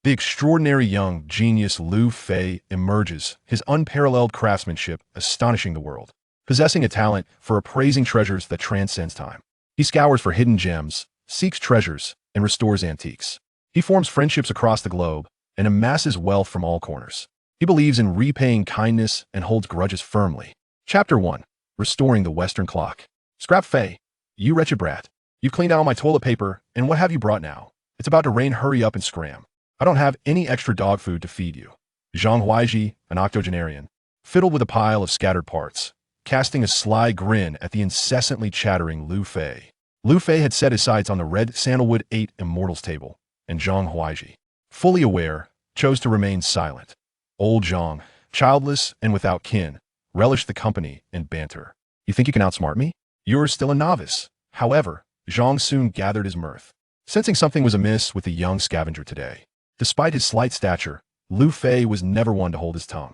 The extraordinary young genius Liu Fei emerges, his unparalleled craftsmanship astonishing the world, possessing a talent for appraising treasures that transcends time. He scours for hidden gems, seeks treasures, and restores antiques. He forms friendships across the globe and amasses wealth from all corners. He believes in repaying kindness and holds grudges firmly. Chapter 1. Restoring the Western Clock. Scrap Fei, you wretched brat. You've cleaned out all my toilet paper, and what have you brought now? It's about to rain, hurry up and scram. I don't have any extra dog food to feed you. Zhang Huaiji, an octogenarian, fiddled with a pile of scattered parts, casting a sly grin at the incessantly chattering Liu Fei. Liu Fei had set his sights on the red sandalwood 8 immortals table, and Zhang Huaiji, fully aware, chose to remain silent. Old Zhang, childless and without kin, relished the company and banter. You think you can outsmart me? You're still a novice. However, Zhang soon gathered his mirth, sensing something was amiss with the young scavenger today. Despite his slight stature, Liu Fei was never one to hold his tongue.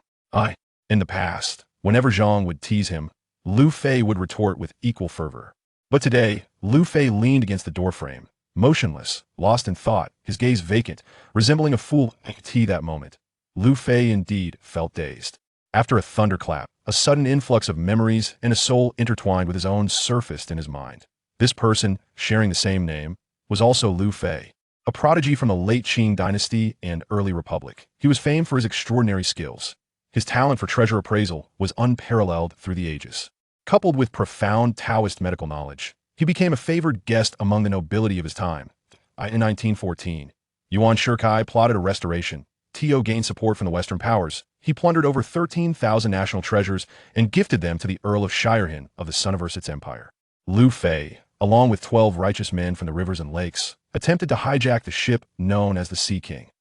In the past, whenever Zhang would tease him, Liu Fei would retort with equal fervor. But today, Liu Fei leaned against the doorframe, motionless, lost in thought, his gaze vacant, resembling a fool that moment. Liu Fei indeed felt dazed. After a thunderclap, a sudden influx of memories and a soul intertwined with his own surfaced in his mind. This person, sharing the same name, was also Liu Fei, a prodigy from the late Qing dynasty and early republic. He was famed for his extraordinary skills. His talent for treasure appraisal was unparalleled through the ages. Coupled with profound Taoist medical knowledge, he became a favored guest among the nobility of his time. In 1914, Yuan Shikai plotted a restoration. Tio gained support from the Western powers. He plundered over 13,000 national treasures and gifted them to the Earl of Shirehin of the Suniversit's empire. Liu Fei, along with 12 righteous men from the rivers and lakes, attempted to hijack the ship known as the Sea King.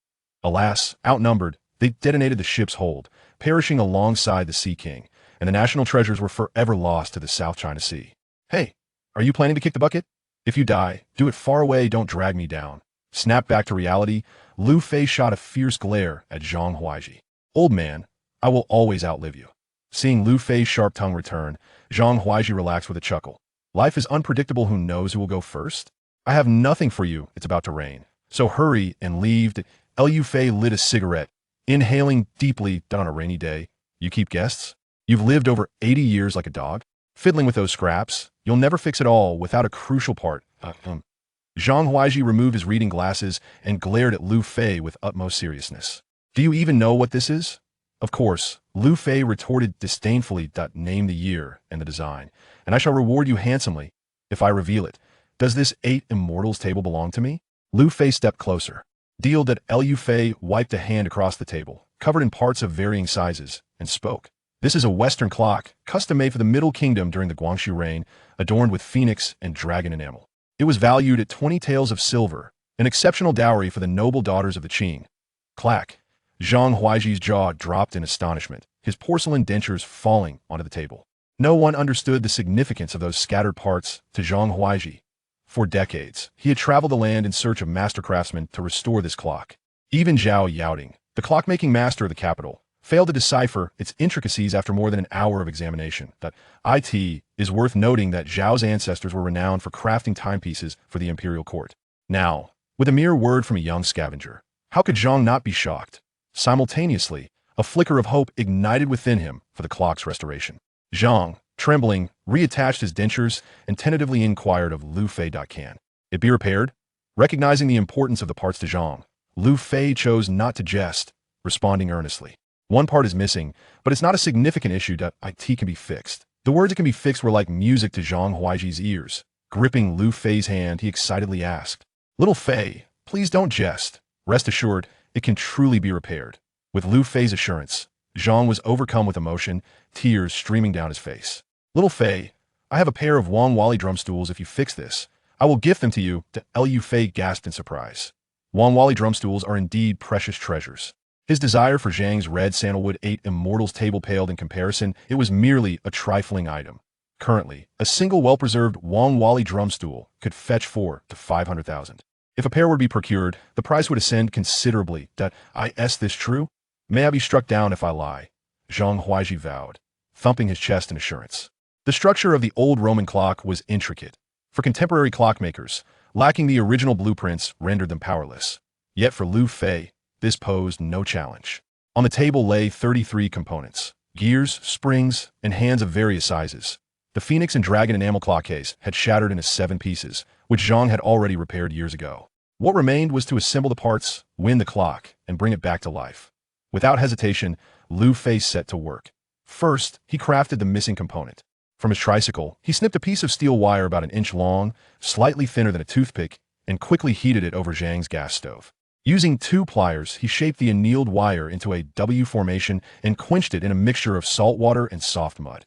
Alas, outnumbered, they detonated the ship's hold, perishing alongside the Sea King, and the national treasures were forever lost to the South China Sea. Hey, are you planning to kick the bucket? If you die, do it far away, don't drag me down. Snapped back to reality, Liu Fei shot a fierce glare at Zhang Huaiji. Old man, I will always outlive you. Seeing Liu Fei's sharp tongue return, Zhang Huaiji relaxed with a chuckle. Life is unpredictable, who knows who will go first? I have nothing for you, it's about to rain. So hurry and leave. Liu Fei lit a cigarette, inhaling deeply on a rainy day. You keep guests? You've lived over 80 years like a dog? Fiddling with those scraps? You'll never fix it all without a crucial part. Zhang Huaiji removed his reading glasses and glared at Liu Fei with utmost seriousness. Do you even know what this is? Of course, Liu Fei retorted disdainfully. Name the year and the design, and I shall reward you handsomely if I reveal it. Does this 8 immortals table belong to me? Liu Fei stepped closer. Deal. Liu Fei wiped a hand across the table, covered in parts of varying sizes, and spoke. This is a Western clock, custom-made for the Middle Kingdom during the Guangxu reign, adorned with phoenix and dragon enamel. It was valued at 20 taels of silver, an exceptional dowry for the noble daughters of the Qing. Clack. Zhang Huaiji's jaw dropped in astonishment, his porcelain dentures falling onto the table. No one understood the significance of those scattered parts to Zhang Huaiji. For decades, he had traveled the land in search of master craftsmen to restore this clock. Even Zhao Yaoding, the clockmaking master of the capital, failed to decipher its intricacies after more than an hour of examination. It is worth noting that Zhao's ancestors were renowned for crafting timepieces for the imperial court. Now, with a mere word from a young scavenger, how could Zhang not be shocked? Simultaneously, a flicker of hope ignited within him for the clock's restoration. Zhang, trembling, reattached his dentures and tentatively inquired of Liu Fei. Can it be repaired? Recognizing the importance of the parts to Zhang, Liu Fei chose not to jest, responding earnestly. One part is missing, but it's not a significant issue. It can be fixed. The words "it can be fixed" were like music to Zhang Huaiji's ears. Gripping Liu Fei's hand, he excitedly asked, "Little Fei, please don't jest. Rest assured, it can truly be repaired." With Liu Fei's assurance, Zhang was overcome with emotion, tears streaming down his face. "Little Fei, I have a pair of Wang Wali drum stools. If you fix this, I will gift them to you." Liu Fei gasped in surprise. Wang Wali drum stools are indeed precious treasures. His desire for Zhang's red sandalwood 8 immortals table paled in comparison. It was merely a trifling item. Currently, a single well-preserved Wang Wali drum stool could fetch 4 to 500,000. If a pair were to be procured, the price would ascend considerably. Is this true? May I be struck down if I lie? Zhang Huaiji vowed, thumping his chest in assurance. The structure of the old Roman clock was intricate. For contemporary clockmakers, lacking the original blueprints rendered them powerless. Yet for Liu Fei, this posed no challenge. On the table lay 33 components: gears, springs, and hands of various sizes. The Phoenix and Dragon enamel clock case had shattered into 7 pieces, which Zhang had already repaired years ago. What remained was to assemble the parts, win the clock, and bring it back to life. Without hesitation, Lu Fei set to work. First, he crafted the missing component. From his tricycle, he snipped a piece of steel wire about an inch long, slightly thinner than a toothpick, and quickly heated it over Zhang's gas stove. Using 2 pliers, he shaped the annealed wire into a W formation and quenched it in a mixture of salt water and soft mud.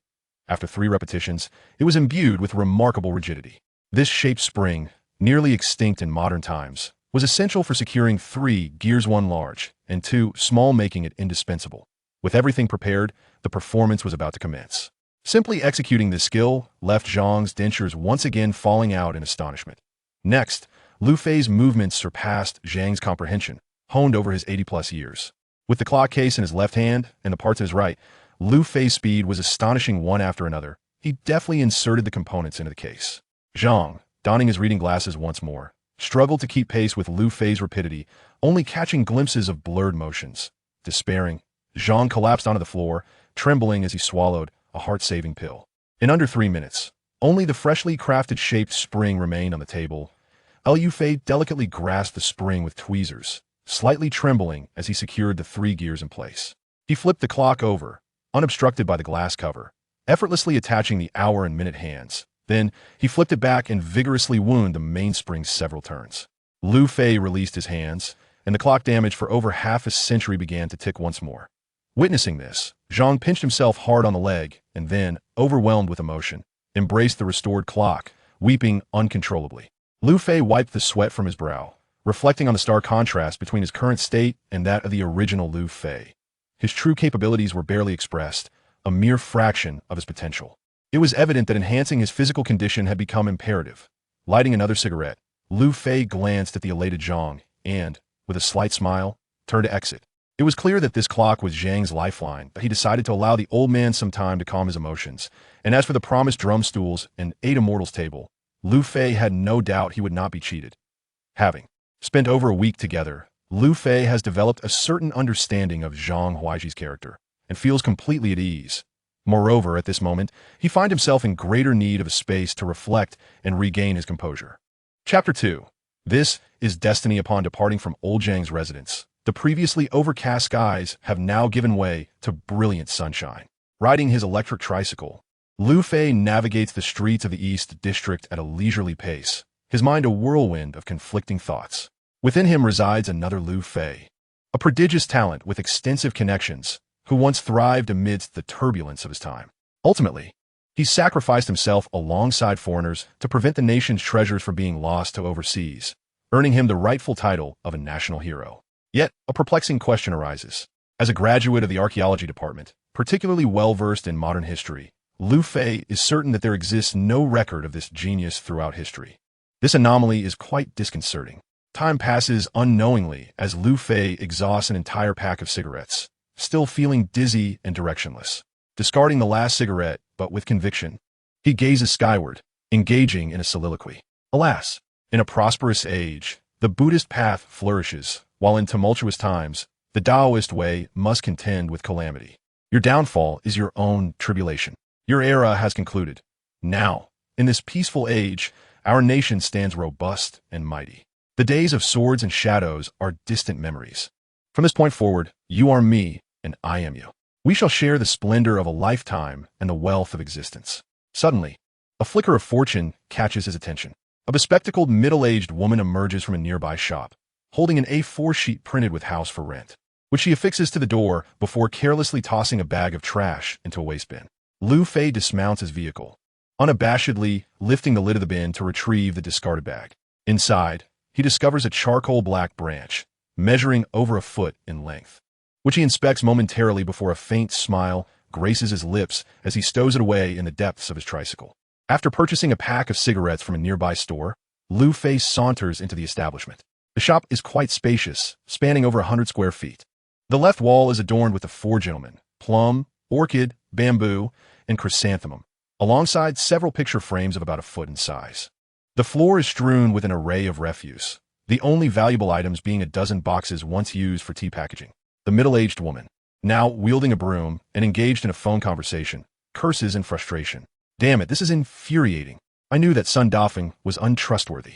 After 3 repetitions, it was imbued with remarkable rigidity. This shaped spring, nearly extinct in modern times, was essential for securing 3 gears, 1 large and 2 small, making it indispensable. With everything prepared, the performance was about to commence. Simply executing this skill left Zhang's dentures once again falling out in astonishment. Next, Lu Fei's movements surpassed Zhang's comprehension, honed over his 80-plus years. With the clock case in his left hand and the parts in his right, Lu Fei's speed was astonishing one after another. He deftly inserted the components into the case. Zhang, donning his reading glasses once more, struggled to keep pace with Lu Fei's rapidity, only catching glimpses of blurred motions. Despairing, Zhang collapsed onto the floor, trembling as he swallowed a heart-saving pill. In under 3 minutes, only the freshly crafted shaped spring remained on the table. Lu Fei delicately grasped the spring with tweezers, slightly trembling as he secured the 3 gears in place. He flipped the clock over, unobstructed by the glass cover, effortlessly attaching the hour and minute hands. Then, he flipped it back and vigorously wound the mainspring several turns. Lu Fei released his hands, and the clock damaged for over half a century began to tick once more. Witnessing this, Zhang pinched himself hard on the leg and then, overwhelmed with emotion, embraced the restored clock, weeping uncontrollably. Lu Fei wiped the sweat from his brow, reflecting on the stark contrast between his current state and that of the original Lu Fei. His true capabilities were barely expressed, a mere fraction of his potential. It was evident that enhancing his physical condition had become imperative. Lighting another cigarette, Lu Fei glanced at the elated Zhang and, with a slight smile, turned to exit. It was clear that this clock was Zhang's lifeline, but he decided to allow the old man some time to calm his emotions. And as for the promised drum stools and 8 immortals table, Lu Fei had no doubt he would not be cheated. Having spent over a week together, Lu Fei has developed a certain understanding of Zhang Huaiji's character and feels completely at ease. Moreover, at this moment, he finds himself in greater need of a space to reflect and regain his composure. Chapter 2. This is destiny. Upon departing from old Zhang's residence, the previously overcast skies have now given way to brilliant sunshine. Riding his electric tricycle, Lu Fei navigates the streets of the East District at a leisurely pace, his mind a whirlwind of conflicting thoughts. Within him resides another Lu Fei, a prodigious talent with extensive connections, who once thrived amidst the turbulence of his time. Ultimately, he sacrificed himself alongside foreigners to prevent the nation's treasures from being lost to overseas, earning him the rightful title of a national hero. Yet, a perplexing question arises. As a graduate of the archaeology department, particularly well-versed in modern history, Lu Fei is certain that there exists no record of this genius throughout history. This anomaly is quite disconcerting. Time passes unknowingly as Lu Fei exhausts an entire pack of cigarettes, still feeling dizzy and directionless. Discarding the last cigarette, but with conviction, he gazes skyward, engaging in a soliloquy. Alas, in a prosperous age, the Buddhist path flourishes, while in tumultuous times, the Taoist way must contend with calamity. Your downfall is your own tribulation. Your era has concluded. Now, in this peaceful age, our nation stands robust and mighty. The days of swords and shadows are distant memories. From this point forward, you are me, and I am you. We shall share the splendor of a lifetime and the wealth of existence. Suddenly, a flicker of fortune catches his attention. A bespectacled middle-aged woman emerges from a nearby shop, holding an A4 sheet printed with house for rent, which she affixes to the door before carelessly tossing a bag of trash into a waste bin. Lu Fei dismounts his vehicle, unabashedly lifting the lid of the bin to retrieve the discarded bag. Inside, he discovers a charcoal black branch, measuring over a foot in length, which he inspects momentarily before a faint smile graces his lips as he stows it away in the depths of his tricycle. After purchasing a pack of cigarettes from a nearby store, Lu Fei saunters into the establishment. The shop is quite spacious, spanning over 100 square feet. The left wall is adorned with the 4 gentlemen, plum, orchid, bamboo, and chrysanthemum, alongside several picture frames of about a foot in size. The floor is strewn with an array of refuse, the only valuable items being a dozen boxes once used for tea packaging. The middle-aged woman, now wielding a broom and engaged in a phone conversation, curses in frustration. Damn it, this is infuriating. I knew that Sun Dafeng was untrustworthy.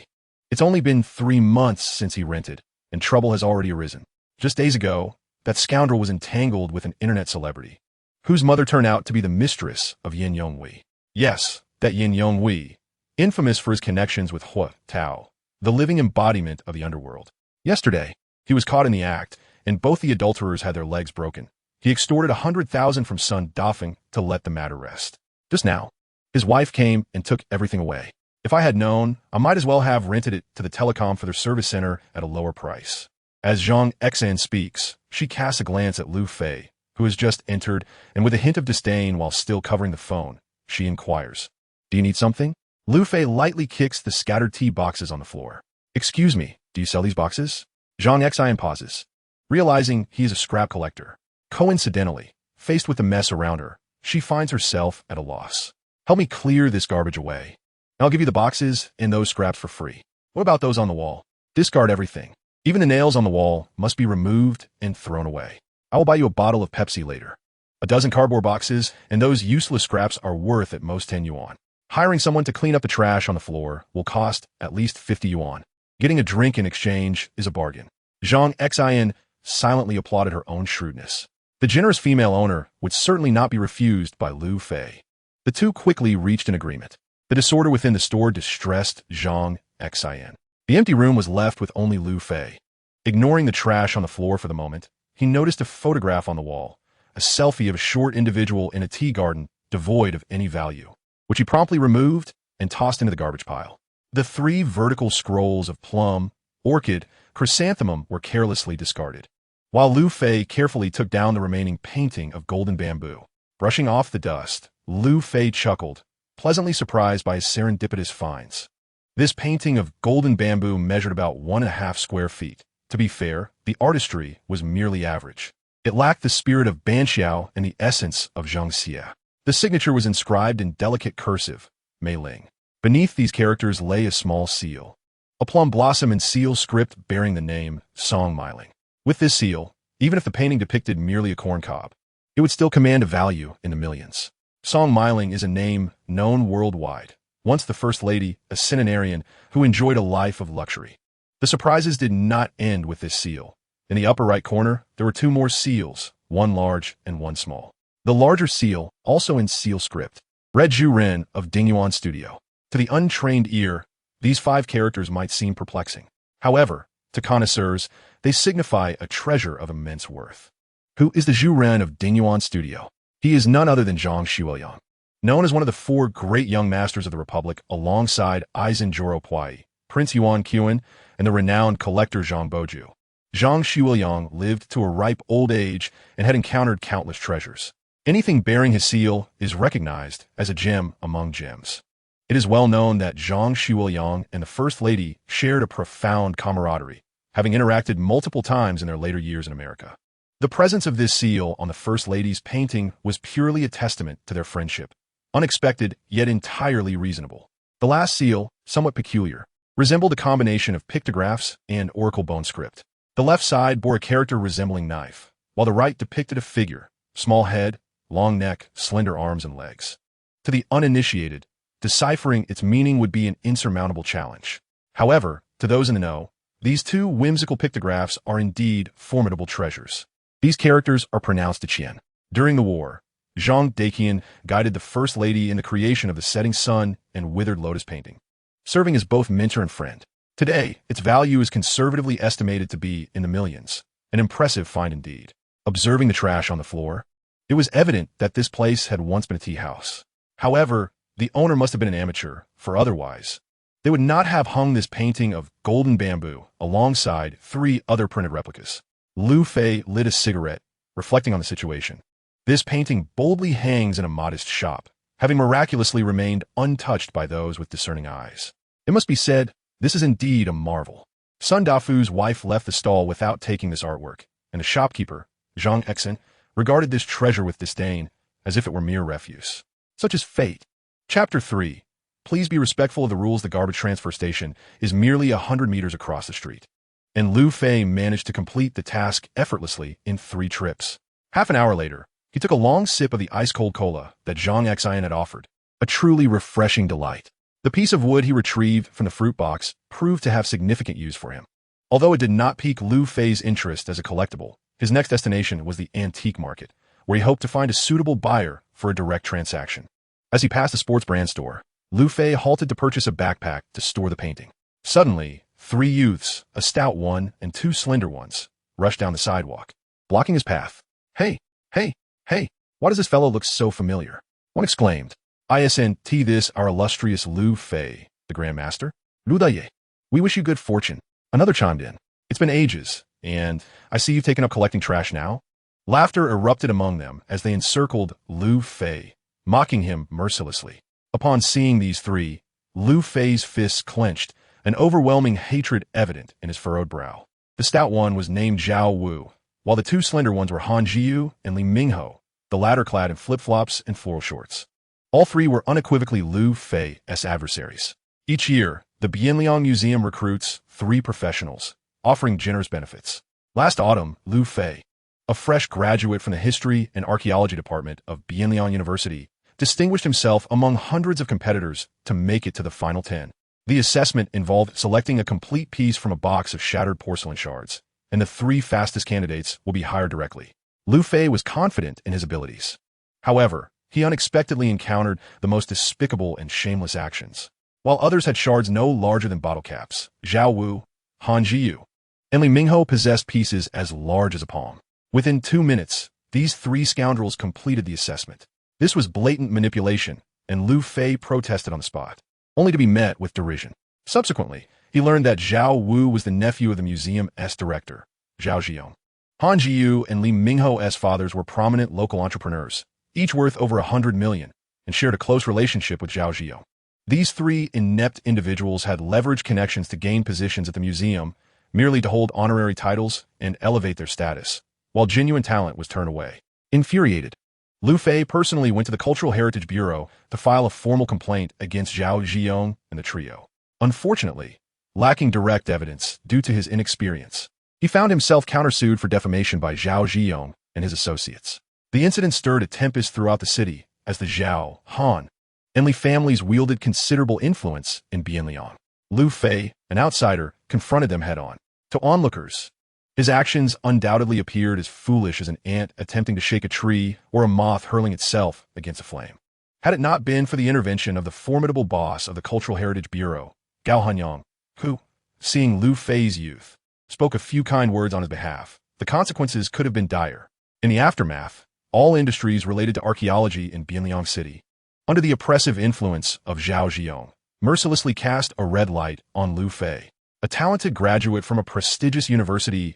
It's only been 3 months since he rented, and trouble has already arisen. Just days ago, that scoundrel was entangled with an internet celebrity, whose mother turned out to be the mistress of Yin Yonghui. Yes, that Yin Yonghui, infamous for his connections with Hua Tao, the living embodiment of the underworld. Yesterday, he was caught in the act, and both the adulterers had their legs broken. He extorted 100,000 from Sun Dafeng to let the matter rest. Just now, his wife came and took everything away. If I had known, I might as well have rented it to the telecom for their service center at a lower price. As Zhang Exan speaks, she casts a glance at Lu Fei, who has just entered, and with a hint of disdain while still covering the phone, she inquires, "Do you need something?" Lu Fei lightly kicks the scattered tea boxes on the floor. "Excuse me, do you sell these boxes?" Zhang Exan pauses, realizing he is a scrap collector. Coincidentally, faced with the mess around her, she finds herself at a loss. "Help me clear this garbage away. I'll give you the boxes and those scraps for free. What about those on the wall? Discard everything. Even the nails on the wall must be removed and thrown away. I will buy you a bottle of Pepsi later. A dozen cardboard boxes, and those useless scraps are worth at most 10 yuan. Hiring someone to clean up the trash on the floor will cost at least 50 yuan. Getting a drink in exchange is a bargain." Zhang Exan silently applauded her own shrewdness. The generous female owner would certainly not be refused by Lu Fei. The two quickly reached an agreement. The disorder within the store distressed Zhang Exan. The empty room was left with only Lu Fei. Ignoring the trash on the floor for the moment, he noticed a photograph on the wall, a selfie of a short individual in a tea garden devoid of any value, which he promptly removed and tossed into the garbage pile. The 3 vertical scrolls of plum, orchid, chrysanthemum were carelessly discarded, while Lu Fei carefully took down the remaining painting of golden bamboo. Brushing off the dust, Lu Fei chuckled, pleasantly surprised by his serendipitous finds. This painting of golden bamboo measured about 1.5 square feet. To be fair, the artistry was merely average. It lacked the spirit of Banxiao and the essence of Zhangxia. The signature was inscribed in delicate cursive, Mei Ling. Beneath these characters lay a small seal, a plum blossom in seal script bearing the name Song Miling. With this seal, even if the painting depicted merely a corn cob, it would still command a value in the millions. Song Miling is a name known worldwide, once the First Lady, a centenarian who enjoyed a life of luxury. The surprises did not end with this seal. In the upper right corner, there were 2 more seals, one large and one small. The larger seal, also in seal script, read Zhu Ren of Dingyuan Studio. To the untrained ear, these 5 characters might seem perplexing. However, to connoisseurs, they signify a treasure of immense worth. Who is the Zhu Ren of Dingyuan Studio? He is none other than Zhang Xueliang, known as one of the 4 great young masters of the Republic alongside Aizen Joro Puai, Prince Yuan Qian, and the renowned collector Zhang Boju. Zhang Xueliang lived to a ripe old age and had encountered countless treasures. Anything bearing his seal is recognized as a gem among gems. It is well known that Zhang Xueliang and the First Lady shared a profound camaraderie, having interacted multiple times in their later years in America. The presence of this seal on the First Lady's painting was purely a testament to their friendship, unexpected yet entirely reasonable. The last seal, somewhat peculiar, resembled a combination of pictographs and oracle bone script. The left side bore a character resembling knife, while the right depicted a figure, small head, long neck, slender arms and legs. To the uninitiated, deciphering its meaning would be an insurmountable challenge. However, to those in the know, these 2 whimsical pictographs are indeed formidable treasures. These characters are pronounced Qian. During the war, Zhang Daqian guided the First Lady in the creation of the setting sun and withered lotus painting, serving as both mentor and friend. Today, its value is conservatively estimated to be in the millions, an impressive find indeed. Observing the trash on the floor, it was evident that this place had once been a tea house. However, the owner must have been an amateur, for otherwise, they would not have hung this painting of golden bamboo alongside 3 other printed replicas. Lu Fei lit a cigarette, reflecting on the situation. This painting boldly hangs in a modest shop, having miraculously remained untouched by those with discerning eyes. It must be said, this is indeed a marvel. Sun Dafu's wife left the stall without taking this artwork, and the shopkeeper, Zhang Exan, regarded this treasure with disdain, as if it were mere refuse. Such is fate. Chapter 3. Please be respectful of the rules. The garbage transfer station is merely 100 meters across the street. And Lu Fei managed to complete the task effortlessly in 3 trips. Half an hour later, he took a long sip of the ice-cold cola that Zhang Xian had offered, a truly refreshing delight. The piece of wood he retrieved from the fruit box proved to have significant use for him. Although it did not pique Lu Fei's interest as a collectible, his next destination was the antique market, where he hoped to find a suitable buyer for a direct transaction. As he passed the sports brand store, Lu Fei halted to purchase a backpack to store the painting. Suddenly, 3 youths, a stout one and 2 slender ones, rushed down the sidewalk, blocking his path. Hey, hey, hey, why does this fellow look so familiar? One exclaimed. Isn't this our illustrious Lu Fei, the Grand Master? Lu Daye. We wish you good fortune. Another chimed in. It's been ages, and I see you've taken up collecting trash now. Laughter erupted among them as they encircled Lu Fei, mocking him mercilessly. Upon seeing these 3, Lu Fei's fists clenched, an overwhelming hatred evident in his furrowed brow. The stout one was named Zhao Wu, while the 2 slender ones were Han Jiyu and Li Mingho, the latter clad in flip-flops and floral shorts. All 3 were unequivocally Lu Fei's adversaries. Each year, the Bianliang Museum recruits 3 professionals, offering generous benefits. Last autumn, Lu Fei, a fresh graduate from the History and Archaeology Department of Bianliang University, distinguished himself among hundreds of competitors to make it to the final 10. The assessment involved selecting a complete piece from a box of shattered porcelain shards, and the 3 fastest candidates will be hired directly. Lu Fei was confident in his abilities. However, he unexpectedly encountered the most despicable and shameless actions. While others had shards no larger than bottle caps, Zhao Wu, Han Jiyu, and Li Mingho possessed pieces as large as a palm. Within 2 minutes, these 3 scoundrels completed the assessment. This was blatant manipulation, and Lu Fei protested on the spot, only to be met with derision. Subsequently, he learned that Zhao Wu was the nephew of the museum's director, Zhao Jiong. Han Jiyu and Li Mingho's fathers were prominent local entrepreneurs, each worth over 100 million, and shared a close relationship with Zhao Jiong. These 3 inept individuals had leveraged connections to gain positions at the museum, merely to hold honorary titles and elevate their status, while genuine talent was turned away. Infuriated, Lu Fei personally went to the Cultural Heritage Bureau to file a formal complaint against Zhao Jiong and the trio. Unfortunately, lacking direct evidence due to his inexperience, he found himself countersued for defamation by Zhao Jiong and his associates. The incident stirred a tempest throughout the city as the Zhao, Han, and Li families wielded considerable influence in Bianliang. Lu Fei, an outsider, confronted them head-on. To onlookers, his actions undoubtedly appeared as foolish as an ant attempting to shake a tree or a moth hurling itself against a flame. Had it not been for the intervention of the formidable boss of the Cultural Heritage Bureau, Gao Hanyang, who, seeing Lu Fei's youth, spoke a few kind words on his behalf, the consequences could have been dire. In the aftermath, all industries related to archaeology in Bianliang City, under the oppressive influence of Zhao Jiong, mercilessly cast a red light on Lu Fei, a talented graduate from a prestigious university's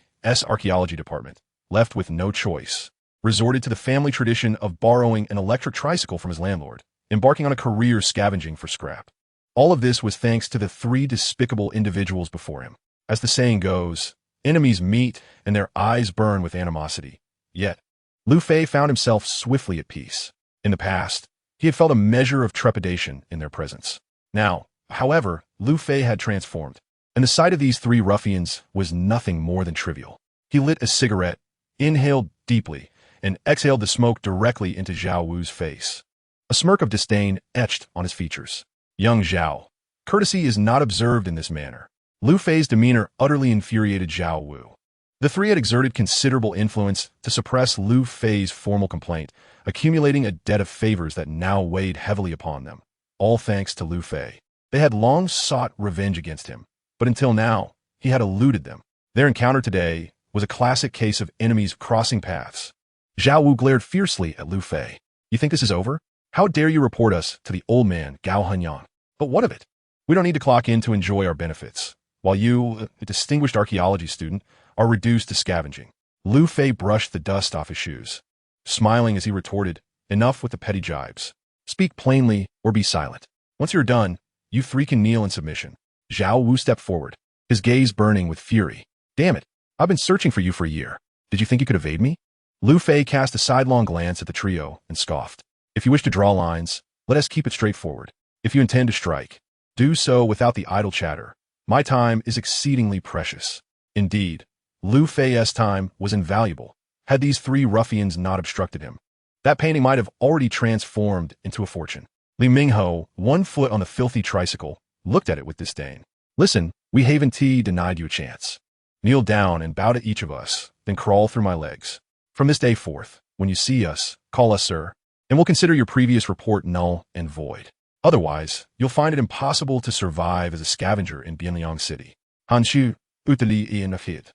archaeology department, left with no choice, resorted to the family tradition of borrowing an electric tricycle from his landlord, embarking on a career scavenging for scrap. All of this was thanks to the 3 despicable individuals before him. As the saying goes, enemies meet and their eyes burn with animosity. Yet, Lu Fei found himself swiftly at peace. In the past, he had felt a measure of trepidation in their presence. Now, however, Lu Fei had transformed, and the sight of these 3 ruffians was nothing more than trivial. He lit a cigarette, inhaled deeply, and exhaled the smoke directly into Zhao Wu's face. A smirk of disdain etched on his features. Young Zhao, courtesy is not observed in this manner. Lu Fei's demeanor utterly infuriated Zhao Wu. The 3 had exerted considerable influence to suppress Lu Fei's formal complaint, accumulating a debt of favors that now weighed heavily upon them, all thanks to Lu Fei. They had long sought revenge against him, but until now, he had eluded them. Their encounter today was a classic case of enemies crossing paths. Zhao Wu glared fiercely at Lu Fei. You think this is over? How dare you report us to the old man, Gao Hanyang? But what of it? We don't need to clock in to enjoy our benefits, while you, a distinguished archaeology student, are reduced to scavenging. Lu Fei brushed the dust off his shoes, smiling as he retorted, enough with the petty jibes. Speak plainly or be silent. Once you're done, you 3 can kneel in submission. Zhao Wu stepped forward, his gaze burning with fury. Damn it, I've been searching for you for a year. Did you think you could evade me? Lu Fei cast a sidelong glance at the trio and scoffed. If you wish to draw lines, let us keep it straightforward. If you intend to strike, do so without the idle chatter. My time is exceedingly precious. Indeed, Lu Fei's time was invaluable, had these three ruffians not obstructed him. That painting might have already transformed into a fortune. Li Mingho, 1 foot on the filthy tricycle, looked at it with disdain. Listen, we Haven Tea denied you a chance. Kneel down and bow to each of us, then crawl through my legs. From this day forth, when you see us, call us sir, and we'll consider your previous report null and void. Otherwise, you'll find it impossible to survive as a scavenger in Bianliang City. Hanshu, Utali Ianafit.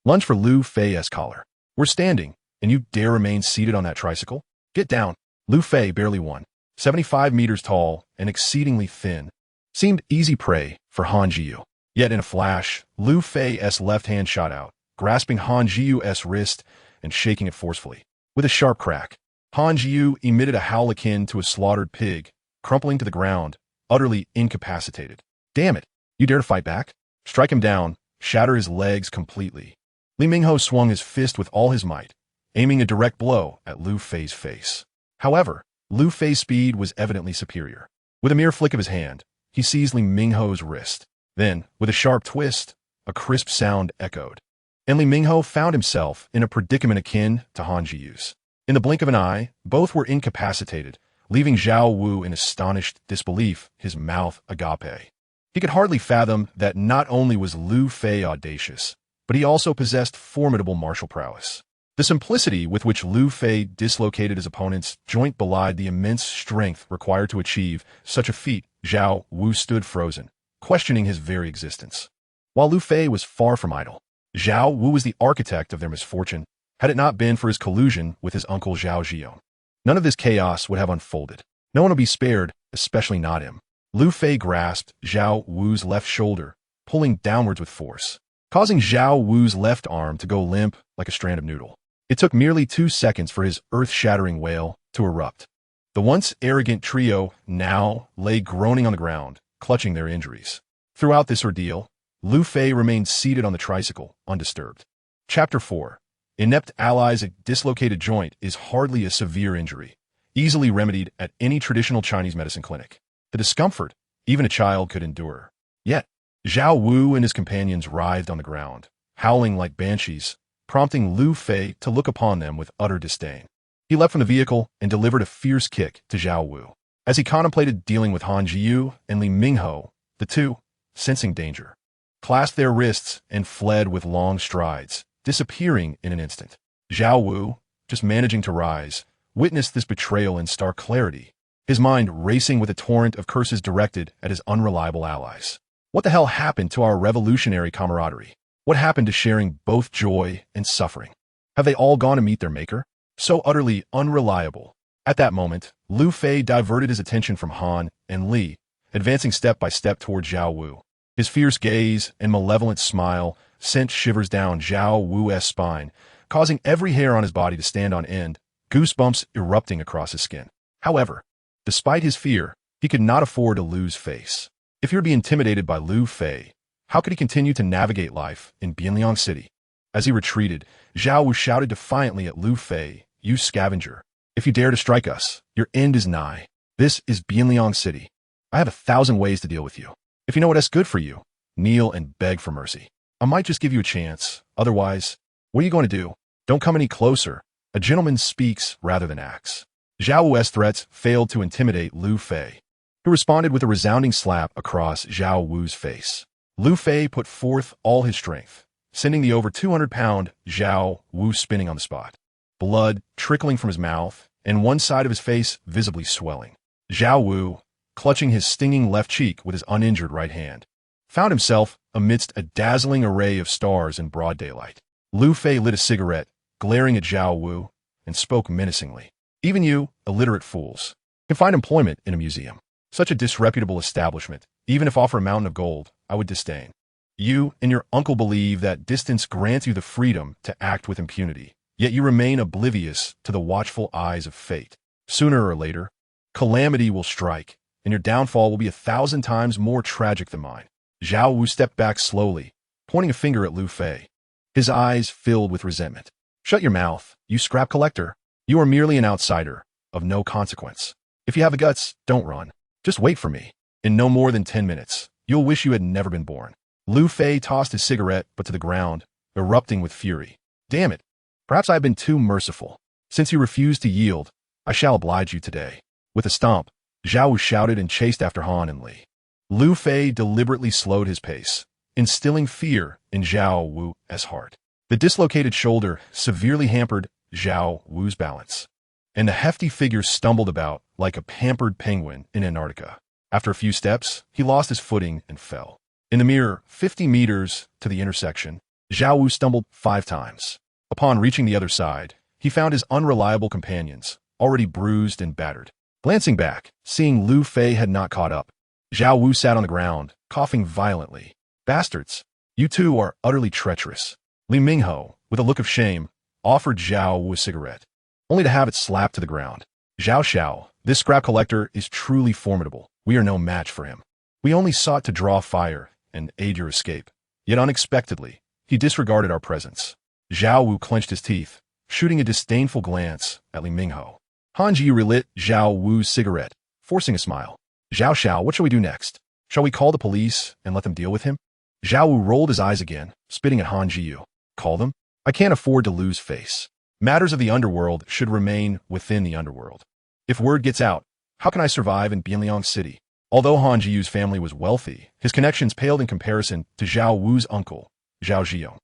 Lunge for Lu Fei's collar. We're standing, and you dare remain seated on that tricycle? Get down. Lu Fei barely won. 75 meters tall and exceedingly thin. Seemed easy prey for Han Jiu. Yet in a flash, Lu Fei's left hand shot out, grasping Han Jiu's wrist and shaking it forcefully. With a sharp crack, Han Jiu emitted a howl akin to a slaughtered pig, crumpling to the ground, utterly incapacitated. Damn it! You dare to fight back? Strike him down, shatter his legs completely. Li Mingho swung his fist with all his might, aiming a direct blow at Lu Fei's face. However, Lu Fei's speed was evidently superior. With a mere flick of his hand, he seized Li Mingho's wrist. Then, with a sharp twist, a crisp sound echoed. And Li Mingho found himself in a predicament akin to Han Jiu's. In the blink of an eye, both were incapacitated, leaving Zhao Wu in astonished disbelief, his mouth agape. He could hardly fathom that not only was Lu Fei audacious, but he also possessed formidable martial prowess. The simplicity with which Lu Fei dislocated his opponent's joint belied the immense strength required to achieve such a feat. Zhao Wu stood frozen, questioning his very existence. While Lu Fei was far from idle, Zhao Wu was the architect of their misfortune, had it not been for his collusion with his uncle Zhao Jian. None of this chaos would have unfolded. No one would be spared, especially not him. Lu Fei grasped Zhao Wu's left shoulder, pulling downwards with force, causing Zhao Wu's left arm to go limp like a strand of noodle. It took merely 2 seconds for his earth-shattering wail to erupt. The once arrogant trio now lay groaning on the ground, clutching their injuries. Throughout this ordeal, Lu Fei remained seated on the tricycle, undisturbed. Chapter 4. Inept allies. A dislocated joint is hardly a severe injury, easily remedied at any traditional Chinese medicine clinic. The discomfort even a child could endure. Yet, Zhao Wu and his companions writhed on the ground, howling like banshees, prompting Lu Fei to look upon them with utter disdain. He leapt from the vehicle and delivered a fierce kick to Zhao Wu. As he contemplated dealing with Han Jiu and Li Mingho, the two, sensing danger, clasped their wrists and fled with long strides, disappearing in an instant. Zhao Wu, just managing to rise, witnessed this betrayal in stark clarity, his mind racing with a torrent of curses directed at his unreliable allies. What the hell happened to our revolutionary camaraderie? What happened to sharing both joy and suffering? Have they all gone to meet their maker? So utterly unreliable. At that moment, Lu Fei diverted his attention from Han and Li, advancing step by step toward Zhao Wu. His fierce gaze and malevolent smile sent shivers down Zhao Wu's spine, causing every hair on his body to stand on end, goosebumps erupting across his skin. However, despite his fear, he could not afford to lose face. If he were to be intimidated by Lu Fei, how could he continue to navigate life in Bianliang City? As he retreated, Zhao Wu shouted defiantly at Lu Fei, "You scavenger! If you dare to strike us, your end is nigh. This is Bianliang City. I have 1,000 ways to deal with you. If you know what's good for you, kneel and beg for mercy. I might just give you a chance. Otherwise, what are you going to do? Don't come any closer. A gentleman speaks rather than acts." Zhao Wu's threats failed to intimidate Lu Fei, who responded with a resounding slap across Zhao Wu's face. Lu Fei put forth all his strength, sending the over 200-pound Zhao Wu spinning on the spot, blood trickling from his mouth and one side of his face visibly swelling. Zhao Wu, clutching his stinging left cheek with his uninjured right hand, found himself amidst a dazzling array of stars in broad daylight. Lu Fei lit a cigarette, glaring at Zhao Wu, and spoke menacingly. "Even you, illiterate fools, can find employment in a museum. Such a disreputable establishment, even if offered a mountain of gold, I would disdain. You and your uncle believe that distance grants you the freedom to act with impunity, yet you remain oblivious to the watchful eyes of fate. Sooner or later, calamity will strike, and your downfall will be 1,000 times more tragic than mine." Zhao Wu stepped back slowly, pointing a finger at Lu Fei. His eyes filled with resentment. "Shut your mouth, you scrap collector. You are merely an outsider, of no consequence. If you have the guts, don't run. Just wait for me." In no more than 10 minutes, you'll wish you had never been born. Lu Fei tossed his cigarette but to the ground, erupting with fury. Damn it. Perhaps I have been too merciful. Since you refused to yield, I shall oblige you today. With a stomp, Zhao Wu shouted and chased after Han and Li. Lu Fei deliberately slowed his pace, instilling fear in Zhao Wu's heart. The dislocated shoulder severely hampered Zhao Wu's balance, and the hefty figure stumbled about like a pampered penguin in Antarctica. After a few steps, he lost his footing and fell. In the mere 50 meters to the intersection, Zhao Wu stumbled 5 times. Upon reaching the other side, he found his unreliable companions, already bruised and battered. Glancing back, seeing Lu Fei had not caught up, Zhao Wu sat on the ground, coughing violently. Bastards, you two are utterly treacherous. Li Mingho, with a look of shame, offered Zhao Wu a cigarette, only to have it slapped to the ground. Zhao Xiao, this scrap collector is truly formidable. We are no match for him. We only sought to draw fire and aid your escape. Yet unexpectedly, he disregarded our presence. Zhao Wu clenched his teeth, shooting a disdainful glance at Li Mingho. Han Ji relit Zhao Wu's cigarette, forcing a smile. Zhao Xiao, what shall we do next? Shall we call the police and let them deal with him? Zhao Wu rolled his eyes again, spitting at Han Jiyu. Call them? I can't afford to lose face. Matters of the underworld should remain within the underworld. If word gets out, how can I survive in Bianliang City? Although Han Jiyu's family was wealthy, his connections paled in comparison to Zhao Wu's uncle, Zhao Jiyu.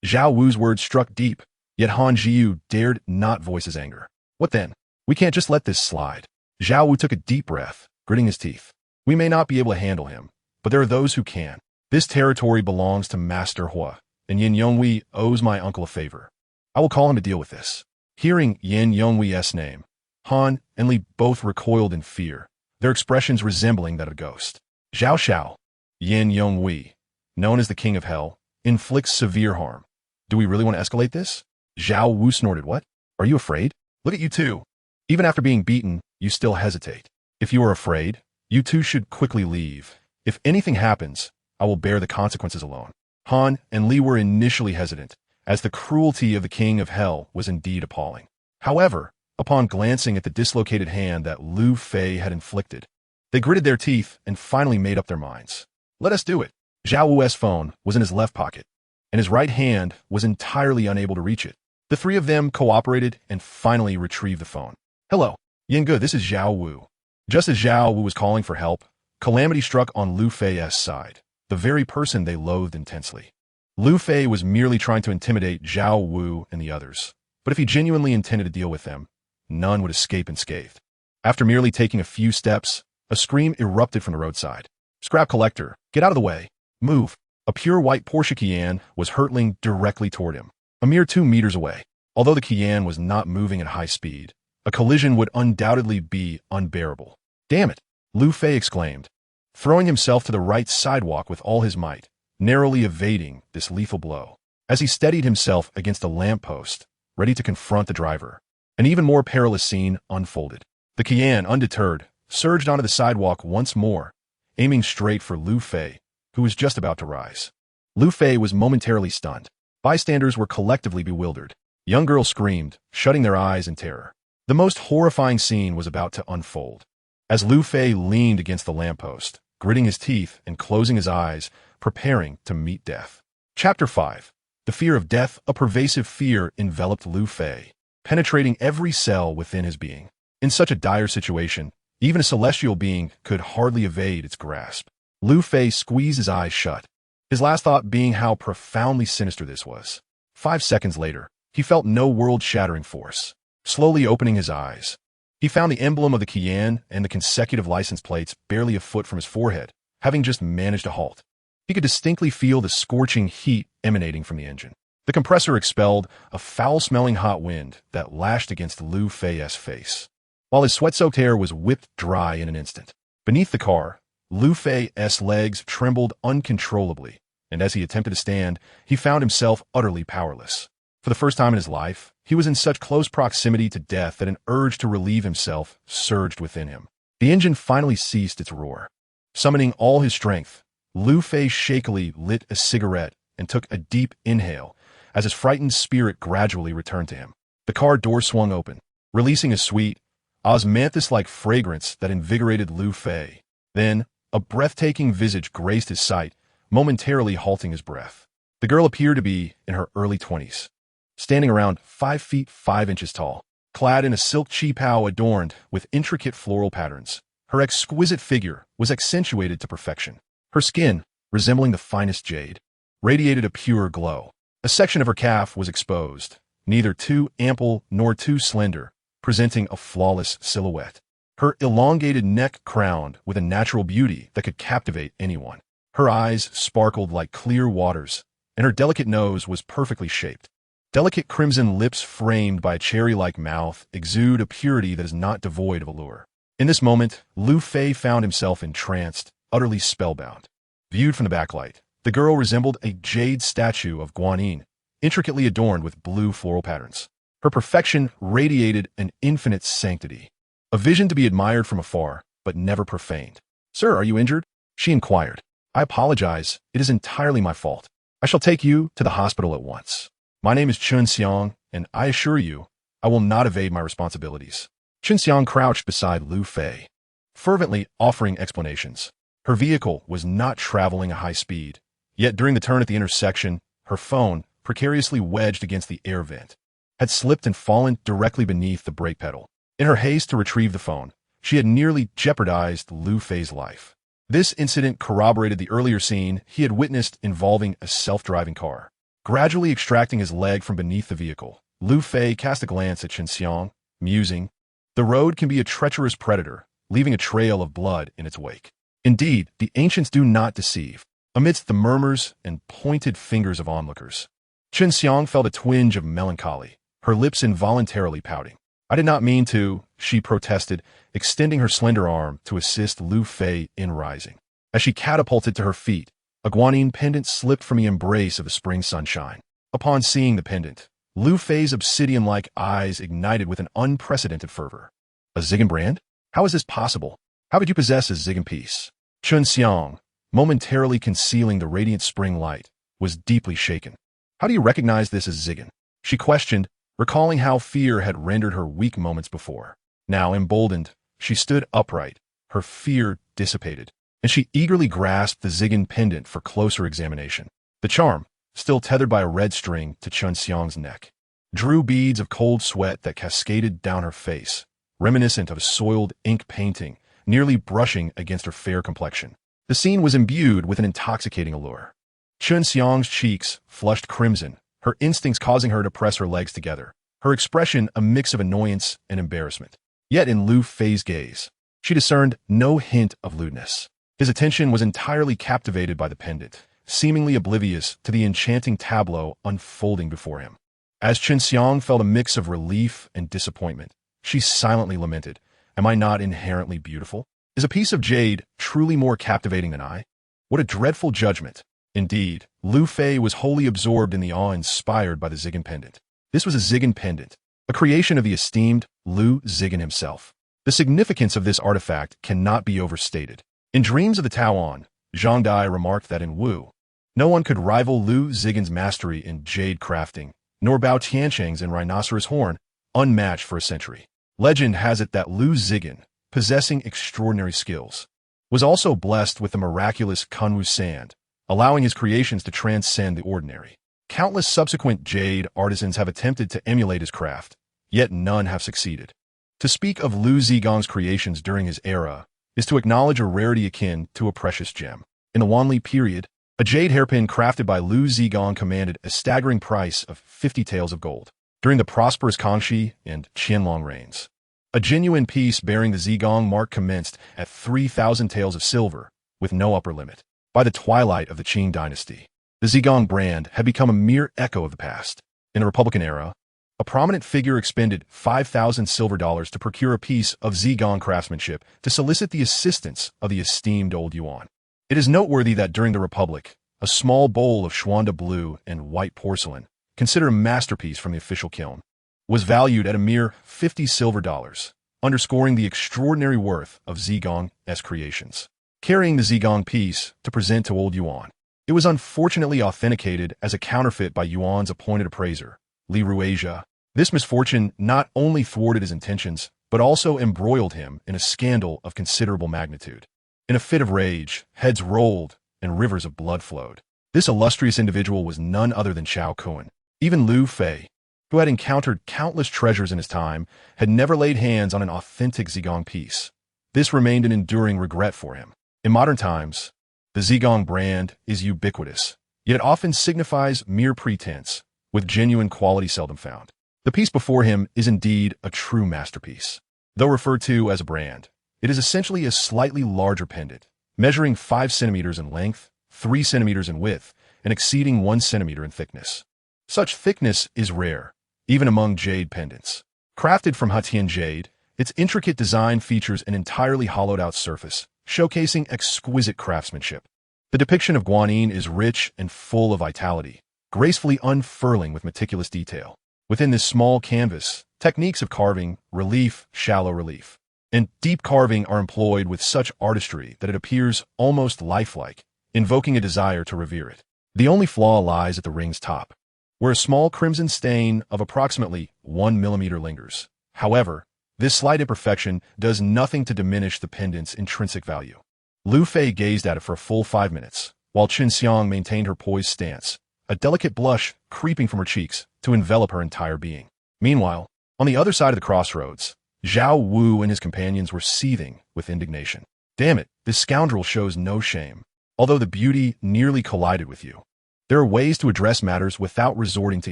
Zhao Wu's words struck deep, yet Han Jiyu dared not voice his anger. What then? We can't just let this slide. Zhao Wu took a deep breath, gritting his teeth. We may not be able to handle him, but there are those who can. This territory belongs to Master Hua, and Yin Yonghui owes my uncle a favor. I will call him to deal with this. Hearing Yin Yonghui's name, Han and Li both recoiled in fear, their expressions resembling that of a ghost. Zhao Xiao, Yin Yonghui, known as the King of Hell, inflicts severe harm. Do we really want to escalate this? Zhao Wu snorted. What? Are you afraid? Look at you two. Even after being beaten, you still hesitate. If you are afraid, you two should quickly leave. If anything happens, I will bear the consequences alone. Han and Li were initially hesitant, as the cruelty of the King of Hell was indeed appalling. However, upon glancing at the dislocated hand that Lu Fei had inflicted, they gritted their teeth and finally made up their minds. Let us do it. Zhao Wu's phone was in his left pocket, and his right hand was entirely unable to reach it. The three of them cooperated and finally retrieved the phone. Hello, Yinge, this is Zhao Wu. Just as Zhao Wu was calling for help, calamity struck on Lu Fei's side, the very person they loathed intensely. Lu Fei was merely trying to intimidate Zhao Wu and the others, but if he genuinely intended to deal with them, none would escape unscathed. After merely taking a few steps, a scream erupted from the roadside. Scrap collector, get out of the way. Move. A pure white Porsche Cayenne was hurtling directly toward him, a mere 2 meters away. Although the Cayenne was not moving at high speed, a collision would undoubtedly be unbearable. Damn it, Lu Fei exclaimed, throwing himself to the right sidewalk with all his might, narrowly evading this lethal blow. As he steadied himself against a lamppost, ready to confront the driver, an even more perilous scene unfolded. The Cayenne, undeterred, surged onto the sidewalk once more, aiming straight for Lu Fei, who was just about to rise. Lu Fei was momentarily stunned. Bystanders were collectively bewildered. Young girls screamed, shutting their eyes in terror. The most horrifying scene was about to unfold. As Lu Fei leaned against the lamppost, gritting his teeth and closing his eyes, preparing to meet death. Chapter 5. The fear of death. A pervasive fear enveloped Lu Fei, penetrating every cell within his being. In such a dire situation, even a celestial being could hardly evade its grasp. Lu Fei squeezed his eyes shut, his last thought being how profoundly sinister this was. 5 seconds later, he felt no world-shattering force. Slowly opening his eyes, he found the emblem of the Cayenne and the consecutive license plates barely a foot from his forehead, having just managed to halt. He could distinctly feel the scorching heat emanating from the engine. The compressor expelled a foul-smelling hot wind that lashed against Lu Fei's face, while his sweat-soaked hair was whipped dry in an instant. Beneath the car, Lu Fei's legs trembled uncontrollably, and as he attempted to stand, he found himself utterly powerless. For the first time in his life, he was in such close proximity to death that an urge to relieve himself surged within him. The engine finally ceased its roar. Summoning all his strength, Lu Fei shakily lit a cigarette and took a deep inhale as his frightened spirit gradually returned to him. The car door swung open, releasing a sweet, osmanthus-like fragrance that invigorated Lu Fei. Then, A breathtaking visage graced his sight, momentarily halting his breath. The girl appeared to be in her early 20s, standing around 5 feet 5 inches tall, clad in a silk qipao adorned with intricate floral patterns. Her exquisite figure was accentuated to perfection. Her skin, resembling the finest jade, radiated a pure glow. A section of her calf was exposed, neither too ample nor too slender, presenting a flawless silhouette. Her elongated neck crowned with a natural beauty that could captivate anyone. Her eyes sparkled like clear waters, and her delicate nose was perfectly shaped. Delicate crimson lips framed by a cherry-like mouth exude a purity that is not devoid of allure. In this moment, Lu Fei found himself entranced, utterly spellbound. Viewed from the backlight, the girl resembled a jade statue of Guanyin, intricately adorned with blue floral patterns. Her perfection radiated an infinite sanctity, a vision to be admired from afar, but never profaned. "Sir, are you injured?" she inquired. "I apologize. It is entirely my fault. I shall take you to the hospital at once. My name is Chun Xiang, and I assure you, I will not evade my responsibilities." Chun Xiang crouched beside Lu Fei, fervently offering explanations. Her vehicle was not traveling at high speed, yet during the turn at the intersection, her phone, precariously wedged against the air vent, had slipped and fallen directly beneath the brake pedal. In her haste to retrieve the phone, she had nearly jeopardized Lu Fei's life. This incident corroborated the earlier scene he had witnessed involving a self-driving car. Gradually extracting his leg from beneath the vehicle, Lu Fei cast a glance at Chun Xiang, musing, "The road can be a treacherous predator, leaving a trail of blood in its wake." Indeed, the ancients do not deceive. Amidst the murmurs and pointed fingers of onlookers, Chun Xiang felt a twinge of melancholy, her lips involuntarily pouting. "I did not mean to," she protested, extending her slender arm to assist Lu Fei in rising. As she catapulted to her feet, a Guanyin pendant slipped from the embrace of the spring sunshine. Upon seeing the pendant, Lu Fei's obsidian-like eyes ignited with an unprecedented fervor. "A Zigan brand? How is this possible? How could you possess a Zigan piece?" Chun Xiang, momentarily concealing the radiant spring light, was deeply shaken. "How do you recognize this as Zigan?" she questioned, recalling how fear had rendered her weak moments before. Now emboldened, she stood upright, her fear dissipated, and she eagerly grasped the Zigan pendant for closer examination. The charm, still tethered by a red string to Chun Xiang's neck, drew beads of cold sweat that cascaded down her face, reminiscent of a soiled ink painting, nearly brushing against her fair complexion. The scene was imbued with an intoxicating allure. Chun Xiang's cheeks flushed crimson, her instincts causing her to press her legs together, her expression a mix of annoyance and embarrassment. Yet in Lu Fei's gaze, she discerned no hint of lewdness. His attention was entirely captivated by the pendant, seemingly oblivious to the enchanting tableau unfolding before him. As Chun Xiang felt a mix of relief and disappointment, she silently lamented, "Am I not inherently beautiful? Is a piece of jade truly more captivating than I? What a dreadful judgment." Indeed, Lu Fei was wholly absorbed in the awe inspired by the Zigan pendant. This was a Zigan pendant, a creation of the esteemed Lu Zigan himself. The significance of this artifact cannot be overstated. In Dreams of the Taoan, Zhang Dai remarked that in Wu, no one could rival Lu Zigan's mastery in jade crafting, nor Bao Tiancheng's in rhinoceros horn, unmatched for a century. Legend has it that Lu Zigan, possessing extraordinary skills, was also blessed with the miraculous Kunwu sand, allowing his creations to transcend the ordinary. Countless subsequent jade artisans have attempted to emulate his craft, yet none have succeeded. To speak of Lu Zigong's creations during his era is to acknowledge a rarity akin to a precious gem. In the Wanli period, a jade hairpin crafted by Lu Zigong commanded a staggering price of 50 taels of gold. During the prosperous Kangxi and Qianlong reigns, a genuine piece bearing the Zigong mark commenced at 3,000 taels of silver, with no upper limit. By the twilight of the Qing dynasty, the Zigong brand had become a mere echo of the past. In the Republican era, a prominent figure expended 5,000 silver dollars to procure a piece of Zigong craftsmanship to solicit the assistance of the esteemed old yuan. It is noteworthy that during the Republic, a small bowl of Xuanda blue and white porcelain, considered a masterpiece from the official kiln, was valued at a mere 50 silver dollars, underscoring the extraordinary worth of Zigong's creations. Carrying the Zigong piece to present to old Yuan, it was unfortunately authenticated as a counterfeit by Yuan's appointed appraiser, Li Ruizha. This misfortune not only thwarted his intentions, but also embroiled him in a scandal of considerable magnitude. In a fit of rage, heads rolled and rivers of blood flowed. This illustrious individual was none other than Xiao Kun. Even Lu Fei, who had encountered countless treasures in his time, had never laid hands on an authentic Zigong piece. This remained an enduring regret for him. In modern times, the Zigong brand is ubiquitous, yet it often signifies mere pretense, with genuine quality seldom found. The piece before him is indeed a true masterpiece. Though referred to as a brand, it is essentially a slightly larger pendant, measuring 5 centimeters in length, 3 centimeters in width, and exceeding 1 centimeter in thickness. Such thickness is rare, even among jade pendants. Crafted from Hatian jade, its intricate design features an entirely hollowed-out surface, showcasing exquisite craftsmanship. The depiction of Guanyin is rich and full of vitality, gracefully unfurling with meticulous detail. Within this small canvas, techniques of carving, relief, shallow relief, and deep carving are employed with such artistry that it appears almost lifelike, invoking a desire to revere it. The only flaw lies at the ring's top, where a small crimson stain of approximately 1 millimeter lingers. However, this slight imperfection does nothing to diminish the pendant's intrinsic value. Lu Fei gazed at it for a full 5 minutes, while Qin Xiang maintained her poised stance, a delicate blush creeping from her cheeks to envelop her entire being. Meanwhile, on the other side of the crossroads, Zhao Wu and his companions were seething with indignation. Damn it, this scoundrel shows no shame. Although the beauty nearly collided with you, there are ways to address matters without resorting to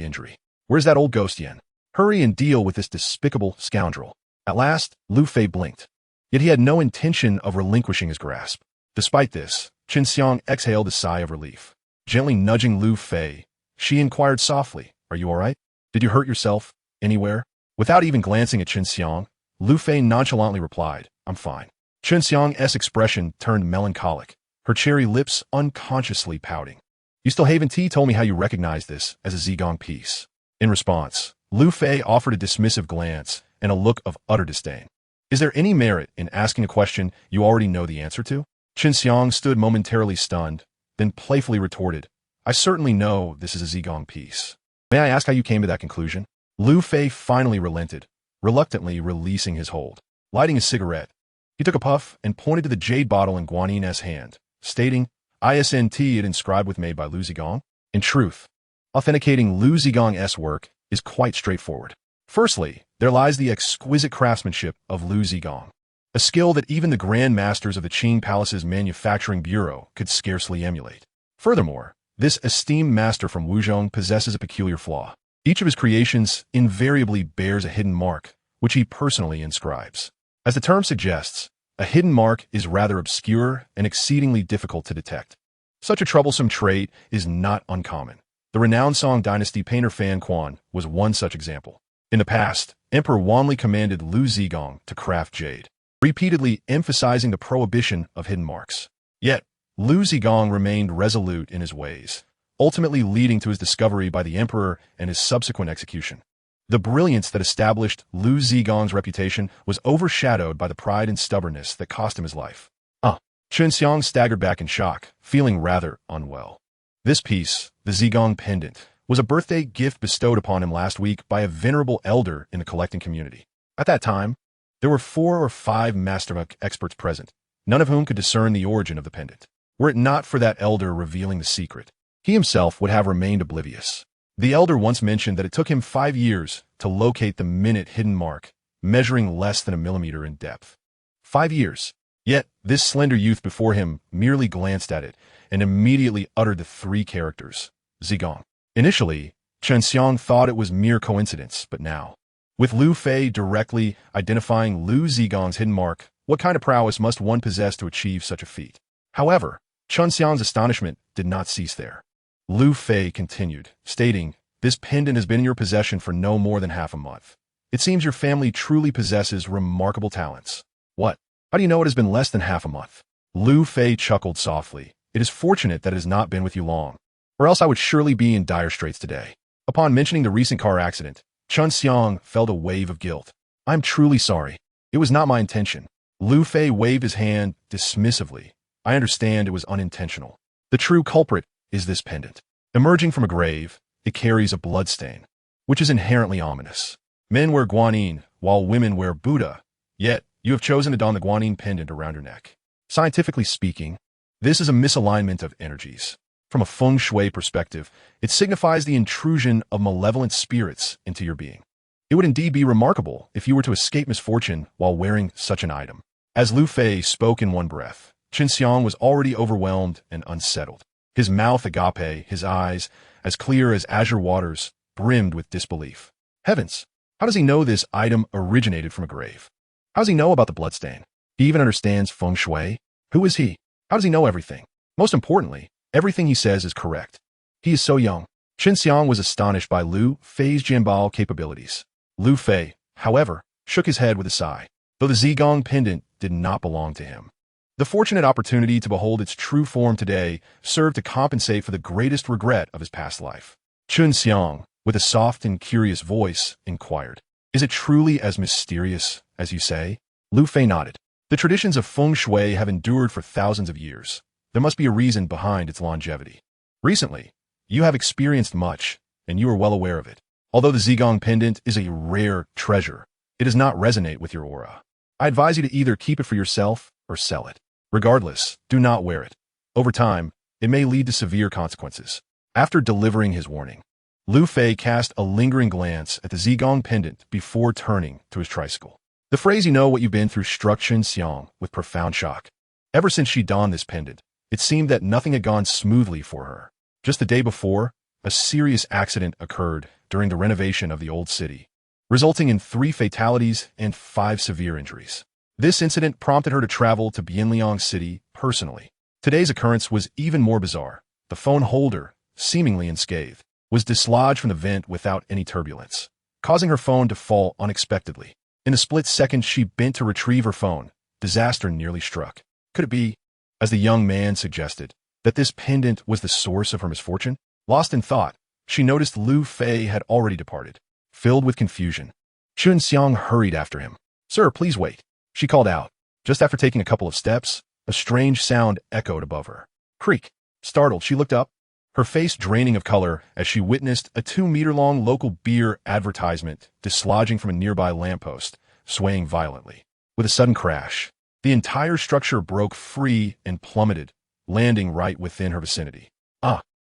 injury. Where's that old ghost Yen? Hurry and deal with this despicable scoundrel. At last, Lu Fei blinked. Yet he had no intention of relinquishing his grasp. Despite this, Qin Xiang exhaled a sigh of relief. Gently nudging Lu Fei, she inquired softly, "Are you all right? Did you hurt yourself? Anywhere?" Without even glancing at Qin Xiang, Lu Fei nonchalantly replied, "I'm fine." Qin Xiang's expression turned melancholic, her cherry lips unconsciously pouting. "You still haven't told me how you recognize this as a Zigong piece." In response, Lu Fei offered a dismissive glance and a look of utter disdain. "Is there any merit in asking a question you already know the answer to?" Qin Xiang stood momentarily stunned, then playfully retorted, "I certainly know this is a Zigong piece. May I ask how you came to that conclusion?" Lu Fei finally relented, reluctantly releasing his hold. Lighting a cigarette, he took a puff and pointed to the jade bottle in Guanyin's hand, stating, "ISNT it inscribed with made by Lu Zigong." In truth, authenticating Lu Zigong's work is quite straightforward. Firstly, there lies the exquisite craftsmanship of Lu Zigong, a skill that even the Grand Masters of the Qing Palace's Manufacturing Bureau could scarcely emulate. Furthermore, this esteemed master from Wuzhong possesses a peculiar flaw. Each of his creations invariably bears a hidden mark, which he personally inscribes. As the term suggests, a hidden mark is rather obscure and exceedingly difficult to detect. Such a troublesome trait is not uncommon. The renowned Song Dynasty painter Fan Quan was one such example. In the past, Emperor Wanli commanded Lu Zigong to craft jade, repeatedly emphasizing the prohibition of hidden marks. Yet, Lu Zigong remained resolute in his ways, ultimately leading to his discovery by the emperor and his subsequent execution. The brilliance that established Lu Zigong's reputation was overshadowed by the pride and stubbornness that cost him his life. Qin Xiang staggered back in shock, feeling rather unwell. This piece, the Zigong pendant, was a birthday gift bestowed upon him last week by a venerable elder in the collecting community. At that time, there were 4 or 5 masterbook experts present, none of whom could discern the origin of the pendant. Were it not for that elder revealing the secret, he himself would have remained oblivious. The elder once mentioned that it took him 5 years to locate the minute hidden mark, measuring less than a millimeter in depth. 5 years. Yet, this slender youth before him merely glanced at it and immediately uttered the 3 characters, Zigong. Initially, Qin Xiang thought it was mere coincidence, but now, with Lu Fei directly identifying Lu Zigong's hidden mark, what kind of prowess must one possess to achieve such a feat? However, Qin Xiang's astonishment did not cease there. Lu Fei continued, stating, "This pendant has been in your possession for no more than half a month. It seems your family truly possesses remarkable talents." "What? How do you know it has been less than half a month?" Lu Fei chuckled softly. "It is fortunate that it has not been with you long, or else I would surely be in dire straits today." Upon mentioning the recent car accident, Qin Xiang felt a wave of guilt. "I'm truly sorry. It was not my intention." Lu Fei waved his hand dismissively. "I understand it was unintentional. The true culprit is this pendant. Emerging from a grave, it carries a bloodstain, which is inherently ominous. Men wear Guanyin, while women wear Buddha, yet you have chosen to don the Guanyin pendant around your neck. Scientifically speaking, this is a misalignment of energies. From a feng shui perspective, it signifies the intrusion of malevolent spirits into your being. It would indeed be remarkable if you were to escape misfortune while wearing such an item. As Lu Fei spoke in one breath, Qin Xiang was already overwhelmed and unsettled. His mouth agape, his eyes, as clear as azure waters, brimmed with disbelief. Heavens! How does he know this item originated from a grave? How does he know about the bloodstain? He even understands feng shui? Who is he? How does he know everything? Most importantly, everything he says is correct. He is so young. Qin Xiang was astonished by Lu Fei's jianbao capabilities. Lu Fei, however, shook his head with a sigh, though the Zigong pendant did not belong to him. The fortunate opportunity to behold its true form today served to compensate for the greatest regret of his past life. Qin Xiang, with a soft and curious voice, inquired, "Is it truly as mysterious as you say?" Lu Fei nodded. "The traditions of feng shui have endured for thousands of years. There must be a reason behind its longevity. Recently, you have experienced much, and you are well aware of it. Although the Zigong pendant is a rare treasure, it does not resonate with your aura. I advise you to either keep it for yourself or sell it. Regardless, do not wear it. Over time, it may lead to severe consequences." After delivering his warning, Lu Fei cast a lingering glance at the Zigong pendant before turning to his tricycle. The phrase "you know what you've been through" struck Qin Xiang with profound shock. Ever since she donned this pendant, it seemed that nothing had gone smoothly for her. Just the day before, a serious accident occurred during the renovation of the old city, resulting in 3 fatalities and 5 severe injuries. This incident prompted her to travel to Bianliang City personally. Today's occurrence was even more bizarre. The phone holder, seemingly unscathed, was dislodged from the vent without any turbulence, causing her phone to fall unexpectedly. In a split second, she bent to retrieve her phone. Disaster nearly struck. Could it be, as the young man suggested, that this pendant was the source of her misfortune? Lost in thought, she noticed Lu Fei had already departed. Filled with confusion, Qin Xiang hurried after him. "Sir, please wait," she called out. Just after taking a couple of steps, a strange sound echoed above her. Creak. Startled, she looked up, her face draining of color as she witnessed a 2-meter-long local beer advertisement dislodging from a nearby lamppost, swaying violently. With a sudden crash, the entire structure broke free and plummeted, landing right within her vicinity.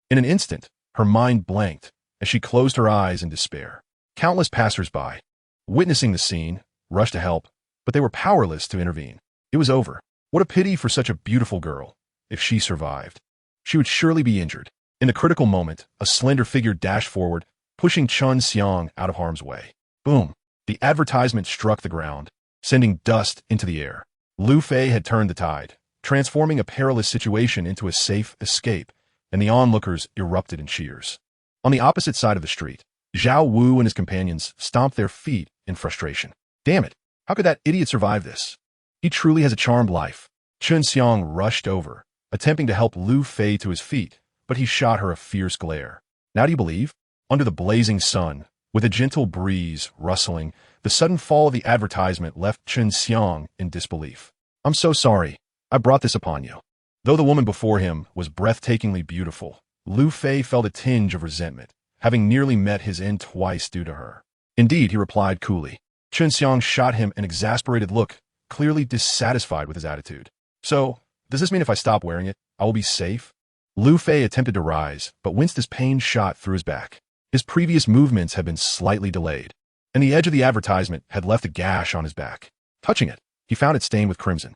In an instant, her mind blanked as she closed her eyes in despair. Countless passers-by, witnessing the scene, rushed to help, but they were powerless to intervene. It was over. What a pity for such a beautiful girl. If she survived, she would surely be injured. In the critical moment, a slender figure dashed forward, pushing Qin Xiang out of harm's way. Boom! The advertisement struck the ground, sending dust into the air. Lu Fei had turned the tide, transforming a perilous situation into a safe escape, and the onlookers erupted in cheers. On the opposite side of the street, Zhao Wu and his companions stomped their feet in frustration. Damn it! How could that idiot survive this? He truly has a charmed life. Qin Xiang rushed over, attempting to help Lu Fei to his feet, but he shot her a fierce glare. Now do you believe? Under the blazing sun, with a gentle breeze rustling, the sudden fall of the advertisement left Qin Xiang in disbelief. "I'm so sorry. I brought this upon you." Though the woman before him was breathtakingly beautiful, Lu Fei felt a tinge of resentment, having nearly met his end twice due to her. "Indeed," he replied coolly. Qin Xiang shot him an exasperated look, clearly dissatisfied with his attitude. "So, does this mean if I stop wearing it, I will be safe?" Lu Fei attempted to rise, but winced as pain shot through his back. His previous movements had been slightly delayed, and the edge of the advertisement had left a gash on his back. Touching it, he found it stained with crimson.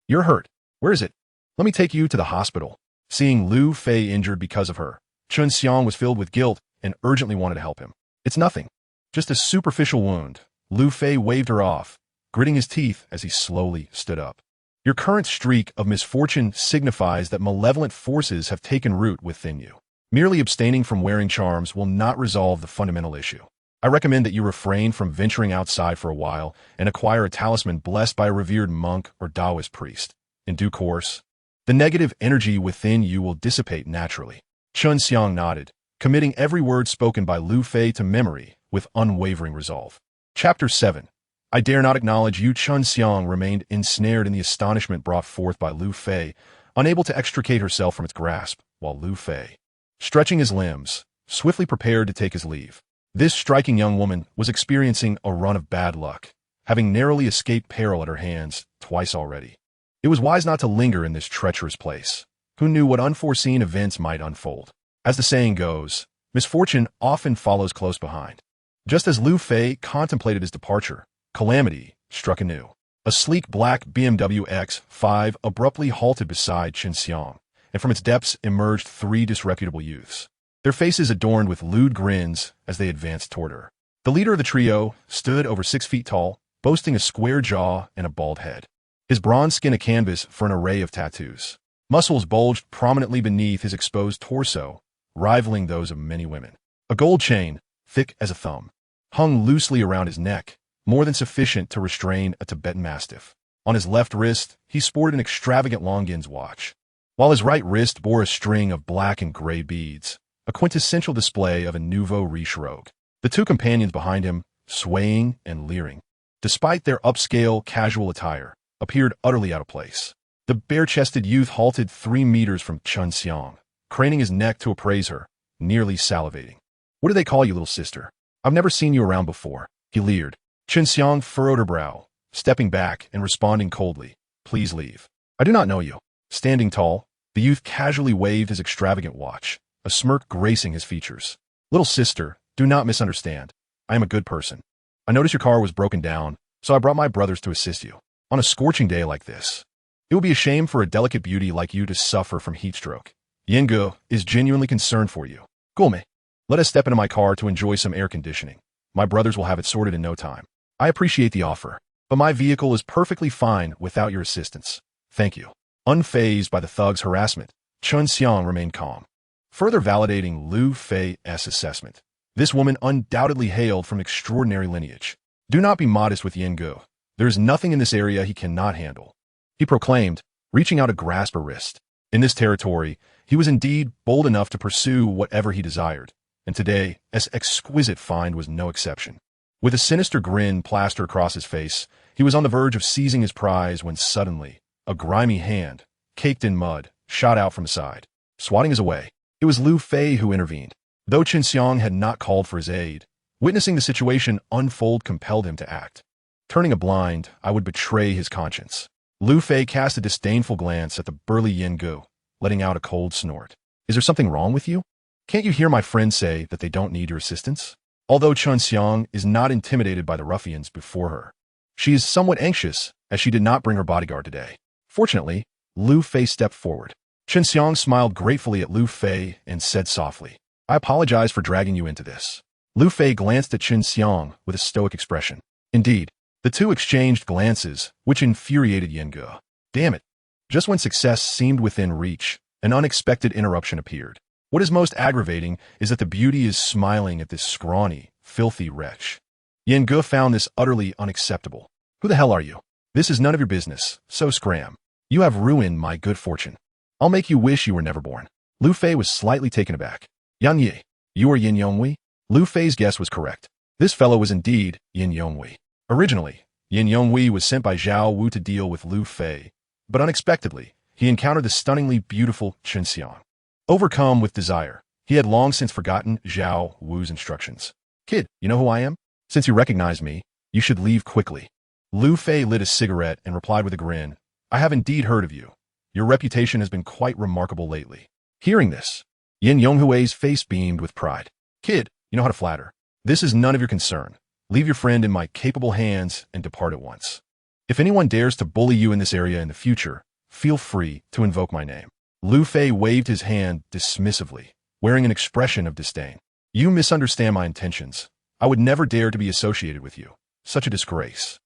You're hurt. Where is it? Let me take you to the hospital." Seeing Lu Fei injured because of her, Qin Xiang was filled with guilt and urgently wanted to help him. "It's nothing. Just a superficial wound." Lu Fei waved her off, gritting his teeth as he slowly stood up. "Your current streak of misfortune signifies that malevolent forces have taken root within you. Merely abstaining from wearing charms will not resolve the fundamental issue. I recommend that you refrain from venturing outside for a while and acquire a talisman blessed by a revered monk or Taoist priest. In due course, the negative energy within you will dissipate naturally." Qin Xiang nodded, committing every word spoken by Lu Fei to memory with unwavering resolve. Chapter 7. I dare not acknowledge you. Qin Xiang remained ensnared in the astonishment brought forth by Lu Fei, unable to extricate herself from its grasp, while Lu Fei, stretching his limbs, swiftly prepared to take his leave. This striking young woman was experiencing a run of bad luck, having narrowly escaped peril at her hands twice already. It was wise not to linger in this treacherous place. Who knew what unforeseen events might unfold? As the saying goes, misfortune often follows close behind. Just as Lu Fei contemplated his departure, calamity struck anew. A sleek black BMW X5 abruptly halted beside Qin Xiang, and from its depths emerged three disreputable youths. Their faces adorned with lewd grins as they advanced toward her. The leader of the trio stood over 6 feet tall, boasting a square jaw and a bald head. His bronze skin a canvas for an array of tattoos. Muscles bulged prominently beneath his exposed torso, rivaling those of many women. A gold chain, thick as a thumb, hung loosely around his neck, more than sufficient to restrain a Tibetan mastiff. On his left wrist, he sported an extravagant Longines watch, while his right wrist bore a string of black and gray beads, a quintessential display of a nouveau riche rogue. The two companions behind him, swaying and leering, despite their upscale, casual attire, appeared utterly out of place. The bare-chested youth halted 3 meters from Qin Xiang, craning his neck to appraise her, nearly salivating. "What do they call you, little sister? I've never seen you around before," he leered. Qin Xiang furrowed her brow, stepping back and responding coldly, "Please leave. I do not know you." Standing tall, the youth casually waved his extravagant watch, a smirk gracing his features. "Little sister, do not misunderstand. I am a good person. I noticed your car was broken down, so I brought my brothers to assist you. On a scorching day like this, it would be a shame for a delicate beauty like you to suffer from heat stroke. Yengu is genuinely concerned for you. Gulme, let us step into my car to enjoy some air conditioning. My brothers will have it sorted in no time. I appreciate the offer, but my vehicle is perfectly fine without your assistance. Thank you." Unfazed by the thug's harassment, Qin Xiang remained calm, further validating Lu Fei's assessment. This woman undoubtedly hailed from extraordinary lineage. "Do not be modest with Yengu. There is nothing in this area he cannot handle," he proclaimed, reaching out to grasp her wrist. In this territory, he was indeed bold enough to pursue whatever he desired, and today, this exquisite find was no exception. With a sinister grin plastered across his face, he was on the verge of seizing his prize when suddenly, a grimy hand, caked in mud, shot out from his side, swatting his away. It was Lu Fei who intervened. Though Qin Xiang had not called for his aid, witnessing the situation unfold compelled him to act. Turning a blind eye would betray his conscience. Lu Fei cast a disdainful glance at the burly Yengu, letting out a cold snort. "Is there something wrong with you? Can't you hear my friends say that they don't need your assistance?" Although Qin Xiang is not intimidated by the ruffians before her, she is somewhat anxious as she did not bring her bodyguard today. Fortunately, Lu Fei stepped forward. Qin Xiang smiled gratefully at Lu Fei and said softly, "I apologize for dragging you into this." Lu Fei glanced at Qin Xiang with a stoic expression. Indeed, the two exchanged glances, which infuriated Yengu. Damn it. Just when success seemed within reach, an unexpected interruption appeared. What is most aggravating is that the beauty is smiling at this scrawny, filthy wretch. Yengu found this utterly unacceptable. "Who the hell are you? This is none of your business, so scram. You have ruined my good fortune. I'll make you wish you were never born." Lu Fei was slightly taken aback. "Yan Ye, you are Yin Yonghui?" Lu Fei's guess was correct. This fellow was indeed Yin Yonghui. Originally, Yin Yonghui was sent by Zhao Wu to deal with Lu Fei, but unexpectedly, he encountered the stunningly beautiful Qin Xiang. Overcome with desire, he had long since forgotten Zhao Wu's instructions. "Kid, you know who I am? Since you recognize me, you should leave quickly." Lu Fei lit a cigarette and replied with a grin, "I have indeed heard of you. Your reputation has been quite remarkable lately." Hearing this, Yin Yonghui's face beamed with pride. "Kid, you know how to flatter. This is none of your concern. Leave your friend in my capable hands and depart at once. If anyone dares to bully you in this area in the future, feel free to invoke my name." Lu Fei waved his hand dismissively, wearing an expression of disdain. "You misunderstand my intentions. I would never dare to be associated with you. Such a disgrace."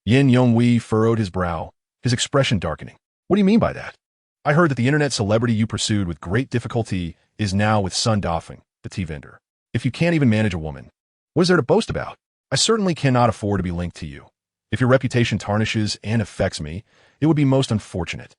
Yin Yonghui furrowed his brow, his expression darkening. "What do you mean by that? I heard that the internet celebrity you pursued with great difficulty is now with Sun Dafeng, the tea vendor. If you can't even manage a woman, what is there to boast about? I certainly cannot afford to be linked to you. If your reputation tarnishes and affects me, it would be most unfortunate."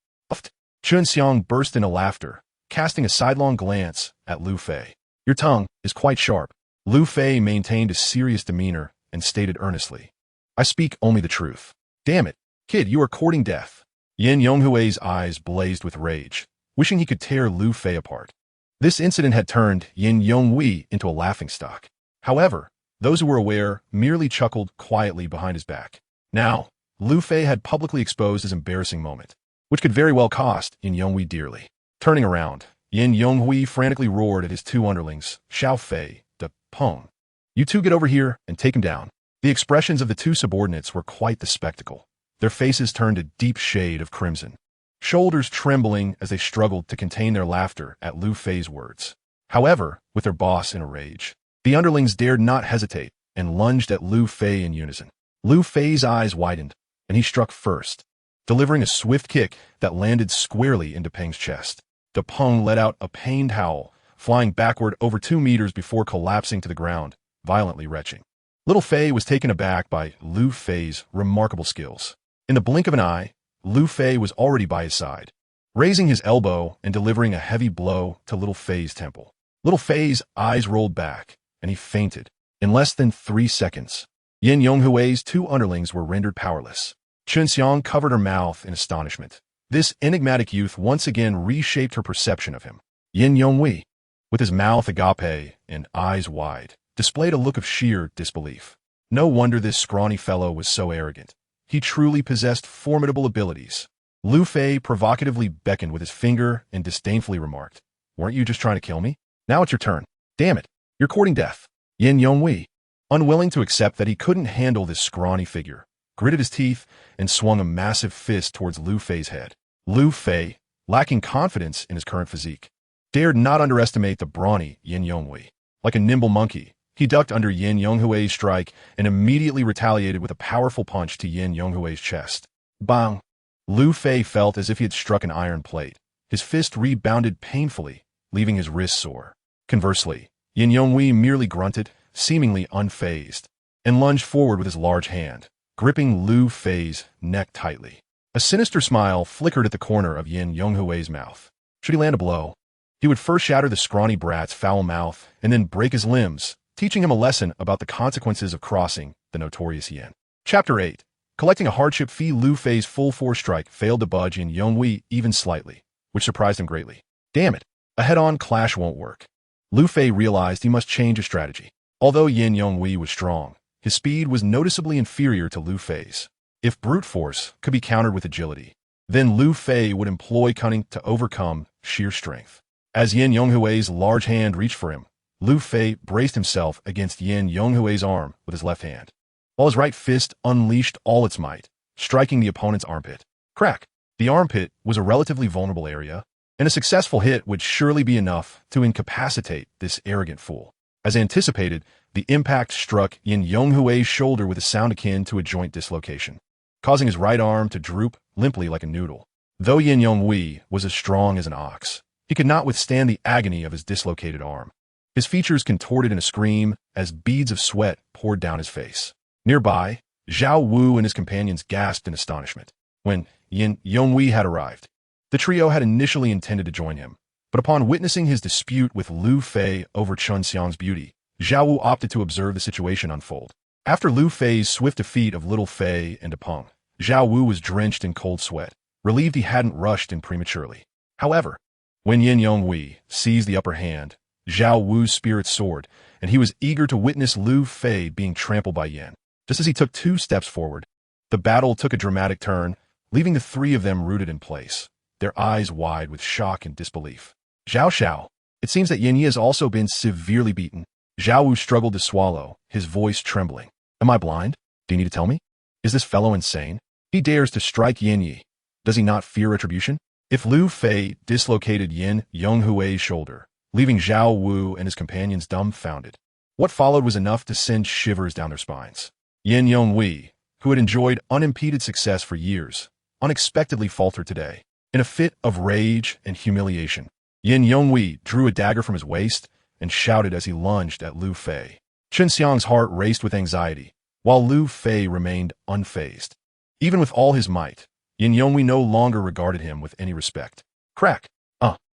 Qin Xiang burst into laughter, casting a sidelong glance at Lu Fei. "Your tongue is quite sharp." Lu Fei maintained a serious demeanor and stated earnestly, "I speak only the truth." "Damn it, kid, you are courting death." Yin Yonghui's eyes blazed with rage, wishing he could tear Lu Fei apart. This incident had turned Yin Yonghui into a laughingstock. However, those who were aware merely chuckled quietly behind his back. Now, Lu Fei had publicly exposed his embarrassing moment, which could very well cost Yin Yonghui dearly. Turning around, Yin Yonghui frantically roared at his two underlings, Xiao Fei, De Peng. You two get over here and take him down. The expressions of the two subordinates were quite the spectacle. Their faces turned a deep shade of crimson, shoulders trembling as they struggled to contain their laughter at Lu Fei's words. However, with their boss in a rage, the underlings dared not hesitate and lunged at Lu Fei in unison. Lu Fei's eyes widened, and he struck first, delivering a swift kick that landed squarely into Peng's chest. De Peng let out a pained howl, flying backward over 2 meters before collapsing to the ground, violently retching. Little Fei was taken aback by Lu Fei's remarkable skills. In the blink of an eye, Lu Fei was already by his side, raising his elbow and delivering a heavy blow to Little Fei's temple. Little Fei's eyes rolled back, and he fainted. In less than 3 seconds, Yin Yonghui's two underlings were rendered powerless. Chunxiang covered her mouth in astonishment. This enigmatic youth once again reshaped her perception of him. Yin Yonghui, with his mouth agape and eyes wide, displayed a look of sheer disbelief. No wonder this scrawny fellow was so arrogant. He truly possessed formidable abilities. Lu Fei provocatively beckoned with his finger and disdainfully remarked, "Weren't you just trying to kill me? Now it's your turn. Damn it, you're courting death." Yin Yonghui, unwilling to accept that he couldn't handle this scrawny figure, gritted his teeth and swung a massive fist towards Lu Fei's head. Lu Fei, lacking confidence in his current physique, dared not underestimate the brawny Yin Yonghui. Like a nimble monkey, he ducked under Yin Yonghui's strike and immediately retaliated with a powerful punch to Yin Yonghui's chest. Bang! Lu Fei felt as if he had struck an iron plate. His fist rebounded painfully, leaving his wrist sore. Conversely, Yin Yonghui merely grunted, seemingly unfazed, and lunged forward with his large hand, gripping Lu Fei's neck tightly. A sinister smile flickered at the corner of Yin Yonghui's mouth. Should he land a blow, he would first shatter the scrawny brat's foul mouth and then break his limbs, teaching him a lesson about the consequences of crossing the notorious Yin. Chapter 8. Collecting a hardship fee. Lu Fei's full-force strike failed to budge Yin Yonghui even slightly, which surprised him greatly. Damn it, a head-on clash won't work. Lu Fei realized he must change his strategy. Although Yin Yonghui was strong, his speed was noticeably inferior to Lu Fei's. If brute force could be countered with agility, then Lu Fei would employ cunning to overcome sheer strength. As Yin Yonghui's large hand reached for him, Lu Fei braced himself against Yin Yonghui's arm with his left hand, while his right fist unleashed all its might, striking the opponent's armpit. Crack! The armpit was a relatively vulnerable area, and a successful hit would surely be enough to incapacitate this arrogant fool. As anticipated, the impact struck Yin Yonghui's shoulder with a sound akin to a joint dislocation, causing his right arm to droop limply like a noodle. Though Yin Yonghui was as strong as an ox, he could not withstand the agony of his dislocated arm. His features contorted in a scream as beads of sweat poured down his face. Nearby, Zhao Wu and his companions gasped in astonishment. When Yin Yonghui had arrived, the trio had initially intended to join him, but upon witnessing his dispute with Lu Fei over Chunxiang's beauty, Zhao Wu opted to observe the situation unfold. After Lu Fei's swift defeat of Little Fei and De Peng, Zhao Wu was drenched in cold sweat, relieved he hadn't rushed in prematurely. However, when Yin Yonghui seized the upper hand, Zhao Wu's spirit soared, and he was eager to witness Lu Fei being trampled by Yin. Just as he took 2 steps forward, the battle took a dramatic turn, leaving the 3 of them rooted in place, their eyes wide with shock and disbelief. Zhao Xiao, it seems that Yin Yi has also been severely beaten. Zhao Wu struggled to swallow, his voice trembling. Am I blind? Do you need to tell me? Is this fellow insane? He dares to strike Yin Yi. Does he not fear retribution? If Lu Fei dislocated Yin Yonghui's shoulder, leaving Zhao Wu and his companions dumbfounded, what followed was enough to send shivers down their spines. Yin Yonghui, who had enjoyed unimpeded success for years, unexpectedly faltered today. In a fit of rage and humiliation, Yin Yonghui drew a dagger from his waist and shouted as he lunged at Lu Fei. Chunxiang's heart raced with anxiety, while Lu Fei remained unfazed. Even with all his might, Yin Yonghui no longer regarded him with any respect. Crack!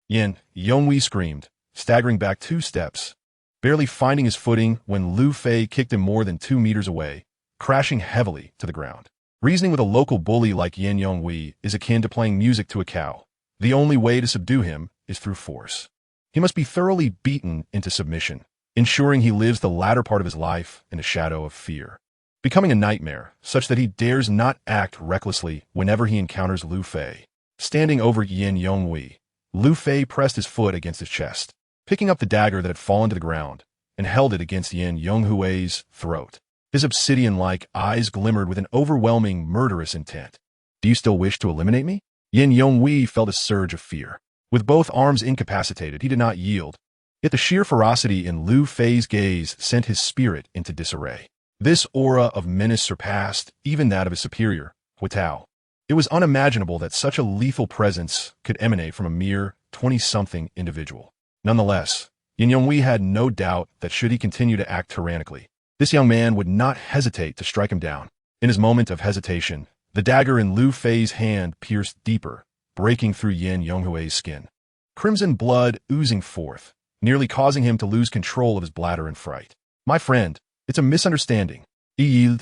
Yin Yonghui screamed, staggering back 2 steps, barely finding his footing when Lu Fei kicked him more than 2 meters away, crashing heavily to the ground. Reasoning with a local bully like Yin Yonghui is akin to playing music to a cow. The only way to subdue him is through force. He must be thoroughly beaten into submission, ensuring he lives the latter part of his life in a shadow of fear. becoming a nightmare such that he dares not act recklessly whenever he encounters Lu Fei. Standing over Yin Yonghui, Lu Fei pressed his foot against his chest, picking up the dagger that had fallen to the ground, and held it against Yin Yonghui's throat. His obsidian-like eyes glimmered with an overwhelming, murderous intent. "Do you still wish to eliminate me?" Yin Yonghui felt a surge of fear. With both arms incapacitated, he did not yield. Yet the sheer ferocity in Lu Fei's gaze sent his spirit into disarray. This aura of menace surpassed even that of his superior, Huitao. It was unimaginable that such a lethal presence could emanate from a mere 20-something individual. Nonetheless, Yin Yonghui had no doubt that should he continue to act tyrannically, this young man would not hesitate to strike him down. In his moment of hesitation, the dagger in Lu Fei's hand pierced deeper, breaking through Yin Yonghui's skin. Crimson blood oozing forth, nearly causing him to lose control of his bladder in fright. "My friend, it's a misunderstanding. Yan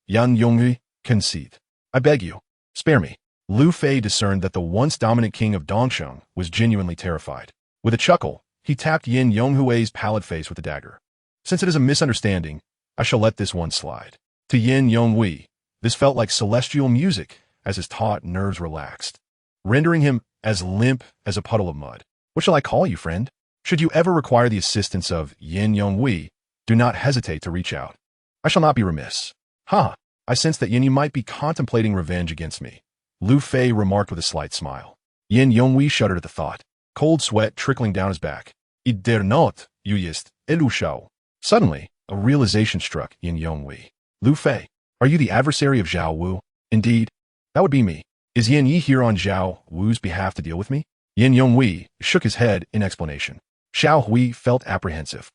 Yonghui, concede. I beg you, spare me." Lu Fei discerned that the once dominant king of Dongsheng was genuinely terrified. With a chuckle, he tapped Yin Yonghui's pallid face with the dagger. "Since it is a misunderstanding, I shall let this one slide." To Yin Yonghui, this felt like celestial music as his taut nerves relaxed, rendering him as limp as a puddle of mud. "What shall I call you, friend? Should you ever require the assistance of Yin Yonghui, do not hesitate to reach out. I shall not be remiss." "Ha! I sense that Yin Yi might be contemplating revenge against me," Lu Fei remarked with a slight smile. Yin Yonghui shuddered at the thought, cold sweat trickling down his back. "I dare not, you ist, Elu Shao." Suddenly, a realization struck Yin Yonghui. "Lu Fei, are you the adversary of Zhao Wu?" "Indeed, that would be me. Is Yin Yi here on Zhao Wu's behalf to deal with me?" Yin Yonghui shook his head in explanation. Zhao Hui felt apprehensive.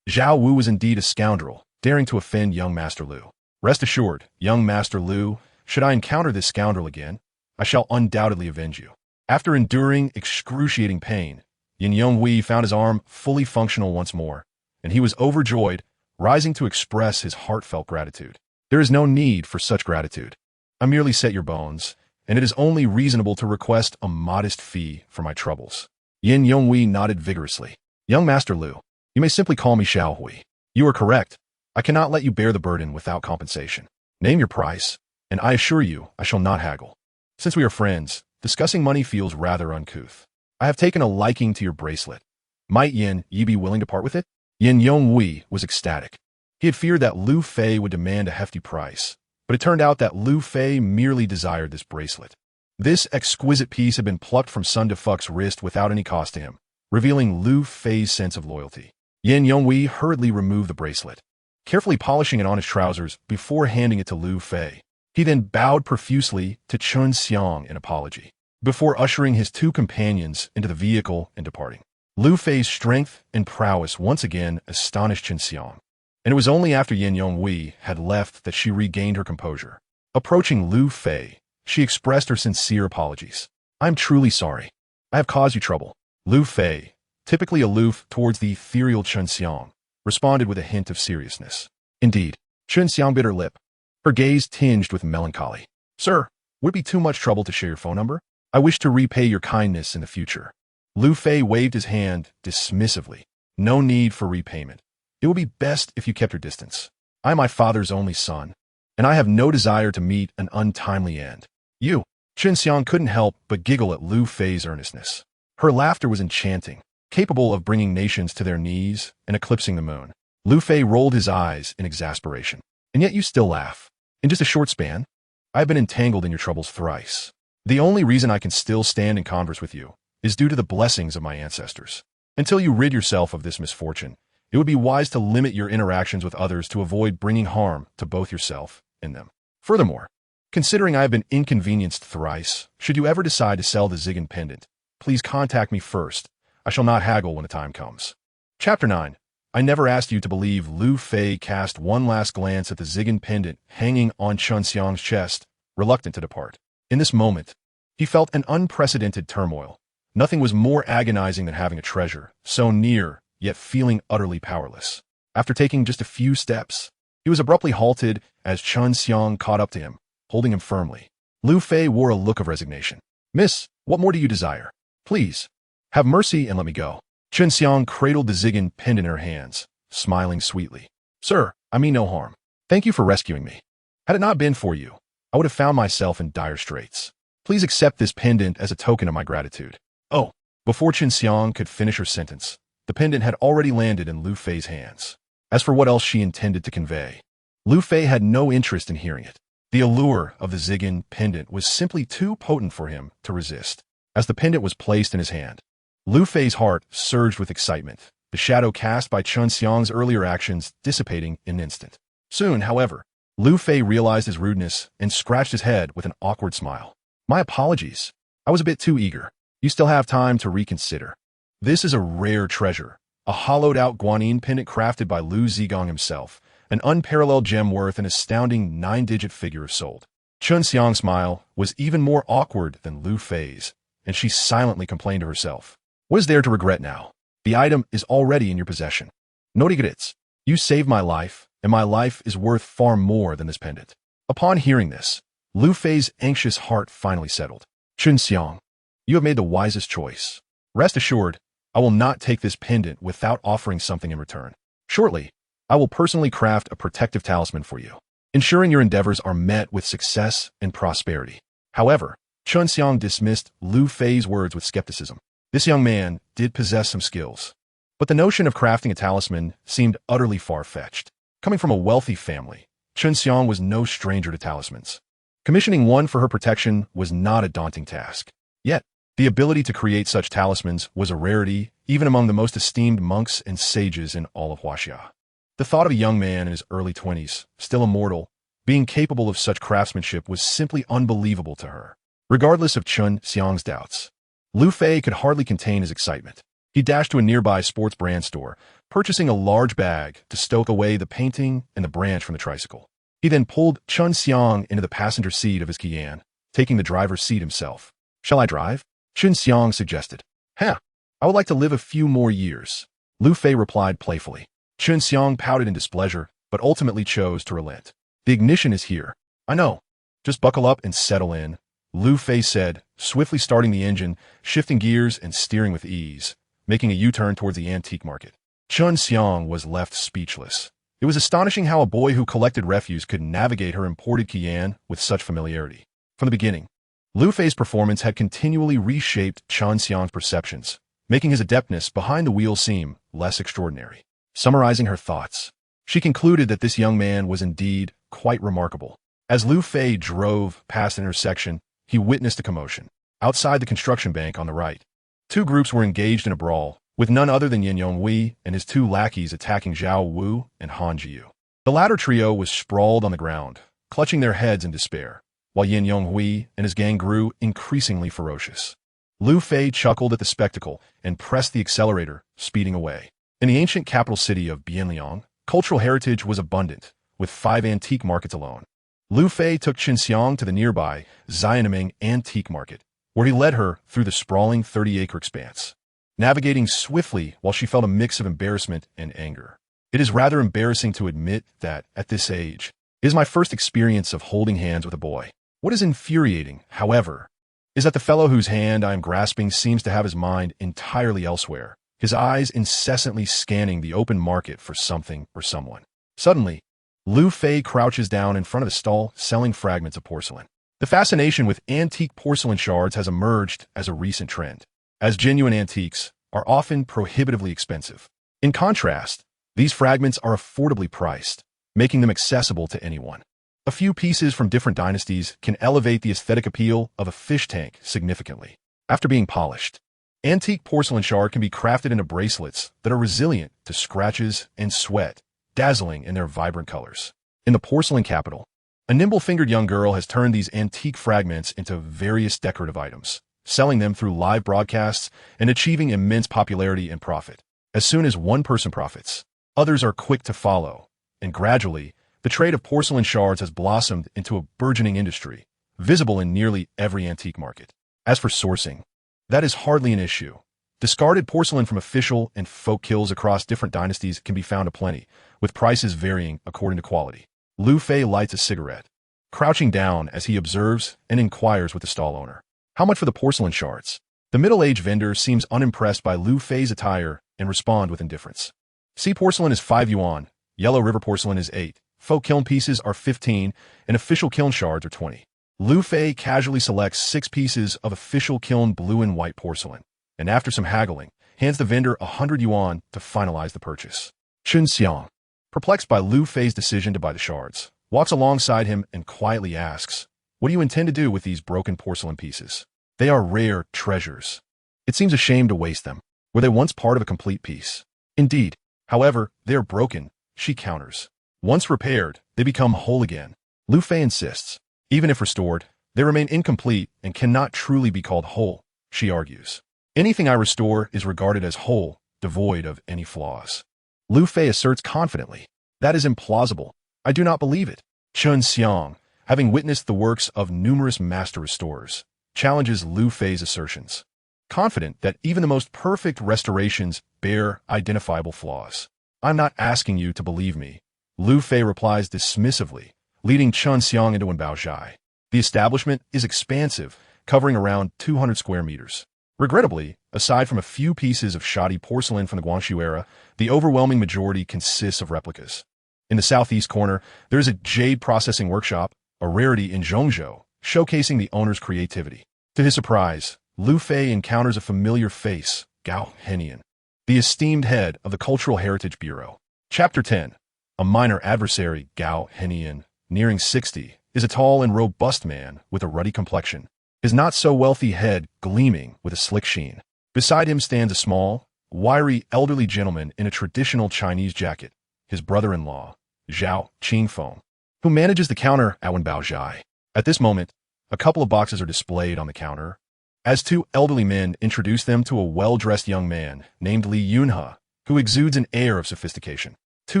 Zhao Wu was indeed a scoundrel, daring to offend young Master Lu. "Rest assured, young Master Lu, should I encounter this scoundrel again, I shall undoubtedly avenge you." After enduring excruciating pain, Yin Yonghui found his arm fully functional once more, and he was overjoyed, rising to express his heartfelt gratitude. "There is no need for such gratitude. I merely set your bones, and it is only reasonable to request a modest fee for my troubles." Yin Yonghui nodded vigorously. "Young Master Lu, you may simply call me Xiao Hui. You are correct. I cannot let you bear the burden without compensation. Name your price, and I assure you I shall not haggle. Since we are friends, discussing money feels rather uncouth. I have taken a liking to your bracelet. Might Yin Yi be willing to part with it?" Yin Yonghui was ecstatic. He had feared that Lu Fei would demand a hefty price, but it turned out that Lu Fei merely desired this bracelet. This exquisite piece had been plucked from Sun Defuck's wrist without any cost to him, revealing Lu Fei's sense of loyalty. Yin Yonghui hurriedly removed the bracelet, carefully polishing it on his trousers before handing it to Lu Fei. He then bowed profusely to Chun Xiang in apology, before ushering his two companions into the vehicle and departing. Lu Fei's strength and prowess once again astonished Chun Xiang, and it was only after Yin Yonghui had left that she regained her composure. Approaching Lu Fei, she expressed her sincere apologies. "I am truly sorry. I have caused you trouble." Lu Fei, typically aloof towards the ethereal Chun Xiang, responded with a hint of seriousness. "Indeed." Chun Xiang bit her lip, her gaze tinged with melancholy. "Sir, would it be too much trouble to share your phone number? I wish to repay your kindness in the future." Lu Fei waved his hand dismissively. "No need for repayment. It would be best if you kept your distance. I am my father's only son, and I have no desire to meet an untimely end." "You?" Chun Xiang couldn't help but giggle at Lu Fei's earnestness. Her laughter was enchanting, capable of bringing nations to their knees and eclipsing the moon. Lu Fei rolled his eyes in exasperation. "And yet you still laugh. In just a short span, I have been entangled in your troubles thrice. The only reason I can still stand and converse with you is due to the blessings of my ancestors. Until you rid yourself of this misfortune, it would be wise to limit your interactions with others to avoid bringing harm to both yourself and them. Furthermore, considering I have been inconvenienced thrice, should you ever decide to sell the Zigan pendant, please contact me first. I shall not haggle when the time comes." Chapter 9. I never asked you to believe Lu Fei cast one last glance at the Zigan pendant hanging on Chun Xiang's chest, reluctant to depart. In this moment, he felt an unprecedented turmoil. Nothing was more agonizing than having a treasure so near, yet feeling utterly powerless. After taking just a few steps, he was abruptly halted as Chun Xiang caught up to him, holding him firmly. Lu Fei wore a look of resignation. "Miss, what more do you desire? Please, have mercy and let me go." Chun Xiang cradled the Zigan pendant in her hands, smiling sweetly. "Sir, I mean no harm. Thank you for rescuing me. Had it not been for you, I would have found myself in dire straits. Please accept this pendant as a token of my gratitude. Oh, before Qin Xiang could finish her sentence, the pendant had already landed in Lu Fei's hands. As for what else she intended to convey, Lu Fei had no interest in hearing it. The allure of the Zigin pendant was simply too potent for him to resist. As the pendant was placed in his hand, Lu Fei's heart surged with excitement, the shadow cast by Qin Xiang's earlier actions dissipating in an instant. Soon, however, Lu Fei realized his rudeness and scratched his head with an awkward smile. My apologies. I was a bit too eager. You still have time to reconsider. This is a rare treasure, a hollowed-out guanyin pendant crafted by Lu Zigong himself, an unparalleled gem worth an astounding 9-digit figure if sold. Qin Xiang's smile was even more awkward than Lu Fei's, and she silently complained to herself. What is there to regret now? The item is already in your possession. No regrets. You saved my life, and my life is worth far more than this pendant. Upon hearing this, Lu Fei's anxious heart finally settled. Qin Xiang, you have made the wisest choice. Rest assured, I will not take this pendant without offering something in return. Shortly, I will personally craft a protective talisman for you, ensuring your endeavors are met with success and prosperity. However, Qin Xiang dismissed Lu Fei's words with skepticism. This young man did possess some skills, but the notion of crafting a talisman seemed utterly far-fetched. Coming from a wealthy family, Qin Xiang was no stranger to talismans. Commissioning one for her protection was not a daunting task. Yet, the ability to create such talismans was a rarity even among the most esteemed monks and sages in all of Huaxia. The thought of a young man in his early 20s, still immortal, being capable of such craftsmanship was simply unbelievable to her. Regardless of Qin Xiang's doubts, Lu Fei could hardly contain his excitement. He dashed to a nearby sports brand store, purchasing a large bag to stoke away the painting and the branch from the tricycle. He then pulled Qin Xiang into the passenger seat of his Qian, taking the driver's seat himself. Shall I drive? Qin Xiang suggested. I would like to live a few more years. Lu Fei replied playfully. Qin Xiang pouted in displeasure, but ultimately chose to relent. The ignition is here. I know. Just buckle up and settle in, Lu Fei said, swiftly starting the engine, shifting gears and steering with ease, making a U-turn towards the antique market. Qin Xiang was left speechless. It was astonishing how a boy who collected refuse could navigate her imported Qian with such familiarity. From the beginning, Lu Fei's performance had continually reshaped Qin Xiang's perceptions, making his adeptness behind the wheel seem less extraordinary. Summarizing her thoughts, she concluded that this young man was indeed quite remarkable. As Lu Fei drove past an intersection, he witnessed a commotion. Outside the construction bank on the right, two groups were engaged in a brawl, with none other than Yin Yonghui and his two lackeys attacking Zhao Wu and Han Jiu. The latter trio was sprawled on the ground, clutching their heads in despair, while Yin Yonghui and his gang grew increasingly ferocious. Lu Fei chuckled at the spectacle and pressed the accelerator, speeding away. In the ancient capital city of Bianliang, cultural heritage was abundant, with 5 antique markets alone. Lu Fei took Qin Xiang to the nearby Xianming Antique Market, where he led her through the sprawling 30-acre expanse, navigating swiftly while she felt a mix of embarrassment and anger. It is rather embarrassing to admit that, at this age, it is my first experience of holding hands with a boy. What is infuriating, however, is that the fellow whose hand I am grasping seems to have his mind entirely elsewhere, his eyes incessantly scanning the open market for something or someone. Suddenly, Lu Fei crouches down in front of a stall selling fragments of porcelain. The fascination with antique porcelain shards has emerged as a recent trend, as genuine antiques are often prohibitively expensive. In contrast, these fragments are affordably priced, making them accessible to anyone. A few pieces from different dynasties can elevate the aesthetic appeal of a fish tank significantly. After being polished, antique porcelain shard can be crafted into bracelets that are resilient to scratches and sweat, dazzling in their vibrant colors. In the porcelain capital, a nimble-fingered young girl has turned these antique fragments into various decorative items, selling them through live broadcasts and achieving immense popularity and profit. As soon as one person profits, others are quick to follow, and gradually, the trade of porcelain shards has blossomed into a burgeoning industry, visible in nearly every antique market. As for sourcing, that is hardly an issue. Discarded porcelain from official and folk kilns across different dynasties can be found aplenty, with prices varying according to quality. Lu Fei lights a cigarette, crouching down as he observes and inquires with the stall owner. How much for the porcelain shards? The middle-aged vendor seems unimpressed by Lu Fei's attire and responds with indifference. Sea porcelain is 5 yuan, yellow river porcelain is 8, Folk kiln pieces are 15, and official kiln shards are 20. Lu Fei casually selects 6 pieces of official kiln blue and white porcelain, and after some haggling, hands the vendor 100 yuan to finalize the purchase. Chun Xiang, perplexed by Lu Fei's decision to buy the shards, walks alongside him and quietly asks, "What do you intend to do with these broken porcelain pieces? They are rare treasures. It seems a shame to waste them. Were they once part of a complete piece?" "Indeed. However, they are broken," she counters. "Once repaired, they become whole again." Lu Fei insists. "Even if restored, they remain incomplete and cannot truly be called whole," she argues. "Anything I restore is regarded as whole, devoid of any flaws." Lu Fei asserts confidently, "That is implausible. I do not believe it." Chun Xiang, having witnessed the works of numerous master restorers, challenges Lu Fei's assertions, confident that even the most perfect restorations bear identifiable flaws. "I'm not asking you to believe me," Lu Fei replies dismissively, leading Chun Xiang into Wenbaozhai. The establishment is expansive, covering around 200 square meters. Regrettably, aside from a few pieces of shoddy porcelain from the Guangxu era, the overwhelming majority consists of replicas. In the southeast corner, there is a jade processing workshop, a rarity in Zhongzhou, showcasing the owner's creativity. To his surprise, Lu Fei encounters a familiar face, Gao Henian, the esteemed head of the Cultural Heritage Bureau. Chapter 10. A minor adversary, Gao Henian, nearing 60, is a tall and robust man with a ruddy complexion, his not-so-wealthy head gleaming with a slick sheen. Beside him stands a small, wiry elderly gentleman in a traditional Chinese jacket, his brother-in-law, Zhao Qingfeng, who manages the counter at Wenbaozhai. At this moment, a couple of boxes are displayed on the counter, as 2 elderly men introduce them to a well-dressed young man named Li Yunhe, who exudes an air of sophistication. 2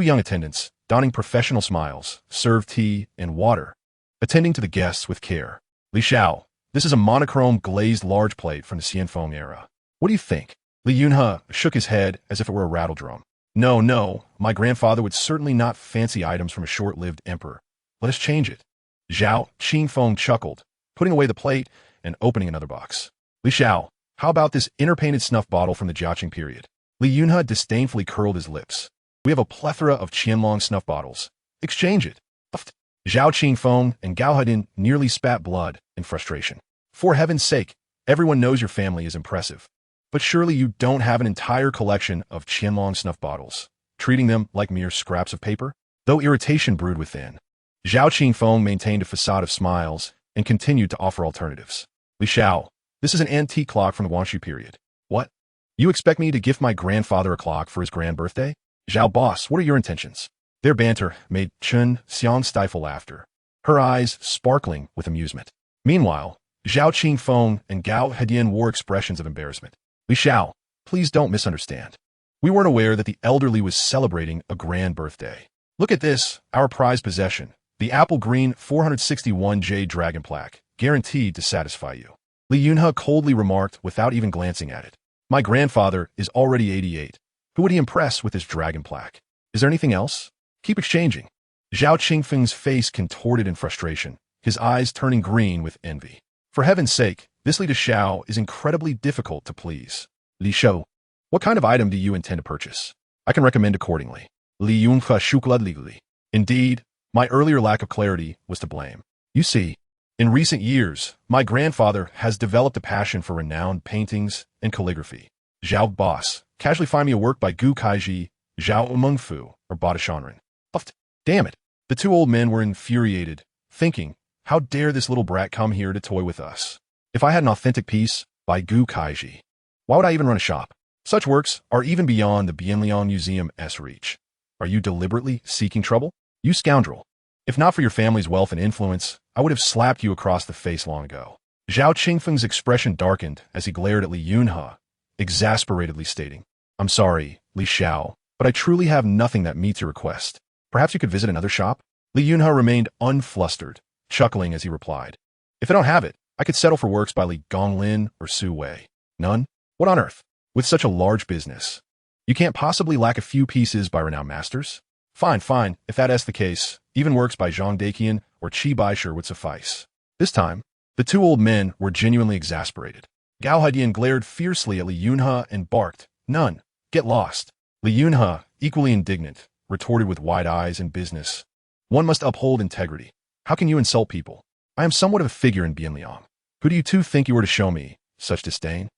young attendants, donning professional smiles, serve tea and water, attending to the guests with care. "Li Xiao, this is a monochrome glazed large plate from the Xianfeng era. What do you think?" Li Yunhe shook his head as if it were a rattle drum. No, my grandfather would certainly not fancy items from a short-lived emperor. Let us change it." Zhao Qingfeng chuckled, putting away the plate and opening another box. "Li Xiao, how about this inner-painted snuff bottle from the Jiaqing period?" Li Yunhe disdainfully curled his lips. "We have a plethora of Qianlong snuff bottles. Exchange it." Zhao Qingfeng and Gao Henian nearly spat blood in frustration. "For heaven's sake, everyone knows your family is impressive. But surely you don't have an entire collection of Qianlong snuff bottles, treating them like mere scraps of paper?" Though irritation brewed within, Zhao Qingfeng maintained a facade of smiles and continued to offer alternatives. "Li Xiao, this is an antique clock from the Guangxu period." "What? You expect me to gift my grandfather a clock for his grand birthday?" "Zhao boss, what are your intentions?" Their banter made Chun Xiang stifle laughter, her eyes sparkling with amusement. Meanwhile, Zhao Qingfeng and Gao Henian wore expressions of embarrassment. "Li Xiao, please don't misunderstand. We weren't aware that the elderly was celebrating a grand birthday. Look at this, our prized possession, the apple green 461 jade dragon plaque, guaranteed to satisfy you." Li Yunhe coldly remarked without even glancing at it. "My grandfather is already 88. Who would he impress with his dragon plaque? Is there anything else? Keep exchanging." Zhao Qingfeng's face contorted in frustration, his eyes turning green with envy. "For heaven's sake, this Li Xiao is incredibly difficult to please." "Li Xiao, what kind of item do you intend to purchase? I can recommend accordingly." Li Yunhe shook legally. "Indeed, my earlier lack of clarity was to blame. You see, in recent years, my grandfather has developed a passion for renowned paintings and calligraphy. Zhao boss, casually find me a work by Gu Kaiji, Zhao Mengfu, or Bada Shanren." Damn it. The 2 old men were infuriated, thinking, how dare this little brat come here to toy with us? If I had an authentic piece by Gu Kaiji, why would I even run a shop? Such works are even beyond the Bienliang Museum's reach. Are you deliberately seeking trouble? You scoundrel. If not for your family's wealth and influence, I would have slapped you across the face long ago. Zhao Qingfeng's expression darkened as he glared at Li Yunhe, exasperatedly stating, "I'm sorry, Li Xiao, but I truly have nothing that meets your request. Perhaps you could visit another shop?" Li Yunhe remained unflustered, chuckling as he replied, "If I don't have it, I could settle for works by Li Gonglin or Su Wei." "None? What on earth? With such a large business, you can't possibly lack a few pieces by renowned masters?" Fine, if that's the case, even works by Zhang Daqian or Qi Baishe would suffice." This time, the 2 old men were genuinely exasperated. Gao Henian glared fiercely at Li Yunhe and barked, "None. Get lost." Li Yunhe, equally indignant, retorted with wide eyes and business. One must uphold integrity. How can you insult people? I am somewhat of a figure in Bienliang. Who do you two think you were to show me such disdain?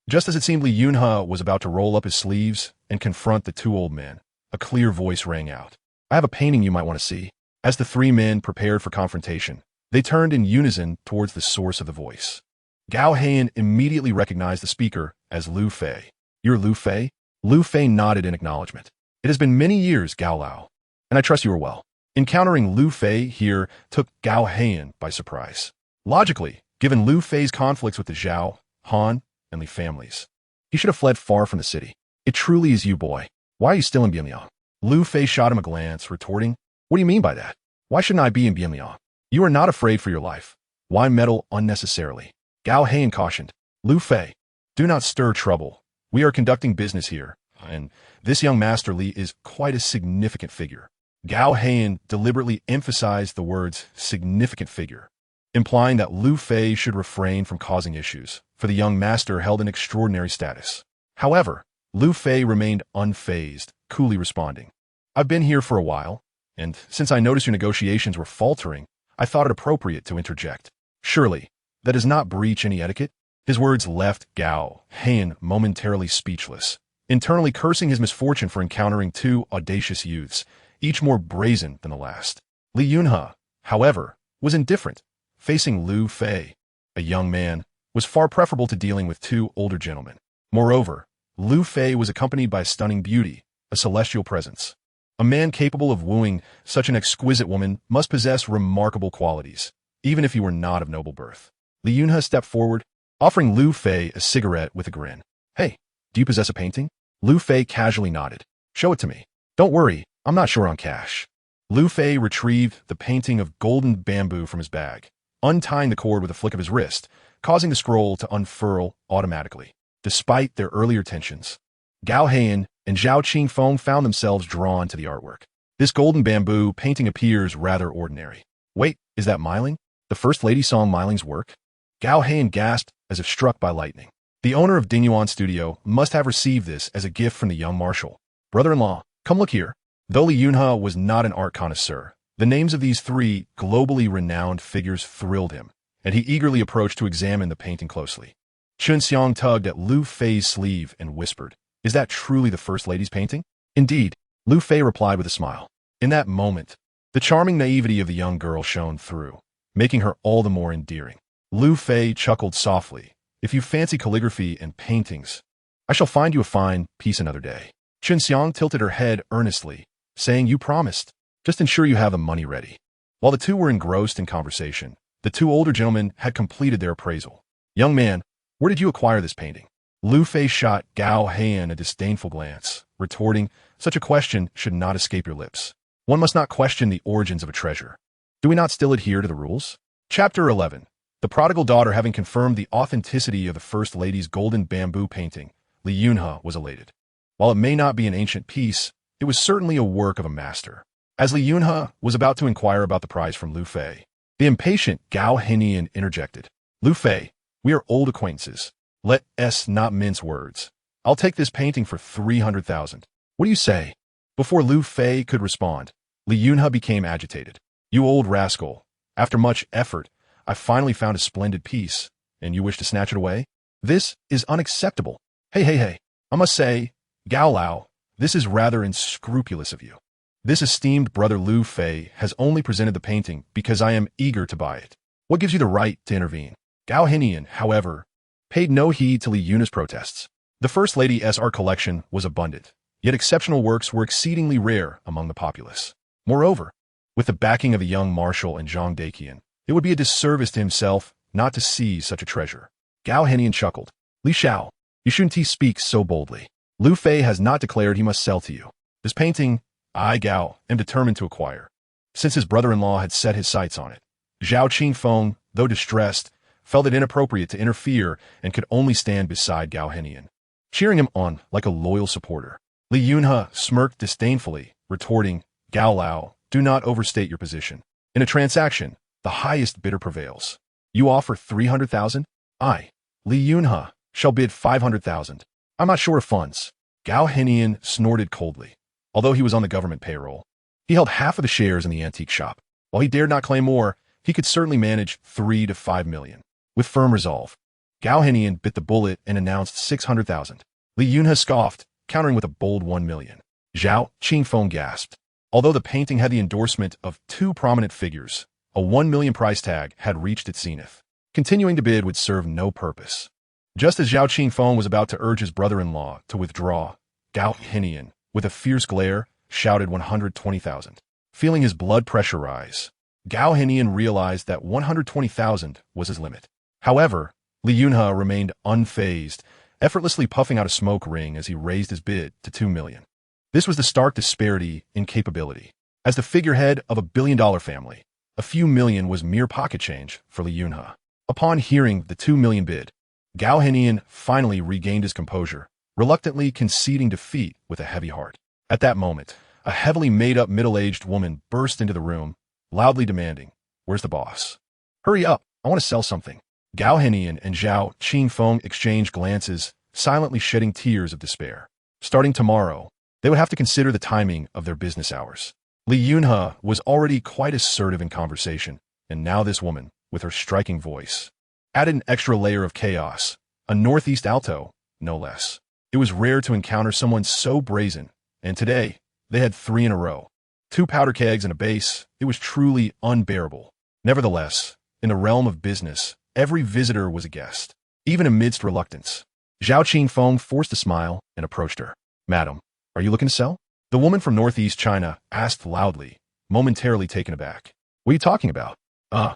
Just as it seemed Li Yunhe was about to roll up his sleeves and confront the two old men, a clear voice rang out. I have a painting you might want to see. As the three men prepared for confrontation, they turned in unison towards the source of the voice. Gao Heian immediately recognized the speaker as Lu Fei. You're Lu Fei? Lu Fei nodded in acknowledgement. It has been many years, Gao Lao, and I trust you are well. Encountering Lu Fei here took Gao Heian by surprise. Logically, given Lu Fei's conflicts with the Zhao, Han, and Li families, he should have fled far from the city. It truly is you, boy. Why are you still in Bienliang? Lu Fei shot him a glance, retorting, What do you mean by that? Why shouldn't I be in Bienliang? You are not afraid for your life. Why meddle unnecessarily? Gao Heian cautioned. Lu Fei, do not stir trouble. We are conducting business here, and this young Master Li is quite a significant figure. Gao Heian deliberately emphasized the words significant figure, implying that Lu Fei should refrain from causing issues, for the young master held an extraordinary status. However, Lu Fei remained unfazed, coolly responding, I've been here for a while, and since I noticed your negotiations were faltering, I thought it appropriate to interject. Surely, that does not breach any etiquette? His words left Gao Heian momentarily speechless, internally cursing his misfortune for encountering two audacious youths, each more brazen than the last. Li Yunhe, however, was indifferent. Facing Lu Fei, a young man, was far preferable to dealing with two older gentlemen. Moreover, Lu Fei was accompanied by a stunning beauty, a celestial presence. A man capable of wooing such an exquisite woman must possess remarkable qualities, even if he were not of noble birth. Li Yunhe stepped forward, offering Lu Fei a cigarette with a grin. Hey, do you possess a painting? Lu Fei casually nodded. Show it to me. Don't worry, I'm not sure on cash. Lu Fei retrieved the painting of golden bamboo from his bag, untying the cord with a flick of his wrist, causing the scroll to unfurl automatically. Despite their earlier tensions, Gao Heian and Zhao Qingfeng found themselves drawn to the artwork. This golden bamboo painting appears rather ordinary. Wait, is that Meiling? The First Lady saw Meiling's work? Gao Heian gasped as if struck by lightning. The owner of Dingyuan Studio must have received this as a gift from the young marshal. Brother-in-law, come look here. Though Li Yunhe was not an art connoisseur, the names of these three globally renowned figures thrilled him, and he eagerly approached to examine the painting closely. Chun Xiang tugged at Lu Fei's sleeve and whispered, Is that truly the First Lady's painting? Indeed, Lu Fei replied with a smile. In that moment, the charming naivety of the young girl shone through, making her all the more endearing. Lu Fei chuckled softly. If you fancy calligraphy and paintings, I shall find you a fine piece another day. Chun Xiang tilted her head earnestly, saying, You promised. Just ensure you have the money ready. While the two were engrossed in conversation, the two older gentlemen had completed their appraisal. Young man, where did you acquire this painting? Lu Fei shot Gao Heian a disdainful glance, retorting, Such a question should not escape your lips. One must not question the origins of a treasure. Do we not still adhere to the rules? Chapter 11. The prodigal daughter having confirmed the authenticity of the First Lady's golden bamboo painting, Li Yunhe was elated. While it may not be an ancient piece, it was certainly a work of a master. As Li Yunhe was about to inquire about the prize from Lu Fei, the impatient Gao Heian interjected. Lu Fei, we are old acquaintances. Let us not mince words. I'll take this painting for 300,000. What do you say? Before Lu Fei could respond, Li Yunhe became agitated. You old rascal. After much effort, I finally found a splendid piece, and you wish to snatch it away? This is unacceptable. Hey. I must say, Gao Lao, this is rather unscrupulous of you. This esteemed brother Lu Fei has only presented the painting because I am eager to buy it. What gives you the right to intervene? Gao Heian, however, paid no heed to Li Yunhe's protests. The First Lady's art collection was abundant, yet exceptional works were exceedingly rare among the populace. Moreover, with the backing of the young marshal and Zhang Daqian, it would be a disservice to himself not to seize such a treasure. Gao Heian chuckled. Li Xiao, you shouldn't speak so boldly. Lu Fei has not declared he must sell to you. This painting, I, Gao, am determined to acquire, since his brother-in-law had set his sights on it. Zhao Qingfeng, though distressed, felt it inappropriate to interfere and could only stand beside Gao Heian, cheering him on like a loyal supporter. Li Yunhe smirked disdainfully, retorting, Gao Lao, do not overstate your position. In a transaction, the highest bidder prevails. You offer 300,000? I, Li Yunhe, shall bid 500,000. I'm not short of funds. Gao Heian snorted coldly. Although he was on the government payroll, He held half of the shares in the antique shop. While he dared not claim more, he could certainly manage 3 to 5 million. With firm resolve, Gao Henian bit the bullet and announced 600,000. Li Yunhe scoffed, countering with a bold 1 million. Zhao Qingfeng gasped. Although the painting had the endorsement of two prominent figures, a 1 million price tag had reached its zenith. Continuing to bid would serve no purpose. Just as Zhao Qingfeng was about to urge his brother-in-law to withdraw, Gao Henian, with a fierce glare, shouted 120,000. Feeling his blood pressure rise, Gao Henian realized that 120,000 was his limit. However, Li Yunhe remained unfazed, effortlessly puffing out a smoke ring as he raised his bid to 2 million. This was the stark disparity in capability. As the figurehead of a billion-dollar family, a few million was mere pocket change for Li Yunhe. Upon hearing the 2 million bid, Gao Henian finally regained his composure, reluctantly conceding defeat with a heavy heart. At that moment, a heavily made-up middle-aged woman burst into the room, loudly demanding, "Where's the boss? Hurry up, I want to sell something." Gao Henian and Zhao Qingfeng exchanged glances, silently shedding tears of despair. Starting tomorrow, they would have to consider the timing of their business hours. Li Yunhe was already quite assertive in conversation, and now this woman, with her striking voice, added an extra layer of chaos, a northeast alto, no less. It was rare to encounter someone so brazen, and today, they had 3 in a row. 2 powder kegs and a base. It was truly unbearable. Nevertheless, in the realm of business, every visitor was a guest, even amidst reluctance. Zhao Qingfeng forced a smile and approached her. "Madam, are you looking to sell?" The woman from northeast China asked loudly, momentarily taken aback. "What are you talking about?" Are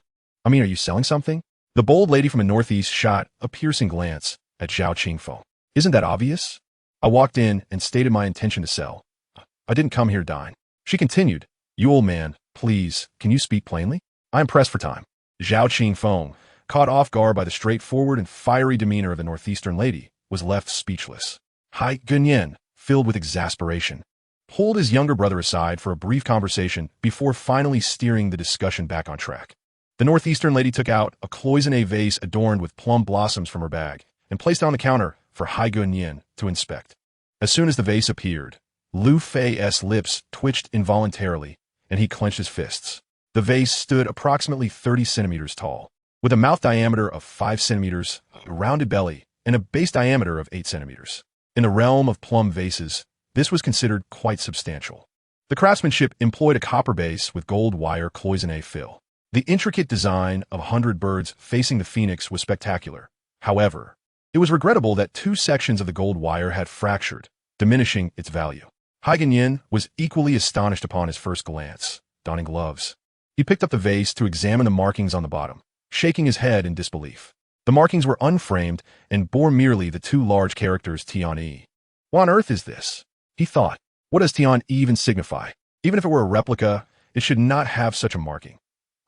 you selling something?" The bold lady from the northeast shot a piercing glance at Zhao Qingfeng. "Isn't that obvious? I walked in and stated my intention to sell. I didn't come here to dine." She continued, "You old man, please, can you speak plainly? I am pressed for time." Zhao Qingfeng, caught off guard by the straightforward and fiery demeanor of the northeastern lady, was left speechless. Hai Gunyan, filled with exasperation, pulled his younger brother aside for a brief conversation before finally steering the discussion back on track. The northeastern lady took out a cloisonné vase adorned with plum blossoms from her bag and placed it on the counter for Hai Gunyan to inspect. As soon as the vase appeared, Lu Fei's lips twitched involuntarily, and he clenched his fists. The vase stood approximately 30 centimeters tall, with a mouth diameter of 5 centimeters, a rounded belly, and a base diameter of 8 centimeters. In the realm of plum vases, this was considered quite substantial. The craftsmanship employed a copper base with gold wire cloisonné fill. The intricate design of 100 birds facing the phoenix was spectacular. However, it was regrettable that 2 sections of the gold wire had fractured, diminishing its value. Hai Gunyan was equally astonished upon his first glance. Donning gloves, he picked up the vase to examine the markings on the bottom, shaking his head in disbelief. The markings were unframed and bore merely the 2 large characters Tian-E. "What on earth is this?" he thought. "What does Tian-E even signify? Even if it were a replica, it should not have such a marking.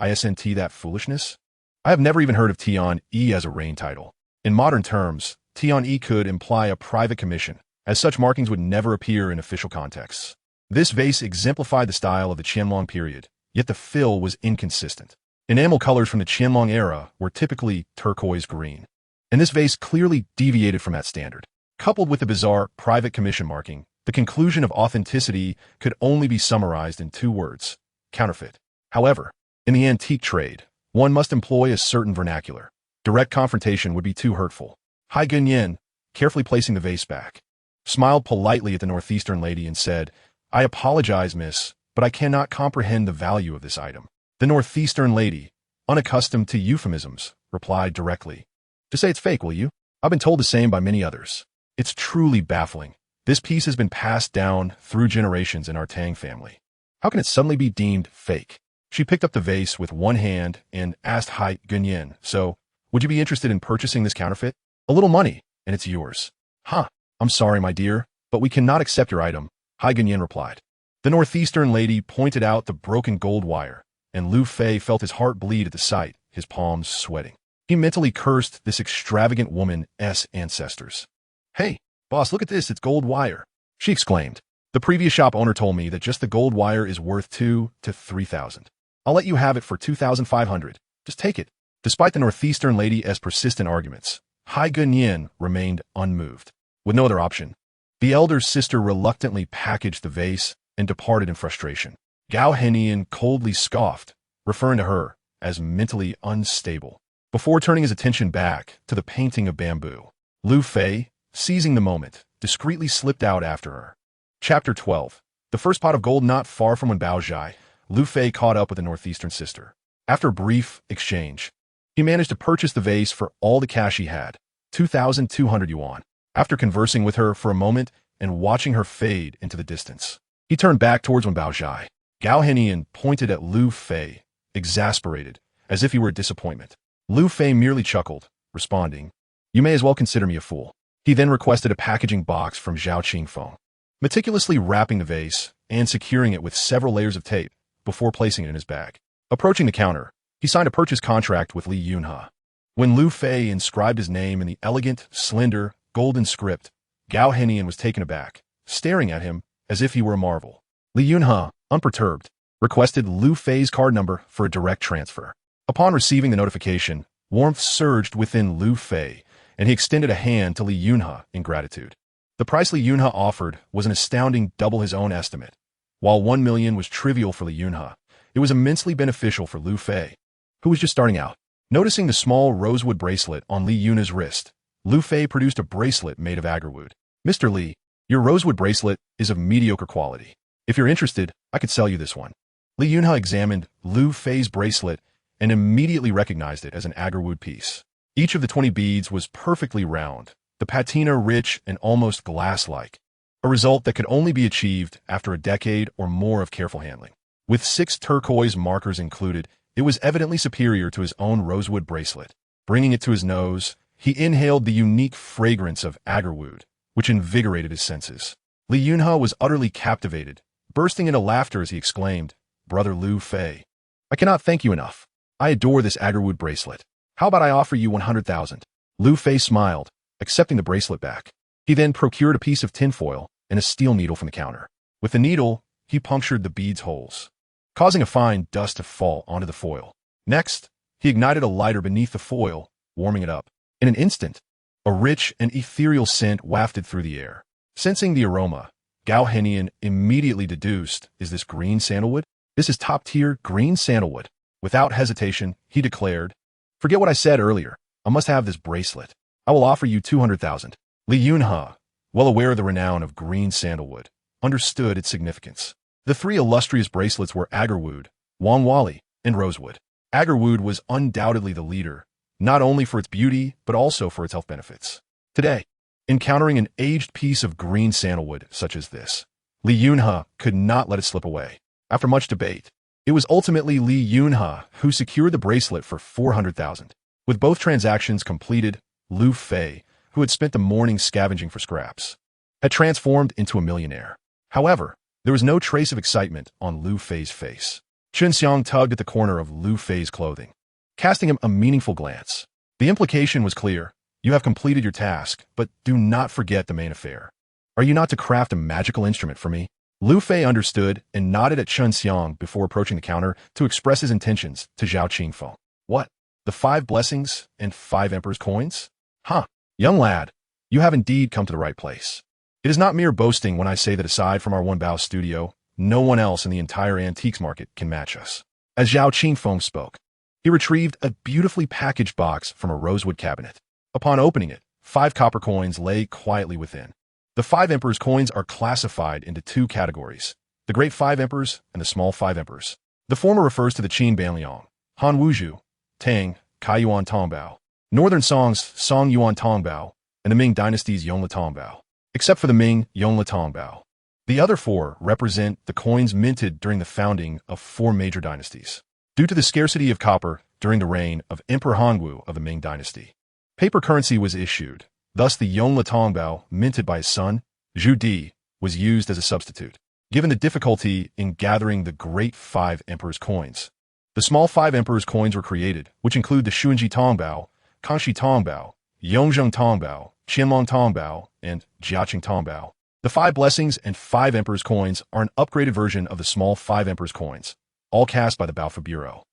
Isn't that foolishness? I have never even heard of Tian-E as a reign title. In modern terms, Tian-E could imply a private commission, as such markings would never appear in official contexts." This vase exemplified the style of the Qianlong period, yet the fill was inconsistent. Enamel colors from the Qianlong era were typically turquoise green, and this vase clearly deviated from that standard. Coupled with the bizarre private commission marking, the conclusion of authenticity could only be summarized in 2 words: counterfeit. However, in the antique trade, one must employ a certain vernacular. Direct confrontation would be too hurtful. Hai Gunyan, carefully placing the vase back, smiled politely at the northeastern lady and said, "I apologize, miss, but I cannot comprehend the value of this item." The northeastern lady, unaccustomed to euphemisms, replied directly, "Just say it's fake, will you? I've been told the same by many others. It's truly baffling. This piece has been passed down through generations in our Tang family. How can it suddenly be deemed fake?" She picked up the vase with one hand and asked Hai Gunyan, "So, would you be interested in purchasing this counterfeit? A little money, and it's yours." "Huh, I'm sorry, my dear, but we cannot accept your item," Hai Gunyan replied. The northeastern lady pointed out the broken gold wire, and Lu Fei felt his heart bleed at the sight, his palms sweating. He mentally cursed this extravagant woman's ancestors. "Hey, boss, look at this, it's gold wire," she exclaimed. "The previous shop owner told me that just the gold wire is worth 2,000 to 3,000. I'll let you have it for 2,500. Just take it." Despite the northeastern lady's persistent arguments, Hai Gunyan remained unmoved. With no other option, the elder sister reluctantly packaged the vase and departed in frustration. Gao Henian coldly scoffed, referring to her as mentally unstable, before turning his attention back to the painting of bamboo. Lu Fei, seizing the moment, discreetly slipped out after her. Chapter 12. The first pot of gold. Not far from when Bao Zhai, Lu Fei caught up with the northeastern sister. After a brief exchange, he managed to purchase the vase for all the cash he had, 2,200 yuan. After conversing with her for a moment and watching her fade into the distance, he turned back towards Wen Baozhai. Gao Henian pointed at Lu Fei, exasperated, as if he were a disappointment. Lu Fei merely chuckled, responding, "You may as well consider me a fool." He then requested a packaging box from Zhao Qingfeng, meticulously wrapping the vase and securing it with several layers of tape before placing it in his bag. Approaching the counter, he signed a purchase contract with Li Yunhe. When Lu Fei inscribed his name in the elegant, slender, golden script, Gao Henian was taken aback, staring at him as if he were a marvel. Li Yunhe, unperturbed, requested Lu Fei's card number for a direct transfer. Upon receiving the notification, warmth surged within Lu Fei, and he extended a hand to Li Yunhe in gratitude. The price Li Yunhe offered was an astounding double his own estimate. While 1 million was trivial for Li Yunhe, it was immensely beneficial for Lu Fei, who was just starting out. Noticing the small rosewood bracelet on Li Yunhe's wrist, Lu Fei produced a bracelet made of agarwood. "Mr. Li, your rosewood bracelet is of mediocre quality. If you're interested, I could sell you this one." Li Yunhe examined Lu Fei's bracelet and immediately recognized it as an agarwood piece. Each of the 20 beads was perfectly round, the patina rich and almost glass-like, a result that could only be achieved after a decade or more of careful handling. With 6 turquoise markers included, it was evidently superior to his own rosewood bracelet. Bringing it to his nose, he inhaled the unique fragrance of agarwood, which invigorated his senses. Li Yunhe was utterly captivated, bursting into laughter as he exclaimed, "Brother Lu Fei, I cannot thank you enough. I adore this agarwood bracelet. How about I offer you 100,000? Lu Fei smiled, accepting the bracelet back. He then procured a piece of tinfoil and a steel needle from the counter. With the needle, he punctured the bead's holes, causing a fine dust to fall onto the foil. Next, he ignited a lighter beneath the foil, warming it up. In an instant, a rich and ethereal scent wafted through the air. Sensing the aroma, Gao Henian immediately deduced, "Is this green sandalwood? This is top-tier green sandalwood." Without hesitation, he declared, "Forget what I said earlier. I must have this bracelet. I will offer you 200,000. Li Yunhe, well aware of the renown of green sandalwood, understood its significance. The 3 illustrious bracelets were agarwood, wangwali, and rosewood. Agarwood was undoubtedly the leader, not only for its beauty, but also for its health benefits. Today, encountering an aged piece of green sandalwood such as this, Li Yunhe could not let it slip away. After much debate, it was ultimately Li Yunhe who secured the bracelet for 400,000. With both transactions completed, Lu Fei, who had spent the morning scavenging for scraps, had transformed into a millionaire. However, there was no trace of excitement on Lu Fei's face. Chun Xiang tugged at the corner of Lu Fei's clothing, casting him a meaningful glance. The implication was clear. You have completed your task, but do not forget the main affair. Are you not to craft a magical instrument for me? Lu Fei understood and nodded at Chun Xiang before approaching the counter to express his intentions to Zhao Qingfeng. What? The 5 blessings and 5 emperor's coins? Huh. Young lad, you have indeed come to the right place. It is not mere boasting when I say that aside from our One Bao studio, no one else in the entire antiques market can match us. As Zhao Qingfeng spoke, he retrieved a beautifully packaged box from a rosewood cabinet. Upon opening it, 5 copper coins lay quietly within. The 5 emperors' coins are classified into 2 categories, the Great 5 Emperors and the Small 5 Emperors. The former refers to the Qin Banliang, Han Wuzhu, Tang, Kai Yuan Tongbao, Northern Song's Song Yuan Tongbao, and the Ming Dynasty's Yongle Tongbao, except for the Ming Yongle Tongbao. The other 4 represent the coins minted during the founding of 4 major dynasties. Due to the scarcity of copper during the reign of Emperor Hongwu of the Ming Dynasty, paper currency was issued. Thus, the Yongle Tongbao, minted by his son, Zhu Di, was used as a substitute. Given the difficulty in gathering the Great 5 Emperors' coins, the Small 5 Emperors' coins were created, which include the Xuanji Tongbao, Kangxi Tongbao, Yongzheng Tongbao, Qianlong Tongbao, and Jiaqing Tongbao. The 5 Blessings and 5 Emperors' coins are an upgraded version of the Small 5 Emperors' coins, all cast by the Baofa Bureau.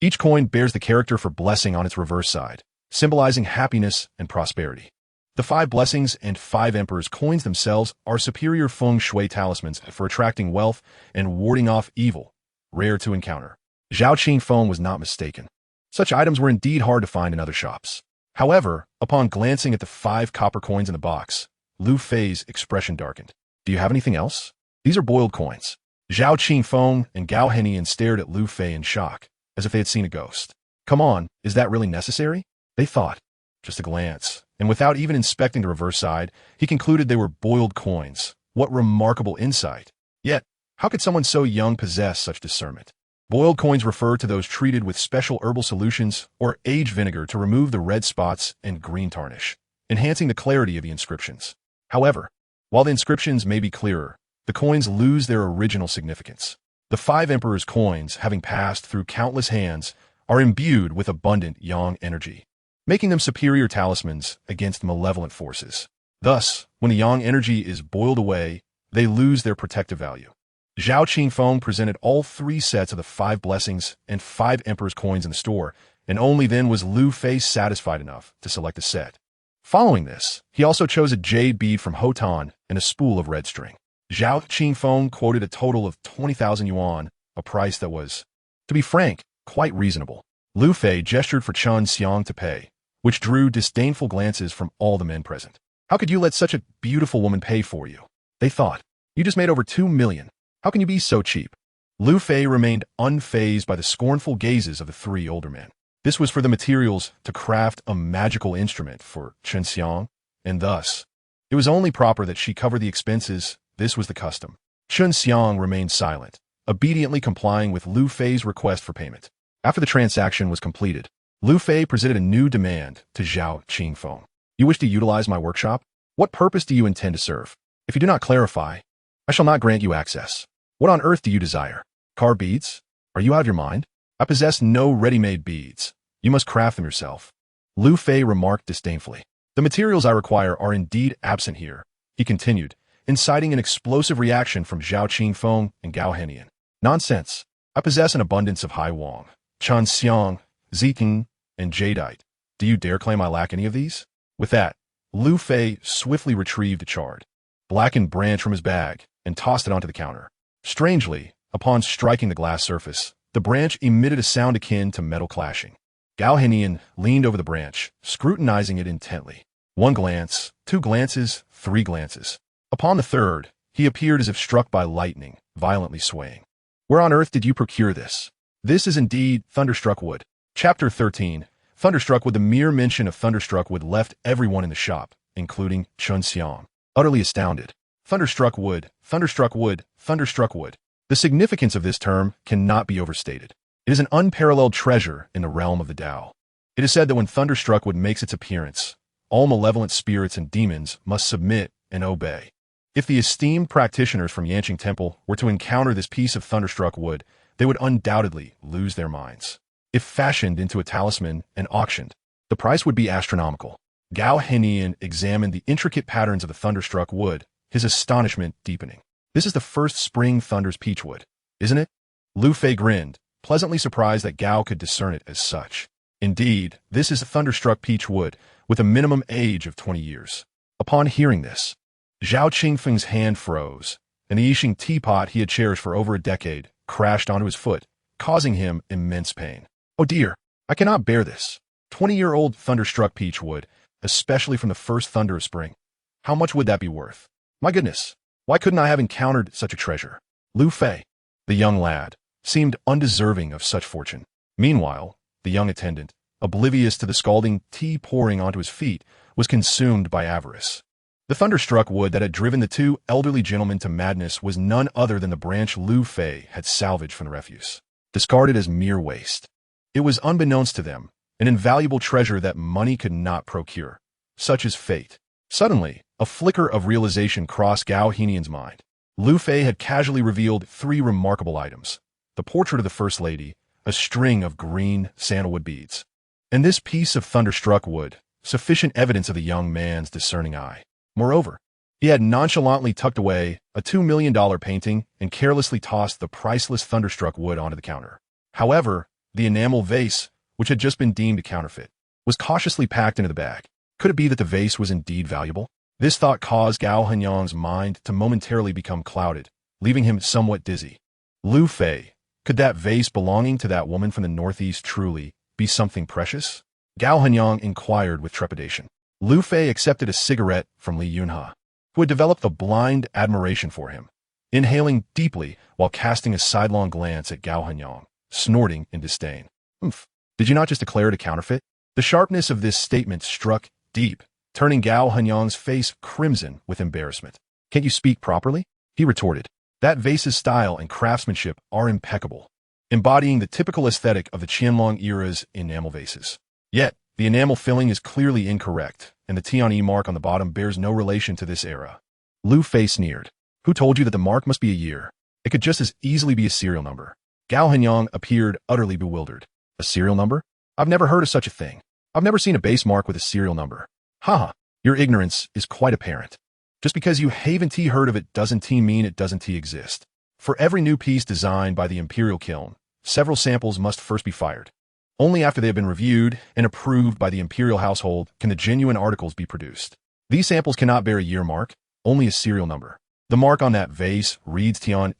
Each coin bears the character for blessing on its reverse side, symbolizing happiness and prosperity. The 5 Blessings and 5 Emperors' coins themselves are superior feng shui talismans for attracting wealth and warding off evil, rare to encounter. Zhao Qingfeng was not mistaken. Such items were indeed hard to find in other shops. However, upon glancing at the 5 copper coins in the box, Lu Fei's expression darkened. Do you have anything else? These are boiled coins. Zhao Qingfeng and Gao Henian stared at Lu Fei in shock, as if they had seen a ghost. Come on, is that really necessary? They thought. Just a glance, and without even inspecting the reverse side, he concluded they were boiled coins. What remarkable insight. Yet, how could someone so young possess such discernment? Boiled coins refer to those treated with special herbal solutions or aged vinegar to remove the red spots and green tarnish, enhancing the clarity of the inscriptions. However, while the inscriptions may be clearer, the coins lose their original significance. The 5 emperors' coins, having passed through countless hands, are imbued with abundant yang energy, making them superior talismans against malevolent forces. Thus, when the yang energy is boiled away, they lose their protective value. Zhao Qingfeng presented all 3 sets of the 5 blessings and 5 emperor's coins in the store, and only then was Lu Fei satisfied enough to select a set. Following this, he also chose a jade bead from Hotan and a spool of red string. Zhao Qingfeng quoted a total of 20,000 yuan, a price that was, to be frank, quite reasonable. Lu Fei gestured for Chen Xiang to pay, which drew disdainful glances from all the men present. How could you let such a beautiful woman pay for you? They thought. You just made over 2 million. How can you be so cheap? Lu Fei remained unfazed by the scornful gazes of the 3 older men. This was for the materials to craft a magical instrument for Chen Xiang, and thus, it was only proper that she cover the expenses. This was the custom. Chen Xiang remained silent, obediently complying with Lu Fei's request for payment. After the transaction was completed, Lu Fei presented a new demand to Zhao Qingfeng. You wish to utilize my workshop? What purpose do you intend to serve? If you do not clarify, I shall not grant you access. What on earth do you desire? Carved beads? Are you out of your mind? I possess no ready-made beads. You must craft them yourself. Lu Fei remarked disdainfully. The materials I require are indeed absent here, he continued, inciting an explosive reaction from Zhao Qingfeng and Gao Henian. Nonsense. I possess an abundance of Hai Wang, Chan Xiang, Ziting, and Jadeite. Do you dare claim I lack any of these? With that, Lu Fei swiftly retrieved a charred, blackened branch from his bag and tossed it onto the counter. Strangely, upon striking the glass surface, the branch emitted a sound akin to metal clashing. Gao Henian leaned over the branch, scrutinizing it intently. 1 glance, 2 glances, 3 glances. Upon the 3rd, he appeared as if struck by lightning, violently swaying. Where on earth did you procure this? This is indeed thunderstruck wood. Chapter 13. Thunderstruck Wood. The mere mention of thunderstruck wood left everyone in the shop, including Chen Xiang, utterly astounded. Thunderstruck wood, thunderstruck wood, thunderstruck wood. The significance of this term cannot be overstated. It is an unparalleled treasure in the realm of the Tao. It is said that when thunderstruck wood makes its appearance, all malevolent spirits and demons must submit and obey. If the esteemed practitioners from Yanqing Temple were to encounter this piece of thunderstruck wood, they would undoubtedly lose their minds. If fashioned into a talisman and auctioned, the price would be astronomical. Gao Henian examined the intricate patterns of the thunderstruck wood, his astonishment deepening. This is the first spring thunder's peachwood, isn't it? Lu Fei grinned, pleasantly surprised that Gao could discern it as such. Indeed, this is a thunderstruck peachwood, with a minimum age of 20 years. Upon hearing this, Zhao Qingfeng's hand froze, and the Yixing teapot he had cherished for over a decade crashed onto his foot, causing him immense pain. Oh dear, I cannot bear this. 20-year-old thunderstruck peachwood, especially from the first thunder of spring. How much would that be worth? My goodness, why couldn't I have encountered such a treasure? Lu Fei, the young lad, seemed undeserving of such fortune. Meanwhile, the young attendant, oblivious to the scalding tea pouring onto his feet, was consumed by avarice. The thunderstruck wood that had driven the 2 elderly gentlemen to madness was none other than the branch Lu Fei had salvaged from the refuse, discarded as mere waste. It was unbeknownst to them, an invaluable treasure that money could not procure. Such is fate. Suddenly, a flicker of realization crossed Gao Henian's mind. Lu Fei had casually revealed 3 remarkable items: the portrait of the First Lady, a string of green sandalwood beads, and this piece of thunderstruck wood, sufficient evidence of the young man's discerning eye. Moreover, he had nonchalantly tucked away a $2 million painting and carelessly tossed the priceless thunderstruck wood onto the counter. However, the enamel vase, which had just been deemed a counterfeit, was cautiously packed into the bag. Could it be that the vase was indeed valuable? This thought caused Gao Henian's mind to momentarily become clouded, leaving him somewhat dizzy. Lu Fei, Could that vase belonging to that woman from the northeast truly be something precious? Gao Hanyang inquired with trepidation. Lu Fei accepted a cigarette from Li Yunhe, who had developed a blind admiration for him, inhaling deeply while casting a sidelong glance at Gao Hanyang, snorting in disdain. Oomph! Did you not just declare it a counterfeit? The sharpness of this statement struck deep, turning Gao Hanyang's face crimson with embarrassment. Can't you speak properly? He retorted. That vase's style and craftsmanship are impeccable, embodying the typical aesthetic of the Qianlong era's enamel vases. Yet, the enamel filling is clearly incorrect, and the Tianyi mark on the bottom bears no relation to this era. Lu Fei sneered. Who told you that the mark must be a year? It could just as easily be a serial number. Gao Hanyang appeared utterly bewildered. A serial number? I've never heard of such a thing. I've never seen a base mark with a serial number. Haha, your ignorance is quite apparent. Just because you haven't heard of it doesn't mean it doesn't exist. For every new piece designed by the imperial kiln, several samples must first be fired. Only after they have been reviewed and approved by the imperial household can the genuine articles be produced. These samples cannot bear a year mark, only a serial number. The mark on that vase reads Tian,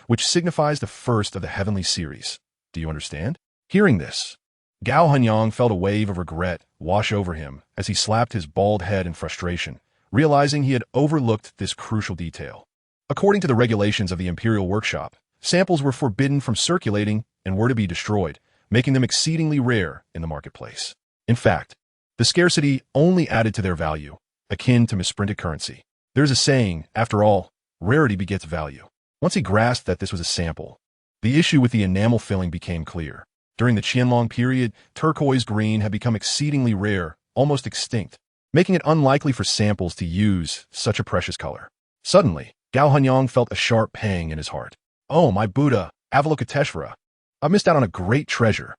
which signifies the first of the heavenly series. Do you understand? Hearing this, Gao Hanyang felt a wave of regret wash over him as he slapped his bald head in frustration, realizing he had overlooked this crucial detail. According to the regulations of the Imperial Workshop, samples were forbidden from circulating and were to be destroyed, making them exceedingly rare in the marketplace. In fact, the scarcity only added to their value, akin to misprinted currency. There's a saying, after all, rarity begets value. Once he grasped that this was a sample, the issue with the enamel filling became clear. During the Qianlong period, turquoise green had become exceedingly rare, almost extinct, making it unlikely for samples to use such a precious color. Suddenly, Gao Hanyang felt a sharp pang in his heart. Oh, my Buddha, Avalokiteshvara! I missed out on a great treasure.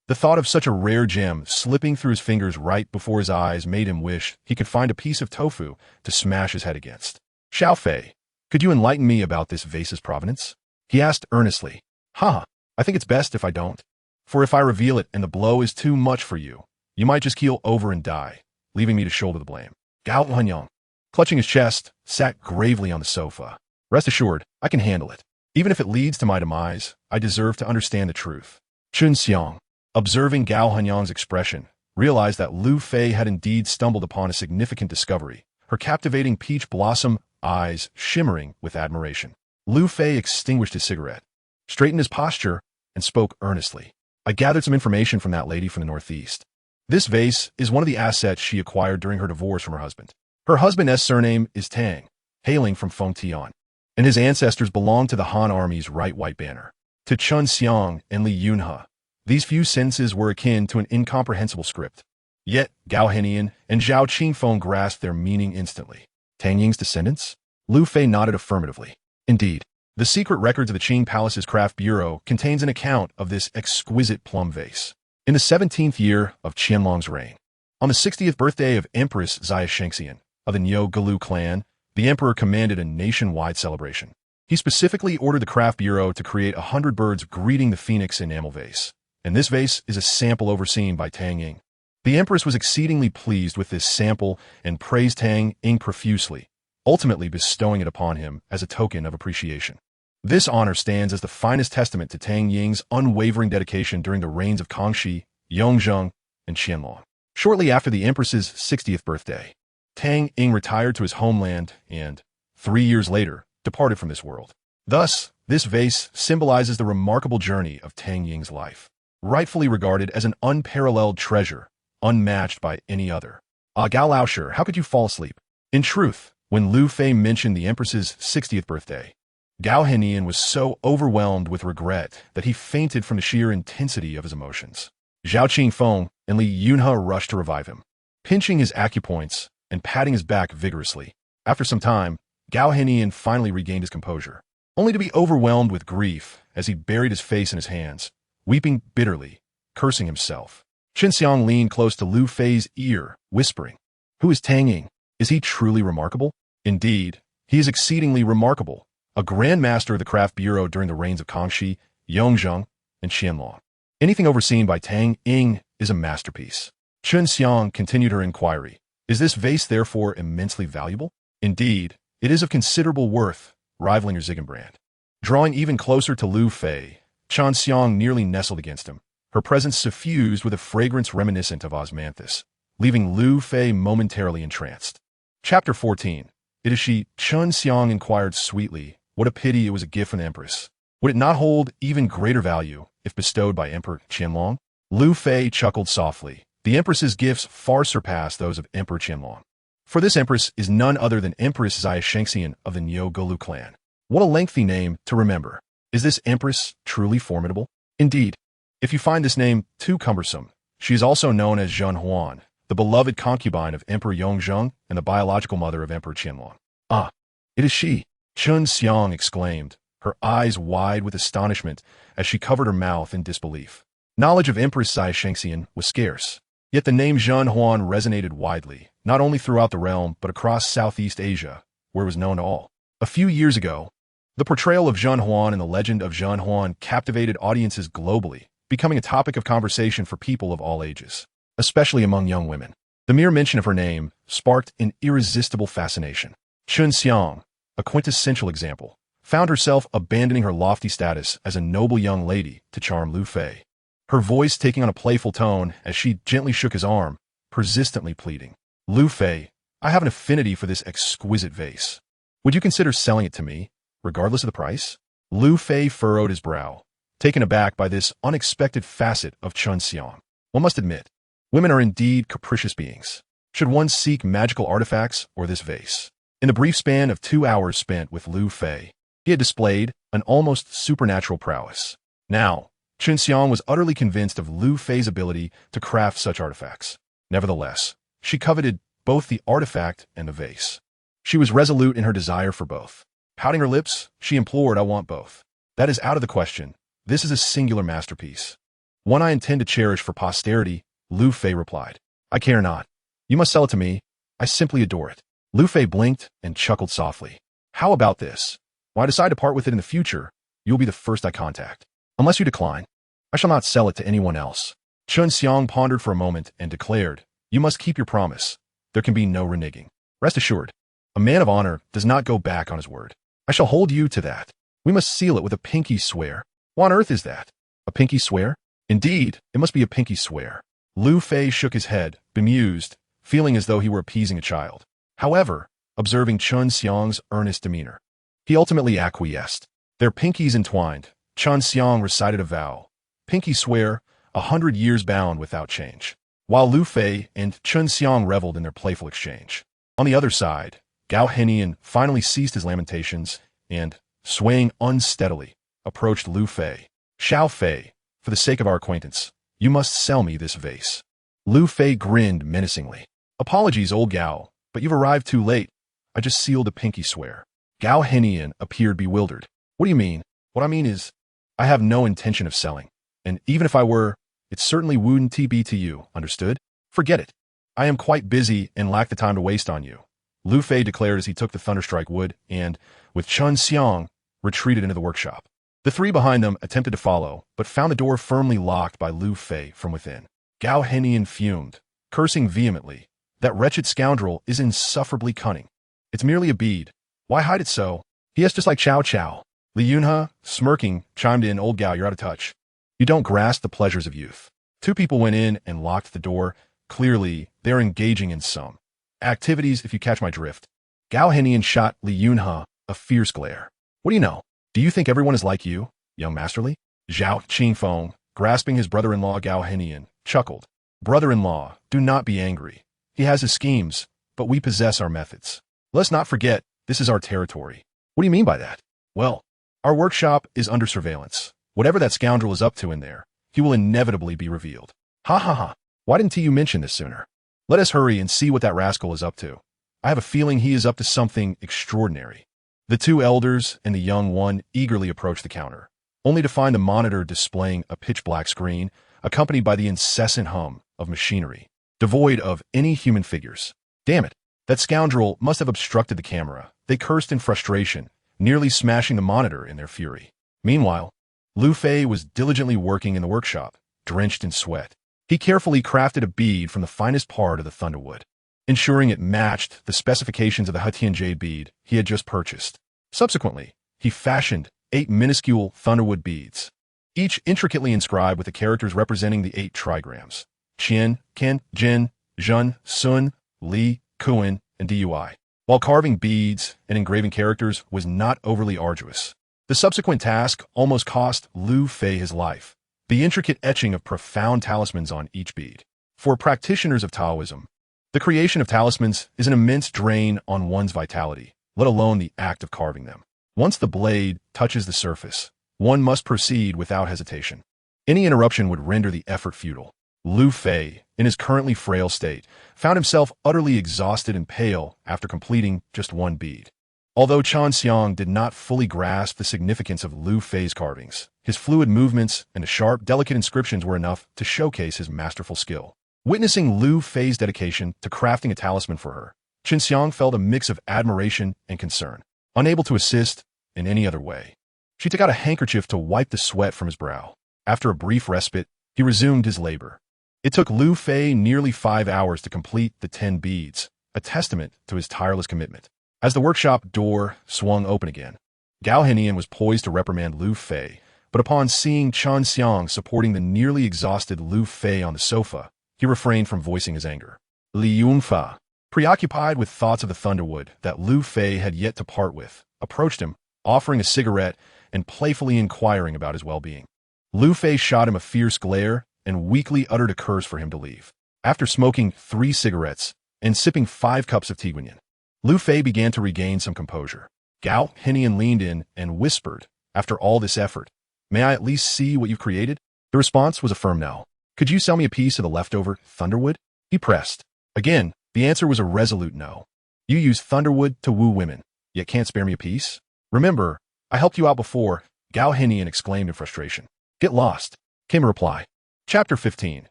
The thought of such a rare gem slipping through his fingers right before his eyes made him wish he could find a piece of tofu to smash his head against. Xiao Fei, could you enlighten me about this vase's provenance? He asked earnestly. I think it's best if I don't. For if I reveal it and the blow is too much for you, you might just keel over and die, leaving me to shoulder the blame. Gao Hanyang, clutching his chest, sat gravely on the sofa. Rest assured, I can handle it. Even if it leads to my demise, I deserve to understand the truth. Chun Xiang, observing Gao Hanyang's expression, realized that Lu Fei had indeed stumbled upon a significant discovery, her captivating peach blossom eyes shimmering with admiration. Lu Fei extinguished his cigarette, straightened his posture, and spoke earnestly. I gathered some information from that lady from the northeast. This vase is one of the assets she acquired during her divorce from her husband. Her husband's surname is Tang, hailing from Fengtian, and his ancestors belonged to the Han Army's right white banner. To Chun Xiang and Li Yunhe, these few sentences were akin to an incomprehensible script. Yet, Gao Henian and Zhao Qingfeng grasped their meaning instantly. Tang Ying's descendants? Lu Fei nodded affirmatively. Indeed, the secret records of the Qing Palace's Craft Bureau contains an account of this exquisite plum vase. In the 17th year of Qianlong's reign, on the 60th birthday of Empress Xia Shengxian of the Niu Galu clan, the emperor commanded a nationwide celebration. He specifically ordered the Craft Bureau to create 100 birds greeting the phoenix enamel vase, and this vase is a sample overseen by Tang Ying. The empress was exceedingly pleased with this sample and praised Tang Ying profusely, ultimately bestowing it upon him as a token of appreciation. This honor stands as the finest testament to Tang Ying's unwavering dedication during the reigns of Kangxi, Yongzheng, and Qianlong. Shortly after the empress's 60th birthday, Tang Ying retired to his homeland and, 3 years later, departed from this world. Thus, this vase symbolizes the remarkable journey of Tang Ying's life, rightfully regarded as an unparalleled treasure, unmatched by any other. Gao Laosher, how could you fall asleep? In truth, when Lu Fei mentioned the empress's 60th birthday, Gao Henian was so overwhelmed with regret that he fainted from the sheer intensity of his emotions. Zhao Qingfeng and Li Yunhe rushed to revive him, pinching his acupoints and patting his back vigorously. After some time, Gao Henian finally regained his composure, only to be overwhelmed with grief as he buried his face in his hands, weeping bitterly, cursing himself. Qin Xiang leaned close to Lu Fei's ear, whispering, "Who is Tang Ying? Is he truly remarkable?" Indeed, he is exceedingly remarkable, a Grand Master of the Craft Bureau during the reigns of Kangxi, Yongzheng, and Qianlong. Anything overseen by Tang Ying is a masterpiece. Chun Xiang continued her inquiry. Is this vase therefore immensely valuable? Indeed, it is of considerable worth, rivaling your Ziegenbrand. Drawing even closer to Lu Fei, Chen Xiang nearly nestled against him, her presence suffused with a fragrance reminiscent of osmanthus, leaving Lu Fei momentarily entranced. Chapter 14. It is she, Chen Xiang inquired sweetly. What a pity it was a gift from the Empress. Would it not hold even greater value if bestowed by Emperor Qianlong? Lu Fei chuckled softly. The Empress's gifts far surpass those of Emperor Qianlong. For this Empress is none other than Empress Xia Shengxian of the Niu Golu clan. What a lengthy name to remember. Is this Empress truly formidable? Indeed. If you find this name too cumbersome, she is also known as Zhen Huan, the beloved concubine of Emperor Yongzheng and the biological mother of Emperor Qianlong. Ah, it is she, Chen Xiang exclaimed, her eyes wide with astonishment as she covered her mouth in disbelief. Knowledge of Empress Xia Shengxian was scarce, yet the name Zhen Huan resonated widely, not only throughout the realm but across Southeast Asia, where it was known to all. A few years ago, the portrayal of Zhen Huan and the legend of Zhen Huan captivated audiences globally, becoming a topic of conversation for people of all ages, especially among young women. The mere mention of her name sparked an irresistible fascination. Chen Xiang, a quintessential example, found herself abandoning her lofty status as a noble young lady to charm Lu Fei, her voice taking on a playful tone as she gently shook his arm, persistently pleading. Lu Fei, I have an affinity for this exquisite vase. Would you consider selling it to me, regardless of the price? Lu Fei furrowed his brow, taken aback by this unexpected facet of Chen Xiang. One must admit, women are indeed capricious beings. Should one seek magical artifacts or this vase? In the brief span of 2 hours spent with Lu Fei, he had displayed an almost supernatural prowess. Now, Chen Xiang was utterly convinced of Lu Fei's ability to craft such artifacts. Nevertheless, she coveted both the artifact and the vase. She was resolute in her desire for both. Pouting her lips, she implored, I want both. That is out of the question. This is a singular masterpiece. One I intend to cherish for posterity, Lu Fei replied. I care not. You must sell it to me. I simply adore it. Lu Fei blinked and chuckled softly. How about this? When I decide to part with it in the future, you will be the first I contact. Unless you decline, I shall not sell it to anyone else. Chen Xiang pondered for a moment and declared, You must keep your promise. There can be no reneging. Rest assured, a man of honor does not go back on his word. I shall hold you to that. We must seal it with a pinky swear. What on earth is that? A pinky swear? Indeed, it must be a pinky swear. Lu Fei shook his head, bemused, feeling as though he were appeasing a child. However, observing Chen Xiang's earnest demeanor, he ultimately acquiesced. Their pinkies entwined, Chen Xiang recited a vow. Pinky swear, 100 years bound without change. While Lu Fei and Chen Xiang reveled in their playful exchange. On the other side, Gao Henian finally ceased his lamentations and, swaying unsteadily, approached Lu Fei. Xiao Fei, for the sake of our acquaintance, you must sell me this vase. Lu Fei grinned menacingly. Apologies, old Gao, but you've arrived too late. I just sealed a pinky swear. Gao Henian appeared bewildered. What do you mean? What I mean is, I have no intention of selling. And even if I were, it certainly wouldn't be to you, understood? Forget it. I am quite busy and lack the time to waste on you. Lu Fei declared as he took the Thunderstrike wood and, with Chen Xiang, retreated into the workshop. The three behind them attempted to follow, but found the door firmly locked by Lu Fei from within. Gao Henian fumed, cursing vehemently. That wretched scoundrel is insufferably cunning. It's merely a bead. Why hide it so? He is just like Chow Chow. Li Yunhe, smirking, chimed in, Old Gao, you're out of touch. You don't grasp the pleasures of youth. Two people went in and locked the door. Clearly, they're engaging in some activities, if you catch my drift. Gao Henian shot Li Yunhe a fierce glare. What do you know? Do you think everyone is like you, young masterly? Zhao Qingfeng, grasping his brother-in-law Gao Henian, chuckled. Brother-in-law, do not be angry. He has his schemes, but we possess our methods. Let's not forget, this is our territory. What do you mean by that? Well, our workshop is under surveillance. Whatever that scoundrel is up to in there, he will inevitably be revealed. Ha ha ha. Why didn't you mention this sooner? Let us hurry and see what that rascal is up to. I have a feeling he is up to something extraordinary. The two elders and the young one eagerly approached the counter, only to find the monitor displaying a pitch-black screen, accompanied by the incessant hum of machinery, devoid of any human figures. Damn it, that scoundrel must have obstructed the camera. They cursed in frustration, nearly smashing the monitor in their fury. Meanwhile, Lu Fei was diligently working in the workshop, drenched in sweat. He carefully crafted a bead from the finest part of the thunderwood, ensuring it matched the specifications of the Hetian jade bead he had just purchased. Subsequently, he fashioned 8 minuscule thunderwood beads, each intricately inscribed with the characters representing the 8 trigrams: Qian, Ken, Jin, Zhen, Sun, Li, Kuan, and Dui. While carving beads and engraving characters was not overly arduous, the subsequent task almost cost Lu Fei his life: the intricate etching of profound talismans on each bead. For practitioners of Taoism, the creation of talismans is an immense drain on one's vitality, let alone the act of carving them. Once the blade touches the surface, one must proceed without hesitation. Any interruption would render the effort futile. Lu Fei, in his currently frail state, found himself utterly exhausted and pale after completing just one bead. Although Chan Xiang did not fully grasp the significance of Lu Fei's carvings, his fluid movements and the sharp, delicate inscriptions were enough to showcase his masterful skill. Witnessing Lu Fei's dedication to crafting a talisman for her, Chan Xiang felt a mix of admiration and concern. Unable to assist in any other way, she took out a handkerchief to wipe the sweat from his brow. After a brief respite, he resumed his labor. It took Lu Fei nearly 5 hours to complete the 10 beads, a testament to his tireless commitment. As the workshop door swung open again, Gao Henian was poised to reprimand Lu Fei, but upon seeing Chan Xiang supporting the nearly exhausted Lu Fei on the sofa, he refrained from voicing his anger. Li Yunfa, preoccupied with thoughts of the Thunderwood that Lu Fei had yet to part with, approached him, offering a cigarette and playfully inquiring about his well-being. Lu Fei shot him a fierce glare and weakly uttered a curse for him to leave. After smoking 3 cigarettes and sipping 5 cups of Tiguanyin, Lu Fei began to regain some composure. Gao Henian leaned in and whispered, "After all this effort, may I at least see what you've created?" The response was a firm no. "Could you sell me a piece of the leftover Thunderwood?" He pressed. Again, the answer was a resolute no. "You use Thunderwood to woo women, yet can't spare me a piece? Remember, I helped you out before," Gao Henian exclaimed in frustration. "Get lost," came a reply. Chapter 15.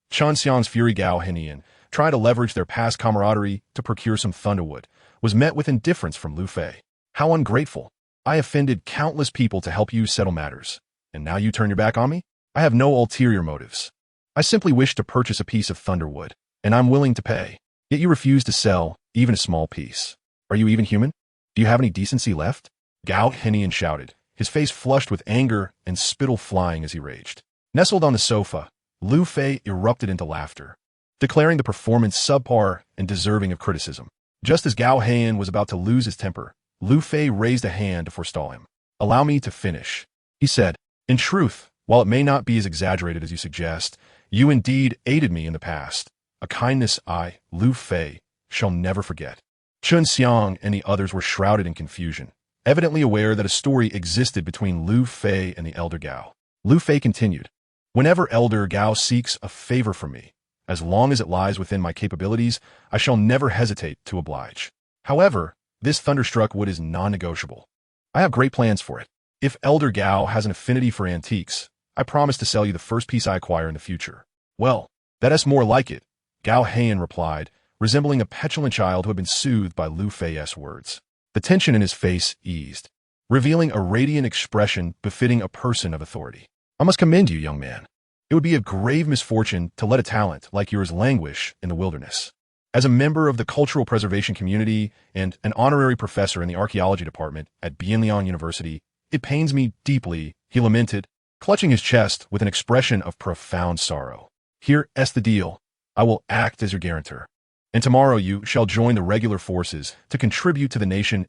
Chan Xiang's fury. Gao Henian, trying to leverage their past camaraderie to procure some Thunderwood, was met with indifference from Lu Fei. "How ungrateful. I offended countless people to help you settle matters, and now you turn your back on me? I have no ulterior motives. I simply wish to purchase a piece of Thunderwood, and I'm willing to pay. Yet you refuse to sell even a small piece. Are you even human? Do you have any decency left?" Gao Henian shouted, his face flushed with anger and spittle flying as he raged. Nestled on the sofa, Lu Fei erupted into laughter, declaring the performance subpar and deserving of criticism. Just as Gao Henian was about to lose his temper, Lu Fei raised a hand to forestall him. "Allow me to finish," he said. "In truth, while it may not be as exaggerated as you suggest, you indeed aided me in the past, a kindness I, Lu Fei, shall never forget." Chan Xiang and the others were shrouded in confusion, evidently aware that a story existed between Lu Fei and the elder Gao. Lu Fei continued, "Whenever elder Gao seeks a favor from me, as long as it lies within my capabilities, I shall never hesitate to oblige. However, this thunderstruck wood is non-negotiable. I have great plans for it. If elder Gao has an affinity for antiques, I promise to sell you the first piece I acquire in the future." "Well, that's more like it," Gao Henian replied, resembling a petulant child who had been soothed by Lu Fei's words. The tension in his face eased, revealing a radiant expression befitting a person of authority. "I must commend you, young man. It would be a grave misfortune to let a talent like yours languish in the wilderness. As a member of the cultural preservation community and an honorary professor in the archaeology department at Bienliang University, it pains me deeply," he lamented, clutching his chest with an expression of profound sorrow. "Here is the deal. I will act as your guarantor, and tomorrow you shall join the regular forces to contribute to the nation's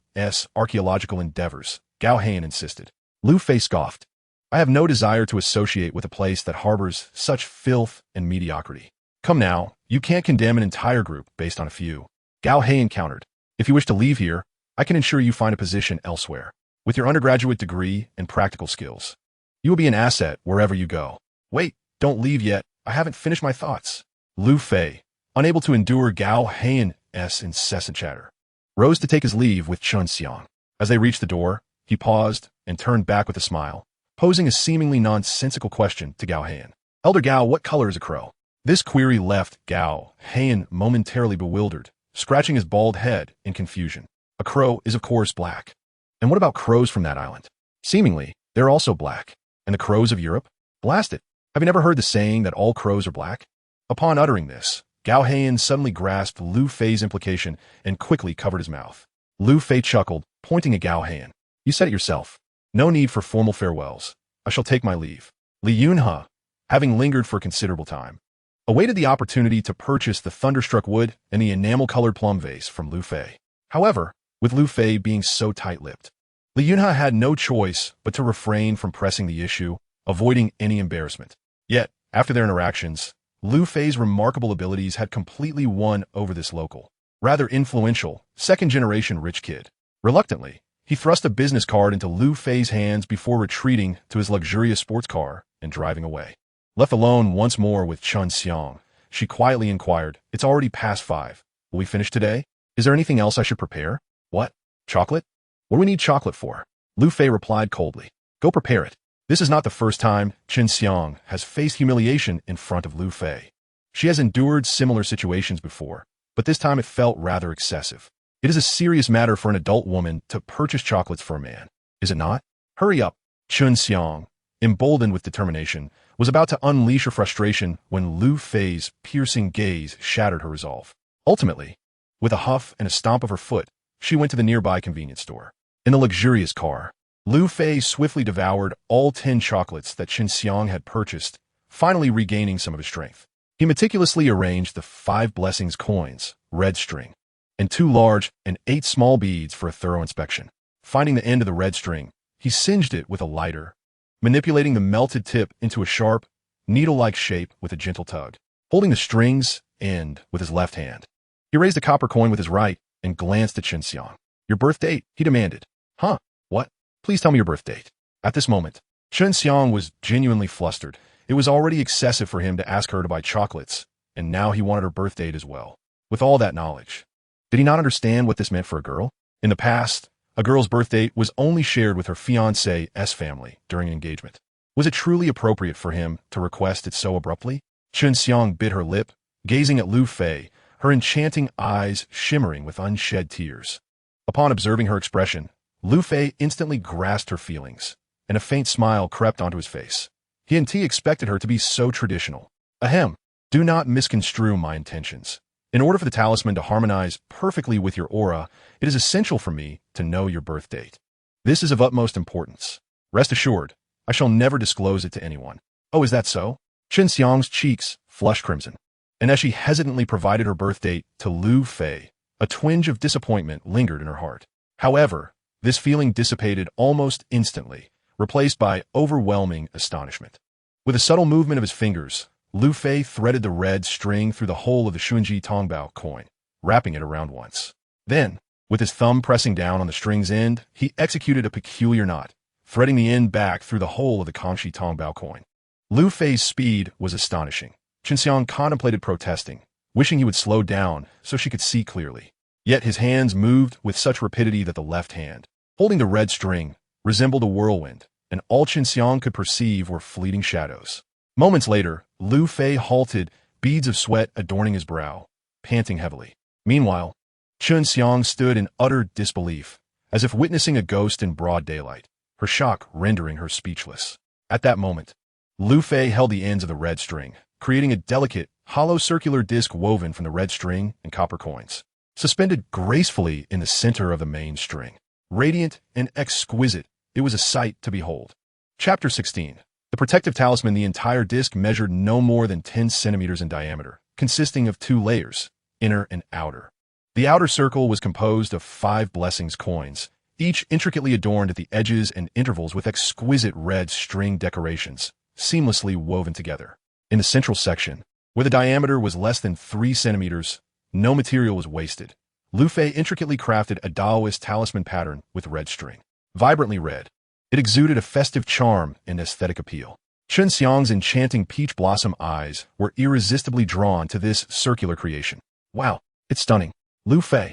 archaeological endeavors," Gao Henian insisted. Lu Fei scoffed. "I have no desire to associate with a place that harbors such filth and mediocrity." "Come now, you can't condemn an entire group based on a few," Gao Henian countered. "If you wish to leave here, I can ensure you find a position elsewhere. With your undergraduate degree and practical skills, you will be an asset wherever you go." "Wait, don't leave yet. I haven't finished my thoughts." Lu Fei, unable to endure Gao Henian's incessant chatter, rose to take his leave with Chan Xiang. As they reached the door, he paused and turned back with a smile, posing a seemingly nonsensical question to Gao Henian. "Elder Gao, what color is a crow?" This query left Gao Henian momentarily bewildered, scratching his bald head in confusion. "A crow is of course black. And what about crows from that island? Seemingly, they're also black. And the crows of Europe? Blast it. Have you never heard the saying that all crows are black?" Upon uttering this, Gao Henian suddenly grasped Lu Fei's implication and quickly covered his mouth. Lu Fei chuckled, pointing at Gao Henian. "You said it yourself. No need for formal farewells. I shall take my leave." Li Yunhe, having lingered for considerable time, awaited the opportunity to purchase the thunderstruck wood and the enamel-colored plum vase from Lu Fei. However, with Lu Fei being so tight-lipped, Li Yunhe had no choice but to refrain from pressing the issue, avoiding any embarrassment. Yet, after their interactions, Lu Fei's remarkable abilities had completely won over this local, rather influential, second-generation rich kid. Reluctantly, he thrust a business card into Lu Fei's hands before retreating to his luxurious sports car and driving away. Left alone once more with Chun Xiang, she quietly inquired, "It's already past 5. Will we finish today? Is there anything else I should prepare?" "What? Chocolate? What do we need chocolate for?" Lu Fei replied coldly. "Go prepare it." This is not the first time Chun Xiang has faced humiliation in front of Lu Fei. She has endured similar situations before, but this time it felt rather excessive. It is a serious matter for an adult woman to purchase chocolates for a man, is it not? "Hurry up." Chun Xiang, emboldened with determination, was about to unleash her frustration when Lu Fei's piercing gaze shattered her resolve. Ultimately, with a huff and a stomp of her foot, she went to the nearby convenience store. In the luxurious car, Lu Fei swiftly devoured all 10 chocolates that Chun Xiang had purchased, finally regaining some of his strength. He meticulously arranged the 5 blessings coins, red string, and 2 large and 8 small beads for a thorough inspection. Finding the end of the red string, he singed it with a lighter, manipulating the melted tip into a sharp, needle-like shape with a gentle tug. Holding the string's end with his left hand, he raised a copper coin with his right and glanced at Chun Xiang. "Your birth date?" he demanded. "Huh? What? Please tell me your birth date." At this moment, Chun Xiang was genuinely flustered. It was already excessive for him to ask her to buy chocolates, and now he wanted her birth date as well. With all that knowledge, did he not understand what this meant for a girl? In the past, a girl's birth date was only shared with her fiancé's family during an engagement. Was it truly appropriate for him to request it so abruptly? Chun Xiang bit her lip, gazing at Lu Fei, her enchanting eyes shimmering with unshed tears. Upon observing her expression, Lu Fei instantly grasped her feelings, and a faint smile crept onto his face. He expected her to be so traditional. Ahem, do not misconstrue my intentions. In order for the talisman to harmonize perfectly with your aura, it is essential for me to know your birth date. This is of utmost importance. Rest assured, I shall never disclose it to anyone. "Oh, is that so?" Chun Xiang's cheeks flushed crimson, and as she hesitantly provided her birth date to Lu Fei, a twinge of disappointment lingered in her heart. However, this feeling dissipated almost instantly, replaced by overwhelming astonishment. With a subtle movement of his fingers, Lu Fei threaded the red string through the hole of the Shunji Tongbao coin, wrapping it around once. Then, with his thumb pressing down on the string's end, he executed a peculiar knot, threading the end back through the hole of the Kangxi Tongbao coin. Lu Fei's speed was astonishing. Chun Xiang contemplated protesting, wishing he would slow down so she could see clearly. Yet his hands moved with such rapidity that the left hand, holding the red string, resembled a whirlwind, and all Chun Xiang could perceive were fleeting shadows. Moments later, Lu Fei halted, beads of sweat adorning his brow, panting heavily. Meanwhile, Chun Xiang stood in utter disbelief, as if witnessing a ghost in broad daylight, her shock rendering her speechless. At that moment, Lu Fei held the ends of the red string, creating a delicate, hollow circular disc woven from the red string and copper coins, suspended gracefully in the center of the main string. Radiant and exquisite, it was a sight to behold. Chapter 16. The protective talisman. The entire disc measured no more than 10 centimeters in diameter, consisting of 2 layers, inner and outer. The outer circle was composed of 5 blessings coins, each intricately adorned at the edges and intervals with exquisite red string decorations, seamlessly woven together. In the central section, where the diameter was less than 3 centimeters, no material was wasted. Lu Fei intricately crafted a Taoist talisman pattern with red string. Vibrantly red, it exuded a festive charm and aesthetic appeal. Chun Xiang's enchanting peach blossom eyes were irresistibly drawn to this circular creation. "Wow, it's stunning. Lu Fei,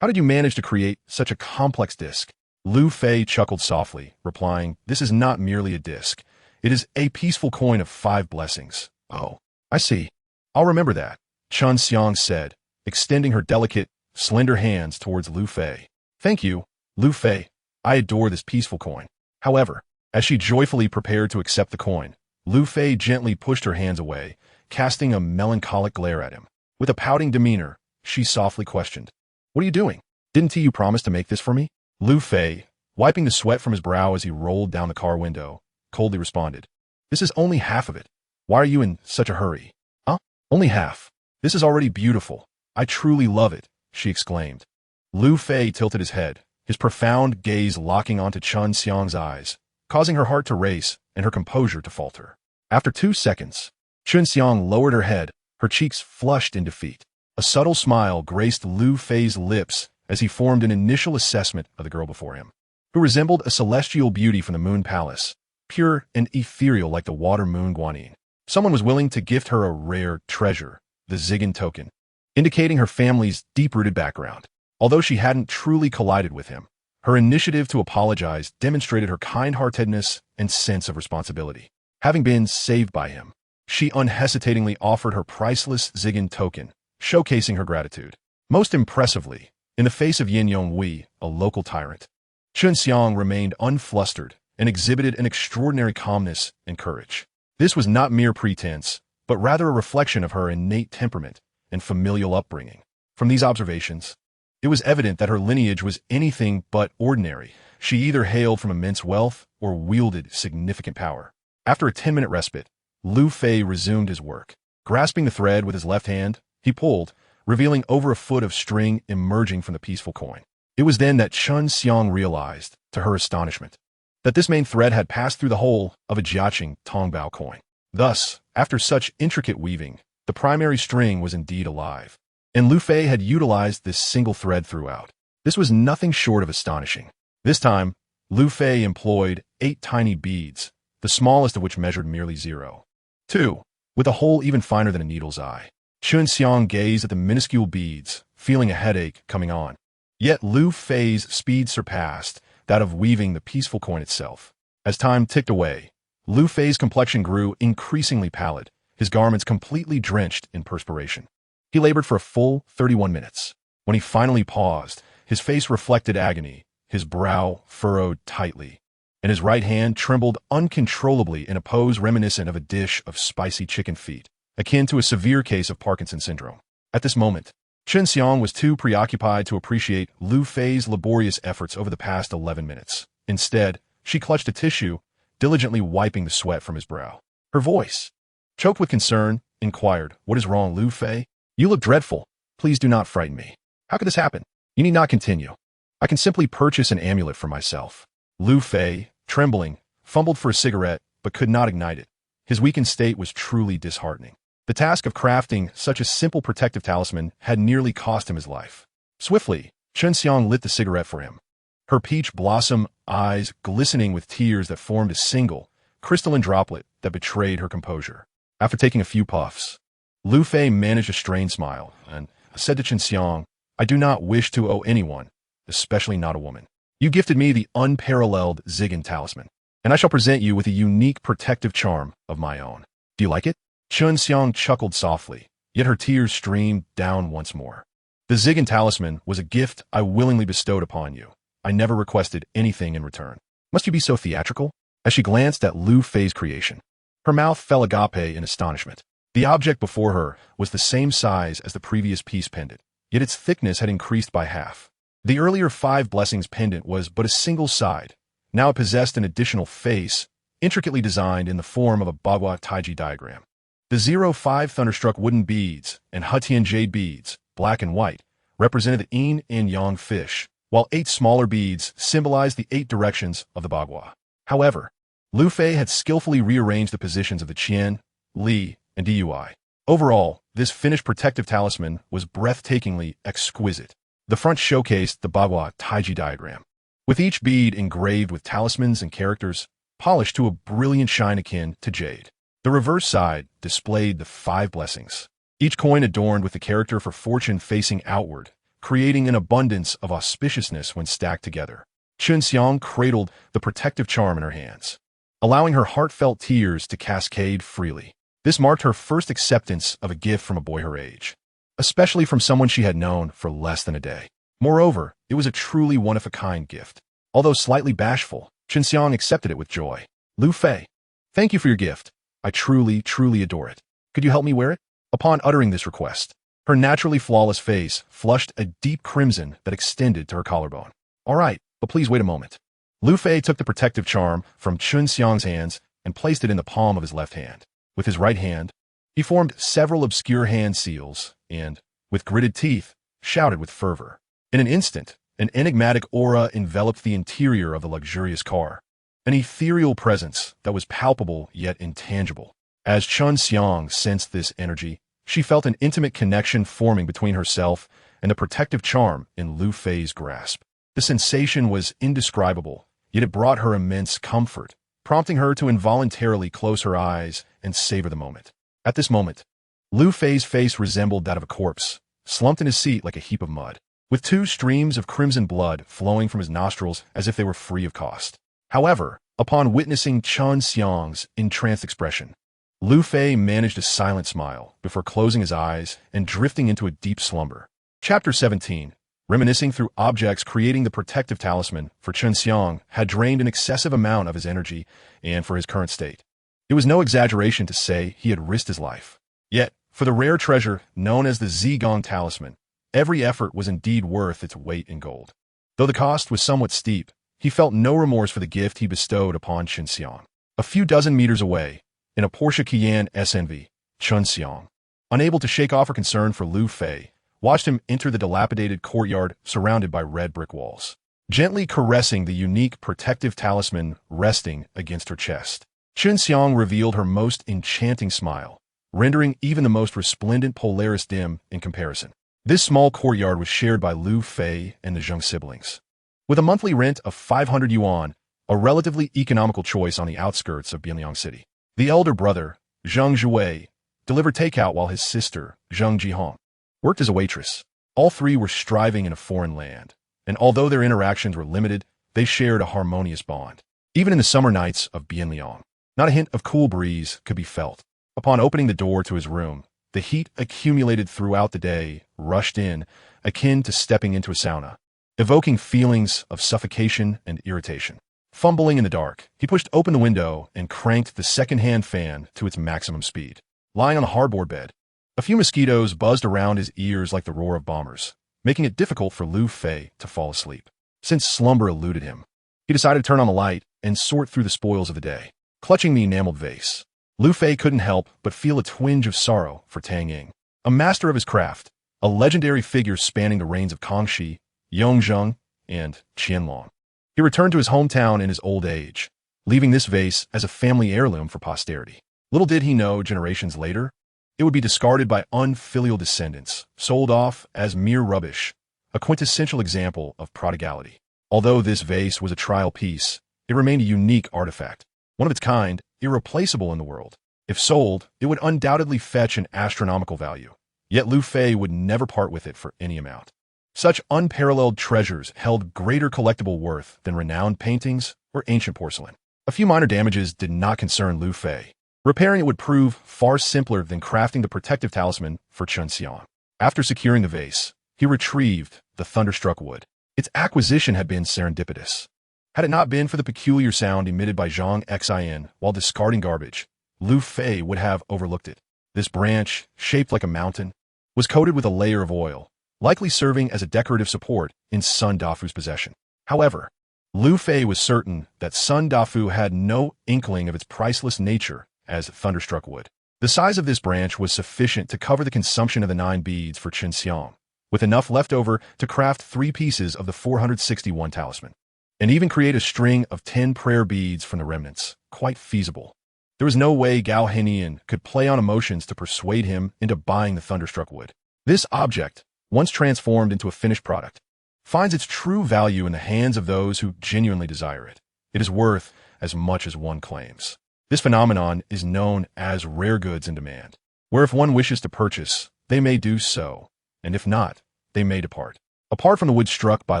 how did you manage to create such a complex disc?" Lu Fei chuckled softly, replying, "This is not merely a disc. It is a peaceful coin of 5 blessings." "Oh, I see. I'll remember that," Chun Xiang said, extending her delicate, slender hands towards Lu Fei. "Thank you, Lu Fei. I adore this peaceful coin." However, as she joyfully prepared to accept the coin, Lu Fei gently pushed her hands away, casting a melancholic glare at him. With a pouting demeanor, she softly questioned, "What are you doing? Didn't you promise to make this for me?" Lu Fei, wiping the sweat from his brow as he rolled down the car window, coldly responded, This is only half of it. Why are you in such a hurry? Huh? Only half. This is already beautiful. I truly love it, she exclaimed. Lu Fei tilted his head, his profound gaze locking onto Chun Xiang's eyes, causing her heart to race and her composure to falter. After 2 seconds, Chun Xiang lowered her head, her cheeks flushed in defeat. A subtle smile graced Lu Fei's lips as he formed an initial assessment of the girl before him, who resembled a celestial beauty from the Moon Palace, pure and ethereal like the water moon Guanyin. Someone was willing to gift her a rare treasure, the Zigan token, indicating her family's deep-rooted background. Although she hadn't truly collided with him, her initiative to apologize demonstrated her kind-heartedness and sense of responsibility. Having been saved by him, she unhesitatingly offered her priceless Zigan token, showcasing her gratitude. Most impressively, in the face of Yin Yonghui, a local tyrant, Chun Xiang remained unflustered and exhibited an extraordinary calmness and courage. This was not mere pretense, but rather a reflection of her innate temperament and familial upbringing. From these observations, it was evident that her lineage was anything but ordinary. She either hailed from immense wealth or wielded significant power. After a 10-minute respite, Lu Fei resumed his work. Grasping the thread with his left hand, he pulled, revealing over a foot of string emerging from the peaceful coin. It was then that Chun Xiang realized, to her astonishment, that this main thread had passed through the hole of a Jiaqing Tongbao coin. Thus, after such intricate weaving, the primary string was indeed alive. And Lu Fei had utilized this single thread throughout. This was nothing short of astonishing. This time, Lu Fei employed 8 tiny beads, the smallest of which measured merely 0.2, with a hole even finer than a needle's eye. Chun Xiang gazed at the minuscule beads, feeling a headache coming on. Yet Lu Fei's speed surpassed that of weaving the peaceful coin itself. As time ticked away, Lu Fei's complexion grew increasingly pallid, his garments completely drenched in perspiration. He labored for a full 31 minutes. When he finally paused, his face reflected agony, his brow furrowed tightly, and his right hand trembled uncontrollably in a pose reminiscent of a dish of spicy chicken feet, akin to a severe case of Parkinson's syndrome. At this moment, Chun Xiang was too preoccupied to appreciate Lu Fei's laborious efforts over the past 11 minutes. Instead, she clutched a tissue, diligently wiping the sweat from his brow. Her voice, choked with concern, inquired, "What is wrong, Lu Fei? You look dreadful. Please do not frighten me. How could this happen? You need not continue. I can simply purchase an amulet for myself." Lu Fei, trembling, fumbled for a cigarette, but could not ignite it. His weakened state was truly disheartening. The task of crafting such a simple protective talisman had nearly cost him his life. Swiftly, Chun Xiang lit the cigarette for him, her peach blossom eyes glistening with tears that formed a single, crystalline droplet that betrayed her composure. After taking a few puffs, Lu Fei managed a strained smile and said to Chun Xiang, "I do not wish to owe anyone, especially not a woman. You gifted me the unparalleled Zigan talisman, and I shall present you with a unique protective charm of my own. Do you like it?" Chun Xiang chuckled softly, yet her tears streamed down once more. "The Zigan talisman was a gift I willingly bestowed upon you. I never requested anything in return. Must you be so theatrical?" As she glanced at Lu Fei's creation, her mouth fell agape in astonishment. The object before her was the same size as the previous peace pendant, yet its thickness had increased by half. The earlier 5 blessings pendant was but a single side. Now it possessed an additional face, intricately designed in the form of a Bagua Taiji diagram. The 0.5 thunderstruck wooden beads and Hutian jade beads, black and white, represented the yin and yang fish, while 8 smaller beads symbolized the 8 directions of the Bagua. However, Lu Fei had skillfully rearranged the positions of the Qian, Li, and Dui. Overall, this finished protective talisman was breathtakingly exquisite. The front showcased the Bagua Taiji diagram, with each bead engraved with talismans and characters, polished to a brilliant shine akin to jade. The reverse side displayed the 5 blessings, each coin adorned with the character for fortune facing outward, creating an abundance of auspiciousness when stacked together. Chun Xiang cradled the protective charm in her hands, allowing her heartfelt tears to cascade freely. This marked her first acceptance of a gift from a boy her age, especially from someone she had known for less than a day. Moreover, it was a truly one-of-a-kind gift. Although slightly bashful, Chun Xiang accepted it with joy. "Lu Fei, thank you for your gift. I truly, truly adore it. Could you help me wear it?" Upon uttering this request, her naturally flawless face flushed a deep crimson that extended to her collarbone. "All right, but please wait a moment." Lu Fei took the protective charm from Chun Xiang's hands and placed it in the palm of his left hand. With his right hand, he formed several obscure hand seals and, with gritted teeth, shouted with fervor. In an instant, an enigmatic aura enveloped the interior of the luxurious car, an ethereal presence that was palpable yet intangible. As Chun Xiang sensed this energy, she felt an intimate connection forming between herself and the protective charm in Lu Fei's grasp. The sensation was indescribable, yet it brought her immense comfort, prompting her to involuntarily close her eyes and savor the moment. At this moment, Lu Fei's face resembled that of a corpse, slumped in his seat like a heap of mud, with 2 streams of crimson blood flowing from his nostrils as if they were free of cost. However, upon witnessing Chun Xiang's entranced expression, Lu Fei managed a silent smile before closing his eyes and drifting into a deep slumber. Chapter 17. Reminiscing through objects. Creating the protective talisman for Chun Xiang had drained an excessive amount of his energy and for his current state. It was no exaggeration to say he had risked his life. Yet, for the rare treasure known as the Zigong talisman, every effort was indeed worth its weight in gold. Though the cost was somewhat steep, he felt no remorse for the gift he bestowed upon Chun Xiang. A few dozen meters away, in a Porsche Cayenne SNV, Chun Xiang, unable to shake off her concern for Lu Fei, watched him enter the dilapidated courtyard surrounded by red brick walls, gently caressing the unique protective talisman resting against her chest. Chun Xiang revealed her most enchanting smile, rendering even the most resplendent Polaris dim in comparison. This small courtyard was shared by Lu Fei and the Zheng siblings. With a monthly rent of 500 yuan, a relatively economical choice on the outskirts of Bianliang City. The elder brother, Zheng Zhuwei, delivered takeout while his sister, Zheng Jihong, worked as a waitress. All 3 were striving in a foreign land, and although their interactions were limited, they shared a harmonious bond. Even in the summer nights of Bianliang, not a hint of cool breeze could be felt. Upon opening the door to his room, the heat accumulated throughout the day rushed in, akin to stepping into a sauna, evoking feelings of suffocation and irritation. Fumbling in the dark, he pushed open the window and cranked the second-hand fan to its maximum speed. Lying on the hardboard bed, a few mosquitoes buzzed around his ears like the roar of bombers, making it difficult for Lu Fei to fall asleep. Since slumber eluded him, he decided to turn on the light and sort through the spoils of the day. Clutching the enameled vase, Lu Fei couldn't help but feel a twinge of sorrow for Tang Ying, a master of his craft, a legendary figure spanning the reigns of Kangxi, Yongzheng, and Qianlong. He returned to his hometown in his old age, leaving this vase as a family heirloom for posterity. Little did he know, generations later, it would be discarded by unfilial descendants, sold off as mere rubbish, a quintessential example of prodigality. Although this vase was a trial piece, it remained a unique artifact, one of its kind, irreplaceable in the world. If sold, it would undoubtedly fetch an astronomical value, yet Lu Fei would never part with it for any amount. Such unparalleled treasures held greater collectible worth than renowned paintings or ancient porcelain. A few minor damages did not concern Lu Fei. Repairing it would prove far simpler than crafting the protective talisman for Chun Xiang. After securing the vase, he retrieved the thunderstruck wood. Its acquisition had been serendipitous. Had it not been for the peculiar sound emitted by Zhang Xin while discarding garbage, Lu Fei would have overlooked it. This branch, shaped like a mountain, was coated with a layer of oil, likely serving as a decorative support in Sun Dafu's possession. However, Lu Fei was certain that Sun Dafu had no inkling of its priceless nature as thunderstruck wood. The size of this branch was sufficient to cover the consumption of the 9 beads for Chun Xiang, with enough left over to craft 3 pieces of the 461 talisman, and even create a string of 10 prayer beads from the remnants. Quite feasible. There was no way Gao Henian could play on emotions to persuade him into buying the thunderstruck wood. This object, once transformed into a finished product, finds its true value in the hands of those who genuinely desire it. It is worth as much as one claims. This phenomenon is known as rare goods in demand, where if one wishes to purchase, they may do so, and if not, they may depart. Apart from the wood struck by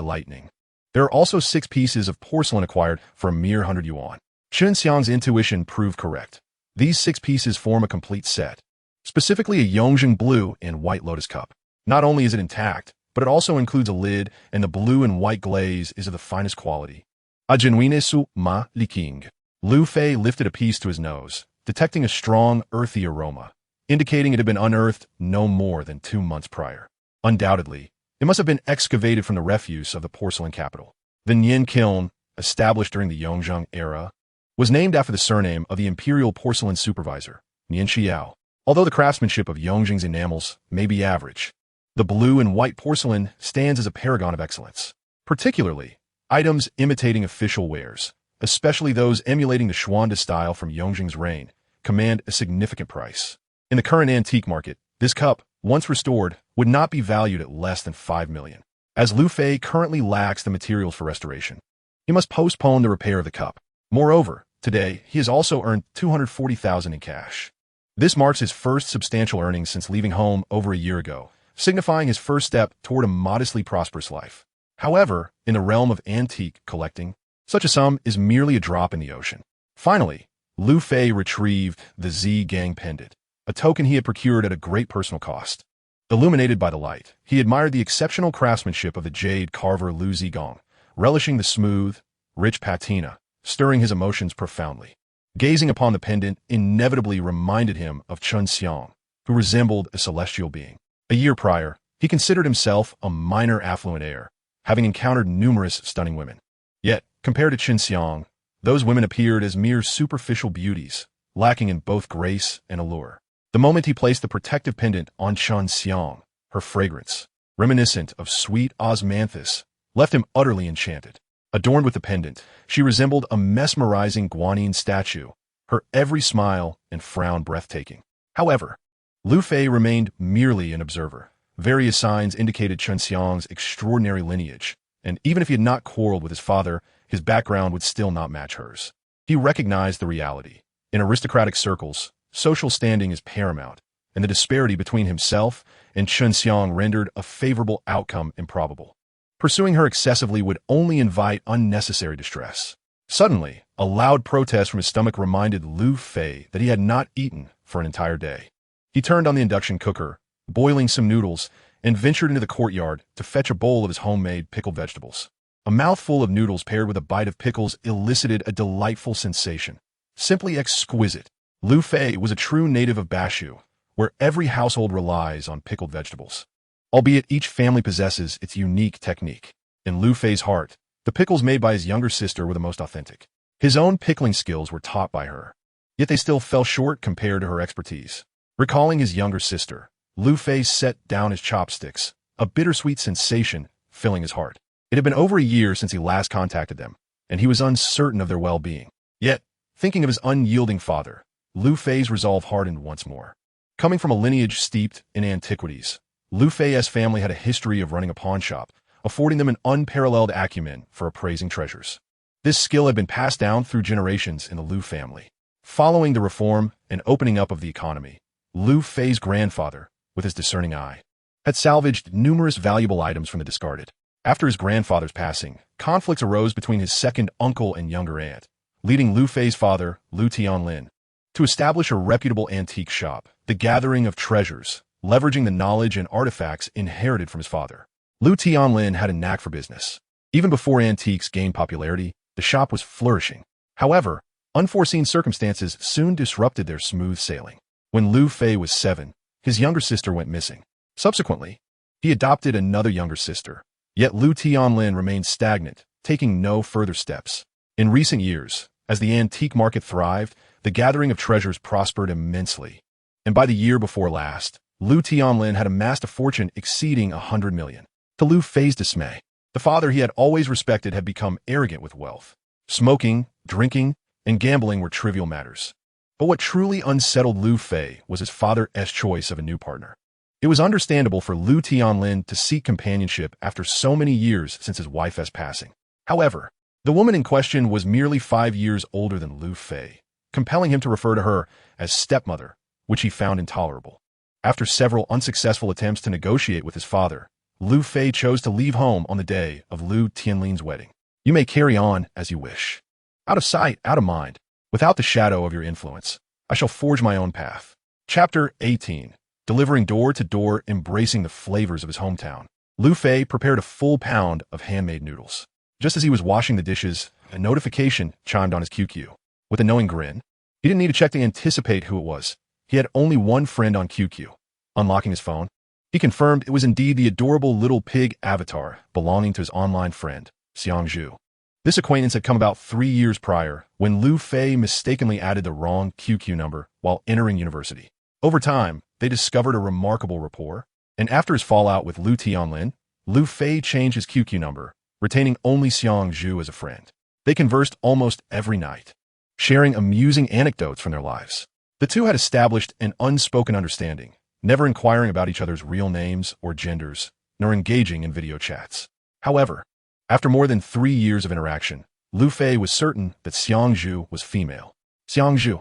lightning, there are also 6 pieces of porcelain acquired for a mere 100 yuan. Chun Xiang's intuition proved correct. These 6 pieces form a complete set, specifically a Yongzheng blue and white lotus cup. Not only is it intact, but it also includes a lid, and the blue and white glaze is of the finest quality. A genuine su ma li king. Lu Fei lifted a piece to his nose, detecting a strong, earthy aroma, indicating it had been unearthed no more than 2 months prior. Undoubtedly, it must have been excavated from the refuse of the porcelain capital. The Nian kiln, established during the Yongzheng era, was named after the surname of the imperial porcelain supervisor, Nian Xiao. Although the craftsmanship of Yongjing's enamels may be average, the blue and white porcelain stands as a paragon of excellence. Particularly, items imitating official wares, especially those emulating the Xuande style from Yongjing's reign, command a significant price. In the current antique market, this cup, once restored, would not be valued at less than 5 million. As Lu Fei currently lacks the materials for restoration, he must postpone the repair of the cup. Moreover, today, he has also earned 240,000 in cash. This marks his first substantial earnings since leaving home over a year ago, signifying his first step toward a modestly prosperous life. However, in the realm of antique collecting, such a sum is merely a drop in the ocean. Finally, Lu Fei retrieved the Z Gang pendant, a token he had procured at a great personal cost. Illuminated by the light, he admired the exceptional craftsmanship of the jade carver Lu Zigong, relishing the smooth, rich patina, stirring his emotions profoundly. Gazing upon the pendant inevitably reminded him of Chun Xiang, who resembled a celestial being. A year prior, he considered himself a minor affluent heir, having encountered numerous stunning women. Yet, compared to Chun Xiang, those women appeared as mere superficial beauties, lacking in both grace and allure. The moment he placed the protective pendant on Chun Xiang, her fragrance, reminiscent of sweet osmanthus, left him utterly enchanted. Adorned with the pendant, she resembled a mesmerizing Guanyin statue, her every smile and frown breathtaking. However, Lu Fei remained merely an observer. Various signs indicated Chun Xiang's extraordinary lineage, and even if he had not quarreled with his father, his background would still not match hers. He recognized the reality. In aristocratic circles, social standing is paramount, and the disparity between himself and Chun Xiang rendered a favorable outcome improbable. Pursuing her excessively would only invite unnecessary distress. Suddenly, a loud protest from his stomach reminded Lu Fei that he had not eaten for an entire day. He turned on the induction cooker, boiling some noodles, and ventured into the courtyard to fetch a bowl of his homemade pickled vegetables. A mouthful of noodles paired with a bite of pickles elicited a delightful sensation. Simply exquisite. Lu Fei was a true native of Bashu, where every household relies on pickled vegetables. Albeit each family possesses its unique technique. In Lu Fei's heart, the pickles made by his younger sister were the most authentic. His own pickling skills were taught by her, yet they still fell short compared to her expertise. Recalling his younger sister, Lu Fei set down his chopsticks, a bittersweet sensation filling his heart. It had been over a year since he last contacted them, and he was uncertain of their well-being. Yet, thinking of his unyielding father, Lu Fei's resolve hardened once more. Coming from a lineage steeped in antiquities, Lu Fei's family had a history of running a pawn shop, affording them an unparalleled acumen for appraising treasures. This skill had been passed down through generations in the Lu family. Following the reform and opening up of the economy, Lu Fei's grandfather, with his discerning eye, had salvaged numerous valuable items from the discarded. After his grandfather's passing, conflicts arose between his second uncle and younger aunt, leading Lu Fei's father, Lu Tianlin, to establish a reputable antique shop, the Gathering of Treasures, leveraging the knowledge and artifacts inherited from his father. Lu Tianlin had a knack for business. Even before antiques gained popularity, the shop was flourishing. However, unforeseen circumstances soon disrupted their smooth sailing. When Lu Fei was 7, his younger sister went missing. Subsequently, he adopted another younger sister, yet Lu Tianlin remained stagnant, taking no further steps. In recent years, as the antique market thrived, the Gathering of Treasures prospered immensely. And by the year before last, Lu Tianlin had amassed a fortune exceeding 100 million. To Lu Fei's dismay, the father he had always respected had become arrogant with wealth. Smoking, drinking, and gambling were trivial matters. But what truly unsettled Lu Fei was his father's choice of a new partner. It was understandable for Lu Tianlin to seek companionship after so many years since his wife's passing. However, the woman in question was merely 5 years older than Lu Fei, compelling him to refer to her as stepmother, which he found intolerable. After several unsuccessful attempts to negotiate with his father, Lu Fei chose to leave home on the day of Lu Tianlin's wedding. You may carry on as you wish. Out of sight, out of mind. Without the shadow of your influence, I shall forge my own path. Chapter 18. Delivering door to door, embracing the flavors of his hometown. Lu Fei prepared a full pound of handmade noodles. Just as he was washing the dishes, a notification chimed on his QQ. With a knowing grin, he didn't need to check to anticipate who it was. He had only one friend on QQ. Unlocking his phone, he confirmed it was indeed the adorable little pig avatar belonging to his online friend, Xiang Zhu. This acquaintance had come about 3 years prior, when Lu Fei mistakenly added the wrong QQ number while entering university. Over time, they discovered a remarkable rapport, and after his fallout with Lu Tianlin, Lu Fei changed his QQ number, retaining only Xiang Zhu as a friend. They conversed almost every night, sharing amusing anecdotes from their lives. The two had established an unspoken understanding, never inquiring about each other's real names or genders, nor engaging in video chats. However, after more than 3 years of interaction, Lu Fei was certain that Xiang Zhu was female. Xiang Zhu,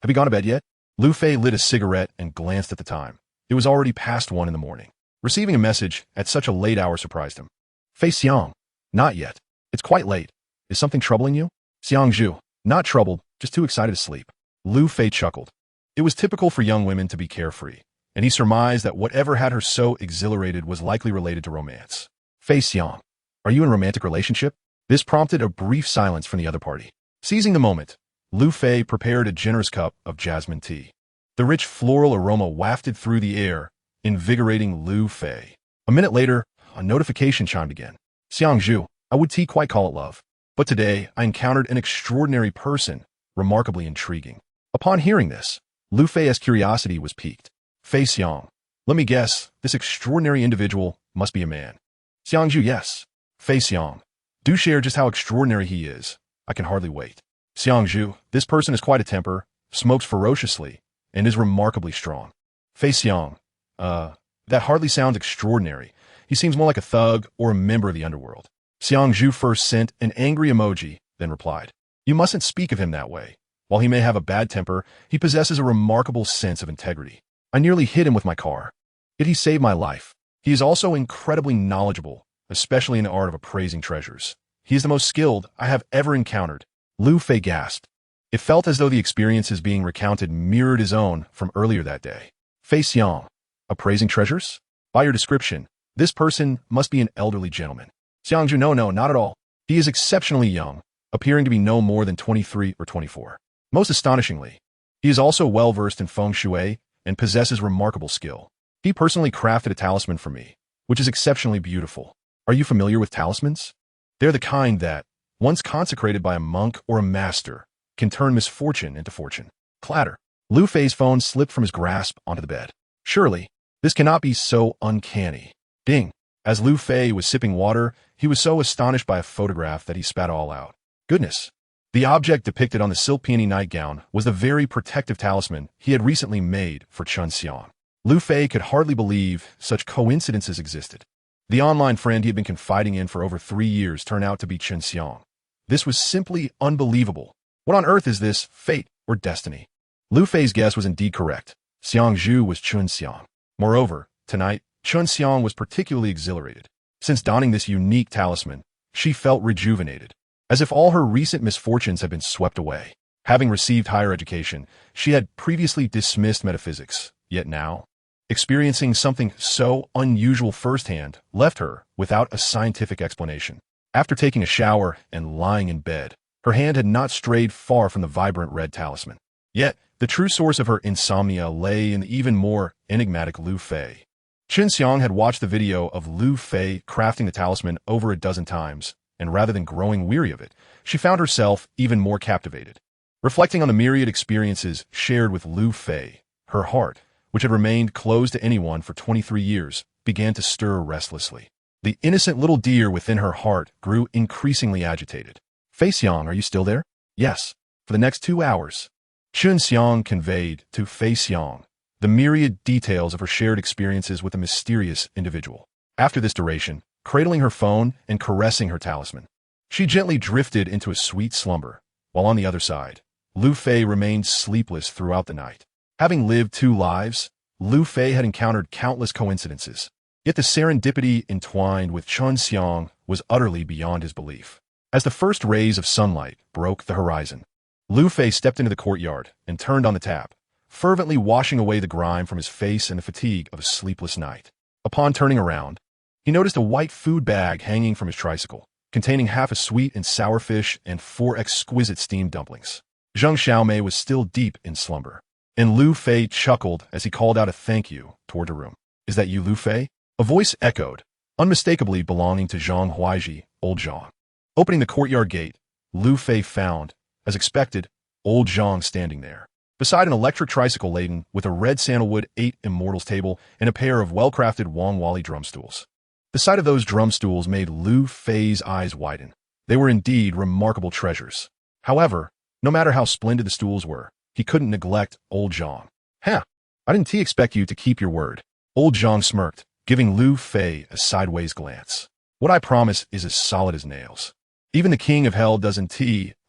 have you gone to bed yet? Lu Fei lit a cigarette and glanced at the time. It was already past 1 in the morning. Receiving a message at such a late hour surprised him. Fei Xiang, not yet. It's quite late. Is something troubling you? Xiang Zhu, not troubled, just too excited to sleep. Lu Fei chuckled. It was typical for young women to be carefree, and he surmised that whatever had her so exhilarated was likely related to romance. Fei Xiang, are you in a romantic relationship? This prompted a brief silence from the other party. Seizing the moment, Lu Fei prepared a generous cup of jasmine tea. The rich floral aroma wafted through the air, invigorating Lu Fei. A minute later, a notification chimed again. Xiang Zhu, I would quite call it love. But today, I encountered an extraordinary person, remarkably intriguing. Upon hearing this, Lu Fei's curiosity was piqued. Fei Xiang, let me guess, this extraordinary individual must be a man. Xiang Zhu, yes. Fei Xiang, do share just how extraordinary he is. I can hardly wait. Xiang Zhu, this person has quite a temper, smokes ferociously, and is remarkably strong. Fei Xiang, that hardly sounds extraordinary. He seems more like a thug or a member of the underworld. Xiang Zhu first sent an angry emoji, then replied, You mustn't speak of him that way. While he may have a bad temper, he possesses a remarkable sense of integrity. I nearly hit him with my car. Yet he saved my life. He is also incredibly knowledgeable, especially in the art of appraising treasures. He is the most skilled I have ever encountered. Lu Fei gasped. It felt as though the experiences being recounted mirrored his own from earlier that day. Fei Xiang, appraising treasures? By your description, this person must be an elderly gentleman. Xiang Zhu, no, not at all. He is exceptionally young, appearing to be no more than 23 or 24. Most astonishingly, he is also well-versed in feng shui and possesses remarkable skill. He personally crafted a talisman for me, which is exceptionally beautiful. Are you familiar with talismans? They're the kind that, once consecrated by a monk or a master, can turn misfortune into fortune. Clatter. Lu Fei's phone slipped from his grasp onto the bed. Surely, this cannot be so uncanny. Ding. As Lu Fei was sipping water, he was so astonished by a photograph that he spat all out. Goodness. The object depicted on the silk peony nightgown was the very protective talisman he had recently made for Chun Xiang. Lu Fei could hardly believe such coincidences existed. The online friend he had been confiding in for over 3 years turned out to be Chun Xiang. This was simply unbelievable. What on earth is this, fate or destiny? Lu Fei's guess was indeed correct. Xiang Zhu was Chun Xiang. Moreover, tonight, Chun Xiang was particularly exhilarated. Since donning this unique talisman, she felt rejuvenated, as if all her recent misfortunes had been swept away. Having received higher education, she had previously dismissed metaphysics, yet now, experiencing something so unusual firsthand left her without a scientific explanation. After taking a shower and lying in bed, her hand had not strayed far from the vibrant red talisman. Yet, the true source of her insomnia lay in the even more enigmatic Lu Fei. Chun Xiang had watched the video of Lu Fei crafting the talisman over a dozen times, and rather than growing weary of it, she found herself even more captivated. Reflecting on the myriad experiences shared with Lu Fei, her heart, which had remained closed to anyone for 23 years, began to stir restlessly. The innocent little deer within her heart grew increasingly agitated. Fei Xiang, are you still there? Yes. For the next 2 hours. Chun Xiang conveyed to Fei Xiang the myriad details of her shared experiences with a mysterious individual. After this duration, cradling her phone and caressing her talisman, she gently drifted into a sweet slumber, while on the other side, Lu Fei remained sleepless throughout the night. Having lived 2 lives, Lu Fei had encountered countless coincidences, yet the serendipity entwined with Chun Xiang was utterly beyond his belief. As the first rays of sunlight broke the horizon, Lu Fei stepped into the courtyard and turned on the tap, fervently washing away the grime from his face and the fatigue of a sleepless night. Upon turning around, he noticed a white food bag hanging from his tricycle, containing half a sweet and sour fish and 4 exquisite steamed dumplings. Zheng Xiaomei was still deep in slumber, and Lu Fei chuckled as he called out a thank you toward her room. Is that you, Lu Fei? A voice echoed, unmistakably belonging to Zhang Huaiji, old Zhang. Opening the courtyard gate, Lu Fei found, as expected, old Zhang standing there, beside an electric tricycle laden with a red sandalwood 8 Immortals table and a pair of well-crafted Wang Wali drum stools. The sight of those drum stools made Lu Fei's eyes widen. They were indeed remarkable treasures. However, no matter how splendid the stools were, he couldn't neglect old Zhang. "Huh, I didn't expect you to keep your word." Old Zhang smirked, giving Lu Fei a sideways glance. "What I promise is as solid as nails. Even the king of hell doesn't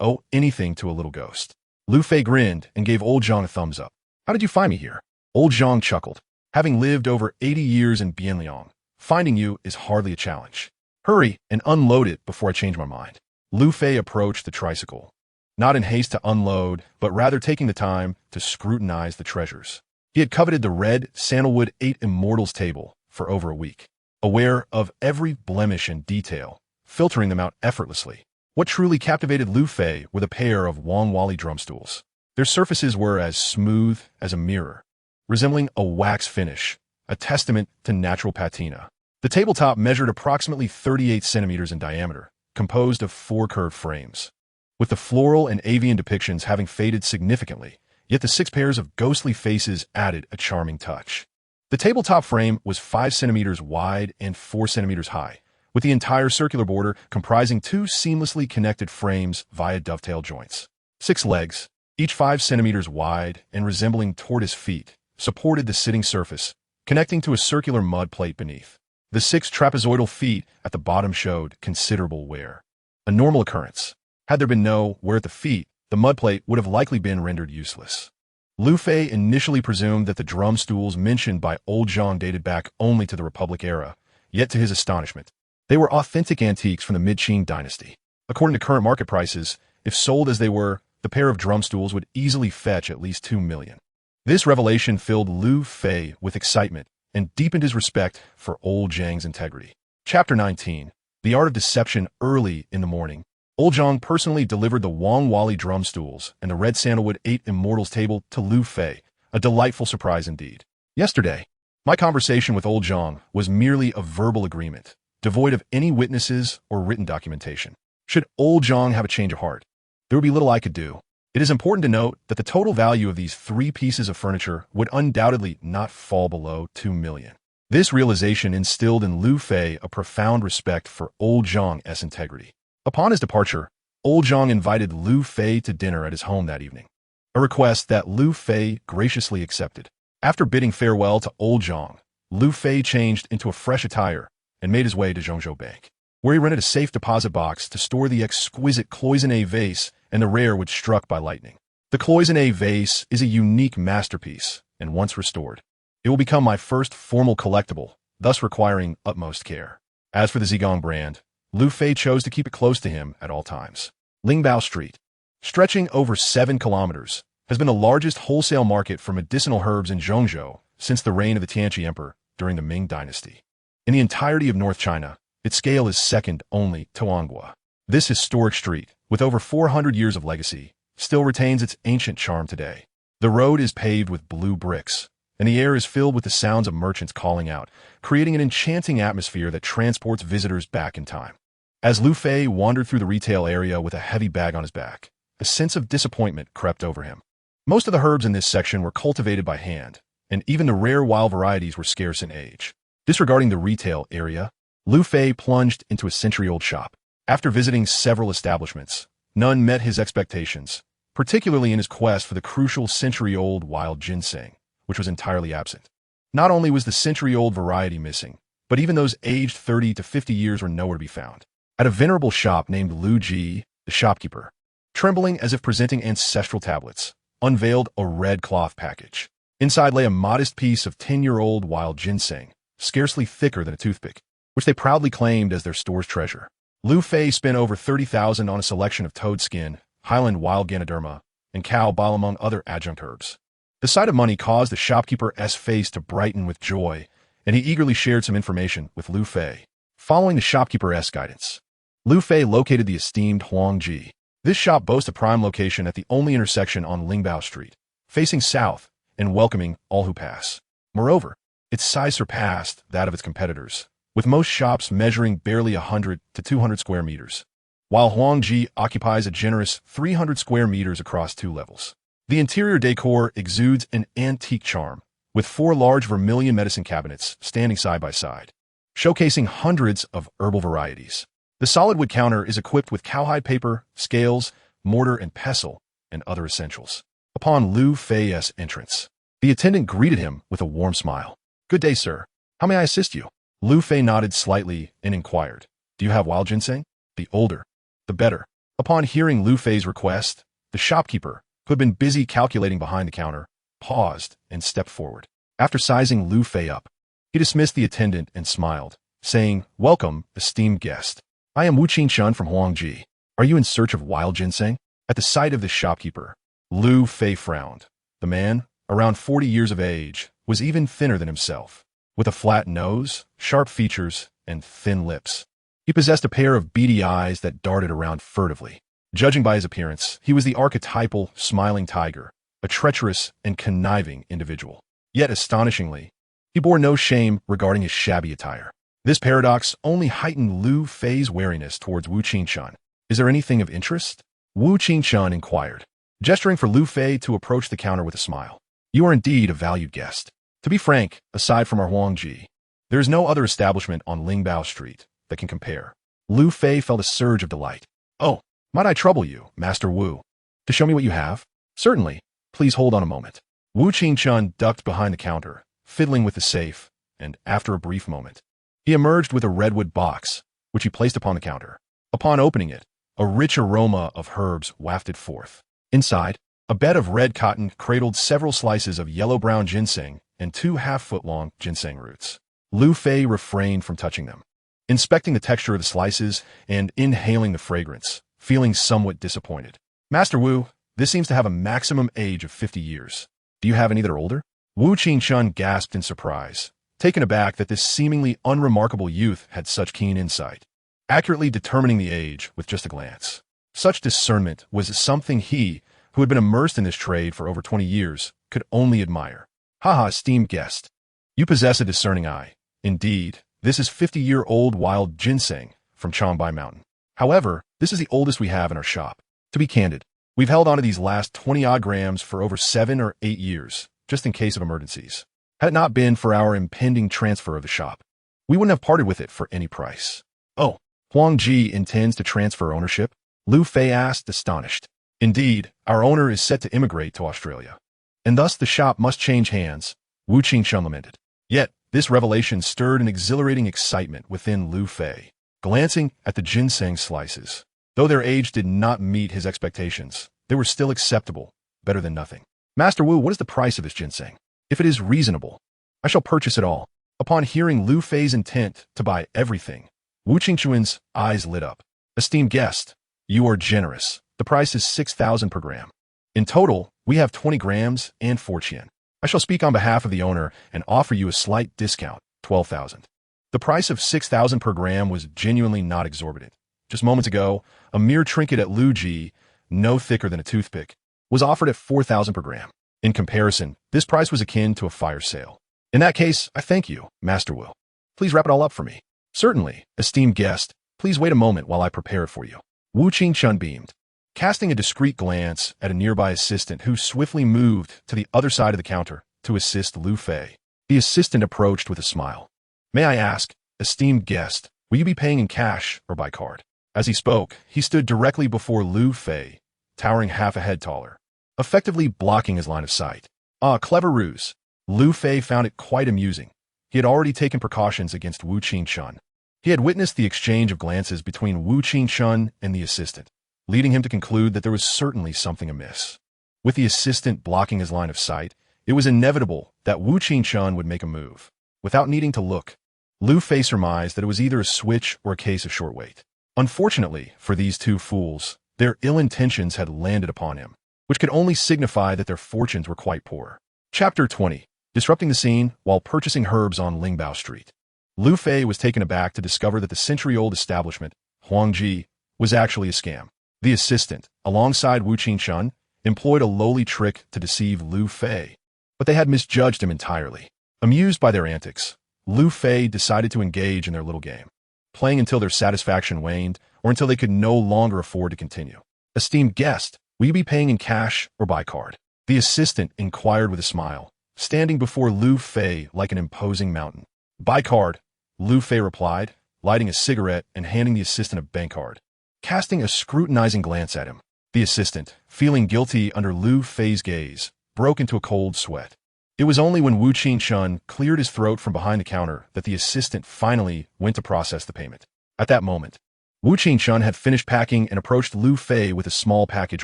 owe anything to a little ghost." Lu Fei grinned and gave old Zhang a thumbs up. "How did you find me here?" Old Zhang chuckled. "Having lived over 80 years in Bianliang, finding you is hardly a challenge. Hurry and unload it before I change my mind." Lu Fei approached the tricycle, not in haste to unload, but rather taking the time to scrutinize the treasures. He had coveted the red sandalwood 8 Immortals table for over a week, aware of every blemish and detail, filtering them out effortlessly. What truly captivated Lu Fei were the pair of Wang Wali drum stools. Their surfaces were as smooth as a mirror, resembling a wax finish, a testament to natural patina. The tabletop measured approximately 38 centimeters in diameter, composed of 4 curved frames, with the floral and avian depictions having faded significantly, yet the 6 pairs of ghostly faces added a charming touch. The tabletop frame was 5 centimeters wide and 4 centimeters high, with the entire circular border comprising 2 seamlessly connected frames via dovetail joints. 6 legs, each 5 centimeters wide and resembling tortoise feet, supported the sitting surface, connecting to a circular mud plate beneath. The 6 trapezoidal feet at the bottom showed considerable wear, a normal occurrence. Had there been no wear at the feet, the mud plate would have likely been rendered useless. Lu Fei initially presumed that the drum stools mentioned by old Zhang dated back only to the Republic era, yet to his astonishment, they were authentic antiques from the Mid-Qing dynasty. According to current market prices, if sold as they were, the pair of drum stools would easily fetch at least 2 million. This revelation filled Lu Fei with excitement and deepened his respect for old Zhang's integrity. Chapter 19. The Art of Deception. Early in the morning, old Zhang personally delivered the Wang Wali drum stools and the red sandalwood 8 Immortals table to Lu Fei, a delightful surprise indeed. Yesterday, my conversation with old Zhang was merely a verbal agreement, devoid of any witnesses or written documentation. Should old Zhang have a change of heart, there would be little I could do. It is important to note that the total value of these 3 pieces of furniture would undoubtedly not fall below 2 million. This realization instilled in Lu Fei a profound respect for old Zhang's integrity. Upon his departure, old Zhang invited Lu Fei to dinner at his home that evening, a request that Lu Fei graciously accepted. After bidding farewell to old Zhang, Lu Fei changed into a fresh attire and made his way to Zhongzhou Bank, where he rented a safe deposit box to store the exquisite cloisonné vase and the rare which struck by lightning. The cloisonné vase is a unique masterpiece, and once restored, it will become my first formal collectible, thus requiring utmost care. As for the Zigong brand, Lu Fei chose to keep it close to him at all times. Lingbao Street, stretching over 7 kilometers, has been the largest wholesale market for medicinal herbs in Zhongzhou since the reign of the Tianqi Emperor during the Ming Dynasty. In the entirety of North China, its scale is second only to Wanghua. This historic street, with over 400 years of legacy, still retains its ancient charm today. The road is paved with blue bricks, and the air is filled with the sounds of merchants calling out, creating an enchanting atmosphere that transports visitors back in time. As Lu Fei wandered through the retail area with a heavy bag on his back, a sense of disappointment crept over him. Most of the herbs in this section were cultivated by hand, and even the rare wild varieties were scarce in age. Disregarding the retail area, Lu Fei plunged into a century-old shop. After visiting several establishments, none met his expectations, particularly in his quest for the crucial century-old wild ginseng, which was entirely absent. Not only was the century-old variety missing, but even those aged 30 to 50 years were nowhere to be found. At a venerable shop named Lu Ji, the shopkeeper, trembling as if presenting ancestral tablets, unveiled a red cloth package. Inside lay a modest piece of 10-year-old wild ginseng, scarcely thicker than a toothpick, which they proudly claimed as their store's treasure. Lu Fei spent over 30,000 on a selection of toad skin, highland wild ganoderma, and cow bile among other adjunct herbs. The sight of money caused the shopkeeper's face to brighten with joy, and he eagerly shared some information with Lu Fei. Following the shopkeeper's guidance, Lu Fei located the esteemed Huangji. This shop boasts a prime location at the only intersection on Lingbao Street, facing south and welcoming all who pass. Moreover, its size surpassed that of its competitors, with most shops measuring barely 100 to 200 square meters. while Huangji occupies a generous 300 square meters across 2 levels. The interior decor exudes an antique charm, with 4 large vermilion medicine cabinets standing side by side, showcasing hundreds of herbal varieties. The solid wood counter is equipped with cowhide paper, scales, mortar and pestle, and other essentials. Upon Lu Fei's entrance, the attendant greeted him with a warm smile. "Good day, sir. How may I assist you?" Lu Fei nodded slightly and inquired, "Do you have wild ginseng? The older, the better." Upon hearing Lu Fei's request, the shopkeeper, who had been busy calculating behind the counter, paused and stepped forward. After sizing Lu Fei up, he dismissed the attendant and smiled, saying, "Welcome, esteemed guest. I am Wu Qingshun from Huangji. Are you in search of wild ginseng?" At the sight of the shopkeeper, Lu Fei frowned. The man, around 40 years of age, was even thinner than himself, with a flat nose, sharp features, and thin lips. He possessed a pair of beady eyes that darted around furtively. Judging by his appearance, he was the archetypal smiling tiger, a treacherous and conniving individual. Yet, astonishingly, he bore no shame regarding his shabby attire. This paradox only heightened Lu Fei's wariness towards Wu Qingshun. "Is there anything of interest?" Wu Qingshun inquired, gesturing for Lu Fei to approach the counter with a smile. "You are indeed a valued guest. To be frank, aside from our Huangji, there is no other establishment on Lingbao Street that can compare." Lu Fei felt a surge of delight. "Oh, might I trouble you, Master Wu, to show me what you have?" "Certainly. Please hold on a moment." Wu Qingshun ducked behind the counter, fiddling with the safe, and after a brief moment, he emerged with a redwood box, which he placed upon the counter. Upon opening it, a rich aroma of herbs wafted forth. Inside, a bed of red cotton cradled several slices of yellow-brown ginseng and 2 half-foot-long ginseng roots. Lu Fei refrained from touching them, inspecting the texture of the slices and inhaling the fragrance, feeling somewhat disappointed. "Master Wu, this seems to have a maximum age of 50 years. Do you have any that are older?" Wu Qingshun gasped in surprise, taken aback that this seemingly unremarkable youth had such keen insight, accurately determining the age with just a glance. Such discernment was something he, who had been immersed in this trade for over 20 years, could only admire. "Haha, esteemed guest. You possess a discerning eye. Indeed, this is 50-year-old wild ginseng from Changbai Mountain. However, this is the oldest we have in our shop. To be candid, we've held onto these last 20-odd grams for over 7 or 8 years, just in case of emergencies. Had it not been for our impending transfer of the shop, we wouldn't have parted with it for any price." "Oh, Huangji intends to transfer ownership?" Lu Fei asked, astonished. "Indeed, our owner is set to immigrate to Australia, and thus the shop must change hands," Wu Qingshun lamented. Yet, this revelation stirred an exhilarating excitement within Lu Fei. Glancing at the ginseng slices, though their age did not meet his expectations, they were still acceptable, better than nothing. "Master Wu, what is the price of this ginseng? If it is reasonable, I shall purchase it all." Upon hearing Lu Fei's intent to buy everything, Wu Qingshun's eyes lit up. "Esteemed guest, you are generous. The price is 6,000 per gram. In total, we have 20 grams and 4 qian. I shall speak on behalf of the owner and offer you a slight discount, 12,000. The price of 6,000 per gram was genuinely not exorbitant. Just moments ago, a mere trinket at Luji, no thicker than a toothpick, was offered at 4,000 per gram. In comparison, this price was akin to a fire sale. "In that case, I thank you, Master Wu. Please wrap it all up for me." "Certainly, esteemed guest. Please wait a moment while I prepare it for you." Wu Qingshun beamed, casting a discreet glance at a nearby assistant who swiftly moved to the other side of the counter to assist Lu Fei. The assistant approached with a smile. "May I ask, esteemed guest, will you be paying in cash or by card?" As he spoke, he stood directly before Lu Fei, towering half a head taller, effectively blocking his line of sight. Ah, clever ruse. Lu Fei found it quite amusing. He had already taken precautions against Wu Qingshun. He had witnessed the exchange of glances between Wu Qingshun and the assistant, leading him to conclude that there was certainly something amiss. With the assistant blocking his line of sight, it was inevitable that Wu Qingshun would make a move. Without needing to look, Lu Fei surmised that it was either a switch or a case of short wait. Unfortunately for these two fools, their ill intentions had landed upon him, which could only signify that their fortunes were quite poor. Chapter 20. Disrupting the scene while purchasing herbs on Lingbao Street. Lu Fei was taken aback to discover that the century-old establishment, Huangji, was actually a scam. The assistant, alongside Wu Qingshun, employed a lowly trick to deceive Lu Fei, but they had misjudged him entirely. Amused by their antics, Lu Fei decided to engage in their little game. playing until their satisfaction waned or until they could no longer afford to continue. Esteemed guest, will you be paying in cash or by card? The assistant inquired with a smile, standing before Lu Fei like an imposing mountain. By card, Lu Fei replied, lighting a cigarette and handing the assistant a bank card. Casting a scrutinizing glance at him, the assistant, feeling guilty under Lu Fei's gaze, broke into a cold sweat. It was only when Wu Qingshun cleared his throat from behind the counter that the assistant finally went to process the payment. At that moment, Wu Qingshun had finished packing and approached Lu Fei with a small package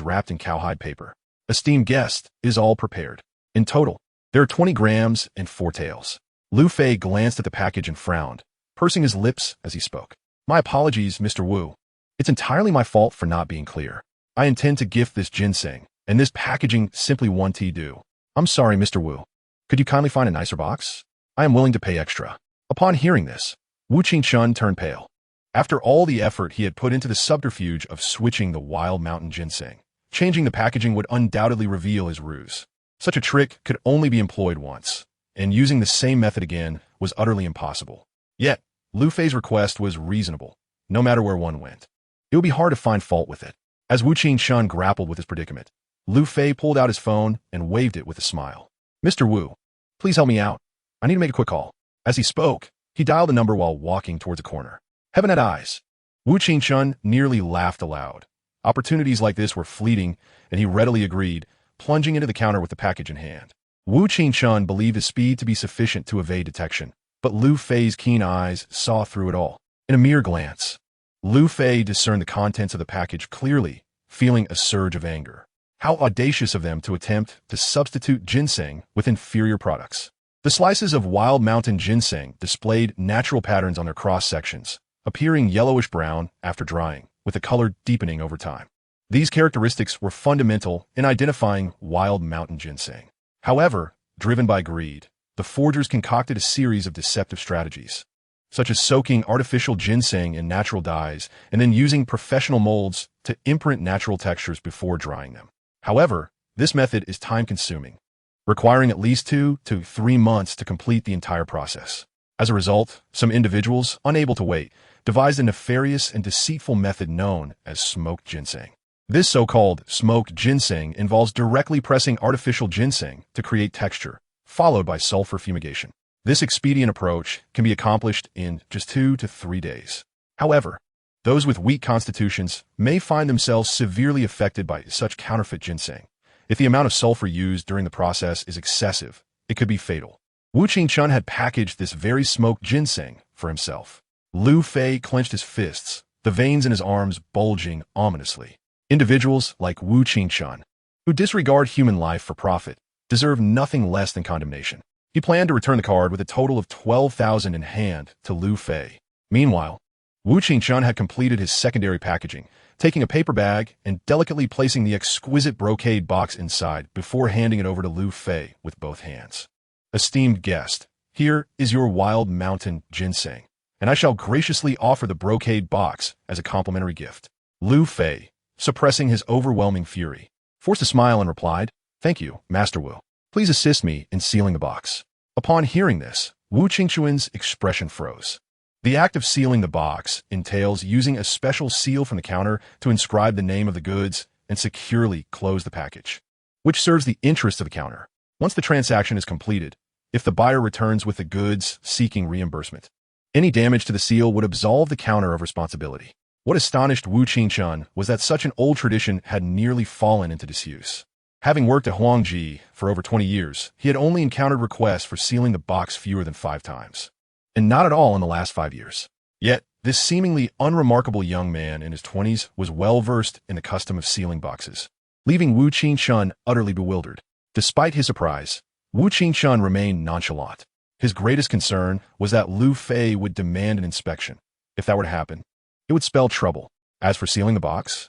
wrapped in cowhide paper. Esteemed guest, it is all prepared. In total, there are 20 grams and 4 taels. Lu Fei glanced at the package and frowned, pursing his lips as he spoke. My apologies, Mr. Wu. It's entirely my fault for not being clear. I intend to gift this ginseng, and this packaging simply one tea due. I'm sorry, Mr. Wu. Could you kindly find a nicer box? I am willing to pay extra. Upon hearing this, Wu Qingshun turned pale. After all the effort he had put into the subterfuge of switching the wild mountain ginseng, changing the packaging would undoubtedly reveal his ruse. Such a trick could only be employed once, and using the same method again was utterly impossible. Yet, Lu Fei's request was reasonable, no matter where one went. It would be hard to find fault with it. As Wu Qingshun grappled with his predicament, Lu Fei pulled out his phone and waved it with a smile. Mr. Wu, please help me out. I need to make a quick call. As he spoke, he dialed the number while walking towards a corner. Heaven had eyes. Wu Qingshun nearly laughed aloud. Opportunities like this were fleeting, and he readily agreed, plunging into the counter with the package in hand. Wu Qingshun believed his speed to be sufficient to evade detection, but Lu Fei's keen eyes saw through it all. In a mere glance, Lu Fei discerned the contents of the package clearly, feeling a surge of anger. How audacious of them to attempt to substitute ginseng with inferior products. The slices of wild mountain ginseng displayed natural patterns on their cross-sections, appearing yellowish-brown after drying, with the color deepening over time. These characteristics were fundamental in identifying wild mountain ginseng. However, driven by greed, the forgers concocted a series of deceptive strategies, such as soaking artificial ginseng in natural dyes and then using professional molds to imprint natural textures before drying them. However, this method is time-consuming, requiring at least 2 to 3 months to complete the entire process. As a result, some individuals, unable to wait, devised a nefarious and deceitful method known as smoked ginseng. This so-called smoked ginseng involves directly pressing artificial ginseng to create texture, followed by sulfur fumigation. This expedient approach can be accomplished in just 2 to 3 days. However, those with weak constitutions may find themselves severely affected by such counterfeit ginseng. If the amount of sulfur used during the process is excessive, it could be fatal. Wu Qingshun had packaged this very smoked ginseng for himself. Lu Fei clenched his fists, the veins in his arms bulging ominously. Individuals like Wu Qingshun, who disregard human life for profit, deserve nothing less than condemnation. He planned to return the card with a total of 12,000 in hand to Lu Fei. Meanwhile, Wu Qingshun had completed his secondary packaging, taking a paper bag and delicately placing the exquisite brocade box inside before handing it over to Lu Fei with both hands. Esteemed guest, here is your wild mountain ginseng, and I shall graciously offer the brocade box as a complimentary gift. Lu Fei, suppressing his overwhelming fury, forced a smile and replied, Thank you, Master Wu. Please assist me in sealing the box. Upon hearing this, Wu Qingshun's expression froze. The act of sealing the box entails using a special seal from the counter to inscribe the name of the goods and securely close the package, which serves the interest of the counter. Once the transaction is completed, if the buyer returns with the goods seeking reimbursement, any damage to the seal would absolve the counter of responsibility. What astonished Wu Qingshun was that such an old tradition had nearly fallen into disuse. Having worked at Huangji for over 20 years, he had only encountered requests for sealing the box fewer than 5 times, and not at all in the last 5 years. Yet, this seemingly unremarkable young man in his 20s was well-versed in the custom of sealing boxes, leaving Wu Qingshun utterly bewildered. Despite his surprise, Wu Qingshun remained nonchalant. His greatest concern was that Lu Fei would demand an inspection. If that were to happen, it would spell trouble. As for sealing the box,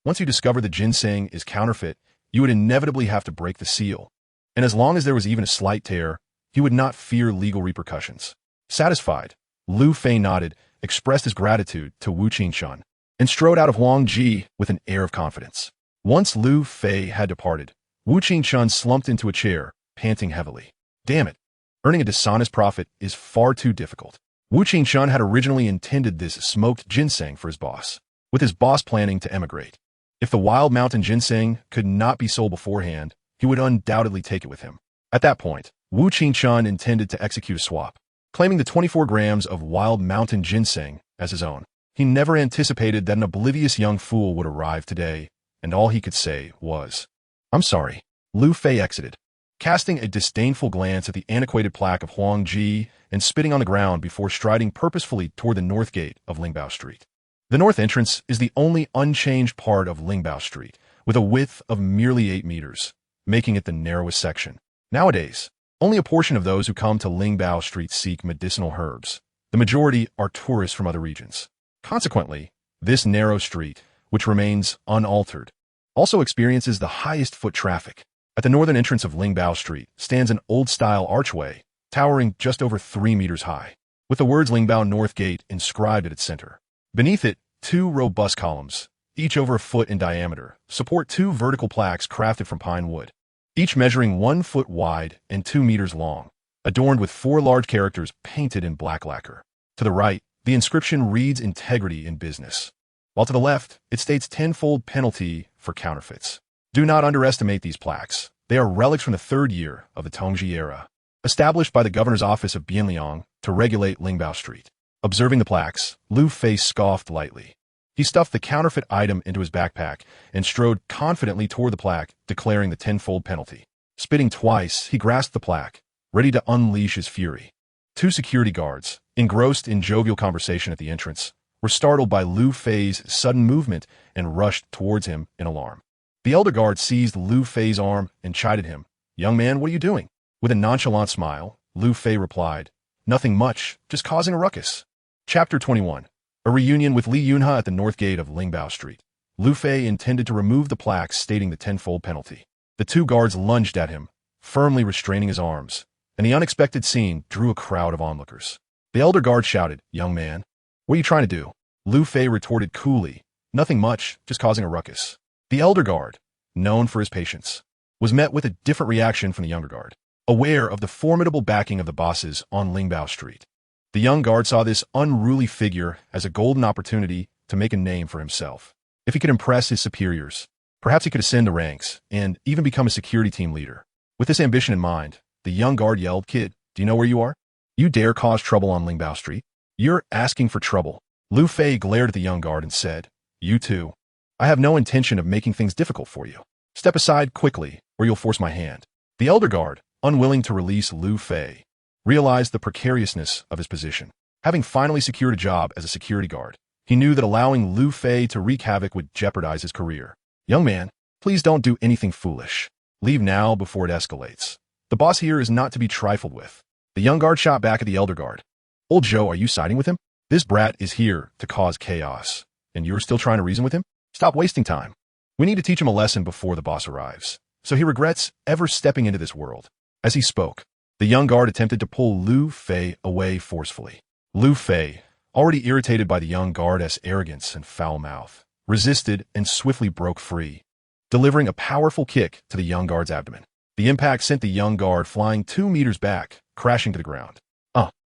once you discover the ginseng is counterfeit, you would inevitably have to break the seal. And as long as there was even a slight tear, he would not fear legal repercussions. Satisfied, Lu Fei nodded, expressed his gratitude to Wu Qingshun, and strode out of Huangji with an air of confidence. Once Lu Fei had departed, Wu Qingshun slumped into a chair, panting heavily. Damn it! Earning a dishonest profit is far too difficult. Wu Qingshun had originally intended this smoked ginseng for his boss, with his boss planning to emigrate. If the wild mountain ginseng could not be sold beforehand, he would undoubtedly take it with him. At that point, Wu Qingshun intended to execute a swap, claiming the 24 grams of wild mountain ginseng as his own. He never anticipated that an oblivious young fool would arrive today, and all he could say was, "I'm sorry." Lu Fei exited, casting a disdainful glance at the antiquated plaque of Huang Ji and spitting on the ground before striding purposefully toward the north gate of Lingbao Street. The north entrance is the only unchanged part of Lingbao Street, with a width of merely 8 meters, making it the narrowest section. Nowadays, only a portion of those who come to Lingbao Street seek medicinal herbs. The majority are tourists from other regions. Consequently, this narrow street, which remains unaltered, also experiences the highest foot traffic. At the northern entrance of Lingbao Street stands an old-style archway, towering just over 3 meters high, with the words Lingbao North Gate inscribed at its center. Beneath it, 2 robust columns, each over a foot in diameter, support 2 vertical plaques crafted from pine wood, each measuring 1 foot wide and 2 meters long, adorned with 4 large characters painted in black lacquer. To the right, the inscription reads "Integrity in Business," while to the left, it states tenfold penalty for counterfeits. Do not underestimate these plaques. They are relics from the 3rd year of the Tongji era, established by the governor's office of Bianliang to regulate Lingbao Street. Observing the plaques, Lu Fei scoffed lightly. He stuffed the counterfeit item into his backpack and strode confidently toward the plaque, declaring the tenfold penalty. Spitting twice, he grasped the plaque, ready to unleash his fury. 2 security guards, engrossed in jovial conversation at the entrance, were startled by Lu Fei's sudden movement and rushed towards him in alarm. The elder guard seized Lu Fei's arm and chided him. "Young man, what are you doing?" With a nonchalant smile, Lu Fei replied, "Nothing much, just causing a ruckus." Chapter 21. A reunion with Li Yunhe at the north gate of Lingbao Street. Lu Fei intended to remove the plaques stating the tenfold penalty. The 2 guards lunged at him, firmly restraining his arms, and the unexpected scene drew a crowd of onlookers. The elder guard shouted, "Young man, what are you trying to do?" Lu Fei retorted coolly, "Nothing much, just causing a ruckus." The elder guard, known for his patience, was met with a different reaction from the younger guard. Aware of the formidable backing of the bosses on Lingbao Street, the young guard saw this unruly figure as a golden opportunity to make a name for himself. If he could impress his superiors, perhaps he could ascend the ranks and even become a security team leader. With this ambition in mind, the young guard yelled, "Kid, do you know where you are? You dare cause trouble on Lingbao Street? You're asking for trouble." Lu Fei glared at the young guard and said, "You too. I have no intention of making things difficult for you. Step aside quickly, or you'll force my hand." The elder guard, unwilling to release Lu Fei, realized the precariousness of his position. Having finally secured a job as a security guard, he knew that allowing Lu Fei to wreak havoc would jeopardize his career. "Young man, please don't do anything foolish. Leave now before it escalates. The boss here is not to be trifled with." The young guard shot back at the elder guard. "Old Joe, are you siding with him? This brat is here to cause chaos, and you're still trying to reason with him? Stop wasting time. We need to teach him a lesson before the boss arrives, so he regrets ever stepping into this world." As he spoke, the young guard attempted to pull Lu Fei away forcefully. Lu Fei, already irritated by the young guard's arrogance and foul mouth, resisted and swiftly broke free, delivering a powerful kick to the young guard's abdomen. The impact sent the young guard flying 2 meters back, crashing to the ground.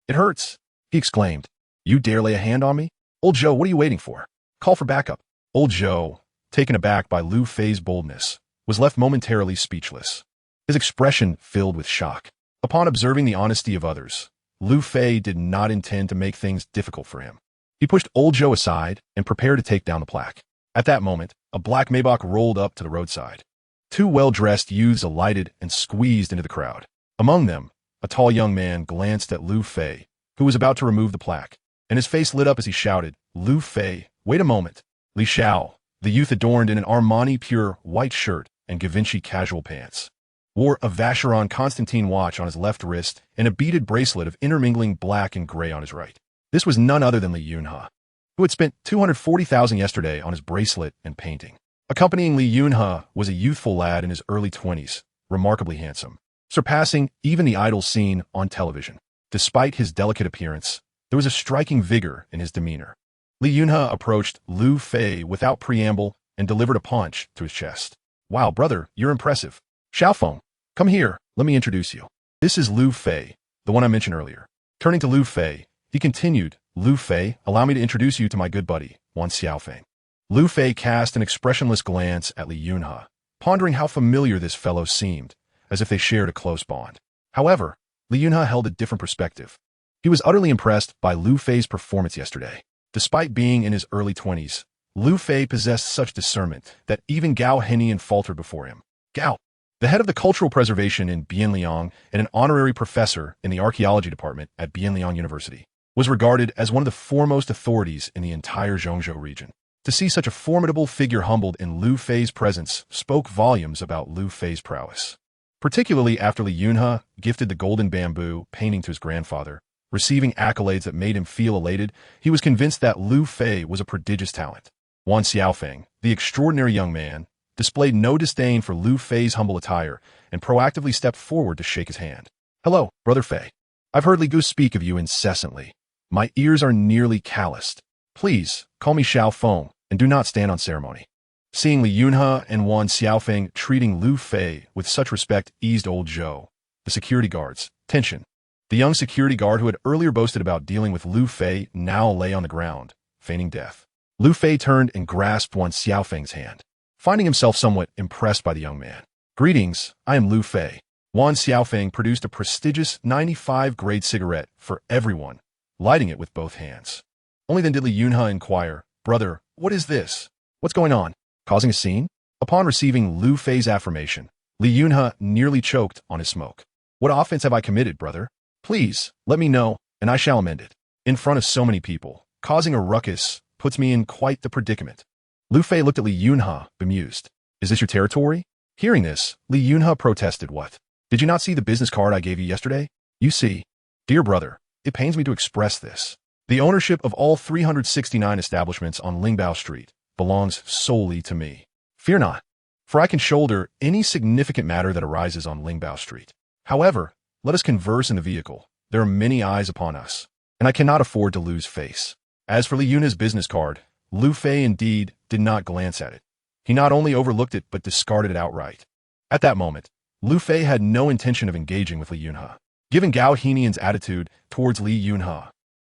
It hurts," he exclaimed. "You dare lay a hand on me? Old Joe, what are you waiting for? Call for backup." Old Joe, taken aback by Lu Fei's boldness, was left momentarily speechless, his expression filled with shock. Upon observing the honesty of others, Lu Fei did not intend to make things difficult for him. He pushed Old Joe aside and prepared to take down the plaque. At that moment, a black Maybach rolled up to the roadside. 2 well-dressed youths alighted and squeezed into the crowd. Among them, a tall young man glanced at Lu Fei, who was about to remove the plaque, and his face lit up as he shouted, "Lu Fei, wait a moment." Li Xiao, the youth adorned in an Armani pure white shirt and Givenchy casual pants, wore a Vacheron Constantine watch on his left wrist and a beaded bracelet of intermingling black and gray on his right. This was none other than Li Yunhe, who had spent 240,000 yesterday on his bracelet and painting. Accompanying Li Yunhe was a youthful lad in his early 20s, remarkably handsome, surpassing even the idols seen on television. Despite his delicate appearance, there was a striking vigor in his demeanor. Li Yunhe approached Lu Fei without preamble and delivered a punch to his chest. "Wow, brother, you're impressive. Xiaofeng, come here, let me introduce you. This is Lu Fei, the one I mentioned earlier." Turning to Lu Fei, He continued, Lu Fei, allow me to introduce you to my good buddy, Wan Xiaofeng. Lu Fei cast an expressionless glance at Li Yunhe, pondering how familiar this fellow seemed, as if they shared a close bond. However, Li Yunhe held a different perspective. He was utterly impressed by Lu Fei's performance yesterday. Despite being in his early 20s, Lu Fei possessed such discernment that even Gao Henian faltered before him. Gao, the head of the cultural preservation in Bianliang and an honorary professor in the archaeology department at Bianliang University, was regarded as one of the foremost authorities in the entire Zhongzhou region. To see such a formidable figure humbled in Lu Fei's presence spoke volumes about Lu Fei's prowess. Particularly after Li Yunhe gifted the golden bamboo painting to his grandfather, receiving accolades that made him feel elated, he was convinced that Lu Fei was a prodigious talent. Wan Xiaofeng, the extraordinary young man, displayed no disdain for Lu Fei's humble attire and proactively stepped forward to shake his hand. Hello, Brother Fei. I've heard Li Gu speak of you incessantly. My ears are nearly calloused. Please, call me Xiao Feng, and do not stand on ceremony. Seeing Li Yunhe and Wan Xiaofeng treating Lu Fei with such respect eased old Zhou, the security guard's tension. The young security guard who had earlier boasted about dealing with Lu Fei now lay on the ground, feigning death. Lu Fei turned and grasped Wan Xiaofeng's hand, finding himself somewhat impressed by the young man. Greetings, I am Lu Fei. Wan Xiaofeng produced a prestigious 95-grade cigarette for everyone, lighting it with both hands. Only then did Li Yunhe inquire, Brother, what is this? What's going on? Causing a scene? Upon receiving Lu Fei's affirmation, Li Yunhe nearly choked on his smoke. What offense have I committed, brother? Please, let me know, and I shall amend it. In front of so many people, causing a ruckus puts me in quite the predicament. Lu Fei looked at Li Yunhe, bemused. Is this your territory? Hearing this, Li Yunhe protested. What? Did you not see the business card I gave you yesterday? You see, dear brother, it pains me to express this. The ownership of all 369 establishments on Lingbao Street belongs solely to me. Fear not, for I can shoulder any significant matter that arises on Lingbao Street. However, let us converse in the vehicle. There are many eyes upon us, and I cannot afford to lose face. As for Li Yunhe's business card, Lu Fei indeed did not glance at it. He not only overlooked it but discarded it outright. At that moment, Lu Fei had no intention of engaging with Li Yunhe. Given Gao Henian's attitude towards Li Yunhe,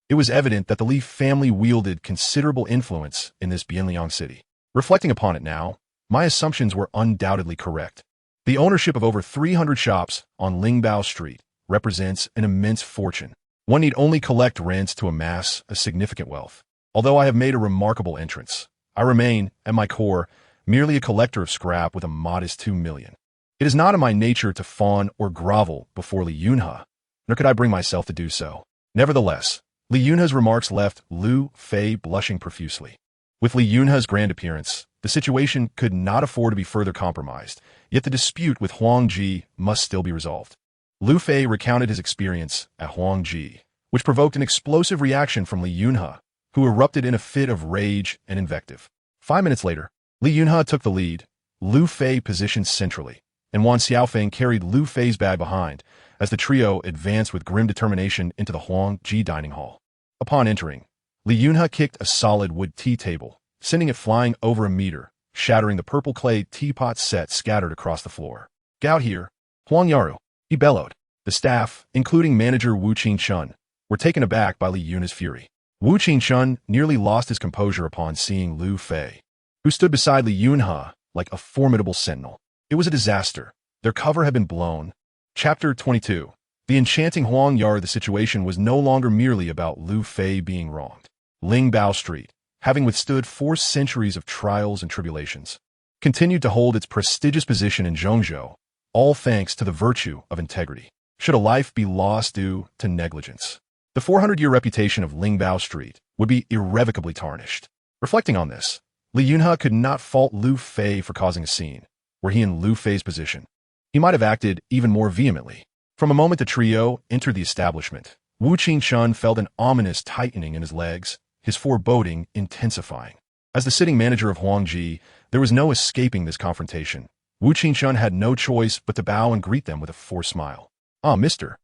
it was evident that the Li family wielded considerable influence in this Bianliang city. Reflecting upon it now, my assumptions were undoubtedly correct. The ownership of over 300 shops on Lingbao Street represents an immense fortune. One need only collect rents to amass a significant wealth. Although I have made a remarkable entrance, I remain, at my core, merely a collector of scrap with a modest 2 million. It is not in my nature to fawn or grovel before Li Yunhe, nor could I bring myself to do so. Nevertheless, Li Yunhe's remarks left Lu Fei blushing profusely. With Li Yunhe's grand appearance, the situation could not afford to be further compromised, yet the dispute with Huangji must still be resolved. Lu Fei recounted his experience at Huangji, which provoked an explosive reaction from Li Yunhe, who erupted in a fit of rage and invective. 5 minutes later, Li Yunhe took the lead, Lu Fei positioned centrally, and Wan Xiaofeng carried Lu Fei's bag behind, as the trio advanced with grim determination into the Huangji dining hall. Upon entering, Li Yunhe kicked a solid wood tea table, sending it flying over a meter, shattering the purple clay teapot set scattered across the floor. Get out here, Huang Yaru, he bellowed. The staff, including manager Wu Qingchun, were taken aback by Li Yunhe's fury. Wu Qingchun nearly lost his composure upon seeing Lu Fei, who stood beside Li Yunhe like a formidable sentinel. It was a disaster. Their cover had been blown. Chapter 22. The enchanting Huang Yaru. The situation was no longer merely about Lu Fei being wronged. Lingbao Street, having withstood 4 centuries of trials and tribulations, continued to hold its prestigious position in Zhongzhou, all thanks to the virtue of integrity. Should a life be lost due to negligence, the 400-year reputation of Lingbao Street would be irrevocably tarnished. Reflecting on this, Li Yunhe could not fault Lu Fei for causing a scene. Were he in Lu Fei's position, he might have acted even more vehemently. From a moment the trio entered the establishment, Wu Qingchun felt an ominous tightening in his legs, his foreboding intensifying. As the sitting manager of Huangji, there was no escaping this confrontation. Wu Qingchun had no choice but to bow and greet them with a forced smile. Ah, Mr.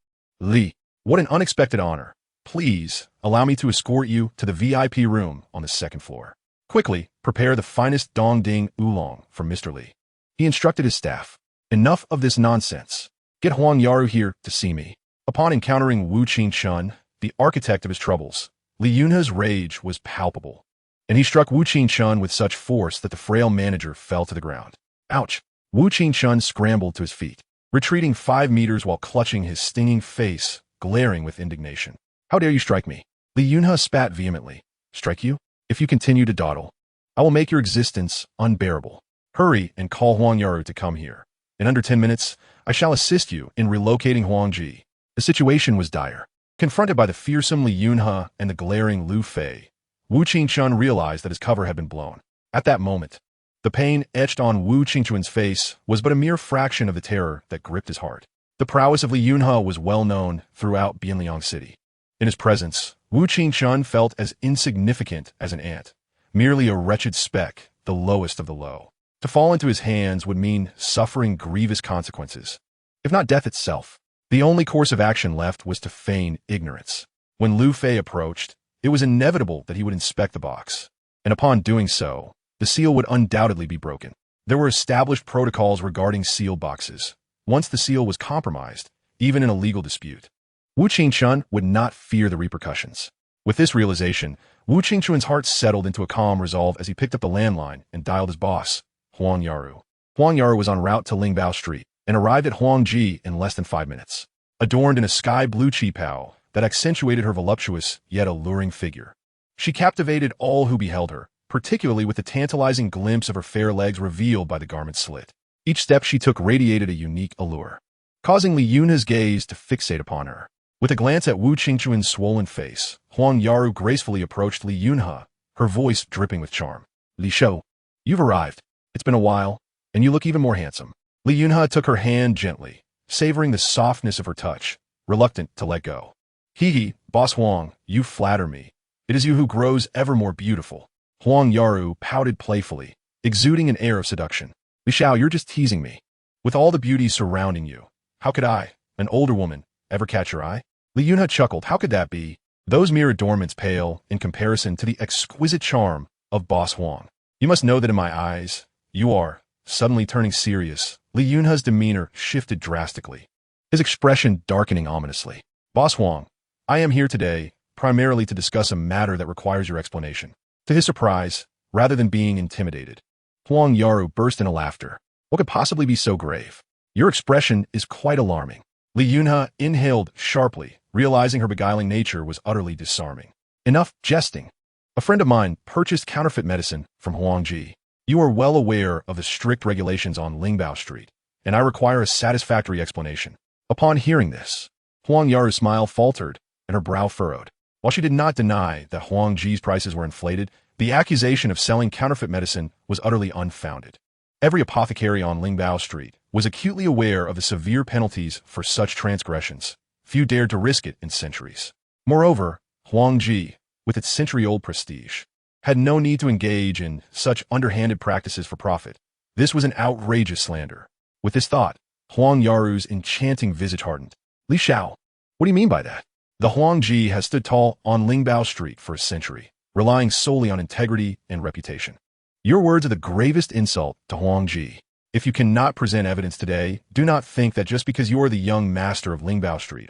Li, what an unexpected honor. Please, allow me to escort you to the VIP room on the 2nd floor. Quickly, prepare the finest Dongding Oolong for Mr. Li. He instructed his staff. Enough of this nonsense. Get Huang Yaru here to see me. Upon encountering Wu Qingchun, the architect of his troubles. Li Yunhe's rage was palpable, and he struck Wu Qingchun with such force that the frail manager fell to the ground. Ouch! Wu Qingchun scrambled to his feet, retreating 5 meters while clutching his stinging face, glaring with indignation. How dare you strike me? Li Yunhe spat vehemently. Strike you? If you continue to dawdle, I will make your existence unbearable. Hurry and call Huang Yaru to come here. In under 10 minutes, I shall assist you in relocating Huangji. The situation was dire. Confronted by the fearsome Li Yunhe and the glaring Lu Fei, Wu Qingchun realized that his cover had been blown. At that moment, the pain etched on Wu Qingchun's face was but a mere fraction of the terror that gripped his heart. The prowess of Li Yunhe was well known throughout Bianliang City. In his presence, Wu Qingchun felt as insignificant as an ant, merely a wretched speck, the lowest of the low. To fall into his hands would mean suffering grievous consequences, if not death itself. The only course of action left was to feign ignorance. When Lu Fei approached, it was inevitable that he would inspect the box, and upon doing so, the seal would undoubtedly be broken. There were established protocols regarding seal boxes. Once the seal was compromised, even in a legal dispute, Wu Qingchun would not fear the repercussions. With this realization, Wu Qingchun's heart settled into a calm resolve as he picked up the landline and dialed his boss, Huang Yaru. Huang Yaru was en route to Lingbao Street and arrived at Huangji in less than 5 minutes, adorned in a sky-blue qipao that accentuated her voluptuous yet alluring figure. She captivated all who beheld her, particularly with the tantalizing glimpse of her fair legs revealed by the garment's slit. Each step she took radiated a unique allure, causing Li Yunhe's gaze to fixate upon her. With a glance at Wu Qingchun's swollen face, Huang Yaru gracefully approached Li Yunhe, her voice dripping with charm. Li Shou, you've arrived. It's been a while, and you look even more handsome. Li Yunhe took her hand gently, savoring the softness of her touch, reluctant to let go. Hee, Boss Huang, you flatter me. It is you who grows ever more beautiful. Huang Yaru pouted playfully, exuding an air of seduction. Li Shao, you're just teasing me. With all the beauty surrounding you, how could I, an older woman, ever catch your eye? Li Yunhe chuckled. How could that be? Those mere adornments pale in comparison to the exquisite charm of Boss Huang. You must know that in my eyes, you are. Suddenly turning serious, Li Yunhe's demeanor shifted drastically, his expression darkening ominously. Boss Huang, I am here today primarily to discuss a matter that requires your explanation. To his surprise, rather than being intimidated, Huang Yaru burst into laughter. What could possibly be so grave? Your expression is quite alarming. Li Yunhe inhaled sharply, realizing her beguiling nature was utterly disarming. Enough jesting. A friend of mine purchased counterfeit medicine from Huangji. You are well aware of the strict regulations on Lingbao Street, and I require a satisfactory explanation. Upon hearing this, Huang Yaru's smile faltered and her brow furrowed. While she did not deny that Huangji's prices were inflated, the accusation of selling counterfeit medicine was utterly unfounded. Every apothecary on Lingbao Street was acutely aware of the severe penalties for such transgressions. Few dared to risk it in centuries. Moreover, Huangji, with its century-old prestige, had no need to engage in such underhanded practices for profit. This was an outrageous slander. With this thought, Huang Yaru's enchanting visage hardened. Li Shao, what do you mean by that? The Huangji has stood tall on Lingbao Street for a century, relying solely on integrity and reputation. Your words are the gravest insult to Huangji. If you cannot present evidence today, do not think that just because you are the young master of Lingbao Street,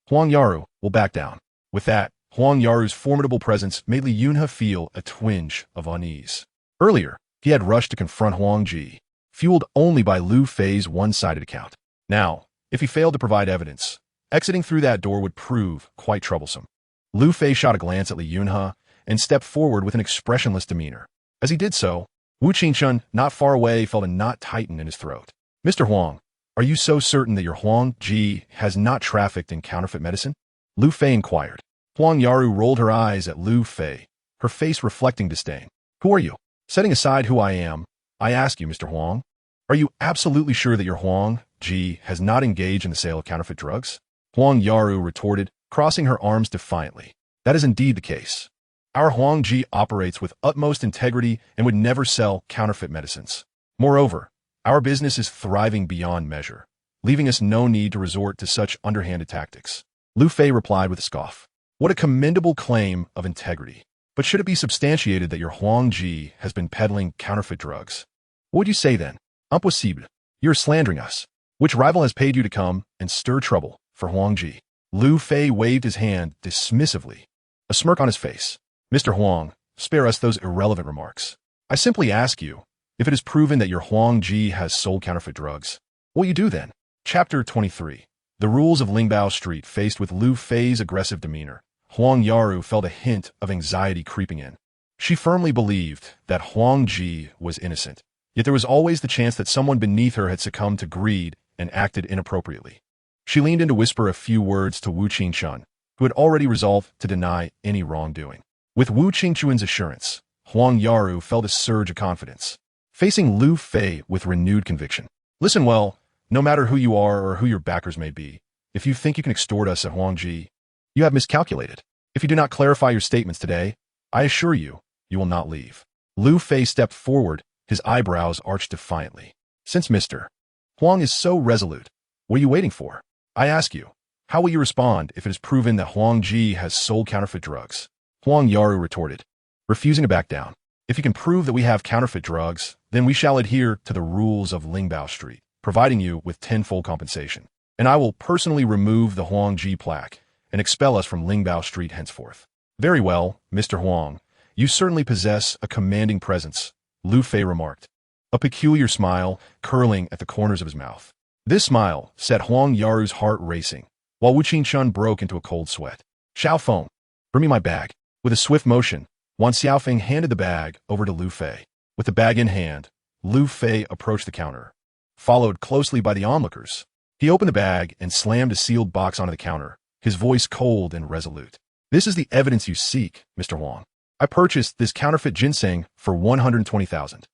Huang Yaru, will back down. With that, Huang Yaru's formidable presence made Li Yunhe feel a twinge of unease. Earlier, he had rushed to confront Huangji, fueled only by Lu Fei's one-sided account. Now, if he failed to provide evidence, exiting through that door would prove quite troublesome. Lu Fei shot a glance at Li Yunhe and stepped forward with an expressionless demeanor. As he did so, Wu Qingchun, not far away, felt a knot tighten in his throat. Mr. Huang, are you so certain that your Huangji has not trafficked in counterfeit medicine? Lu Fei inquired. Huang Yaru rolled her eyes at Lu Fei, her face reflecting disdain. Who are you? Setting aside who I am, I ask you, Mr. Huang, are you absolutely sure that your Huangji has not engaged in the sale of counterfeit drugs? Huang Yaru retorted, crossing her arms defiantly. That is indeed the case. Our Huangji operates with utmost integrity and would never sell counterfeit medicines. Moreover, our business is thriving beyond measure, leaving us no need to resort to such underhanded tactics. Lu Fei replied with a scoff. What a commendable claim of integrity. But should it be substantiated that your Huangji has been peddling counterfeit drugs? What would you say then? Impossible. You're slandering us. Which rival has paid you to come and stir trouble for Huangji? Lu Fei waved his hand dismissively, a smirk on his face. Mr. Huang, spare us those irrelevant remarks. I simply ask you, if it is proven that your Huang Ji has sold counterfeit drugs, what will you do then? Chapter 23. The rules of Lingbao Street. Faced with Lu Fei's aggressive demeanor, Huang Yaru felt a hint of anxiety creeping in. She firmly believed that Huang Ji was innocent, yet there was always the chance that someone beneath her had succumbed to greed and acted inappropriately. She leaned in to whisper a few words to Wu Qingchun, who had already resolved to deny any wrongdoing. With Wu Qingchun's assurance, Huang Yaru felt a surge of confidence, facing Lu Fei with renewed conviction. Listen well, no matter who you are or who your backers may be, if you think you can extort us at Huang Ji, you have miscalculated. If you do not clarify your statements today, I assure you, you will not leave. Lu Fei stepped forward, his eyebrows arched defiantly. Since Mr. Huang is so resolute, what are you waiting for? I ask you, how will you respond if it is proven that Huang Ji has sold counterfeit drugs? Huang Yaru retorted, refusing to back down. If you can prove that we have counterfeit drugs, then we shall adhere to the rules of Lingbao Street, providing you with tenfold compensation. And I will personally remove the Huang Ji plaque and expel us from Lingbao Street henceforth. Very well, Mr. Huang. You certainly possess a commanding presence, Lu Fei remarked, a peculiar smile curling at the corners of his mouth. This smile set Huang Yaru's heart racing, while Wu Qingchun broke into a cold sweat. Xiaofeng, bring me my bag. With a swift motion, Wan Xiaofeng handed the bag over to Lu Fei. With the bag in hand, Lu Fei approached the counter, followed closely by the onlookers. He opened the bag and slammed a sealed box onto the counter, his voice cold and resolute. This is the evidence you seek, Mr. Huang. I purchased this counterfeit ginseng for 120,000.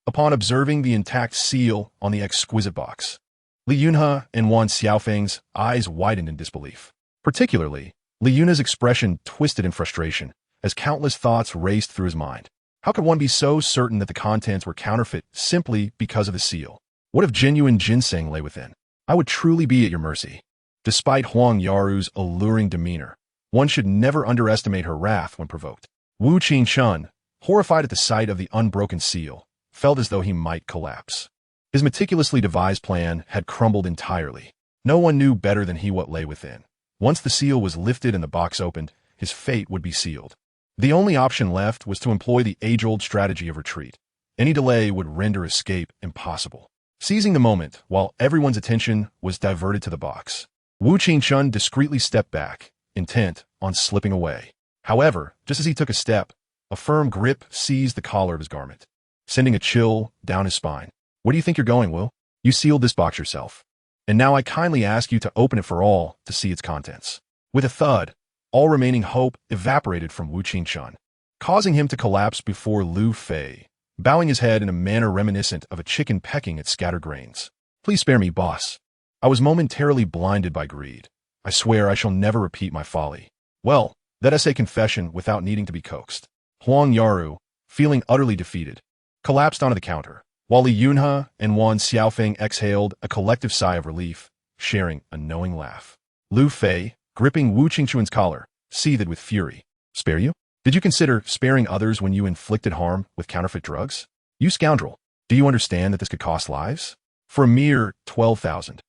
Upon observing the intact seal on the exquisite box, Li Yunhe and Wan Xiaofeng's eyes widened in disbelief. Particularly, Li Yunhe's expression twisted in frustration as countless thoughts raced through his mind. How could one be so certain that the contents were counterfeit simply because of the seal? What if genuine ginseng lay within? I would truly be at your mercy. Despite Huang Yaru's alluring demeanor, one should never underestimate her wrath when provoked. Wu Qingchun, horrified at the sight of the unbroken seal, felt as though he might collapse. His meticulously devised plan had crumbled entirely. No one knew better than he what lay within. Once the seal was lifted and the box opened, his fate would be sealed. The only option left was to employ the age-old strategy of retreat. Any delay would render escape impossible. Seizing the moment, while everyone's attention was diverted to the box, Wu Qingchun discreetly stepped back, intent on slipping away. However, just as he took a step, a firm grip seized the collar of his garment, sending a chill down his spine. Where do you think you're going, Will? You sealed this box yourself. And now I kindly ask you to open it for all to see its contents. With a thud, all remaining hope evaporated from Wu Qingchun, causing him to collapse before Lu Fei, bowing his head in a manner reminiscent of a chicken pecking at scattered grains. Please spare me, boss. I was momentarily blinded by greed. I swear I shall never repeat my folly. Well, let us say confession without needing to be coaxed. Huang Yaru, feeling utterly defeated, collapsed onto the counter, while Li Yunhe and Wan Xiaofeng exhaled a collective sigh of relief, sharing a knowing laugh. Lu Fei, gripping Wu Qingchun's collar, seethed with fury. Spare you? Did you consider sparing others when you inflicted harm with counterfeit drugs? You scoundrel, do you understand that this could cost lives? For a mere 12,000.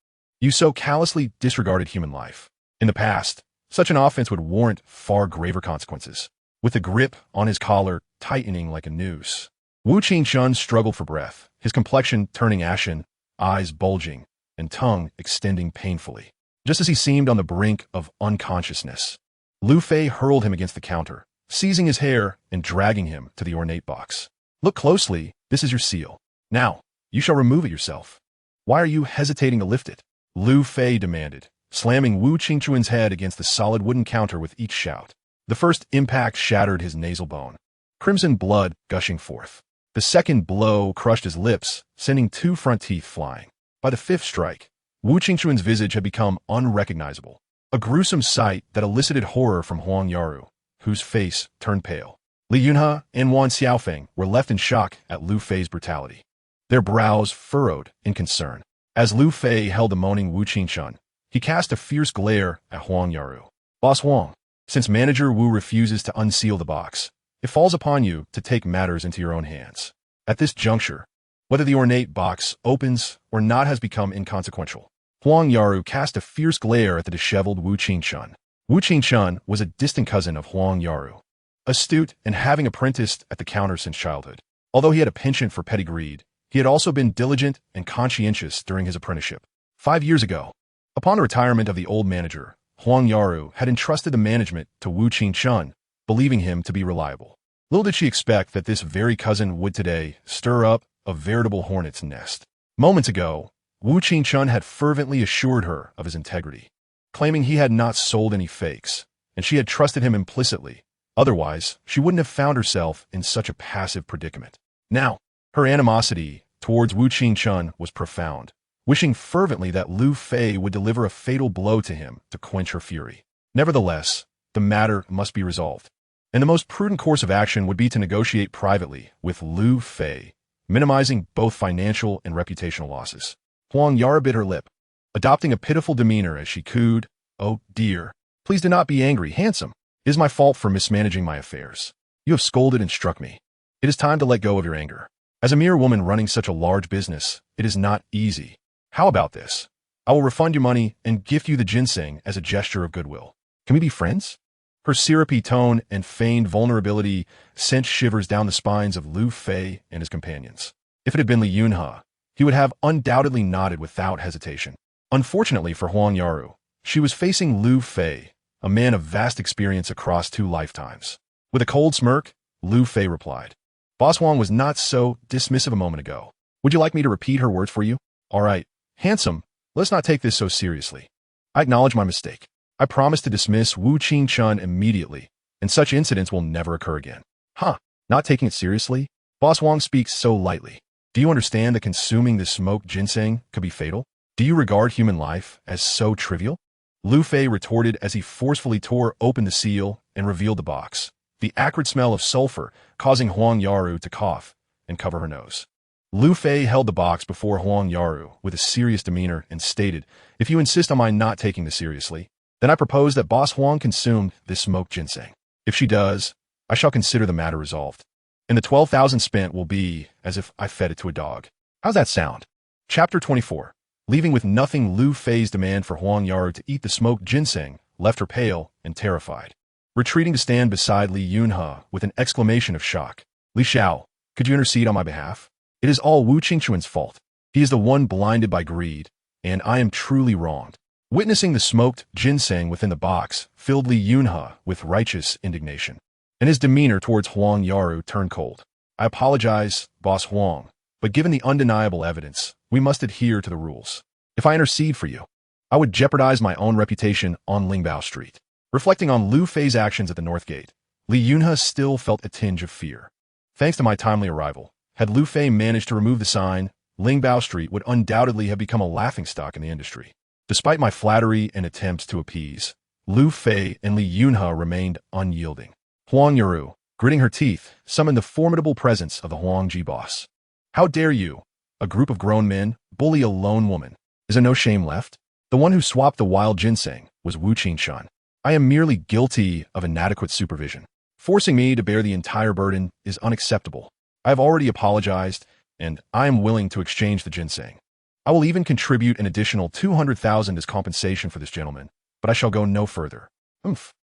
You so callously disregarded human life. In the past, such an offense would warrant far graver consequences. With the grip on his collar tightening like a noose, Wu Qingchun struggled for breath, his complexion turning ashen, eyes bulging, and tongue extending painfully. Just as he seemed on the brink of unconsciousness, Lu Fei hurled him against the counter, seizing his hair and dragging him to the ornate box. Look closely, this is your seal. Now, you shall remove it yourself. Why are you hesitating to lift it? Lu Fei demanded, slamming Wu Qingchun's head against the solid wooden counter with each shout. The first impact shattered his nasal bone, crimson blood gushing forth. The second blow crushed his lips, sending 2 front teeth flying. By the 5th strike, Wu Qingchun's visage had become unrecognizable, a gruesome sight that elicited horror from Huang Yaru, whose face turned pale. Li Yunhe and Wan Xiaofeng were left in shock at Lu Fei's brutality, their brows furrowed in concern. As Lu Fei held the moaning Wu Qingchun, he cast a fierce glare at Huang Yaru. Boss Huang, since Manager Wu refuses to unseal the box, it falls upon you to take matters into your own hands. At this juncture, whether the ornate box opens or not has become inconsequential. Huang Yaru cast a fierce glare at the disheveled Wu Qingchun. Wu Qingchun was a distant cousin of Huang Yaru, astute and having apprenticed at the counter since childhood. Although he had a penchant for petty greed, he had also been diligent and conscientious during his apprenticeship. 5 years ago, upon the retirement of the old manager, Huang Yaru had entrusted the management to Wu Qingchun, believing him to be reliable. Little did she expect that this very cousin would today stir up a veritable hornet's nest. Moments ago, Wu Qingchun had fervently assured her of his integrity, claiming he had not sold any fakes, and she had trusted him implicitly. Otherwise, she wouldn't have found herself in such a passive predicament. Now, her animosity towards Wu Qingchun was profound, wishing fervently that Lu Fei would deliver a fatal blow to him to quench her fury. Nevertheless, the matter must be resolved, and the most prudent course of action would be to negotiate privately with Lu Fei, minimizing both financial and reputational losses. Huang Yaru bit her lip, adopting a pitiful demeanor as she cooed, "Oh dear, please do not be angry, handsome. It is my fault for mismanaging my affairs. You have scolded and struck me. It is time to let go of your anger. As a mere woman running such a large business, it is not easy. How about this? I will refund your money and gift you the ginseng as a gesture of goodwill. Can we be friends?" Her syrupy tone and feigned vulnerability sent shivers down the spines of Lu Fei and his companions. If it had been Li Yunhe, he would have undoubtedly nodded without hesitation. Unfortunately for Huang Yaru, she was facing Lu Fei, a man of vast experience across 2 lifetimes. With a cold smirk, Lu Fei replied, "Boss Huang was not so dismissive a moment ago. Would you like me to repeat her words for you? All right, handsome, let's not take this so seriously. I acknowledge my mistake. I promise to dismiss Wu Qingchun immediately, and such incidents will never occur again." Huh, not taking it seriously? Boss Huang speaks so lightly. Do you understand that consuming this smoked ginseng could be fatal? Do you regard human life as so trivial? Lu Fei retorted as he forcefully tore open the seal and revealed the box, the acrid smell of sulfur causing Huang Yaru to cough and cover her nose. Lu Fei held the box before Huang Yaru with a serious demeanor and stated, "If you insist on my not taking this seriously, then I propose that Boss Huang consume this smoked ginseng. If she does, I shall consider the matter resolved, and the 12,000 spent will be as if I fed it to a dog." How's that sound? Chapter 24. Leaving with nothing, Lu Fei's demand for Huang Yaru to eat the smoked ginseng left her pale and terrified. Retreating to stand beside Li Yunhe with an exclamation of shock, "Li Xiao, could you intercede on my behalf? It is all Wu Qingchun's fault. He is the one blinded by greed, and I am truly wronged." Witnessing the smoked ginseng within the box filled Li Yunhe with righteous indignation, and his demeanor towards Huang Yaru turned cold. "I apologize, Boss Huang, but given the undeniable evidence, we must adhere to the rules. If I intercede for you, I would jeopardize my own reputation on Lingbao Street." Reflecting on Lu Fei's actions at the North Gate, Li Yunhe still felt a tinge of fear. Thanks to my timely arrival, had Lu Fei managed to remove the sign, Lingbao Street would undoubtedly have become a laughingstock in the industry. Despite my flattery and attempts to appease, Lu Fei and Li Yunhe remained unyielding. Huang Yaru, gritting her teeth, summoned the formidable presence of the Huangji boss. "How dare you, a group of grown men, bully a lone woman? Is there no shame left? The one who swapped the wild ginseng was Wu Qingchun. I am merely guilty of inadequate supervision. Forcing me to bear the entire burden is unacceptable. I have already apologized, and I am willing to exchange the ginseng. I will even contribute an additional 200,000 as compensation for this gentleman, but I shall go no further."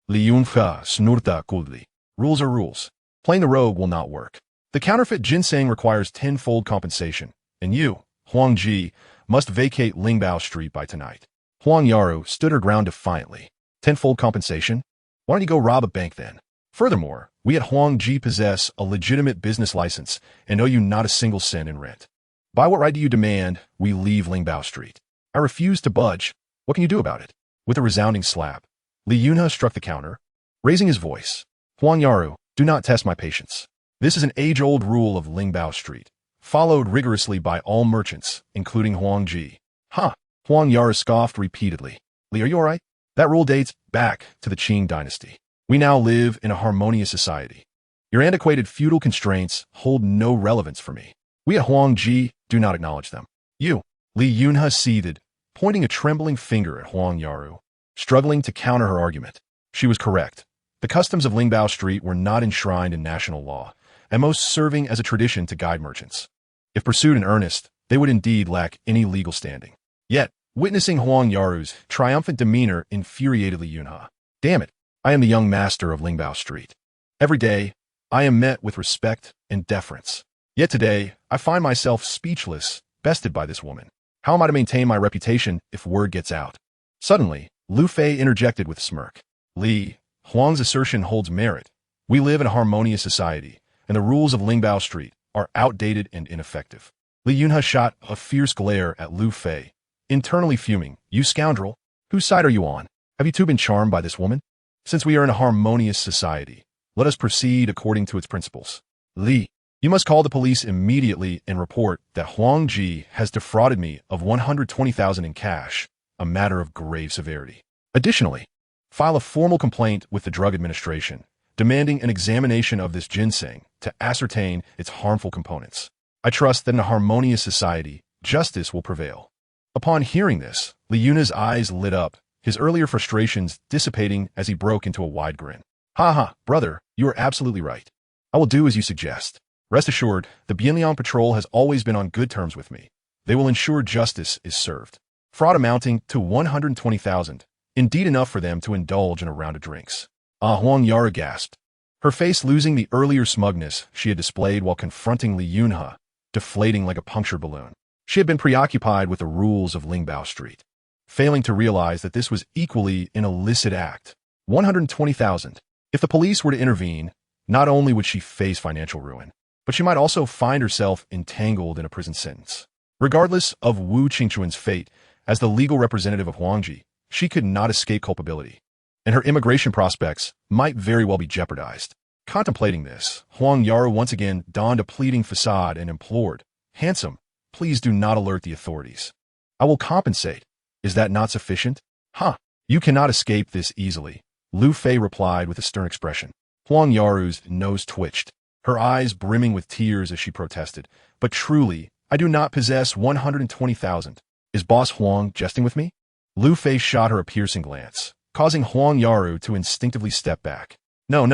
Li Yunhe snurta coldly. Rules are rules. Playing the rogue will not work. The counterfeit ginseng requires 10-fold compensation, and you, Huang Ji, must vacate Lingbao Street by tonight. Huang Yaru stood her ground defiantly. 10-fold compensation? Why don't you go rob a bank then? Furthermore, we at Huang Ji possess a legitimate business license and owe you not a single cent in rent. By what right do you demand we leave Lingbao Street? I refuse to budge. What can you do about it? With a resounding slap, Li Yunhe struck the counter, raising his voice. "Huang Yaru, do not test my patience. This is an age-old rule of Lingbao Street, followed rigorously by all merchants, including Huang Ji." "Huh," Huang Yaru scoffed repeatedly. "Li, are you all right? That rule dates back to the Qing dynasty. We now live in a harmonious society. Your antiquated feudal constraints hold no relevance for me. We at Huang Ji do not acknowledge them." "You," Li Yunhe seethed, pointing a trembling finger at Huang Yaru, struggling to counter her argument. She was correct. The customs of Lingbao Street were not enshrined in national law, and most serving as a tradition to guide merchants. If pursued in earnest, they would indeed lack any legal standing. Yet, Witnessing Huang Yaru's triumphant demeanor infuriated Li Yunhe. Damn it, I am the young master of Lingbao Street. Every day, I am met with respect and deference. Yet today, I find myself speechless, bested by this woman. How am I to maintain my reputation if word gets out? Suddenly, Lu Fei interjected with a smirk. Li, Huang's assertion holds merit. We live in a harmonious society, and the rules of Lingbao Street are outdated and ineffective. Li Yunhe shot a fierce glare at Lu Fei, internally fuming. You scoundrel! Whose side are you on? Have you two been charmed by this woman? Since we are in a harmonious society, let us proceed according to its principles. Li, you must call the police immediately and report that Huang Ji has defrauded me of 120,000 in cash, a matter of grave severity. Additionally, file a formal complaint with the Drug Administration, demanding an examination of this ginseng to ascertain its harmful components. I trust that in a harmonious society, justice will prevail. Upon hearing this, Li Yunhe's eyes lit up, his earlier frustrations dissipating as he broke into a wide grin. Ha ha, brother, you are absolutely right. I will do as you suggest. Rest assured, the Bianliang Patrol has always been on good terms with me. They will ensure justice is served. Fraud amounting to 120,000, indeed enough for them to indulge in a round of drinks. Huang Yaru gasped, her face losing the earlier smugness she had displayed while confronting Li Yunhe, deflating like a punctured balloon. She had been preoccupied with the rules of Lingbao Street, failing to realize that this was equally an illicit act. 120,000. If the police were to intervene, not only would she face financial ruin, but she might also find herself entangled in a prison sentence. Regardless of Wu Qingchuan's fate, as the legal representative of Huangji, she could not escape culpability, and her immigration prospects might very well be jeopardized. Contemplating this, Huang Yaru once again donned a pleading facade and implored, "Handsome, please do not alert the authorities. I will compensate. Is that not sufficient?" "Huh, you cannot escape this easily," Lu Fei replied with a stern expression. Huang Yaru's nose twitched, her eyes brimming with tears as she protested. "But truly, I do not possess 120,000. Is Boss Huang jesting with me?" Lu Fei shot her a piercing glance, causing Huang Yaru to instinctively step back. No,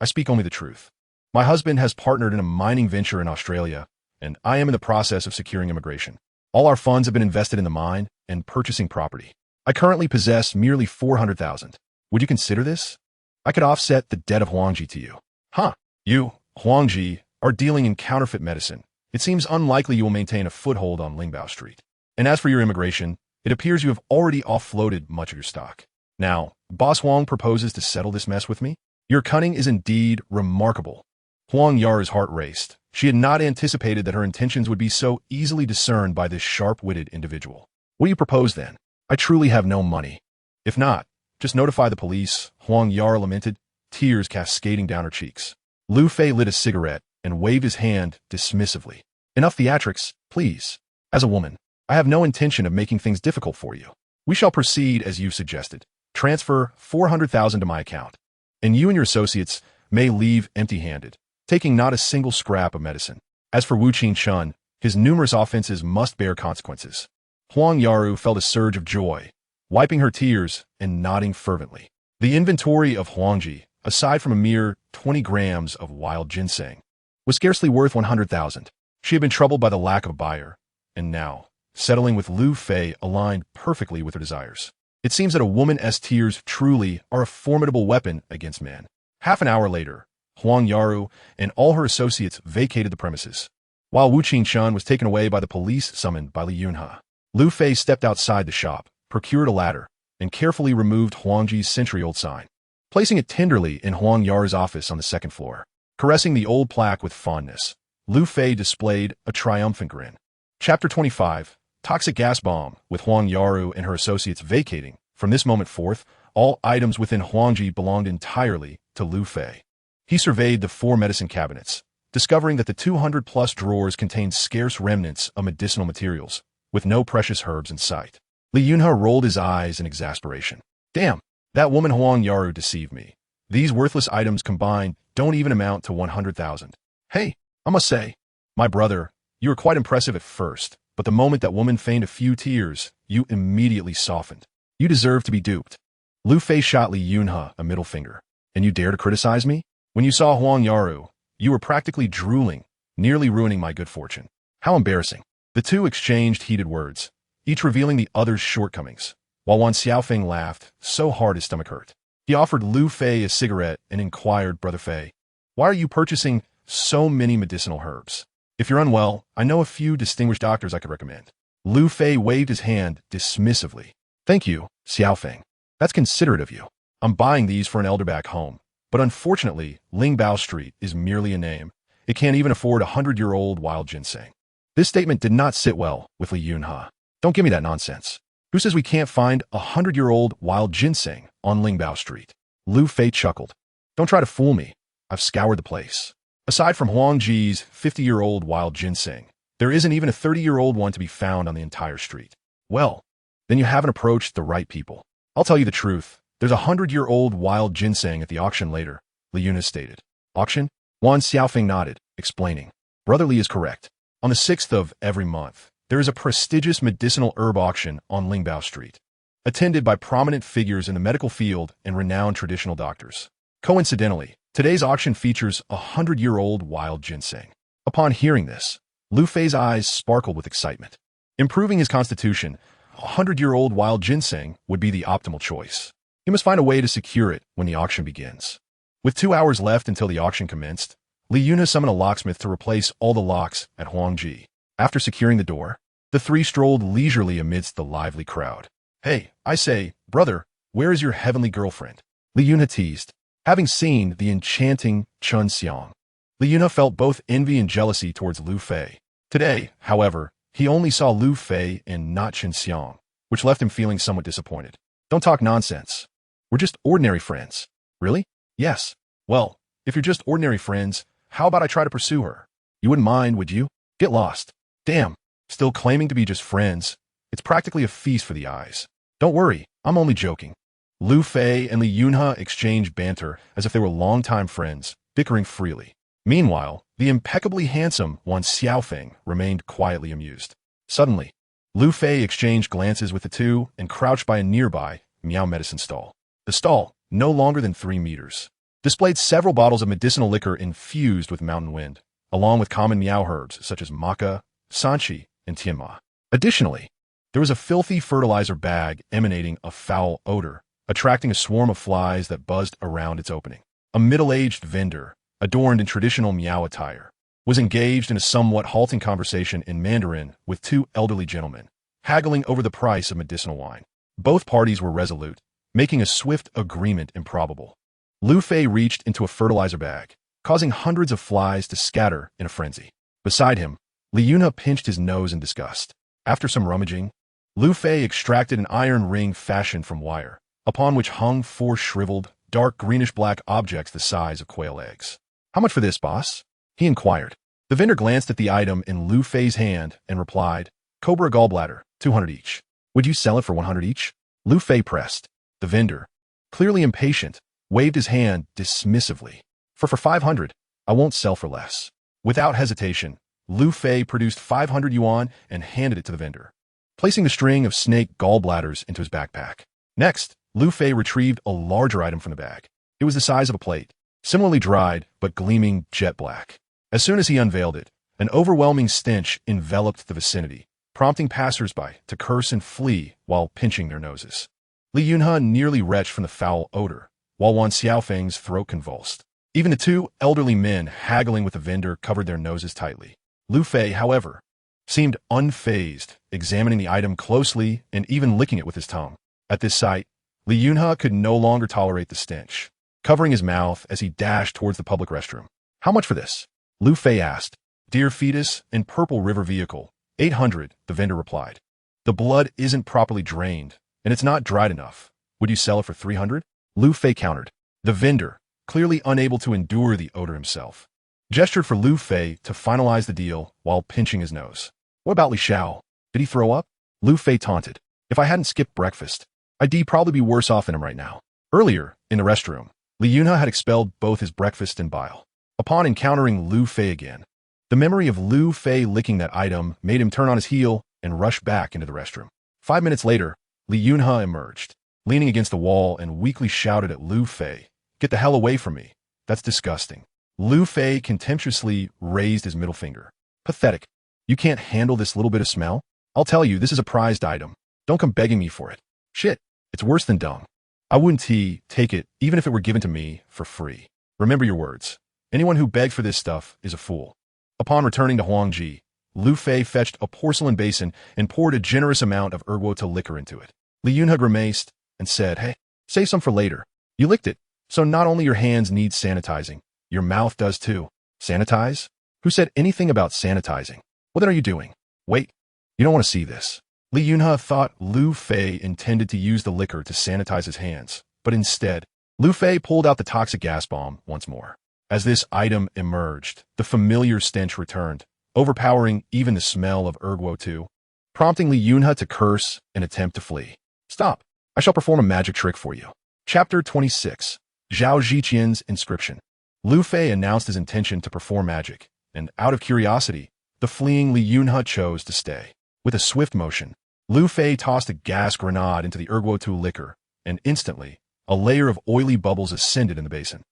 I speak only the truth. My husband has partnered in a mining venture in Australia, and I am in the process of securing immigration. All our funds have been invested in the mine and purchasing property. I currently possess merely 400,000. Would you consider this? I could offset the debt of Huangji to you." "Huh, you, Huangji, are dealing in counterfeit medicine. It seems unlikely you will maintain a foothold on Lingbao Street. And as for your immigration, it appears you have already offloaded much of your stock. Now, Boss Huang proposes to settle this mess with me? Your cunning is indeed remarkable." Huang Yaru's heart raced. She had not anticipated that her intentions would be so easily discerned by this sharp-witted individual. "What do you propose then? I truly have no money. If not, just notify the police," Huang Yaru lamented, tears cascading down her cheeks. Lu Fei lit a cigarette and waved his hand dismissively. "Enough theatrics, please. As a woman, I have no intention of making things difficult for you. We shall proceed as you suggested. Transfer 400,000 to my account, and you and your associates may leave empty-handed, taking not a single scrap of medicine. As for Wu Qingchun, his numerous offenses must bear consequences." Huang Yaru felt a surge of joy, wiping her tears and nodding fervently. The inventory of Huangji, aside from a mere 20 grams of wild ginseng, was scarcely worth 100,000. She had been troubled by the lack of a buyer, and now, settling with Lu Fei aligned perfectly with her desires. It seems that a woman's tears truly are a formidable weapon against men. Half an hour later, Huang Yaru and all her associates vacated the premises, while Wu Qingchun was taken away by the police summoned by Li Yunhe. Lu Fei stepped outside the shop, procured a ladder, and carefully removed Huangji's century-old sign, placing it tenderly in Huang Yaru's office on the second floor. Caressing the old plaque with fondness, Lu Fei displayed a triumphant grin. Chapter 25, Toxic Gas Bomb. With Huang Yaru and her associates vacating, from this moment forth, all items within Huangji belonged entirely to Lu Fei. He surveyed the 4 medicine cabinets, discovering that the 200-plus drawers contained scarce remnants of medicinal materials, with no precious herbs in sight. Li Yunhe rolled his eyes in exasperation. "Damn, that woman Huang Yaru deceived me. These worthless items combined don't even amount to 100,000. Hey, I must say, my brother, you were quite impressive at first, but the moment that woman feigned a few tears, you immediately softened. You deserve to be duped." Lu Fei shot Li Yunhe a middle finger. "And you dare to criticize me? When you saw Huang Yaru, you were practically drooling, nearly ruining my good fortune. How embarrassing." The two exchanged heated words, each revealing the other's shortcomings, while Wan Xiaofeng laughed so hard his stomach hurt. He offered Lu Fei a cigarette and inquired, "Brother Fei, why are you purchasing so many medicinal herbs? If you're unwell, I know a few distinguished doctors I could recommend." Lu Fei waved his hand dismissively. "Thank you, Xiaofeng. That's considerate of you. I'm buying these for an elder back home. But unfortunately, Lingbao Street is merely a name. It can't even afford 100-year-old wild ginseng." This statement did not sit well with Li Yunhe. "Don't give me that nonsense. Who says we can't find 100-year-old wild ginseng on Lingbao Street?" Lu Fei chuckled. "Don't try to fool me. I've scoured the place. Aside from Huangji's 50-year-old wild ginseng, there isn't even a 30-year-old one to be found on the entire street." "Well, then you haven't approached the right people. I'll tell you the truth. There's a 100-year-old wild ginseng at the auction later," Li Yunhe stated. "Auction?" Wan Xiaofeng nodded, explaining. "Brother Li is correct. On the 6th of every month, there is a prestigious medicinal herb auction on Lingbao Street, attended by prominent figures in the medical field and renowned traditional doctors. Coincidentally, today's auction features a 100-year-old wild ginseng." Upon hearing this, Lu Fei's eyes sparkled with excitement. Improving his constitution, a 100-year-old wild ginseng would be the optimal choice. He must find a way to secure it when the auction begins. With 2 hours left until the auction commenced, Li Yunhe summoned a locksmith to replace all the locks at Huangji. After securing the door, the three strolled leisurely amidst the lively crowd. "Hey, I say, brother, where is your heavenly girlfriend?" Li Yunhe teased. Having seen the enchanting Chun Xiang, Li Yunhe felt both envy and jealousy towards Lu Fei. Today, however, he only saw Lu Fei and not Chun Xiang, which left him feeling somewhat disappointed. "Don't talk nonsense. We're just ordinary friends." "Really?" "Yes." "Well, if you're just ordinary friends, how about I try to pursue her? You wouldn't mind, would you?" "Get lost." "Damn, still claiming to be just friends. It's practically a feast for the eyes." "Don't worry, I'm only joking." Lu Fei and Li Yunhe exchanged banter as if they were longtime friends, bickering freely. Meanwhile, the impeccably handsome Wan Xiaofeng remained quietly amused. Suddenly, Lu Fei exchanged glances with the two and crouched by a nearby Miao medicine stall. The stall, no longer than 3 meters, displayed several bottles of medicinal liquor infused with mountain wind, along with common Miao herbs such as maca, sanchi, and tianma. Additionally, there was a filthy fertilizer bag emanating a foul odor, attracting a swarm of flies that buzzed around its opening. A middle-aged vendor, adorned in traditional Miao attire, was engaged in a somewhat halting conversation in Mandarin with 2 elderly gentlemen, haggling over the price of medicinal wine. Both parties were resolute, making a swift agreement improbable. Lu Fei reached into a fertilizer bag, causing hundreds of flies to scatter in a frenzy. Beside him, Li Yunhe pinched his nose in disgust. After some rummaging, Lu Fei extracted an iron ring fashioned from wire, upon which hung 4 shriveled, dark greenish-black objects the size of quail eggs. "How much for this, boss?" he inquired. The vendor glanced at the item in Lu Fei's hand and replied, "Cobra gallbladder, 200 each. Would you sell it for 100 each?" Lu Fei pressed. The vendor, clearly impatient, waved his hand dismissively. For 500, I won't sell for less." Without hesitation, Lu Fei produced 500 yuan and handed it to the vendor, placing the string of snake gallbladders into his backpack. Next, Lu Fei retrieved a larger item from the bag. It was the size of a plate, similarly dried but gleaming jet black. As soon as he unveiled it, an overwhelming stench enveloped the vicinity, prompting passers-by to curse and flee while pinching their noses. Li Yunhe nearly retched from the foul odor, while Wan Xiaofeng's throat convulsed. Even the 2 elderly men haggling with the vendor covered their noses tightly. Lu Fei, however, seemed unfazed, examining the item closely and even licking it with his tongue. At this sight, Li Yunhe could no longer tolerate the stench, covering his mouth as he dashed towards the public restroom. "How much for this?" Lu Fei asked. "Deer fetus and purple river vehicle, 800, the vendor replied. "The blood isn't properly drained, and it's not dried enough. Would you sell it for 300? Lu Fei countered. The vendor, clearly unable to endure the odor himself, gestured for Lu Fei to finalize the deal while pinching his nose. "What about Li Xiao? Did he throw up?" Lu Fei taunted. "If I hadn't skipped breakfast, I'd probably be worse off than him right now." Earlier, in the restroom, Li Yunhe had expelled both his breakfast and bile. Upon encountering Lu Fei again, the memory of Lu Fei licking that item made him turn on his heel and rush back into the restroom. 5 minutes later, Li Yunhe emerged, leaning against the wall and weakly shouted at Lu Fei, "Get the hell away from me. That's disgusting." Lu Fei contemptuously raised his middle finger. "Pathetic. You can't handle this little bit of smell?" I'll tell you, this is a prized item. Don't come begging me for it. Shit, it's worse than dung. I wouldn't take it even if it were given to me for free. Remember your words. Anyone who begged for this stuff is a fool. Upon returning to Huangji, Lu Fei fetched a porcelain basin and poured a generous amount of erguota liquor into it. Li Yunhe grimaced and said, "Hey, save some for later. You licked it, so not only your hands need sanitizing, your mouth does too." Sanitize? Who said anything about sanitizing? What are you doing? Wait, you don't want to see this. Li Yunhe thought Lu Fei intended to use the liquor to sanitize his hands, but instead, Lu Fei pulled out the toxic gas bomb once more. As this item emerged, the familiar stench returned, overpowering even the smell of erguota, prompting Li Yunhe to curse and attempt to flee. "Stop! I shall perform a magic trick for you." Chapter 26. Zhao Ziqian's Inscription. Lu Fei announced his intention to perform magic, and out of curiosity, the fleeing Li Yunhe chose to stay. With a swift motion, Lu Fei tossed a gas grenade into the erguota liquor, and instantly, a layer of oily bubbles ascended in the basin.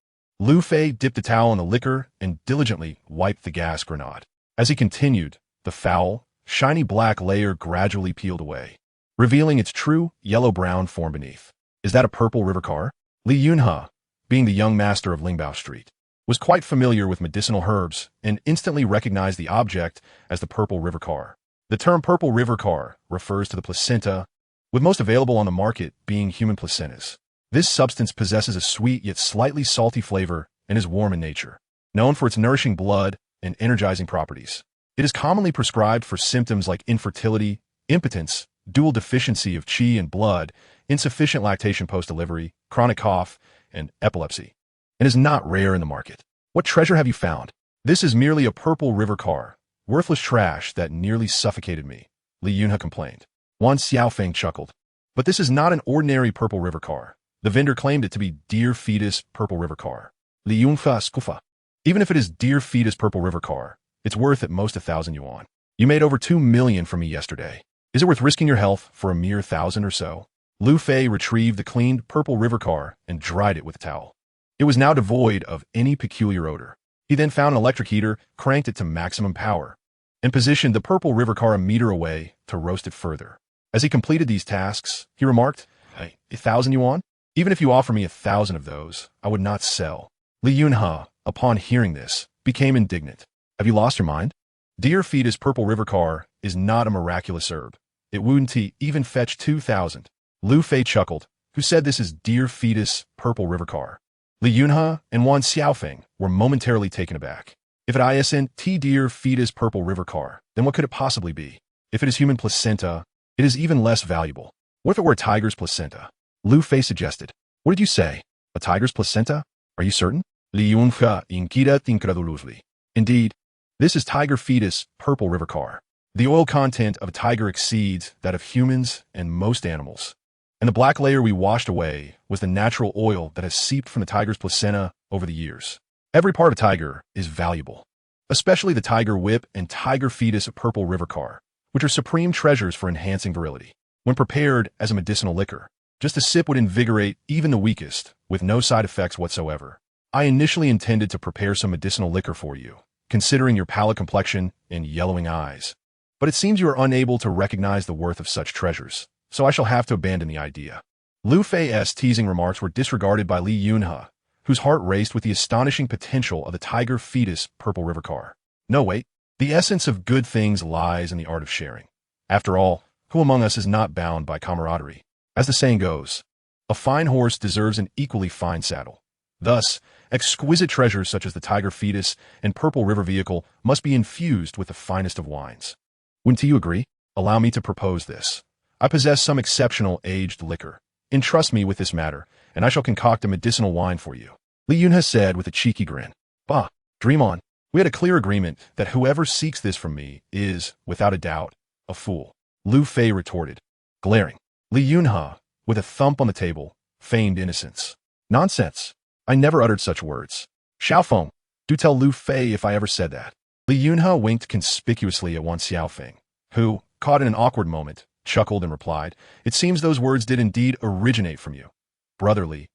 Lu Fei dipped a towel in the liquor and diligently wiped the gas grenade. As he continued, the foul, shiny black layer gradually peeled away, revealing its true yellow-brown form beneath. "Is that a purple river car?" Li Yunhe, being the young master of Lingbao Street, was quite familiar with medicinal herbs and instantly recognized the object as the purple river car. The term purple river car refers to the placenta, with most available on the market being human placentas. This substance possesses a sweet yet slightly salty flavor and is warm in nature. Known for its nourishing blood and energizing properties, it is commonly prescribed for symptoms like infertility, impotence, dual deficiency of qi and blood, insufficient lactation post-delivery, chronic cough, and epilepsy, and is not rare in the market. "What treasure have you found?" "This is merely a purple river car, worthless trash that nearly suffocated me," Li Yunhe complained. Wan Xiaofeng chuckled. "But this is not an ordinary purple river car. The vendor claimed it to be deer fetus purple river car." Li Yunhe skufa. "Even if it is deer fetus purple river car, it's worth at most 1,000 yuan. You made over 2 million from me yesterday. Is it worth risking your health for a mere 1,000 or so?" Lu Fei retrieved the cleaned purple river car and dried it with a towel. It was now devoid of any peculiar odor. He then found an electric heater, cranked it to maximum power, and positioned the purple river car a meter away to roast it further. As he completed these tasks, he remarked, "Hey, 1,000 yuan? Even if you offer me 1,000 of those, I would not sell." Li Yunhe, upon hearing this, became indignant. "Have you lost your mind? Deer fetus purple river car is not a miraculous herb. It wouldn't even fetch 2,000. Lu Fei chuckled. "Who said this is deer fetus purple river car?" Li Yunhe and Wan Xiaofeng were momentarily taken aback. If it isn't deer fetus purple river car, then what could it possibly be? If it is human placenta, it is even less valuable. What if it were a tiger's placenta? Lu Fei suggested. "What did you say? A tiger's placenta? Are you certain?" Li Yunhe inquired incredulously. "Indeed, this is tiger fetus purple river car. The oil content of a tiger exceeds that of humans and most animals. And the black layer we washed away was the natural oil that has seeped from the tiger's placenta over the years. Every part of tiger is valuable, especially the tiger whip and tiger fetus purple river car, which are supreme treasures for enhancing virility. When prepared as a medicinal liquor, just a sip would invigorate even the weakest, with no side effects whatsoever. I initially intended to prepare some medicinal liquor for you, considering your pallid complexion and yellowing eyes. But it seems you are unable to recognize the worth of such treasures, so I shall have to abandon the idea." Lu Fei's teasing remarks were disregarded by Li Yunhe, whose heart raced with the astonishing potential of the tiger fetus purple river car. "No, wait. The essence of good things lies in the art of sharing. After all, who among us is not bound by camaraderie? As the saying goes, a fine horse deserves an equally fine saddle. Thus, exquisite treasures such as the tiger fetus and purple river vehicle must be infused with the finest of wines. Wouldn't you agree? Allow me to propose this. I possess some exceptional aged liquor. Entrust me with this matter, and I shall concoct a medicinal wine for you." Li Yunhe said with a cheeky grin. "Bah, dream on. We had a clear agreement that whoever seeks this from me is, without a doubt, a fool." Lu Fei retorted, glaring. Li Yunhe, with a thump on the table, feigned innocence. "Nonsense. I never uttered such words. Xiaofeng, do tell Lu Fei if I ever said that." Li Yunhe winked conspicuously at Wan Xiaofeng, who, caught in an awkward moment, chuckled and replied, "It seems those words did indeed originate from you. Brotherly.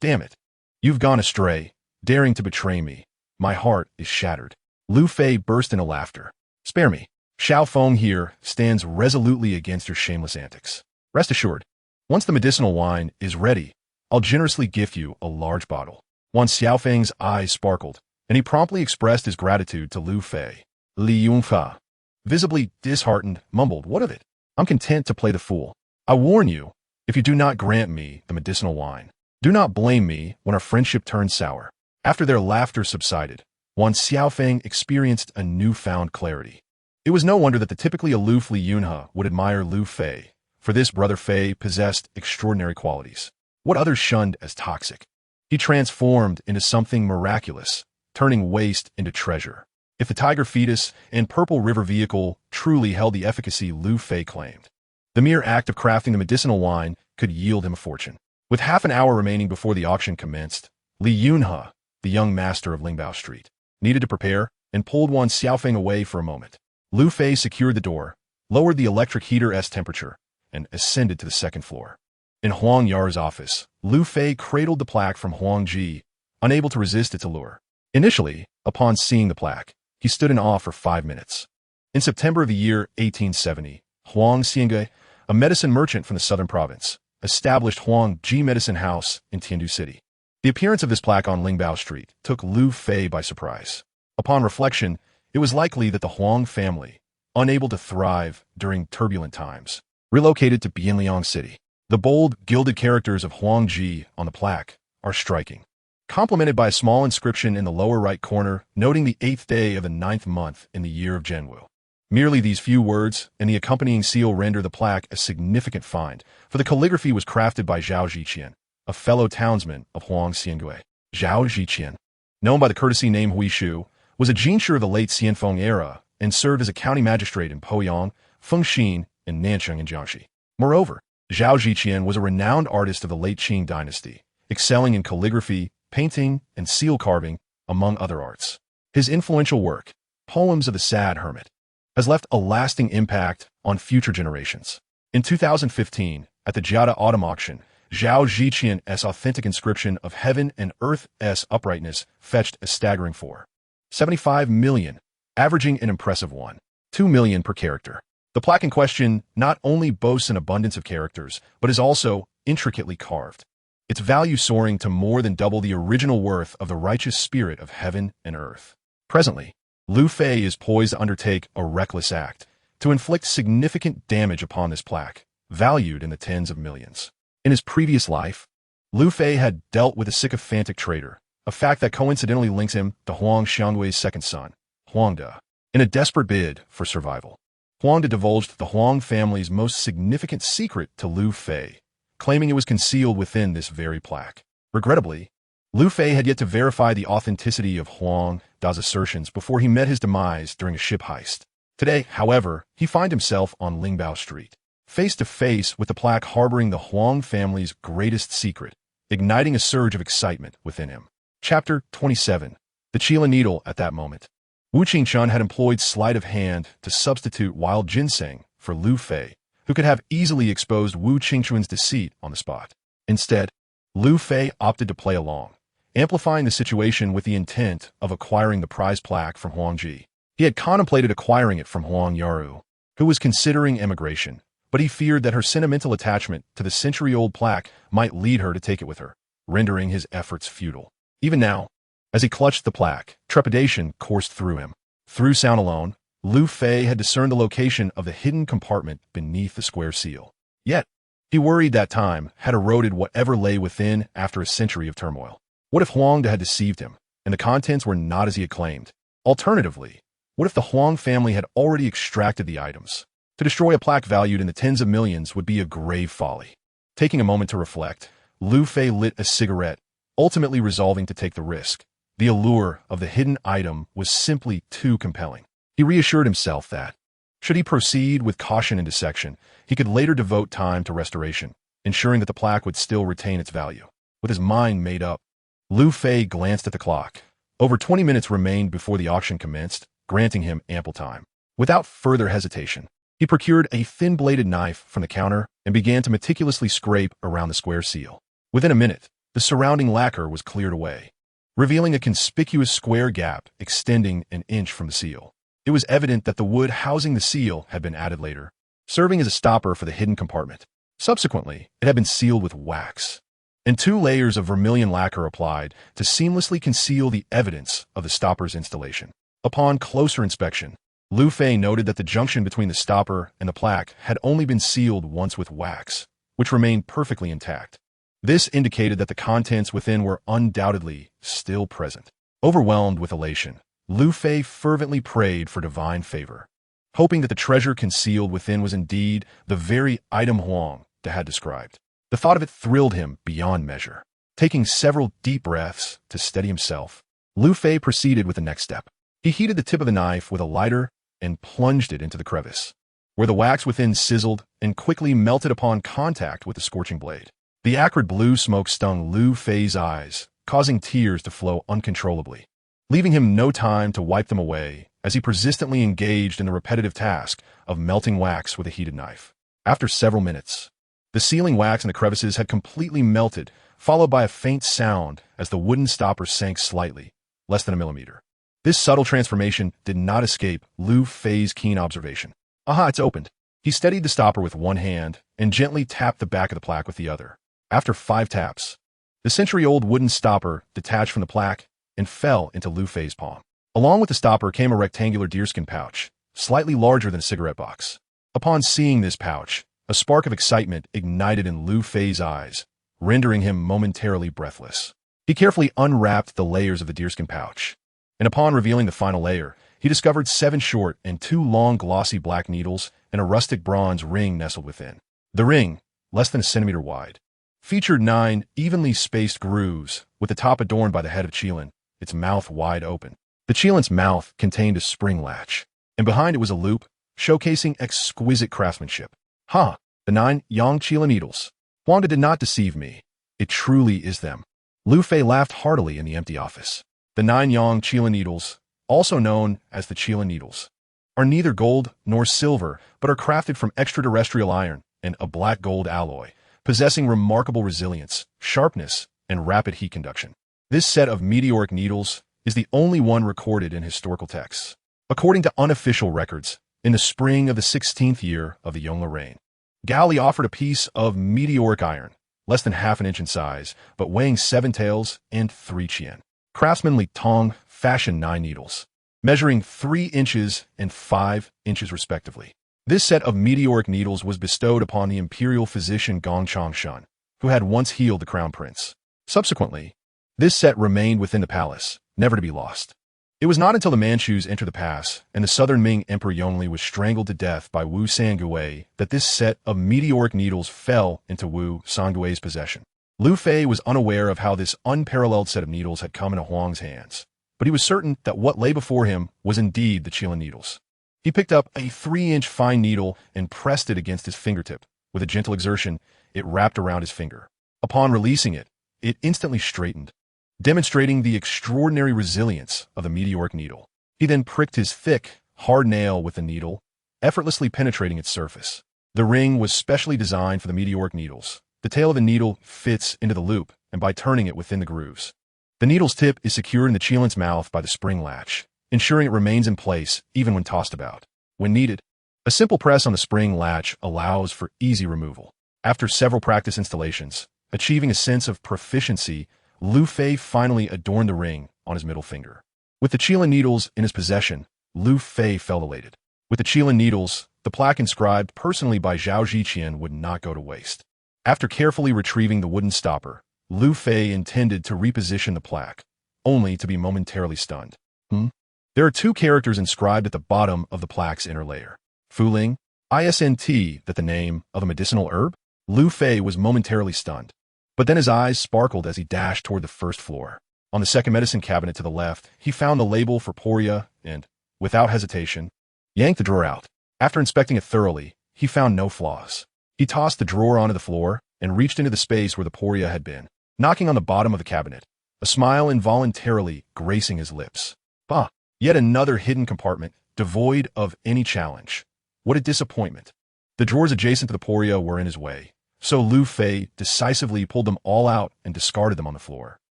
Damn it. You've gone astray, daring to betray me. My heart is shattered." Lu Fei burst into laughter. "Spare me. Xiao Feng here stands resolutely against your shameless antics. Rest assured, once the medicinal wine is ready, I'll generously gift you a large bottle. Once Xiao Feng's eyes sparkled, and he promptly expressed his gratitude to Lu Fei. Li Yunfa, visibly disheartened, mumbled, "What of it? I'm content to play the fool. I warn you, if you do not grant me the medicinal wine, do not blame me when our friendship turns sour." After their laughter subsided, Xiao Feng experienced a newfound clarity. It was no wonder that the typically aloof Li Yunhe would admire Lu Fei, for this brother Fei possessed extraordinary qualities, what others shunned as toxic. He transformed into something miraculous, turning waste into treasure. If the tiger fetus and purple river vehicle truly held the efficacy Lu Fei claimed, the mere act of crafting the medicinal wine could yield him a fortune. With half an hour remaining before the auction commenced, Li Yunhe, the young master of Lingbao Street, needed to prepare and pulled Xiao Feng away for a moment. Lu Fei secured the door, lowered the electric heater's temperature, and ascended to the second floor. In Huang Yar's office, Lu Fei cradled the plaque from Huang Ji, unable to resist its allure. Initially, upon seeing the plaque, he stood in awe for 5 minutes. In September of the year 1870, Huang Xiangge, a medicine merchant from the southern province, established Huang Ji Medicine House in Tiandu City. The appearance of this plaque on Lingbao Street took Lu Fei by surprise. Upon reflection, it was likely that the Huang family, unable to thrive during turbulent times, relocated to Bianliang City. The bold, gilded characters of Huang Ji on the plaque are striking, complemented by a small inscription in the lower right corner noting the 8th day of the 9th month in the year of Zhenwu. Merely these few words and the accompanying seal render the plaque a significant find, for the calligraphy was crafted by Zhao Ziqian, a fellow townsman of Huang Xiangge. Zhao Ziqian, known by the courtesy name Huishu, was a jinshi of the late Xianfeng era and served as a county magistrate in Poyang, Fengxin, and Nancheng in Jiangxi. Moreover, Zhao Ziqian was a renowned artist of the late Qing dynasty, excelling in calligraphy, painting, and seal carving, among other arts. His influential work, Poems of the Sad Hermit, has left a lasting impact on future generations. In 2015, at the Jiada Autumn Auction, Zhao Ziqian's authentic inscription of heaven and earth's uprightness fetched a staggering 4.75 million, averaging an impressive 1.2 million per character. The plaque in question not only boasts an abundance of characters, but is also intricately carved, its value soaring to more than double the original worth of the righteous spirit of heaven and earth. Presently, Lu Fei is poised to undertake a reckless act to inflict significant damage upon this plaque, valued in the tens of millions. In his previous life, Lu Fei had dealt with a sycophantic traitor, a fact that coincidentally links him to Huang Xiangwe's second son, Huangde. In a desperate bid for survival, Huangde divulged the Huang family's most significant secret to Lu Fei, claiming it was concealed within this very plaque. Regrettably, Lu Fei had yet to verify the authenticity of Huangde's assertions before he met his demise during a ship heist. Today, however, he finds himself on Lingbao Street, face to face with the plaque harboring the Huang family's greatest secret, igniting a surge of excitement within him. Chapter 27. The Qila Needle. At that moment, Wu Qingchun had employed sleight of hand to substitute wild ginseng for Lu Fei, who could have easily exposed Wu Qingchun's deceit on the spot. Instead, Lu Fei opted to play along, amplifying the situation with the intent of acquiring the prize plaque from Huang Ji. He had contemplated acquiring it from Huang Yaru, who was considering emigration, but he feared that her sentimental attachment to the century-old plaque might lead her to take it with her, rendering his efforts futile. Even now, as he clutched the plaque, trepidation coursed through him. Through sound alone, Lu Fei had discerned the location of the hidden compartment beneath the square seal. Yet, he worried that time had eroded whatever lay within after a century of turmoil. What if Huangde had deceived him, and the contents were not as he had claimed? Alternatively, what if the Huang family had already extracted the items? To destroy a plaque valued in the tens of millions would be a grave folly. Taking a moment to reflect, Lu Fei lit a cigarette, ultimately resolving to take the risk. The allure of the hidden item was simply too compelling. He reassured himself that, should he proceed with caution and dissection, he could later devote time to restoration, ensuring that the plaque would still retain its value. With his mind made up, Lu Fei glanced at the clock. Over 20 minutes remained before the auction commenced, granting him ample time. Without further hesitation, he procured a thin-bladed knife from the counter and began to meticulously scrape around the square seal. Within a minute, the surrounding lacquer was cleared away, revealing a conspicuous square gap extending an inch from the seal. It was evident that the wood housing the seal had been added later, serving as a stopper for the hidden compartment. Subsequently, it had been sealed with wax, and 2 layers of vermilion lacquer applied to seamlessly conceal the evidence of the stopper's installation. Upon closer inspection, Lu Fei noted that the junction between the stopper and the plaque had only been sealed once with wax, which remained perfectly intact. This indicated that the contents within were undoubtedly still present. Overwhelmed with elation, Lu Fei fervently prayed for divine favor, hoping that the treasure concealed within was indeed the very item Huang De had described. The thought of it thrilled him beyond measure. Taking several deep breaths to steady himself, Lu Fei proceeded with the next step. He heated the tip of the knife with a lighter and plunged it into the crevice, where the wax within sizzled and quickly melted upon contact with the scorching blade. The acrid blue smoke stung Lu Fei's eyes, causing tears to flow uncontrollably, leaving him no time to wipe them away as he persistently engaged in the repetitive task of melting wax with a heated knife. After several minutes, the sealing wax in the crevices had completely melted, followed by a faint sound as the wooden stopper sank slightly, less than a millimeter. This subtle transformation did not escape Lu Fei's keen observation. Aha, it's opened. He steadied the stopper with one hand and gently tapped the back of the plaque with the other. After 5 taps, the century-old wooden stopper detached from the plaque and fell into Lu Fei's palm. Along with the stopper came a rectangular deerskin pouch, slightly larger than a cigarette box. Upon seeing this pouch, a spark of excitement ignited in Lu Fei's eyes, rendering him momentarily breathless. He carefully unwrapped the layers of the deerskin pouch, and upon revealing the final layer, he discovered 7 short and 2 long glossy black needles and a rustic bronze ring nestled within. The ring, less than a centimeter wide, featured 9 evenly spaced grooves, with the top adorned by the head of Qilin, its mouth wide open. The Qilin's mouth contained a spring latch, and behind it was a loop, showcasing exquisite craftsmanship. Ha! The 9 Yang Qilin needles. Huang De did not deceive me. It truly is them. Lu Fei laughed heartily in the empty office. The 9 Yang Qilin needles, also known as the Qilin needles, are neither gold nor silver, but are crafted from extraterrestrial iron and a black gold alloy, possessing remarkable resilience, sharpness, and rapid heat conduction. This set of meteoric needles is the only one recorded in historical texts. According to unofficial records, in the spring of the 16th year of the Yongle reign, Gao Li offered a piece of meteoric iron, less than half an inch in size, but weighing 7 taels and 3 qian. Craftsman Li Tong fashioned 9 needles, measuring 3 inches and 5 inches respectively. This set of meteoric needles was bestowed upon the imperial physician Gong Changshan, who had once healed the crown prince. Subsequently, this set remained within the palace, never to be lost. It was not until the Manchus entered the pass and the southern Ming Emperor Yongle was strangled to death by Wu Sangui that this set of meteoric needles fell into Wu Sangui's possession. Lu Fei was unaware of how this unparalleled set of needles had come into Huang's hands, but he was certain that what lay before him was indeed the Qilin needles. He picked up a 3-inch fine needle and pressed it against his fingertip. With a gentle exertion, it wrapped around his finger. Upon releasing it, it instantly straightened, demonstrating the extraordinary resilience of the meteoric needle. He then pricked his thick, hard nail with the needle, effortlessly penetrating its surface. The ring was specially designed for the meteoric needles. The tail of the needle fits into the loop, and by turning it within the grooves, the needle's tip is secured in the Qilin's mouth by the spring latch, ensuring it remains in place even when tossed about. When needed, a simple press on the spring latch allows for easy removal. After several practice installations, achieving a sense of proficiency, Lu Fei finally adorned the ring on his middle finger. With the Qilin needles in his possession, Lu Fei felt elated. With the Qilin needles, the plaque inscribed personally by Zhao Ziqian would not go to waste. After carefully retrieving the wooden stopper, Lu Fei intended to reposition the plaque, only to be momentarily stunned. There are 2 characters inscribed at the bottom of the plaque's inner layer. Fuling, ISNT, that the name of a medicinal herb? Lu Fei was momentarily stunned, but then his eyes sparkled as he dashed toward the first floor. On the second medicine cabinet to the left, he found the label for poria and, without hesitation, yanked the drawer out. After inspecting it thoroughly, he found no flaws. He tossed the drawer onto the floor and reached into the space where the poria had been, knocking on the bottom of the cabinet, a smile involuntarily gracing his lips. Bah! Yet another hidden compartment, devoid of any challenge. What a disappointment. The drawers adjacent to the poria were in his way, so Lu Fei decisively pulled them all out and discarded them on the floor.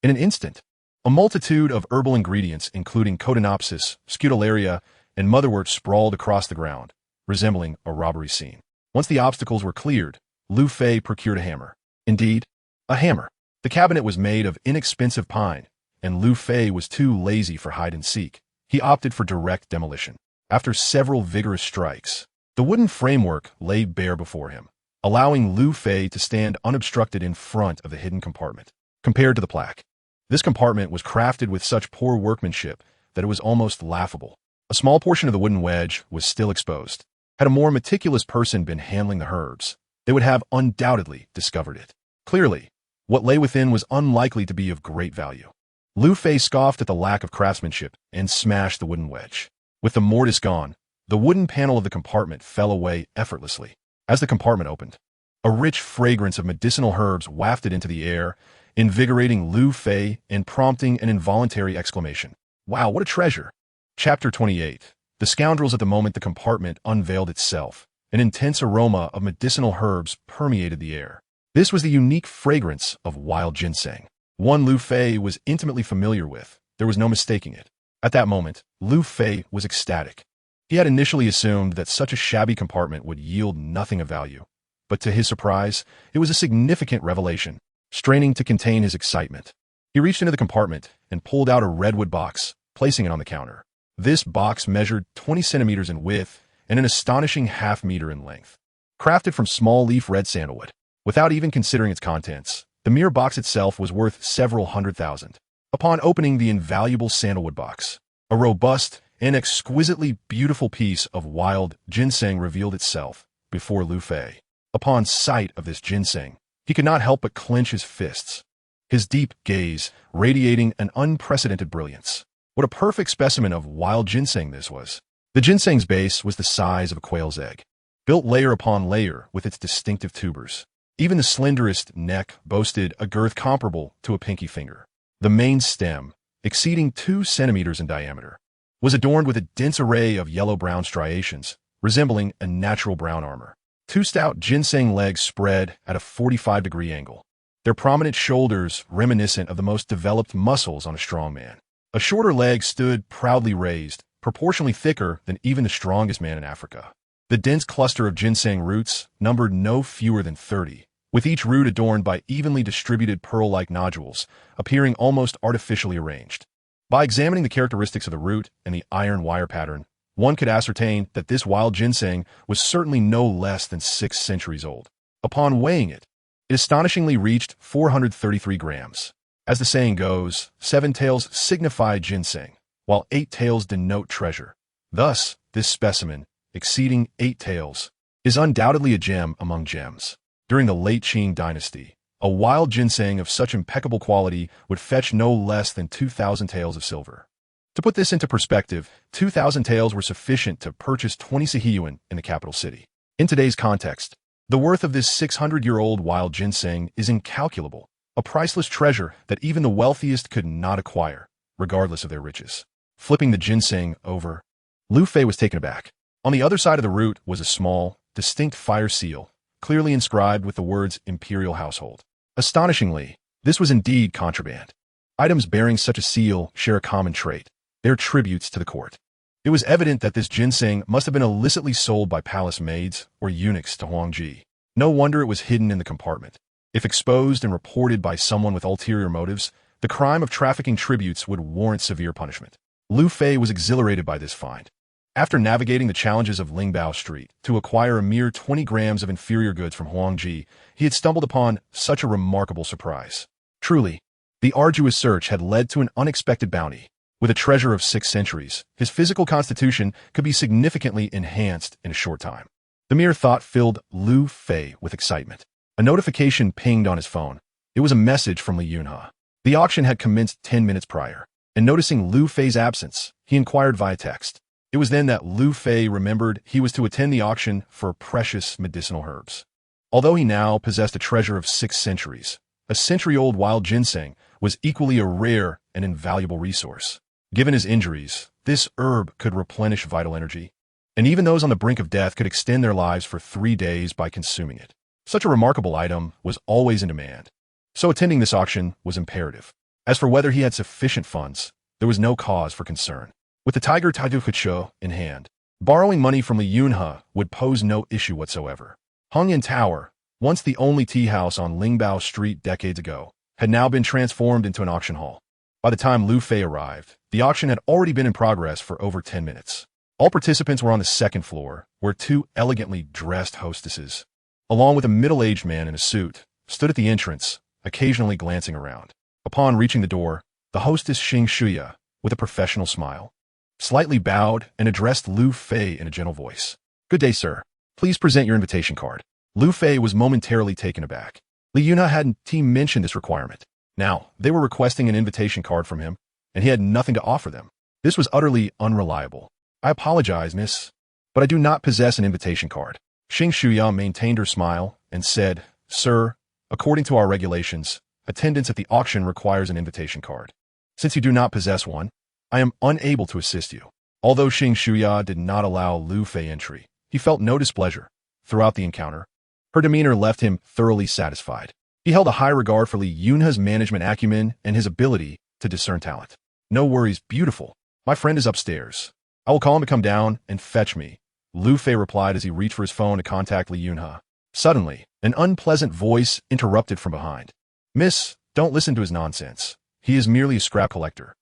In an instant, a multitude of herbal ingredients, including Codonopsis, Scutularia, and motherwort sprawled across the ground, resembling a robbery scene. Once the obstacles were cleared, Lu Fei procured a hammer. Indeed, a hammer. The cabinet was made of inexpensive pine, and Lu Fei was too lazy for hide-and-seek. He opted for direct demolition. After several vigorous strikes, the wooden framework lay bare before him, allowing Lu Fei to stand unobstructed in front of the hidden compartment. Compared to the plaque, this compartment was crafted with such poor workmanship that it was almost laughable. A small portion of the wooden wedge was still exposed. Had a more meticulous person been handling the herbs, they would have undoubtedly discovered it. Clearly, what lay within was unlikely to be of great value. Lu Fei scoffed at the lack of craftsmanship and smashed the wooden wedge. With the mortise gone, the wooden panel of the compartment fell away effortlessly. As the compartment opened, a rich fragrance of medicinal herbs wafted into the air, invigorating Lu Fei and prompting an involuntary exclamation. Wow, what a treasure! Chapter 28. The scoundrels. At the moment the compartment unveiled itself, an intense aroma of medicinal herbs permeated the air. This was the unique fragrance of wild ginseng, one Lu Fei was intimately familiar with. There was no mistaking it. At that moment, Lu Fei was ecstatic. He had initially assumed that such a shabby compartment would yield nothing of value, but to his surprise, it was a significant revelation. Straining to contain his excitement, he reached into the compartment and pulled out a redwood box, placing it on the counter. This box measured 20 centimeters in width and an astonishing half-meter in length. Crafted from small-leaf red sandalwood, without even considering its contents, the mere box itself was worth several $100,000. Upon opening the invaluable sandalwood box, a robust and exquisitely beautiful piece of wild ginseng revealed itself before Lu Fei. Upon sight of this ginseng, he could not help but clench his fists, his deep gaze radiating an unprecedented brilliance. What a perfect specimen of wild ginseng this was. The ginseng's base was the size of a quail's egg, built layer upon layer with its distinctive tubers. Even the slenderest neck boasted a girth comparable to a pinky finger. The main stem, exceeding 2 centimeters in diameter, was adorned with a dense array of yellow-brown striations, resembling a natural brown armor. 2 stout ginseng legs spread at a 45-degree angle, their prominent shoulders reminiscent of the most developed muscles on a strong man. A shorter leg stood proudly raised, proportionally thicker than even the strongest man in Africa. The dense cluster of ginseng roots numbered no fewer than 30, with each root adorned by evenly distributed pearl-like nodules, appearing almost artificially arranged. By examining the characteristics of the root and the iron wire pattern, one could ascertain that this wild ginseng was certainly no less than 6 centuries old. Upon weighing it, it astonishingly reached 433 grams. As the saying goes, 7 tails signify ginseng, while 8 tails denote treasure. Thus, this specimen, exceeding 8 tails, is undoubtedly a gem among gems. During the late Qing dynasty, a wild ginseng of such impeccable quality would fetch no less than 2,000 taels of silver. To put this into perspective, 2,000 taels were sufficient to purchase 20 sihiyuan in the capital city. In today's context, the worth of this 600-year-old wild ginseng is incalculable, a priceless treasure that even the wealthiest could not acquire, regardless of their riches. Flipping the ginseng over, Lu Fei was taken aback. On the other side of the root was a small, distinct fire seal, clearly inscribed with the words Imperial Household. Astonishingly, this was indeed contraband. Items bearing such a seal share a common trait. They are tributes to the court. It was evident that this ginseng must have been illicitly sold by palace maids or eunuchs to Huangji. No wonder it was hidden in the compartment. If exposed and reported by someone with ulterior motives, the crime of trafficking tributes would warrant severe punishment. Lu Fei was exhilarated by this find. After navigating the challenges of Lingbao Street to acquire a mere 20 grams of inferior goods from Huangji, he had stumbled upon such a remarkable surprise. Truly, the arduous search had led to an unexpected bounty. With a treasure of 6 centuries, his physical constitution could be significantly enhanced in a short time. The mere thought filled Lu Fei with excitement. A notification pinged on his phone. It was a message from Li Yunhe. The auction had commenced 10 minutes prior, and noticing Lu Fei's absence, he inquired via text. It was then that Lu Fei remembered he was to attend the auction for precious medicinal herbs. Although he now possessed a treasure of 6 centuries, a century-old wild ginseng was equally a rare and invaluable resource. Given his injuries, this herb could replenish vital energy, and even those on the brink of death could extend their lives for 3 days by consuming it. Such a remarkable item was always in demand, so attending this auction was imperative. As for whether he had sufficient funds, there was no cause for concern. With the Tiger Taidukacho in hand, borrowing money from Li Yunhe would pose no issue whatsoever. Hongyan Tower, once the only tea house on Lingbao Street decades ago, had now been transformed into an auction hall. By the time Lu Fei arrived, the auction had already been in progress for over 10 minutes. All participants were on the second floor, where two elegantly dressed hostesses, along with a middle-aged man in a suit, stood at the entrance, occasionally glancing around. Upon reaching the door, the hostess Xing Shuya, with a professional smile, slightly bowed and addressed Lu Fei in a gentle voice. "Good day, sir. Please present your invitation card." Lu Fei was momentarily taken aback. Li Yunhe hadn't mentioned this requirement. Now, they were requesting an invitation card from him, and he had nothing to offer them. This was utterly unreliable. "I apologize, miss, but I do not possess an invitation card." Xing Shuya maintained her smile and said, "Sir, according to our regulations, attendance at the auction requires an invitation card. Since you do not possess one, I am unable to assist you." Although Xing Shuya did not allow Lu Fei entry, he felt no displeasure. Throughout the encounter, her demeanor left him thoroughly satisfied. He held a high regard for Li Yunhe's management acumen and his ability to discern talent. "No worries, beautiful. My friend is upstairs. I will call him to come down and fetch me," Lu Fei replied as he reached for his phone to contact Li Yunhe. Suddenly, an unpleasant voice interrupted from behind. "Miss, don't listen to his nonsense. He is merely a scrap collector."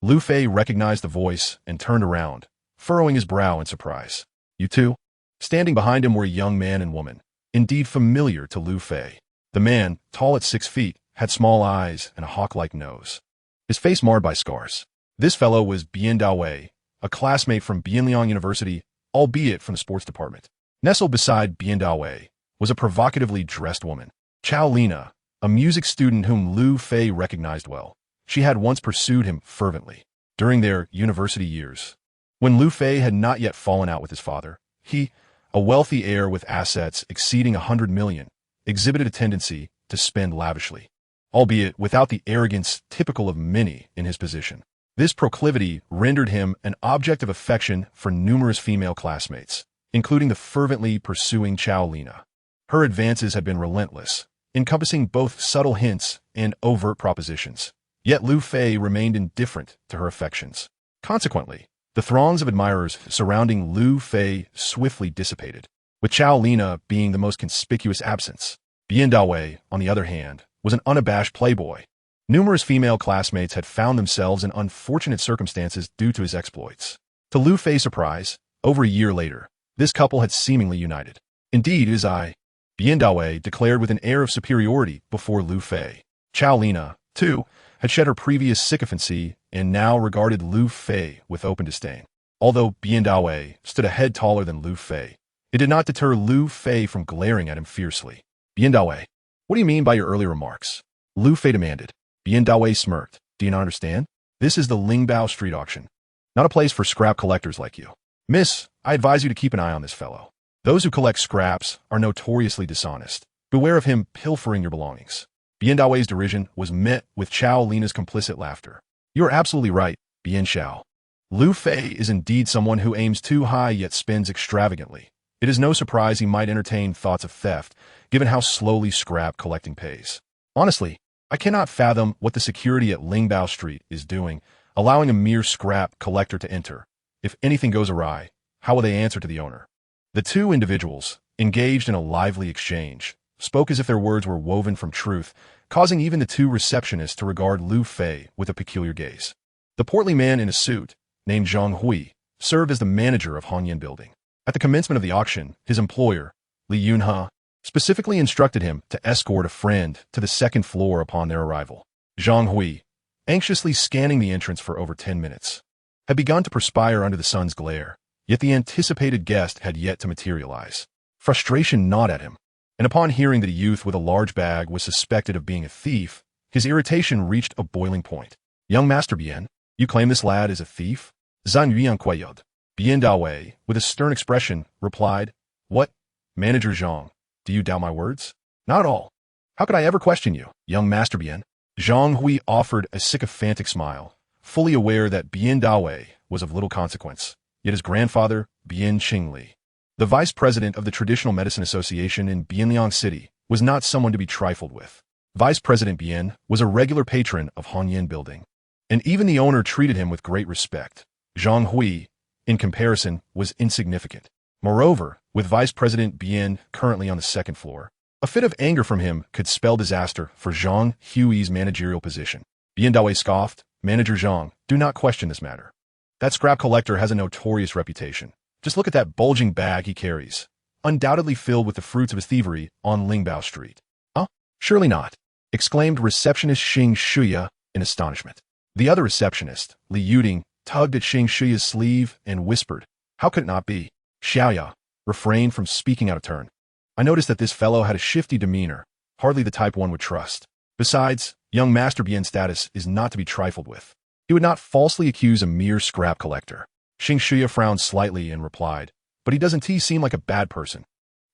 Lu Fei recognized the voice and turned around, furrowing his brow in surprise. "You two?" Standing behind him were a young man and woman, indeed familiar to Lu Fei. The man, tall at 6 feet, had small eyes and a hawk-like nose, his face marred by scars. This fellow was Bian Dawei, a classmate from Bianliang University, albeit from the sports department. Nestled beside Bian Dawei was a provocatively dressed woman, Chao Lina, a music student whom Lu Fei recognized well. She had once pursued him fervently during their university years. When Lu Fei had not yet fallen out with his father, he, a wealthy heir with assets exceeding 100 million, exhibited a tendency to spend lavishly, albeit without the arrogance typical of many in his position. This proclivity rendered him an object of affection for numerous female classmates, including the fervently pursuing Chao Lina. Her advances had been relentless, encompassing both subtle hints and overt propositions. Yet Lu Fei remained indifferent to her affections. Consequently, the throngs of admirers surrounding Lu Fei swiftly dissipated, with Chao Lina being the most conspicuous absence. Bian Dawei, on the other hand, was an unabashed playboy. Numerous female classmates had found themselves in unfortunate circumstances due to his exploits. To Lu Fei's surprise, over a year later, this couple had seemingly united. "Indeed, it is I," Bian Dawei declared with an air of superiority before Lu Fei. Chao Lina, too, had shed her previous sycophancy and now regarded Lu Fei with open disdain. Although Bian Dawei stood a head taller than Lu Fei, it did not deter Lu Fei from glaring at him fiercely. "Bian Dawei, what do you mean by your early remarks?" Lu Fei demanded. Bian Dawei smirked. "Do you not understand? This is the Lingbao Street auction, not a place for scrap collectors like you. Miss, I advise you to keep an eye on this fellow. Those who collect scraps are notoriously dishonest. Beware of him pilfering your belongings." Bian Dawei's derision was met with Chao Lina's complicit laughter. "You are absolutely right, Bian Xiao. Lu Fei is indeed someone who aims too high yet spends extravagantly. It is no surprise he might entertain thoughts of theft, given how slowly scrap collecting pays. Honestly, I cannot fathom what the security at Lingbao Street is doing, allowing a mere scrap collector to enter. If anything goes awry, how will they answer to the owner?" The two individuals, engaged in a lively exchange, spoke as if their words were woven from truth, causing even the two receptionists to regard Lu Fei with a peculiar gaze. The portly man in a suit, named Zhang Hui, served as the manager of Hongyan Building. At the commencement of the auction, his employer, Li Yunhe, specifically instructed him to escort a friend to the second floor upon their arrival. Zhang Hui, anxiously scanning the entrance for over 10 minutes, had begun to perspire under the sun's glare, yet the anticipated guest had yet to materialize. Frustration gnawed at him, and upon hearing that a youth with a large bag was suspected of being a thief, his irritation reached a boiling point. "Young Master Bian, you claim this lad is a thief?" Zan Yuan quailed. Bian Dawei, with a stern expression, replied, "What? Manager Zhang, do you doubt my words?" "Not at all. How could I ever question you, young Master Bian?" Zhang Hui offered a sycophantic smile, fully aware that Bian Dawei was of little consequence. Yet his grandfather, Bian Qingli, the vice president of the Traditional Medicine Association in Bianliang City, was not someone to be trifled with. Vice President Bian was a regular patron of Hongyan Building, and even the owner treated him with great respect. Zhang Hui, in comparison, was insignificant. Moreover, with Vice President Bian currently on the second floor, a fit of anger from him could spell disaster for Zhang Hui's managerial position. Bian Dawei scoffed, "Manager Zhang, do not question this matter. That scrap collector has a notorious reputation. Just look at that bulging bag he carries, undoubtedly filled with the fruits of his thievery on Lingbao Street." "Huh? Surely not," exclaimed receptionist Xing Shuya in astonishment. The other receptionist, Li Yuding, tugged at Xing Shuya's sleeve and whispered, "How could it not be?" Xiaoya refrained from speaking out of turn. "I noticed that this fellow had a shifty demeanor, hardly the type one would trust. Besides, young Master Bian's status is not to be trifled with. He would not falsely accuse a mere scrap collector." Xing Shuya frowned slightly and replied, "But he doesn't seem like a bad person."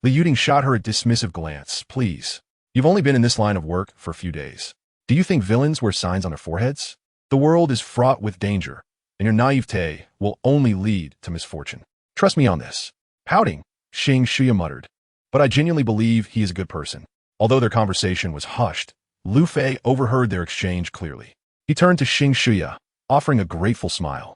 Li Yuding shot her a dismissive glance. "Please, you've only been in this line of work for a few days. Do you think villains wear signs on their foreheads? The world is fraught with danger, and your naivete will only lead to misfortune. Trust me on this." Pouting, Xing Shuya muttered, "But I genuinely believe he is a good person." Although their conversation was hushed, Lu Fei overheard their exchange clearly. He turned to Xing Shuya, offering a grateful smile.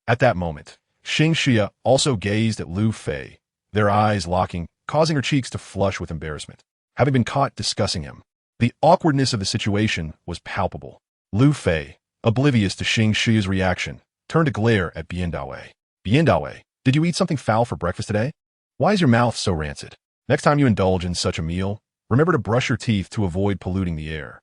At that moment, Xing Shuya also gazed at Lu Fei, their eyes locking, causing her cheeks to flush with embarrassment. Having been caught discussing him, the awkwardness of the situation was palpable. Lu Fei, oblivious to Xing Shuya's reaction, turned to glare at Bian Dawei. "Bian Dawei, did you eat something foul for breakfast today? Why is your mouth so rancid? Next time you indulge in such a meal, remember to brush your teeth to avoid polluting the air."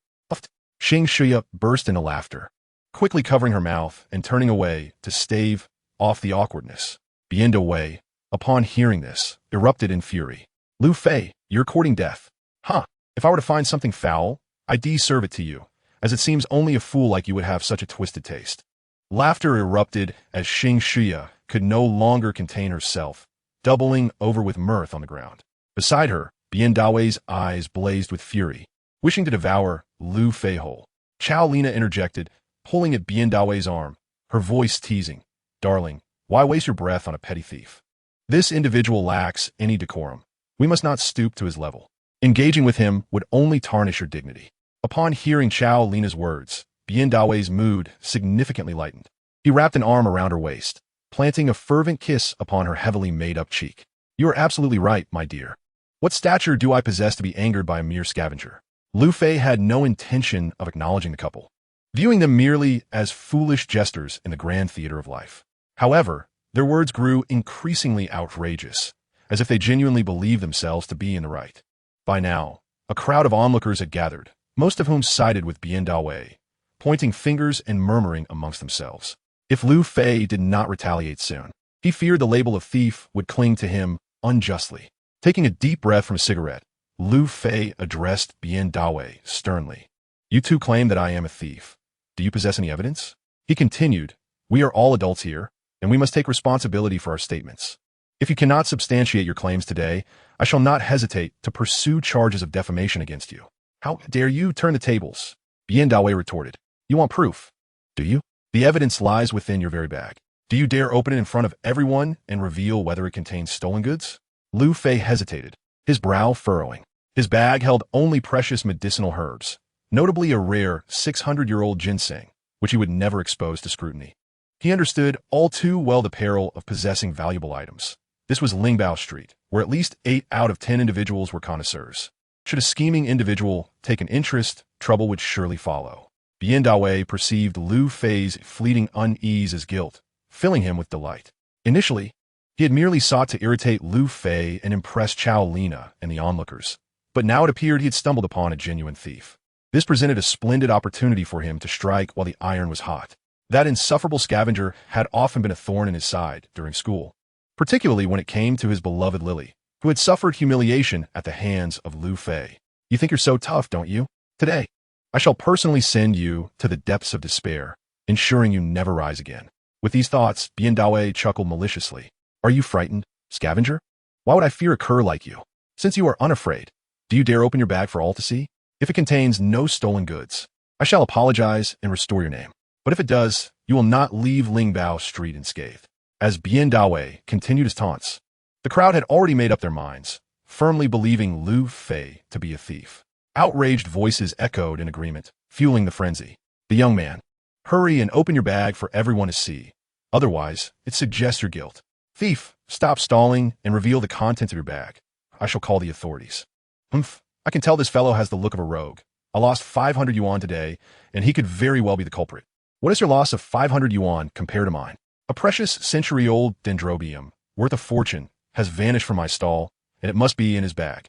Xing Shuya burst into laughter, quickly covering her mouth and turning away to stave off the awkwardness. Bian Dawei, upon hearing this, erupted in fury. "Lu Fei, you're courting death. Huh, if I were to find something foul, I'd serve it to you, as it seems only a fool like you would have such a twisted taste." Laughter erupted as Xing Shuya could no longer contain herself, doubling over with mirth on the ground. Beside her, Bian Dawei's eyes blazed with fury, wishing to devour Lu Fei whole. Chao Lina interjected, pulling at Bian Dawei's arm, her voice teasing, "Darling, why waste your breath on a petty thief? This individual lacks any decorum. We must not stoop to his level. Engaging with him would only tarnish your dignity." Upon hearing Chao Lina's words, Bian Dawei's mood significantly lightened. He wrapped an arm around her waist, planting a fervent kiss upon her heavily made-up cheek. "You are absolutely right, my dear. What stature do I possess to be angered by a mere scavenger?" Lu Fei had no intention of acknowledging the couple, viewing them merely as foolish jesters in the grand theater of life. However, their words grew increasingly outrageous, as if they genuinely believed themselves to be in the right. By now, a crowd of onlookers had gathered, most of whom sided with Bian Dawei, pointing fingers and murmuring amongst themselves. If Lu Fei did not retaliate soon, he feared the label of thief would cling to him unjustly. Taking a deep breath from a cigarette, Lu Fei addressed Bian Dawei sternly. "You two claim that I am a thief. Do you possess any evidence?" He continued, "We are all adults here, and we must take responsibility for our statements. If you cannot substantiate your claims today, I shall not hesitate to pursue charges of defamation against you." "How dare you turn the tables?" Bian Dawei retorted. "You want proof, do you? The evidence lies within your very bag. Do you dare open it in front of everyone and reveal whether it contains stolen goods?" Lu Fei hesitated, his brow furrowing. His bag held only precious medicinal herbs, notably a rare 600-year-old ginseng, which he would never expose to scrutiny. He understood all too well the peril of possessing valuable items. This was Lingbao Street, where at least 8 out of 10 individuals were connoisseurs. Should a scheming individual take an interest, trouble would surely follow. Bian Dawei perceived Lu Fei's fleeting unease as guilt, filling him with delight. Initially, he had merely sought to irritate Lu Fei and impress Chao Lina and the onlookers, but now it appeared he had stumbled upon a genuine thief. This presented a splendid opportunity for him to strike while the iron was hot. That insufferable scavenger had often been a thorn in his side during school, particularly when it came to his beloved Lily, who had suffered humiliation at the hands of Lu Fei. "You think you're so tough, don't you? Today, I shall personally send you to the depths of despair, ensuring you never rise again." With these thoughts, Bian Dawei chuckled maliciously. "Are you frightened, scavenger? Why would I fear a cur like you? Since you are unafraid, do you dare open your bag for all to see? If it contains no stolen goods, I shall apologize and restore your name. But if it does, you will not leave Lingbao Street unscathed." As Bian Dawei continued his taunts, the crowd had already made up their minds, firmly believing Lu Fei to be a thief. Outraged voices echoed in agreement, fueling the frenzy. "The young man, hurry and open your bag for everyone to see. Otherwise, it suggests your guilt. Thief, stop stalling and reveal the contents of your bag. I shall call the authorities. Humph, I can tell this fellow has the look of a rogue. I lost 500 yuan today, and he could very well be the culprit. What is your loss of 500 yuan compared to mine? A precious century-old dendrobium, worth a fortune, has vanished from my stall, and it must be in his bag.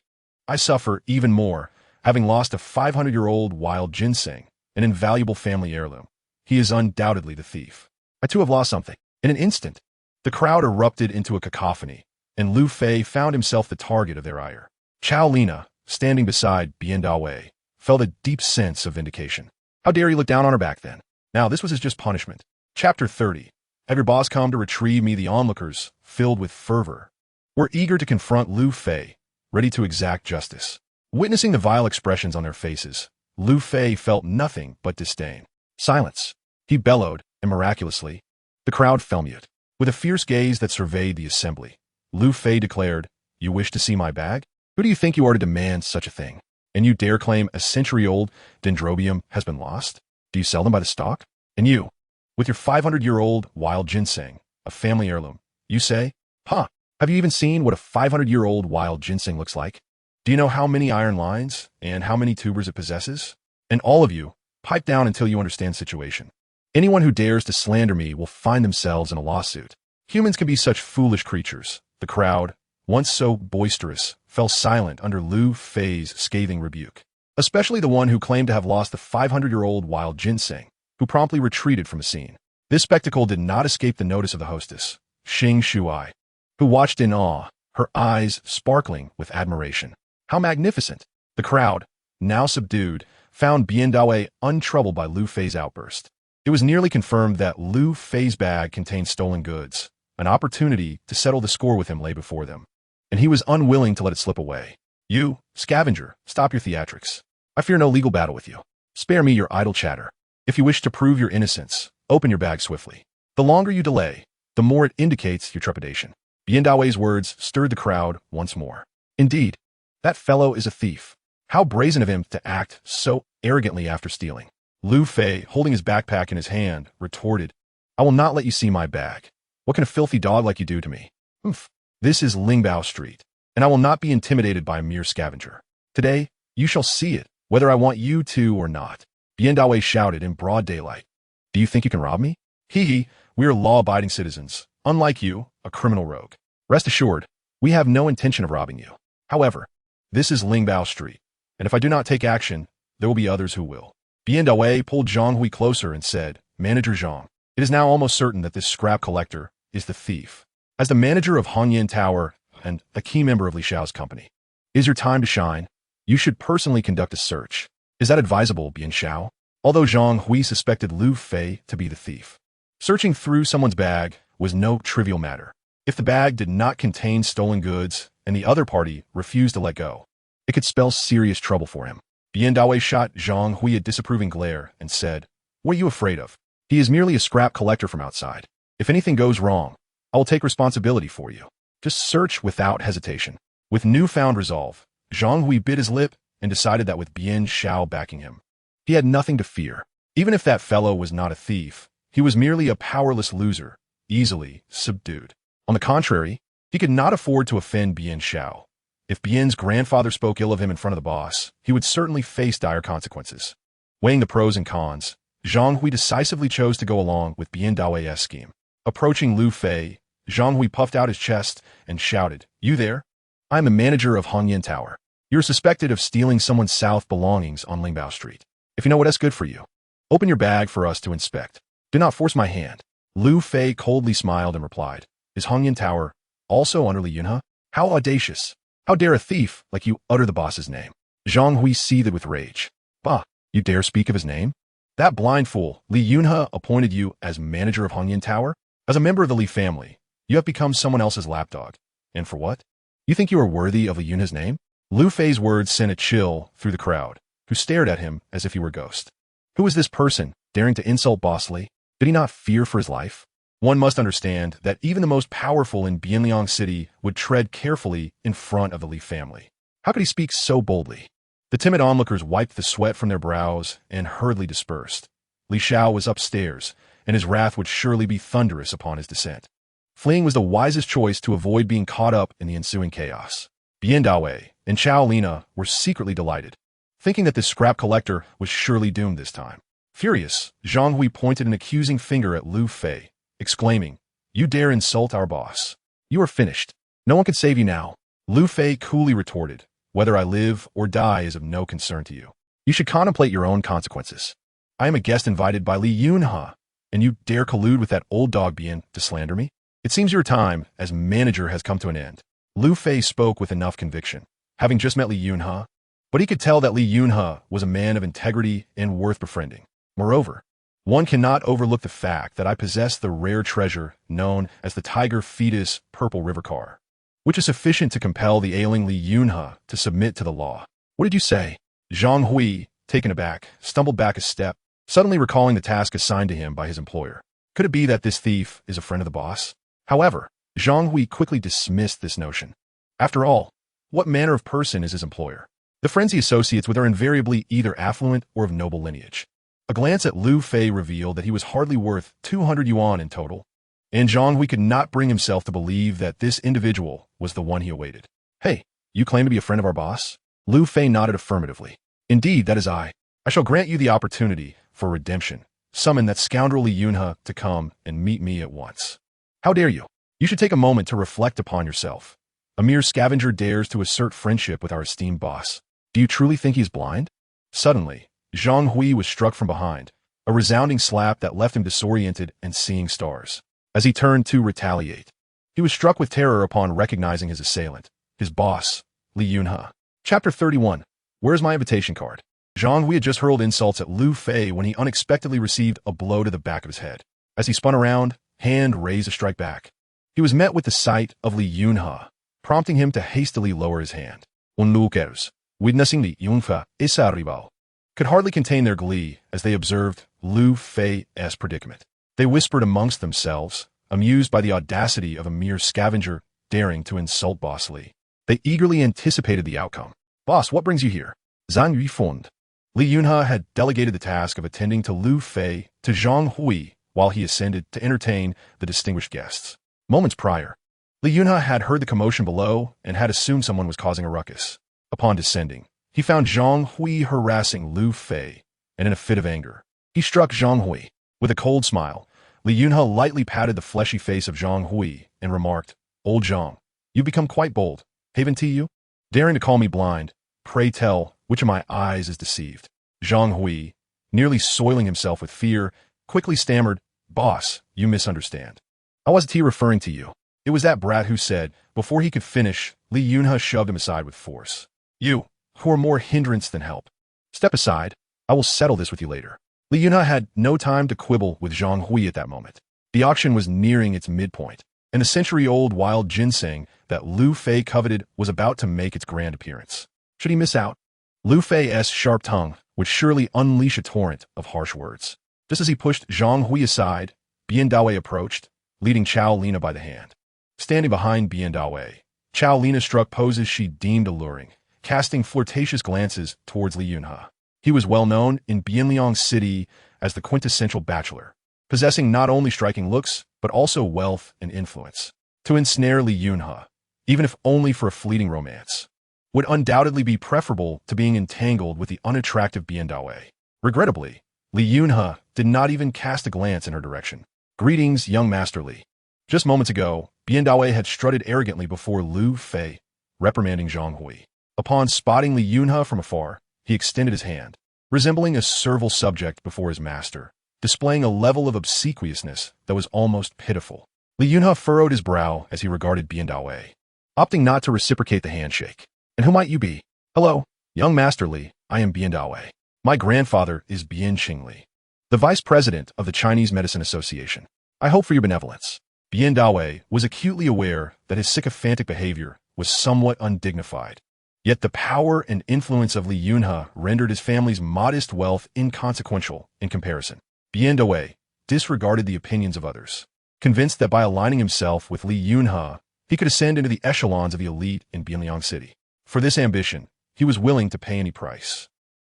I suffer even more, having lost a 500-year-old wild ginseng, an invaluable family heirloom. He is undoubtedly the thief. I too have lost something. In an instant, the crowd erupted into a cacophony, and Lu Fei found himself the target of their ire. Chao Lina, standing beside Bien Dawei, felt a deep sense of vindication. How dare he look down on her back then? Now this was his just punishment. Chapter 30. Have your boss come to retrieve me? The onlookers, filled with fervor, were eager to confront Lu Fei, ready to exact justice. Witnessing the vile expressions on their faces, Lu Fei felt nothing but disdain. Silence, he bellowed, and miraculously, the crowd fell mute. With a fierce gaze that surveyed the assembly, Lu Fei declared, "You wish to see my bag? Who do you think you are to demand such a thing? And you dare claim a century-old dendrobium has been lost? Do you sell them by the stalk? And you, with your 500-year-old wild ginseng, a family heirloom, you say, huh, have you even seen what a 500-year-old wild ginseng looks like? Do you know how many iron lines and how many tubers it possesses? And all of you, pipe down until you understand the situation. Anyone who dares to slander me will find themselves in a lawsuit. Humans can be such foolish creatures." The crowd, once so boisterous, fell silent under Lu Fei's scathing rebuke, especially the one who claimed to have lost the 500-year-old wild ginseng, who promptly retreated from the scene. This spectacle did not escape the notice of the hostess, Xing Shuai, who watched in awe, her eyes sparkling with admiration. How magnificent! The crowd, now subdued, found Bien Dawei untroubled by Lu Fei's outburst. It was nearly confirmed that Lu Fei's bag contained stolen goods. An opportunity to settle the score with him lay before them, and he was unwilling to let it slip away. "You, scavenger, stop your theatrics. I fear no legal battle with you. Spare me your idle chatter. If you wish to prove your innocence, open your bag swiftly. The longer you delay, the more it indicates your trepidation." Bien Dawei's words stirred the crowd once more. Indeed, that fellow is a thief. How brazen of him to act so arrogantly after stealing. Lu Fei, holding his backpack in his hand, retorted, "I will not let you see my bag. What can a filthy dog like you do to me? Humph. This is Lingbao Street, and I will not be intimidated by a mere scavenger. Today, you shall see it, whether I want you to or not." Bien Dawei shouted in broad daylight. "Do you think you can rob me? Hee, we are law-abiding citizens. Unlike you, a criminal rogue. Rest assured, we have no intention of robbing you. However, this is Lingbao Street, and if I do not take action, there will be others who will." Bien Dawei pulled Zhang Hui closer and said, "Manager Zhang, it is now almost certain that this scrap collector is the thief. As the manager of Hongyan Tower and a key member of Li Xiao's company, is your time to shine? You should personally conduct a search. Is that advisable, Bien Xiao?" Although Zhang Hui suspected Lu Fei to be the thief, searching through someone's bag was no trivial matter. If the bag did not contain stolen goods and the other party refused to let go, it could spell serious trouble for him. Bien Dawei shot Zhang Hui a disapproving glare and said, "What are you afraid of? He is merely a scrap collector from outside. If anything goes wrong, I will take responsibility for you. Just search without hesitation." With newfound resolve, Zhang Hui bit his lip and decided that with Bien Xiao backing him, he had nothing to fear. Even if that fellow was not a thief, he was merely a powerless loser, easily subdued. On the contrary, he could not afford to offend Bien Xiao. If Bien's grandfather spoke ill of him in front of the boss, he would certainly face dire consequences. Weighing the pros and cons, Zhang Hui decisively chose to go along with Bien Dawei's scheme. Approaching Lu Fei, Zhang Hui puffed out his chest and shouted, "You there? I am the manager of Hongyan Tower. You're suspected of stealing someone's South belongings on Lingbao Street. If you know what that's good for you, open your bag for us to inspect. Do not force my hand." Lu Fei coldly smiled and replied, "Is Hongyan Tower also under Li Yunhe? How audacious! How dare a thief like you utter the boss's name?" Zhang Hui seethed with rage. "Bah, you dare speak of his name? That blind fool, Li Yunhe, appointed you as manager of Hongyan Tower? As a member of the Li family, you have become someone else's lapdog. And for what? You think you are worthy of Li Yunhe's name?" Lu Fei's words sent a chill through the crowd, who stared at him as if he were a ghost. Who was this person, daring to insult Boss Li? Did he not fear for his life? One must understand that even the most powerful in Bianliang City would tread carefully in front of the Li family. How could he speak so boldly? The timid onlookers wiped the sweat from their brows and hurriedly dispersed. Li Xiao was upstairs, and his wrath would surely be thunderous upon his descent. Fleeing was the wisest choice to avoid being caught up in the ensuing chaos. Bian Dawei and Chao Lina were secretly delighted, thinking that this scrap collector was surely doomed this time. Furious, Zhang Hui pointed an accusing finger at Lu Fei, exclaiming, "You dare insult our boss. You are finished. No one can save you now." Lu Fei coolly retorted, "Whether I live or die is of no concern to you. You should contemplate your own consequences. I am a guest invited by Li Yunhe, and you dare collude with that old dog Bian to slander me? It seems your time as manager has come to an end." Lu Fei spoke with enough conviction, having just met Li Yunhe, but he could tell that Li Yunhe was a man of integrity and worth befriending. Moreover, one cannot overlook the fact that I possess the rare treasure known as the Tiger Fetus Purple River Car, which is sufficient to compel the ailing Li Yunhe to submit to the law. "What did you say?" Zhang Hui, taken aback, stumbled back a step, suddenly recalling the task assigned to him by his employer. Could it be that this thief is a friend of the boss? However, Zhang Hui quickly dismissed this notion. After all, what manner of person is his employer? The friends he associates with are invariably either affluent or of noble lineage. A glance at Lu Fei revealed that he was hardly worth 200 yuan in total, and Zhang Hui could not bring himself to believe that this individual was the one he awaited. "Hey, you claim to be a friend of our boss?" Lu Fei nodded affirmatively. "Indeed, that is I. I shall grant you the opportunity for redemption. Summon that scoundrel Li Yunhe to come and meet me at once." "How dare you? You should take a moment to reflect upon yourself. A mere scavenger dares to assert friendship with our esteemed boss. Do you truly think he is blind?" Suddenly, Zhang Hui was struck from behind, a resounding slap that left him disoriented and seeing stars. As he turned to retaliate, he was struck with terror upon recognizing his assailant, his boss, Li Yunhe. Chapter 31. Where's my invitation card? Zhang Hui had just hurled insults at Lu Fei when he unexpectedly received a blow to the back of his head. As he spun around, hand raised to strike back, he was met with the sight of Li Yunhe, prompting him to hastily lower his hand. Onlookers, witnessing Li Yunhe's arrival, could hardly contain their glee as they observed Lu Fei's predicament. They whispered amongst themselves, amused by the audacity of a mere scavenger daring to insult Boss Li. They eagerly anticipated the outcome. "Boss, what brings you here?" Zhang Yufund. Li Yunhe had delegated the task of attending to Lu Fei to Zhang Hui while he ascended to entertain the distinguished guests. Moments prior, Li Yunhe had heard the commotion below and had assumed someone was causing a ruckus. Upon descending, he found Zhang Hui harassing Lu Fei, and in a fit of anger, he struck Zhang Hui. With a cold smile, Li Yunhe lightly patted the fleshy face of Zhang Hui and remarked, "Old Zhang, you've become quite bold, haven't you? Daring to call me blind, pray tell, which of my eyes is deceived?" Zhang Hui, nearly soiling himself with fear, quickly stammered, "Boss, you misunderstand. I wasn't referring to you. It was that brat who said." Before he could finish, Li Yunhe shoved him aside with force. "You, who are more hindrance than help. Step aside. I will settle this with you later." Li Yunhe had no time to quibble with Zhang Hui at that moment. The auction was nearing its midpoint, and the century-old wild ginseng that Lu Fei coveted was about to make its grand appearance. Should he miss out? Lu Fei's sharp tongue would surely unleash a torrent of harsh words. Just as he pushed Zhang Hui aside, Bian Dawei approached, leading Chao Lina by the hand. Standing behind Bian Dawei, Chao Lina struck poses she deemed alluring, casting flirtatious glances towards Li Yunhe. He was well known in Bianliang City as the quintessential bachelor, possessing not only striking looks, but also wealth and influence. To ensnare Li Yunhe, even if only for a fleeting romance, would undoubtedly be preferable to being entangled with the unattractive Bian Dawei. Regrettably, Li Yunhe did not even cast a glance in her direction. "Greetings, young Master Li." Just moments ago, Bian Dawei had strutted arrogantly before Lu Fei, reprimanding Zhang Hui. Upon spotting Li Yunhe from afar, he extended his hand, resembling a servile subject before his master, displaying a level of obsequiousness that was almost pitiful. Li Yunhe furrowed his brow as he regarded Bian Dawei, opting not to reciprocate the handshake. "And who might you be?" "Hello, young Master Li, I am Bian Dawei. My grandfather is Bian Qingli, the vice president of the Chinese Medicine Association. I hope for your benevolence." Bian Dawei was acutely aware that his sycophantic behavior was somewhat undignified. Yet the power and influence of Li Yunhe rendered his family's modest wealth inconsequential in comparison. Bian Dawei disregarded the opinions of others, convinced that by aligning himself with Li Yunhe, he could ascend into the echelons of the elite in Bianliang City. For this ambition, he was willing to pay any price.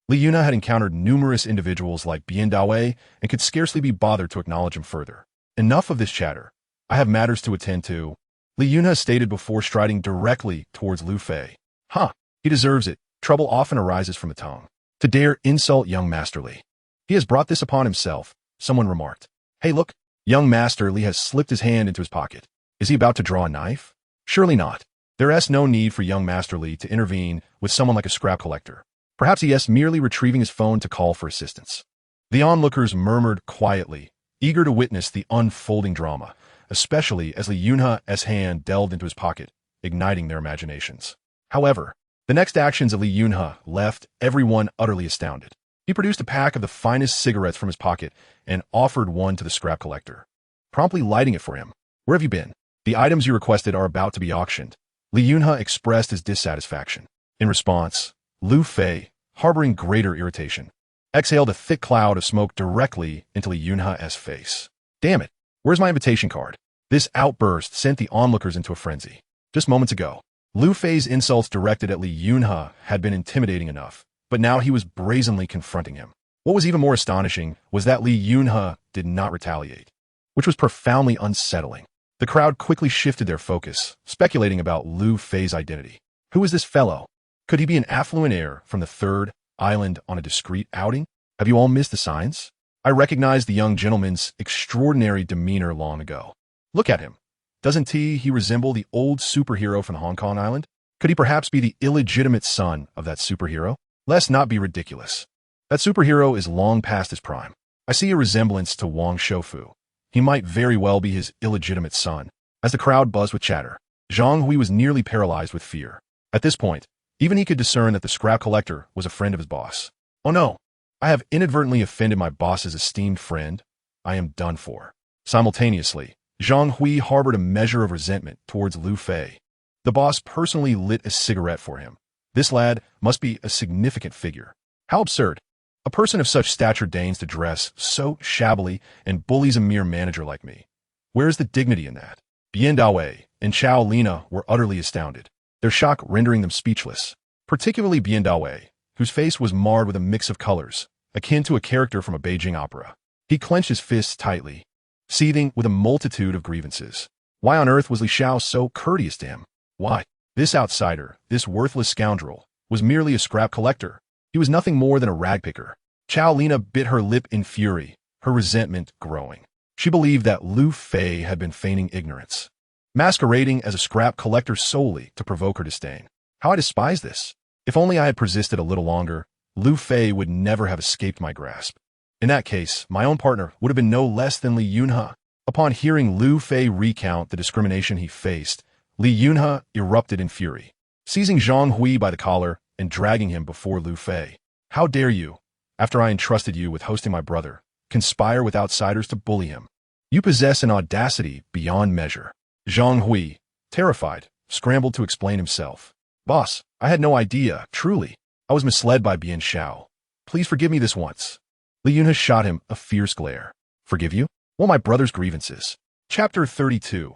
Li Yuna had encountered numerous individuals like Bien Dawei and could scarcely be bothered to acknowledge him further. Enough of this chatter. I have matters to attend to, Li Yuna stated before striding directly towards Lu Fei. Huh, he deserves it. Trouble often arises from the tongue. To dare insult young Master Li. He has brought this upon himself, someone remarked. Hey look, young Master Li has slipped his hand into his pocket. Is he about to draw a knife? Surely not. There is no need for young Master Li to intervene with someone like a scrap collector. Perhaps he is merely retrieving his phone to call for assistance. The onlookers murmured quietly, eager to witness the unfolding drama, especially as Li Yunha's hand delved into his pocket, igniting their imaginations. However, the next actions of Li Yunha left everyone utterly astounded. He produced a pack of the finest cigarettes from his pocket and offered one to the scrap collector, promptly lighting it for him. Where have you been? The items you requested are about to be auctioned. Li Yunha expressed his dissatisfaction. In response, Lu Fei, harboring greater irritation, exhaled a thick cloud of smoke directly into Li Yunha's face. Damn it, where's my invitation card? This outburst sent the onlookers into a frenzy. Just moments ago, Lu Fei's insults directed at Li Yunha had been intimidating enough, but now he was brazenly confronting him. What was even more astonishing was that Li Yunha did not retaliate, which was profoundly unsettling. The crowd quickly shifted their focus, speculating about Lu Fei's identity. Who is this fellow? Could he be an affluent heir from the third island on a discreet outing? Have you all missed the signs? I recognized the young gentleman's extraordinary demeanor long ago. Look at him. Doesn't he resemble the old superhero from the Hong Kong island? Could he perhaps be the illegitimate son of that superhero? Let's not be ridiculous. That superhero is long past his prime. I see a resemblance to Wang Shoufu. He might very well be his illegitimate son. As the crowd buzzed with chatter, Zhang Hui was nearly paralyzed with fear. At this point, even he could discern that the scrap collector was a friend of his boss. Oh no, I have inadvertently offended my boss's esteemed friend. I am done for. Simultaneously, Zhang Hui harbored a measure of resentment towards Lu Fei. The boss personally lit a cigarette for him. This lad must be a significant figure. How absurd. A person of such stature deigns to dress so shabbily and bullies a mere manager like me. Where is the dignity in that? Bien Dawei and Chao Lina were utterly astounded, their shock rendering them speechless, particularly Bien Dawei, whose face was marred with a mix of colors, akin to a character from a Beijing opera. He clenched his fists tightly, seething with a multitude of grievances. Why on earth was Li Xiao so courteous to him? Why? This outsider, this worthless scoundrel, was merely a scrap collector. He was nothing more than a rag picker. Chao Lina bit her lip in fury, her resentment growing. She believed that Lu Fei had been feigning ignorance, masquerading as a scrap collector solely to provoke her disdain. How I despise this. If only I had persisted a little longer, Lu Fei would never have escaped my grasp. In that case, my own partner would have been no less than Li Yunha. Upon hearing Lu Fei recount the discrimination he faced, Li Yunha erupted in fury, seizing Zhang Hui by the collar and dragging him before Lu Fei. How dare you, after I entrusted you with hosting my brother, conspire with outsiders to bully him? You possess an audacity beyond measure. Zhang Hui, terrified, scrambled to explain himself. Boss, I had no idea, truly. I was misled by Bien Xiao. Please forgive me this once. Li Yunha shot him a fierce glare. Forgive you? Well, my brother's grievances. Chapter 32.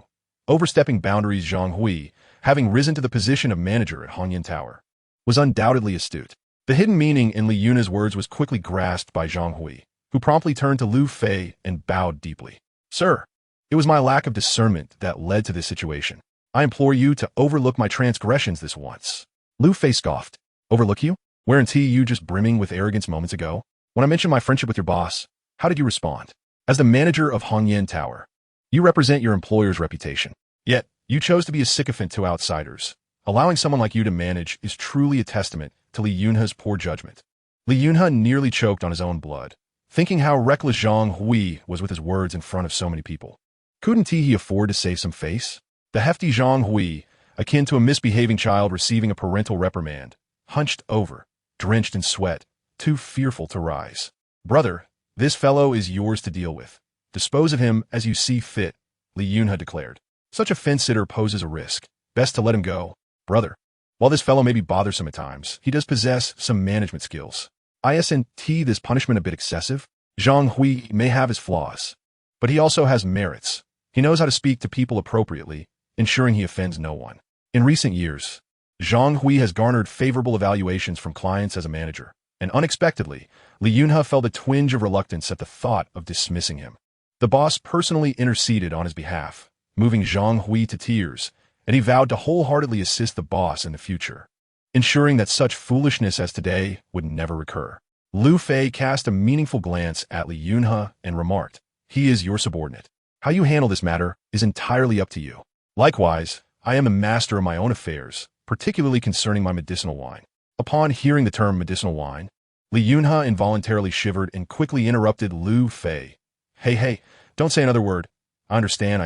Overstepping boundaries. Zhang Hui, having risen to the position of manager at Hongyan Tower, was undoubtedly astute. The hidden meaning in Li Yunha's words was quickly grasped by Zhang Hui, who promptly turned to Lu Fei and bowed deeply. Sir, it was my lack of discernment that led to this situation. I implore you to overlook my transgressions this once. Lu Fei scoffed. Overlook you? Weren't you just brimming with arrogance moments ago? When I mentioned my friendship with your boss, how did you respond? As the manager of Hongyan Tower, you represent your employer's reputation. Yet, you chose to be a sycophant to outsiders. Allowing someone like you to manage is truly a testament to Li Yunha's poor judgment. Li Yunha nearly choked on his own blood, thinking how reckless Zhang Hui was with his words in front of so many people. Couldn't he afford to save some face? The hefty Zhang Hui, akin to a misbehaving child receiving a parental reprimand, hunched over, drenched in sweat, too fearful to rise. Brother, this fellow is yours to deal with. Dispose of him as you see fit, Li Yunha declared. Such a fence-sitter poses a risk. Best to let him go. Brother, while this fellow may be bothersome at times, he does possess some management skills. Isn't this punishment a bit excessive? Zhang Hui may have his flaws, but he also has merits. He knows how to speak to people appropriately, ensuring he offends no one. In recent years, Zhang Hui has garnered favorable evaluations from clients as a manager, and unexpectedly, Li Yunhe felt a twinge of reluctance at the thought of dismissing him. The boss personally interceded on his behalf, moving Zhang Hui to tears, and he vowed to wholeheartedly assist the boss in the future, ensuring that such foolishness as today would never recur. Lu Fei cast a meaningful glance at Li Yunhe and remarked, "He is your subordinate. How you handle this matter is entirely up to you. Likewise, I am a master of my own affairs, particularly concerning my medicinal wine." Upon hearing the term medicinal wine, Li Yunhe involuntarily shivered and quickly interrupted Lu Fei. Hey, don't say another word. I understand.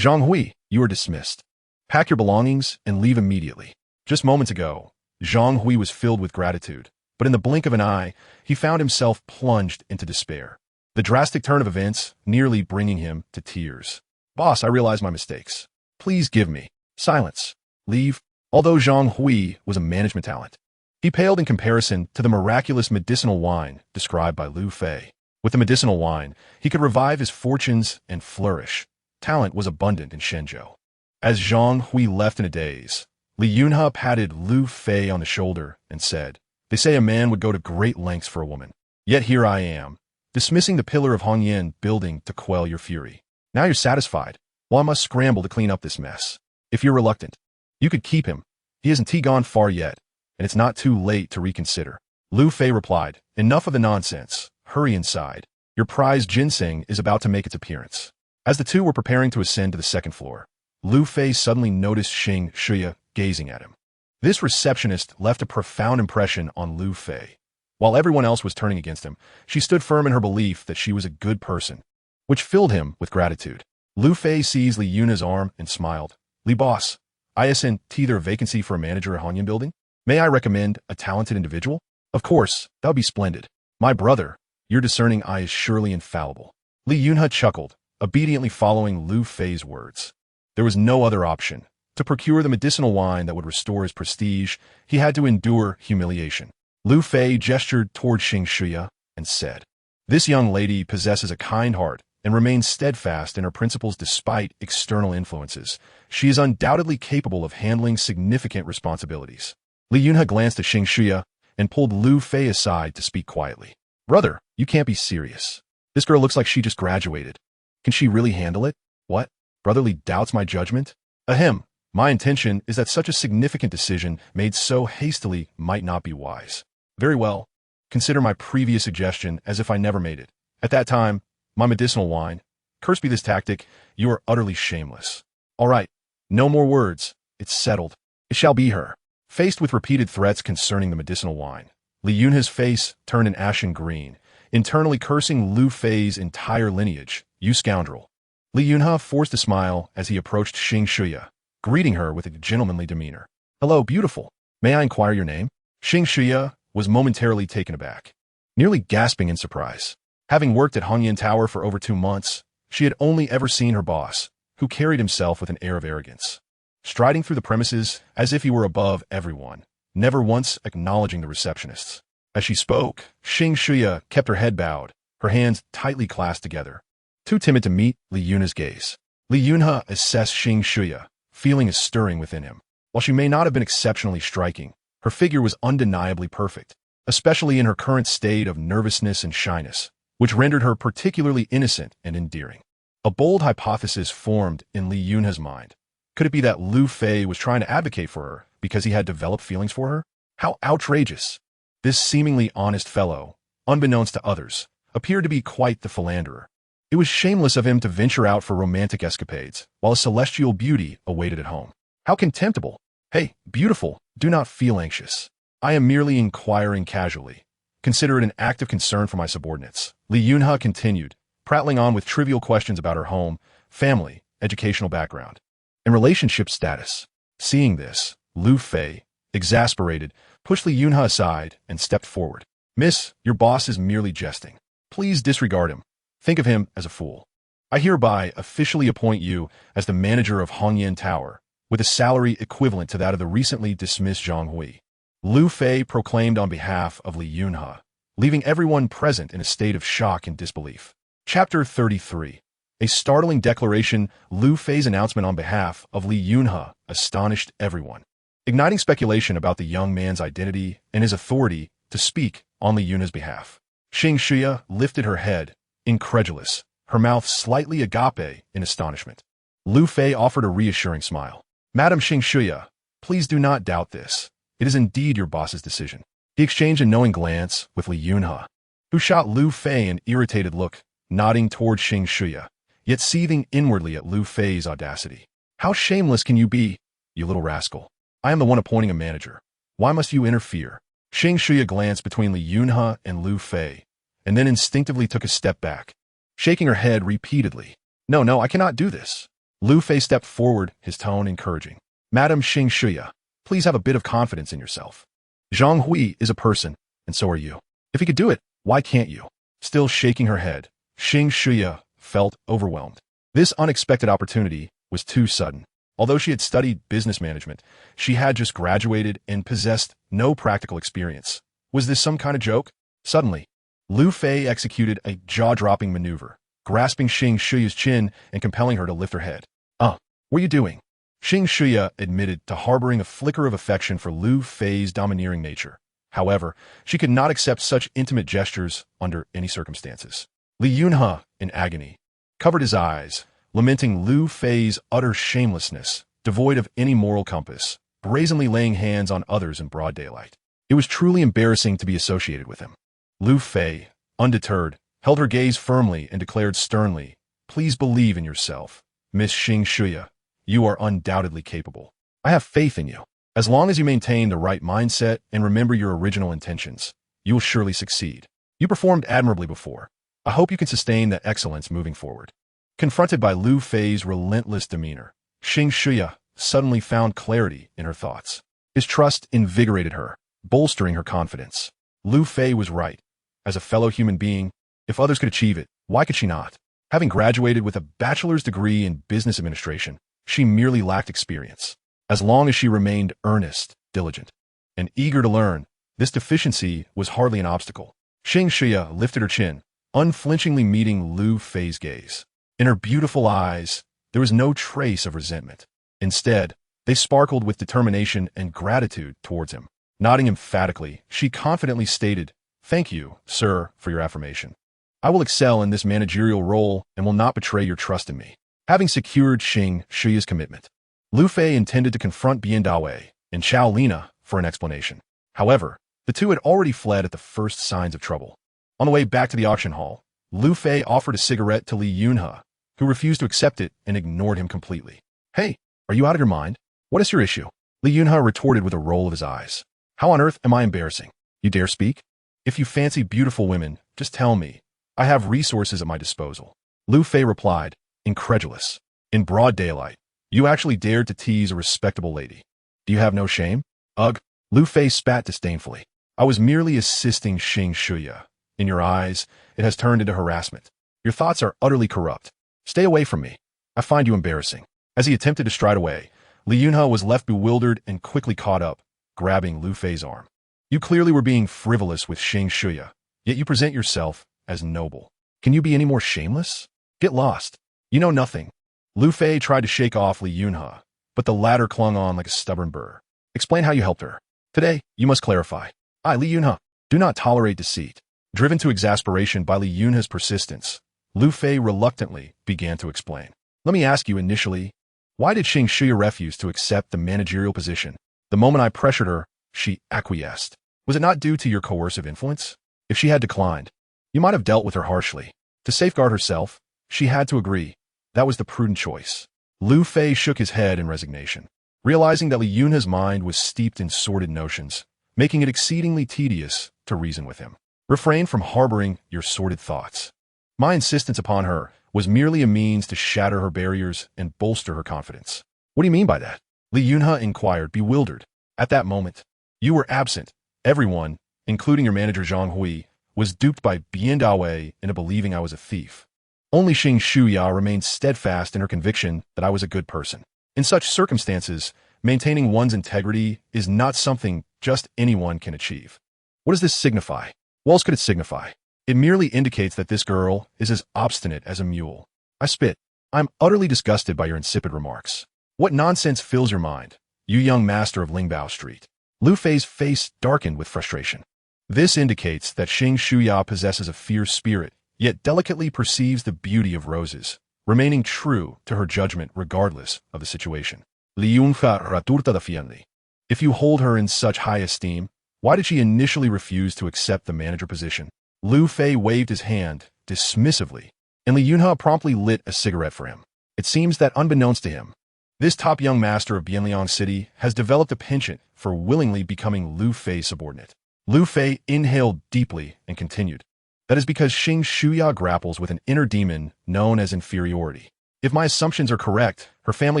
Zhang Hui, you are dismissed. Pack your belongings and leave immediately. Just moments ago, Zhang Hui was filled with gratitude, but in the blink of an eye, he found himself plunged into despair. The drastic turn of events nearly bringing him to tears. "Boss, I realize my mistakes. Please give me." Silence. Leave. Although Zhang Hui was a management talent, he paled in comparison to the miraculous medicinal wine described by Lu Fei. With the medicinal wine, he could revive his fortunes and flourish. Talent was abundant in Shenzhou. As Zhang Hui left in a daze, Li Yunhe patted Lu Fei on the shoulder and said, "They say a man would go to great lengths for a woman. Yet here I am, dismissing the pillar of Hongyan building to quell your fury. Now you're satisfied. Well, I must scramble to clean up this mess. If you're reluctant, you could keep him. He hasn't gone far yet, and it's not too late to reconsider." Lu Fei replied, "Enough of the nonsense. Hurry inside. Your prized ginseng is about to make its appearance." As the two were preparing to ascend to the second floor, Lu Fei suddenly noticed Xing Shuya gazing at him. This receptionist left a profound impression on Lu Fei. While everyone else was turning against him, she stood firm in her belief that she was a good person, which filled him with gratitude. Lu Fei seized Li Yunhe's arm and smiled. "Li boss, I sent there a vacancy for a manager at Hongyan building. May I recommend a talented individual?" "Of course, that would be splendid. My brother, your discerning eye is surely infallible." Li Yunhe chuckled, obediently following Lu Fei's words. There was no other option. To procure the medicinal wine that would restore his prestige, he had to endure humiliation. Lu Fei gestured toward Xing Shuya and said, "This young lady possesses a kind heart and remains steadfast in her principles despite external influences. She is undoubtedly capable of handling significant responsibilities." Li Yunhe glanced at Xing Shuya and pulled Lu Fei aside to speak quietly. "Brother, you can't be serious. This girl looks like she just graduated. Can she really handle it?" "What? Brotherly doubts my judgment?" "Ahem. My intention is that such a significant decision made so hastily might not be wise." "Very well. Consider my previous suggestion as if I never made it. At that time, my medicinal wine. Cursed be this tactic, you are utterly shameless." "All right. No more words. It's settled. It shall be her." Faced with repeated threats concerning the medicinal wine, Li Yunhe's face turned an ashen green, internally cursing Lu Fei's entire lineage. "You scoundrel." Li Yunhe forced a smile as he approached Xing Shuya, greeting her with a gentlemanly demeanor. "Hello, beautiful. May I inquire your name?" Xing Shuya was momentarily taken aback, nearly gasping in surprise. Having worked at Hongyan Tower for over 2 months, she had only ever seen her boss, who carried himself with an air of arrogance, striding through the premises as if he were above everyone, never once acknowledging the receptionists. As she spoke, Xing Shuya kept her head bowed, her hands tightly clasped together, too timid to meet Li Yunhe's gaze. Li Yunhe assessed Xing Shuya, feeling a stirring within him. While she may not have been exceptionally striking, her figure was undeniably perfect, especially in her current state of nervousness and shyness, which rendered her particularly innocent and endearing. A bold hypothesis formed in Li Yunhe's mind. Could it be that Lu Fei was trying to advocate for her because he had developed feelings for her? How outrageous! This seemingly honest fellow, unbeknownst to others, appeared to be quite the philanderer. It was shameless of him to venture out for romantic escapades while a celestial beauty awaited at home. How contemptible! "Hey, beautiful, do not feel anxious. I am merely inquiring casually. Consider it an act of concern for my subordinates." Li Yunhe continued, prattling on with trivial questions about her home, family, educational background, and relationship status. Seeing this, Lu Fei, exasperated, pushed Li Yunhe aside and stepped forward. "Miss, your boss is merely jesting. Please disregard him. Think of him as a fool. I hereby officially appoint you as the manager of Hongyan Tower, with a salary equivalent to that of the recently dismissed Zhang Hui." Lu Fei proclaimed on behalf of Li Yunhe, leaving everyone present in a state of shock and disbelief. Chapter 33. A startling declaration. Lu Fei's announcement on behalf of Li Yunhe astonished everyone, igniting speculation about the young man's identity and his authority to speak on Li Yunha's behalf. Xing Shuya lifted her head, incredulous, her mouth slightly agape in astonishment. Lu Fei offered a reassuring smile. Madam Xing Shuya, please do not doubt this. It is indeed your boss's decision. He exchanged a knowing glance with Li Yunha, who shot Lu Fei an irritated look, nodding toward Xing Shuya, yet seething inwardly at Lu Fei's audacity. How shameless can you be, you little rascal? I am the one appointing a manager. Why must you interfere? Xing Shuya glanced between Li Yunha and Lu Fei, and then instinctively took a step back, shaking her head repeatedly. No, I cannot do this. Lu Fei stepped forward, his tone encouraging. Madam Xing Shuya, please have a bit of confidence in yourself. Zhang Hui is a person, and so are you. If he could do it, why can't you? Still shaking her head, Xing Shuya felt overwhelmed. This unexpected opportunity was too sudden. Although she had studied business management, she had just graduated and possessed no practical experience. Was this some kind of joke? Suddenly, Lu Fei executed a jaw-dropping maneuver, grasping Xing Shuya's chin and compelling her to lift her head. What are you doing? Xing Shuya admitted to harboring a flicker of affection for Lu Fei's domineering nature. However, she could not accept such intimate gestures under any circumstances. Li Yunha, in agony, covered his eyes, lamenting Lu Fei's utter shamelessness, devoid of any moral compass, brazenly laying hands on others in broad daylight. It was truly embarrassing to be associated with him. Lu Fei, undeterred, held her gaze firmly and declared sternly, "Please believe in yourself, Miss Xing Shuya. You are undoubtedly capable. I have faith in you. As long as you maintain the right mindset and remember your original intentions, you will surely succeed. You performed admirably before. I hope you can sustain that excellence moving forward." Confronted by Lu Fei's relentless demeanor, Xing Shuya suddenly found clarity in her thoughts. His trust invigorated her, bolstering her confidence. Lu Fei was right. As a fellow human being, if others could achieve it, why could she not? Having graduated with a bachelor's degree in business administration, she merely lacked experience. As long as she remained earnest, diligent, and eager to learn, this deficiency was hardly an obstacle. Xing Shuya lifted her chin, unflinchingly meeting Lu Fei's gaze. In her beautiful eyes, there was no trace of resentment. Instead, they sparkled with determination and gratitude towards him. Nodding emphatically, she confidently stated, "Thank you, sir, for your affirmation. I will excel in this managerial role and will not betray your trust in me." Having secured Xing Shuya's commitment, Lu Fei intended to confront Bian Dawei and Chao Lina for an explanation. However, the two had already fled at the first signs of trouble. On the way back to the auction hall, Lu Fei offered a cigarette to Li Yunha, who refused to accept it and ignored him completely. "Hey, are you out of your mind? What is your issue?" Li Yunha retorted with a roll of his eyes. "How on earth am I embarrassing? You dare speak? If you fancy beautiful women, just tell me. I have resources at my disposal." Lu Fei replied, incredulous. "In broad daylight, you actually dared to tease a respectable lady. Do you have no shame?" "Ugh," Lu Fei spat disdainfully. "I was merely assisting Xing Shuya. In your eyes, it has turned into harassment. Your thoughts are utterly corrupt. Stay away from me. I find you embarrassing." As he attempted to stride away, Li Yunha was left bewildered and quickly caught up, grabbing Lu Fei's arm. "You clearly were being frivolous with Xing Shuya, yet you present yourself as noble. Can you be any more shameless? Get lost. You know nothing." Lu Fei tried to shake off Li Yunha, but the latter clung on like a stubborn burr. "Explain how you helped her. Today, you must clarify. I, Li Yunha, do not tolerate deceit." Driven to exasperation by Li Yunha's persistence, Lu Fei reluctantly began to explain. "Let me ask you initially, why did Xing Shuya refuse to accept the managerial position? The moment I pressured her, she acquiesced. Was it not due to your coercive influence? If she had declined, you might have dealt with her harshly. To safeguard herself, she had to agree. That was the prudent choice." Lu Fei shook his head in resignation, realizing that Li Yunha's mind was steeped in sordid notions, making it exceedingly tedious to reason with him. "Refrain from harboring your sordid thoughts. My insistence upon her was merely a means to shatter her barriers and bolster her confidence." "What do you mean by that?" Li Yunha inquired, bewildered. "At that moment, you were absent. Everyone, including your manager Zhang Hui, was duped by Bian Dawei into believing I was a thief. Only Xing Shuya remained steadfast in her conviction that I was a good person. In such circumstances, maintaining one's integrity is not something just anyone can achieve." "What does this signify?" "What else could it signify? It merely indicates that this girl is as obstinate as a mule." I spit. "I'm utterly disgusted by your insipid remarks. What nonsense fills your mind, you young master of Lingbao Street?" Lu Fei's face darkened with frustration. This indicates that Xing Shuya possesses a fierce spirit, yet delicately perceives the beauty of roses, remaining true to her judgment regardless of the situation. Liunfa raturta defiende. If you hold her in such high esteem, why did she initially refuse to accept the manager position? Lu Fei waved his hand dismissively, and Li Yunhe promptly lit a cigarette for him. It seems that unbeknownst to him, this top young master of Bianliang City has developed a penchant for willingly becoming Lu Fei's subordinate. Lu Fei inhaled deeply and continued. That is because Xing Shuya grapples with an inner demon known as inferiority. If my assumptions are correct, her family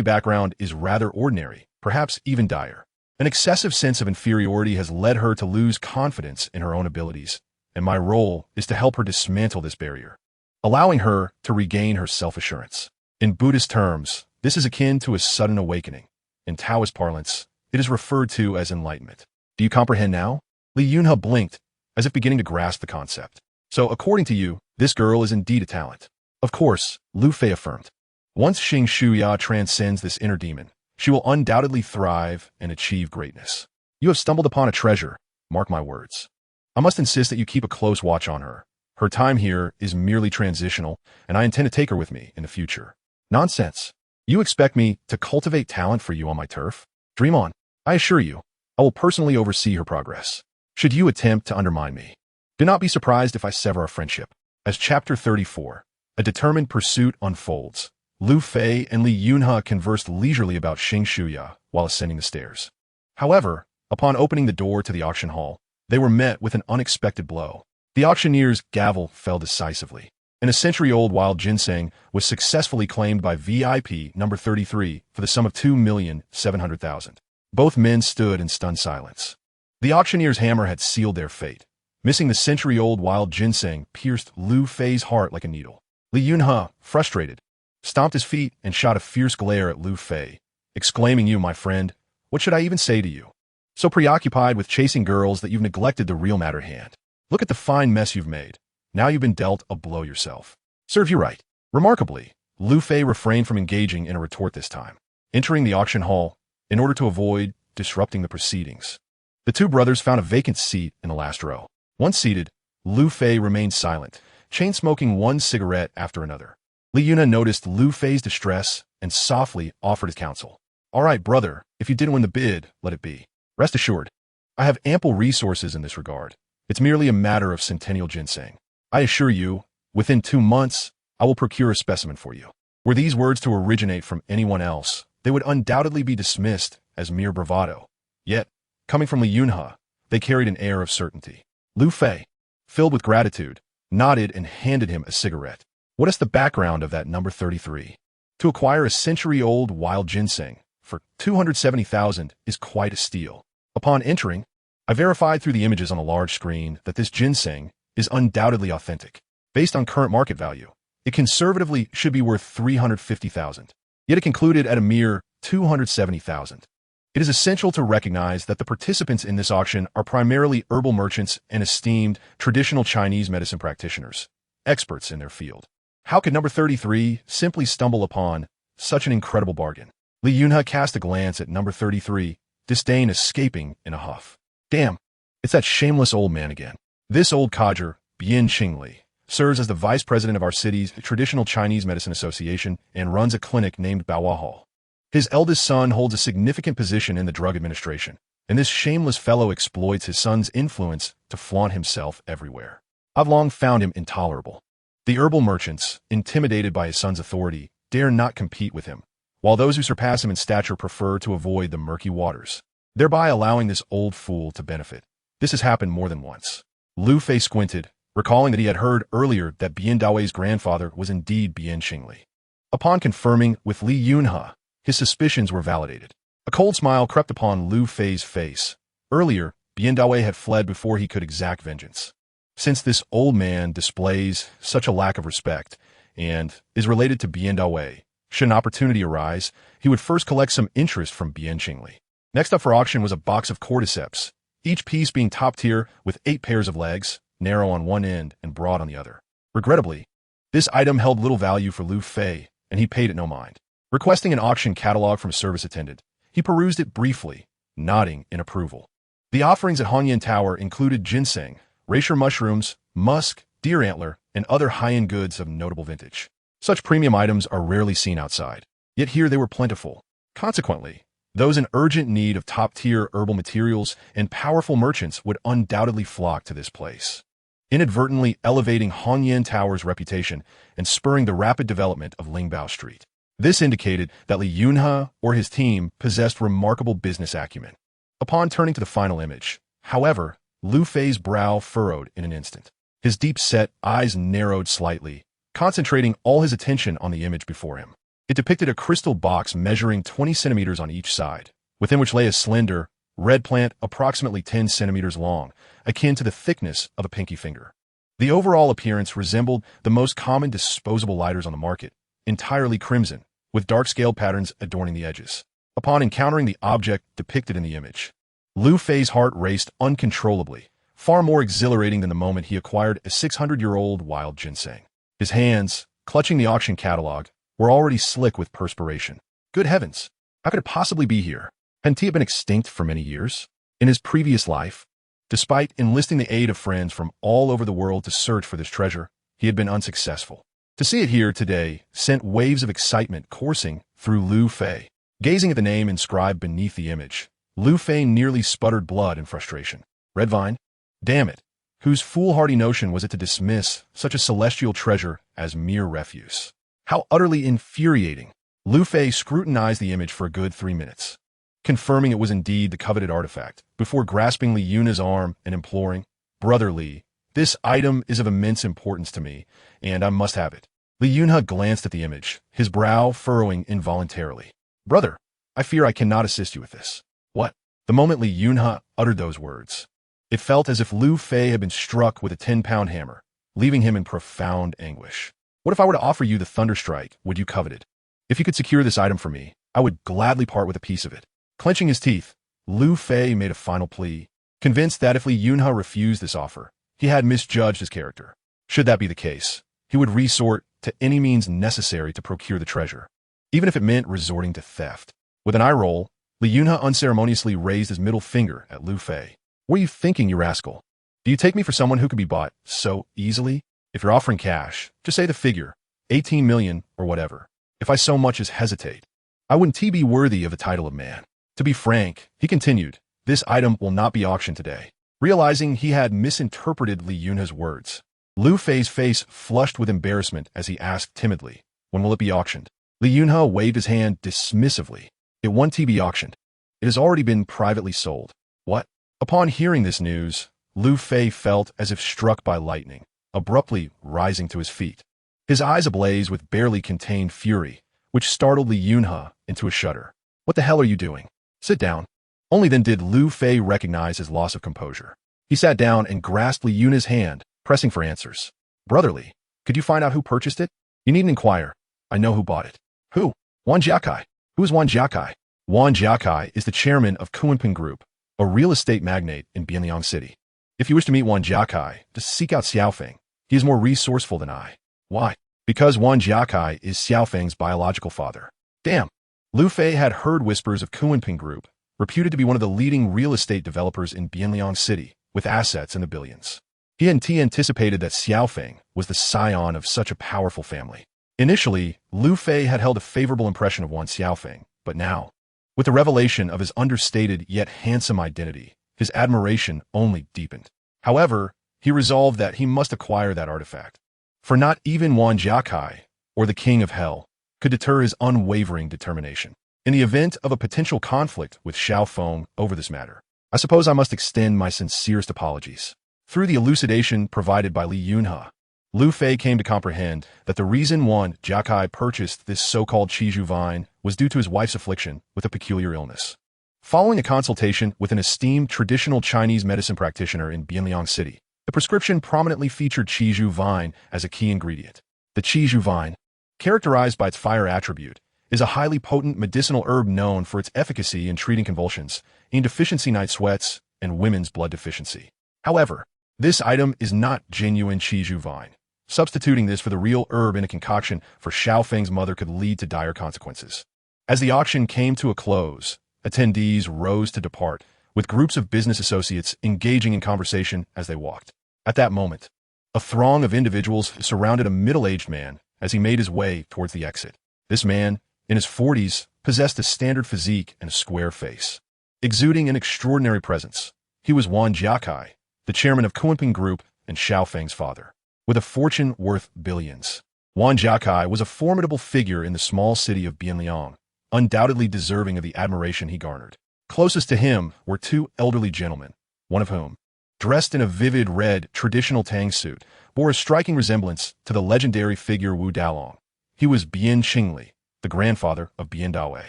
background is rather ordinary, perhaps even dire. An excessive sense of inferiority has led her to lose confidence in her own abilities, and my role is to help her dismantle this barrier, allowing her to regain her self-assurance. In Buddhist terms, this is akin to a sudden awakening. In Taoist parlance, it is referred to as enlightenment. Do you comprehend now? Li Yunhe blinked, as if beginning to grasp the concept. So, according to you, this girl is indeed a talent. Of course, Lu Fei affirmed. Once Xing Shuya transcends this inner demon, she will undoubtedly thrive and achieve greatness. You have stumbled upon a treasure, mark my words. I must insist that you keep a close watch on her. Her time here is merely transitional, and I intend to take her with me in the future. Nonsense. You expect me to cultivate talent for you on my turf? Dream on. I assure you, I will personally oversee her progress. Should you attempt to undermine me, do not be surprised if I sever our friendship. As Chapter 34, a determined pursuit unfolds, Lu Fei and Li Yunhe conversed leisurely about Xing Shuya while ascending the stairs. However, upon opening the door to the auction hall, they were met with an unexpected blow. The auctioneer's gavel fell decisively, and a century-old wild ginseng was successfully claimed by VIP number 33 for the sum of 2,700,000. Both men stood in stunned silence. The auctioneer's hammer had sealed their fate. Missing the century-old wild ginseng pierced Lu Fei's heart like a needle. Li Yunhe, frustrated, stomped his feet and shot a fierce glare at Lu Fei, exclaiming, "You, my friend, what should I even say to you? So preoccupied with chasing girls that you've neglected the real matter at hand. Look at the fine mess you've made. Now you've been dealt a blow yourself. Serve you right." Remarkably, Lu Fei refrained from engaging in a retort this time, entering the auction hall in order to avoid disrupting the proceedings. The two brothers found a vacant seat in the last row. Once seated, Lu Fei remained silent, chain-smoking one cigarette after another. Li Yunhe noticed Lu Fei's distress and softly offered his counsel. "All right, brother, if you didn't win the bid, let it be. Rest assured, I have ample resources in this regard. It's merely a matter of centennial ginseng. I assure you, within 2 months, I will procure a specimen for you." Were these words to originate from anyone else, they would undoubtedly be dismissed as mere bravado. Yet, coming from Li Yunhe, they carried an air of certainty. Lu Fei, filled with gratitude, nodded and handed him a cigarette. "What is the background of that number 33? To acquire a century-old wild ginseng for 270,000 is quite a steal. Upon entering, I verified through the images on a large screen that this ginseng is undoubtedly authentic. Based on current market value, it conservatively should be worth 350,000. Yet it concluded at a mere 270,000. It is essential to recognize that the participants in this auction are primarily herbal merchants and esteemed traditional Chinese medicine practitioners, experts in their field. How could number 33 simply stumble upon such an incredible bargain?" Li Yunhe cast a glance at number 33, disdain escaping in a huff. "Damn, it's that shameless old man again. This old codger, Bian Qingli, serves as the vice president of our city's traditional Chinese medicine association and runs a clinic named Baohua Hall. His eldest son holds a significant position in the drug administration, and this shameless fellow exploits his son's influence to flaunt himself everywhere. I've long found him intolerable. The herbal merchants, intimidated by his son's authority, dare not compete with him, while those who surpass him in stature prefer to avoid the murky waters, thereby allowing this old fool to benefit. This has happened more than once." Lu Fei squinted, recalling that he had heard earlier that Bian Daoi's grandfather was indeed Bian Qingli. Upon confirming with Li Yunhe, his suspicions were validated. A cold smile crept upon Lu Fei's face. Earlier, Bian Dao had fled before he could exact vengeance. Since this old man displays such a lack of respect and is related to Bian Dao, should an opportunity arise, he would first collect some interest from Bian Qingli. Next up for auction was a box of cordyceps, each piece being top tier with 8 pairs of legs, narrow on one end and broad on the other. Regrettably, this item held little value for Lu Fei, and he paid it no mind. Requesting an auction catalog from a service attendant, he perused it briefly, nodding in approval. The offerings at Hanyan Tower included ginseng, reishi mushrooms, musk, deer antler, and other high-end goods of notable vintage. Such premium items are rarely seen outside, yet here they were plentiful. Consequently, those in urgent need of top-tier herbal materials and powerful merchants would undoubtedly flock to this place, inadvertently elevating Hanyan Tower's reputation and spurring the rapid development of Lingbao Street. This indicated that Li Yunhe or his team possessed remarkable business acumen. Upon turning to the final image, however, Lu Fei's brow furrowed in an instant. His deep-set eyes narrowed slightly, concentrating all his attention on the image before him. It depicted a crystal box measuring 20 centimeters on each side, within which lay a slender, red plant approximately 10 centimeters long, akin to the thickness of a pinky finger. The overall appearance resembled the most common disposable lighters on the market, entirely crimson, with dark-scaled patterns adorning the edges. Upon encountering the object depicted in the image, Lu Fei's heart raced uncontrollably, far more exhilarating than the moment he acquired a 600-year-old wild ginseng. His hands, clutching the auction catalog, were already slick with perspiration. Good heavens! How could it possibly be here? Hadn't he been extinct for many years? In his previous life, despite enlisting the aid of friends from all over the world to search for this treasure, he had been unsuccessful. To see it here today sent waves of excitement coursing through Lu Fei. Gazing at the name inscribed beneath the image, Lu Fei nearly sputtered blood in frustration. Red vine? Damn it! Whose foolhardy notion was it to dismiss such a celestial treasure as mere refuse? How utterly infuriating! Lu Fei scrutinized the image for a good 3 minutes, confirming it was indeed the coveted artifact, before grasping Li Yunhe's arm and imploring, "Brother Li, this item is of immense importance to me, and I must have it." Li Yunhe glanced at the image, his brow furrowing involuntarily. "Brother, I fear I cannot assist you with this." What? The moment Li Yunhe uttered those words, it felt as if Lu Fei had been struck with a 10-pound hammer, leaving him in profound anguish. "What if I were to offer you the Thunderstrike? Would you covet it? If you could secure this item for me, I would gladly part with a piece of it." Clenching his teeth, Lu Fei made a final plea, convinced that if Li Yunhe refused this offer, he had misjudged his character. Should that be the case, he would resort to any means necessary to procure the treasure, even if it meant resorting to theft. With an eye roll, Li Yunhe unceremoniously raised his middle finger at Lu Fei. "What are you thinking, you rascal? Do you take me for someone who could be bought so easily? If you're offering cash, just say the figure, 18 million or whatever. If I so much as hesitate, I wouldn't be worthy of the title of man." To be frank, he continued, this item will not be auctioned today. Realizing he had misinterpreted Li Yunhe's words, Lu Fei's face flushed with embarrassment as he asked timidly, "When will it be auctioned?" Li Yunhe waved his hand dismissively. "It won't be auctioned. It has already been privately sold." What? Upon hearing this news, Lu Fei felt as if struck by lightning, abruptly rising to his feet. His eyes ablaze with barely contained fury, which startled Li Yunhe into a shudder. "What the hell are you doing? Sit down." Only then did Lu Fei recognize his loss of composure. He sat down and grasped Li Yunhe's hand, pressing for answers. "Brotherly, could you find out who purchased it?" "You needn't inquire. I know who bought it." "Who?" "Wan Jiakai." "Who is Wan Jiakai?" "Wan Jiakai is the chairman of Kunpeng Group, a real estate magnate in Bianliang City. If you wish to meet Wan Jiakai, just seek out Xiaofeng. He is more resourceful than I." "Why?" "Because Wan Jiakai is Xiaofeng's biological father." Damn. Lu Fei had heard whispers of Kunpeng Group, reputed to be one of the leading real estate developers in Bianliang City, with assets in the billions. He hadn't anticipated that Xiaofeng was the scion of such a powerful family. Initially, Lu Fei had held a favorable impression of Wan Xiaofeng, but now, with the revelation of his understated yet handsome identity, his admiration only deepened. However, he resolved that he must acquire that artifact, for not even Wan Jiakai, or the King of Hell, could deter his unwavering determination. In the event of a potential conflict with Xiaofeng over this matter, I suppose I must extend my sincerest apologies. Through the elucidation provided by Li Yunhe, Lu Fei came to comprehend that the reason Wan Jiakai purchased this so-called Qizhu vine was due to his wife's affliction with a peculiar illness. Following a consultation with an esteemed traditional Chinese medicine practitioner in Bianliang City, the prescription prominently featured Qizhu vine as a key ingredient. The Qizhu vine, characterized by its fire attribute, is a highly potent medicinal herb known for its efficacy in treating convulsions, indeficiency night sweats, and women's blood deficiency. However, this item is not genuine Qizhu vine. Substituting this for the real herb in a concoction for Xiaofeng's mother could lead to dire consequences. As the auction came to a close, attendees rose to depart, with groups of business associates engaging in conversation as they walked. At that moment, a throng of individuals surrounded a middle-aged man as he made his way towards the exit. This man, in his 40s, possessed a standard physique and a square face, exuding an extraordinary presence. He was Wan Jiakai, the chairman of Kunping Group and Xiaofeng's father. With a fortune worth billions, Wan Jiakai was a formidable figure in the small city of Bianliang, undoubtedly deserving of the admiration he garnered. Closest to him were two elderly gentlemen, one of whom, dressed in a vivid red traditional Tang suit, bore a striking resemblance to the legendary figure Wu Dalong. He was Bian Qingli, the grandfather of Bian Dawei.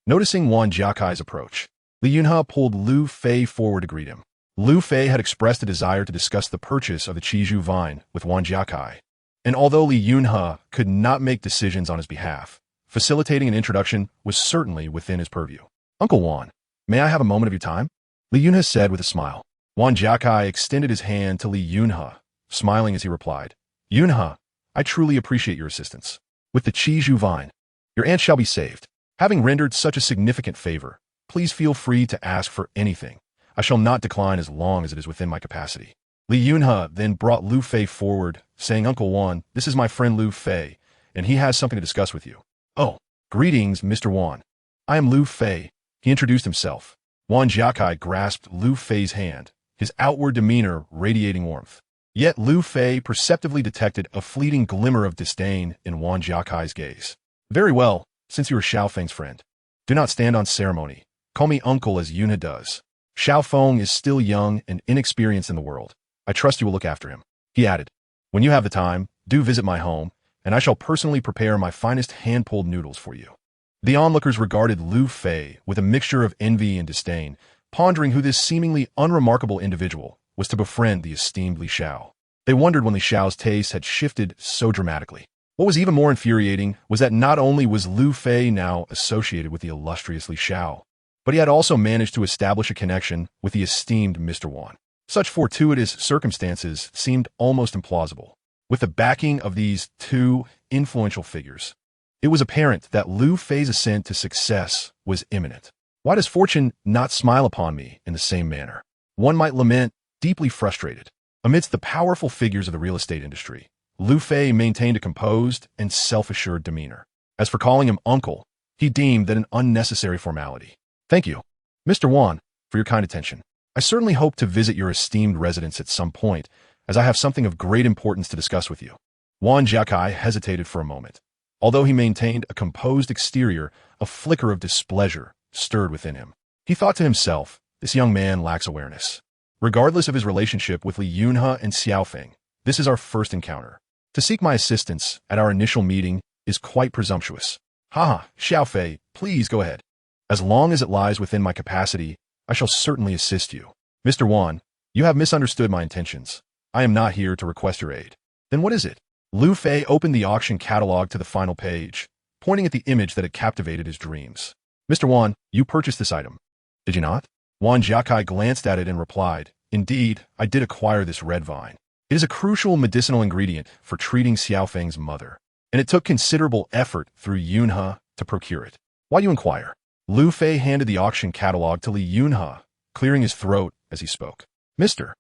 Noticing Wan Jiakai's approach, Li Yunhe pulled Lu Fei forward to greet him. Lu Fei had expressed a desire to discuss the purchase of the Qizhu vine with Wan Jiakai, and although Li Yunhe could not make decisions on his behalf, facilitating an introduction was certainly within his purview. "Uncle Wan, may I have a moment of your time?" Li Yunhe said with a smile. Wan Jiakai extended his hand to Li Yunhe, smiling as he replied, "Yunhe, I truly appreciate your assistance. With the Qizhu vine, your aunt shall be saved. Having rendered such a significant favor, please feel free to ask for anything. I shall not decline as long as it is within my capacity." Li Yunhe then brought Lu Fei forward, saying, "Uncle Wan, this is my friend Lu Fei, and he has something to discuss with you." "Oh, greetings, Mr. Wan. I am Lu Fei." He introduced himself. Wan Jiakai grasped Lu Fei's hand, his outward demeanor radiating warmth. Yet Lu Fei perceptibly detected a fleeting glimmer of disdain in Wan Jiakai's gaze. "Very well, since you are Xiaofeng's friend. Do not stand on ceremony. Call me uncle as Yunhe does. Xiaofeng is still young and inexperienced in the world. I trust you will look after him." He added, "When you have the time, do visit my home, and I shall personally prepare my finest hand-pulled noodles for you." The onlookers regarded Lu Fei with a mixture of envy and disdain, pondering who this seemingly unremarkable individual was to befriend the esteemed Li Xiao. They wondered when Li Xiao's taste had shifted so dramatically. What was even more infuriating was that not only was Lu Fei now associated with the illustrious Li Xiao, but he had also managed to establish a connection with the esteemed Mr. Wan. Such fortuitous circumstances seemed almost implausible. With the backing of these two influential figures, it was apparent that Lu Fei's ascent to success was imminent. Why does fortune not smile upon me in the same manner? One might lament, deeply frustrated. Amidst the powerful figures of the real estate industry, Lu Fei maintained a composed and self-assured demeanor. As for calling him uncle, he deemed that an unnecessary formality. "Thank you, Mr. Wan, for your kind attention. I certainly hope to visit your esteemed residence at some point, as I have something of great importance to discuss with you." Wan Jiakai hesitated for a moment. Although he maintained a composed exterior, a flicker of displeasure stirred within him. He thought to himself, this young man lacks awareness. Regardless of his relationship with Li Yunhe and Xiaofeng, this is our first encounter. To seek my assistance at our initial meeting is quite presumptuous. "Haha, Xiaofei, please go ahead. As long as it lies within my capacity, I shall certainly assist you." "Mr. Wan, you have misunderstood my intentions. I am not here to request your aid." "Then what is it?" Lu Fei opened the auction catalog to the final page, pointing at the image that had captivated his dreams. "Mr. Wan, you purchased this item, did you not?" Wan Jiakai glanced at it and replied, "Indeed, I did acquire this red vine. It is a crucial medicinal ingredient for treating Xiaofeng's mother, and it took considerable effort through Yunhe to procure it. Why do you inquire?" Lu Fei handed the auction catalog to Li Yunhe, clearing his throat as he spoke. "Mr.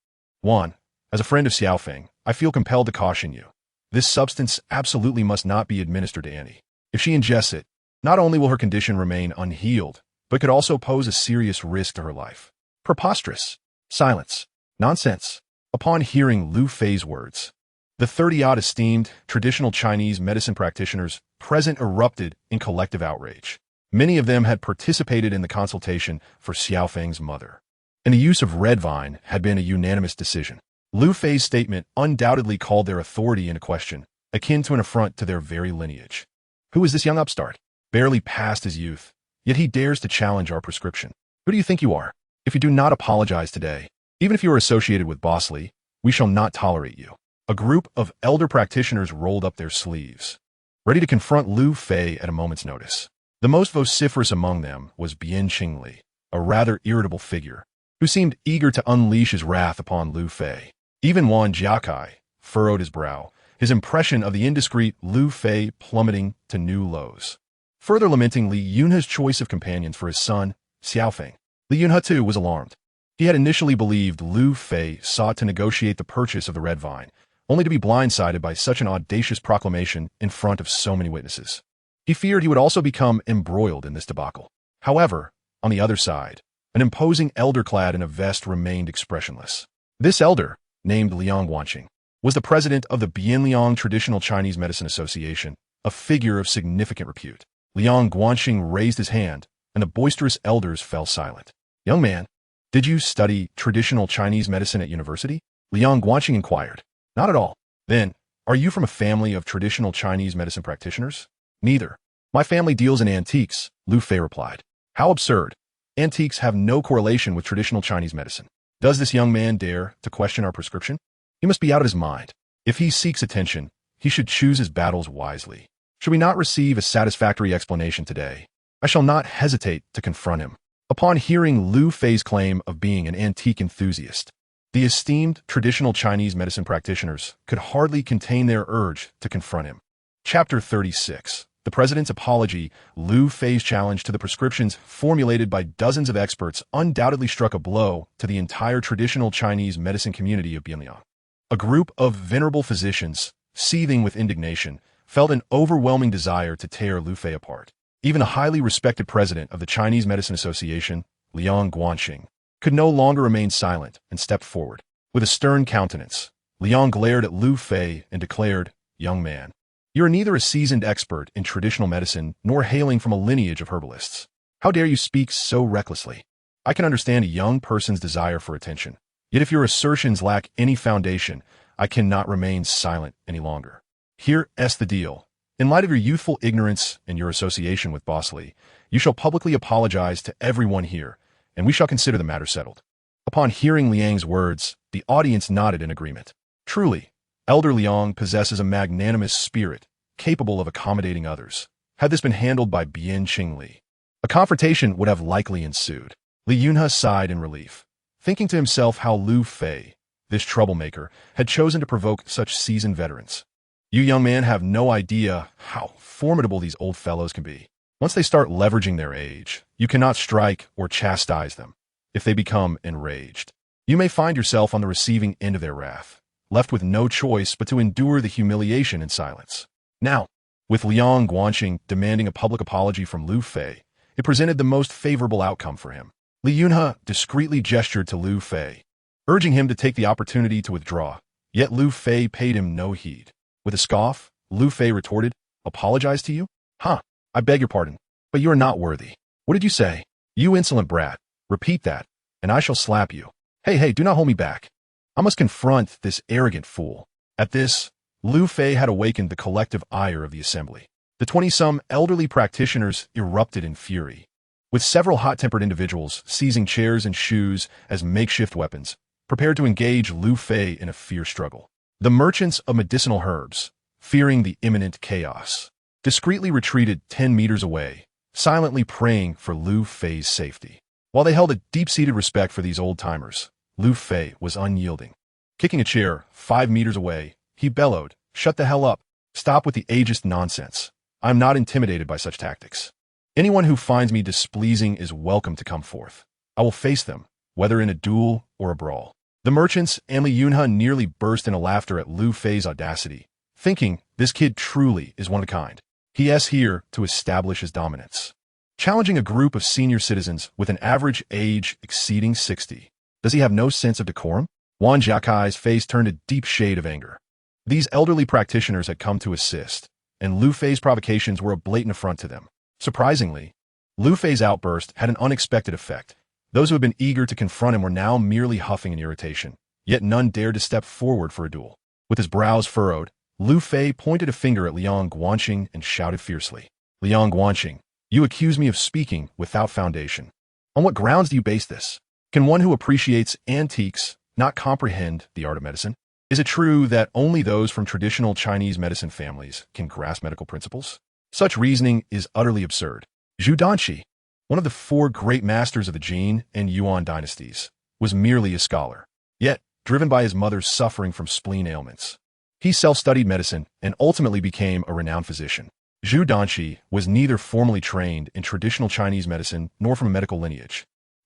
Wan, as a friend of Xiaofeng, I feel compelled to caution you. This substance absolutely must not be administered to Annie. If she ingests it, not only will her condition remain unhealed, but could also pose a serious risk to her life." "Preposterous. Silence. Nonsense." Upon hearing Lu Fei's words, the 30-odd esteemed traditional Chinese medicine practitioners present erupted in collective outrage. Many of them had participated in the consultation for Xiaofeng's mother, and the use of red vine had been a unanimous decision. Lu Fei's statement undoubtedly called their authority into question, akin to an affront to their very lineage. Who is this young upstart? Barely past his youth, yet he dares to challenge our prescription. Who do you think you are? If you do not apologize today, even if you are associated with Bosley, we shall not tolerate you. A group of elder practitioners rolled up their sleeves, ready to confront Lu Fei at a moment's notice. The most vociferous among them was Bian Qingli, a rather irritable figure, who seemed eager to unleash his wrath upon Lu Fei. Even Wan Jiakai furrowed his brow, his impression of the indiscreet Lu Fei plummeting to new lows. Further lamenting Li Yunhe's choice of companions for his son, Xiaofeng, Li Yunhe too was alarmed. He had initially believed Liu Fei sought to negotiate the purchase of the red vine, only to be blindsided by such an audacious proclamation in front of so many witnesses. He feared he would also become embroiled in this debacle. However, on the other side, an imposing elder clad in a vest remained expressionless. This elder, named Liang Guanqing, was the president of the Bianliang Traditional Chinese Medicine Association, a figure of significant repute. Liang Guanqing raised his hand, and the boisterous elders fell silent. "Young man, did you study traditional Chinese medicine at university?" Liang Guanqing inquired. "Not at all." "Then, are you from a family of traditional Chinese medicine practitioners?" "Neither. My family deals in antiques," Liu Fei replied. "How absurd. Antiques have no correlation with traditional Chinese medicine. Does this young man dare to question our prescription? He must be out of his mind. If he seeks attention, he should choose his battles wisely. Should we not receive a satisfactory explanation today, I shall not hesitate to confront him." Upon hearing Liu Fei's claim of being an antique enthusiast, the esteemed traditional Chinese medicine practitioners could hardly contain their urge to confront him. Chapter 36. The President's Apology. Liu Fei's challenge to the prescriptions formulated by dozens of experts undoubtedly struck a blow to the entire traditional Chinese medicine community of Bianliang. A group of venerable physicians, seething with indignation, felt an overwhelming desire to tear Liu Fei apart. Even a highly respected president of the Chinese Medicine Association, Liang Guanqing, could no longer remain silent and stepped forward. With a stern countenance, Liang glared at Liu Fei and declared, "Young man, you are neither a seasoned expert in traditional medicine nor hailing from a lineage of herbalists. How dare you speak so recklessly? I can understand a young person's desire for attention. Yet if your assertions lack any foundation, I cannot remain silent any longer. Here's the deal. In light of your youthful ignorance and your association with Bosley, you shall publicly apologize to everyone here, and we shall consider the matter settled." Upon hearing Liang's words, the audience nodded in agreement. Truly, Elder Liang possesses a magnanimous spirit, capable of accommodating others. Had this been handled by Bian Qingli, a confrontation would have likely ensued. Li Yunhe sighed in relief, thinking to himself how Liu Fei, this troublemaker, had chosen to provoke such seasoned veterans. You young men have no idea how formidable these old fellows can be. Once they start leveraging their age, you cannot strike or chastise them. If they become enraged, you may find yourself on the receiving end of their wrath, left with no choice but to endure the humiliation in silence. Now, with Liang Guanqing demanding a public apology from Liu Fei, it presented the most favorable outcome for him. Li Yunhe discreetly gestured to Liu Fei, urging him to take the opportunity to withdraw, yet Liu Fei paid him no heed. With a scoff, Liu Fei retorted, "Apologize to you? Huh, I beg your pardon, but you are not worthy." "What did you say? You insolent brat. Repeat that, and I shall slap you. Hey, do not hold me back. I must confront this arrogant fool." At this, Liu Fei had awakened the collective ire of the assembly. The 20-some elderly practitioners erupted in fury, with several hot-tempered individuals seizing chairs and shoes as makeshift weapons, prepared to engage Liu Fei in a fierce struggle. The merchants of medicinal herbs, fearing the imminent chaos, discreetly retreated 10 meters away, silently praying for Liu Fei's safety. While they held a deep-seated respect for these old-timers, Liu Fei was unyielding. Kicking a chair 5 meters away, he bellowed, "Shut the hell up. Stop with the ageist nonsense. I am not intimidated by such tactics. Anyone who finds me displeasing is welcome to come forth. I will face them, whether in a duel or a brawl." The merchants and Li Yunhe nearly burst into laughter at Liu Fei's audacity, thinking this kid truly is one of a kind. He is here to establish his dominance, challenging a group of senior citizens with an average age exceeding 60. Does he have no sense of decorum? Wan Jiakai's face turned a deep shade of anger. These elderly practitioners had come to assist, and Liu Fei's provocations were a blatant affront to them. Surprisingly, Liu Fei's outburst had an unexpected effect. Those who had been eager to confront him were now merely huffing in irritation, yet none dared to step forward for a duel. With his brows furrowed, Liu Fei pointed a finger at Liang Guanqing and shouted fiercely, "Liang Guanqing, you accuse me of speaking without foundation. On what grounds do you base this? Can one who appreciates antiques not comprehend the art of medicine? Is it true that only those from traditional Chinese medicine families can grasp medical principles? Such reasoning is utterly absurd." Zhu Danqi, one of the 4 great masters of the Jin and Yuan dynasties, was merely a scholar, yet driven by his mother's suffering from spleen ailments. He self-studied medicine and ultimately became a renowned physician. Zhu Danqi was neither formally trained in traditional Chinese medicine nor from a medical lineage.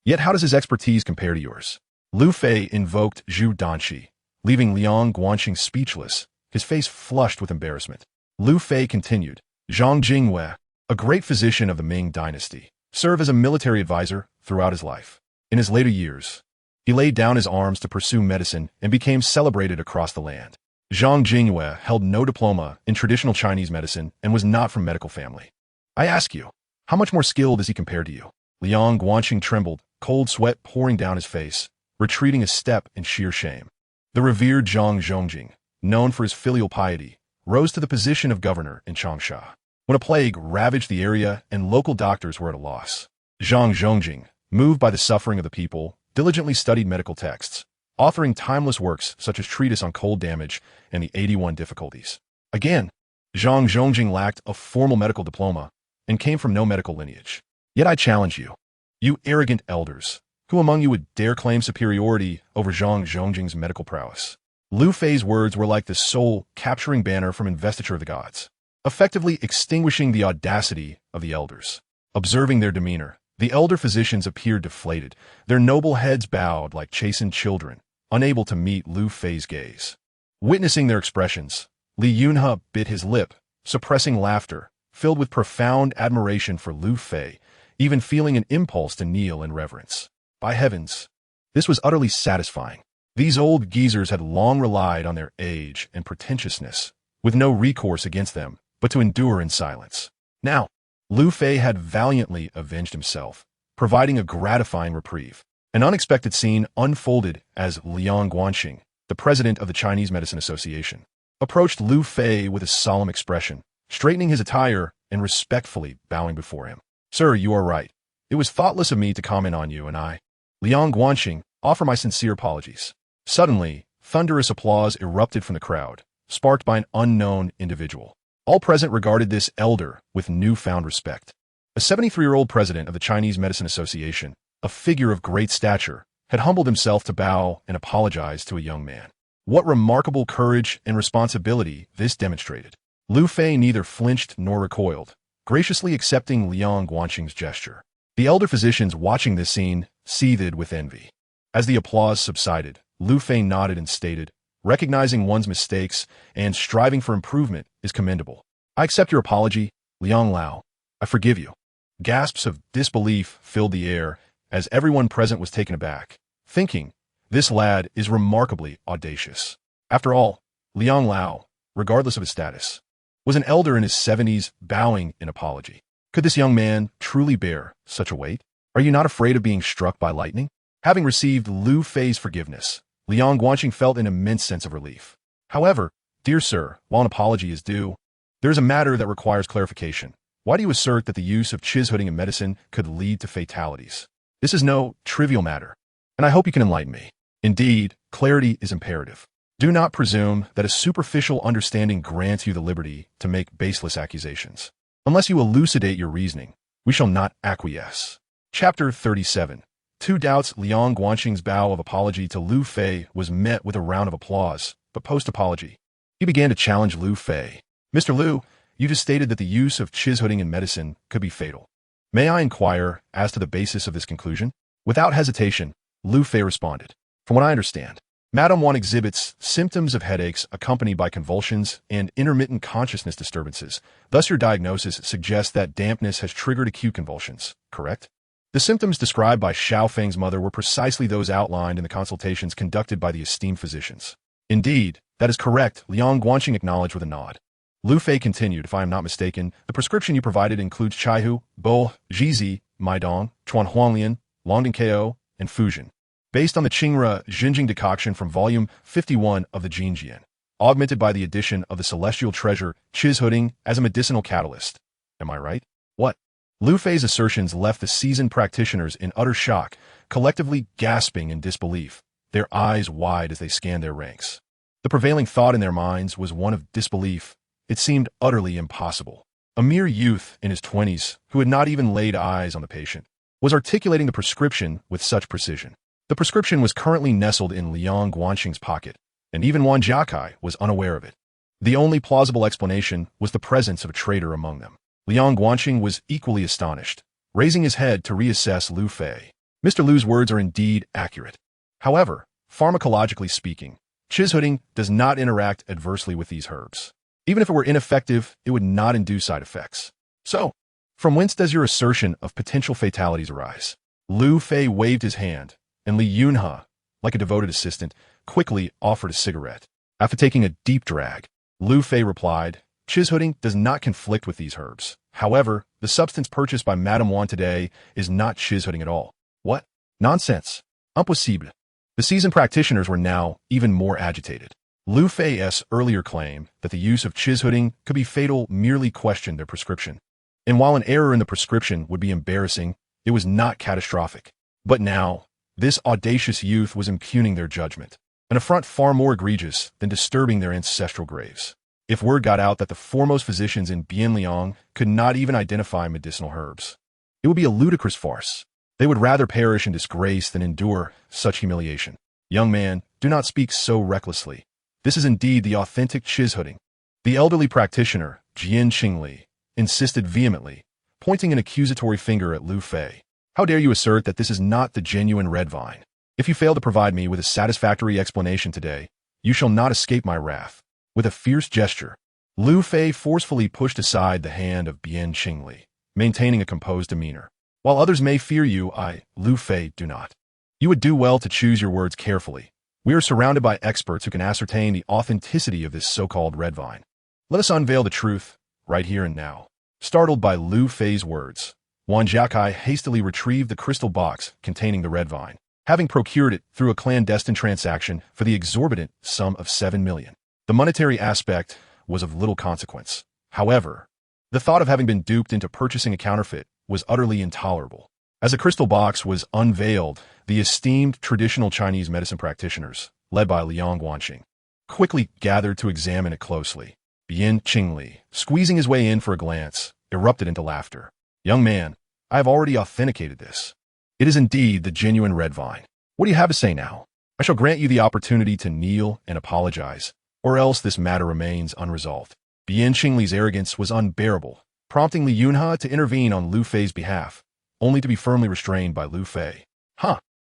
Yet how does his expertise compare to yours? Lu Fei invoked Zhu Danqi, leaving Liang Guanqing speechless, his face flushed with embarrassment. Lu Fei continued, Zhang Jingwei, a great physician of the Ming dynasty, served as a military advisor throughout his life. In his later years, he laid down his arms to pursue medicine and became celebrated across the land. Zhang Jingwei held no diploma in traditional Chinese medicine and was not from medical family. I ask you, how much more skilled is he compared to you? Liang Guanqing trembled, cold sweat pouring down his face, retreating a step in sheer shame. The revered Zhang Zhongjing, known for his filial piety, rose to the position of governor in Changsha. When a plague ravaged the area and local doctors were at a loss, Zhang Zhongjing, moved by the suffering of the people, diligently studied medical texts, authoring timeless works such as Treatise on Cold Damage and the 81 Difficulties. Again, Zhang Zhongjing lacked a formal medical diploma and came from no medical lineage. Yet I challenge you, you arrogant elders, who among you would dare claim superiority over Zhang Zhongjing's medical prowess? Lu Fei's words were like the soul-capturing banner from Investiture of the Gods, effectively extinguishing the audacity of the elders. Observing their demeanor, the elder physicians appeared deflated, their noble heads bowed like chastened children, unable to meet Lu Fei's gaze. Witnessing their expressions, Li Yunhe bit his lip, suppressing laughter, filled with profound admiration for Lu Fei, even feeling an impulse to kneel in reverence. By heavens, this was utterly satisfying. These old geezers had long relied on their age and pretentiousness, with no recourse against them, but to endure in silence. Now, Lu Fei had valiantly avenged himself, providing a gratifying reprieve. An unexpected scene unfolded as Liang Guanqing, the president of the Chinese Medicine Association, approached Lu Fei with a solemn expression, straightening his attire and respectfully bowing before him. Sir, you are right. It was thoughtless of me to comment on you, and I, Liang Guanqing, offer my sincere apologies. Suddenly, thunderous applause erupted from the crowd, sparked by an unknown individual. All present regarded this elder with newfound respect. A 73-year-old president of the Chinese Medicine Association, a figure of great stature, had humbled himself to bow and apologize to a young man. What remarkable courage and responsibility this demonstrated. Lu Fei neither flinched nor recoiled, graciously accepting Liang Guanqing's gesture. The elder physicians watching this scene seethed with envy. As the applause subsided, Lu Fei nodded and stated, recognizing one's mistakes and striving for improvement is commendable. I accept your apology, Liang Lao. I forgive you. Gasps of disbelief filled the air as everyone present was taken aback, thinking, this lad is remarkably audacious. After all, Liang Lao, regardless of his status, was an elder in his 70s bowing in apology. Could this young man truly bear such a weight? Are you not afraid of being struck by lightning? Having received Lu Fei's forgiveness, Liang Guanqing felt an immense sense of relief. However, dear sir, while an apology is due, there is a matter that requires clarification. Why do you assert that the use of chiz-hooding in medicine could lead to fatalities? This is no trivial matter, and I hope you can enlighten me. Indeed, clarity is imperative. Do not presume that a superficial understanding grants you the liberty to make baseless accusations. Unless you elucidate your reasoning, we shall not acquiesce. Chapter 37. Two doubts. Liang Guanqing's bow of apology to Lu Fei was met with a round of applause, but post-apology, he began to challenge Lu Fei. Mr. Lu, you just stated that the use of chiz-hooding in medicine could be fatal. May I inquire as to the basis of this conclusion? Without hesitation, Lu Fei responded. From what I understand, Madam One exhibits symptoms of headaches accompanied by convulsions and intermittent consciousness disturbances. Thus, your diagnosis suggests that dampness has triggered acute convulsions, correct? The symptoms described by Xiao Feng's mother were precisely those outlined in the consultations conducted by the esteemed physicians. Indeed, that is correct, Liang Guanqing acknowledged with a nod. Lu Fei continued, if I am not mistaken, the prescription you provided includes Chaihu, Bo, Jizi, Maidong, Chuanhuanglian, Longding-Ko, and Fujian, based on the Qingre Jinjing decoction from volume 51 of the Jinjian, augmented by the addition of the celestial treasure chiz-hooding as a medicinal catalyst. Am I right? What? Lu Fei's assertions left the seasoned practitioners in utter shock, collectively gasping in disbelief, their eyes wide as they scanned their ranks. The prevailing thought in their minds was one of disbelief. It seemed utterly impossible. A mere youth in his 20s, who had not even laid eyes on the patient, was articulating the prescription with such precision. The prescription was currently nestled in Liang Guanqing's pocket, and even Wan Jiakai was unaware of it. The only plausible explanation was the presence of a traitor among them. Liang Guanqing was equally astonished, raising his head to reassess Lu Fei. Mr. Liu's words are indeed accurate. However, pharmacologically speaking, chishooding does not interact adversely with these herbs. Even if it were ineffective, it would not induce side effects. So, from whence does your assertion of potential fatalities arise? Liu Fei waved his hand, and Li Yunhe, like a devoted assistant, quickly offered a cigarette. After taking a deep drag, Liu Fei replied, chishooding does not conflict with these herbs. However, the substance purchased by Madame Wan today is not chishooding at all. What? Nonsense. Impossible. The seasoned practitioners were now even more agitated. Liu Fei's earlier claim that the use of chishooding could be fatal merely questioned their prescription. And while an error in the prescription would be embarrassing, it was not catastrophic. But now, this audacious youth was impugning their judgment, an affront far more egregious than disturbing their ancestral graves. If word got out that the foremost physicians in Bianliang could not even identify medicinal herbs, it would be a ludicrous farce. They would rather perish in disgrace than endure such humiliation. Young man, do not speak so recklessly. This is indeed the authentic chishooding. The elderly practitioner, Jian Qingli, insisted vehemently, pointing an accusatory finger at Liu Fei. How dare you assert that this is not the genuine red vine? If you fail to provide me with a satisfactory explanation today, you shall not escape my wrath. With a fierce gesture, Liu Fei forcefully pushed aside the hand of Jian Qingli, maintaining a composed demeanor. While others may fear you, Liu Fei, do not. You would do well to choose your words carefully. We are surrounded by experts who can ascertain the authenticity of this so-called red vine. Let us unveil the truth, right here and now. Startled by Liu Fei's words, Wang Jiakai hastily retrieved the crystal box containing the red vine, having procured it through a clandestine transaction for the exorbitant sum of 7 million. The monetary aspect was of little consequence. However, the thought of having been duped into purchasing a counterfeit was utterly intolerable. As the crystal box was unveiled, the esteemed traditional Chinese medicine practitioners, led by Liang Guanxing, quickly gathered to examine it closely. Jian Qingli, squeezing his way in for a glance, erupted into laughter. Young man, I have already authenticated this. It is indeed the genuine red vine. What do you have to say now? I shall grant you the opportunity to kneel and apologize, or else this matter remains unresolved. Jian Qingli's arrogance was unbearable, prompting Li Yunhe to intervene on Liu Fei's behalf, only to be firmly restrained by Liu Fei.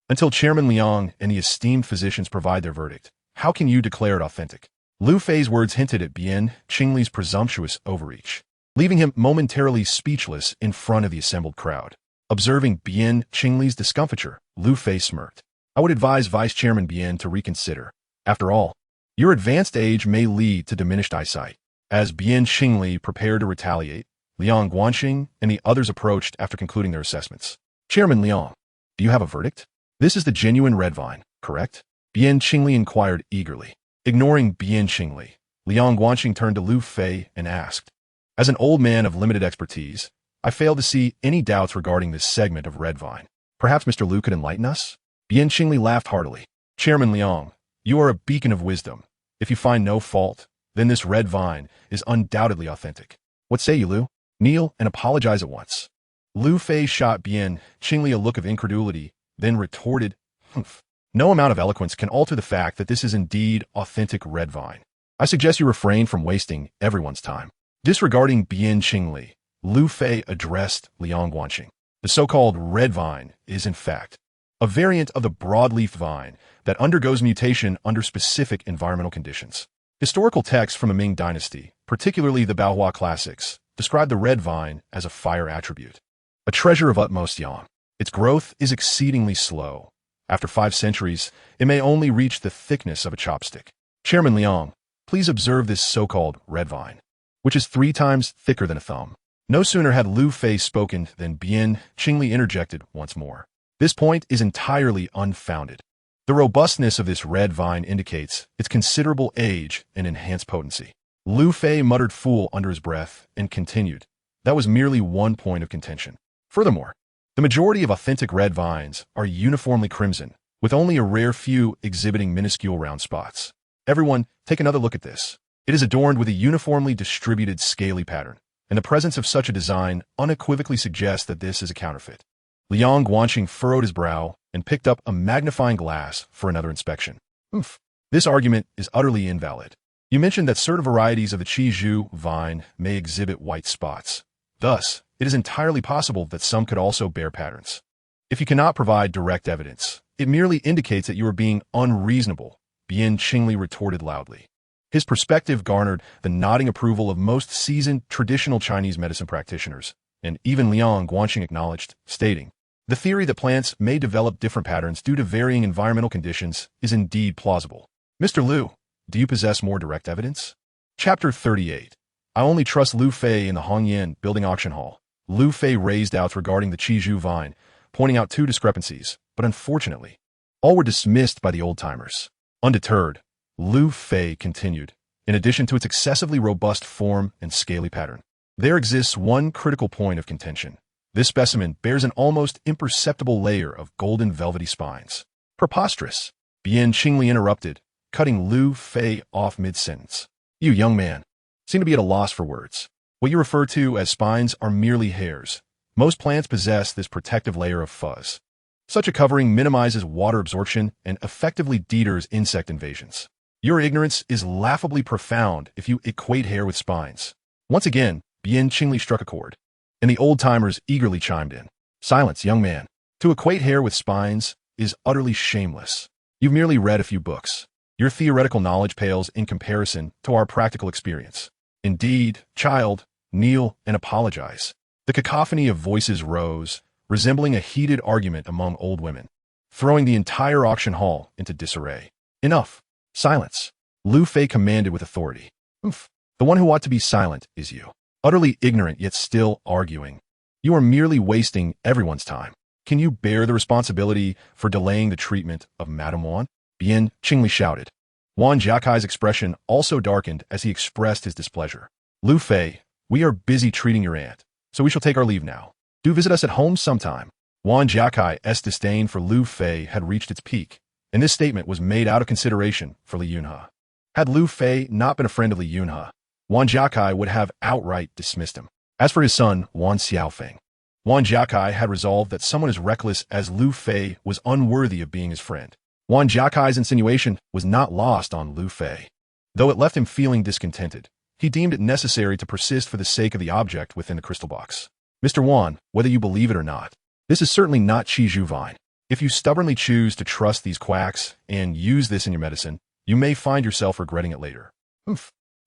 Until Chairman Liang and the esteemed physicians provide their verdict, how can you declare it authentic? Liu Fei's words hinted at Jian Qingli's presumptuous overreach, leaving him momentarily speechless in front of the assembled crowd. Observing Jian Qingli's discomfiture, Liu Fei smirked. I would advise Vice Chairman Jian to reconsider. After all, your advanced age may lead to diminished eyesight. As Jian Qingli prepared to retaliate, Liang Guanxing and the others approached after concluding their assessments. Chairman Liang, do you have a verdict? This is the genuine red vine, correct? Jian Qingli inquired eagerly. Ignoring Jian Qingli, Liang Guanxing turned to Liu Fei and asked, as an old man of limited expertise, I fail to see any doubts regarding this segment of red vine. Perhaps Mr. Liu could enlighten us? Jian Qingli laughed heartily. Chairman Liang, you are a beacon of wisdom. If you find no fault, then this red vine is undoubtedly authentic. What say you, Liu? Kneel and apologize at once. Liu Fei shot Jian Qingli a look of incredulity, then retorted, Humph. No amount of eloquence can alter the fact that this is indeed authentic red vine. I suggest you refrain from wasting everyone's time. Disregarding Jian Qingli, Liu Fei addressed Liang Guanxing. The so-called red vine is, in fact, a variant of the broadleaf vine that undergoes mutation under specific environmental conditions. Historical texts from the Ming Dynasty, particularly the Baohua classics, describe the red vine as a fire attribute, a treasure of utmost yang. Its growth is exceedingly slow. After 5 centuries, it may only reach the thickness of a chopstick. Chairman Liang, please observe this so-called red vine, which is 3 times thicker than a thumb. No sooner had Liu Fei spoken than Jian Qingli interjected once more. This point is entirely unfounded. The robustness of this red vine indicates its considerable age and enhanced potency. Liu Fei muttered fool under his breath and continued. That was merely one point of contention. Furthermore, the majority of authentic red vines are uniformly crimson, with only a rare few exhibiting minuscule round spots. Everyone, take another look at this. It is adorned with a uniformly distributed scaly pattern, and the presence of such a design unequivocally suggests that this is a counterfeit. Liang Guanxing furrowed his brow and picked up a magnifying glass for another inspection. This argument is utterly invalid. You mentioned that certain varieties of the Qizhu vine may exhibit white spots. Thus, it is entirely possible that some could also bear patterns. If you cannot provide direct evidence, it merely indicates that you are being unreasonable, Bian Qingli retorted loudly. His perspective garnered the nodding approval of most seasoned traditional Chinese medicine practitioners, and even Liang Guanxing acknowledged, stating, "The theory that plants may develop different patterns due to varying environmental conditions is indeed plausible. Mr. Liu, do you possess more direct evidence?" Chapter 38. I only trust Lu Fei in the Hongyan building auction hall. Lu Fei raised doubts regarding the Qizhu vine, pointing out two discrepancies, but unfortunately, all were dismissed by the old-timers. Undeterred, Lu Fei continued, in addition to its excessively robust form and scaly pattern, there exists one critical point of contention. This specimen bears an almost imperceptible layer of golden velvety spines. Preposterous, Bian Qingli interrupted, cutting Lu Fei off mid-sentence. You young man seem to be at a loss for words. What you refer to as spines are merely hairs. Most plants possess this protective layer of fuzz. Such a covering minimizes water absorption and effectively deters insect invasions. Your ignorance is laughably profound if you equate hair with spines. Once again, Bian Qingli struck a chord, and the old-timers eagerly chimed in. Silence, young man. To equate hair with spines is utterly shameless. You've merely read a few books. Your theoretical knowledge pales in comparison to our practical experience. Indeed, child, kneel and apologize. The cacophony of voices rose, resembling a heated argument among old women, throwing the entire auction hall into disarray. Enough. Silence. Lu Fei commanded with authority. The one who ought to be silent is you. Utterly ignorant yet still arguing. You are merely wasting everyone's time. Can you bear the responsibility for delaying the treatment of Madame Wan? Bian Qingli shouted. Wan Jiakai's expression also darkened as he expressed his displeasure. Lu Fei, we are busy treating your aunt, so we shall take our leave now. Do visit us at home sometime. Wan Jiakai's disdain for Lu Fei had reached its peak, and this statement was made out of consideration for Li Yunhe. Had Lu Fei not been a friend of Li Yunhe, Wan Jiakai would have outright dismissed him. As for his son, Wan Xiaofeng, Wan Jiakai had resolved that someone as reckless as Lu Fei was unworthy of being his friend. Wan Jiakai's insinuation was not lost on Lu Fei. Though it left him feeling discontented, he deemed it necessary to persist for the sake of the object within the crystal box. Mr. Wan, whether you believe it or not, this is certainly not Qizhu vine. If you stubbornly choose to trust these quacks and use this in your medicine, you may find yourself regretting it later.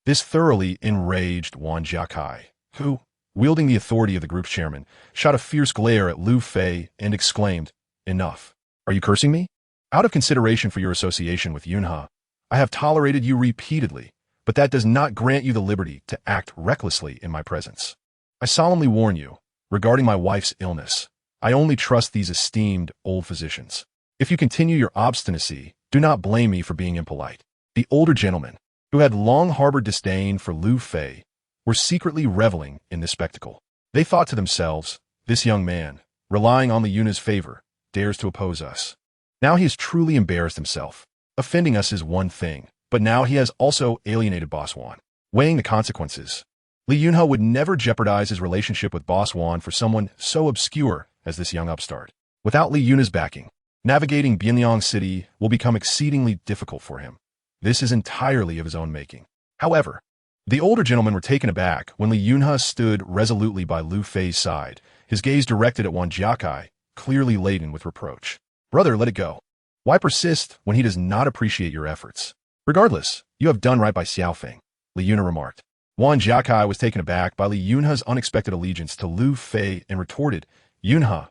This thoroughly enraged Wan Jiakai, who, wielding the authority of the group's chairman, shot a fierce glare at Lu Fei and exclaimed, Enough. Are you cursing me? Out of consideration for your association with Yunhe, I have tolerated you repeatedly, but that does not grant you the liberty to act recklessly in my presence. I solemnly warn you, regarding my wife's illness, I only trust these esteemed old physicians. If you continue your obstinacy, do not blame me for being impolite. The older gentlemen, who had long harbored disdain for Lu Fei, were secretly reveling in this spectacle. They thought to themselves, this young man, relying on Li Yunhe's favor, dares to oppose us. Now he has truly embarrassed himself. Offending us is one thing, but now he has also alienated Boss Wan. Weighing the consequences, Li Yunhe would never jeopardize his relationship with Boss Wan for someone so obscure as this young upstart. Without Li Yunhe's backing, navigating Bianliang City will become exceedingly difficult for him. This is entirely of his own making. However, the older gentlemen were taken aback when Li Yunhe stood resolutely by Lu Fei's side, his gaze directed at Wan Jiakai, clearly laden with reproach. Brother, let it go. Why persist when he does not appreciate your efforts? Regardless, you have done right by Xiaofeng, Li Yunhe remarked. Wan Jiakai was taken aback by Li Yunhe's unexpected allegiance to Lu Fei and retorted, Yunhe,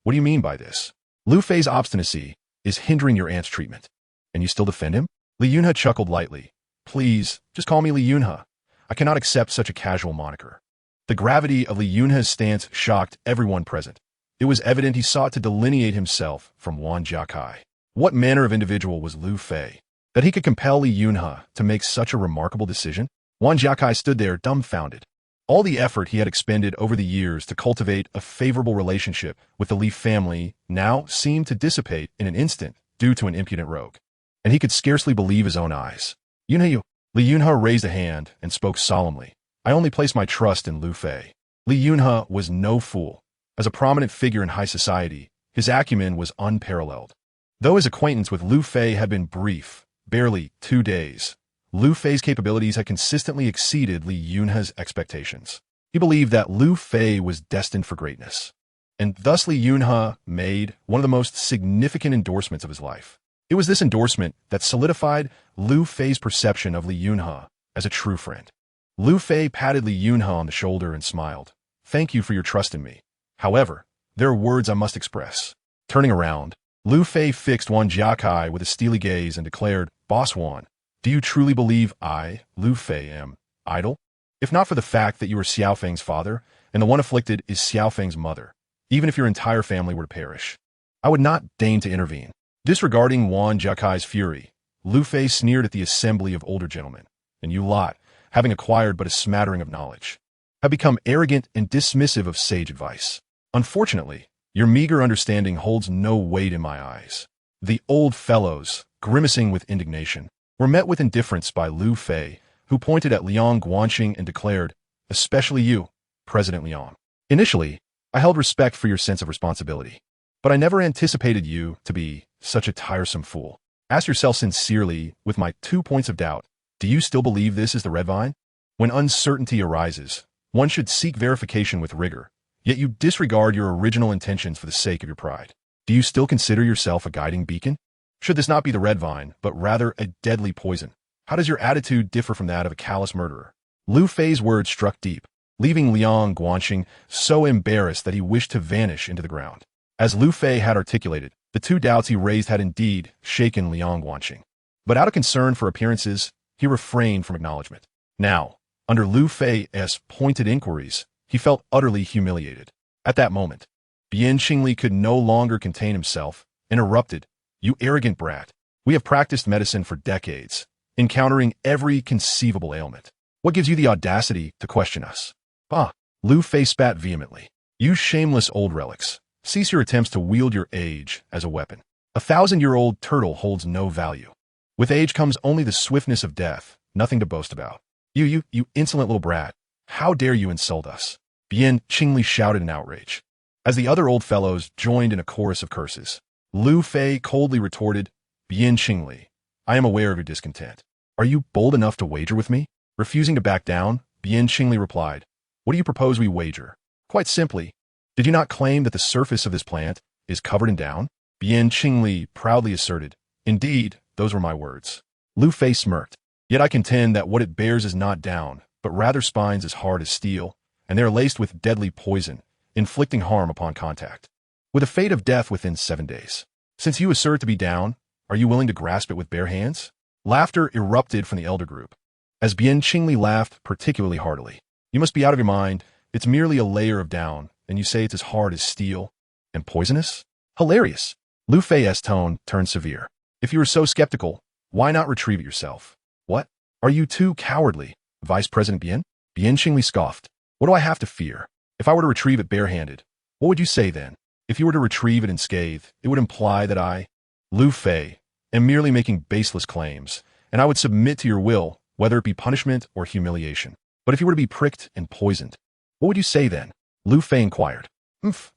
what do you mean by this? Lu Fei's obstinacy is hindering your aunt's treatment. And you still defend him? Li Yunhe chuckled lightly. Please, just call me Li Yunhe. I cannot accept such a casual moniker. The gravity of Li Yunhe's stance shocked everyone present. It was evident he sought to delineate himself from Wan Jiakai. What manner of individual was Lu Fei, that he could compel Li Yunhe to make such a remarkable decision? Wan Jiakai stood there dumbfounded. All the effort he had expended over the years to cultivate a favorable relationship with the Li family now seemed to dissipate in an instant due to an impudent rogue. And he could scarcely believe his own eyes. Yunhe, Li Yunhe raised a hand and spoke solemnly. I only place my trust in Lu Fei. Li Yunhe was no fool. As a prominent figure in high society, his acumen was unparalleled. Though his acquaintance with Lu Fei had been brief, barely 2 days, Lu Fei's capabilities had consistently exceeded Li Yunhe's expectations. He believed that Lu Fei was destined for greatness. And thus Li Yunhe made one of the most significant endorsements of his life. It was this endorsement that solidified Lu Fei's perception of Li Yunhe as a true friend. Lu Fei patted Li Yunhe on the shoulder and smiled. Thank you for your trust in me. However, there are words I must express. Turning around, Lu Fei fixed Wan Jiakai with a steely gaze and declared, Boss Wan, do you truly believe I, Lu Fei, am idle? If not for the fact that you are Xiao Feng's father, and the one afflicted is Xiao Feng's mother, even if your entire family were to perish, I would not deign to intervene. Disregarding Wan Jiakai's fury, Lu Fei sneered at the assembly of older gentlemen, and you lot, having acquired but a smattering of knowledge, have become arrogant and dismissive of sage advice. Unfortunately, your meager understanding holds no weight in my eyes. The old fellows, grimacing with indignation, were met with indifference by Lu Fei, who pointed at Liang Guanxing and declared, especially you, President Liang. Initially, I held respect for your sense of responsibility, but I never anticipated you to be such a tiresome fool. Ask yourself sincerely, with my 2 points of doubt, do you still believe this is the red vine? When uncertainty arises, one should seek verification with rigor, yet you disregard your original intentions for the sake of your pride. Do you still consider yourself a guiding beacon? Should this not be the red vine, but rather a deadly poison? How does your attitude differ from that of a callous murderer? Lu Fei's words struck deep, leaving Liang Guanxing so embarrassed that he wished to vanish into the ground. As Lu Fei had articulated, the 2 doubts he raised had indeed shaken Liang Guanxing. But out of concern for appearances, he refrained from acknowledgement. Now, under Lu Fei's pointed inquiries, he felt utterly humiliated. At that moment, Bian Qingli could no longer contain himself and erupted, You arrogant brat. We have practiced medicine for decades, encountering every conceivable ailment. What gives you the audacity to question us? Bah! Lu Fei spat vehemently. You shameless old relics. Cease your attempts to wield your age as a weapon. A 1,000-year-old turtle holds no value. With age comes only the swiftness of death, nothing to boast about. You insolent little brat. How dare you insult us? Bian Qingli shouted in outrage. As the other old fellows joined in a chorus of curses, Lu Fei coldly retorted, Bian Qingli, I am aware of your discontent. Are you bold enough to wager with me? Refusing to back down, Bian Qingli replied, What do you propose we wager? Quite simply, did you not claim that the surface of this plant is covered in down? Bian Qingli proudly asserted, Indeed, those were my words. Lu Fei smirked. Yet I contend that what it bears is not down, but rather spines as hard as steel, and they are laced with deadly poison, inflicting harm upon contact, with a fate of death within 7 days. Since you assert to be down, are you willing to grasp it with bare hands? Laughter erupted from the elder group, as Bian Qingli laughed particularly heartily. You must be out of your mind. It's merely a layer of down, and you say it's as hard as steel and poisonous? Hilarious. Lu Fei's tone turned severe. If you are so skeptical, why not retrieve it yourself? What? Are you too cowardly, Vice President Bian? Bian Qingli scoffed. What do I have to fear? If I were to retrieve it barehanded, what would you say then? If you were to retrieve it unscathed, it would imply that I, Lu Fei, am merely making baseless claims, and I would submit to your will, whether it be punishment or humiliation. But if you were to be pricked and poisoned, what would you say then? Lu Fei inquired.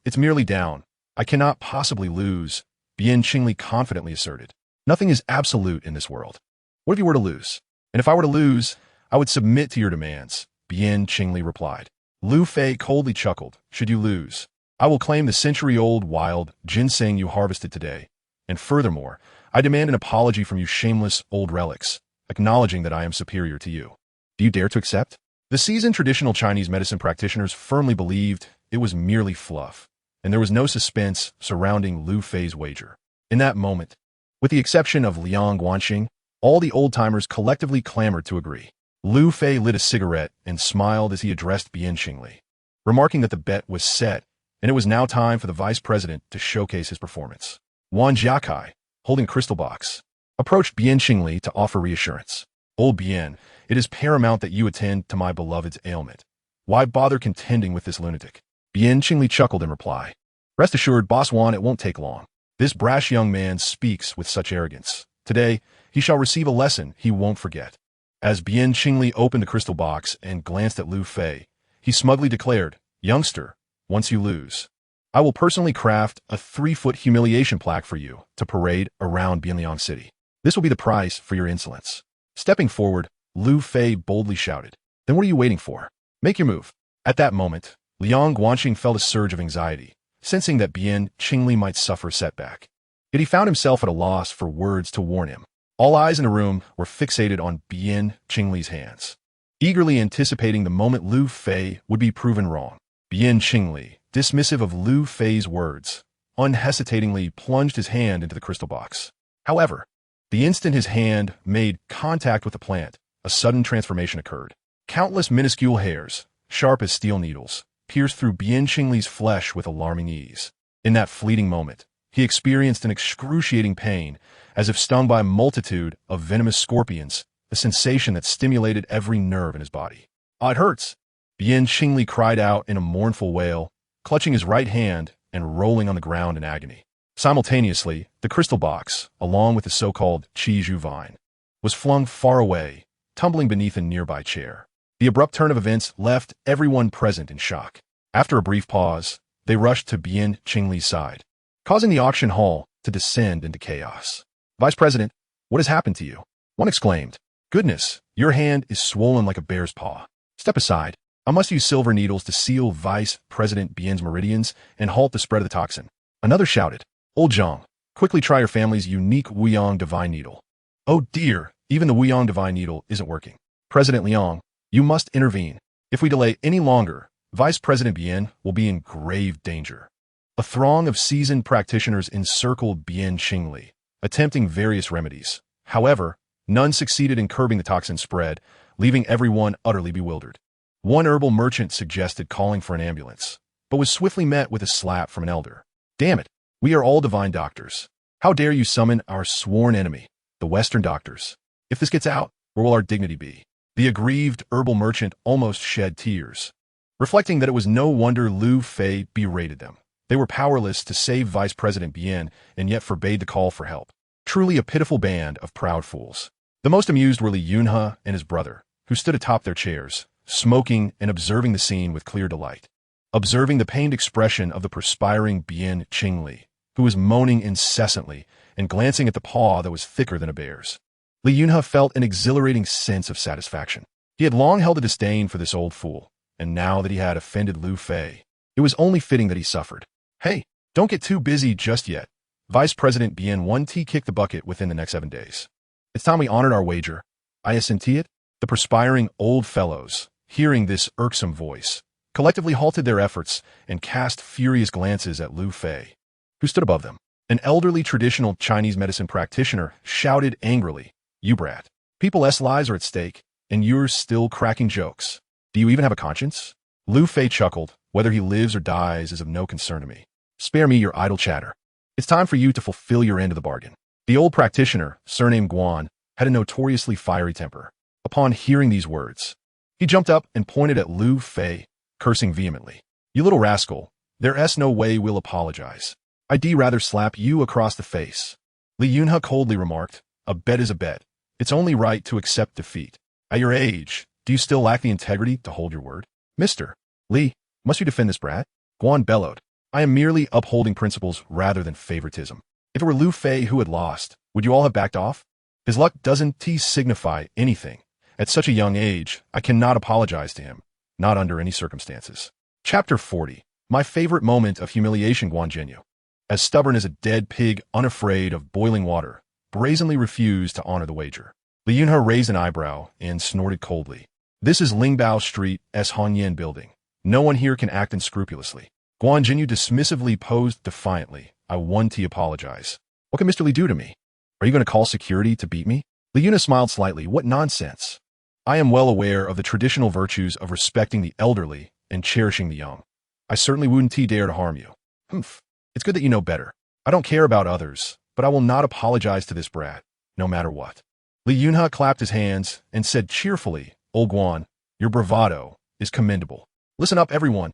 It's merely down. I cannot possibly lose, Bian Qingli confidently asserted. Nothing is absolute in this world. What if you were to lose? And if I were to lose, I would submit to your demands, Bian Qingli replied. Lu Fei coldly chuckled. Should you lose, I will claim the century-old wild ginseng you harvested today. And furthermore, I demand an apology from you shameless old relics, acknowledging that I am superior to you. Do you dare to accept? The seasoned traditional Chinese medicine practitioners firmly believed it was merely fluff, and there was no suspense surrounding Lu Fei's wager. In that moment, with the exception of Liang Guanxing, all the old-timers collectively clamored to agree. Lu Fei lit a cigarette and smiled as he addressed Bian Qingli, remarking that the bet was set, and it was now time for the vice president to showcase his performance. Wan Jiakai, holding a crystal box, approached Bian Qingli to offer reassurance. Old Bian, it is paramount that you attend to my beloved's ailment. Why bother contending with this lunatic? Bian Qingli chuckled in reply. Rest assured, Boss Wan, it won't take long. This brash young man speaks with such arrogance. Today, he shall receive a lesson he won't forget. As Bian Qingli opened the crystal box and glanced at Lu Fei, he smugly declared, Youngster, once you lose, I will personally craft a 3-foot humiliation plaque for you to parade around Bianliang City. This will be the price for your insolence. Stepping forward, Lu Fei boldly shouted, Then what are you waiting for? Make your move. At that moment, Liang Guanxing felt a surge of anxiety, sensing that Bien Qingli might suffer setback. Yet he found himself at a loss for words to warn him. All eyes in the room were fixated on Bien Qingli's hands, eagerly anticipating the moment Lu Fei would be proven wrong. Bien Qingli, dismissive of Lu Fei's words, unhesitatingly plunged his hand into the crystal box. However, the instant his hand made contact with the plant, a sudden transformation occurred. Countless minuscule hairs, sharp as steel needles, pierced through Bien Qingli's flesh with alarming ease. In that fleeting moment, he experienced an excruciating pain, as if stung by a multitude of venomous scorpions, a sensation that stimulated every nerve in his body. "Ah, it hurts!" Bien Qingli cried out in a mournful wail, clutching his right hand and rolling on the ground in agony. Simultaneously, the crystal box, along with the so-called Qizhu vine, was flung far away, tumbling beneath a nearby chair. The abrupt turn of events left everyone present in shock. After a brief pause, they rushed to Bien Qingli's side, causing the auction hall to descend into chaos. "Vice President, what has happened to you?" One exclaimed. "Goodness, your hand is swollen like a bear's paw. Step aside. I must use silver needles to seal Vice President Bien's meridians and halt the spread of the toxin." Another shouted. "Old Zhang, quickly try your family's unique Wuyang Divine Needle." "Oh dear, even the Wuyang Divine Needle isn't working. President Liang, you must intervene. If we delay any longer, Vice President Bien will be in grave danger." A throng of seasoned practitioners encircled Bien Qingli, attempting various remedies. However, none succeeded in curbing the toxin spread, leaving everyone utterly bewildered. One herbal merchant suggested calling for an ambulance, but was swiftly met with a slap from an elder. "Damn it, we are all divine doctors. How dare you summon our sworn enemy, the Western doctors? If this gets out, where will our dignity be?" The aggrieved herbal merchant almost shed tears, reflecting that it was no wonder Lu Fei berated them. They were powerless to save Vice President Bien and yet forbade the call for help. Truly a pitiful band of proud fools. The most amused were Li Yunhe and his brother, who stood atop their chairs, smoking and observing the scene with clear delight. Observing the pained expression of the perspiring Bien Qingli, who was moaning incessantly and glancing at the paw that was thicker than a bear's, Li Yunhe felt an exhilarating sense of satisfaction. He had long held a disdain for this old fool, and now that he had offended Lu Fei, it was only fitting that he suffered. "Hey, don't get too busy just yet. Vice President Bien 1T kicked the bucket within the next 7 days. It's time we honored our wager. I assenti it." The perspiring old fellows, hearing this irksome voice, collectively halted their efforts and cast furious glances at Lu Fei, who stood above them. An elderly traditional Chinese medicine practitioner shouted angrily, "You brat. People's lives are at stake, and you're still cracking jokes. Do you even have a conscience?" Lu Fei chuckled. "Whether he lives or dies is of no concern to me. Spare me your idle chatter. It's time for you to fulfill your end of the bargain." The old practitioner, surnamed Guan, had a notoriously fiery temper. Upon hearing these words, he jumped up and pointed at Lu Fei, cursing vehemently. "You little rascal, there's no way we'll apologize. I'd rather slap you across the face." Li Yunhe coldly remarked, "A bet is a bet. It's only right to accept defeat. At your age, do you still lack the integrity to hold your word?" "Mr. Li, must you defend this brat?" Guan bellowed. "I am merely upholding principles rather than favoritism. If it were Lu Fei who had lost, would you all have backed off? His luck doesn't signify anything. At such a young age, I cannot apologize to him, not under any circumstances." Chapter 40. My favorite moment of humiliation. Guan Jinyu, as stubborn as a dead pig unafraid of boiling water, brazenly refused to honor the wager. Li Yunhe raised an eyebrow and snorted coldly. "This is Lingbao Street S. Hanyan building. No one here can act unscrupulously." Guan Jinyu dismissively posed defiantly. "I 1T apologize. What can Mr. Li do to me? Are you going to call security to beat me?" Li Yunhe smiled slightly. "What nonsense. I am well aware of the traditional virtues of respecting the elderly and cherishing the young. I certainly wouldn't dare to harm you." "Humph. It's good that you know better. I don't care about others, but I will not apologize to this brat, no matter what." Li Yunhe clapped his hands and said cheerfully, "Old Guan, your bravado is commendable. Listen up, everyone.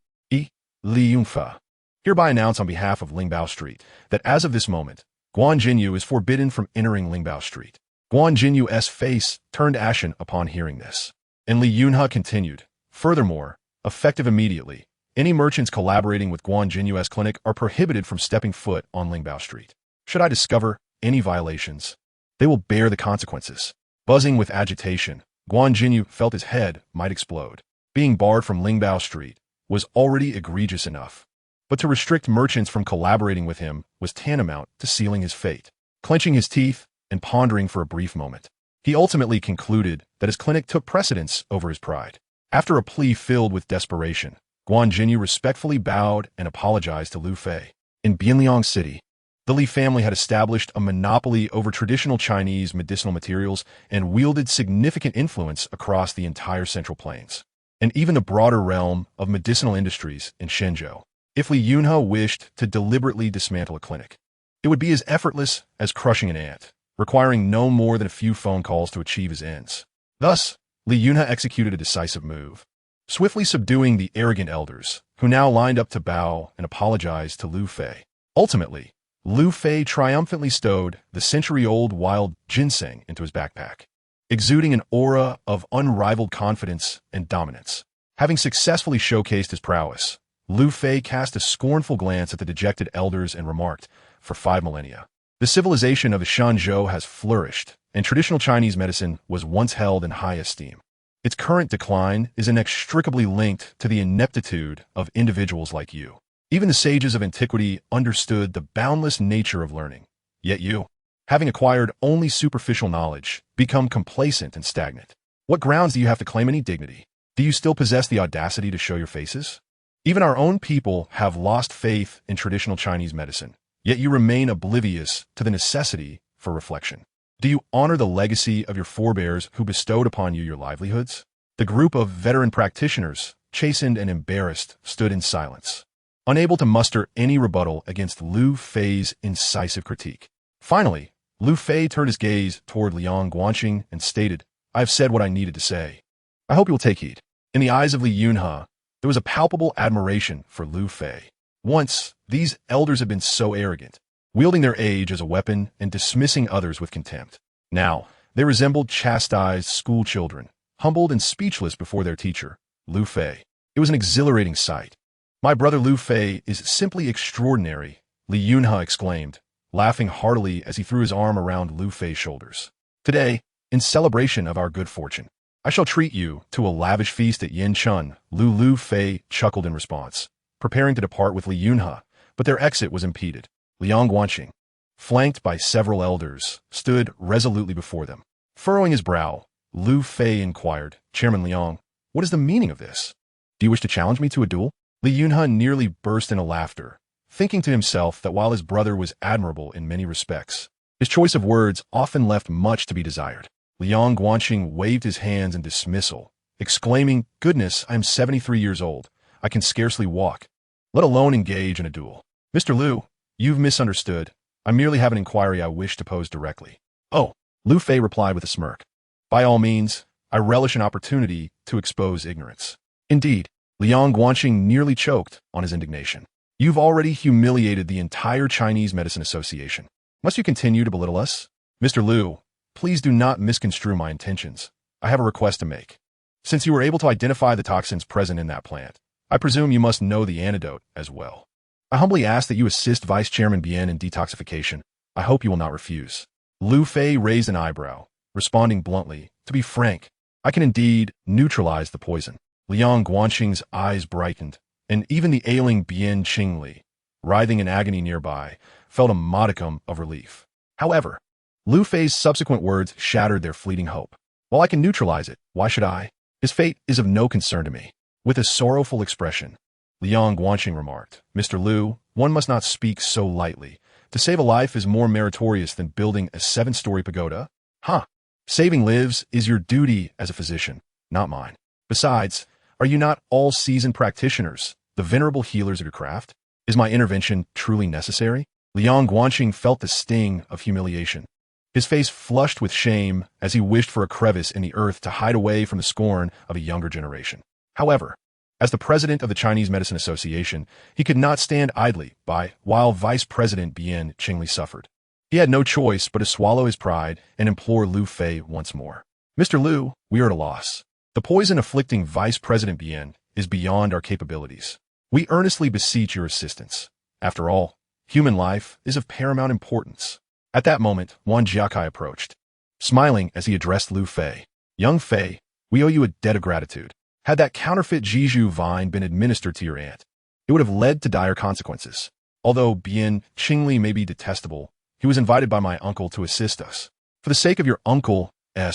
Li Yunfe hereby announce on behalf of Lingbao Street that as of this moment, Guan Jinyu is forbidden from entering Lingbao Street." Guan Jinyu's face turned ashen upon hearing this, and Li Yunhe continued, "Furthermore, effective immediately, any merchants collaborating with Guan Jinyu's clinic are prohibited from stepping foot on Lingbao Street. Should I discover any violations, they will bear the consequences." Buzzing with agitation, Guan Jinyu felt his head might explode. Being barred from Lingbao Street was already egregious enough, but to restrict merchants from collaborating with him was tantamount to sealing his fate. Clenching his teeth and pondering for a brief moment, he ultimately concluded that his clinic took precedence over his pride. After a plea filled with desperation, Guan Jinyu respectfully bowed and apologized to Lu Fei. In Bianliang City, the Li family had established a monopoly over traditional Chinese medicinal materials and wielded significant influence across the entire Central Plains, and even the broader realm of medicinal industries in Shenzhou. If Li Yunhe wished to deliberately dismantle a clinic, it would be as effortless as crushing an ant, requiring no more than a few phone calls to achieve his ends. Thus, Li Yunhe executed a decisive move, swiftly subduing the arrogant elders, who now lined up to bow and apologize to Lu Fei. Ultimately, Lu Fei triumphantly stowed the century-old wild ginseng into his backpack, exuding an aura of unrivaled confidence and dominance. Having successfully showcased his prowess, Lu Fei cast a scornful glance at the dejected elders and remarked, "For 5 millennia, the civilization of the Shanzhou has flourished, and traditional Chinese medicine was once held in high esteem. Its current decline is inextricably linked to the ineptitude of individuals like you. Even the sages of antiquity understood the boundless nature of learning. Yet you, having acquired only superficial knowledge, become complacent and stagnant. What grounds do you have to claim any dignity? Do you still possess the audacity to show your faces? Even our own people have lost faith in traditional Chinese medicine, yet you remain oblivious to the necessity for reflection. Do you honor the legacy of your forebears who bestowed upon you your livelihoods?" The group of veteran practitioners, chastened and embarrassed, stood in silence, unable to muster any rebuttal against Lu Fei's incisive critique. Finally, Lu Fei turned his gaze toward Liang Guanqing and stated, "I have said what I needed to say. I hope you will take heed." In the eyes of Li Yunhe, there was a palpable admiration for Lu Fei. Once, these elders had been so arrogant, wielding their age as a weapon and dismissing others with contempt. Now, they resembled chastised school children, humbled and speechless before their teacher, Lu Fei. It was an exhilarating sight. "My brother Lu Fei is simply extraordinary," Li Yunhe exclaimed, laughing heartily as he threw his arm around Lu Fei's shoulders. "Today, in celebration of our good fortune, I shall treat you to a lavish feast at Yanchun." Lu Fei chuckled in response, preparing to depart with Li Yunhe, but their exit was impeded. Liang Guanqing, flanked by several elders, stood resolutely before them. Furrowing his brow, Lu Fei inquired, "Chairman Liang, what is the meaning of this? Do you wish to challenge me to a duel?" Li Yunhe nearly burst into laughter, thinking to himself that while his brother was admirable in many respects, his choice of words often left much to be desired. Liang Guanqing waved his hands in dismissal, exclaiming, "Goodness, I am 73 years old. I can scarcely walk, let alone engage in a duel. Mr. Lu, you've misunderstood. I merely have an inquiry I wish to pose directly." "Oh," Lu Fei replied with a smirk. "By all means, I relish an opportunity to expose ignorance." Indeed, Liang Guanqing nearly choked on his indignation. "You've already humiliated the entire Chinese Medicine Association. Must you continue to belittle us? Mr. Lu, please do not misconstrue my intentions. I have a request to make. Since you were able to identify the toxins present in that plant, I presume you must know the antidote as well. I humbly ask that you assist Vice Chairman Bien in detoxification. I hope you will not refuse." Lu Fei raised an eyebrow, responding bluntly, "To be frank, I can indeed neutralize the poison." Liang Guanqing's eyes brightened, and even the ailing Bien Qingli, writhing in agony nearby, felt a modicum of relief. However, Lu Fei's subsequent words shattered their fleeting hope. "While I can neutralize it, why should I? His fate is of no concern to me." With a sorrowful expression, Liang Guanqing remarked, "Mr. Lu, one must not speak so lightly. To save a life is more meritorious than building a 7-story pagoda. Huh. Saving lives is your duty as a physician, not mine. Besides, are you not all seasoned practitioners, the venerable healers of your craft? Is my intervention truly necessary?" Liang Guanqing felt the sting of humiliation. His face flushed with shame as he wished for a crevice in the earth to hide away from the scorn of a younger generation. However, as the president of the Chinese Medicine Association, he could not stand idly by while Vice President Bien Qingli suffered. He had no choice but to swallow his pride and implore Lu Fei once more. "Mr. Lu, we are at a loss. The poison afflicting Vice President Bien is beyond our capabilities. We earnestly beseech your assistance. After all, human life is of paramount importance." At that moment, Wan Jiakai approached, smiling as he addressed Lu Fei. "Young Fei, we owe you a debt of gratitude. Had that counterfeit Jiju vine been administered to your aunt, It would have led to dire consequences. Although Bien Qingli may be detestable, he was invited by my uncle to assist us. For the sake of your uncle's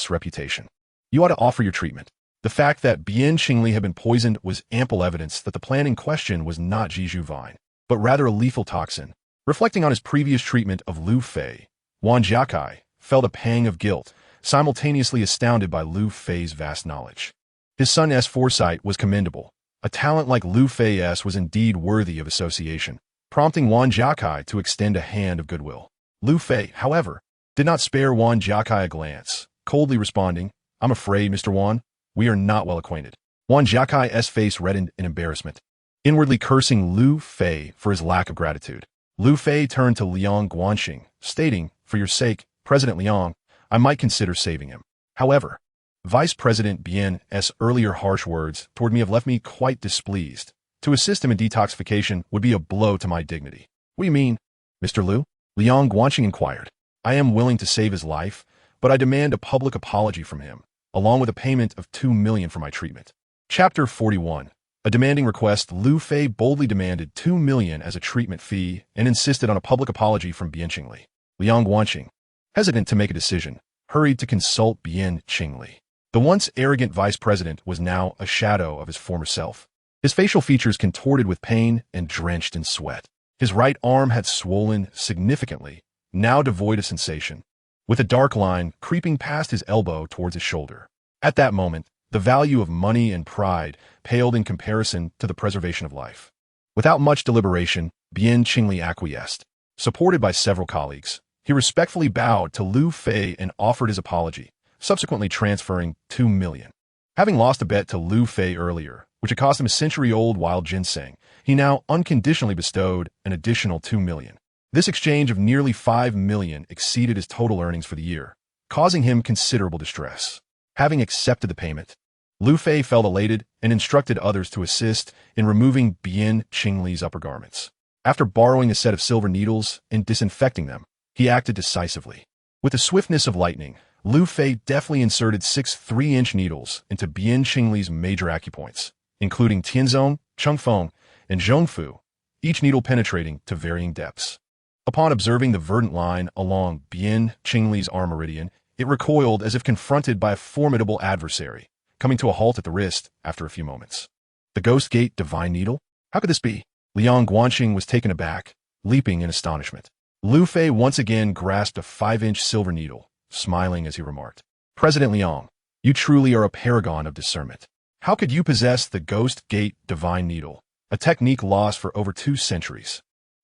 reputation, you ought to offer your treatment. The fact that Bien Qingli had been poisoned was ample evidence that the plant in question was not Jiju vine, but rather a lethal toxin. Reflecting on his previous treatment of Lu Fei, Wan Jiakai felt a pang of guilt, simultaneously astounded by Lu Fei's vast knowledge. His son's foresight was commendable. A talent like Lu Fei's was indeed worthy of association, prompting Wan Jiakai to extend a hand of goodwill. Lu Fei, however, did not spare Wan Jiakai a glance, coldly responding, "I'm afraid, Mr. Wan, we are not well acquainted." Wan Jiakai's face reddened in embarrassment, inwardly cursing Lu Fei for his lack of gratitude. Lu Fei turned to Liang Guanxing, stating, "For your sake, President Liang, I might consider saving him." However, Vice President Bien's earlier harsh words toward me have left me quite displeased. To assist him in detoxification would be a blow to my dignity. "What do you mean, Mr. Liu?" Liang Guanxing inquired. "I am willing to save his life, but I demand a public apology from him, along with a payment of 2 million for my treatment." Chapter 41. A demanding request. Lu Fei boldly demanded 2 million as a treatment fee and insisted on a public apology from Bien Qingli. Liang Guanxing, hesitant to make a decision, hurried to consult Bien Qingli. The once arrogant vice president was now a shadow of his former self. His facial features contorted with pain and drenched in sweat. His right arm had swollen significantly, now devoid of sensation, with a dark line creeping past his elbow towards his shoulder. At that moment, the value of money and pride paled in comparison to the preservation of life. Without much deliberation, Bien Qingli acquiesced. Supported by several colleagues, he respectfully bowed to Lu Fei and offered his apology, subsequently transferring 2 million. Having lost a bet to Lu Fei earlier, which had cost him a century-old wild ginseng, he now unconditionally bestowed an additional 2 million. This exchange of nearly 5 million exceeded his total earnings for the year, causing him considerable distress. Having accepted the payment, Lu Fei felt elated and instructed others to assist in removing Bien Qingli's upper garments. After borrowing a set of silver needles and disinfecting them, he acted decisively. With the swiftness of lightning, Lu Fei deftly inserted 6 3-inch needles into Bien Qingli's major acupoints, including Tianzong, Chengfeng, and Zhongfu, each needle penetrating to varying depths. Upon observing the verdant line along Bien Qingli's arm meridian, it recoiled as if confronted by a formidable adversary, coming to a halt at the wrist after a few moments. The Ghost Gate Divine Needle? How could this be? Liang Guanxing was taken aback, leaping in astonishment. Lu Fei once again grasped a 5-inch silver needle, smiling as he remarked, "President Liang, you truly are a paragon of discernment. How could you possess the Ghost Gate Divine Needle, a technique lost for over 2 centuries?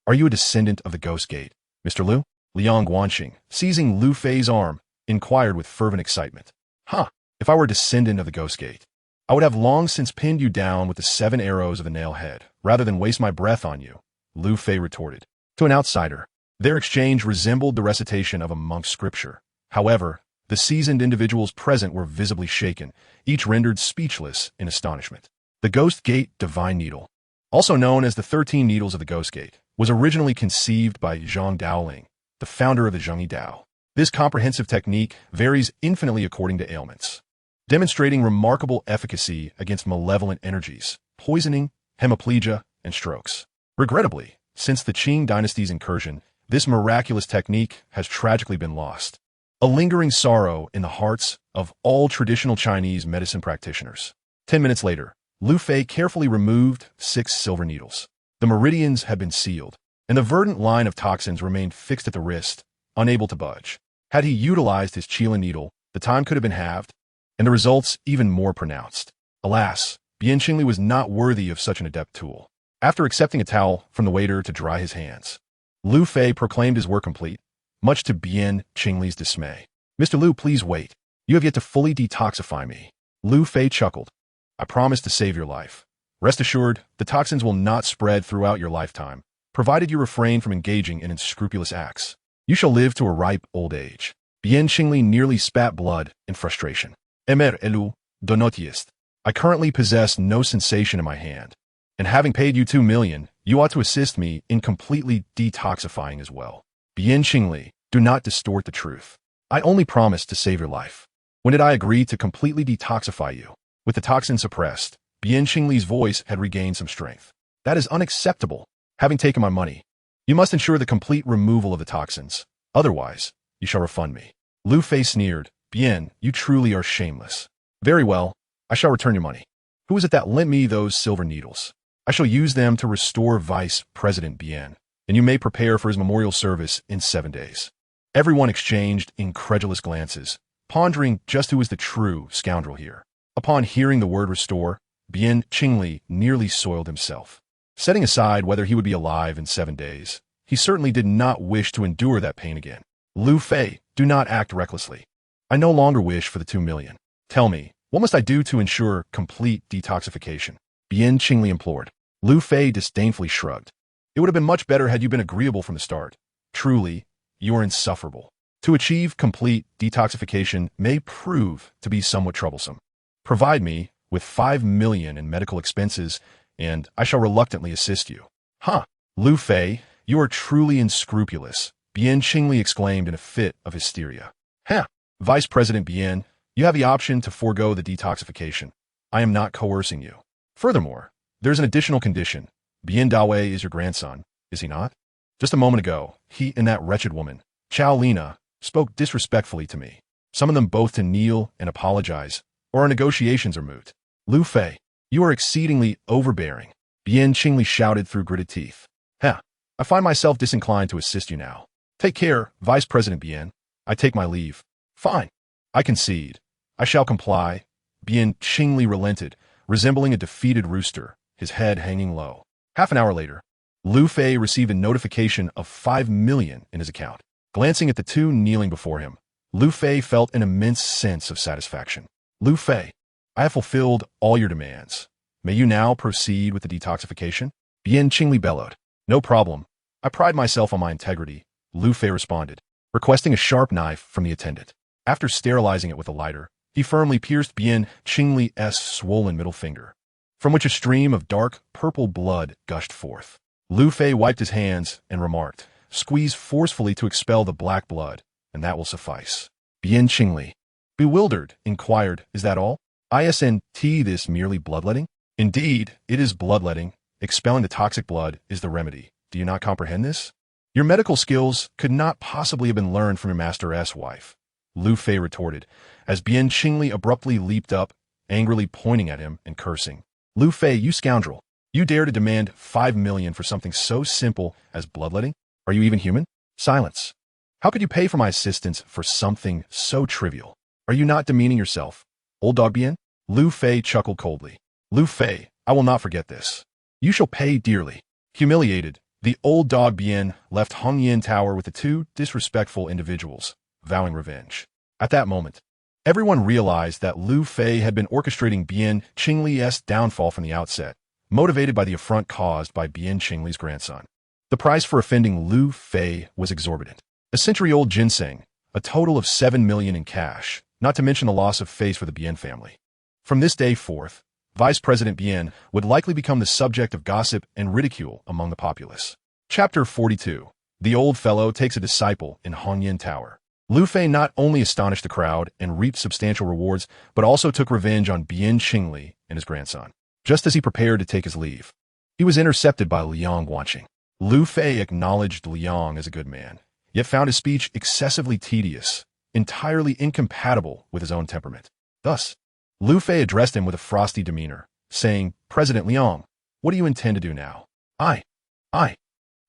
Are you a descendant of the Ghost Gate, Mr. Liu?" Liang Guanxing, seizing Lu Fei's arm, inquired with fervent excitement. "Huh, if I were a descendant of the Ghost Gate, I would have long since pinned you down with the 7 arrows of the nail head, rather than waste my breath on you," Lu Fei retorted. To an outsider, their exchange resembled the recitation of a monk's scripture. However, the seasoned individuals present were visibly shaken, each rendered speechless in astonishment. The Ghost Gate Divine Needle, also known as the 13 Needles of the Ghost Gate, was originally conceived by Zhang Daoling, the founder of the Zhengyi Dao. This comprehensive technique varies infinitely according to ailments, demonstrating remarkable efficacy against malevolent energies, poisoning, hemiplegia, and strokes. Regrettably, since the Qing dynasty's incursion, this miraculous technique has tragically been lost, a lingering sorrow in the hearts of all traditional Chinese medicine practitioners. 10 minutes later, Lu Fei carefully removed 6 silver needles. The meridians had been sealed, and the verdant line of toxins remained fixed at the wrist, unable to budge. Had he utilized his Qilin needle, the time could have been halved, and the results even more pronounced. Alas, Bien Qingli was not worthy of such an adept tool. After accepting a towel from the waiter to dry his hands, Lu Fei proclaimed his work complete, much to Bien Qingli's dismay. "Mr. Liu, please wait. You have yet to fully detoxify me." Lu Fei chuckled. "I promise to save your life. Rest assured, the toxins will not spread throughout your lifetime, provided you refrain from engaging in unscrupulous acts. You shall live to a ripe old age." Bien Qingli nearly spat blood in frustration. "Emer elu, donotist. I currently possess no sensation in my hand, and having paid you 2 million, you ought to assist me in completely detoxifying as well." "Bien Qingli, do not distort the truth. I only promised to save your life. When did I agree to completely detoxify you?" With the toxin suppressed, Bien Qingli's voice had regained some strength. That is unacceptable. Having taken my money, you must ensure the complete removal of the toxins. Otherwise, you shall refund me. Lu Fei sneered. Bien, you truly are shameless. Very well, I shall return your money. Who is it that lent me those silver needles? I shall use them to restore Vice President Bien, and you may prepare for his memorial service in 7 days. Everyone exchanged incredulous glances, pondering just who was the true scoundrel here. Upon hearing the word restore, Bien Qingli nearly soiled himself. Setting aside whether he would be alive in 7 days, he certainly did not wish to endure that pain again. Lu Fei, do not act recklessly. I no longer wish for the 2 million. Tell me, what must I do to ensure complete detoxification? Bien Qingli implored. Lu Fei disdainfully shrugged. It would have been much better had you been agreeable from the start. Truly, you are insufferable. To achieve complete detoxification may prove to be somewhat troublesome. Provide me with 5 million in medical expenses, and I shall reluctantly assist you. Huh, Lu Fei, you are truly unscrupulous, Bien Qingli exclaimed in a fit of hysteria. Huh, Vice President Bien, you have the option to forego the detoxification. I am not coercing you. Furthermore, there's an additional condition. Bien Dawei is your grandson, is he not? Just a moment ago, he and that wretched woman, Chao Lina, spoke disrespectfully to me. Summon them both to kneel and apologize, or our negotiations are moot. Lu Fei, you are exceedingly overbearing, Bien Qingli shouted through gritted teeth. I find myself disinclined to assist you now. Take care, Vice President Bien. I take my leave. Fine. I concede. I shall comply. Bien Qingli relented, resembling a defeated rooster, his head hanging low. Half an hour later, Lu Fei received a notification of 5 million in his account. Glancing at the two kneeling before him, Lu Fei felt an immense sense of satisfaction. Lu Fei, I have fulfilled all your demands. May you now proceed with the detoxification? Bien Qingli bellowed. No problem. I pride myself on my integrity, Lu Fei responded, requesting a sharp knife from the attendant. After sterilizing it with a lighter, he firmly pierced Bien Qingli's swollen middle finger, from which a stream of dark purple blood gushed forth. Lu Fei wiped his hands and remarked, squeeze forcefully to expel the black blood, and that will suffice. Bien Qingli, bewildered, inquired, is that all? Isn't this merely bloodletting? Indeed, it is bloodletting. Expelling the toxic blood is the remedy. Do you not comprehend this? Your medical skills could not possibly have been learned from your master's wife, Lu Fei retorted, as Bien Qingli abruptly leaped up, angrily pointing at him and cursing. Lu Fei, you scoundrel! You dare to demand 5 million for something so simple as bloodletting? Are you even human? Silence. How could you pay for my assistance for something so trivial? Are you not demeaning yourself? Old dog Bien? Lu Fei chuckled coldly. Lu Fei, I will not forget this. You shall pay dearly. Humiliated, the old dog Bien left Hongyan Tower with the two disrespectful individuals, vowing revenge. At that moment, everyone realized that Lu Fei had been orchestrating Bien Qingli's downfall from the outset, motivated by the affront caused by Bien Qingli's grandson. The price for offending Lu Fei was exorbitant. A century-old ginseng, a total of 7 million in cash, not to mention the loss of face for the Bien family. From this day forth, Vice President Bien would likely become the subject of gossip and ridicule among the populace. Chapter 42. The old fellow takes a disciple in Hongyan Tower. Lu Fei not only astonished the crowd and reaped substantial rewards, but also took revenge on Bien Qingli and his grandson. Just as he prepared to take his leave, he was intercepted by Liang Guanqing. Lu Fei acknowledged Liang as a good man, yet found his speech excessively tedious, entirely incompatible with his own temperament. Thus, Lu Fei addressed him with a frosty demeanor, saying, President Liang, what do you intend to do now? I.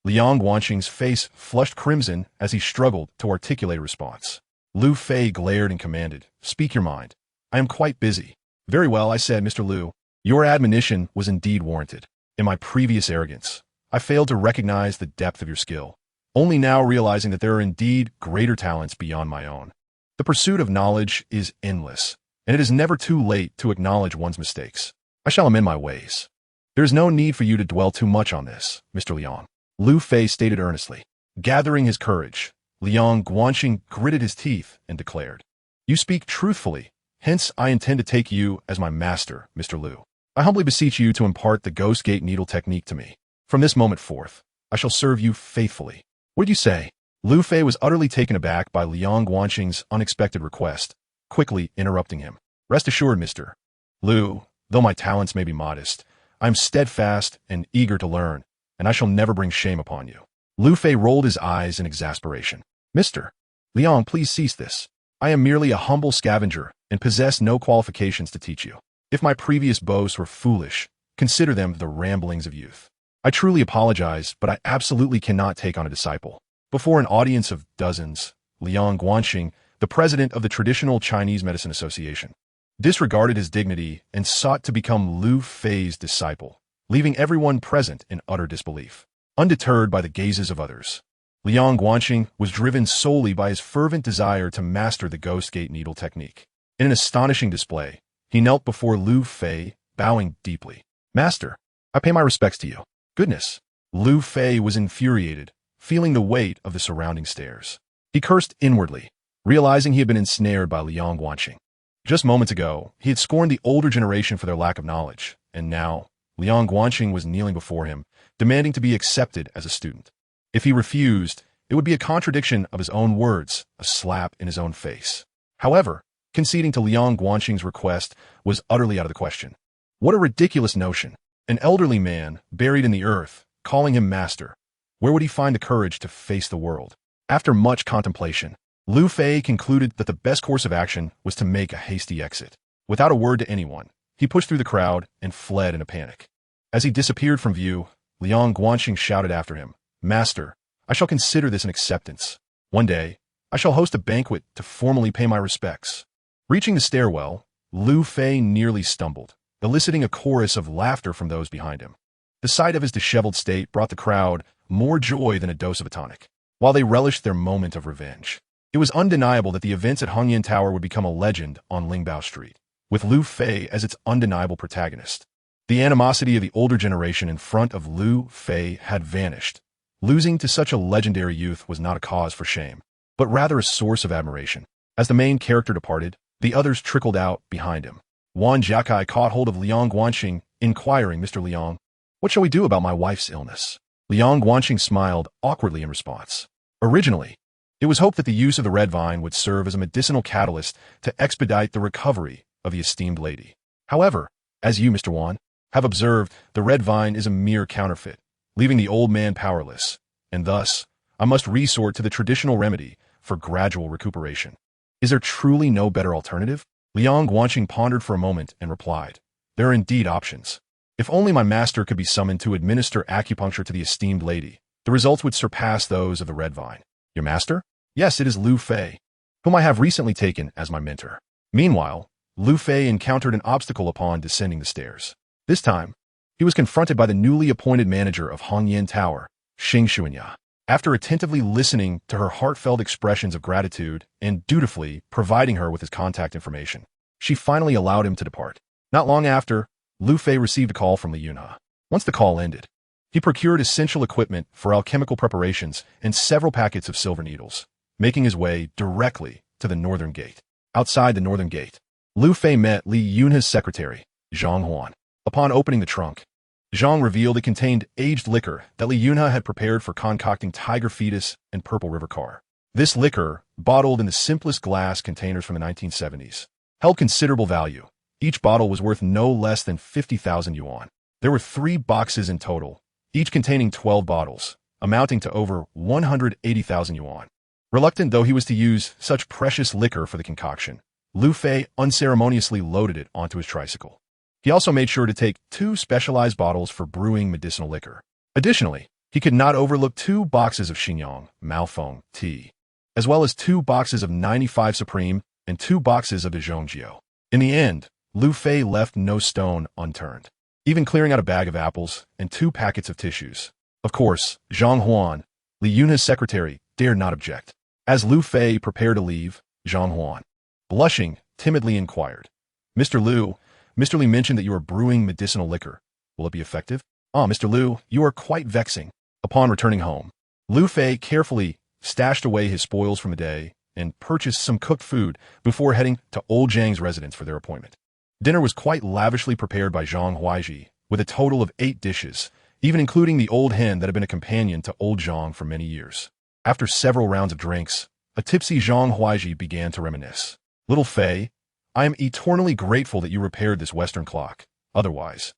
Liang Guanqing's face flushed crimson as he struggled to articulate a response. Lu Fei glared and commanded, speak your mind. I am quite busy. Very well, I said, Mr. Lu. Your admonition was indeed warranted. In my previous arrogance, I failed to recognize the depth of your skill, only now realizing that there are indeed greater talents beyond my own. The pursuit of knowledge is endless, and it is never too late to acknowledge one's mistakes. I shall amend my ways. There is no need for you to dwell too much on this, Mr. Liang, Lu Fei stated earnestly. Gathering his courage, Liang Guanqing gritted his teeth and declared, You speak truthfully, hence I intend to take you as my master, Mr. Lu. I humbly beseech you to impart the Ghost Gate Needle technique to me. From this moment forth, I shall serve you faithfully. What did you say? Lu Fei was utterly taken aback by Liang Guanqing's unexpected request, quickly interrupting him. Rest assured, Mr. Lu, though my talents may be modest, I am steadfast and eager to learn, and I shall never bring shame upon you. Lu Fei rolled his eyes in exasperation. Mr. Liang, please cease this. I am merely a humble scavenger and possess no qualifications to teach you. If my previous boasts were foolish, consider them the ramblings of youth. I truly apologize, but I absolutely cannot take on a disciple. Before an audience of dozens, Liang Guanxing, the president of the Traditional Chinese Medicine Association, disregarded his dignity and sought to become Lu Fei's disciple, leaving everyone present in utter disbelief. Undeterred by the gazes of others, Liang Guanxing was driven solely by his fervent desire to master the Ghost Gate Needle technique. In an astonishing display, he knelt before Lu Fei, bowing deeply. Master, I pay my respects to you. Goodness! Lu Fei was infuriated, feeling the weight of the surrounding stares. He cursed inwardly, realizing he had been ensnared by Liang Guanxing. Just moments ago, he had scorned the older generation for their lack of knowledge, and now, Liang Guanxing was kneeling before him, demanding to be accepted as a student. If he refused, it would be a contradiction of his own words, a slap in his own face. However, conceding to Liang Guanxing's request was utterly out of the question. What a ridiculous notion! An elderly man, buried in the earth, calling him master. Where would he find the courage to face the world? After much contemplation, Lu Fei concluded that the best course of action was to make a hasty exit. Without a word to anyone, he pushed through the crowd and fled in a panic. As he disappeared from view, Liang Guanxing shouted after him, Master, I shall consider this an acceptance. One day, I shall host a banquet to formally pay my respects. Reaching the stairwell, Lu Fei nearly stumbled, eliciting a chorus of laughter from those behind him. The sight of his disheveled state brought the crowd more joy than a dose of a tonic, while they relished their moment of revenge. It was undeniable that the events at Hongyan Tower would become a legend on Lingbao Street, with Lu Fei as its undeniable protagonist. The animosity of the older generation in front of Lu Fei had vanished. Losing to such a legendary youth was not a cause for shame, but rather a source of admiration. As the main character departed, the others trickled out behind him. Wan Jiakai caught hold of Liang Guanxing, inquiring, Mr. Liang, what shall we do about my wife's illness? Liang Guanxing smiled awkwardly in response. Originally, it was hoped that the use of the red vine would serve as a medicinal catalyst to expedite the recovery of the esteemed lady. However, as you, Mr. Wan, have observed, the red vine is a mere counterfeit, leaving the old man powerless, and thus, I must resort to the traditional remedy for gradual recuperation. Is there truly no better alternative? Liang Guanxing pondered for a moment and replied, There are indeed options. If only my master could be summoned to administer acupuncture to the esteemed lady, the results would surpass those of the red vine. Your master? Yes, it is Lu Fei, whom I have recently taken as my mentor. Meanwhile, Lu Fei encountered an obstacle upon descending the stairs. This time, he was confronted by the newly appointed manager of Hongyan Tower, Xing Xuanya. After attentively listening to her heartfelt expressions of gratitude and dutifully providing her with his contact information, she finally allowed him to depart. Not long after, Lu Fei received a call from Li Yunhe. Once the call ended, he procured essential equipment for alchemical preparations and several packets of silver needles, making his way directly to the northern gate. Outside the northern gate, Lu Fei met Li Yunhe's secretary, Zhang Huan. Upon opening the trunk, Zhang revealed it contained aged liquor that Li Yunhe had prepared for concocting Tiger Fetus and Purple River Car. This liquor, bottled in the simplest glass containers from the 1970s, held considerable value. Each bottle was worth no less than 50,000 yuan. There were 3 boxes in total, each containing 12 bottles, amounting to over 180,000 yuan. Reluctant though he was to use such precious liquor for the concoction, Lu Fei unceremoniously loaded it onto his tricycle. He also made sure to take 2 specialized bottles for brewing medicinal liquor. Additionally, he could not overlook 2 boxes of Xinjiang Maofeng tea, as well as 2 boxes of 95 Supreme and 2 boxes of Dezhongjiu. In the end, Lu Fei left no stone unturned, even clearing out a bag of apples and 2 packets of tissues. Of course, Zhang Huan, Li Yunhe's secretary, dared not object. As Lu Fei prepared to leave, Zhang Huan, blushing, timidly inquired, Mr. Lu, Mr. Li mentioned that you are brewing medicinal liquor. Will it be effective? Ah, Mr. Lu, you are quite vexing. Upon returning home, Lu Fei carefully stashed away his spoils from the day and purchased some cooked food before heading to Old Zhang's residence for their appointment. Dinner was quite lavishly prepared by Zhang Huaiji, with a total of 8 dishes, even including the old hen that had been a companion to Old Zhang for many years. After several rounds of drinks, a tipsy Zhang Huaiji began to reminisce. Little Fei, I am eternally grateful that you repaired this Western clock. Otherwise,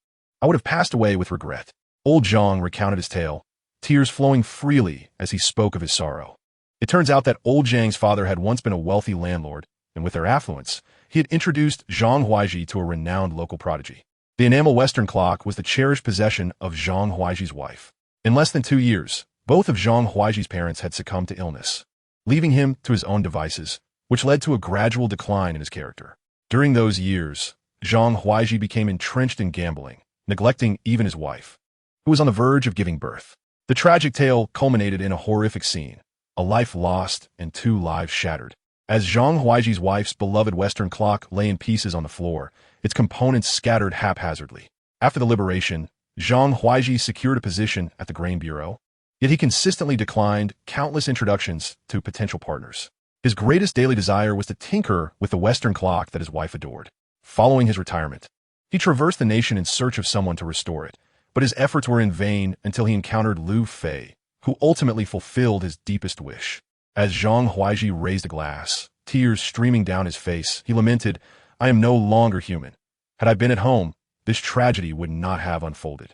I would have passed away with regret. Old Zhang recounted his tale, tears flowing freely as he spoke of his sorrow. It turns out that old Zhang's father had once been a wealthy landlord, and with their affluence, he had introduced Zhang Huaiji to a renowned local prodigy. The enamel Western clock was the cherished possession of Zhang Huaiji's wife. In less than 2 years, both of Zhang Huaiji's parents had succumbed to illness, leaving him to his own devices, which led to a gradual decline in his character. During those years, Zhang Huaiji became entrenched in gambling, neglecting even his wife, who was on the verge of giving birth. The tragic tale culminated in a horrific scene, a life lost and 2 lives shattered. As Zhang Huaiji's wife's beloved Western clock lay in pieces on the floor, its components scattered haphazardly. After the liberation, Zhang Huaiji secured a position at the Grain Bureau, yet he consistently declined countless introductions to potential partners. His greatest daily desire was to tinker with the Western clock that his wife adored. Following his retirement, he traversed the nation in search of someone to restore it, but his efforts were in vain until he encountered Lu Fei, who ultimately fulfilled his deepest wish. As Zhang Huaiji raised a glass, tears streaming down his face, he lamented, "I am no longer human. Had I been at home, this tragedy would not have unfolded.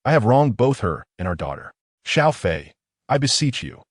I have wronged both her and our daughter. Xiao Fei, I beseech you,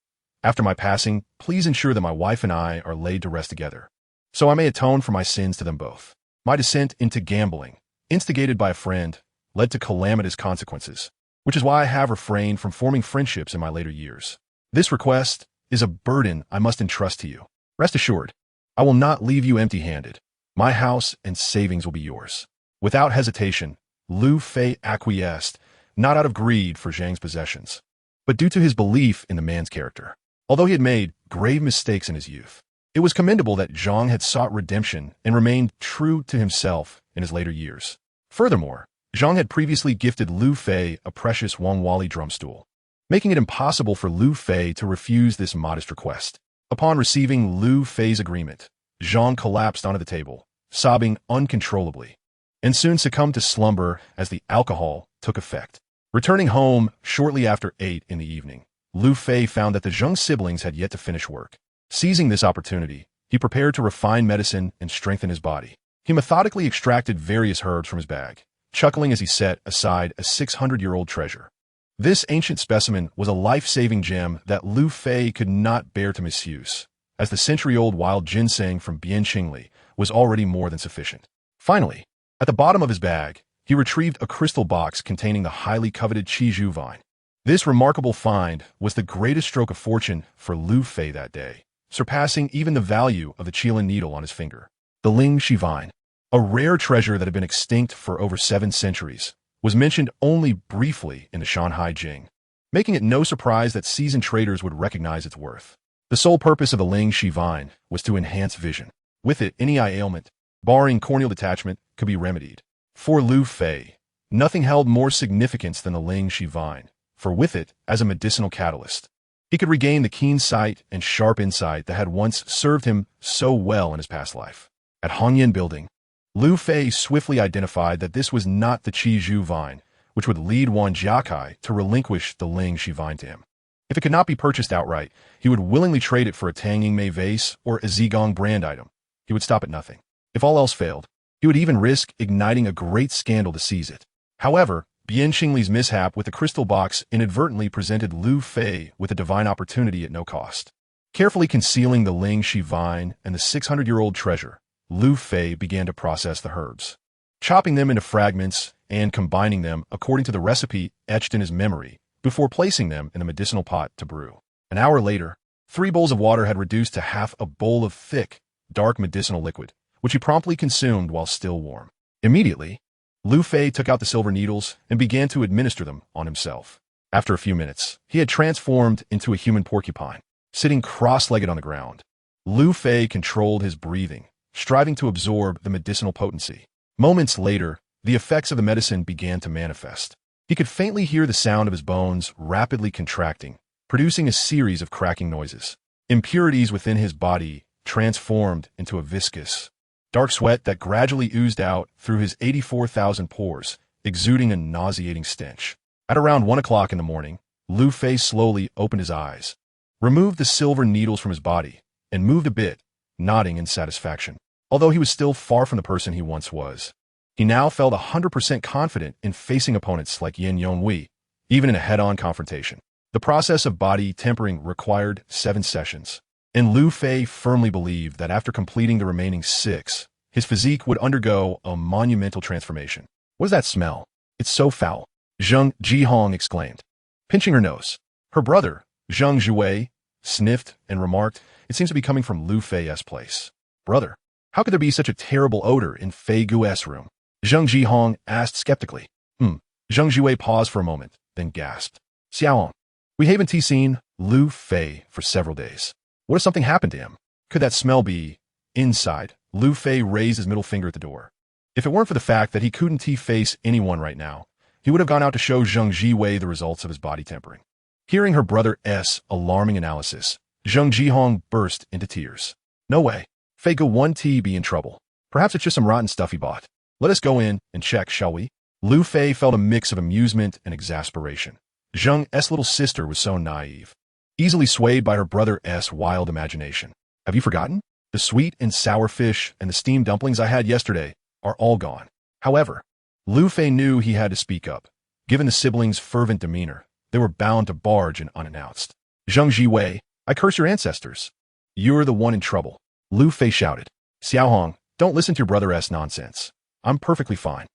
after my passing, please ensure that my wife and I are laid to rest together, so I may atone for my sins to them both. My descent into gambling, instigated by a friend, led to calamitous consequences, which is why I have refrained from forming friendships in my later years. This request is a burden I must entrust to you. Rest assured, I will not leave you empty-handed. My house and savings will be yours." Without hesitation, Lu Fei acquiesced, not out of greed for Zhang's possessions, but due to his belief in the man's character. Although he had made grave mistakes in his youth, it was commendable that Zhang had sought redemption and remained true to himself in his later years. Furthermore, Zhang had previously gifted Lu Fei a precious Wangwali drumstool, making it impossible for Lu Fei to refuse this modest request. Upon receiving Lu Fei's agreement, Zhang collapsed onto the table, sobbing uncontrollably, and soon succumbed to slumber as the alcohol took effect. Returning home shortly after 8 in the evening, Lu Fei found that the Zhang siblings had yet to finish work. Seizing this opportunity, he prepared to refine medicine and strengthen his body. He methodically extracted various herbs from his bag, chuckling as he set aside a 600-year-old treasure. This ancient specimen was a life-saving gem that Lu Fei could not bear to misuse, as the century-old wild ginseng from Bianqingli was already more than sufficient. Finally, at the bottom of his bag, he retrieved a crystal box containing the highly coveted Qizhu vine. This remarkable find was the greatest stroke of fortune for Lu Fei that day, surpassing even the value of the Qilin needle on his finger. The Lingxi vine, a rare treasure that had been extinct for over 7 centuries, was mentioned only briefly in the Shanhai Jing, making it no surprise that seasoned traders would recognize its worth. The sole purpose of the Lingxi vine was to enhance vision. With it, any eye ailment, barring corneal detachment, could be remedied. For Lu Fei, nothing held more significance than the Lingxi vine, for with it, as a medicinal catalyst, he could regain the keen sight and sharp insight that had once served him so well in his past life. At Hongyan Building, Lu Fei swiftly identified that this was not the Qizhu vine, which would lead Wan Jiakai to relinquish the Lingxi vine to him. If it could not be purchased outright, he would willingly trade it for a Tang Yingmei vase or a Zigong brand item. He would stop at nothing. If all else failed, he would even risk igniting a great scandal to seize it. However, Bianqingli's mishap with the crystal box inadvertently presented Lu Fei with a divine opportunity at no cost. Carefully concealing the Lingxi vine and the 600-year-old treasure, Lu Fei began to process the herbs, chopping them into fragments and combining them according to the recipe etched in his memory before placing them in the medicinal pot to brew. An hour later, 3 bowls of water had reduced to half a bowl of thick, dark medicinal liquid, which he promptly consumed while still warm. Immediately, Lu Fei took out the silver needles and began to administer them on himself. After a few minutes, he had transformed into a human porcupine, sitting cross-legged on the ground. Lu Fei controlled his breathing, striving to absorb the medicinal potency. Moments later, the effects of the medicine began to manifest. He could faintly hear the sound of his bones rapidly contracting, producing a series of cracking noises. Impurities within his body transformed into a viscous, dark sweat that gradually oozed out through his 84,000 pores, exuding a nauseating stench. At around 1 o'clock in the morning, Lu Fei slowly opened his eyes, removed the silver needles from his body, and moved a bit, nodding in satisfaction. Although he was still far from the person he once was, He now felt 100% confident in facing opponents like Yin Yonghui, even in a head-on confrontation. The process of body tempering required 7 sessions, and Lu Fei firmly believed that after completing the remaining 6, his physique would undergo a monumental transformation. What does that smell? It's so foul, Zheng Jihong exclaimed, pinching her nose. Her brother, Zheng Zhuwei, sniffed and remarked, it seems to be coming from Lu Fei's place. Brother, how could there be such a terrible odor in Fei Gu's room? Zheng Jihong asked skeptically. Zheng Zhuwei paused for a moment, then gasped. Xiaohong, we haven't seen Lu Fei for several days. What if something happened to him? Could that smell be inside? Lu Fei raised his middle finger at the door. If it weren't for the fact that he couldn't face anyone right now, he would have gone out to show Zheng Zhiwei the results of his body tempering. Hearing her brother's alarming analysis, Zheng Jihong burst into tears. No way. Fei Gu 1T be in trouble. Perhaps it's just some rotten stuff he bought. Let us go in and check, shall we? Lu Fei felt a mix of amusement and exasperation. Zheng's little sister was so naive, easily swayed by her brother's wild imagination. Have you forgotten? The sweet and sour fish and the steamed dumplings I had yesterday are all gone. However, Lu Fei knew he had to speak up. Given the siblings' fervent demeanor, they were bound to barge in unannounced. Zheng Zhiwei, I curse your ancestors. You're the one in trouble. Lu Fei shouted. Xiaohong, don't listen to your brother's nonsense. I'm perfectly fine.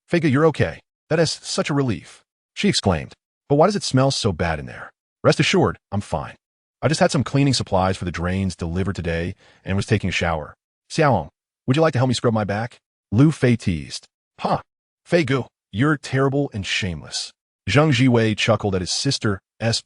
Fei Gu, you're okay. That is such a relief, she exclaimed. But why does it smell so bad in there? Rest assured, I'm fine. I just had some cleaning supplies for the drains delivered today and was taking a shower. Xiaohong, would you like to help me scrub my back? Lu Fei teased. Fei Gu, you're terrible and shameless. Zheng Zhiwei chuckled at his sister's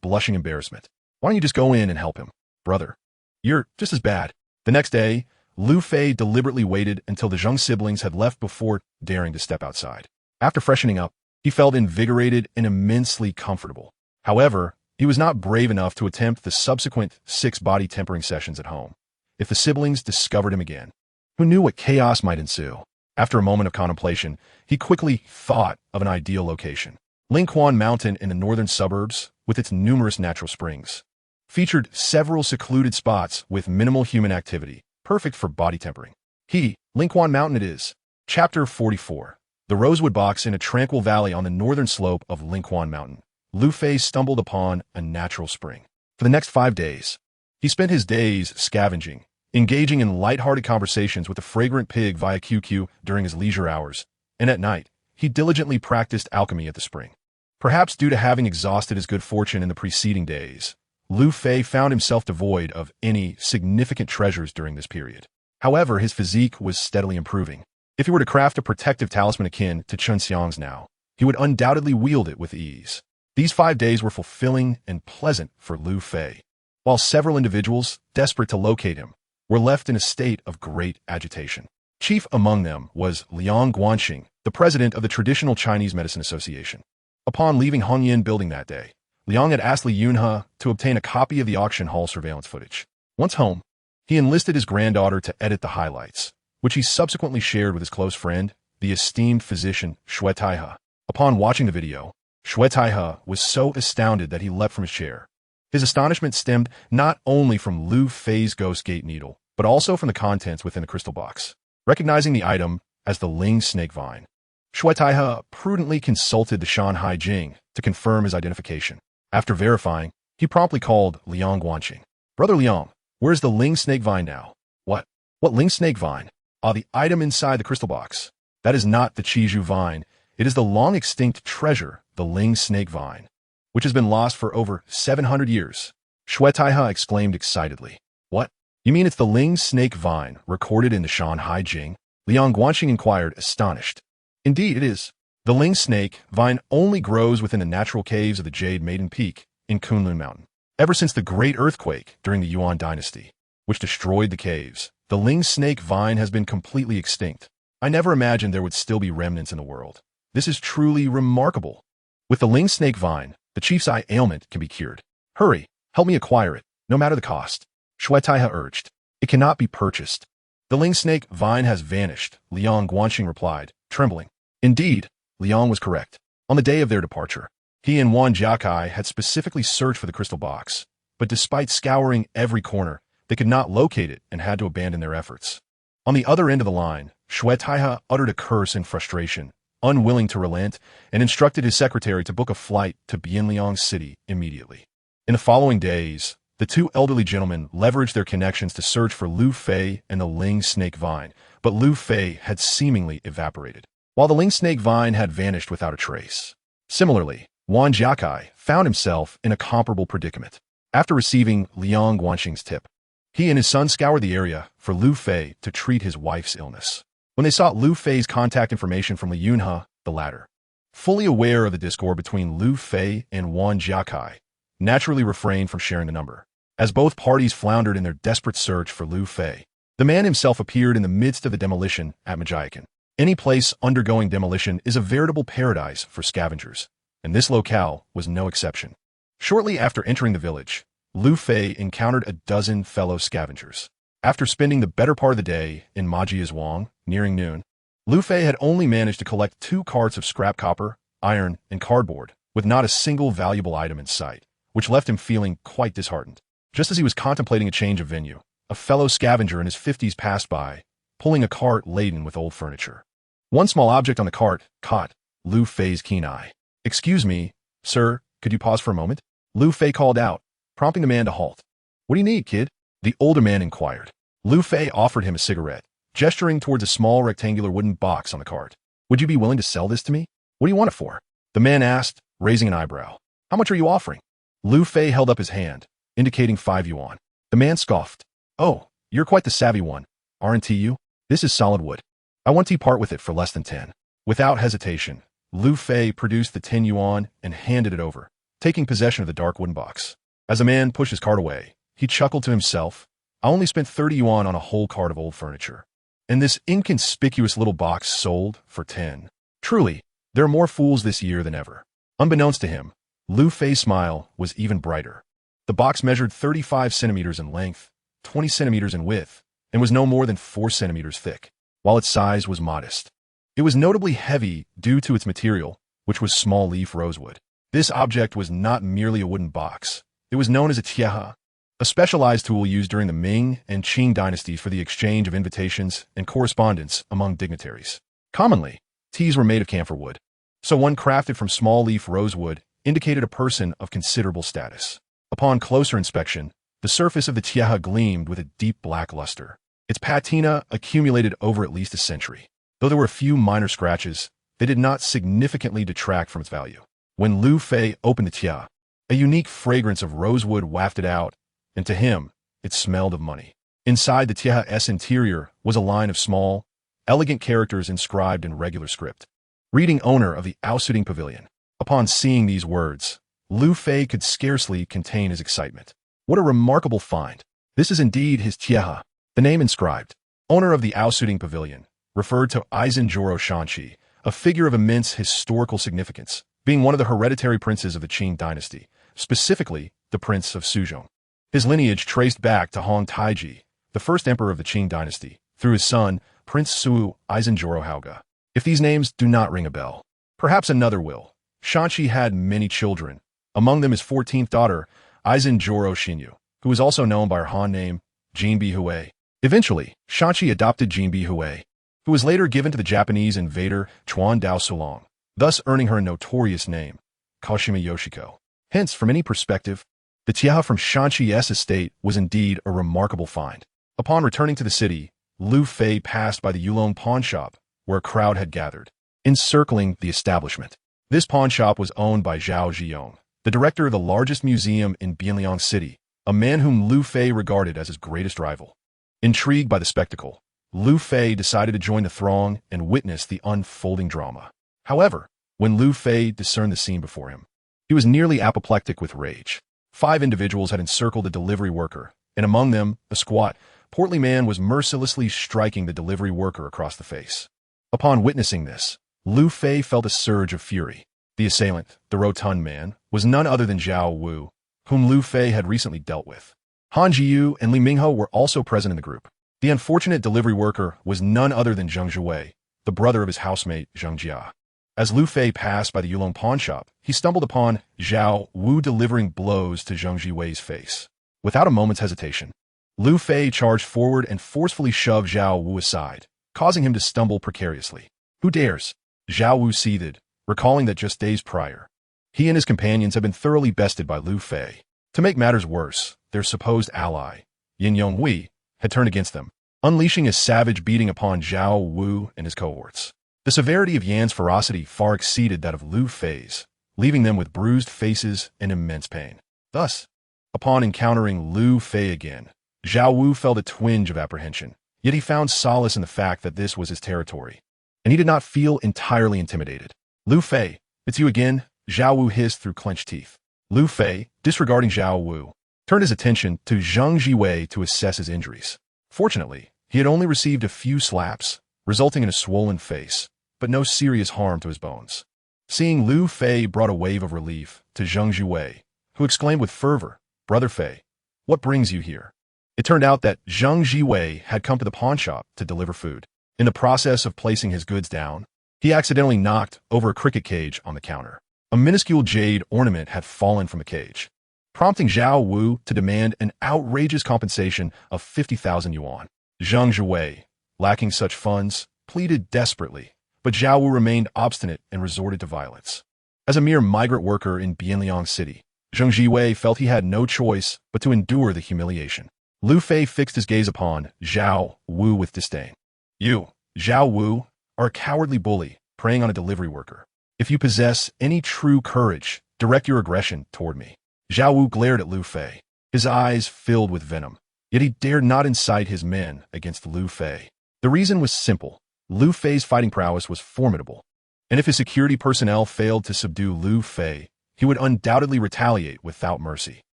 blushing embarrassment. Why don't you just go in and help him? Brother, you're just as bad. The next day, Lu Fei deliberately waited until the Zheng siblings had left before daring to step outside. After freshening up, he felt invigorated and immensely comfortable. However, he was not brave enough to attempt the subsequent 6 body tempering sessions at home. If the siblings discovered him again, who knew what chaos might ensue? After a moment of contemplation, he quickly thought of an ideal location. Lingquan Mountain in the northern suburbs, with its numerous natural springs, featured several secluded spots with minimal human activity, perfect for body tempering. Lingquan Mountain it is. Chapter 44. The Rosewood Box in a tranquil valley on the northern slope of Lingquan Mountain. Lu Fei stumbled upon a natural spring. For the next 5 days, he spent his days scavenging, engaging in light-hearted conversations with the fragrant pig via QQ during his leisure hours, and at night, he diligently practiced alchemy at the spring. Perhaps due to having exhausted his good fortune in the preceding days, Lu Fei found himself devoid of any significant treasures during this period. However, his physique was steadily improving. If he were to craft a protective talisman akin to Chun Xiang's now, he would undoubtedly wield it with ease. These 5 days were fulfilling and pleasant for Lu Fei, while several individuals, desperate to locate him, were left in a state of great agitation. Chief among them was Liang Guanxing, the president of the Traditional Chinese Medicine Association. Upon leaving Hongyan building that day, Liang had asked Li Yunhe to obtain a copy of the auction hall surveillance footage. Once home, he enlisted his granddaughter to edit the highlights, which he subsequently shared with his close friend, the esteemed physician Xue Taihe. Upon watching the video, Xue Taihe was so astounded that he leapt from his chair. His astonishment stemmed not only from Lu Fei's ghost gate needle, but also from the contents within the crystal box. Recognizing the item as the Ling snake vine, Xue Taihe prudently consulted the Shanhai Jing to confirm his identification. After verifying, he promptly called Liang Guanxing. Brother Liang, where's the Ling snake vine now? What Ling snake vine? The item inside the crystal box. That is not the Qizhu vine. It is the long-extinct treasure, the Ling snake vine, which has been lost for over 700 years. Xue Taihe exclaimed excitedly. What? You mean it's the Ling snake vine recorded in the Shanhai Jing? Liang Guanxing inquired, astonished. Indeed, it is. The Ling snake vine only grows within the natural caves of the Jade Maiden Peak in Kunlun Mountain. Ever since the great earthquake during the Yuan dynasty, which destroyed the caves, the Ling snake vine has been completely extinct. I never imagined there would still be remnants in the world. This is truly remarkable. With the Ling snake vine, the chief's eye ailment can be cured. Hurry, help me acquire it, no matter the cost. Xue Taihe urged. It cannot be purchased. The Ling snake vine has vanished, Liang Guanxing replied, trembling. Indeed, Liang was correct. On the day of their departure, he and Wan Jiakai had specifically searched for the crystal box, but despite scouring every corner, they could not locate it and had to abandon their efforts. On the other end of the line, Shui Taihe uttered a curse in frustration, unwilling to relent, and instructed his secretary to book a flight to Bianliang City immediately. In the following days, the two elderly gentlemen leveraged their connections to search for Lu Fei and the Ling snake vine, but Lu Fei had seemingly evaporated, while the Ling snake vine had vanished without a trace. Similarly, Wan Jiakai found himself in a comparable predicament. After receiving Liang Guanxing's tip, he and his son scoured the area for Lu Fei to treat his wife's illness. When they sought Lu Fei's contact information from Li Yunhe, the latter, fully aware of the discord between Lu Fei and Wan Jiakai, naturally refrained from sharing the number. As both parties floundered in their desperate search for Lu Fei, the man himself appeared in the midst of the demolition at Majiakan. Any place undergoing demolition is a veritable paradise for scavengers, and this locale was no exception. Shortly after entering the village, Lu Fei encountered a dozen fellow scavengers. After spending the better part of the day in Majiazhuang, nearing noon, Lu Fei had only managed to collect 2 carts of scrap copper, iron, and cardboard, with not a single valuable item in sight, which left him feeling quite disheartened. Just as he was contemplating a change of venue, a fellow scavenger in his 50s passed by, pulling a cart laden with old furniture. One small object on the cart caught Lu Fei's keen eye. "Excuse me, sir, could you pause for a moment?" Lu Fei called out, prompting the man to halt. "What do you need, kid?" the older man inquired. Lu Fei offered him a cigarette, gesturing towards a small rectangular wooden box on the cart. "Would you be willing to sell this to me?" "What do you want it for?" the man asked, raising an eyebrow. "How much are you offering?" Lu Fei held up his hand, indicating 5 yuan. The man scoffed. "Oh, you're quite the savvy one, aren't you? This is solid wood. I want to part with it for less than 10. Without hesitation, Lu Fei produced the 10 yuan and handed it over, taking possession of the dark wooden box. As the man pushed his cart away, he chuckled to himself. "I only spent 30 yuan on a whole cart of old furniture. And this inconspicuous little box sold for 10. Truly, there are more fools this year than ever." Unbeknownst to him, Lu Fei's smile was even brighter. The box measured 35 centimeters in length, 20 centimeters in width, and was no more than 4 centimeters thick, while its size was modest. It was notably heavy due to its material, which was small leaf rosewood. This object was not merely a wooden box. It was known as a tiaha, a specialized tool used during the Ming and Qing dynasties for the exchange of invitations and correspondence among dignitaries. Commonly, teas were made of camphor wood, so one crafted from small leaf rosewood indicated a person of considerable status. Upon closer inspection, the surface of the tiaha gleamed with a deep black luster. Its patina accumulated over at least a century. Though there were a few minor scratches, they did not significantly detract from its value. When Lu Fei opened the tiaha, a unique fragrance of rosewood wafted out, and to him, it smelled of money. Inside the tiaha's interior was a line of small, elegant characters inscribed in regular script. Reading owner of the Ausüding Pavilion. Upon seeing these words, Lu Fei could scarcely contain his excitement. What a remarkable find. This is indeed his tiaha. The name inscribed, owner of the Ausüding Pavilion, referred to Aizenjoro Shanqi, a figure of immense historical significance, being one of the hereditary princes of the Qing dynasty, specifically the Prince of Suzhong. His lineage traced back to Hong Taiji, the first emperor of the Qing dynasty, through his son, Prince Su Aizenjoro Haoge. If these names do not ring a bell, perhaps another will. Shanqi had many children, among them his 14th daughter, Aizenjoro Xinyu, who was also known by her Han name, Jinbi Hui. Eventually, Shanqi adopted Jinbi Hui, who was later given to the Japanese invader Chuan Dao Sulong, thus earning her a notorious name, Kashima Yoshiko. Hence, from any perspective, the tiaha from Shanqi's estate was indeed a remarkable find. Upon returning to the city, Lu Fei passed by the Yulong pawn shop, where a crowd had gathered, encircling the establishment. This pawn shop was owned by Zhao Zhiyong, the director of the largest museum in Bianliang City, a man whom Lu Fei regarded as his greatest rival. Intrigued by the spectacle, Lu Fei decided to join the throng and witness the unfolding drama. However, when Lu Fei discerned the scene before him, he was nearly apoplectic with rage. 5 individuals had encircled the delivery worker, and among them, a squat, portly man was mercilessly striking the delivery worker across the face. Upon witnessing this, Lu Fei felt a surge of fury. The assailant, the rotund man, was none other than Zhao Wu, whom Lu Fei had recently dealt with. Han Jiyu and Li Minghe were also present in the group. The unfortunate delivery worker was none other than Zheng Zhiwei, the brother of his housemate Zheng Jia. As Lu Fei passed by the Yulong pawn shop, he stumbled upon Zhao Wu delivering blows to Zheng Zhiwei's face. Without a moment's hesitation, Lu Fei charged forward and forcefully shoved Zhao Wu aside, causing him to stumble precariously. Who dares? Zhao Wu seethed, recalling that just days prior, he and his companions had been thoroughly bested by Lu Fei. To make matters worse, their supposed ally, Yin Yonghui, had turned against them, unleashing a savage beating upon Zhao Wu and his cohorts. The severity of Yan's ferocity far exceeded that of Lu Fei's, leaving them with bruised faces and immense pain. Thus, upon encountering Lu Fei again, Zhao Wu felt a twinge of apprehension, yet he found solace in the fact that this was his territory, and he did not feel entirely intimidated. Lu Fei, it's you again, Zhao Wu hissed through clenched teeth. Lu Fei, disregarding Zhao Wu, turned his attention to Zhang Jiwei to assess his injuries. Fortunately, he had only received a few slaps, resulting in a swollen face, but no serious harm to his bones. Seeing Lu Fei brought a wave of relief to Zhang Jiwei, who exclaimed with fervor, "Brother Fei, what brings you here?" It turned out that Zhang Jiwei had come to the pawn shop to deliver food. In the process of placing his goods down, he accidentally knocked over a cricket cage on the counter. A minuscule jade ornament had fallen from the cage, prompting Zhao Wu to demand an outrageous compensation of 50,000 yuan. Zhang Jiwei, lacking such funds, pleaded desperately, but Zhao Wu remained obstinate and resorted to violence. As a mere migrant worker in Bianliang City, Zhang Jiwei felt he had no choice but to endure the humiliation. Lu Fei fixed his gaze upon Zhao Wu with disdain. "You, Zhao Wu, are a cowardly bully preying on a delivery worker. If you possess any true courage, direct your aggression toward me." Zhao Wu glared at Lu Fei, his eyes filled with venom, yet he dared not incite his men against Lu Fei. The reason was simple. Lu Fei's fighting prowess was formidable, and if his security personnel failed to subdue Lu Fei, he would undoubtedly retaliate without mercy.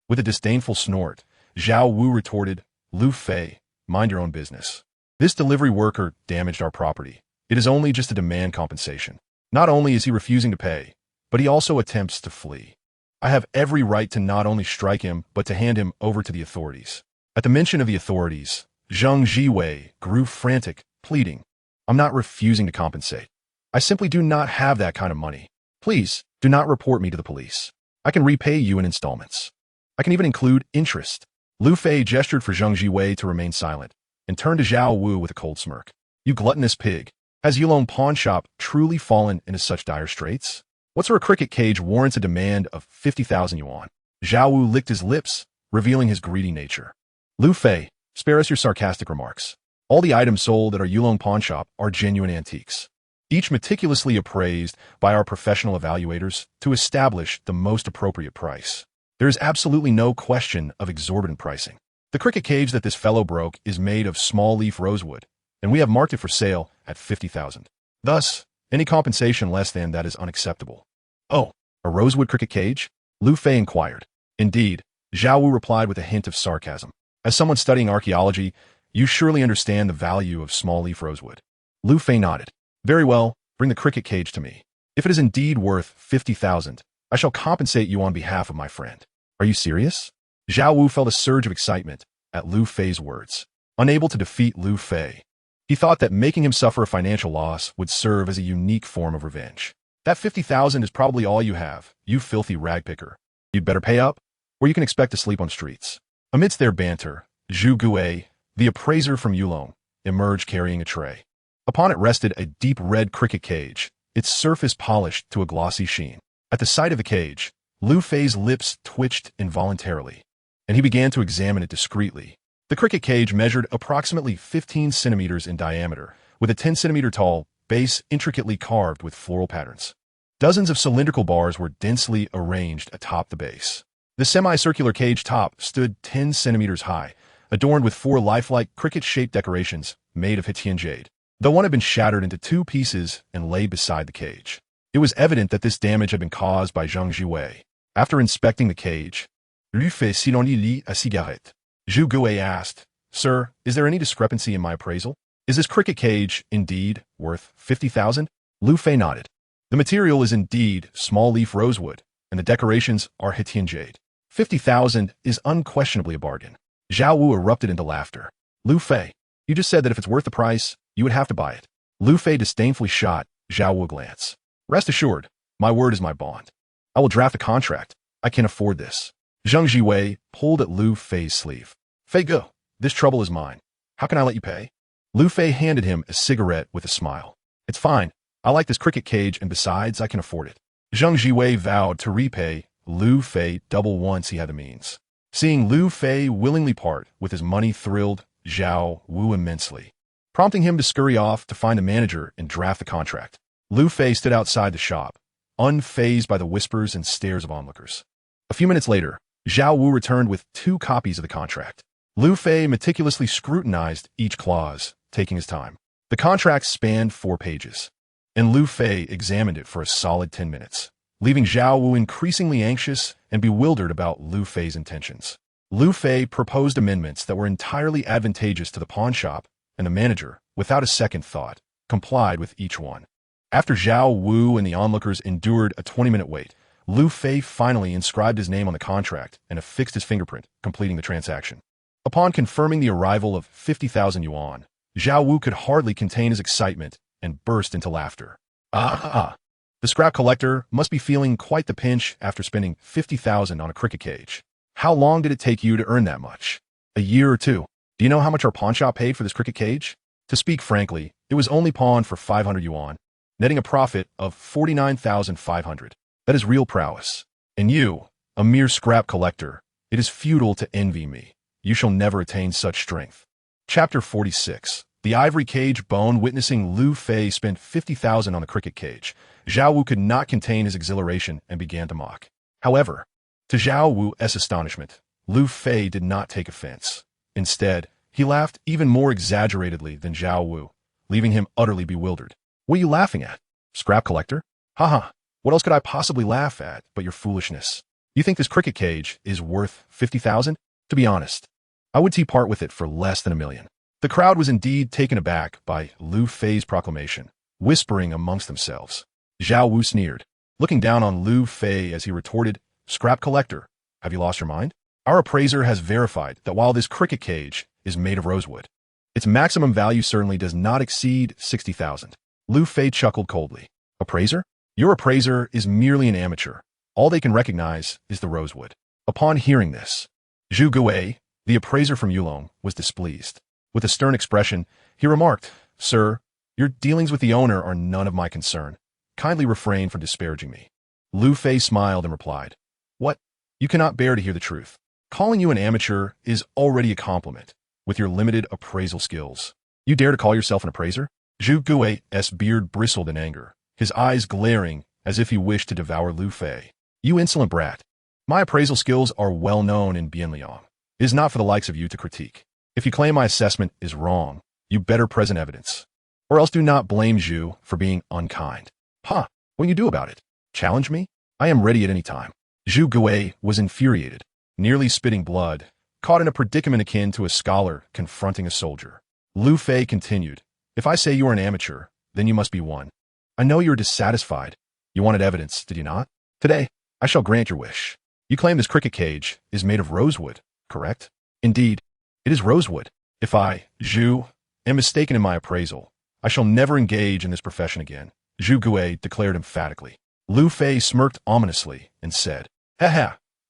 With a disdainful snort, Zhao Wu retorted, "Lu Fei, mind your own business. This delivery worker damaged our property. It is only just to demand compensation. Not only is he refusing to pay, but he also attempts to flee. I have every right to not only strike him, but to hand him over to the authorities." At the mention of the authorities, Zhang Jiwei grew frantic, pleading, "I'm not refusing to compensate. I simply do not have that kind of money. Please, do not report me to the police. I can repay you in installments. I can even include interest." Lu Fei gestured for Zhang Jiwei to remain silent, and turned to Zhao Wu with a cold smirk. "You gluttonous pig. Has Yulong Pawn Shop truly fallen into such dire straits? What sort of cricket cage warrants a demand of 50,000 yuan?" Zhao Wu licked his lips, revealing his greedy nature. "Lu Fei, spare us your sarcastic remarks. All the items sold at our Yulong Pawn Shop are genuine antiques, each meticulously appraised by our professional evaluators to establish the most appropriate price. There is absolutely no question of exorbitant pricing. The cricket cage that this fellow broke is made of small-leaf rosewood, and we have marked it for sale at 50,000. Thus, any compensation less than that is unacceptable." "Oh, a rosewood cricket cage?" Lu Fei inquired. "Indeed," Zhao Wu replied with a hint of sarcasm. "As someone studying archaeology, you surely understand the value of small-leaf rosewood." Lu Fei nodded. "Very well, bring the cricket cage to me. If it is indeed worth 50,000, I shall compensate you on behalf of my friend." "Are you serious?" Zhao Wu felt a surge of excitement at Lu Fei's words. Unable to defeat Lu Fei, he thought that making him suffer a financial loss would serve as a unique form of revenge. "That 50,000 is probably all you have, you filthy ragpicker. You'd better pay up, or you can expect to sleep on streets." Amidst their banter, Zhu Guei, the appraiser from Yulong, emerged carrying a tray. Upon it rested a deep red cricket cage, its surface polished to a glossy sheen. At the sight of the cage, Lu Fei's lips twitched involuntarily, and he began to examine it discreetly. The cricket cage measured approximately 15 centimeters in diameter, with a 10-centimeter tall base intricately carved with floral patterns. Dozens of cylindrical bars were densely arranged atop the base. The semicircular cage top stood 10 centimeters high, adorned with 4 lifelike cricket-shaped decorations made of Hitian jade. Though one had been shattered into 2 pieces and lay beside the cage, it was evident that this damage had been caused by Zhang Jiwei. After inspecting the cage, Lu Fei lit a cigarette. Zhu Guei asked, "Sir, is there any discrepancy in my appraisal? Is this cricket cage indeed worth 50,000? Lu Fei nodded. "The material is indeed small-leaf rosewood, and the decorations are Hitian jade. 50,000 is unquestionably a bargain." Zhao Wu erupted into laughter. "Lu Fei, you just said that if it's worth the price, you would have to buy it." Lu Fei disdainfully shot Zhao Wu a glance. "Rest assured, my word is my bond. I will draft a contract. I can afford this." Zhang Jiwei pulled at Lu Fei's sleeve. "Fei go, this trouble is mine. How can I let you pay?" Lu Fei handed him a cigarette with a smile. It's fine. I like this cricket cage, and besides, I can afford it. Zheng Jiwei vowed to repay Lu Fei double once he had the means. Seeing Lu Fei willingly part with his money thrilled Zhao Wu immensely, prompting him to scurry off to find a manager and draft the contract. Lu Fei stood outside the shop, unfazed by the whispers and stares of onlookers. A few minutes later, Zhao Wu returned with 2 copies of the contract. Lu Fei meticulously scrutinized each clause, taking his time. The contract spanned 4 pages, and Lu Fei examined it for a solid 10 minutes, leaving Zhao Wu increasingly anxious and bewildered about Lu Fei's intentions. Lu Fei proposed amendments that were entirely advantageous to the pawn shop, and the manager, without a second thought, complied with each one. After Zhao Wu and the onlookers endured a 20-minute wait, Lu Fei finally inscribed his name on the contract and affixed his fingerprint, completing the transaction. Upon confirming the arrival of 50,000 yuan, Zhao Wu could hardly contain his excitement and burst into laughter. Ah! The scrap collector must be feeling quite the pinch after spending 50,000 on a cricket cage. How long did it take you to earn that much? A year or 2. Do you know how much our pawn shop paid for this cricket cage? To speak frankly, it was only pawned for 500 yuan, netting a profit of 49,500. That is real prowess. And you, a mere scrap collector, it is futile to envy me. You shall never attain such strength. Chapter 46. The ivory cage bone. Witnessing Lu Fei spend 50,000 on the cricket cage, Zhao Wu could not contain his exhilaration and began to mock. However, to Zhao Wu's astonishment, Lu Fei did not take offense. Instead, he laughed even more exaggeratedly than Zhao Wu, leaving him utterly bewildered. What are you laughing at? Scrap collector? Haha, what else could I possibly laugh at but your foolishness? You think this cricket cage is worth 50,000? To be honest, I would part with it for less than 1 million. The crowd was indeed taken aback by Lu Fei's proclamation, whispering amongst themselves. Zhao Wu sneered, looking down on Lu Fei as he retorted, Scrap collector, have you lost your mind? Our appraiser has verified that while this cricket cage is made of rosewood, its maximum value certainly does not exceed 60,000. Lu Fei chuckled coldly. Appraiser? Your appraiser is merely an amateur. All they can recognize is the rosewood. Upon hearing this, Zhu Gui, the appraiser from Yulong, was displeased. With a stern expression, he remarked, Sir, your dealings with the owner are none of my concern. Kindly refrain from disparaging me. Lu Fei smiled and replied, What? You cannot bear to hear the truth. Calling you an amateur is already a compliment, with your limited appraisal skills. You dare to call yourself an appraiser? Zhu Gui's beard bristled in anger, his eyes glaring as if he wished to devour Lu Fei. You insolent brat. My appraisal skills are well known in Bianliang. It is not for the likes of you to critique. If you claim my assessment is wrong, you better present evidence. Or else do not blame Zhu for being unkind. What will you do about it? Challenge me? I am ready at any time. Zhu Gui was infuriated, nearly spitting blood, caught in a predicament akin to a scholar confronting a soldier. Lu Fei continued, If I say you are an amateur, then you must be one. I know you are dissatisfied. You wanted evidence, did you not? Today, I shall grant your wish. You claim this cricket cage is made of rosewood, correct? Indeed, it is rosewood. If I, Zhu, am mistaken in my appraisal, I shall never engage in this profession again, Zhu Gui declared emphatically. Lu Fei smirked ominously and said,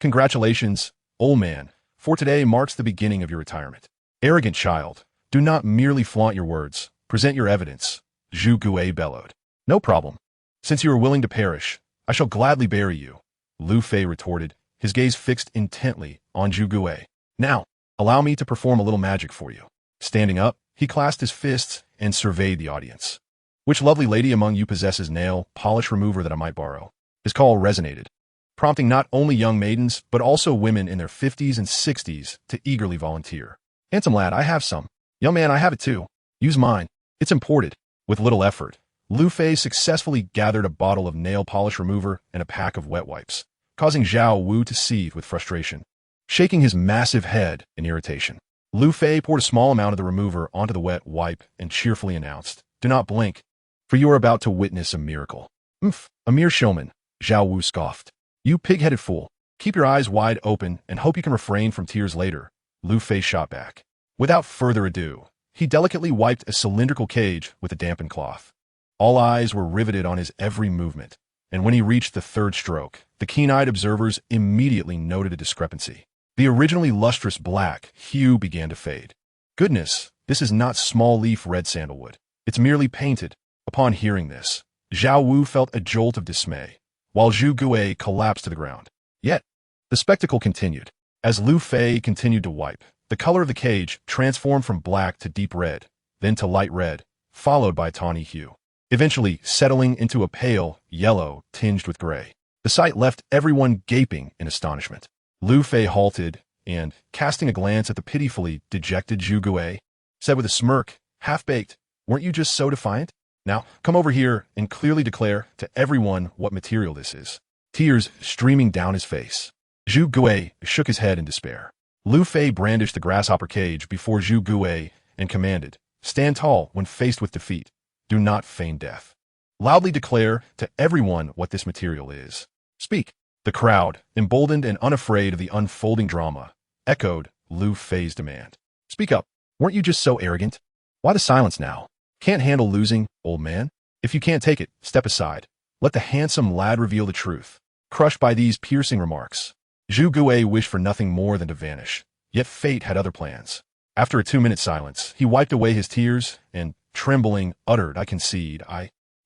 Congratulations, old man, for today marks the beginning of your retirement. Arrogant child, do not merely flaunt your words, present your evidence, Zhu Gui bellowed. No problem. Since you are willing to perish, I shall gladly bury you, Lu Fei retorted, his gaze fixed intently on Zhu Gui. Now, allow me to perform a little magic for you. Standing up, he clasped his fists and surveyed the audience. Which lovely lady among you possesses nail polish remover that I might borrow? His call resonated, prompting not only young maidens, but also women in their 50s and 60s to eagerly volunteer. Handsome lad, I have some. Young man, I have it too. Use mine. It's imported. With little effort, Lu Fei successfully gathered a bottle of nail polish remover and a pack of wet wipes, causing Zhao Wu to seethe with frustration. Shaking his massive head in irritation, Lu Fei poured a small amount of the remover onto the wet wipe and cheerfully announced, Do not blink, for you are about to witness a miracle. A mere showman, Zhao Wu scoffed. You pig-headed fool. Keep your eyes wide open and hope you can refrain from tears later, Lu Fei shot back. Without further ado, he delicately wiped a cylindrical cage with a dampened cloth. All eyes were riveted on his every movement, and when he reached the 3rd stroke, the keen-eyed observers immediately noted a discrepancy. The originally lustrous black hue began to fade. Goodness, This is not small-leaf red sandalwood. It's merely painted. Upon hearing this, Zhao Wu felt a jolt of dismay, while Zhu Gui collapsed to the ground. Yet, the spectacle continued. As Lu Fei continued to wipe, the color of the cage transformed from black to deep red, then to light red, followed by a tawny hue, eventually settling into a pale yellow tinged with gray. The sight left everyone gaping in astonishment. Lu Fei halted and, casting a glance at the pitifully dejected Zhu Gui, said with a smirk, half-baked, "Weren't you just so defiant? Now, come over here and clearly declare to everyone what material this is." Tears streaming down his face, Zhu Gui shook his head in despair. Lu Fei brandished the grasshopper cage before Zhu Gui and commanded, "Stand tall when faced with defeat. Do not feign death. Loudly declare to everyone what this material is. Speak." The crowd, emboldened and unafraid of the unfolding drama, echoed Lu Fei's demand. "Speak up. Weren't you just so arrogant? Why the silence now? Can't handle losing, old man? If you can't take it, step aside. Let the handsome lad reveal the truth." Crushed by these piercing remarks, Zhu Gui wished for nothing more than to vanish, yet fate had other plans. After a 2-minute silence, he wiped away his tears and, trembling, uttered, "I concede,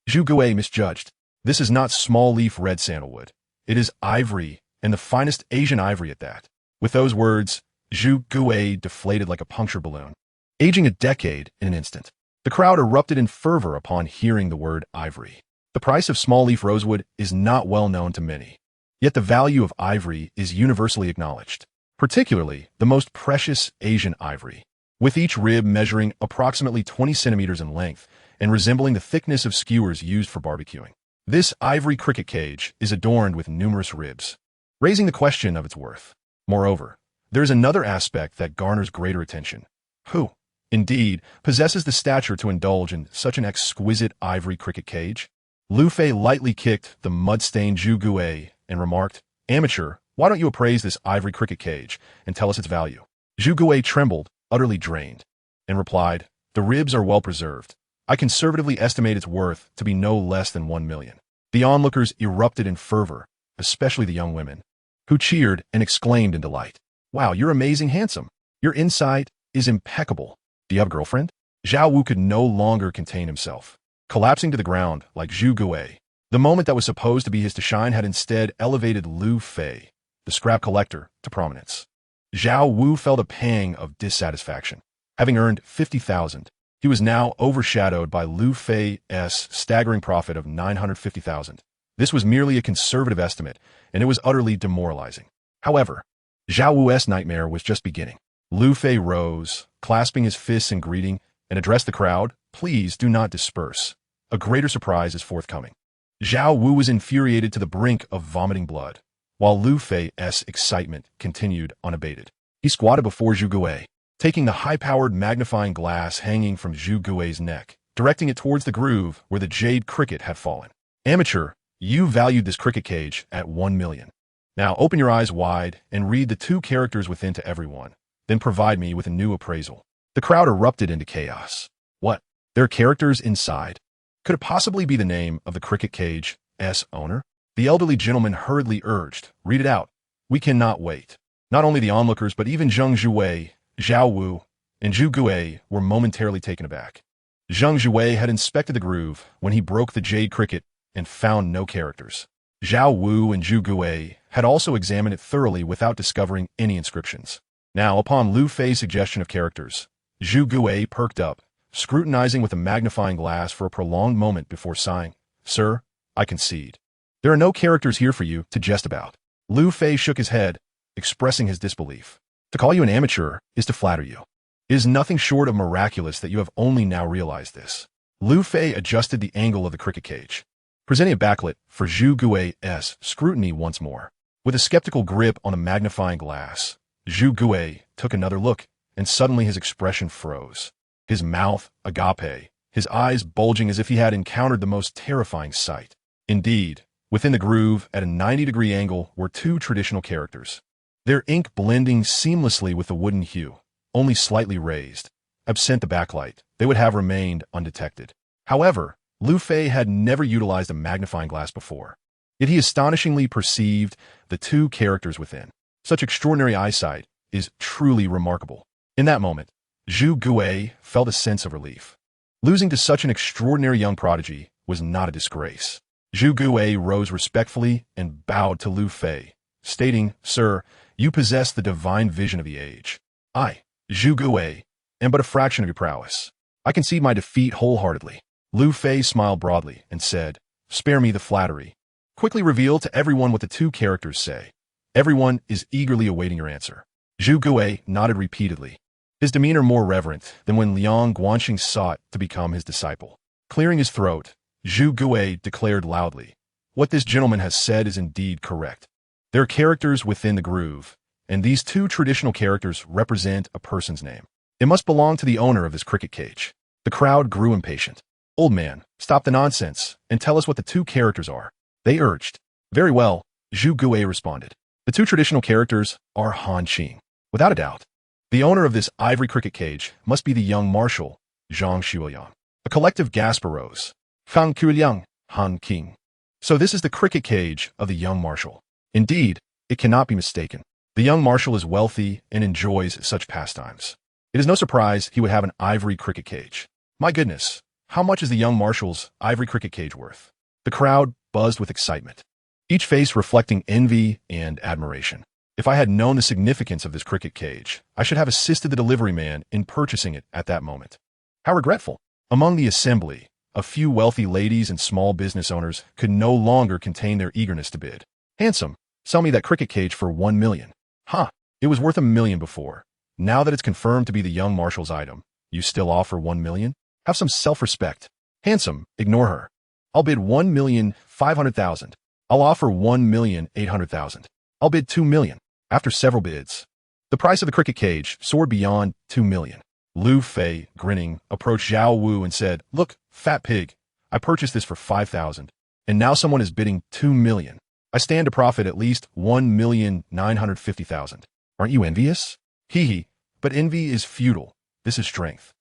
Zhu Gui misjudged. This is not small-leaf red sandalwood. It is ivory, and the finest Asian ivory at that." With those words, Zhu Gui deflated like a puncture balloon, aging a decade in an instant. The crowd erupted in fervor upon hearing the word ivory. The price of small-leaf rosewood is not well known to many, yet the value of ivory is universally acknowledged, particularly the most precious Asian ivory, with each rib measuring approximately 20 centimeters in length and resembling the thickness of skewers used for barbecuing. This ivory cricket cage is adorned with numerous ribs, raising the question of its worth. Moreover, there is another aspect that garners greater attention. Who, indeed, possesses the stature to indulge in such an exquisite ivory cricket cage? Lu Fei lightly kicked the mud-stained Zhu Gui and remarked, "Amateur, why don't you appraise this ivory cricket cage and tell us its value?" Zhu Gui trembled, utterly drained, and replied, "The ribs are well preserved. I conservatively estimate its worth to be no less than 1 million. The onlookers erupted in fervor, especially the young women, who cheered and exclaimed in delight, "Wow, you're amazing handsome. Your insight is impeccable. Do you have a girlfriend?" Zhao Wu could no longer contain himself, collapsing to the ground like Zhu Gui. The moment that was supposed to be his to shine had instead elevated Lu Fei, the scrap collector, to prominence. Zhao Wu felt a pang of dissatisfaction. Having earned 50,000, he was now overshadowed by Lu Fei's staggering profit of 950,000. This was merely a conservative estimate, and it was utterly demoralizing. However, Zhao Wu's nightmare was just beginning. Lu Fei rose, clasping his fists in greeting, and addressed the crowd, "Please do not disperse. A greater surprise is forthcoming." Zhao Wu was infuriated to the brink of vomiting blood, while Lu Fei's excitement continued unabated. He squatted before Zhu Gui, taking the high-powered magnifying glass hanging from Zhu Gui's neck, directing it towards the groove where the jade cricket had fallen. "Amateur, you valued this cricket cage at 1 million. Now open your eyes wide and read the 2 characters within to everyone, then provide me with a new appraisal." The crowd erupted into chaos. What? There are characters inside? Could it possibly be the name of the cricket cage's owner? The elderly gentleman hurriedly urged, "Read it out. We cannot wait." Not only the onlookers, but even Zheng Zhuwei, Zhao Wu, and Zhu Gui were momentarily taken aback. Zheng Zhuwei had inspected the groove when he broke the jade cricket and found no characters. Zhao Wu and Zhu Gui had also examined it thoroughly without discovering any inscriptions. Now, upon Lu Fei's suggestion of characters, Zhu Gui perked up, scrutinizing with a magnifying glass for a prolonged moment before sighing, "Sir, I concede. There are no characters here for you to jest about." Lu Fei shook his head, expressing his disbelief. "To call you an amateur is to flatter you. It is nothing short of miraculous that you have only now realized this." Lu Fei adjusted the angle of the cricket cage, presenting a backlit for Zhu Gui's scrutiny once more. With a skeptical grip on the magnifying glass, Zhu Gui took another look, and suddenly his expression froze. His mouth agape, his eyes bulging as if he had encountered the most terrifying sight. Indeed, within the groove, at a 90-degree angle, were 2 traditional characters, their ink blending seamlessly with the wooden hue, only slightly raised. Absent the backlight, they would have remained undetected. However, Lu Fei had never utilized a magnifying glass before, yet he astonishingly perceived the 2 characters within. Such extraordinary eyesight is truly remarkable. In that moment, Zhu Gui felt a sense of relief. Losing to such an extraordinary young prodigy was not a disgrace. Zhu Gui rose respectfully and bowed to Lu Fei, stating, "Sir, you possess the divine vision of the age. I, Zhu Gui, am but a fraction of your prowess. I concede my defeat wholeheartedly." Lu Fei smiled broadly and said, "Spare me the flattery. Quickly reveal to everyone what the two characters say. Everyone is eagerly awaiting your answer." Zhu Gui nodded repeatedly, his demeanor more reverent than when Liang Guanxing sought to become his disciple. Clearing his throat, Zhu Gui declared loudly, "What this gentleman has said is indeed correct. There are characters within the groove, and these two traditional characters represent a person's name. It must belong to the owner of this cricket cage." The crowd grew impatient. "Old man, stop the nonsense and tell us what the two characters are," they urged. "Very well," Zhu Gui responded. "The two traditional characters are Han Qing. Without a doubt. The owner of this ivory cricket cage must be the young marshal, Zhang Shuoyang." A collective gasp arose. "Fang Kuliang, Han Qing. So this is the cricket cage of the young marshal. Indeed, it cannot be mistaken. The young marshal is wealthy and enjoys such pastimes. It is no surprise he would have an ivory cricket cage. My goodness, how much is the young marshal's ivory cricket cage worth?" The crowd buzzed with excitement, each face reflecting envy and admiration. "If I had known the significance of this cricket cage, I should have assisted the delivery man in purchasing it at that moment. How regretful." Among the assembly, a few wealthy ladies and small business owners could no longer contain their eagerness to bid. "Handsome, sell me that cricket cage for 1 million. "Huh, it was worth 1 million before. Now that it's confirmed to be the young marshal's item, you still offer 1 million? Have some self-respect. Handsome, ignore her. I'll bid 1,500,000. I'll offer 1,800,000. I'll bid 2 million. After several bids, the price of the cricket cage soared beyond 2 million. Lu Fei, grinning, approached Zhao Wu and said, "Look, fat pig, I purchased this for 5,000, and now someone is bidding 2 million. I stand to profit at least 1,950,000. Aren't you envious?" "Hee, but envy is futile. This is strength.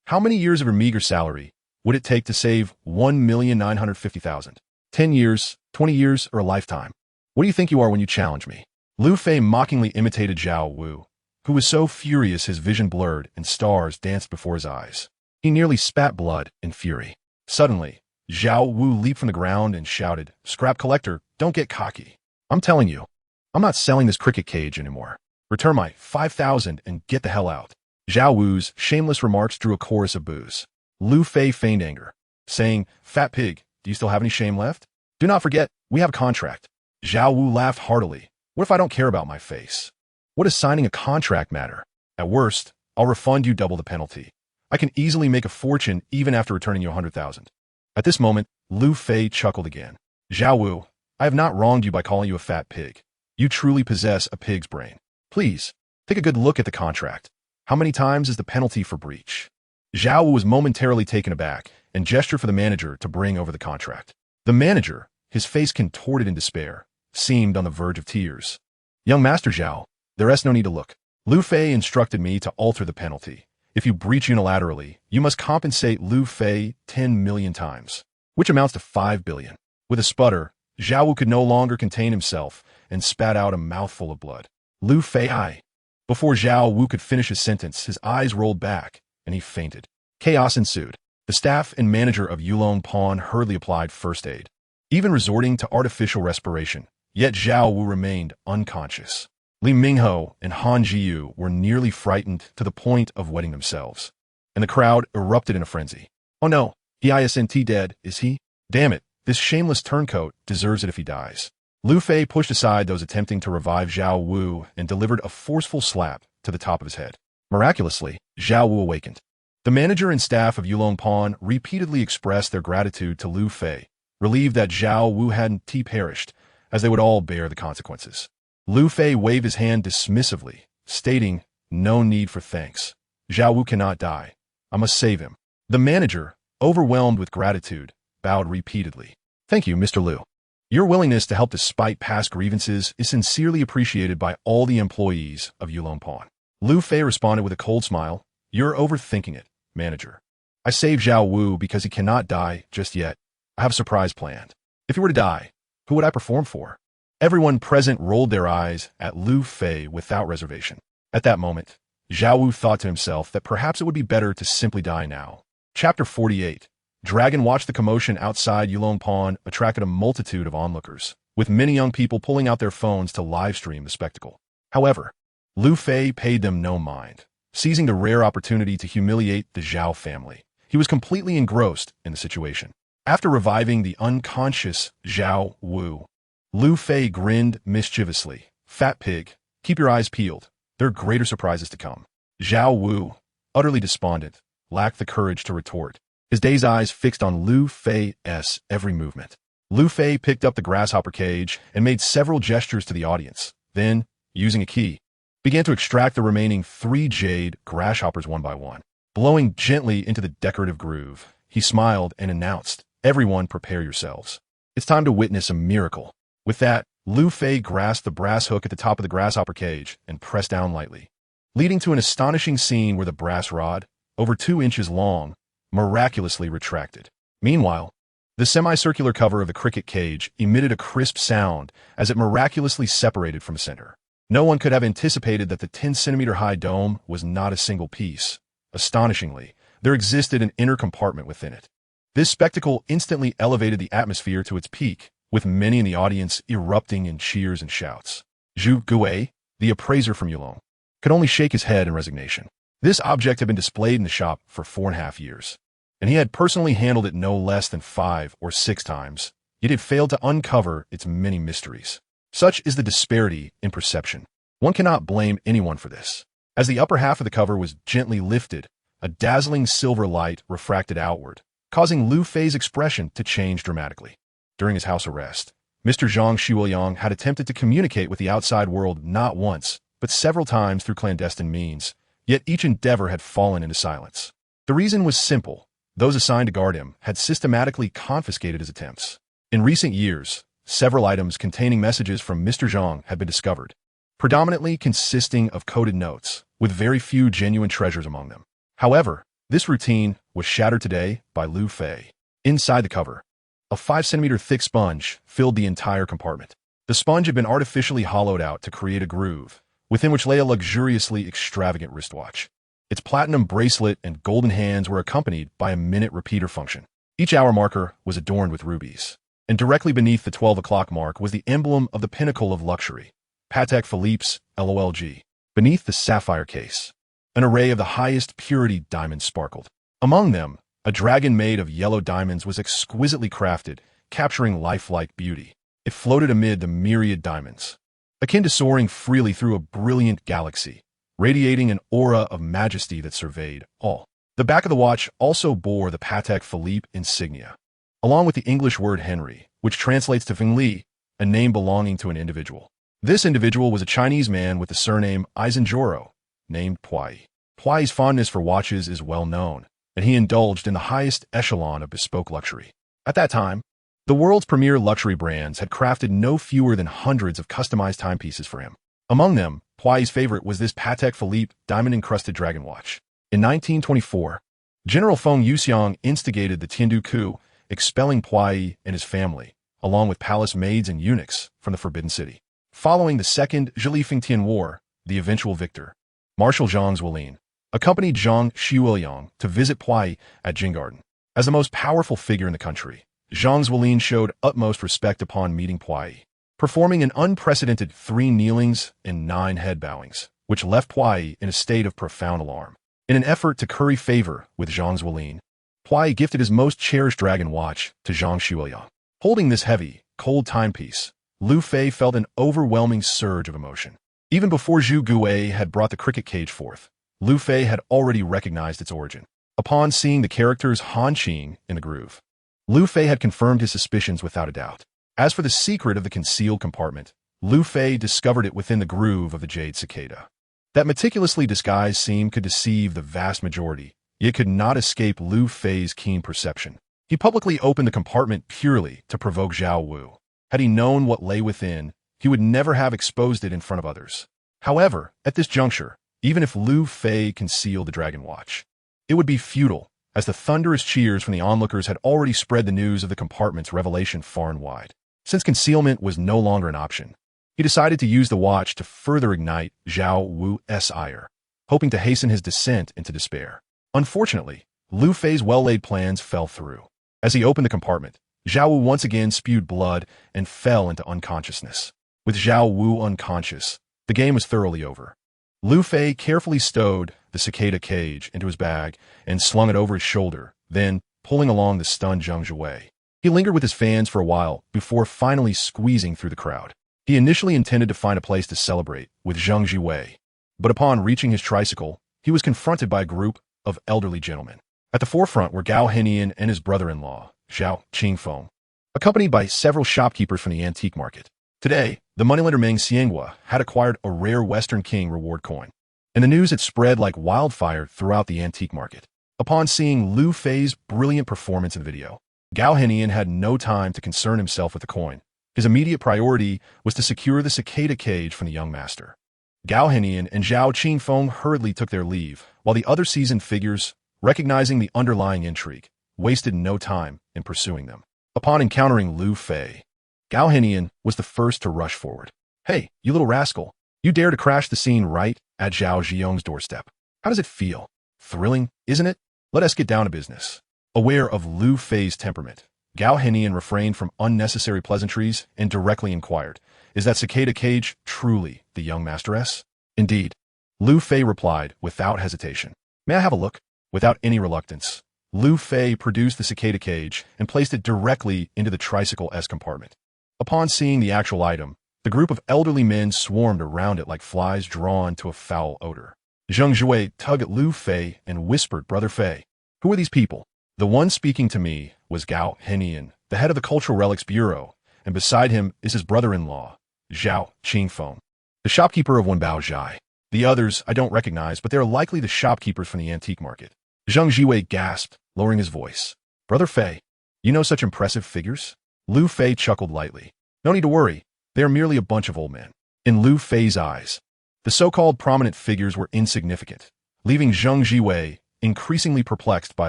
How many years of your meager salary would it take to save 1,950,000? 10 years, 20 years, or a lifetime? What do you think you are when you challenge me?" Lu Fei mockingly imitated Zhao Wu, who was so furious his vision blurred and stars danced before his eyes. He nearly spat blood in fury. Suddenly, Zhao Wu leaped from the ground and shouted, "Scrap collector, don't get cocky. I'm telling you, I'm not selling this cricket cage anymore. Return my 5,000 and get the hell out." Zhao Wu's shameless remarks drew a chorus of boos. Lu Fei feigned anger, saying, "Fat pig, do you still have any shame left? Do not forget, we have a contract." Zhao Wu laughed heartily. "What if I don't care about my face? What does signing a contract matter? At worst, I'll refund you double the penalty. I can easily make a fortune even after returning you 100,000. At this moment, Lu Fei chuckled again. "Zhao Wu, I have not wronged you by calling you a fat pig. You truly possess a pig's brain. Please, take a good look at the contract. How many times is the penalty for breach?" Zhao Wu was momentarily taken aback and gestured for the manager to bring over the contract. The manager, his face contorted in despair, seemed on the verge of tears. "Young Master Zhao, there is no need to look. Lu Fei instructed me to alter the penalty. If you breach unilaterally, you must compensate Lu Fei 10 million times, which amounts to 5 billion. With a sputter, Zhao Wu could no longer contain himself and spat out a mouthful of blood. "Lu Fei, I." Before Zhao Wu could finish his sentence, his eyes rolled back, and he fainted. Chaos ensued. The staff and manager of Yulong Pawn hurriedly applied first aid, even resorting to artificial respiration, yet Zhao Wu remained unconscious. Li Mingho and Han Jiyu were nearly frightened to the point of wetting themselves, and the crowd erupted in a frenzy. "Oh no, he isn't dead, is he? Damn it, this shameless turncoat deserves it if he dies." Lu Fei pushed aside those attempting to revive Zhao Wu and delivered a forceful slap to the top of his head. Miraculously, Zhao Wu awakened. The manager and staff of Yulong Pawn repeatedly expressed their gratitude to Lu Fei, relieved that Zhao Wu hadn't perished, as they would all bear the consequences. Lu Fei waved his hand dismissively, stating, "No need for thanks. Zhao Wu cannot die. I must save him." The manager, overwhelmed with gratitude, bowed repeatedly. "Thank you, Mr. Lu. Your willingness to help despite past grievances is sincerely appreciated by all the employees of Yulong Pawn." Lu Fei responded with a cold smile. "You're overthinking it, manager. I saved Zhao Wu because he cannot die just yet. I have a surprise planned. If he were to die, who would I perform for?" Everyone present rolled their eyes at Lu Fei without reservation. At that moment, Zhao Wu thought to himself that perhaps it would be better to simply die now. Chapter 48. Dragon watched the commotion outside Yulong Pond attracted a multitude of onlookers, with many young people pulling out their phones to live-stream the spectacle. However, Lu Fei paid them no mind, seizing the rare opportunity to humiliate the Zhao family. He was completely engrossed in the situation. After reviving the unconscious Zhao Wu, Lu Fei grinned mischievously. "Fat pig, keep your eyes peeled. There are greater surprises to come." Zhao Wu, utterly despondent, lacked the courage to retort, his dazed eyes fixed on Lu Fei's every movement. Lu Fei picked up the grasshopper cage and made several gestures to the audience, then, using a key, began to extract the remaining 3 jade grasshoppers one by one. Blowing gently into the decorative groove, he smiled and announced, "Everyone prepare yourselves. It's time to witness a miracle." With that, Lu Fei grasped the brass hook at the top of the grasshopper cage and pressed down lightly, leading to an astonishing scene where the brass rod, over 2 inches long, miraculously retracted. Meanwhile, the semicircular cover of the cricket cage emitted a crisp sound as it miraculously separated from the center. No one could have anticipated that the 10-centimeter-high dome was not a single piece. Astonishingly, there existed an inner compartment within it. This spectacle instantly elevated the atmosphere to its peak, with many in the audience erupting in cheers and shouts. Zhu Gui, the appraiser from Yulong, could only shake his head in resignation. This object had been displayed in the shop for 4.5 years, and he had personally handled it no less than 5 or 6 times, yet had failed to uncover its many mysteries. Such is the disparity in perception. One cannot blame anyone for this. As the upper half of the cover was gently lifted, a dazzling silver light refracted outward, causing Lu Fei's expression to change dramatically. During his house arrest, Mr. Zhang Shuoyang had attempted to communicate with the outside world not once, but several times through clandestine means, yet each endeavor had fallen into silence. The reason was simple. Those assigned to guard him had systematically confiscated his attempts. In recent years, several items containing messages from Mr. Zhang had been discovered, predominantly consisting of coded notes, with very few genuine treasures among them. However, this routine was shattered today by Lu Fei. Inside the cover, a 5-centimeter thick sponge filled the entire compartment. The sponge had been artificially hollowed out to create a groove, within which lay a luxuriously extravagant wristwatch. Its platinum bracelet and golden hands were accompanied by a minute repeater function. Each hour marker was adorned with rubies, and directly beneath the 12 o'clock mark was the emblem of the pinnacle of luxury, Patek Philippe's LOLG. Beneath the sapphire case, an array of the highest purity diamonds sparkled. Among them, a dragon made of yellow diamonds was exquisitely crafted, capturing lifelike beauty. It floated amid the myriad diamonds, akin to soaring freely through a brilliant galaxy, radiating an aura of majesty that surveyed all. The back of the watch also bore the Patek Philippe insignia, along with the English word Henry, which translates to Feng Li, a name belonging to an individual. This individual was a Chinese man with the surname Eisenjoro, named Puai. Puai's fondness for watches is well known, and he indulged in the highest echelon of bespoke luxury. At that time, the world's premier luxury brands had crafted no fewer than hundreds of customized timepieces for him. Among them, Puai's favorite was this Patek Philippe diamond-encrusted dragon watch. In 1924, General Feng Yuxiang instigated the Tiandu coup, expelling Puai and his family, along with palace maids and eunuchs, from the Forbidden City. Following the Second Zhilifengtian War, the eventual victor, Marshal Zhang Zuolin, accompanied Zhang Shuoyang to visit Puai at Jinggarden. As the most powerful figure in the country, Zhang Zuolin showed utmost respect upon meeting Puai, performing an unprecedented 3 kneelings and 9 head bowings, which left Puai in a state of profound alarm. In an effort to curry favor with Zhang Zuolin, Puai gifted his most cherished dragon watch to Zhang Shuoyang. Holding this heavy, cold timepiece, Lu Fei felt an overwhelming surge of emotion. Even before Zhu Gui had brought the cricket cage forth, Lu Fei had already recognized its origin. Upon seeing the characters Han Qing in the groove, Lu Fei had confirmed his suspicions without a doubt. As for the secret of the concealed compartment, Lu Fei discovered it within the groove of the jade cicada. That meticulously disguised seam could deceive the vast majority, yet could not escape Lu Fei's keen perception. He publicly opened the compartment purely to provoke Zhao Wu. Had he known what lay within, he would never have exposed it in front of others. However, at this juncture, even if Lu Fei concealed the dragon watch, it would be futile, as the thunderous cheers from the onlookers had already spread the news of the compartment's revelation far and wide. Since concealment was no longer an option, he decided to use the watch to further ignite Zhao Wu's ire. hoping to hasten his descent into despair. Unfortunately, Lu Fei's well-laid plans fell through. As he opened the compartment, Zhao Wu once again spewed blood and fell into unconsciousness. With Zhao Wu unconscious, the game was thoroughly over. Lu Fei carefully stowed the cicada cage into his bag and slung it over his shoulder, then pulling along the stunned Zheng Zhiwei. He lingered with his fans for a while before finally squeezing through the crowd. He initially intended to find a place to celebrate with Zheng Zhiwei, but upon reaching his tricycle, he was confronted by a group of elderly gentlemen. At the forefront were Gao Henian and his brother-in-law, Zhao Qingfeng, accompanied by several shopkeepers from the antique market. Today, the moneylender Meng Xianghua had acquired a rare Western King reward coin, and the news had spread like wildfire throughout the antique market. Upon seeing Lu Fei's brilliant performance in the video, Gao Henian had no time to concern himself with the coin. His immediate priority was to secure the cicada cage from the young master. Gao Henian and Zhao Qingfeng hurriedly took their leave, while the other seasoned figures, recognizing the underlying intrigue, wasted no time in pursuing them. Upon encountering Lu Fei, Gao Henian was the first to rush forward. "Hey, you little rascal, you dare to crash the scene right at Zhao Zhiyong's doorstep. How does it feel? Thrilling, isn't it? Let us get down to business." Aware of Lu Fei's temperament, Gao Henian refrained from unnecessary pleasantries and directly inquired, "Is that cicada cage truly the young masteress?" "Indeed," Lu Fei replied without hesitation. "May I have a look?" Without any reluctance, Lu Fei produced the cicada cage and placed it directly into the tricycle S compartment. Upon seeing the actual item, the group of elderly men swarmed around it like flies drawn to a foul odor. Zheng Zhiwei tugged at Lu Fei and whispered, "Brother Fei, who are these people?" The one speaking to me was Gao Henian, the head of the Cultural Relics Bureau, and beside him is his brother-in-law, Zhao Qingfeng, the shopkeeper of Wenbao Zhai. The others I don't recognize, but they are likely the shopkeepers from the antique market. Zheng Zhiwei gasped, lowering his voice. "Brother Fei, you know such impressive figures?" Lu Fei chuckled lightly. "No need to worry, they are merely a bunch of old men." In Lu Fei's eyes, the so-called prominent figures were insignificant, leaving Zheng Zhiwei increasingly perplexed by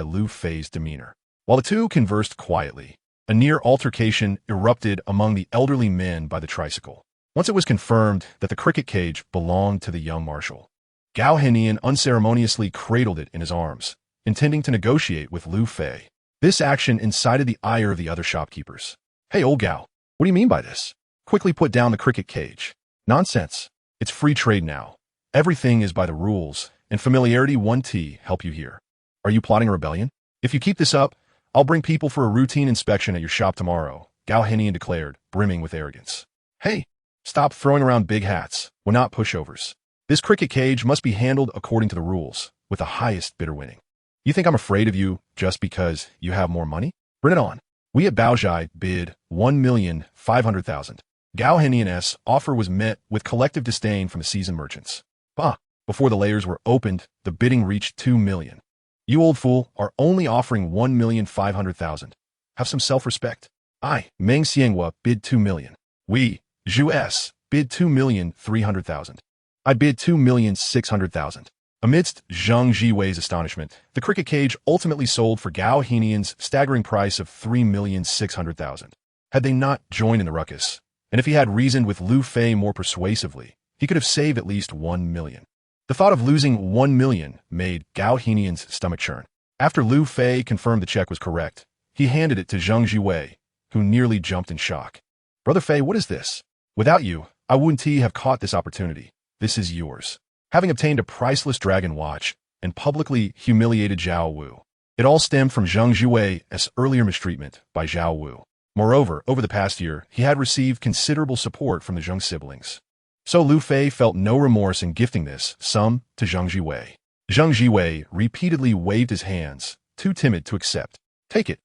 Lu Fei's demeanor. While the two conversed quietly, a near altercation erupted among the elderly men by the tricycle. Once it was confirmed that the cricket cage belonged to the young marshal, Gao Henian unceremoniously cradled it in his arms, intending to negotiate with Lu Fei. This action incited the ire of the other shopkeepers. "Hey, old Gao, what do you mean by this? Quickly put down the cricket cage." "Nonsense. It's free trade now. Everything is by the rules, and familiarity won't help you here. Are you plotting a rebellion? If you keep this up, I'll bring people for a routine inspection at your shop tomorrow," Gao Henian declared, brimming with arrogance. "Hey, stop throwing around big hats. We're not pushovers. This cricket cage must be handled according to the rules, with the highest bidder winning. You think I'm afraid of you just because you have more money? Bring it on." We at Baozhai bid 1,500,000. Gao Henian's offer was met with collective disdain from the seasoned merchants. Bah! Before the layers were opened, the bidding reached 2 million. "You old fool are only offering 1,500,000. Have some self-respect." "I, Meng Xianghua, bid 2 million. We, Zhu S, bid 2,300,000. I bid 2,600,000. Amidst Zheng Zhiwei's astonishment, the cricket cage ultimately sold for Gao Henian's staggering price of 3,600,000. Had they not joined in the ruckus, and if he had reasoned with Lu Fei more persuasively, he could have saved at least 1 million. The thought of losing 1 million made Gao Henian's stomach churn. After Lu Fei confirmed the check was correct, he handed it to Zheng Zhiwei, who nearly jumped in shock. "Brother Fei, what is this? Without you, I wouldn't have caught this opportunity. This is yours." Having obtained a priceless dragon watch and publicly humiliated Zhao Wu, it all stemmed from Zheng Zhiwei's earlier mistreatment by Zhao Wu. Moreover, over the past year, he had received considerable support from the Zheng siblings. So Lu Fei felt no remorse in gifting this sum to Zheng Zhiwei. Zheng Zhiwei repeatedly waved his hands, too timid to accept. "Take it.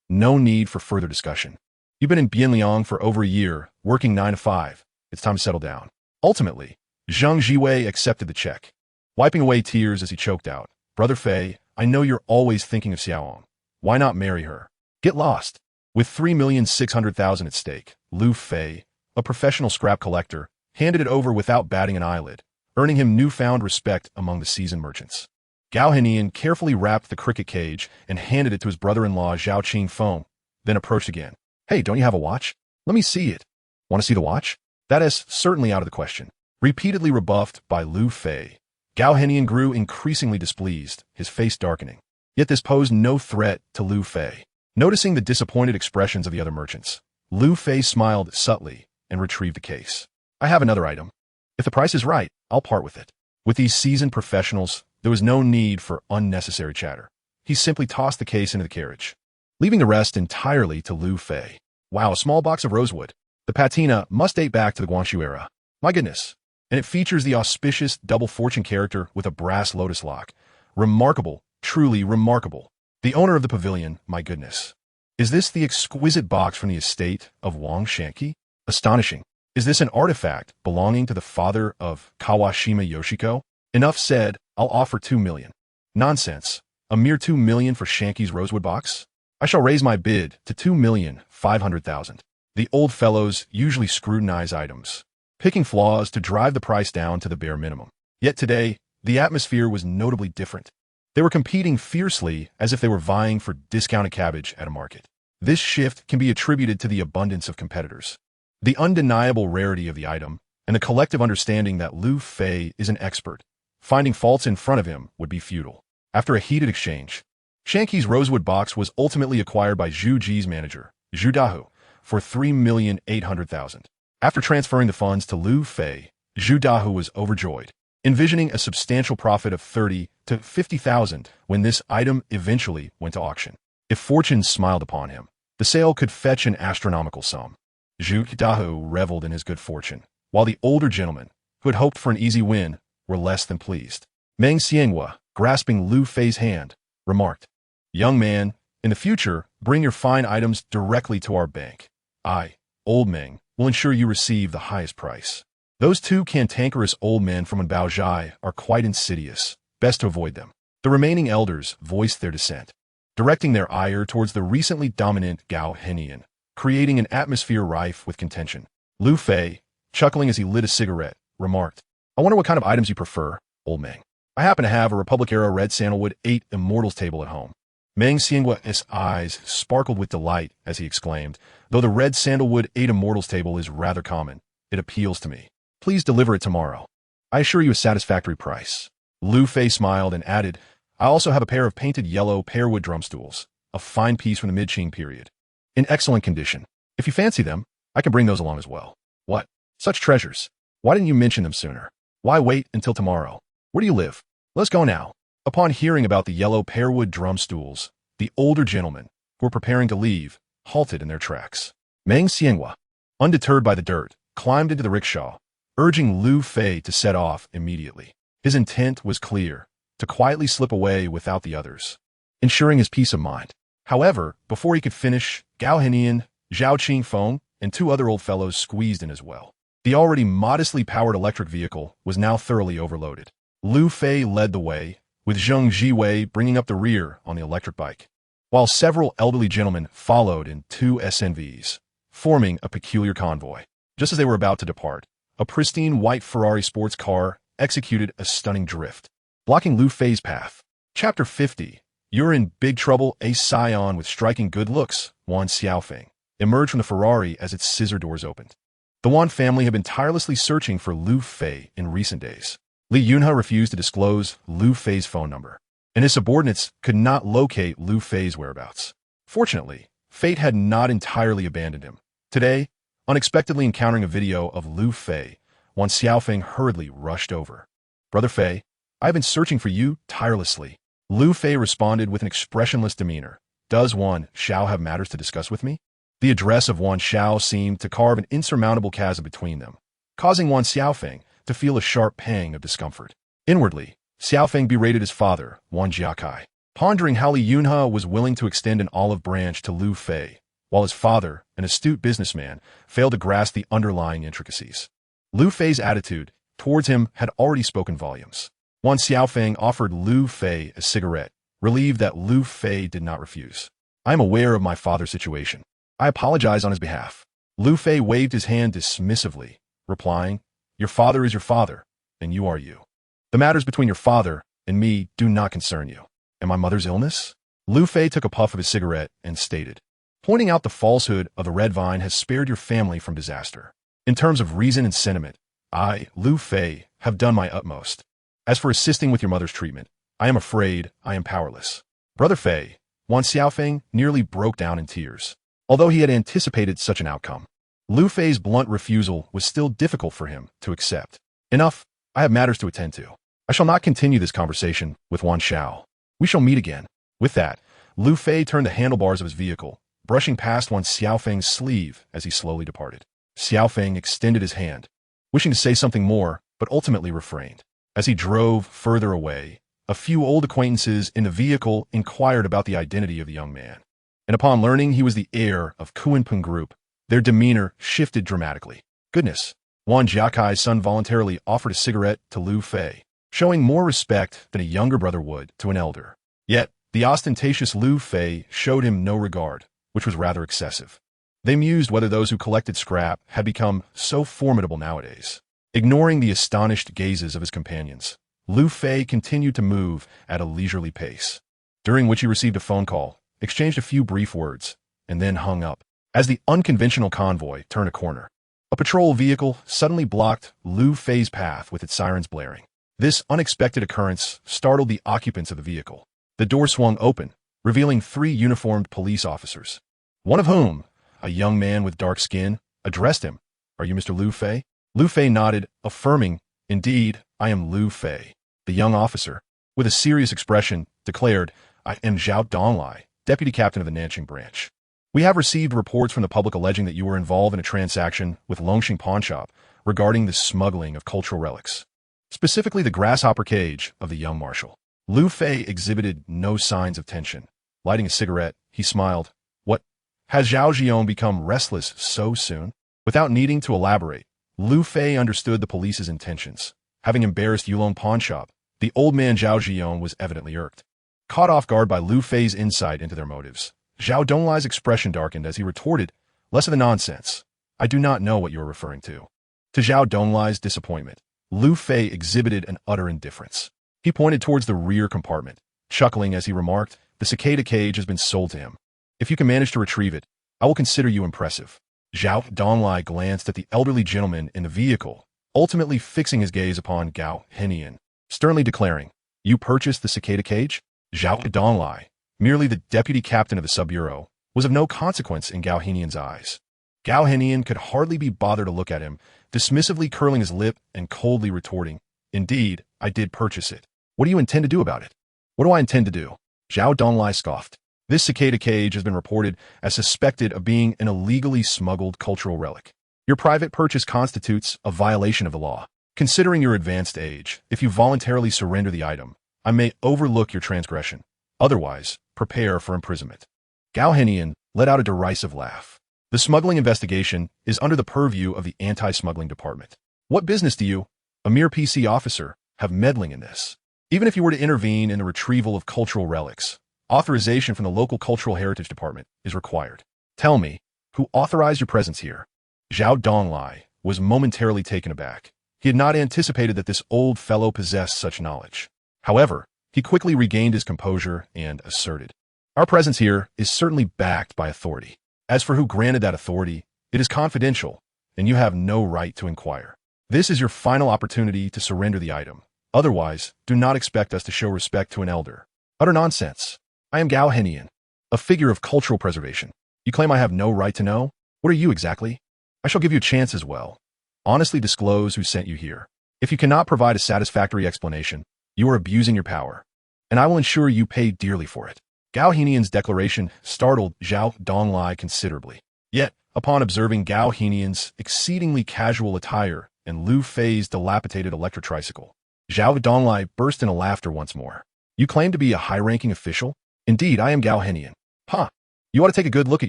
No need for further discussion. You've been in Bianliang for over a year, working 9 to 5. It's time to settle down." Ultimately, Zheng Zhiwei accepted the check, wiping away tears as he choked out, "Brother Fei, I know you're always thinking of Xiaoong. Why not marry her? Get lost." With 3,600,000 at stake, Lu Fei, a professional scrap collector, handed it over without batting an eyelid, earning him newfound respect among the seasoned merchants. Gao Henian carefully wrapped the cricket cage and handed it to his brother-in-law Zhao Qingfeng, then approached again. "Hey, don't you have a watch? Let me see it." "Want to see the watch?" "That is certainly out of the question." Repeatedly rebuffed by Lu Fei, Gao Henian grew increasingly displeased, his face darkening. Yet this posed no threat to Lu Fei. Noticing the disappointed expressions of the other merchants, Lu Fei smiled subtly and retrieved the case. I have another item. If the price is right, I'll part with it. With these seasoned professionals, there was no need for unnecessary chatter. He simply tossed the case into the carriage, leaving the rest entirely to Lu Fei. Wow, a small box of rosewood. The patina must date back to the Guangxu era. My goodness. And it features the auspicious double fortune character with a brass lotus lock. Remarkable, truly remarkable. The owner of the pavilion, my goodness. Is this the exquisite box from the estate of Wang Shanqi? Astonishing. Is this an artifact belonging to the father of Kawashima Yoshiko? Enough said, I'll offer 2 million. Nonsense. A mere 2 million for Shanqi's rosewood box? I shall raise my bid to 2,500,000. The old fellows usually scrutinize items, picking flaws to drive the price down to the bare minimum. Yet today, the atmosphere was notably different. They were competing fiercely as if they were vying for discounted cabbage at a market. This shift can be attributed to the abundance of competitors, the undeniable rarity of the item, and the collective understanding that Lu Fei is an expert. Finding faults in front of him would be futile. After a heated exchange, Shanqi's rosewood box was ultimately acquired by Zhu Ji's manager, Zhu Dahu, for 3,800,000. After transferring the funds to Lu Fei, Zhu Dahu was overjoyed, envisioning a substantial profit of 30 to 50,000 when this item eventually went to auction. If fortune smiled upon him, the sale could fetch an astronomical sum. Zhu Dahu reveled in his good fortune, while the older gentlemen, who had hoped for an easy win, were less than pleased. Meng Xianghua, grasping Lu Fei's hand, remarked, "Young man, in the future, bring your fine items directly to our bank. I, old Meng, will ensure you receive the highest price." Those two cantankerous old men from Baozhai are quite insidious. Best to avoid them. The remaining elders voiced their dissent, directing their ire towards the recently dominant Gao Henian, creating an atmosphere rife with contention. Lu Fei, chuckling as he lit a cigarette, remarked, "I wonder what kind of items you prefer, old Meng. I happen to have a Republic-era red sandalwood 8 Immortals table at home." Meng Xianghua's eyes sparkled with delight as he exclaimed, "Though the red sandalwood 8 Immortals table is rather common, it appeals to me. Please deliver it tomorrow. I assure you a satisfactory price." Lu Fei smiled and added, "I also have a pair of painted yellow pearwood drum stools, a fine piece from the mid-Qing period, in excellent condition. If you fancy them, I can bring those along as well." "What? Such treasures? Why didn't you mention them sooner? Why wait until tomorrow? Where do you live? Let's go now." Upon hearing about the yellow pearwood drum stools, the older gentlemen, who were preparing to leave, halted in their tracks. Meng Xianghua, undeterred by the dirt, climbed into the rickshaw, urging Lu Fei to set off immediately. His intent was clear, to quietly slip away without the others, ensuring his peace of mind. However, before he could finish, Gao Henian, Zhao Qingfeng, and 2 other old fellows squeezed in as well. The already modestly powered electric vehicle was now thoroughly overloaded. Lu Fei led the way, with Zheng Jiwei bringing up the rear on the electric bike, while several elderly gentlemen followed in 2 SNVs, forming a peculiar convoy. Just as they were about to depart, a pristine white Ferrari sports car executed a stunning drift, blocking Lu Fei's path. Chapter 50. You're in big trouble. A scion with striking good looks, Wan Xiaofeng, emerged from the Ferrari as its scissor doors opened. The Wan family had been tirelessly searching for Lu Fei in recent days. Li Yunhe refused to disclose Lu Fei's phone number, and his subordinates could not locate Lu Fei's whereabouts. Fortunately, fate had not entirely abandoned him. Today, unexpectedly encountering a video of Lu Fei, Wan Xiaofeng hurriedly rushed over. "Brother Fei, I have been searching for you tirelessly." Lu Fei responded with an expressionless demeanor. "Does Wan Xiao have matters to discuss with me?" The address of Wan Xiao seemed to carve an insurmountable chasm between them, causing Wan Xiaofeng to feel a sharp pang of discomfort. Inwardly, Xiaofeng berated his father, Wan Jiakai, pondering how Li Yunhe was willing to extend an olive branch to Lu Fei, while his father, an astute businessman, failed to grasp the underlying intricacies. Lu Fei's attitude towards him had already spoken volumes. Wan Xiaofeng offered Lu Fei a cigarette, relieved that Lu Fei did not refuse. "I am aware of my father's situation. I apologize on his behalf." Lu Fei waved his hand dismissively, replying, "Your father is your father, and you are you. The matters between your father and me do not concern you." "And my mother's illness?" Lu Fei took a puff of his cigarette and stated, "Pointing out the falsehood of the red vine has spared your family from disaster. In terms of reason and sentiment, I, Lu Fei, have done my utmost. As for assisting with your mother's treatment, I am afraid I am powerless. Brother Fei, Wan Xiaofeng nearly broke down in tears. Although he had anticipated such an outcome, Lu Fei's blunt refusal was still difficult for him to accept. Enough, I have matters to attend to. I shall not continue this conversation with Wan Xiao. We shall meet again. With that, Lu Fei turned the handlebars of his vehicle, brushing past Wan Xiaofeng's sleeve as he slowly departed. Xiaofeng extended his hand, wishing to say something more, but ultimately refrained. As he drove further away, a few old acquaintances in the vehicle inquired about the identity of the young man. And upon learning he was the heir of Kuanping Group, their demeanor shifted dramatically. Goodness, Wan Jiakai's son voluntarily offered a cigarette to Lu Fei, showing more respect than a younger brother would to an elder. Yet, the ostentatious Lu Fei showed him no regard, which was rather excessive. They mused whether those who collected scrap had become so formidable nowadays. Ignoring the astonished gazes of his companions, Lu Fei continued to move at a leisurely pace, during which he received a phone call, exchanged a few brief words, and then hung up. As the unconventional convoy turned a corner, a patrol vehicle suddenly blocked Lu Fei's path with its sirens blaring. This unexpected occurrence startled the occupants of the vehicle. The door swung open, revealing 3 uniformed police officers, one of whom, a young man with dark skin, addressed him. "Are you Mr. Lu Fei?" Lu Fei nodded, affirming, "Indeed, I am Lu Fei." The young officer, with a serious expression, declared, "I am Zhao Donglai, deputy captain of the Nanqing branch. We have received reports from the public alleging that you were involved in a transaction with Longxing Pawnshop regarding the smuggling of cultural relics, specifically the grasshopper cage of the young marshal." Lu Fei exhibited no signs of tension. Lighting a cigarette, he smiled. "What? Has Zhao Jiong become restless so soon?" Without needing to elaborate, Lu Fei understood the police's intentions. Having embarrassed Yulong Pawnshop, the old man Zhao Jiong was evidently irked. Caught off guard by Lu Fei's insight into their motives, Zhao Donglai's expression darkened as he retorted, "Less of the nonsense. I do not know what you are referring to." To Zhao Donglai's disappointment, Lu Fei exhibited an utter indifference. He pointed towards the rear compartment, chuckling as he remarked, "The cicada cage has been sold to him. If you can manage to retrieve it, I will consider you impressive." Zhao Donglai glanced at the elderly gentleman in the vehicle, ultimately fixing his gaze upon Gao Henian, sternly declaring, "You purchased the cicada cage?" Zhao Donglai, merely the deputy captain of the sub-bureau, was of no consequence in Gao Henian's eyes. Gao Henian could hardly be bothered to look at him, dismissively curling his lip and coldly retorting, "Indeed, I did purchase it. What do you intend to do about it?" "What do I intend to do?" Zhao Donglai scoffed. "This cicada cage has been reported as suspected of being an illegally smuggled cultural relic. Your private purchase constitutes a violation of the law. Considering your advanced age, if you voluntarily surrender the item, I may overlook your transgression. Otherwise, prepare for imprisonment." Gao Henian let out a derisive laugh. "The smuggling investigation is under the purview of the anti-smuggling department. What business do you, a mere PC officer, have meddling in this? Even if you were to intervene in the retrieval of cultural relics, authorization from the local cultural heritage department is required. Tell me, who authorized your presence here?" Zhao Donglai was momentarily taken aback. He had not anticipated that this old fellow possessed such knowledge. However, he quickly regained his composure and asserted, "Our presence here is certainly backed by authority. As for who granted that authority, it is confidential, and you have no right to inquire. This is your final opportunity to surrender the item. Otherwise, do not expect us to show respect to an elder." "Utter nonsense. I am Gao Henian, a figure of cultural preservation. You claim I have no right to know? What are you exactly? I shall give you a chance as well. Honestly disclose who sent you here. If you cannot provide a satisfactory explanation, you are abusing your power, and I will ensure you pay dearly for it." Gao Henian's declaration startled Zhao Donglai considerably. Yet, upon observing Gao Henian's exceedingly casual attire and Lu Fei's dilapidated electric tricycle, Zhao Donglai burst into laughter once more. "You claim to be a high-ranking official? Indeed, I am Gao Henian. Huh. You ought to take a good look at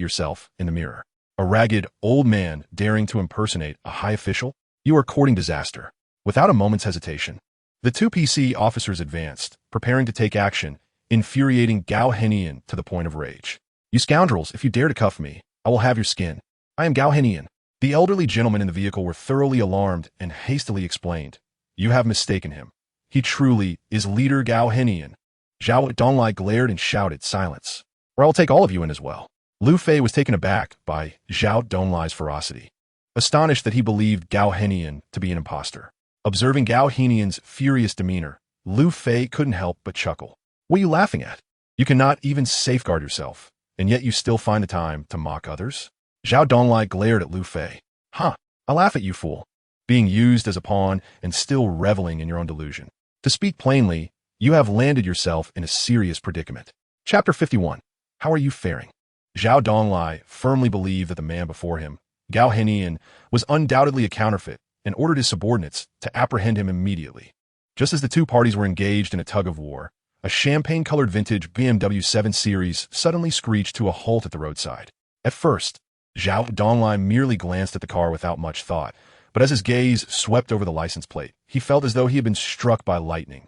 yourself in the mirror. A ragged, old man daring to impersonate a high official? You are courting disaster." Without a moment's hesitation, the 2 PC officers advanced, preparing to take action, infuriating Gao Henian to the point of rage. "You scoundrels, if you dare to cuff me, I will have your skin. I am Gao Henian." The elderly gentlemen in the vehicle were thoroughly alarmed and hastily explained, "You have mistaken him. He truly is leader Gao Henian." Zhao Donglai glared and shouted, "Silence, or I will take all of you in as well." Lu Fei was taken aback by Zhao Donglai's ferocity, astonished that he believed Gao Henian to be an impostor. Observing Gao Henian's furious demeanor, Lu Fei couldn't help but chuckle. What are you laughing at? You cannot even safeguard yourself, and yet you still find the time to mock others? Zhao Donglai glared at Lu Fei. Huh, I laugh at you, fool. Being used as a pawn and still reveling in your own delusion. To speak plainly, you have landed yourself in a serious predicament. Chapter 51. How are you faring? Zhao Donglai firmly believed that the man before him, Gao Henian, was undoubtedly a counterfeit and ordered his subordinates to apprehend him immediately. Just as the two parties were engaged in a tug-of-war, a champagne-colored vintage BMW 7 Series suddenly screeched to a halt at the roadside. At first, Zhao Donglai merely glanced at the car without much thought, but as his gaze swept over the license plate, he felt as though he had been struck by lightning,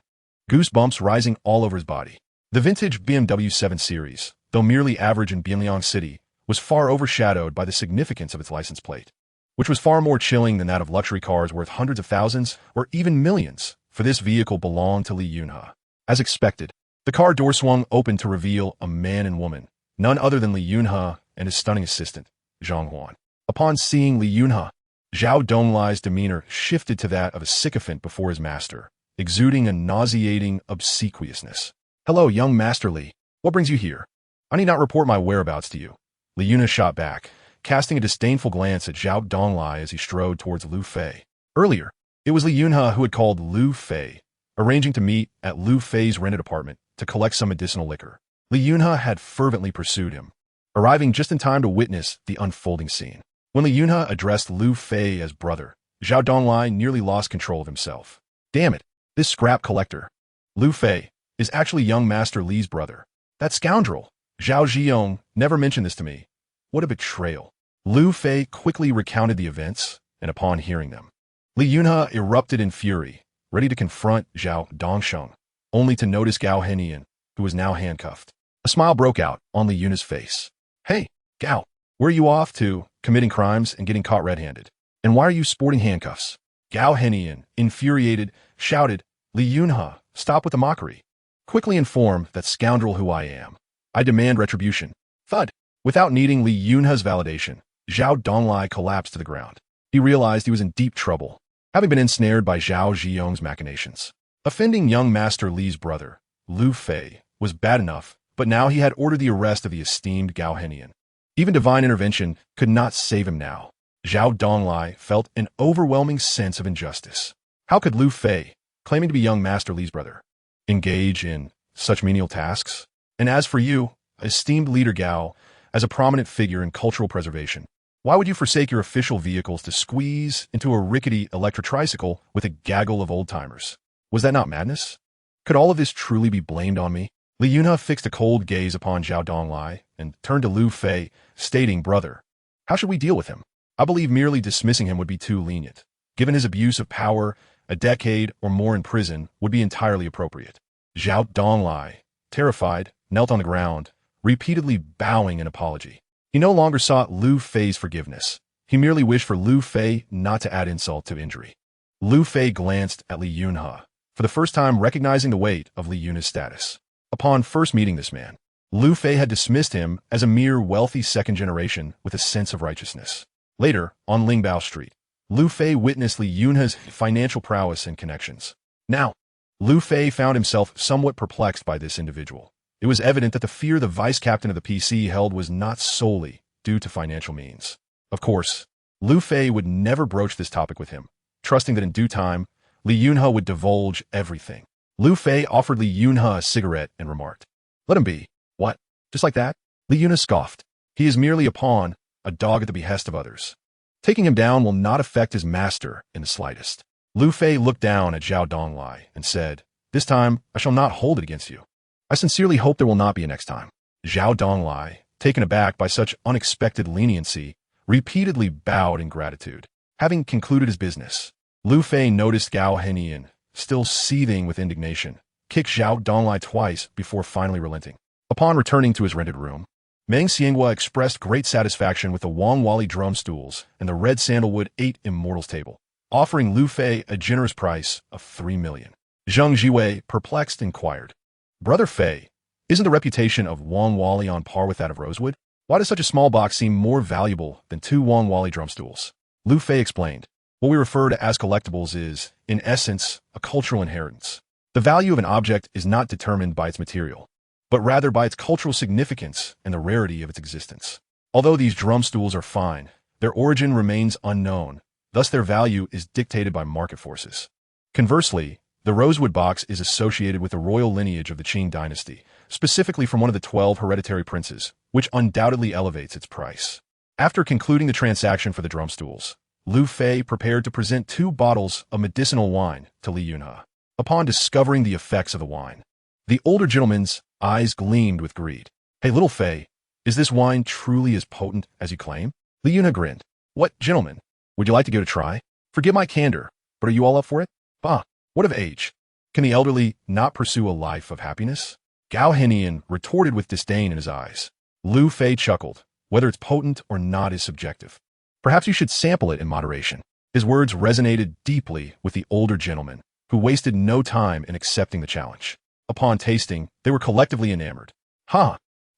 goosebumps rising all over his body. The vintage BMW 7 Series, though merely average in Bianliang City, was far overshadowed by the significance of its license plate, which was far more chilling than that of luxury cars worth hundreds of thousands or even millions, for this vehicle belonged to Li Yunhe. As expected, the car door swung open to reveal a man and woman, none other than Li Yunhe and his stunning assistant, Zhang Huan. Upon seeing Li Yunhe, Zhao Donglai's demeanor shifted to that of a sycophant before his master, exuding a nauseating obsequiousness. Hello, young Master Li. What brings you here? I need not report my whereabouts to you. Li Yunhe shot back, casting a disdainful glance at Zhao Donglai as he strode towards Lu Fei. Earlier, it was Li Yunhe who had called Lu Fei, arranging to meet at Lu Fei's rented apartment to collect some medicinal liquor. Li Yunhe had fervently pursued him, arriving just in time to witness the unfolding scene. When Li Yunhe addressed Lu Fei as brother, Zhao Donglai nearly lost control of himself. Damn it, this scrap collector, Lu Fei, is actually young Master Li's brother. That scoundrel, Zhao Zhiyong, never mentioned this to me. What a betrayal. Lu Fei quickly recounted the events, and upon hearing them, Li Yunhe erupted in fury, ready to confront Zhao Dongsheng, only to notice Gao Henian, who was now handcuffed. A smile broke out on Li Yunhe's face. Hey, Gao, where are you off to, committing crimes and getting caught red-handed? And why are you sporting handcuffs? Gao Henian, infuriated, shouted, Li Yunhe, stop with the mockery. Quickly inform that scoundrel who I am. I demand retribution. Thud. Without needing Li Yunhe's validation, Zhao Donglai collapsed to the ground. He realized he was in deep trouble, having been ensnared by Zhao Zhiyong's machinations. Offending young Master Li's brother, Lu Fei, was bad enough, but now he had ordered the arrest of the esteemed Gao Henian. Even divine intervention could not save him now. Zhao Donglai felt an overwhelming sense of injustice. How could Lu Fei, claiming to be young Master Li's brother, engage in such menial tasks? And as for you, esteemed leader Gao, as a prominent figure in cultural preservation, why would you forsake your official vehicles to squeeze into a rickety electric tricycle with a gaggle of old-timers? Was that not madness? Could all of this truly be blamed on me? Li Yunhe fixed a cold gaze upon Zhao Donglai and turned to Lu Fei, stating, Brother, how should we deal with him? I believe merely dismissing him would be too lenient. Given his abuse of power, a decade or more in prison would be entirely appropriate. Zhao Donglai, terrified, knelt on the ground, repeatedly bowing in apology. He no longer sought Lu Fei's forgiveness. He merely wished for Lu Fei not to add insult to injury. Lu Fei glanced at Li Yunhe, for the first time recognizing the weight of Li Yunhe's status. Upon first meeting this man, Lu Fei had dismissed him as a mere wealthy second generation with a sense of righteousness. Later, on Lingbao Street, Lu Fei witnessed Li Yunhe's financial prowess and connections. Now, Lu Fei found himself somewhat perplexed by this individual. It was evident that the fear the vice captain of the PC held was not solely due to financial means. Of course, Lu Fei would never broach this topic with him, trusting that in due time, Li Yunhe would divulge everything. Lu Fei offered Li Yunhe a cigarette and remarked, Let him be. What? Just like that? Li Yunhe scoffed. He is merely a pawn, a dog at the behest of others. Taking him down will not affect his master in the slightest. Lu Fei looked down at Zhao Donglai and said, This time, I shall not hold it against you. I sincerely hope there will not be a next time. Zhao Donglai, taken aback by such unexpected leniency, repeatedly bowed in gratitude. Having concluded his business, Lu Fei noticed Gao Henian, still seething with indignation, kick Zhao Donglai twice before finally relenting. Upon returning to his rented room, Meng Xianghua expressed great satisfaction with the Wang Wali drum stools and the red sandalwood 8 Immortals table, offering Lu Fei a generous price of 3 million. Zheng Jiwei, perplexed, inquired, Brother Fei, isn't the reputation of Wang Wali on par with that of Rosewood? Why does such a small box seem more valuable than 2 Wang Wali drum stools? Lu Fei explained, What we refer to as collectibles is, in essence, a cultural inheritance. The value of an object is not determined by its material, but rather by its cultural significance and the rarity of its existence. Although these drum stools are fine, their origin remains unknown, thus their value is dictated by market forces. Conversely, the rosewood box is associated with the royal lineage of the Qing dynasty, specifically from one of the 12 hereditary princes, which undoubtedly elevates its price. After concluding the transaction for the drum stools, Lu Fei prepared to present 2 bottles of medicinal wine to Li Yunhe. Upon discovering the effects of the wine, the older gentleman's eyes gleamed with greed. "Hey, little Fei, is this wine truly as potent as you claim?" Li Yunhe grinned. "What, gentlemen? Would you like to give it a try? Forgive my candor, but are you all up for it? Bah, what of age? Can the elderly not pursue a life of happiness?" Gao Henian retorted with disdain in his eyes. Lu Fei chuckled. "Whether it's potent or not is subjective. Perhaps you should sample it in moderation." His words resonated deeply with the older gentleman, who wasted no time in accepting the challenge. Upon tasting, they were collectively enamored.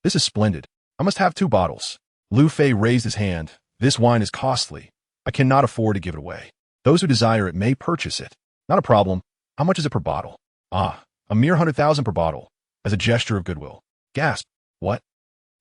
This is splendid. I must have 2 bottles." Lu Fei raised his hand. "This wine is costly. I cannot afford to give it away. Those who desire it may purchase it. Not a problem. How much is it per bottle?" "A mere 100,000 per bottle, as a gesture of goodwill." Gasp. "What?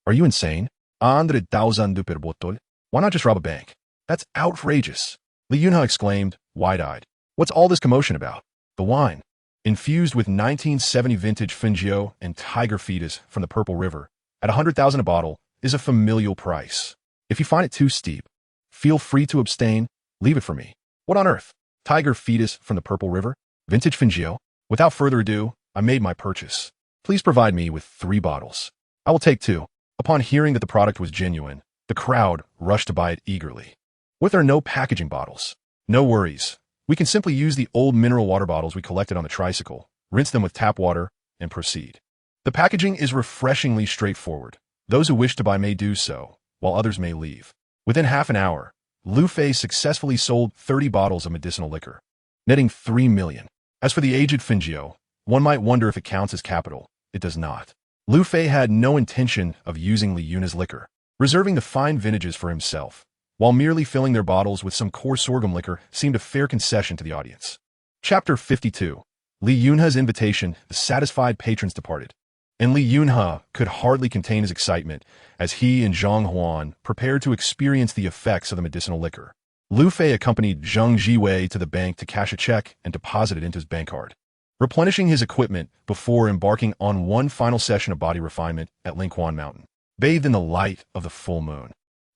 Are you insane? 100,000 per bottle? Why not just rob a bank?" "That's outrageous," Li Yunhe exclaimed, wide-eyed. "What's all this commotion about?" "The wine, infused with 1970 vintage Fingio and Tiger Fetus from the Purple River, at 100,000 a bottle, is a familial price. If you find it too steep, feel free to abstain. Leave it for me." "What on earth? Tiger Fetus from the Purple River? Vintage Fingio?" Without further ado, I made my purchase. "Please provide me with 3 bottles. I will take 2. Upon hearing that the product was genuine, the crowd rushed to buy it eagerly. "What, there are no packaging bottles?" "No worries. We can simply use the old mineral water bottles we collected on the tricycle, rinse them with tap water, and proceed. The packaging is refreshingly straightforward. Those who wish to buy may do so, while others may leave." Within half an hour, Lu Fei successfully sold 30 bottles of medicinal liquor, netting 3 million. As for the aged Fingio, one might wonder if it counts as capital. It does not. Lu Fei had no intention of using Li Yunhe's liquor, reserving the fine vintages for himself, while merely filling their bottles with some coarse sorghum liquor seemed a fair concession to the audience. Chapter 52. Li Yunhe's invitation. The satisfied patrons departed, and Li Yunhe could hardly contain his excitement as he and Zhang Huan prepared to experience the effects of the medicinal liquor. Lu Fei accompanied Zheng Jiwei to the bank to cash a check and deposit it into his bank card, replenishing his equipment before embarking on one final session of body refinement at Lingquan Mountain. Bathed in the light of the full moon,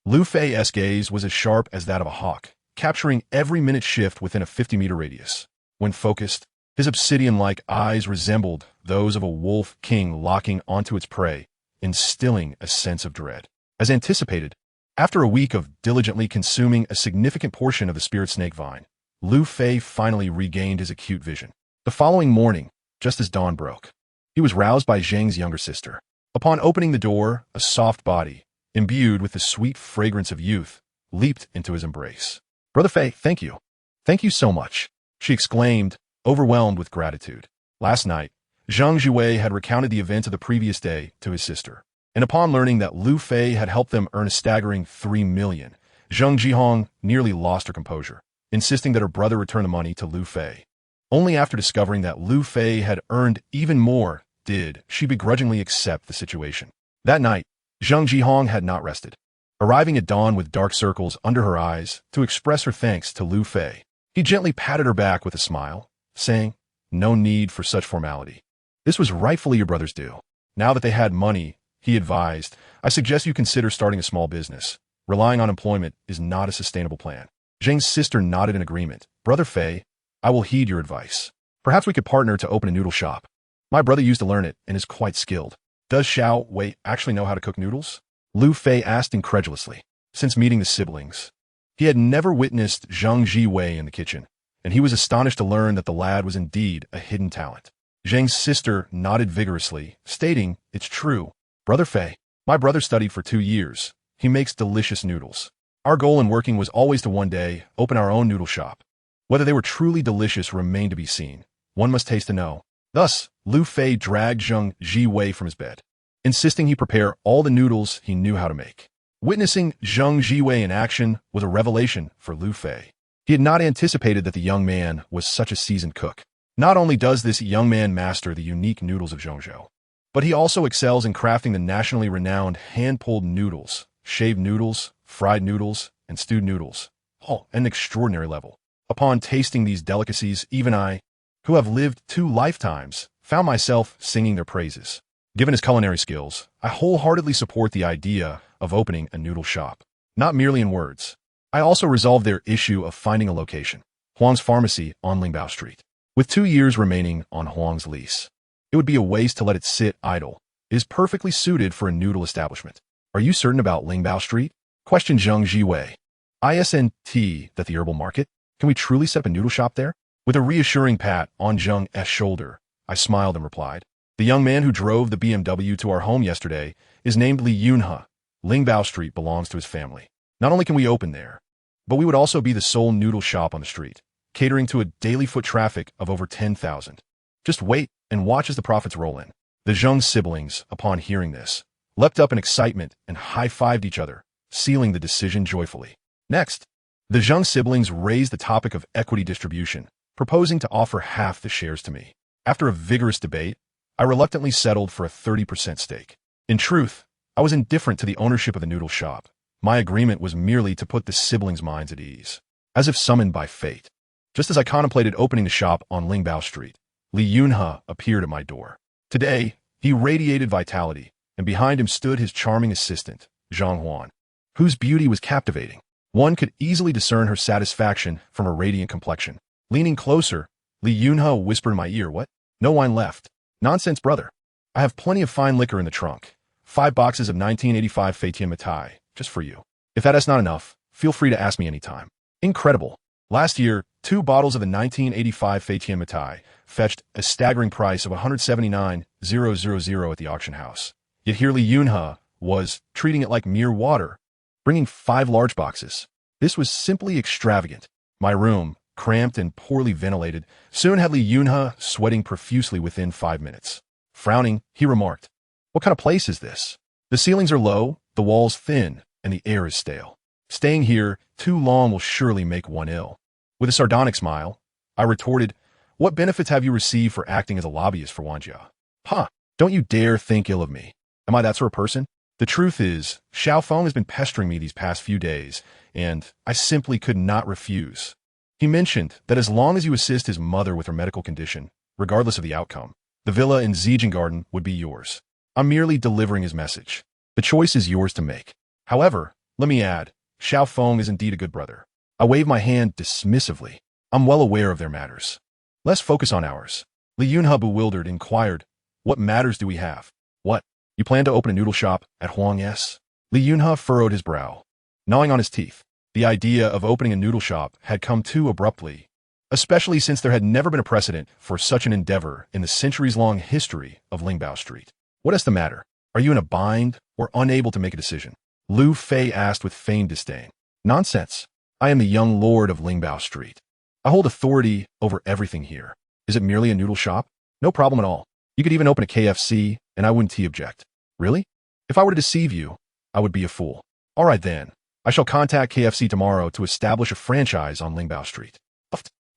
Lu Fei's gaze was as sharp as that of a hawk, capturing every minute shift within a 50-meter radius. When focused, his obsidian-like eyes resembled those of a wolf king locking onto its prey, instilling a sense of dread. As anticipated, after a week of diligently consuming a significant portion of the spirit snake vine, Lu Fei finally regained his acute vision. The following morning, just as dawn broke, he was roused by Zheng's younger sister. Upon opening the door, a soft body, imbued with the sweet fragrance of youth, leaped into his embrace. "Brother Fei, thank you. Thank you so much," she exclaimed, overwhelmed with gratitude. Last night, Zheng Jiwei had recounted the events of the previous day to his sister, and upon learning that Lu Fei had helped them earn a staggering 3 million, Zheng Jihong nearly lost her composure, insisting that her brother return the money to Lu Fei. Only after discovering that Lu Fei had earned even more did she begrudgingly accept the situation. That night, Zheng Jihong had not rested, arriving at dawn with dark circles under her eyes to express her thanks to Lu Fei. He gently patted her back with a smile, saying, "No need for such formality. This was rightfully your brother's due." Now that they had money, he advised, "I suggest you consider starting a small business. Relying on employment is not a sustainable plan." Zheng's sister nodded in agreement. "Brother Fei, I will heed your advice. Perhaps we could partner to open a noodle shop. My brother used to learn it and is quite skilled." "Does Xiao Wei actually know how to cook noodles?" Lu Fei asked incredulously. Since meeting the siblings, he had never witnessed Zheng Jiwei in the kitchen, and he was astonished to learn that the lad was indeed a hidden talent. Zheng's sister nodded vigorously, stating, "It's true. Brother Fei, my brother studied for 2 years. He makes delicious noodles. Our goal in working was always to one day open our own noodle shop. Whether they were truly delicious remained to be seen. One must taste to know." Thus, Lu Fei dragged Zheng Jiwei from his bed, insisting he prepare all the noodles he knew how to make. Witnessing Zheng Jiwei in action was a revelation for Lu Fei. He had not anticipated that the young man was such a seasoned cook. Not only does this young man master the unique noodles of Zhongzhou, but he also excels in crafting the nationally renowned hand-pulled noodles, shaved noodles, fried noodles, and stewed noodles, all at an extraordinary level. Upon tasting these delicacies, even I, who have lived 2 lifetimes, found myself singing their praises. Given his culinary skills, I wholeheartedly support the idea of opening a noodle shop. Not merely in words. I also resolved their issue of finding a location. Huang's Pharmacy on Lingbao Street. With 2 years remaining on Huang's lease, it would be a waste to let it sit idle. It is perfectly suited for a noodle establishment. Are you certain about Lingbao Street? Questioned Zheng Jiwei. ISNT, that the herbal market? Can we truly set up a noodle shop there? With a reassuring pat on Zheng's shoulder, I smiled and replied, the young man who drove the BMW to our home yesterday is named Li Yunhe. Lingbao Street belongs to his family. Not only can we open there, but we would also be the sole noodle shop on the street, catering to a daily foot traffic of over 10,000. Just wait and watch as the profits roll in. The Zheng siblings, upon hearing this, leapt up in excitement and high-fived each other, sealing the decision joyfully. Next, the Zheng siblings raised the topic of equity distribution, proposing to offer half the shares to me. After a vigorous debate, I reluctantly settled for a 30% stake. In truth, I was indifferent to the ownership of the noodle shop. My agreement was merely to put the siblings' minds at ease. As if summoned by fate, just as I contemplated opening the shop on Lingbao Street, Li Yunhe appeared at my door. Today, he radiated vitality, and behind him stood his charming assistant, Zhang Huan, whose beauty was captivating. One could easily discern her satisfaction from her radiant complexion. Leaning closer, Li Yunhe whispered in my ear, "What? No wine left? Nonsense, brother. I have plenty of fine liquor in the trunk. 5 boxes of 1985 Fétian Matai, just for you. If that is not enough, feel free to ask me anytime." Incredible. Last year, 2 bottles of the 1985 Fétian Matai fetched a staggering price of 179,000 at the auction house. Yet here Li Yunhe was treating it like mere water, bringing 5 large boxes. This was simply extravagant. My room, cramped and poorly ventilated, soon had Li Yunhe sweating profusely within 5 minutes. Frowning, he remarked, "What kind of place is this? The ceilings are low, the walls thin, and the air is stale. Staying here too long will surely make one ill." With a sardonic smile, I retorted, "What benefits have you received for acting as a lobbyist for Wanjia?" "Huh, don't you dare think ill of me. Am I that sort of person? The truth is, Xiaofeng has been pestering me these past few days, and I simply could not refuse. He mentioned that as long as you assist his mother with her medical condition, regardless of the outcome, the villa in Ziegengarten would be yours. I'm merely delivering his message. The choice is yours to make. However, let me add, Xiaofeng is indeed a good brother." I waved my hand dismissively. "I'm well aware of their matters. Let's focus on ours." Li Yunhe, bewildered, inquired, "What matters do we have?" "What? You plan to open a noodle shop at Huang's?" Li Yunhe furrowed his brow, gnawing on his teeth. The idea of opening a noodle shop had come too abruptly, especially since there had never been a precedent for such an endeavor in the centuries-long history of Lingbao Street. "What is the matter? Are you in a bind or unable to make a decision?" Lu Fei asked with feigned disdain. "Nonsense. I am the young lord of Lingbao Street. I hold authority over everything here. Is it merely a noodle shop? No problem at all. You could even open a KFC, and I wouldn't object." "Really? If I were to deceive you, I would be a fool." "All right then. I shall contact KFC tomorrow to establish a franchise on Lingbao Street."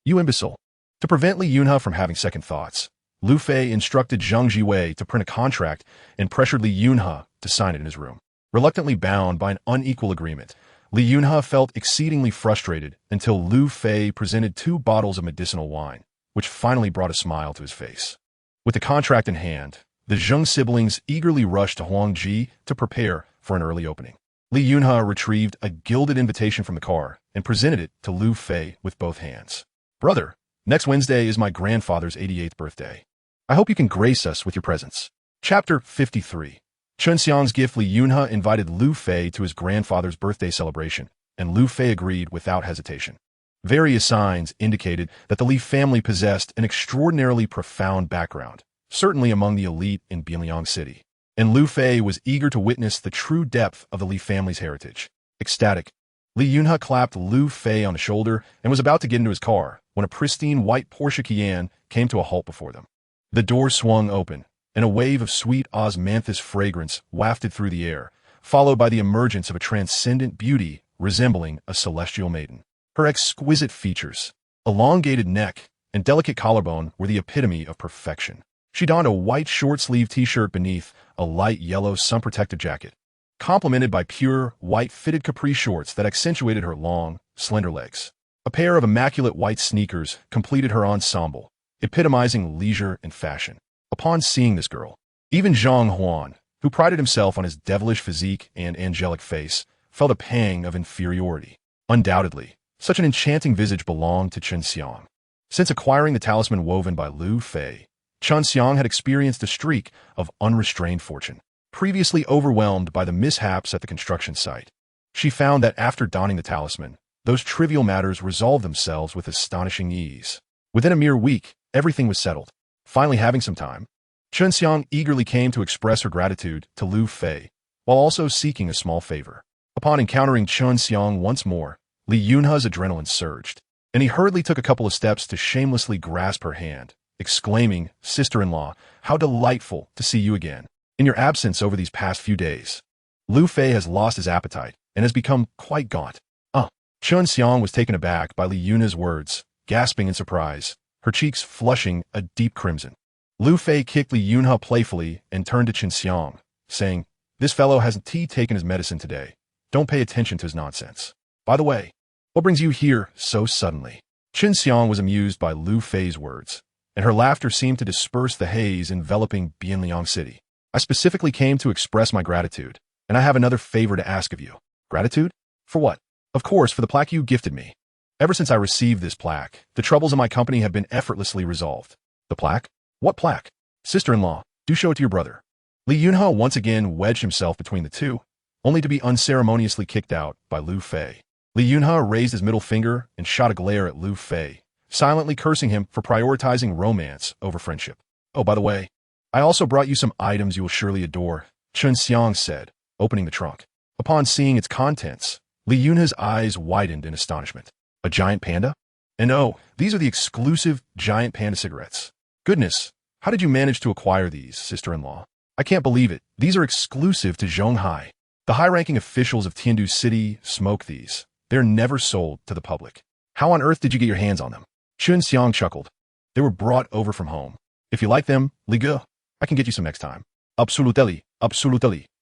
"You imbecile." To prevent Li Yunhe from having second thoughts, Lu Fei instructed Zheng Jiwei to print a contract and pressured Li Yunhe to sign it in his room. Reluctantly bound by an unequal agreement, Li Yunhe felt exceedingly frustrated until Lu Fei presented 2 bottles of medicinal wine, which finally brought a smile to his face. With the contract in hand, the Zheng siblings eagerly rushed to Huangji to prepare for an early opening. Li Yunhe retrieved a gilded invitation from the car and presented it to Lu Fei with both hands. "Brother, next Wednesday is my grandfather's 88th birthday. I hope you can grace us with your presence." Chapter 53. Chunxiang's gift. Li Yunhe invited Lu Fei to his grandfather's birthday celebration, and Lu Fei agreed without hesitation. Various signs indicated that the Li family possessed an extraordinarily profound background, certainly among the elite in Bianyang City, and Lu Fei was eager to witness the true depth of the Li family's heritage. Ecstatic, Li Yunhe clapped Lu Fei on the shoulder and was about to get into his car when a pristine white Porsche Cayenne came to a halt before them. The door swung open, and a wave of sweet osmanthus fragrance wafted through the air, followed by the emergence of a transcendent beauty resembling a celestial maiden. Her exquisite features, elongated neck, and delicate collarbone were the epitome of perfection. She donned a white short-sleeved t-shirt beneath a light yellow sun-protected jacket, complemented by pure, white-fitted capri shorts that accentuated her long, slender legs. A pair of immaculate white sneakers completed her ensemble, epitomizing leisure and fashion. Upon seeing this girl, even Zhang Huan, who prided himself on his devilish physique and angelic face, felt a pang of inferiority. Undoubtedly, such an enchanting visage belonged to Chen Xiang. Since acquiring the talisman woven by Lu Fei, Chen Xiang had experienced a streak of unrestrained fortune. Previously overwhelmed by the mishaps at the construction site, she found that after donning the talisman, those trivial matters resolved themselves with astonishing ease. Within a mere week, everything was settled. Finally having some time, Chen Xiang eagerly came to express her gratitude to Lu Fei, while also seeking a small favor. Upon encountering Chen Xiang once more, Li Yunhe's adrenaline surged, and he hurriedly took a couple of steps to shamelessly grasp her hand, exclaiming, "Sister-in-law, how delightful to see you again. In your absence over these past few days, Lu Fei has lost his appetite and has become quite gaunt." Chen Xiang was taken aback by Li Yunhe's words, gasping in surprise, her cheeks flushing a deep crimson. Lu Fei kicked Li Yunhe playfully and turned to Chen Xiang, saying, "This fellow hasn't taken his medicine today. Don't pay attention to his nonsense. By the way, what brings you here so suddenly?" Chen Xiang was amused by Lu Fei's words, and her laughter seemed to disperse the haze enveloping Bianliang City. "I specifically came to express my gratitude, and I have another favor to ask of you." "Gratitude? For what?" "Of course, for the plaque you gifted me. Ever since I received this plaque, the troubles in my company have been effortlessly resolved." "The plaque? What plaque?" "Sister-in-law, do show it to your brother." Li Yunhe once again wedged himself between the two, only to be unceremoniously kicked out by Lu Fei. Li Yunhe raised his middle finger and shot a glare at Lu Fei, silently cursing him for prioritizing romance over friendship. "Oh, by the way, I also brought you some items you will surely adore," Chen Xiang said, opening the trunk. Upon seeing its contents, Li Yunhe's eyes widened in astonishment. "A giant panda? And oh, these are the exclusive giant panda cigarettes. Goodness, how did you manage to acquire these, sister-in-law? I can't believe it. These are exclusive to Zhonghai. The high-ranking officials of Tiandu City smoke these. They're never sold to the public. How on earth did you get your hands on them?" Chen Xiang chuckled. "They were brought over from home. If you like them, Ligue, I can get you some next time." Absolutely,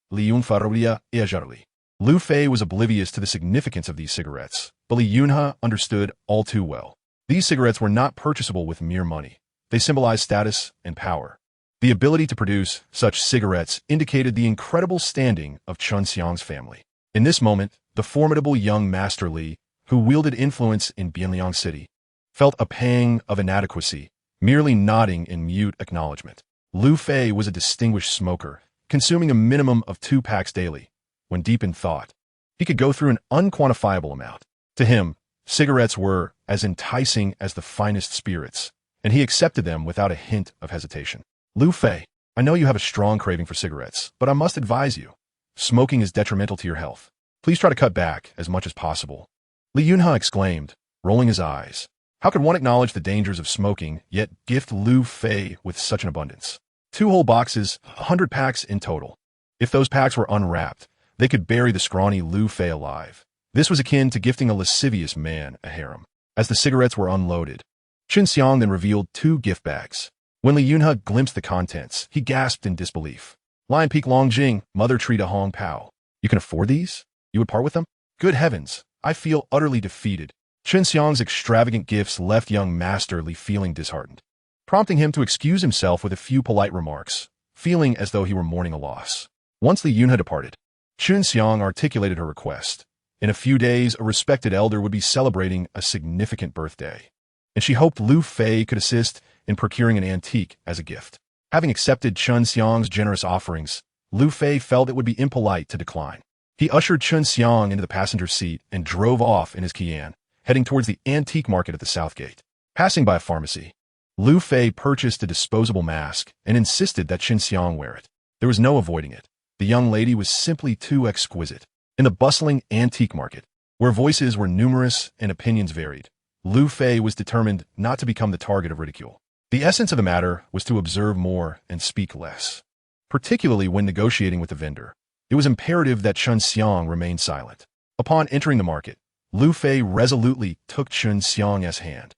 Li Yun farolia eajarli. Lu Fei was oblivious to the significance of these cigarettes, but Li Yunhe understood all too well. These cigarettes were not purchasable with mere money. They symbolized status and power. The ability to produce such cigarettes indicated the incredible standing of Chen Xiang's family. In this moment, the formidable young Master Li, who wielded influence in Bianliang City, felt a pang of inadequacy, merely nodding in mute acknowledgement. Lu Fei was a distinguished smoker, consuming a minimum of 2 packs daily. When deep in thought, he could go through an unquantifiable amount. To him, cigarettes were as enticing as the finest spirits, and he accepted them without a hint of hesitation. "Lu Fei, I know you have a strong craving for cigarettes, but I must advise you. Smoking is detrimental to your health. Please try to cut back as much as possible." Li Yunhe exclaimed, rolling his eyes. How could one acknowledge the dangers of smoking, yet gift Lu Fei with such an abundance? 2 whole boxes, 100 packs in total. If those packs were unwrapped, they could bury the scrawny Lu Fei alive. This was akin to gifting a lascivious man a harem. As the cigarettes were unloaded, Chen Xiang then revealed 2 gift bags. When Li Yunhe glimpsed the contents, he gasped in disbelief. "Lion Peak Longjing, Mother Tree to Hong Pao. You can afford these? You would part with them? Good heavens, I feel utterly defeated." Chen Xiang's extravagant gifts left young Master Li feeling disheartened, prompting him to excuse himself with a few polite remarks, feeling as though he were mourning a loss. Once Li Yunhe departed, Chen Xiang articulated her request. In a few days, a respected elder would be celebrating a significant birthday, and she hoped Lu Fei could assist in procuring an antique as a gift. Having accepted Chen Xiang's generous offerings, Lu Fei felt it would be impolite to decline. He ushered Chen Xiang into the passenger seat and drove off in his Qian, heading towards the antique market at the south gate. Passing by a pharmacy, Lu Fei purchased a disposable mask and insisted that Chen Xiang wear it. There was no avoiding it. The young lady was simply too exquisite. In the bustling antique market, where voices were numerous and opinions varied, Lu Fei was determined not to become the target of ridicule. The essence of the matter was to observe more and speak less. Particularly when negotiating with the vendor, it was imperative that Chen Xiang remain silent. Upon entering the market, Lu Fei resolutely took Chen Xiang's hand.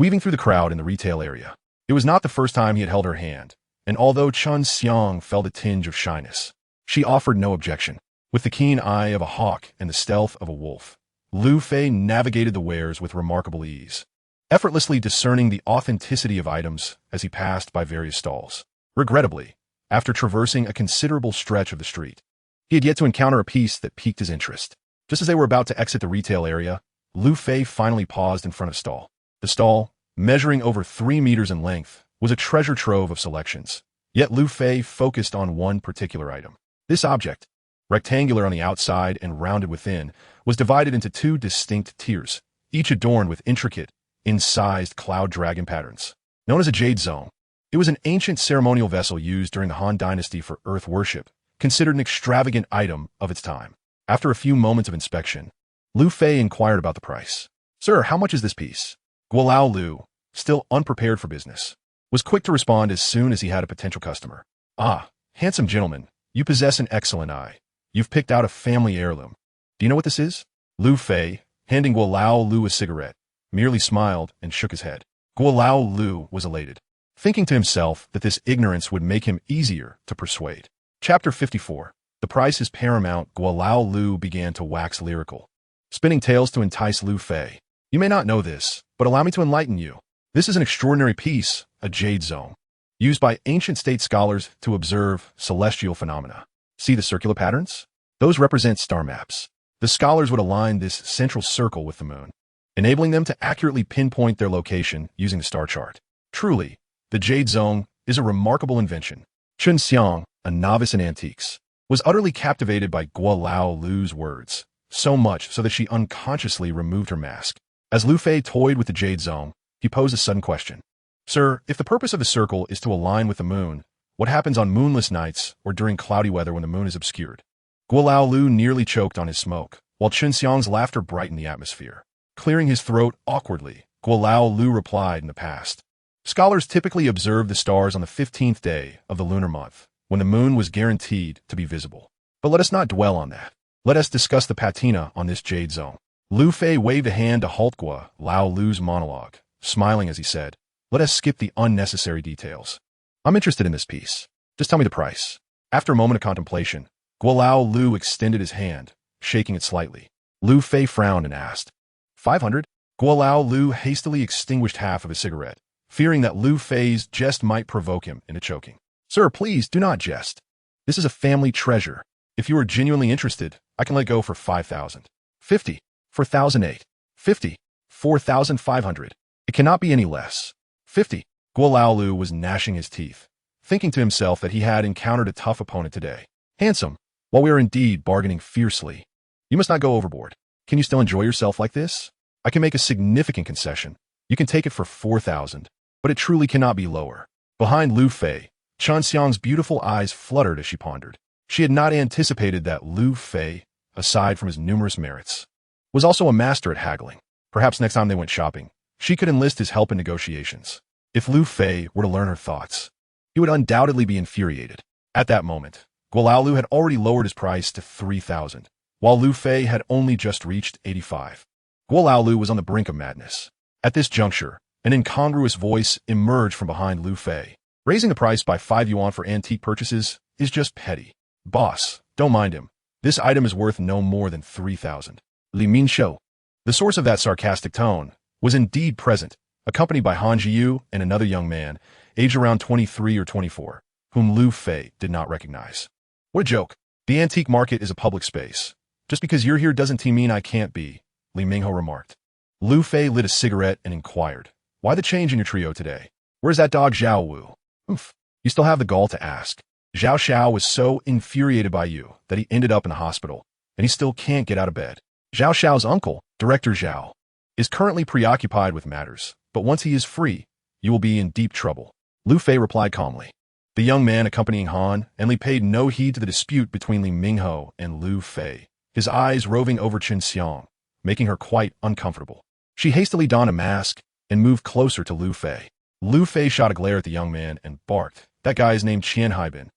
weaving through the crowd in the retail area. It was not the first time he had held her hand, and although Chun Xiang felt a tinge of shyness, she offered no objection. With the keen eye of a hawk and the stealth of a wolf, Lu Fei navigated the wares with remarkable ease, effortlessly discerning the authenticity of items as he passed by various stalls. Regrettably, after traversing a considerable stretch of the street, he had yet to encounter a piece that piqued his interest. Just as they were about to exit the retail area, Lu Fei finally paused in front of a stall. The stall, measuring over 3 meters in length, was a treasure trove of selections. Yet Lu Fei focused on one particular item. This object, rectangular on the outside and rounded within, was divided into 2 distinct tiers, each adorned with intricate, incised cloud dragon patterns. Known as a jade zone, it was an ancient ceremonial vessel used during the Han Dynasty for earth worship, considered an extravagant item of its time. After a few moments of inspection, Lu Fei inquired about the price. "Sir, how much is this piece?" Guolao Lu, still unprepared for business, was quick to respond as soon as he had a potential customer. "Ah, handsome gentleman, you possess an excellent eye. You've picked out a family heirloom. Do you know what this is?" Lu Fei, handing Guolao Lu a cigarette, merely smiled and shook his head. Guolao Lu was elated, thinking to himself that this ignorance would make him easier to persuade. Chapter 54. The price is paramount. Guolao Lu began to wax lyrical, spinning tales to entice Lu Fei. "You may not know this, but allow me to enlighten you. This is an extraordinary piece, a jade zone, used by ancient state scholars to observe celestial phenomena. See the circular patterns? Those represent star maps. The scholars would align this central circle with the moon, enabling them to accurately pinpoint their location using the star chart. Truly, the jade zone is a remarkable invention." Chun Xiang, a novice in antiques, was utterly captivated by Guolao Lu's words, so much so that she unconsciously removed her mask. As Lu Fei toyed with the jade zone, he posed a sudden question. "Sir, if the purpose of the circle is to align with the moon, what happens on moonless nights or during cloudy weather when the moon is obscured?" Guolao Lu nearly choked on his smoke, while Chun Xiang's laughter brightened the atmosphere. Clearing his throat awkwardly, Guolao Lu replied in the past. "Scholars typically observe the stars on the 15th day of the lunar month, when the moon was guaranteed to be visible. But let us not dwell on that. Let us discuss the patina on this jade zone." Lu Fei waved a hand to halt Guolao Lu's monologue, smiling as he said, "Let us skip the unnecessary details. I'm interested in this piece. Just tell me the price." After a moment of contemplation, Guolao Lu extended his hand, shaking it slightly. Lu Fei frowned and asked, 500? Guolao Lu hastily extinguished half of his cigarette, fearing that Lu Fei's jest might provoke him into choking. "Sir, please do not jest. This is a family treasure. If you are genuinely interested, I can let go for 5,000. 50. 4,008. 50. 4,500. It cannot be any less. 50. Guolao Lu was gnashing his teeth, thinking to himself that he had encountered a tough opponent today. "Handsome, while we are indeed bargaining fiercely, you must not go overboard. Can you still enjoy yourself like this? I can make a significant concession. You can take it for 4,000, but it truly cannot be lower." Behind Lu Fei, Chun Xiang's beautiful eyes fluttered as she pondered. She had not anticipated that Lu Fei, aside from his numerous merits, was also a master at haggling. Perhaps next time they went shopping, she could enlist his help in negotiations. If Lu Fei were to learn her thoughts, he would undoubtedly be infuriated. At that moment, Guolao Lu had already lowered his price to 3,000, while Lu Fei had only just reached 85. Guolao Lu was on the brink of madness. At this juncture, an incongruous voice emerged from behind Lu Fei. "Raising the price by 5 yuan for antique purchases is just petty. Boss, don't mind him. This item is worth no more than 3,000. Li Minshou." The source of that sarcastic tone was indeed present, accompanied by Han Jiyu and another young man, aged around 23 or 24, whom Lu Fei did not recognize. "What a joke. The antique market is a public space. Just because you're here doesn't mean I can't be," Li Mingho remarked. Lu Fei lit a cigarette and inquired, "Why the change in your trio today? Where's that dog Zhao Wu?" "Oof, you still have the gall to ask. Zhao Xiao was so infuriated by you that he ended up in the hospital, and he still can't get out of bed. Zhao Xiao's uncle, Director Zhao, is currently preoccupied with matters, but once he is free, you will be in deep trouble." Lu Fei replied calmly. The young man accompanying Han and Li paid no heed to the dispute between Li Mingho and Lu Fei, his eyes roving over Chun Xiang, making her quite uncomfortable. She hastily donned a mask and moved closer to Lu Fei. Lu Fei shot a glare at the young man and barked. "That guy is named Qian Haibin,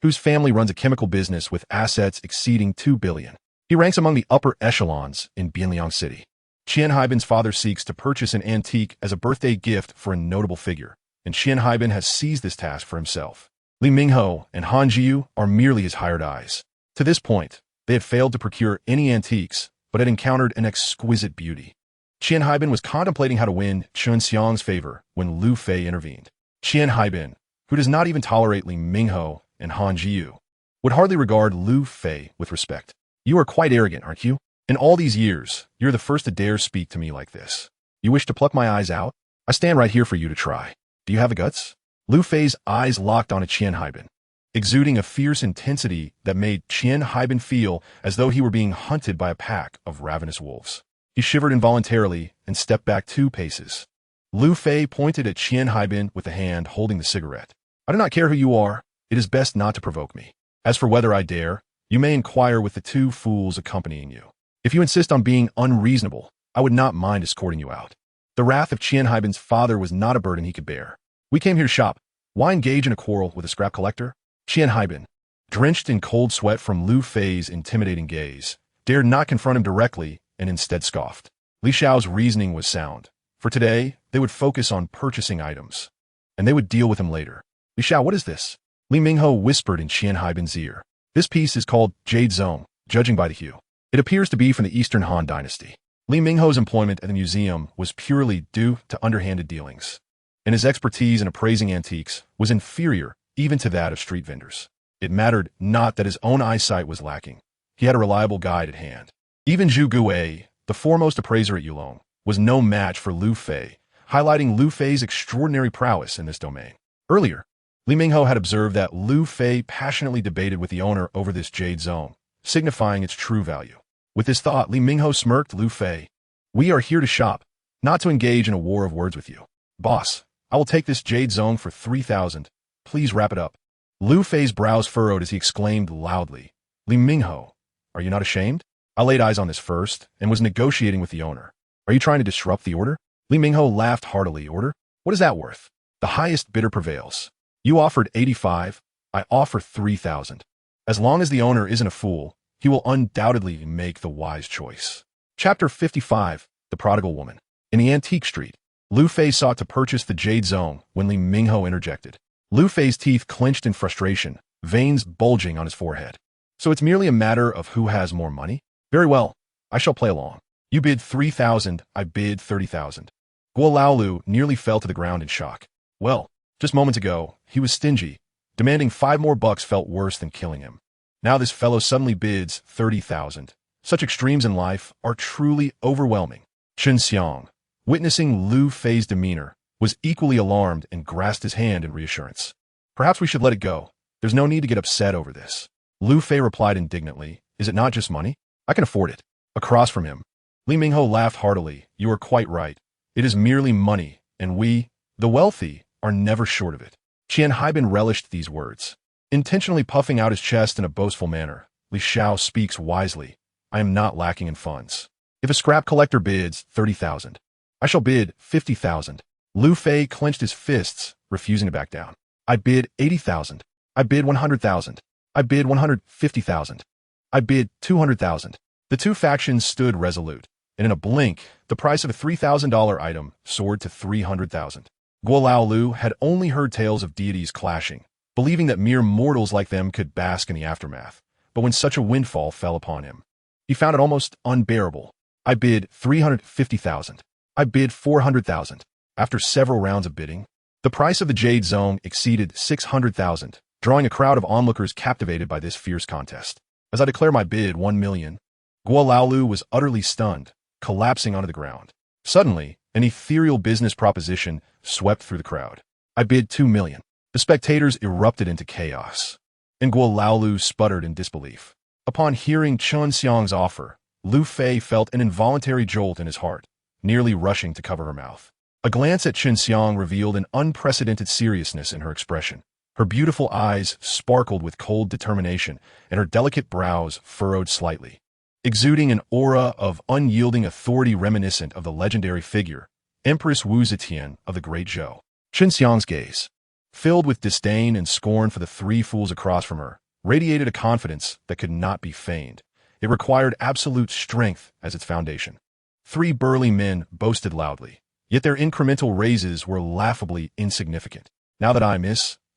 whose family runs a chemical business with assets exceeding 2 billion. He ranks among the upper echelons in Bianliang City. Qian Haiban's father seeks to purchase an antique as a birthday gift for a notable figure, and Qian Haiban has seized this task for himself. Li Mingho and Han Jiu are merely his hired eyes. To this point, they had failed to procure any antiques, but had encountered an exquisite beauty. Qian Haiban was contemplating how to win Chen Xiang's favor when Lu Fei intervened. Qian Haiban, who does not even tolerate Li Mingho and Han Jiu, would hardly regard Lu Fei with respect. You are quite arrogant, aren't you? In all these years, you're the first to dare speak to me like this. You wish to pluck my eyes out? I stand right here for you to try. Do you have the guts? Lu Fei's eyes locked on Qian Haiban, exuding a fierce intensity that made Qian Haiban feel as though he were being hunted by a pack of ravenous wolves. He shivered involuntarily and stepped back 2 paces. Lu Fei pointed at Qian Haiban with a hand holding the cigarette. I do not care who you are. It is best not to provoke me. As for whether I dare, you may inquire with the 2 fools accompanying you. If you insist on being unreasonable, I would not mind escorting you out. The wrath of Qian Haiban's father was not a burden he could bear. We came here to shop. Why engage in a quarrel with a scrap collector? Qian Haiban, drenched in cold sweat from Lu Fei's intimidating gaze, dared not confront him directly and instead scoffed. Li Xiao's reasoning was sound. For today, they would focus on purchasing items, and they would deal with him later. Li Xiao, what is this? Li Mingho whispered in Qian Haiban's ear. This piece is called Jade Zone, judging by the hue. It appears to be from the Eastern Han Dynasty. Li Mingho's employment at the museum was purely due to underhanded dealings, and his expertise in appraising antiques was inferior even to that of street vendors. It mattered not that his own eyesight was lacking. He had a reliable guide at hand. Even Zhu Guwei, the foremost appraiser at Yulong, was no match for Lu Fei, highlighting Lu Fei's extraordinary prowess in this domain. Earlier, Li Mingho had observed that Lu Fei passionately debated with the owner over this jade zone, signifying its true value. With this thought, Li Mingho smirked. Lu Fei, we are here to shop, not to engage in a war of words with you. Boss, I will take this jade zone for 3,000. Please wrap it up. Lu Fei's brows furrowed as he exclaimed loudly, Li Mingho, are you not ashamed? I laid eyes on this first and was negotiating with the owner. Are you trying to disrupt the order? Li Mingho laughed heartily. Order? What is that worth? The highest bidder prevails. You offered 85. I offer 3,000. As long as the owner isn't a fool, he will undoubtedly make the wise choice. Chapter 55, The Prodigal Woman. In the antique street, Lu Fei sought to purchase the jade zone when Li Mingho interjected. Lu Fei's teeth clenched in frustration, veins bulging on his forehead. So it's merely a matter of who has more money? Very well, I shall play along. You bid 3,000, I bid 30,000. Guo Laolu nearly fell to the ground in shock. Well, just moments ago, he was stingy. Demanding $5 more felt worse than killing him. Now this fellow suddenly bids 30,000. Such extremes in life are truly overwhelming. Chen Xiang, witnessing Lu Fei's demeanor, was equally alarmed and grasped his hand in reassurance. Perhaps we should let it go. There's no need to get upset over this. Lu Fei replied indignantly, is it not just money? I can afford it. Across from him, Li Mingho laughed heartily. You are quite right. It is merely money, and we, the wealthy, are never short of it. Qian Haiban relished these words. Intentionally puffing out his chest in a boastful manner, Li Xiao speaks wisely. I am not lacking in funds. If a scrap collector bids 30,000, I shall bid 50,000. Lu Fei clenched his fists, refusing to back down. I bid 80,000. I bid 100,000. I bid 150,000. I bid 200,000. The 2 factions stood resolute, and in a blink, the price of a $3,000 item soared to 300,000. Guo Laolu had only heard tales of deities clashing, believing that mere mortals like them could bask in the aftermath. But when such a windfall fell upon him, he found it almost unbearable. I bid 350,000. I bid 400,000. After several rounds of bidding, the price of the jade zone exceeded 600,000, drawing a crowd of onlookers captivated by this fierce contest. As I declare my bid 1 million, Guo Laolu was utterly stunned, collapsing onto the ground. Suddenly, an ethereal business proposition swept through the crowd. I bid 2 million. The spectators erupted into chaos, and Guo Laolu sputtered in disbelief. Upon hearing Chen Xiang's offer, Lu Fei felt an involuntary jolt in his heart, nearly rushing to cover her mouth. A glance at Chen Xiang revealed an unprecedented seriousness in her expression. Her beautiful eyes sparkled with cold determination, and her delicate brows furrowed slightly, exuding an aura of unyielding authority reminiscent of the legendary figure, Empress Wu Zetian of the Great Zhou. Chen Xiang's gaze, filled with disdain and scorn for the 3 fools across from her, radiated a confidence that could not be feigned. It required absolute strength as its foundation. Three burly men boasted loudly, yet their incremental raises were laughably insignificant. Now that I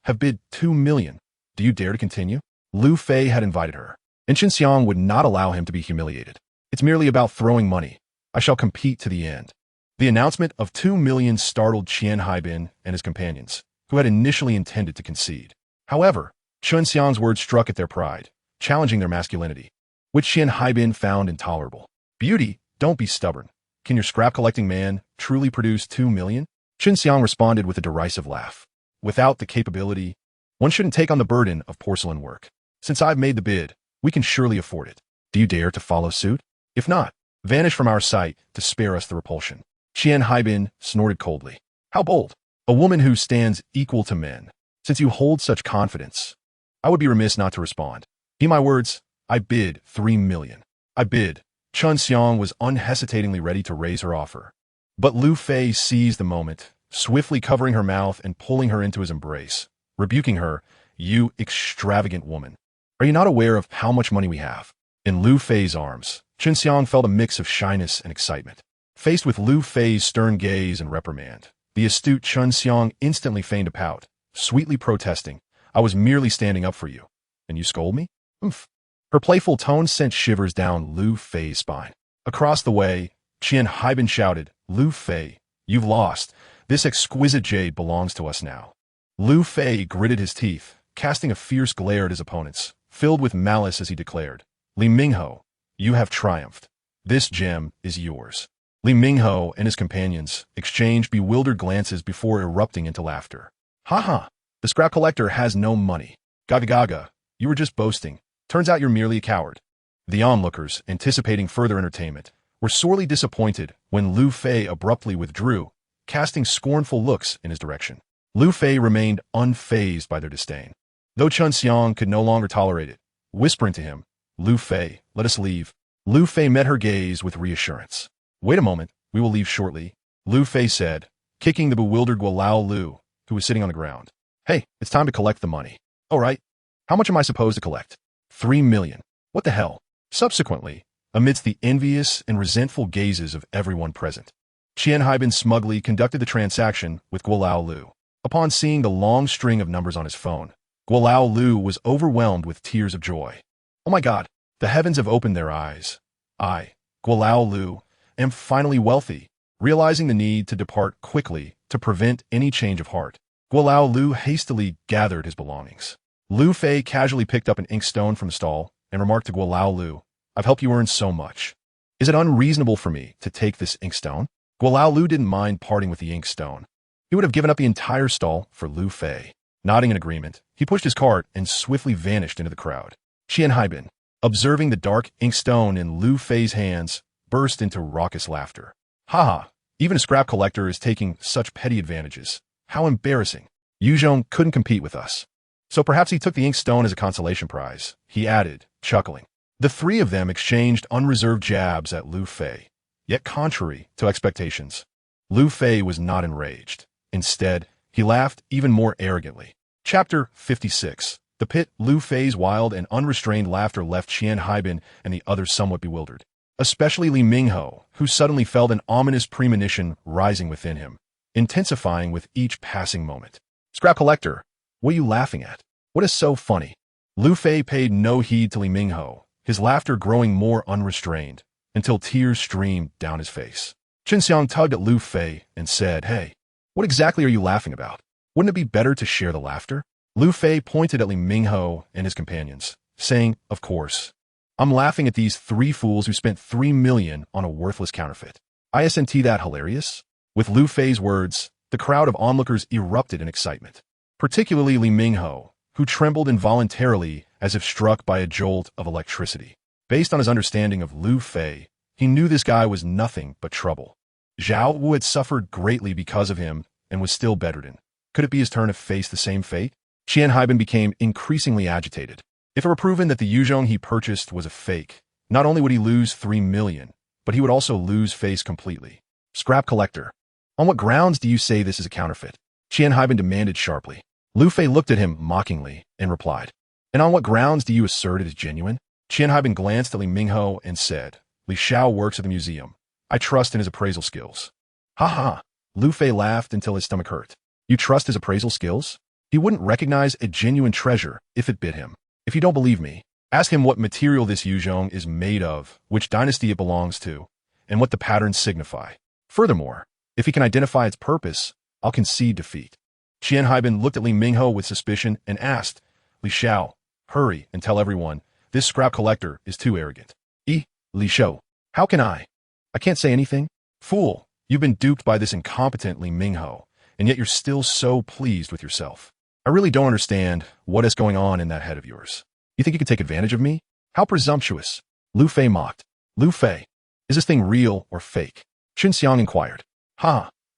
have bid 2 million. Do you dare to continue? Lu Fei had invited her, and Qin Xiang would not allow him to be humiliated. It's merely about throwing money. I shall compete to the end. The announcement of 2 million startled Qian Haibin and his companions, who had initially intended to concede. However, Qin Xiang's words struck at their pride, challenging their masculinity, which Qian Haibin found intolerable. Beauty, don't be stubborn. Can your scrap-collecting man truly produce 2 million? Qin Xiang responded with a derisive laugh. Without the capability, one shouldn't take on the burden of porcelain work. Since I've made the bid, we can surely afford it. Do you dare to follow suit? If not, vanish from our sight to spare us the repulsion. Qian Haibin snorted coldly. How bold! A woman who stands equal to men. Since you hold such confidence, I would be remiss not to respond. Heed my words, I bid 3 million. I bid. Qin Xiang was unhesitatingly ready to raise her offer. But Lu Fei seized the moment, swiftly covering her mouth and pulling her into his embrace, rebuking her, "You extravagant woman. Are you not aware of how much money we have?" In Lu Fei's arms, Qin Xiang felt a mix of shyness and excitement. Faced with Lu Fei's stern gaze and reprimand, the astute Qin Xiang instantly feigned a pout, sweetly protesting, "I was merely standing up for you. And you scold me? Oomph." Her playful tone sent shivers down Lu Fei's spine. Across the way, Qian Haibin shouted, "Lu Fei, you've lost. This exquisite jade belongs to us now." Lu Fei gritted his teeth, casting a fierce glare at his opponents, filled with malice as he declared, "Li Mingho, you have triumphed. This gem is yours." Li Mingho and his companions exchanged bewildered glances before erupting into laughter. "Ha ha, the scrap collector has no money. Gaga gaga, you were just boasting. Turns out you're merely a coward." The onlookers, anticipating further entertainment, were sorely disappointed when Lu Fei abruptly withdrew, casting scornful looks in his direction. Lu Fei remained unfazed by their disdain, though Qin Xiang could no longer tolerate it, whispering to him, "Lu Fei, let us leave." Lu Fei met her gaze with reassurance. "Wait a moment, we will leave shortly," Lu Fei said, kicking the bewildered Gualao Lu, who was sitting on the ground. "Hey, it's time to collect the money." "All right. How much am I supposed to collect?" 3 million. What the hell? Subsequently, amidst the envious and resentful gazes of everyone present, Qian Haibin smugly conducted the transaction with Gualao Lu. Upon seeing the long string of numbers on his phone, Gualao Lu was overwhelmed with tears of joy. "Oh my God, the heavens have opened their eyes. I, Gualao Lu, am finally wealthy." Realizing the need to depart quickly to prevent any change of heart, Gualao Lu hastily gathered his belongings. Lu Fei casually picked up an inkstone from the stall and remarked to Gualao Lu, "I've helped you earn so much. Is it unreasonable for me to take this inkstone?" Gualao Lu didn't mind parting with the inkstone. He would have given up the entire stall for Lu Fei. Nodding in agreement, he pushed his cart and swiftly vanished into the crowd. Qian Haibin, observing the dark inkstone in Lu Fei's hands, burst into raucous laughter. "Ha ha, even a scrap collector is taking such petty advantages. How embarrassing. Yuzhong couldn't compete with us. So perhaps he took the inkstone as a consolation prize," he added, chuckling. The three of them exchanged unreserved jabs at Lu Fei. Yet contrary to expectations, Lu Fei was not enraged. Instead, he laughed even more arrogantly. Chapter 56. The Pit. Lu Fei's wild and unrestrained laughter left Qian Haibin and the others somewhat bewildered, especially Li Mingho, who suddenly felt an ominous premonition rising within him, intensifying with each passing moment. "Scrap collector, what are you laughing at? What is so funny?" Lu Fei paid no heed to Li Mingho, his laughter growing more unrestrained, until tears streamed down his face. Qin Xiang tugged at Lu Fei and said, "Hey, what exactly are you laughing about? Wouldn't it be better to share the laughter?" Lu Fei pointed at Li Mingho and his companions, saying, "Of course. I'm laughing at these three fools who spent 3 million on a worthless counterfeit. Isn't that hilarious?" With Lu Fei's words, the crowd of onlookers erupted in excitement, particularly Li Mingho, who trembled involuntarily as if struck by a jolt of electricity. Based on his understanding of Lu Fei, he knew this guy was nothing but trouble. Zhao Wu had suffered greatly because of him and was still bedridden. Could it be his turn to face the same fate? Qian Haibin became increasingly agitated. If it were proven that the Yuzhong he purchased was a fake, not only would he lose 3 million, but he would also lose face completely. "Scrap collector, on what grounds do you say this is a counterfeit?" Qian Haibin demanded sharply. Lu Fei looked at him mockingly and replied, "And on what grounds do you assert it is genuine?" Qian Haibin glanced at Li Mingho and said, "Li Xiao works at the museum. I trust in his appraisal skills. Ha ha. Lu Fei laughed until his stomach hurt. You trust his appraisal skills? He wouldn't recognize a genuine treasure if it bit him. If you don't believe me, ask him what material this yuzhong is made of, which dynasty it belongs to, and what the patterns signify. Furthermore, if he can identify its purpose, I'll concede defeat. Qian Haibin looked at Li Mingho with suspicion and asked, Li Xiao, hurry and tell everyone, this scrap collector is too arrogant. Li Xiao, how can I? I can't say anything. Fool, you've been duped by this incompetent Li Mingho, and yet you're still so pleased with yourself. I really don't understand what is going on in that head of yours. You think you could take advantage of me? How presumptuous. Lu Fei mocked. Lu Fei, is this thing real or fake? Qin Xiang inquired.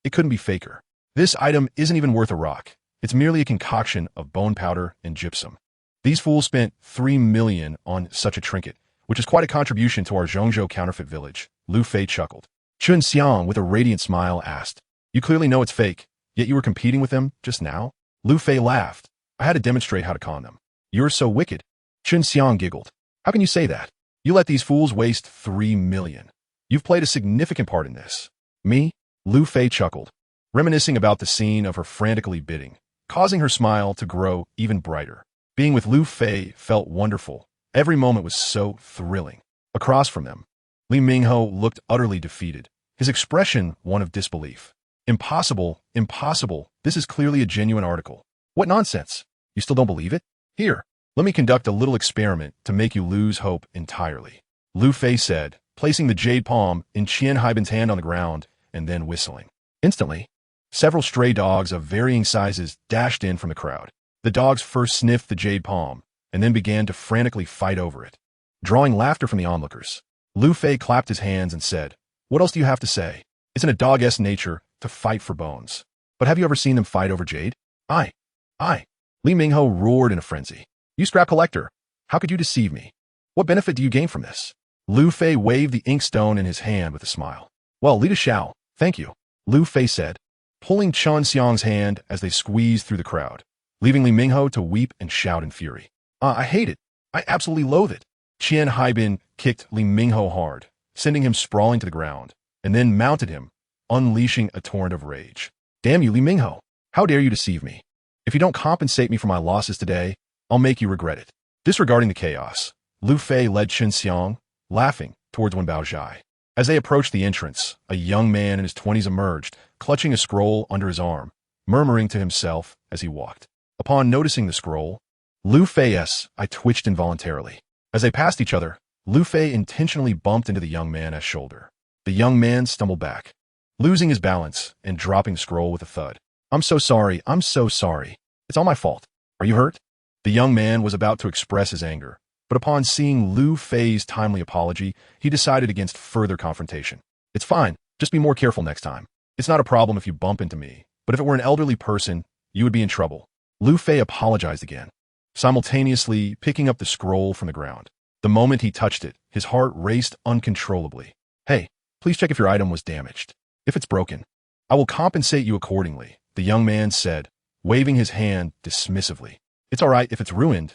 It couldn't be faker. This item isn't even worth a rock. It's merely a concoction of bone powder and gypsum. These fools spent 3 million on such a trinket, which is quite a contribution to our Zhongzhou counterfeit village. Lu Fei chuckled. Qin Xiang, with a radiant smile, asked, You clearly know it's fake, yet you were competing with them just now? Lu Fei laughed. I had to demonstrate how to con them. You're so wicked. Qin Xiang giggled. How can you say that? You let these fools waste 3 million. You've played a significant part in this. Me? Lu Fei chuckled, reminiscing about the scene of her frantically bidding, causing her smile to grow even brighter. Being with Lu Fei felt wonderful. Every moment was so thrilling. Across from them, Li Mingho looked utterly defeated, his expression one of disbelief. Impossible, impossible. This is clearly a genuine article. What nonsense? You still don't believe it? Here, let me conduct a little experiment to make you lose hope entirely. Lu Fei said, placing the jade palm in Qian Haibin's hand on the ground and then whistling. Instantly, several stray dogs of varying sizes dashed in from the crowd. The dogs first sniffed the jade palm and then began to frantically fight over it, drawing laughter from the onlookers. Lu Fei clapped his hands and said, What else do you have to say? It's in a dog-esque nature to fight for bones. But have you ever seen them fight over jade? I. Li Mingho roared in a frenzy. You scrap collector, how could you deceive me? What benefit do you gain from this? Lu Fei waved the inkstone in his hand with a smile. Well, Li Xiao, thank you, Lu Fei said, pulling Qin Xiang's hand as they squeezed through the crowd, leaving Li Mingho to weep and shout in fury. I hate it. I absolutely loathe it. Qian Haibin kicked Li Mingho hard, sending him sprawling to the ground, and then mounted him, unleashing a torrent of rage. Damn you, Li Mingho. How dare you deceive me? If you don't compensate me for my losses today, I'll make you regret it. Disregarding the chaos, Lu Fei led Qin Xiang, laughing, towards Wen Baozhai. As they approached the entrance, a young man in his 20s emerged, clutching a scroll under his arm, murmuring to himself as he walked. Upon noticing the scroll, Lu Fei's eye twitched involuntarily. As they passed each other, Lu Fei intentionally bumped into the young man's shoulder. The young man stumbled back, losing his balance and dropping the scroll with a thud. I'm so sorry. It's all my fault. Are you hurt? The young man was about to express his anger, but upon seeing Lu Fei's timely apology, he decided against further confrontation. It's fine. Just be more careful next time. It's not a problem if you bump into me, but if it were an elderly person, you would be in trouble. Lu Fei apologized again, simultaneously picking up the scroll from the ground. The moment he touched it, his heart raced uncontrollably. Hey, please check if your item was damaged. If it's broken, I will compensate you accordingly, the young man said, waving his hand dismissively. It's all right if it's ruined.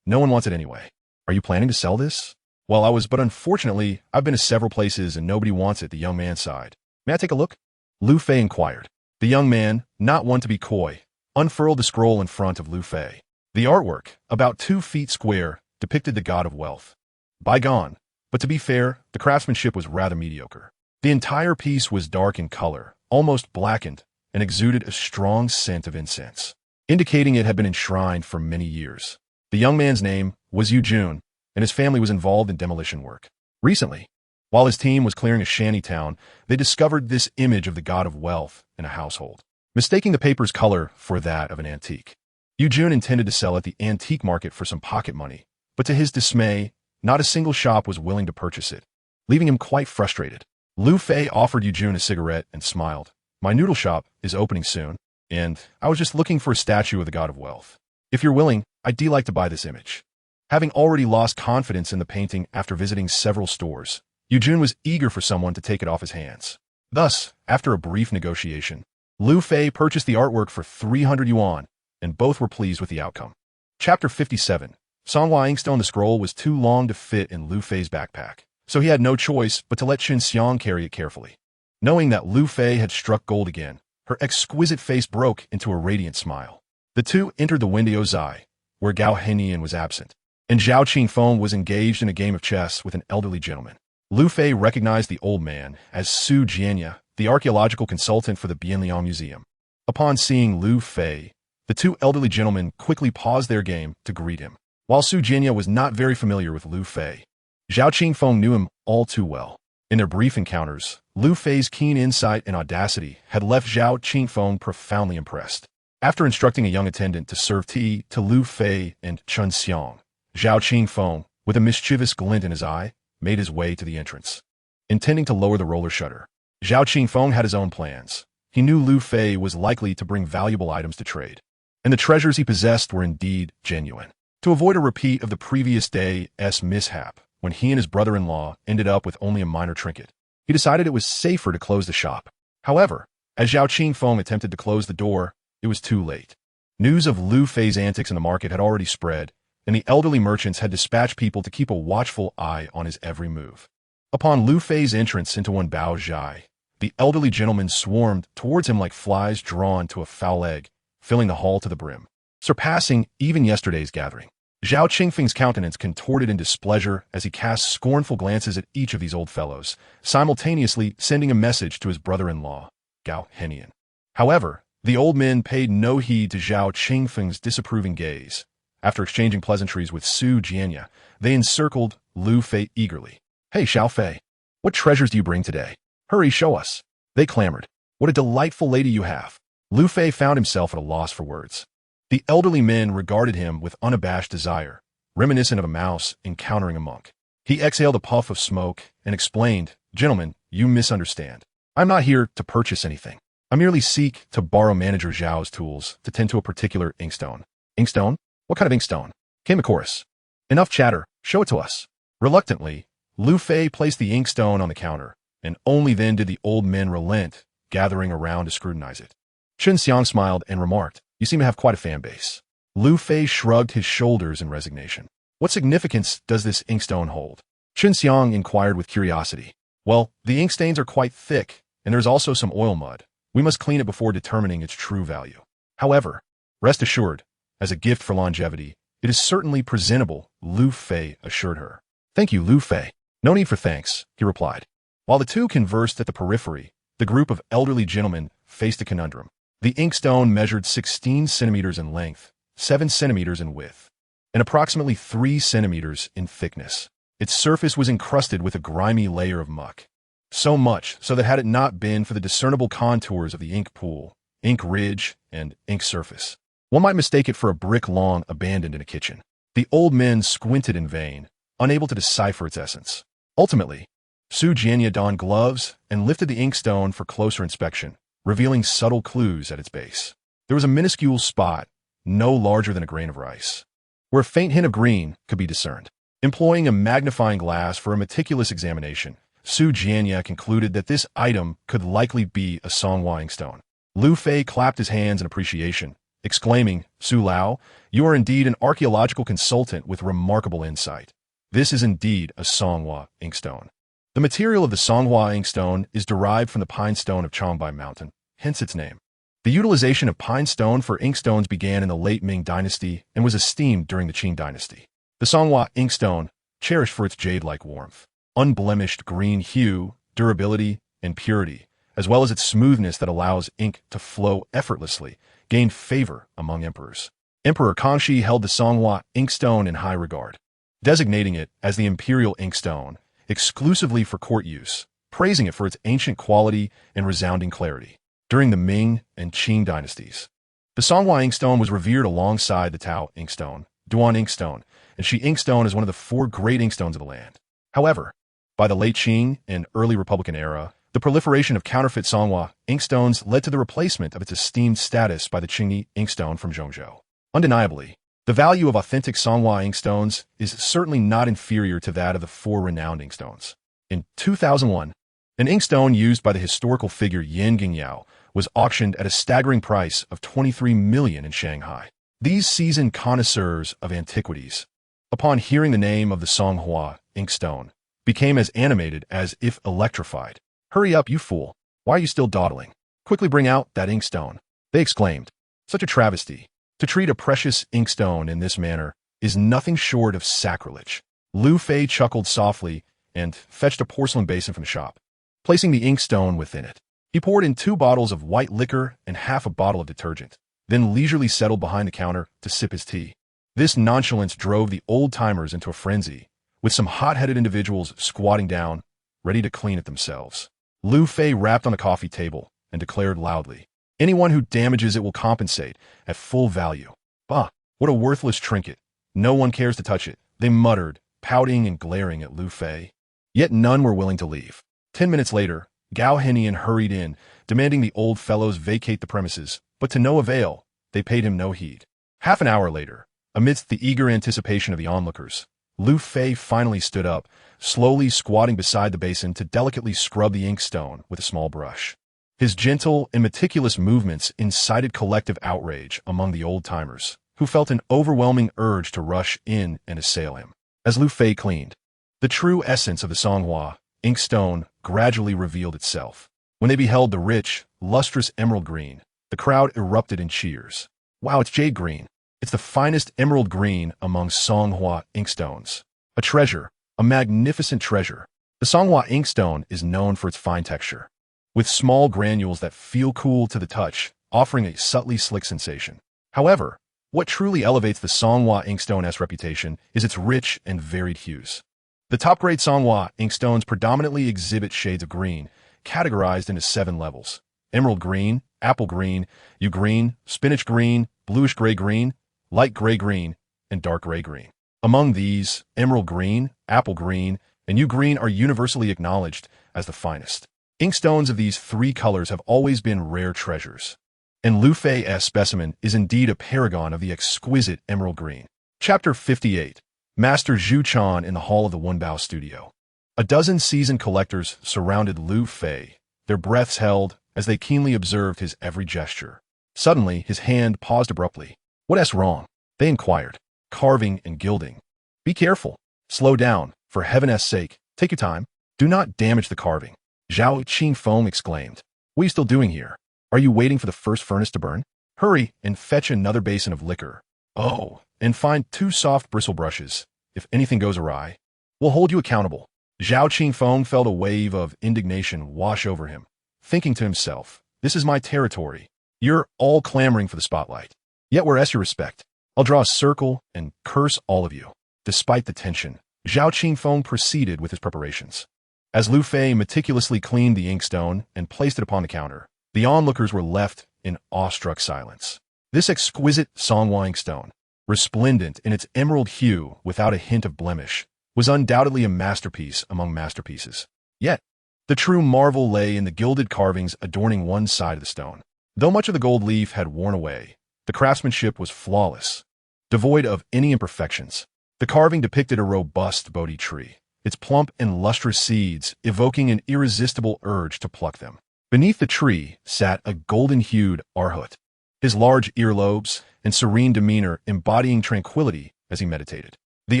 No one wants it anyway. Are you planning to sell this? Well, but unfortunately, I've been to several places and nobody wants it, the young man sighed. May I take a look? Lu Fei inquired. The young man, not one to be coy, unfurled the scroll in front of Lu Fei. The artwork, about 2 feet square, depicted the god of wealth. Bygone, but to be fair, the craftsmanship was rather mediocre. The entire piece was dark in color, almost blackened, and exuded a strong scent of incense, indicating it had been enshrined for many years. The young man's name was Yu Jun, and his family was involved in demolition work. Recently, while his team was clearing a shanty town, they discovered this image of the god of wealth in a household, mistaking the paper's color for that of an antique. Yu Jun intended to sell at the antique market for some pocket money, but to his dismay, not a single shop was willing to purchase it, leaving him quite frustrated. Lu Fei offered Yu Jun a cigarette and smiled. My noodle shop is opening soon, and I was just looking for a statue of the god of wealth. If you're willing, I'd like to buy this image. Having already lost confidence in the painting after visiting several stores, Yu Jun was eager for someone to take it off his hands. Thus, after a brief negotiation, Lu Fei purchased the artwork for 300 yuan, and both were pleased with the outcome. Chapter 57. Songhua Inkstone. The scroll was too long to fit in Lu Fei's backpack, so he had no choice but to let Qin Xiang carry it carefully. Knowing that Lu Fei had struck gold again, her exquisite face broke into a radiant smile. The two entered the window Zai, where Gao Henian was absent, and Zhao Qingfeng was engaged in a game of chess with an elderly gentleman. Lu Fei recognized the old man as Su Jianya, the archaeological consultant for the Bianliang Museum. Upon seeing Lu Fei, the two elderly gentlemen quickly paused their game to greet him. While Su Jianya was not very familiar with Lu Fei, Zhao Qingfeng knew him all too well. In their brief encounters, Lu Fei's keen insight and audacity had left Zhao Qingfeng profoundly impressed. After instructing a young attendant to serve tea to Lu Fei and Qin Xiang, Zhao Qingfeng, with a mischievous glint in his eye, made his way to the entrance. Intending to lower the roller shutter, Zhao Qingfeng had his own plans. He knew Lu Fei was likely to bring valuable items to trade, and the treasures he possessed were indeed genuine. To avoid a repeat of the previous day's mishap, when he and his brother-in-law ended up with only a minor trinket, he decided it was safer to close the shop. However, as Zhao Qingfeng attempted to close the door, it was too late. News of Lu Fei's antics in the market had already spread, and the elderly merchants had dispatched people to keep a watchful eye on his every move. Upon Lu Fei's entrance into one Bao Zhai, the elderly gentlemen swarmed towards him like flies drawn to a foul egg, filling the hall to the brim, surpassing even yesterday's gathering. Zhao Qingfeng's countenance contorted in displeasure as he cast scornful glances at each of these old fellows, simultaneously sending a message to his brother-in-law, Gao Henian. However, the old men paid no heed to Zhao Qingfeng's disapproving gaze. After exchanging pleasantries with Su Jianya, they encircled Lu Fei eagerly. "Hey, Xiao Fei, what treasures do you bring today? Hurry, show us," they clamored. "What a delightful lady you have." Lu Fei found himself at a loss for words. The elderly men regarded him with unabashed desire, reminiscent of a mouse encountering a monk. He exhaled a puff of smoke and explained, "Gentlemen, you misunderstand. I'm not here to purchase anything. I merely seek to borrow Manager Zhao's tools to tend to a particular inkstone." "Inkstone? What kind of inkstone?" came the chorus. "Enough chatter, show it to us." Reluctantly, Lu Fei placed the inkstone on the counter, and only then did the old men relent, gathering around to scrutinize it. Qin Xiang smiled and remarked, "You seem to have quite a fan base." Lu Fei shrugged his shoulders in resignation. "What significance does this inkstone hold?" Qin Xiang inquired with curiosity. "Well, the ink stains are quite thick, and there's also some oil mud. We must clean it before determining its true value. However, rest assured, as a gift for longevity, it is certainly presentable," Lu Fei assured her. "Thank you, Lu Fei." "No need for thanks," he replied. While the two conversed at the periphery, the group of elderly gentlemen faced a conundrum. The inkstone measured 16 centimeters in length, 7 centimeters in width, and approximately 3 centimeters in thickness. Its surface was encrusted with a grimy layer of muck. So much so that had it not been for the discernible contours of the ink pool, ink ridge, and ink surface, one might mistake it for a brick long abandoned in a kitchen. The old men squinted in vain, unable to decipher its essence. Ultimately, Su Jianya donned gloves and lifted the inkstone for closer inspection, revealing subtle clues at its base. There was a minuscule spot, no larger than a grain of rice, where a faint hint of green could be discerned. Employing a magnifying glass for a meticulous examination, Su Jianya concluded that this item could likely be a Songhua inkstone. Lu Fei clapped his hands in appreciation, exclaiming, "Su Lao, you are indeed an archaeological consultant with remarkable insight. This is indeed a Songhua inkstone." The material of the Songhua inkstone is derived from the pine stone of Changbai Mountain, hence its name. The utilization of pine stone for inkstones began in the late Ming dynasty and was esteemed during the Qing dynasty. The Songhua inkstone, cherished for its jade-like warmth, unblemished green hue, durability, and purity, as well as its smoothness that allows ink to flow effortlessly, gained favor among emperors. Emperor Kangxi held the Songhua inkstone in high regard, designating it as the imperial inkstone, exclusively for court use, praising it for its ancient quality and resounding clarity. During the Ming and Qing dynasties, the Songhua inkstone was revered alongside the Tao inkstone, Duan inkstone, and Shi inkstone as one of the 4 great inkstones of the land. However, by the late Qing and early Republican era, the proliferation of counterfeit Songhua inkstones led to the replacement of its esteemed status by the Qingyi inkstone from Zhongzhou. Undeniably, the value of authentic Songhua inkstones is certainly not inferior to that of the 4 renowned inkstones. In 2001, an inkstone used by the historical figure Yan Gingyao was auctioned at a staggering price of $23 million in Shanghai. These seasoned connoisseurs of antiquities, upon hearing the name of the Songhua inkstone, became as animated as if electrified. "Hurry up, you fool. Why are you still dawdling? Quickly bring out that inkstone," they exclaimed. Such a travesty. To treat a precious inkstone in this manner is nothing short of sacrilege. Lu Fei chuckled softly and fetched a porcelain basin from the shop. Placing the inkstone within it, he poured in 2 bottles of white liquor and half a bottle of detergent, then leisurely settled behind the counter to sip his tea. This nonchalance drove the old-timers into a frenzy, with some hot-headed individuals squatting down, ready to clean it themselves. Lu Fei rapped on the coffee table and declared loudly, "Anyone who damages it will compensate at full value." "Bah, what a worthless trinket. No one cares to touch it," they muttered, pouting and glaring at Lu Fei. Yet none were willing to leave. 10 minutes later, Gao Henian hurried in, demanding the old fellows vacate the premises, but to no avail. They paid him no heed. Half an hour later, amidst the eager anticipation of the onlookers, Lu Fei finally stood up, slowly squatting beside the basin to delicately scrub the inkstone with a small brush. His gentle and meticulous movements incited collective outrage among the old-timers, who felt an overwhelming urge to rush in and assail him. As Lu Fei cleaned, the true essence of the Songhua inkstone gradually revealed itself. When they beheld the rich, lustrous emerald green, the crowd erupted in cheers. "Wow, it's jade green. It's the finest emerald green among Songhua inkstones. A treasure, a magnificent treasure." The Songhua inkstone is known for its fine texture, with small granules that feel cool to the touch, offering a subtly slick sensation. However, what truly elevates the Songhua inkstone's reputation is its rich and varied hues. The top-grade Songhua inkstones predominantly exhibit shades of green, categorized into 7 levels: emerald green, apple green, yew green, spinach green, bluish-gray green, light gray green, and dark gray green. Among these, emerald green, apple green, and yew green are universally acknowledged as the finest. Inkstones of these 3 colors have always been rare treasures, and Lu Fei's specimen is indeed a paragon of the exquisite emerald green. Chapter 58. Master Zhu Chan in the hall of the Wunbao studio. A dozen seasoned collectors surrounded Lu Fei, their breaths held as they keenly observed his every gesture. Suddenly, his hand paused abruptly. "What's wrong?" they inquired. "Carving and gilding. Be careful. Slow down, for heaven's sake. Take your time. Do not damage the carving," Zhao Qingfeng exclaimed. "What are you still doing here? Are you waiting for the first furnace to burn? Hurry and fetch another basin of liquor. Oh, and find 2 soft bristle brushes. If anything goes awry, we'll hold you accountable." Zhao Qingfeng felt a wave of indignation wash over him, thinking to himself, "This is my territory. You're all clamoring for the spotlight. Yet where's your respect? I'll draw a circle and curse all of you." Despite the tension, Zhao Qingfeng proceeded with his preparations. As Lu Fei meticulously cleaned the inkstone and placed it upon the counter, the onlookers were left in awestruck silence. This exquisite Songhua inkstone, resplendent in its emerald hue without a hint of blemish, was undoubtedly a masterpiece among masterpieces. Yet, the true marvel lay in the gilded carvings adorning one side of the stone. Though much of the gold leaf had worn away, the craftsmanship was flawless, devoid of any imperfections. The carving depicted a robust Bodhi tree, its plump and lustrous seeds evoking an irresistible urge to pluck them. Beneath the tree sat a golden-hued arhat, his large earlobes and serene demeanor embodying tranquility as he meditated. The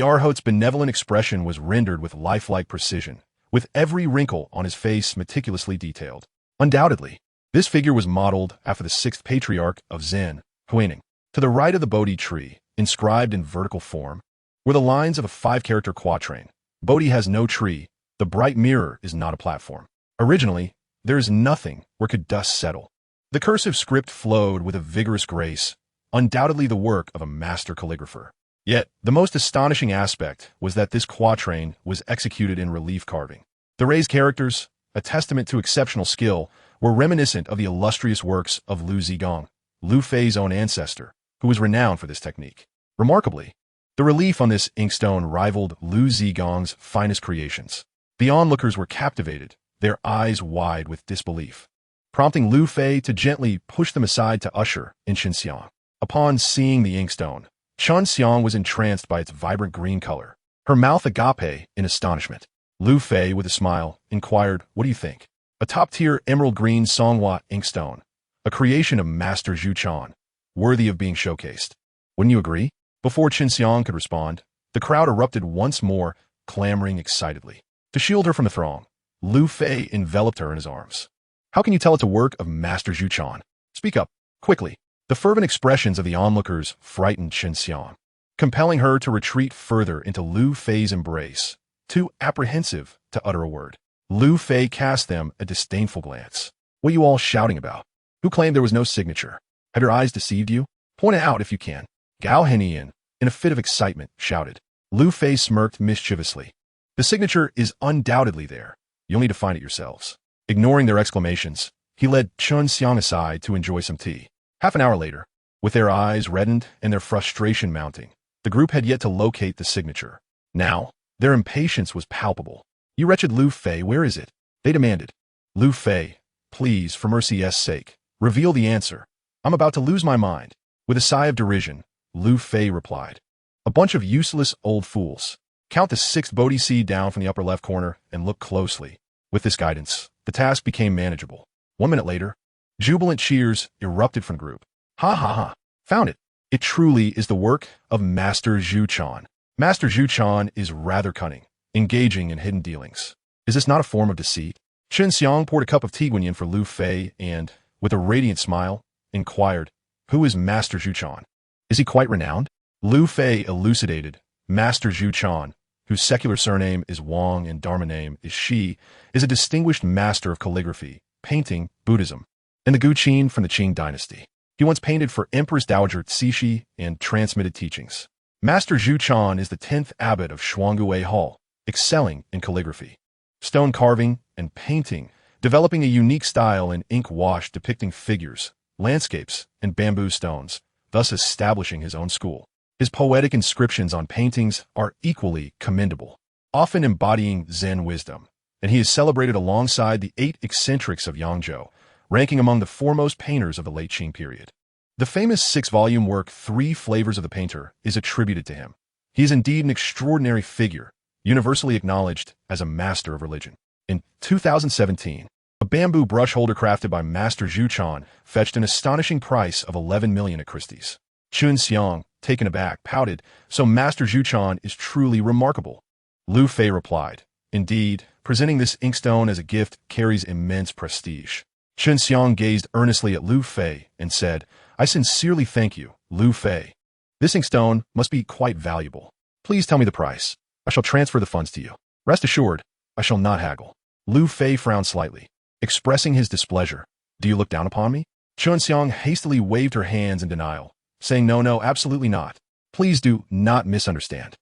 arhat's benevolent expression was rendered with lifelike precision, with every wrinkle on his face meticulously detailed. Undoubtedly, this figure was modeled after the 6th patriarch of Zen, Huining. To the right of the Bodhi tree, inscribed in vertical form, were the lines of a 5-character quatrain. "Bodhi has no tree, the bright mirror is not a platform. Originally, there is nothing where could dust settle." The cursive script flowed with a vigorous grace, undoubtedly the work of a master calligrapher. Yet, the most astonishing aspect was that this quatrain was executed in relief carving. The raised characters, a testament to exceptional skill, were reminiscent of the illustrious works of Lu Zigong, Lu Fei's own ancestor, who was renowned for this technique. Remarkably, the relief on this inkstone rivaled Lu Zigong's finest creations. The onlookers were captivated, their eyes wide with disbelief, prompting Lu Fei to gently push them aside to usher in Qinxiang. Upon seeing the inkstone, Qinxiang was entranced by its vibrant green color, her mouth agape in astonishment. Lu Fei, with a smile, inquired, "What do you think?" "A top-tier emerald green Songhua inkstone, a creation of Master Zhu Chan, worthy of being showcased. Wouldn't you agree?" Before Qinxiang could respond, the crowd erupted once more, clamoring excitedly. To shield her from the throng, Lu Fei enveloped her in his arms. How can you tell it's a work of Master Zhu Quan? Speak up, quickly. The fervent expressions of the onlookers frightened Chen Xiang, compelling her to retreat further into Lu Fei's embrace, too apprehensive to utter a word. Lu Fei cast them a disdainful glance. What are you all shouting about? Who claimed there was no signature? Have your eyes deceived you? Point it out if you can. Gao Henian, in a fit of excitement, shouted. Lu Fei smirked mischievously. The signature is undoubtedly there. You'll need to find it yourselves. Ignoring their exclamations, he led Chen Xiang aside to enjoy some tea. Half an hour later, with their eyes reddened and their frustration mounting, the group had yet to locate the signature. Now, their impatience was palpable. You wretched Lu Fei, where is it? They demanded. Lu Fei, please, for mercy's sake, reveal the answer. I'm about to lose my mind. With a sigh of derision, Lu Fei replied. A bunch of useless old fools. Count the sixth Bodhi seed down from the upper left corner and look closely. With this guidance, the task became manageable. 1 minute later, jubilant cheers erupted from the group. Ha ha ha, found it. It truly is the work of Master Zhu Quan. Master Zhu Quan is rather cunning, engaging in hidden dealings. Is this not a form of deceit? Chen Xiang poured a cup of tea guanyin for Lu Fei and, with a radiant smile, inquired, who is Master Zhu Quan? Is he quite renowned? Lu Fei elucidated. Master Zhu Quan, whose secular surname is Wang and Dharma name is Shi, is a distinguished master of calligraphy, painting, Buddhism, and the Guqin from the Qing dynasty. He once painted for Empress Dowager Cixi and transmitted teachings. Master Zhu Quan is the 10th abbot of Shuangguwei Hall, excelling in calligraphy, stone carving, and painting, developing a unique style in ink wash depicting figures, landscapes, and bamboo stones, thus establishing his own school. His poetic inscriptions on paintings are equally commendable, often embodying Zen wisdom, and he is celebrated alongside the 8 eccentrics of Yangzhou, ranking among the foremost painters of the late Qing period. The famous 6-volume work 3 Flavors of the Painter is attributed to him. He is indeed an extraordinary figure, universally acknowledged as a master of religion. In 2017, a bamboo brush holder crafted by Master Zhu Quan fetched an astonishing price of 11 million at Christie's. Chen Xiang, taken aback, pouted, so Master Zhu Quan is truly remarkable. Lu Fei replied, indeed, presenting this inkstone as a gift carries immense prestige. Chen Xiang gazed earnestly at Lu Fei and said, I sincerely thank you, Lu Fei. This inkstone must be quite valuable. Please tell me the price. I shall transfer the funds to you. Rest assured, I shall not haggle. Lu Fei frowned slightly, expressing his displeasure. Do you look down upon me? Chen Xiang hastily waved her hands in denial, saying no, absolutely not. Please do not misunderstand.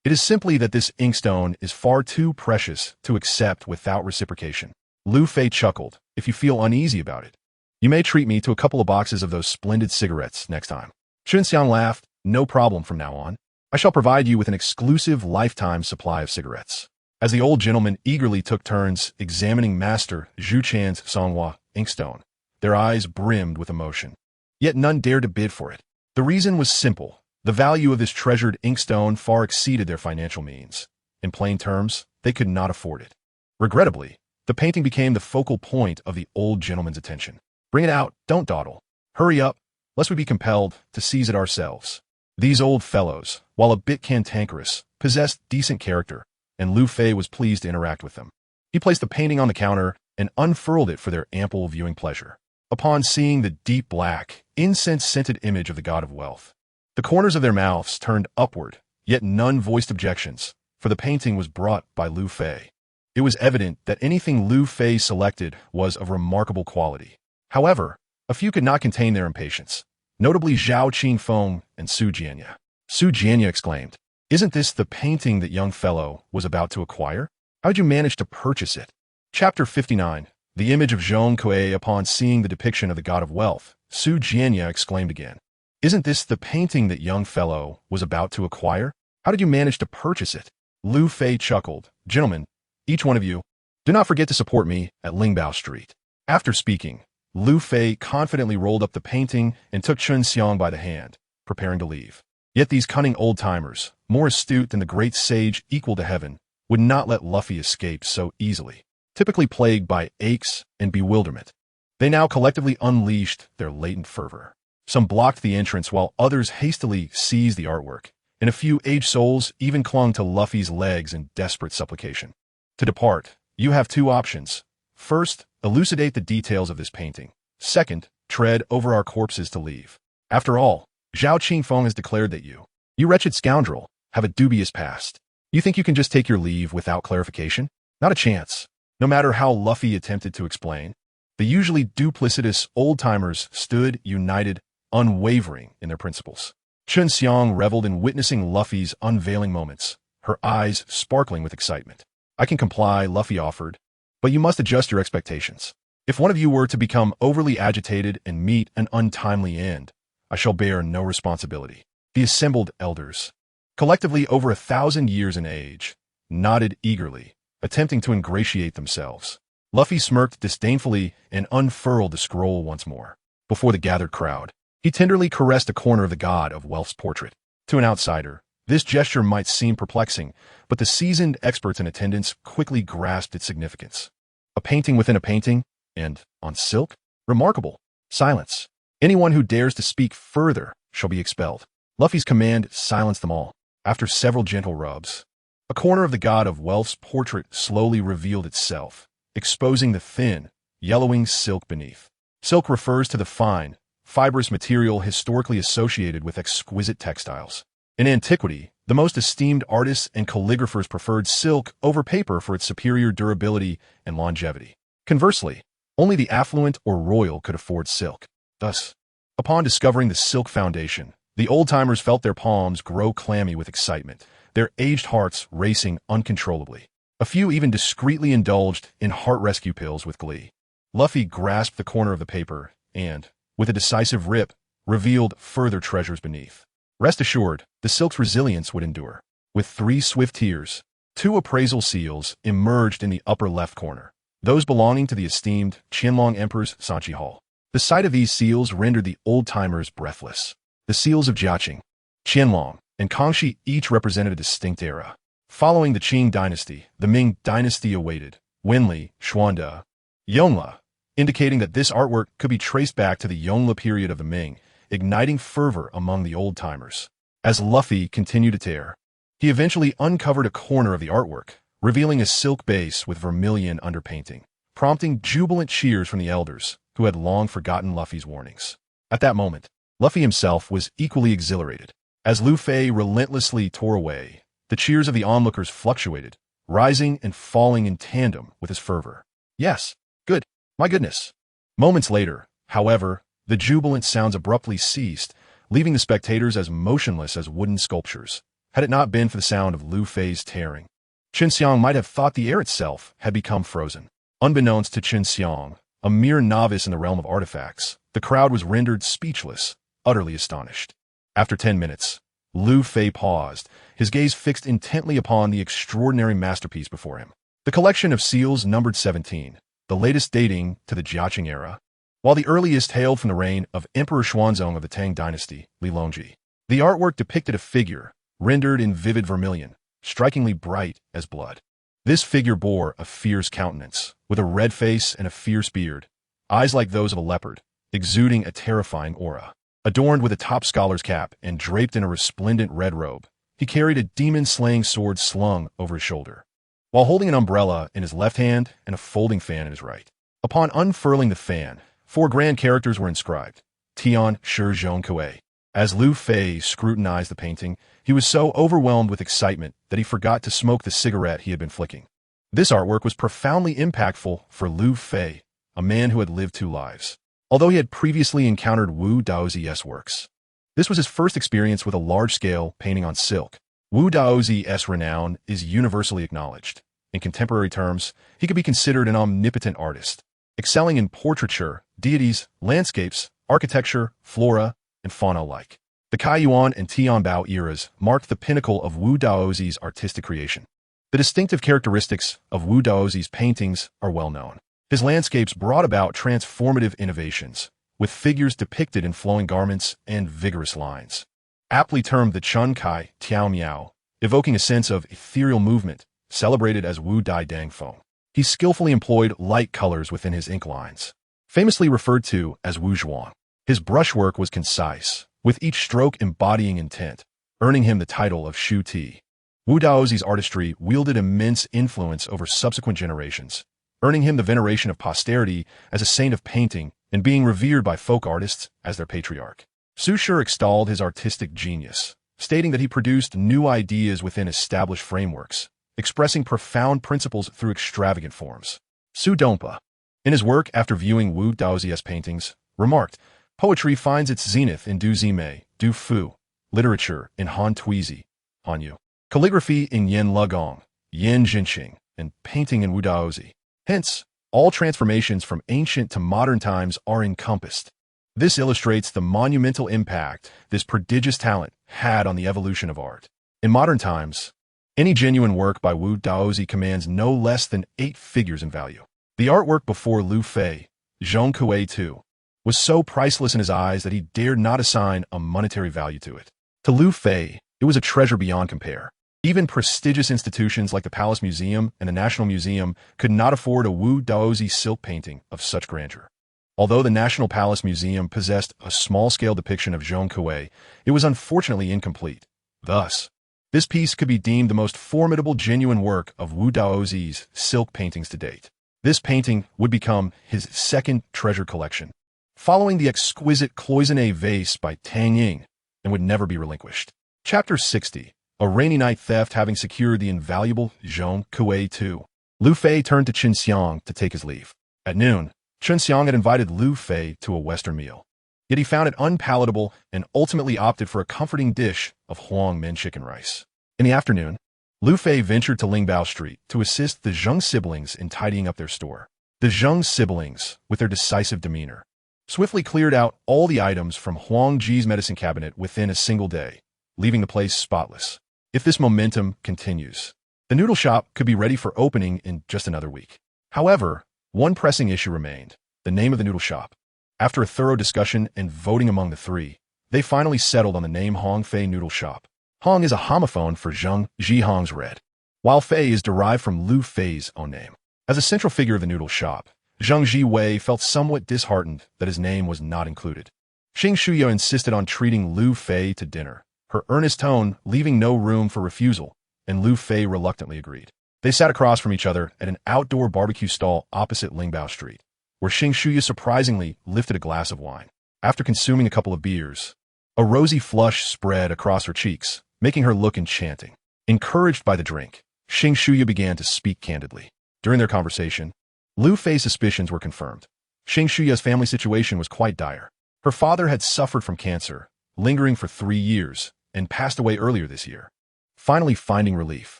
It is simply that this inkstone is far too precious to accept without reciprocation. Lu Fei chuckled. If you feel uneasy about it, you may treat me to a couple of boxes of those splendid cigarettes next time. Chen Xiang laughed. No problem from now on. I shall provide you with an exclusive lifetime supply of cigarettes. As the old gentleman eagerly took turns examining Master Zhu Quan's Songhua inkstone, their eyes brimmed with emotion. Yet none dared to bid for it. The reason was simple. The value of this treasured inkstone far exceeded their financial means. In plain terms, they could not afford it. Regrettably, the painting became the focal point of the old gentleman's attention. Bring it out, don't dawdle. Hurry up, lest we be compelled to seize it ourselves. These old fellows, while a bit cantankerous, possessed decent character, and Lu Fei was pleased to interact with them. He placed the painting on the counter and unfurled it for their ample viewing pleasure. Upon seeing the deep black, incense-scented image of the god of wealth, the corners of their mouths turned upward, yet none voiced objections, for the painting was brought by Lu Fei. It was evident that anything Lu Fei selected was of remarkable quality. However, a few could not contain their impatience, notably Zhao Qingfeng and Su Jianya. Su Jianya exclaimed, Isn't this the painting that young fellow was about to acquire? How did you manage to purchase it? Chapter 59. The image of Zhong Kuei upon seeing the depiction of the god of wealth, Su Jianya exclaimed again, Isn't this the painting that young fellow was about to acquire? How did you manage to purchase it? Lu Fei chuckled, Gentlemen, each one of you, do not forget to support me at Lingbao Street. After speaking, Lu Fei confidently rolled up the painting and took Chen Xiang by the hand, preparing to leave. Yet these cunning old-timers, more astute than the great sage equal to heaven, would not let Luffy escape so easily. Typically plagued by aches and bewilderment, they now collectively unleashed their latent fervor. Some blocked the entrance while others hastily seized the artwork, and a few aged souls even clung to Luffy's legs in desperate supplication. To depart, you have two options. First, elucidate the details of this painting. Second, tread over our corpses to leave. After all, Zhao Qingfeng has declared that you wretched scoundrel, have a dubious past. You think you can just take your leave without clarification? Not a chance. No matter how Luffy attempted to explain, the usually duplicitous old-timers stood united, unwavering in their principles. Chun Xiang reveled in witnessing Luffy's unveiling moments, her eyes sparkling with excitement. I can comply, Luffy offered, but you must adjust your expectations. If one of you were to become overly agitated and meet an untimely end, I shall bear no responsibility. The assembled elders, collectively over 1,000 years in age, nodded eagerly, attempting to ingratiate themselves. Luffy smirked disdainfully and unfurled the scroll once more. Before the gathered crowd, he tenderly caressed a corner of the god of wealth's portrait. To an outsider, this gesture might seem perplexing, but the seasoned experts in attendance quickly grasped its significance. A painting within a painting, and on silk? Remarkable. Silence. Anyone who dares to speak further shall be expelled. Luffy's command silenced them all. After several gentle rubs, a corner of the god of wealth's portrait slowly revealed itself, exposing the thin, yellowing silk beneath. Silk refers to the fine, fibrous material historically associated with exquisite textiles. In antiquity, the most esteemed artists and calligraphers preferred silk over paper for its superior durability and longevity. Conversely, only the affluent or royal could afford silk. Thus, upon discovering the silk foundation, the old-timers felt their palms grow clammy with excitement, their aged hearts racing uncontrollably. A few even discreetly indulged in heart rescue pills with glee. Luffy grasped the corner of the paper and, with a decisive rip, revealed further treasures beneath. Rest assured, the silk's resilience would endure. With 3 swift tears, 2 appraisal seals emerged in the upper left corner, those belonging to the esteemed Qianlong Emperor's Sanchi Hall. The sight of these seals rendered the old-timers breathless. The seals of Jiaqing, Qianlong, and Kangxi each represented a distinct era. Following the Qing dynasty, the Ming dynasty awaited, Wenli, Xuande, Yongle, indicating that this artwork could be traced back to the Yongle period of the Ming, igniting fervor among the old-timers. As Luffy continued to tear, he eventually uncovered a corner of the artwork, revealing a silk base with vermilion underpainting, prompting jubilant cheers from the elders, who had long forgotten Luffy's warnings. At that moment, Luffy himself was equally exhilarated. As Luffy relentlessly tore away, the cheers of the onlookers fluctuated, rising and falling in tandem with his fervor. Yes, good, my goodness. Moments later, however, the jubilant sounds abruptly ceased, leaving the spectators as motionless as wooden sculptures. Had it not been for the sound of Luffy's tearing, Chun Xiang might have thought the air itself had become frozen. Unbeknownst to Chun Xiang, a mere novice in the realm of artifacts, the crowd was rendered speechless, utterly astonished. After 10 minutes, Luffy paused, his gaze fixed intently upon the extraordinary masterpiece before him. The collection of seals numbered 17, the latest dating to the Jiaqing era, while the earliest hailed from the reign of Emperor Xuanzong of the Tang dynasty, Li Longji. The artwork depicted a figure, rendered in vivid vermilion, strikingly bright as blood. This figure bore a fierce countenance, with a red face and a fierce beard, eyes like those of a leopard, exuding a terrifying aura. Adorned with a top scholar's cap and draped in a resplendent red robe, he carried a demon-slaying sword slung over his shoulder, while holding an umbrella in his left hand and a folding fan in his right. Upon unfurling the fan, 4 grand characters were inscribed: Tian Shi Zhong Kue. As Lu Fei scrutinized the painting, he was so overwhelmed with excitement that he forgot to smoke the cigarette he had been flicking. This artwork was profoundly impactful for Lu Fei, a man who had lived 2 lives. Although he had previously encountered Wu Daozi's works, this was his first experience with a large-scale painting on silk. Wu Daozi's renown is universally acknowledged. In contemporary terms, he could be considered an omnipotent artist, excelling in portraiture, deities, landscapes, architecture, flora, and fauna alike. The Kaiyuan and Tianbao eras marked the pinnacle of Wu Daozi's artistic creation. The distinctive characteristics of Wu Daozi's paintings are well known. His landscapes brought about transformative innovations, with figures depicted in flowing garments and vigorous lines. Aptly termed the Chun Kai Tiao Miao, evoking a sense of ethereal movement, celebrated as Wu Dai Dang Feng. He skillfully employed light colors within his ink lines, famously referred to as Wu Zhuang. His brushwork was concise, with each stroke embodying intent, earning him the title of Shu Ti. Wu Daozi's artistry wielded immense influence over subsequent generations, earning him the veneration of posterity as a saint of painting and being revered by folk artists as their patriarch. Su Shi extolled his artistic genius, stating that he produced new ideas within established frameworks, expressing profound principles through extravagant forms. Su Dongpa, in his work after viewing Wu Daozi's paintings, remarked, "Poetry finds its zenith in Du Zime, Du Fu, literature in Han Tuizi, Han Yu, calligraphy in Yen Legong, Yen Jinxing, and painting in Wu Daozi. Hence, all transformations from ancient to modern times are encompassed." This illustrates the monumental impact this prodigious talent had on the evolution of art. In modern times, any genuine work by Wu Daozi commands no less than 8 figures in value. The artwork before Lu Fei, Zhong Kuei II, was so priceless in his eyes that he dared not assign a monetary value to it. To Lu Fei, it was a treasure beyond compare. Even prestigious institutions like the Palace Museum and the National Museum could not afford a Wu Daozi silk painting of such grandeur. Although the National Palace Museum possessed a small-scale depiction of Zhong Kuei, it was unfortunately incomplete. Thus, this piece could be deemed the most formidable genuine work of Wu Daozi's silk paintings to date. This painting would become his second treasure collection, following the exquisite cloisonné vase by Tang Ying, and would never be relinquished. Chapter 60. A rainy night theft having secured the invaluable Zhong Kuei II. Lu Fei turned to Qin Xiang to take his leave. At noon, Qin Xiang had invited Lu Fei to a Western meal. Yet he found it unpalatable and ultimately opted for a comforting dish of Huang Min chicken rice. In the afternoon, Lu Fei ventured to Lingbao Street to assist the Zheng siblings in tidying up their store. The Zheng siblings, with their decisive demeanor, swiftly cleared out all the items from Huang Ji's medicine cabinet within a single day, leaving the place spotless. If this momentum continues, the noodle shop could be ready for opening in just another week. However, one pressing issue remained: the name of the noodle shop. After a thorough discussion and voting among the three, they finally settled on the name Hong Fei Noodle Shop. Hong is a homophone for Zheng Ji Hong's red, while Fei is derived from Lu Fei's own name. As a central figure of the noodle shop, Zheng Ji Wei felt somewhat disheartened that his name was not included. Xing Shuya insisted on treating Lu Fei to dinner, her earnest tone leaving no room for refusal, and Lu Fei reluctantly agreed. They sat across from each other at an outdoor barbecue stall opposite Lingbao Street, where Xing Shuya surprisingly lifted a glass of wine. After consuming a couple of beers, a rosy flush spread across her cheeks, making her look enchanting. Encouraged by the drink, Xing Shuya began to speak candidly. During their conversation, Lu Fei's suspicions were confirmed. Xing Shuya's family situation was quite dire. Her father had suffered from cancer, lingering for 3 years, and passed away earlier this year, finally finding relief.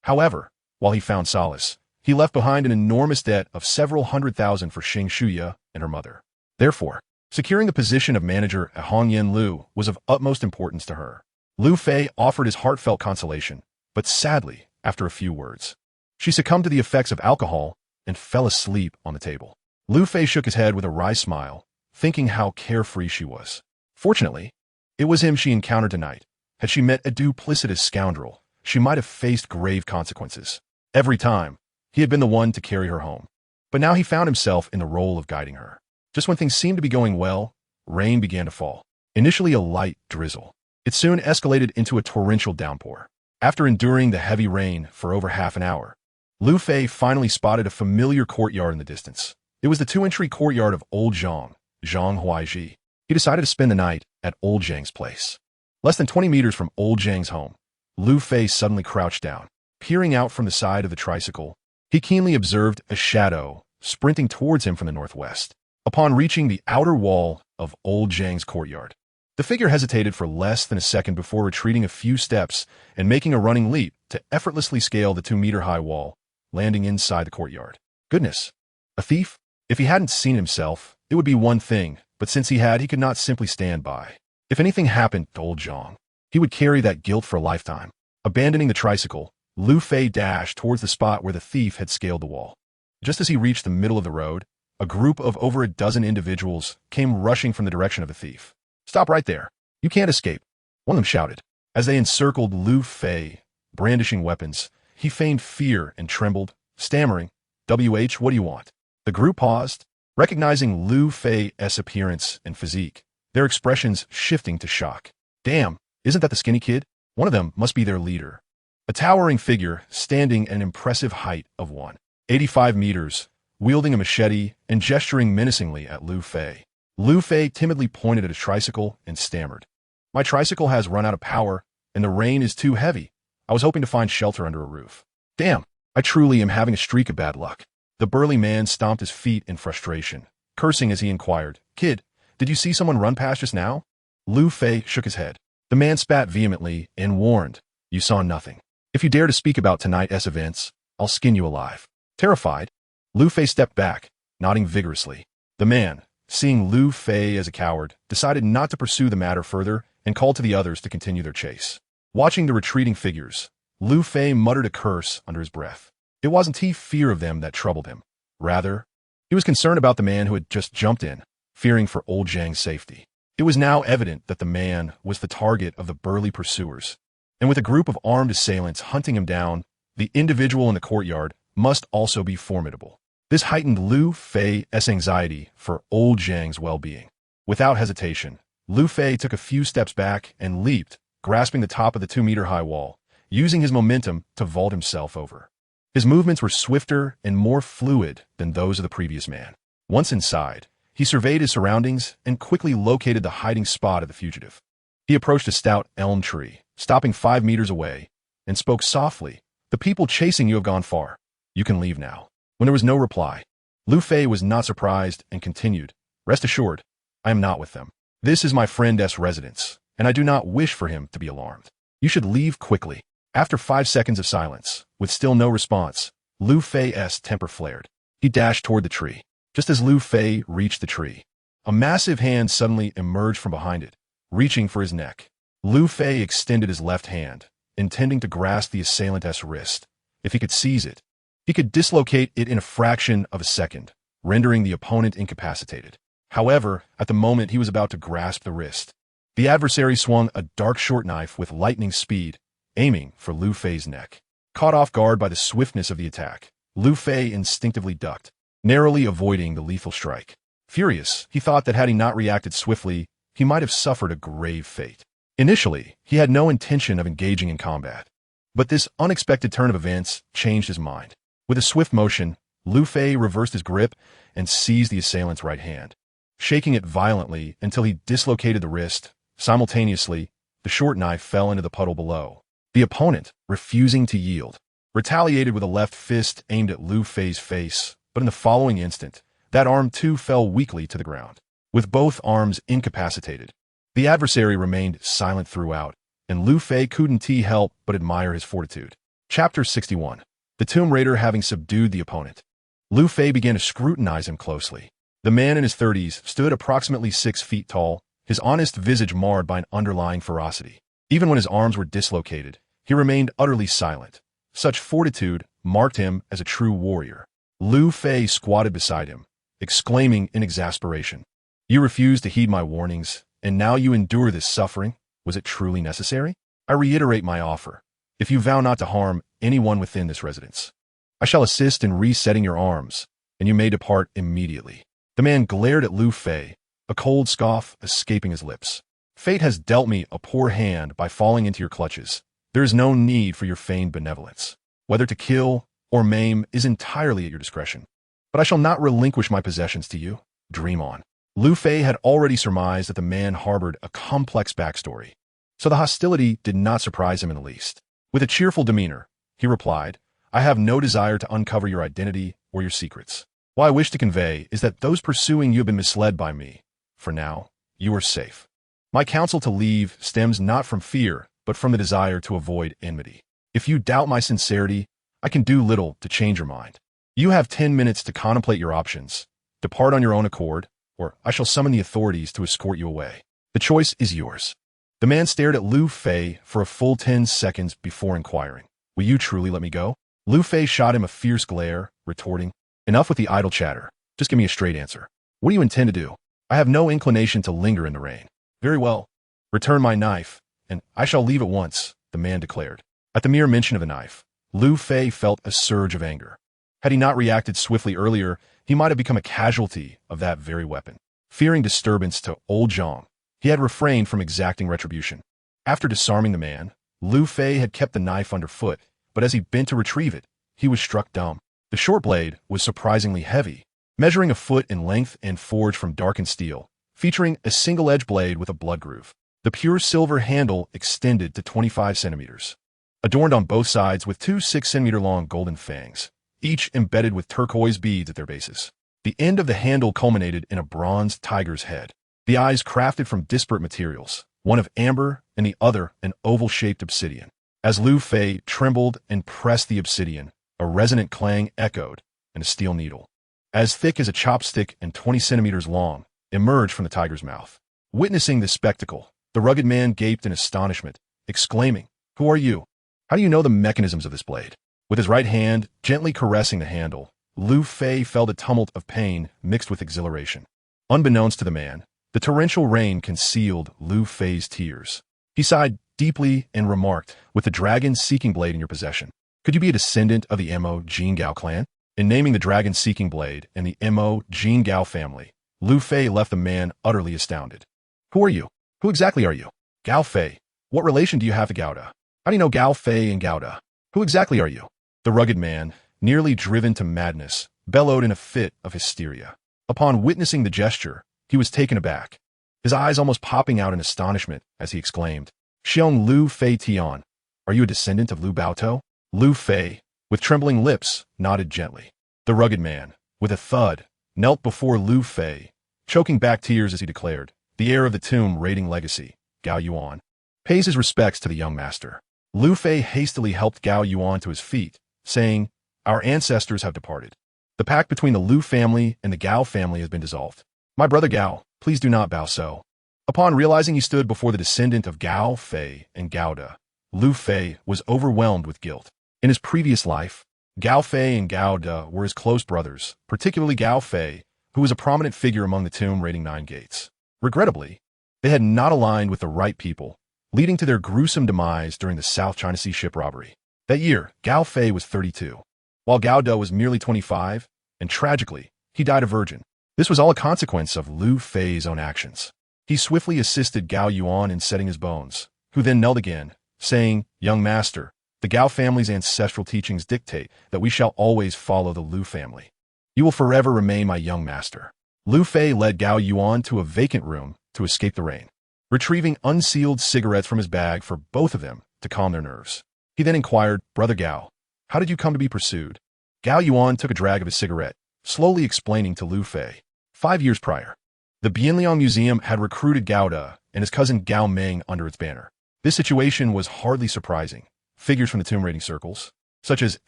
However, while he found solace, he left behind an enormous debt of several $100,000 for Xing Shuya and her mother. Therefore, securing the position of manager at Hongyan Lu was of utmost importance to her. Lu Fei offered his heartfelt consolation, but sadly, after a few words, she succumbed to the effects of alcohol and fell asleep on the table. Lu Fei shook his head with a wry smile, thinking how carefree she was. Fortunately, it was him she encountered tonight. Had she met a duplicitous scoundrel, she might have faced grave consequences. Every time, he had been the one to carry her home. But now he found himself in the role of guiding her. Just when things seemed to be going well, rain began to fall. Initially a light drizzle, it soon escalated into a torrential downpour. After enduring the heavy rain for over half an hour, Lu Fei finally spotted a familiar courtyard in the distance. It was the 2-entry courtyard of Old Zhang, Zhang Huaiji. He decided to spend the night at Old Zhang's place. Less than 20 meters from Old Zhang's home, Lu Fei suddenly crouched down. Peering out from the side of the tricycle, he keenly observed a shadow sprinting towards him from the northwest. Upon reaching the outer wall of Old Zhang's courtyard, the figure hesitated for less than a second before retreating a few steps and making a running leap to effortlessly scale the 2-meter-high wall, landing inside the courtyard. Goodness! A thief? If he hadn't seen himself, it would be one thing, but since he had, he could not simply stand by. If anything happened to Old Zhang, he would carry that guilt for a lifetime. Abandoning the tricycle, Lu Fei dashed towards the spot where the thief had scaled the wall. Just as he reached the middle of the road, a group of over a dozen individuals came rushing from the direction of the thief. "Stop right there. You can't escape," one of them shouted. As they encircled Lu Fei, brandishing weapons, he feigned fear and trembled, stammering, "WH, what do you want?" The group paused, recognizing Lu Fei's appearance and physique, their expressions shifting to shock. "Damn, isn't that the skinny kid? One of them must be their leader." A towering figure standing at an impressive height of 185 meters, wielding a machete and gesturing menacingly at Lu Fei. Lu Fei timidly pointed at his tricycle and stammered. My tricycle has run out of power, and the rain is too heavy. I was hoping to find shelter under a roof. Damn, I truly am having a streak of bad luck. The burly man stomped his feet in frustration, cursing as he inquired, Kid, did you see someone run past just now? Lu Fei shook his head. The man spat vehemently and warned, You saw nothing. If you dare to speak about tonight's events, I'll skin you alive. Terrified, Lu Fei stepped back, nodding vigorously. The man, seeing Lu Fei as a coward, decided not to pursue the matter further and called to the others to continue their chase. Watching the retreating figures, Lu Fei muttered a curse under his breath. It wasn't fear of them that troubled him. Rather, he was concerned about the man who had just jumped in, fearing for old Zhang's safety. It was now evident that the man was the target of the burly pursuers, and with a group of armed assailants hunting him down, the individual in the courtyard must also be formidable. This heightened Lu Fei's anxiety for old Zhang's well-being. Without hesitation, Lu Fei took a few steps back and leaped, grasping the top of the 2-meter-high wall, using his momentum to vault himself over. His movements were swifter and more fluid than those of the previous man. Once inside, he surveyed his surroundings and quickly located the hiding spot of the fugitive. He approached a stout elm tree, stopping 5 meters away, and spoke softly, The people chasing you have gone far. You can leave now. When there was no reply, Lu Fei was not surprised and continued, Rest assured, I am not with them. This is my friend's residence, and I do not wish for him to be alarmed. You should leave quickly. After 5 seconds of silence, with still no response, Lu Fei's temper flared. He dashed toward the tree. Just as Lu Fei reached the tree, a massive hand suddenly emerged from behind it, reaching for his neck. Lu Fei extended his left hand, intending to grasp the assailant's wrist. If he could seize it, he could dislocate it in a fraction of a second, rendering the opponent incapacitated. However, at the moment he was about to grasp the wrist, the adversary swung a dark short knife with lightning speed, aiming for Lu Fei's neck. Caught off guard by the swiftness of the attack, Lu Fei instinctively ducked, narrowly avoiding the lethal strike. Furious, he thought that had he not reacted swiftly, he might have suffered a grave fate. Initially, he had no intention of engaging in combat, but this unexpected turn of events changed his mind. With a swift motion, Lu Fei reversed his grip and seized the assailant's right hand, shaking it violently until he dislocated the wrist. Simultaneously, the short knife fell into the puddle below. The opponent, refusing to yield, retaliated with a left fist aimed at Lu Fei's face, but in the following instant, that arm too fell weakly to the ground. With both arms incapacitated, the adversary remained silent throughout, and Lu Fei couldn't help but admire his fortitude. Chapter 61. The Tomb Raider having subdued the opponent. Lu Fei began to scrutinize him closely. The man in his 30s stood approximately 6 feet tall, his honest visage marred by an underlying ferocity. Even when his arms were dislocated, he remained utterly silent. Such fortitude marked him as a true warrior. Lu Fei squatted beside him, exclaiming in exasperation, You refuse to heed my warnings, and now you endure this suffering? Was it truly necessary? I reiterate my offer. If you vow not to harm anyone within this residence, I shall assist in resetting your arms, and you may depart immediately. The man glared at Lu Fei, a cold scoff escaping his lips. Fate has dealt me a poor hand by falling into your clutches. There is no need for your feigned benevolence. Whether to kill or maim is entirely at your discretion. But I shall not relinquish my possessions to you. Dream on. Lu Fei had already surmised that the man harbored a complex backstory, so the hostility did not surprise him in the least. With a cheerful demeanor, he replied, I have no desire to uncover your identity or your secrets. What I wish to convey is that those pursuing you have been misled by me. For now, you are safe. My counsel to leave stems not from fear, but from the desire to avoid enmity. If you doubt my sincerity, I can do little to change your mind. You have 10 minutes to contemplate your options. Depart on your own accord, or I shall summon the authorities to escort you away. The choice is yours. The man stared at Lu Fei for a full 10 seconds before inquiring, Will you truly let me go? Lu Fei shot him a fierce glare, retorting, Enough with the idle chatter. Just give me a straight answer. What do you intend to do? I have no inclination to linger in the rain. Very well. Return my knife, and I shall leave at once, the man declared. At the mere mention of the knife, Lu Fei felt a surge of anger. Had he not reacted swiftly earlier, he might have become a casualty of that very weapon. Fearing disturbance to old Zhang, he had refrained from exacting retribution. After disarming the man, Lu Fei had kept the knife underfoot, but as he bent to retrieve it, he was struck dumb. The short blade was surprisingly heavy, measuring a foot in length and forged from darkened steel, featuring a single-edged blade with a blood groove. The pure silver handle extended to 25 centimeters, adorned on both sides with two 6-centimeter-long golden fangs, each embedded with turquoise beads at their bases. The end of the handle culminated in a bronze tiger's head, the eyes crafted from disparate materials, one of amber and the other an oval-shaped obsidian. As Lu Fei trembled and pressed the obsidian, a resonant clang echoed, and a steel needle, as thick as a chopstick and 20 centimeters long, emerged from the tiger's mouth. Witnessing this spectacle, the rugged man gaped in astonishment, exclaiming, "Who are you? How do you know the mechanisms of this blade?" With his right hand gently caressing the handle, Lu Fei felt a tumult of pain mixed with exhilaration. Unbeknownst to the man, the torrential rain concealed Lu Fei's tears. He sighed deeply and remarked, "With the dragon-seeking blade in your possession, could you be a descendant of the Mo Jin Gao clan?" In naming the dragon-seeking blade and the Mo Jin Gao family, Lu Fei left the man utterly astounded. "Who are you? Who exactly are you?" "Gao Fei. What relation do you have to Gauda? How do you know Gao Fei and Gauda? Who exactly are you?" The rugged man, nearly driven to madness, bellowed in a fit of hysteria. Upon witnessing the gesture, he was taken aback, his eyes almost popping out in astonishment as he exclaimed, "Xiong Lu Fei Tian, are you a descendant of Lu Baotou?" Lu Fei, with trembling lips, nodded gently. The rugged man, with a thud, knelt before Lu Fei, choking back tears as he declared, "The heir of the tomb raiding legacy, Gao Yuan, pays his respects to the young master." Lu Fei hastily helped Gao Yuan to his feet, saying, "Our ancestors have departed. The pact between the Lu family and the Gao family has been dissolved. My brother Gao, please do not bow so." Upon realizing he stood before the descendant of Gao Fei and Gauda, Lu Fei was overwhelmed with guilt. In his previous life, Gao Fei and Gauda were his close brothers, particularly Gao Fei, who was a prominent figure among the tomb raiding 9 gates. Regrettably, they had not aligned with the right people, leading to their gruesome demise during the South China Sea ship robbery. That year, Gao Fei was 32, while Gauda was merely 25, and tragically, he died a virgin. This was all a consequence of Lu Fei's own actions. He swiftly assisted Gao Yuan in setting his bones, who then knelt again, saying, "Young master, the Gao family's ancestral teachings dictate that we shall always follow the Lu family. You will forever remain my young master." Lu Fei led Gao Yuan to a vacant room to escape the rain, retrieving unsealed cigarettes from his bag for both of them to calm their nerves. He then inquired, "Brother Gao, how did you come to be pursued?" Gao Yuan took a drag of his cigarette, slowly explaining to Lu Fei. 5 years prior, the Bianliang Museum had recruited Gauda and his cousin Gao Meng under its banner. This situation was hardly surprising. Figures from the tomb raiding circles, such as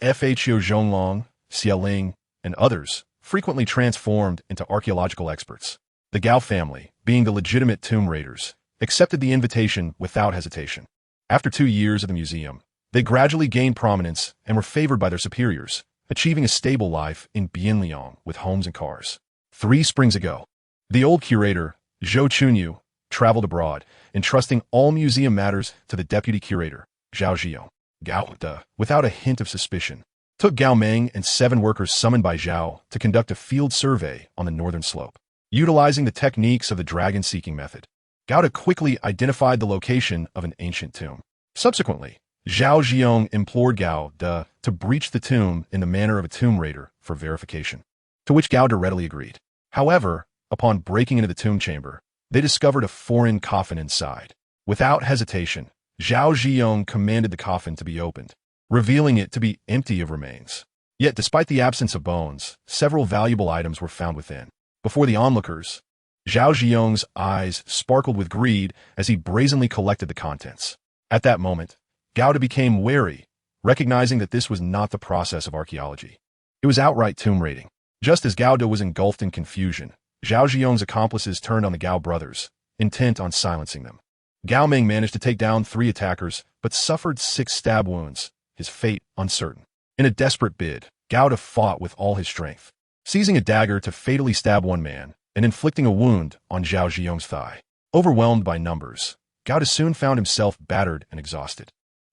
Fhu Zhonglong, Xia Ling, and others, frequently transformed into archaeological experts. The Gao family, being the legitimate tomb raiders, accepted the invitation without hesitation. After 2 years at the museum, they gradually gained prominence and were favored by their superiors, achieving a stable life in Bianliang with homes and cars. 3 springs ago, the old curator, Zhou Chunyu, traveled abroad, entrusting all museum matters to the deputy curator, Zhao Jiao. Gauda, without a hint of suspicion, took Gao Meng and 7 workers summoned by Zhao to conduct a field survey on the northern slope. Utilizing the techniques of the dragon-seeking method, Gauda quickly identified the location of an ancient tomb. Subsequently, Zhao Jiong implored Gauda to breach the tomb in the manner of a tomb raider for verification, to which Gauda readily agreed. However, upon breaking into the tomb chamber, they discovered a foreign coffin inside. Without hesitation, Zhao Jiong commanded the coffin to be opened, revealing it to be empty of remains. Yet despite the absence of bones, several valuable items were found within. Before the onlookers, Zhao Jiong's eyes sparkled with greed as he brazenly collected the contents. At that moment, Gauda became wary, recognizing that this was not the process of archaeology. It was outright tomb raiding. Just as Gauda was engulfed in confusion, Zhao Jiong's accomplices turned on the Gao brothers, intent on silencing them. Gao Meng managed to take down 3 attackers, but suffered 6 stab wounds, his fate uncertain. In a desperate bid, Gauda fought with all his strength, seizing a dagger to fatally stab one man and inflicting a wound on Zhao Jiong's thigh. Overwhelmed by numbers, Gauda soon found himself battered and exhausted,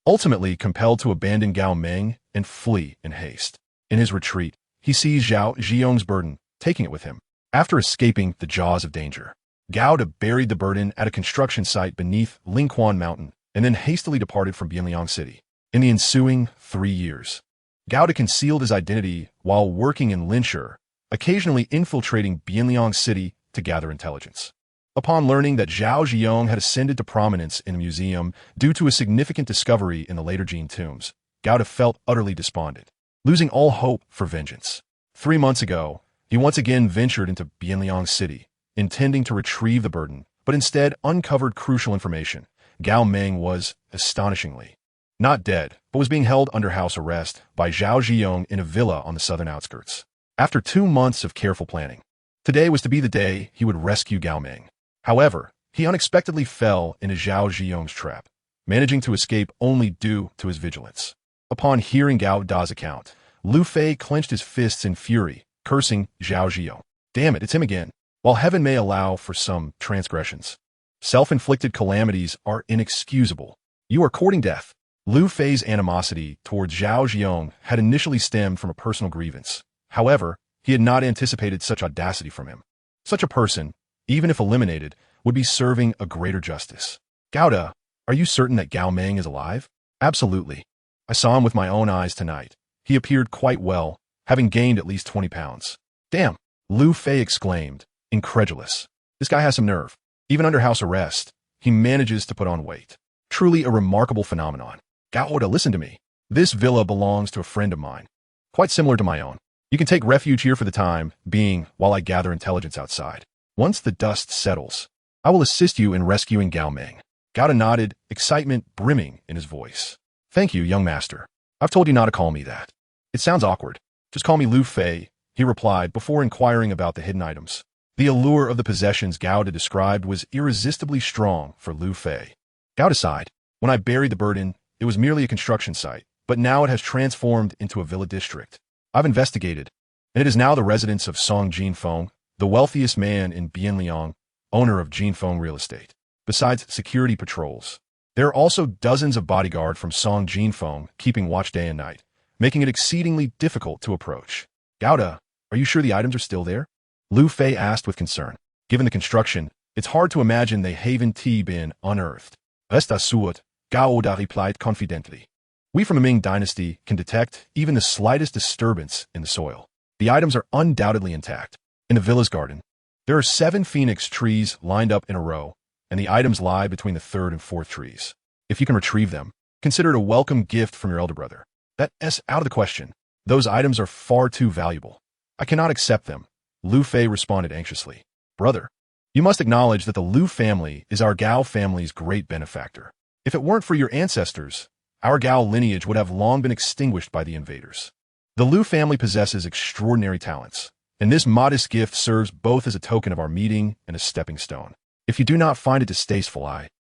ultimately compelled to abandon Gao Meng and flee in haste. In his retreat, he seized Zhao Jiong's burden, taking it with him. After escaping the jaws of danger, Gauda buried the burden at a construction site beneath Lingquan Mountain, and then hastily departed from Bianliang City. In the ensuing 3 years, Gao concealed his identity while working in Linshur, occasionally infiltrating Bianliang City to gather intelligence. Upon learning that Zhao Ziyong had ascended to prominence in the museum due to a significant discovery in the later Jin tombs, Gao felt utterly despondent, losing all hope for vengeance. 3 months ago, he once again ventured into Bianliang City, intending to retrieve the burden, but instead uncovered crucial information. Gao Meng was, astonishingly, not dead, but was being held under house arrest by Zhao Ziyong in a villa on the southern outskirts. After 2 months of careful planning, today was to be the day he would rescue Gao Meng. However, he unexpectedly fell into Zhao Ziyong's trap, managing to escape only due to his vigilance. Upon hearing Gao Da's account, Lu Fei clenched his fists in fury, cursing Zhao Ziyong. Damn it, it's him again. While heaven may allow for some transgressions, self-inflicted calamities are inexcusable. You are courting death. Lu Fei's animosity towards Zhao Ziyong had initially stemmed from a personal grievance. However, he had not anticipated such audacity from him. Such a person, even if eliminated, would be serving a greater justice. Gao Da, are you certain that Gao Meng is alive? Absolutely. I saw him with my own eyes tonight. He appeared quite well, having gained at least 20 pounds. Damn, Lu Fei exclaimed, incredulous. This guy has some nerve. Even under house arrest, he manages to put on weight. Truly a remarkable phenomenon. Gao Da, listen to me. This villa belongs to a friend of mine, quite similar to my own. You can take refuge here for the time being while I gather intelligence outside. Once the dust settles, I will assist you in rescuing Gao Meng. Gao Da nodded, excitement brimming in his voice. Thank you, young master. I've told you not to call me that. It sounds awkward. Just call me Lu Fei, he replied before inquiring about the hidden items. The allure of the possessions Gao Da described was irresistibly strong for Lu Fei. Gao Da sighed. When I buried the burden, it was merely a construction site, but now it has transformed into a villa district. I've investigated, and it is now the residence of Song Jinfeng, the wealthiest man in Bianliang, owner of Jinfeng Real Estate. Besides security patrols, there are also dozens of bodyguards from Song Jinfeng keeping watch day and night, making it exceedingly difficult to approach. Gao Da, are you sure the items are still there? Lu Fei asked with concern. Given the construction, it's hard to imagine they haven't been unearthed. Reste assured, Gao Da replied confidently. We from the Ming dynasty can detect even the slightest disturbance in the soil. The items are undoubtedly intact. In the villa's garden, there are 7 phoenix trees lined up in a row, and the items lie between the 3rd and 4th trees. If you can retrieve them, consider it a welcome gift from your elder brother. That's out of the question. Those items are far too valuable. I cannot accept them, Lu Fei responded anxiously. Brother, you must acknowledge that the Lu family is our Gao family's great benefactor. If it weren't for your ancestors, our Gao lineage would have long been extinguished by the invaders. The Lu family possesses extraordinary talents, and this modest gift serves both as a token of our meeting and a stepping stone. If you do not find it distasteful,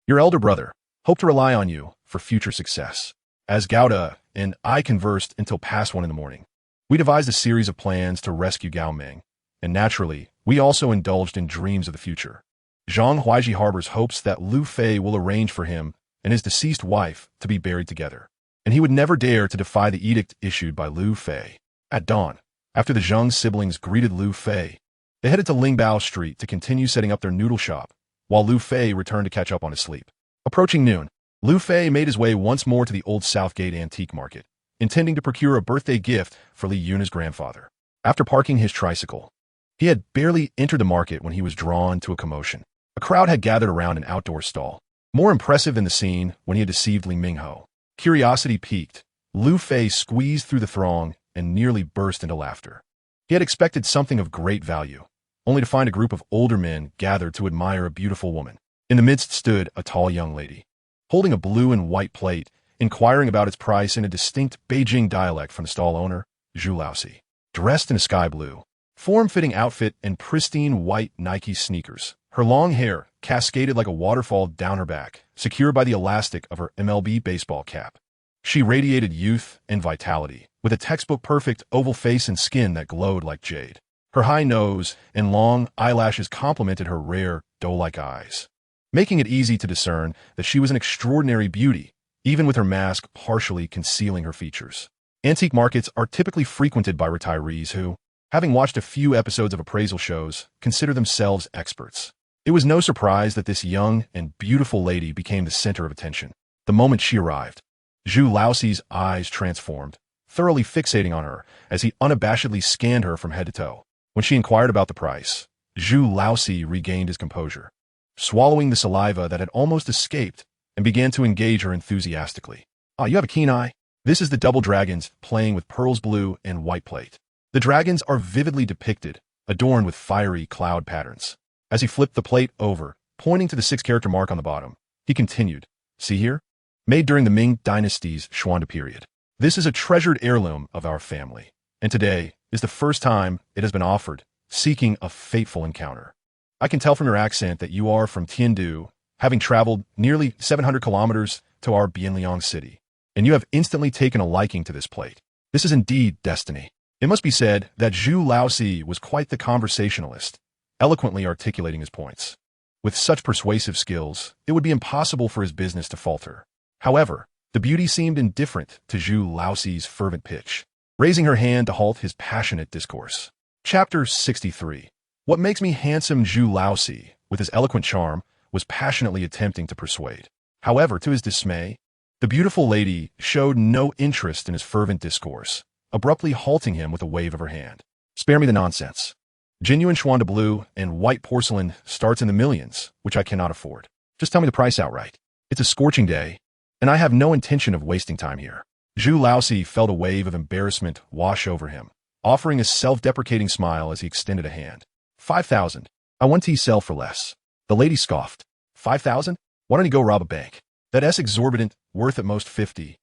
your elder brother, hope to rely on you for future success. As Gao Da and I conversed until past 1 in the morning, we devised a series of plans to rescue Gao Meng, and naturally, we also indulged in dreams of the future. Zhang Huaiji harbors hopes that Lu Fei will arrange for him and his deceased wife to be buried together, and he would never dare to defy the edict issued by Lu Fei. At dawn, after the Zhang siblings greeted Lu Fei, they headed to Lingbao Street to continue setting up their noodle shop, while Lu Fei returned to catch up on his sleep. Approaching noon, Lu Fei made his way once more to the old Southgate Antique Market, intending to procure a birthday gift for Li Yuna's grandfather. After parking his tricycle, he had barely entered the market when he was drawn to a commotion. A crowd had gathered around an outdoor stall, more impressive than the scene when he had deceived Li Mingho. Curiosity piqued, Lu Fei squeezed through the throng and nearly burst into laughter. He had expected something of great value, only to find a group of older men gathered to admire a beautiful woman. In the midst stood a tall young lady, holding a blue and white plate, inquiring about its price in a distinct Beijing dialect from the stall owner, Zhu Laosi. Dressed in a sky blue, form-fitting outfit and pristine white Nike sneakers, her long hair cascaded like a waterfall down her back, secured by the elastic of her MLB baseball cap. She radiated youth and vitality, with a textbook-perfect oval face and skin that glowed like jade. Her high nose and long eyelashes complemented her rare, doe-like eyes, making it easy to discern that she was an extraordinary beauty, even with her mask partially concealing her features. Antique markets are typically frequented by retirees who, having watched a few episodes of appraisal shows, consider themselves experts. It was no surprise that this young and beautiful lady became the center of attention. the moment she arrived. Zhu Laoxi's eyes transformed, thoroughly fixating on her as he unabashedly scanned her from head to toe. When she inquired about the price, Zhu Laoxi regained his composure, swallowing the saliva that had almost escaped, and began to engage her enthusiastically. "Ah, you have a keen eye. This is the double dragons playing with pearls blue and white plate. The dragons are vividly depicted, adorned with fiery cloud patterns." As he flipped the plate over, pointing to the 6-character mark on the bottom, he continued, "See here? Made during the Ming Dynasty's Xuande period. This is a treasured heirloom of our family, and today is the first time it has been offered, seeking a fateful encounter. I can tell from your accent that you are from Tiandu, having traveled nearly 700 kilometers to our Bianliang city, and you have instantly taken a liking to this plate. This is indeed destiny." It must be said that Zhu Laoxi was quite the conversationalist, eloquently articulating his points. With such persuasive skills, it would be impossible for his business to falter. However, the beauty seemed indifferent to Zhu Laoxi's fervent pitch, raising her hand to halt his passionate discourse. Chapter 63. What makes me handsome? Zhu Laoxi, with his eloquent charm, was passionately attempting to persuade. However, to his dismay, the beautiful lady showed no interest in his fervent discourse, abruptly halting him with a wave of her hand. "Spare me the nonsense. Genuine Xuande blue and white porcelain starts in the millions, which I cannot afford. Just tell me the price outright. It's a scorching day, and I have no intention of wasting time here." Zhu Laoxi felt a wave of embarrassment wash over him, offering a self-deprecating smile as he extended a hand. 5,000. I want to sell for less." The lady scoffed. 5,000? Why don't you go rob a bank? That's exorbitant, worth at most 50.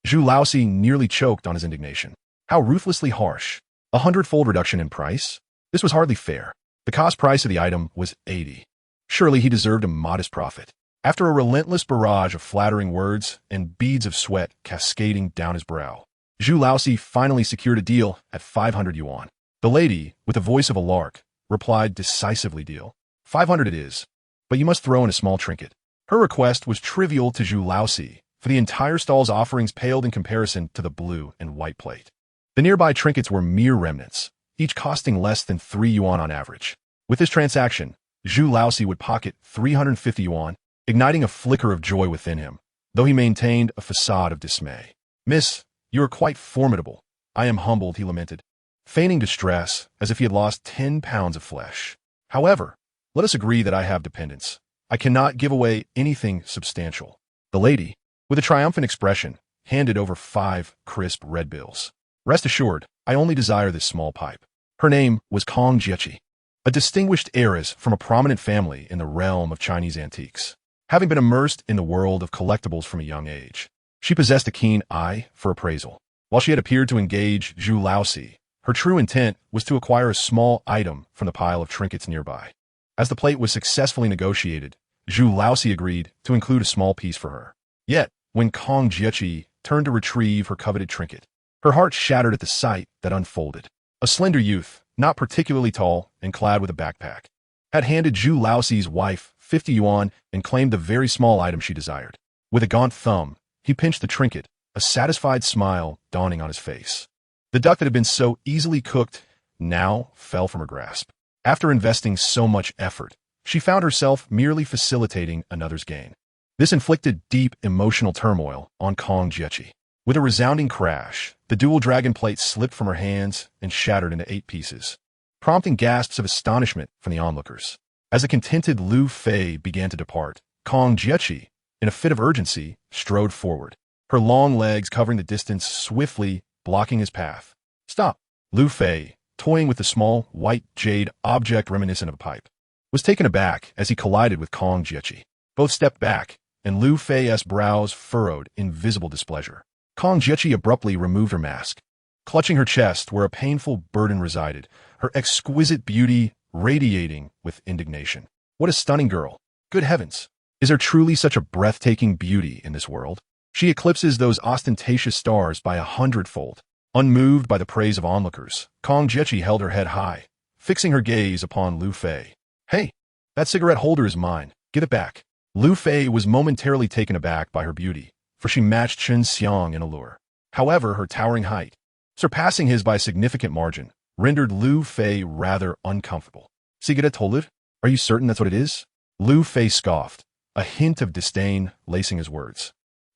Zhu Laoxi nearly choked on his indignation. How ruthlessly harsh. 100-fold reduction in price? This was hardly fair. The cost price of the item was 80. Surely he deserved a modest profit. After a relentless barrage of flattering words and beads of sweat cascading down his brow, Zhu Laoxi finally secured a deal at 500 yuan. The lady, with the voice of a lark, replied decisively, "Deal. 500 it is, but you must throw in a small trinket." Her request was trivial to Zhu Laoxi, for the entire stall's offerings paled in comparison to the blue and white plate. The nearby trinkets were mere remnants, each costing less than 3 yuan on average. With this transaction, Zhu Laoxi would pocket 350 yuan, igniting a flicker of joy within him, though he maintained a facade of dismay. "Miss, you are quite formidable. I am humbled," he lamented, feigning distress as if he had lost 10 pounds of flesh. "However, let us agree that I have dependents. I cannot give away anything substantial." The lady, with a triumphant expression, handed over 5 crisp red bills. "Rest assured, I only desire this small pipe." Her name was Kong Jiechi, a distinguished heiress from a prominent family in the realm of Chinese antiques. Having been immersed in the world of collectibles from a young age, she possessed a keen eye for appraisal. While she had appeared to engage Zhu Laoxi, her true intent was to acquire a small item from the pile of trinkets nearby. As the plate was successfully negotiated, Zhu Laoxi agreed to include a small piece for her. Yet, when Kong Jiechi turned to retrieve her coveted trinket, her heart shattered at the sight that unfolded. A slender youth, not particularly tall and clad with a backpack, had handed Zhu Laoxi's wife 50 yuan and claimed the very small item she desired. With a gaunt thumb, he pinched the trinket, a satisfied smile dawning on his face. The duck that had been so easily cooked now fell from her grasp. After investing so much effort, she found herself merely facilitating another's gain. This inflicted deep emotional turmoil on Kong Jiechi. With a resounding crash, the dual dragon plate slipped from her hands and shattered into 8 pieces, prompting gasps of astonishment from the onlookers. As the contented Lu Fei began to depart, Kong Jiechi, in a fit of urgency, strode forward, her long legs covering the distance swiftly, blocking his path. "Stop!" Lu Fei, toying with the small, white jade object reminiscent of a pipe, was taken aback as he collided with Kong Jiechi. Both stepped back, and Lu Fei's brows furrowed in visible displeasure. Kong Jiechi abruptly removed her mask, clutching her chest where a painful burden resided, her exquisite beauty radiating with indignation. What a stunning girl! Good heavens! Is there truly such a breathtaking beauty in this world? She eclipses those ostentatious stars by 100-fold. Unmoved by the praise of onlookers, Kong Jiechi held her head high, fixing her gaze upon Lu Fei. "Hey, that cigarette holder is mine. Give it back." Lu Fei was momentarily taken aback by her beauty, for she matched Chen Xiang in allure. However, her towering height, surpassing his by a significant margin, rendered Lu Fei rather uncomfortable. "Cigarette holder? Are you certain that's what it is?" Lu Fei scoffed, a hint of disdain lacing his words.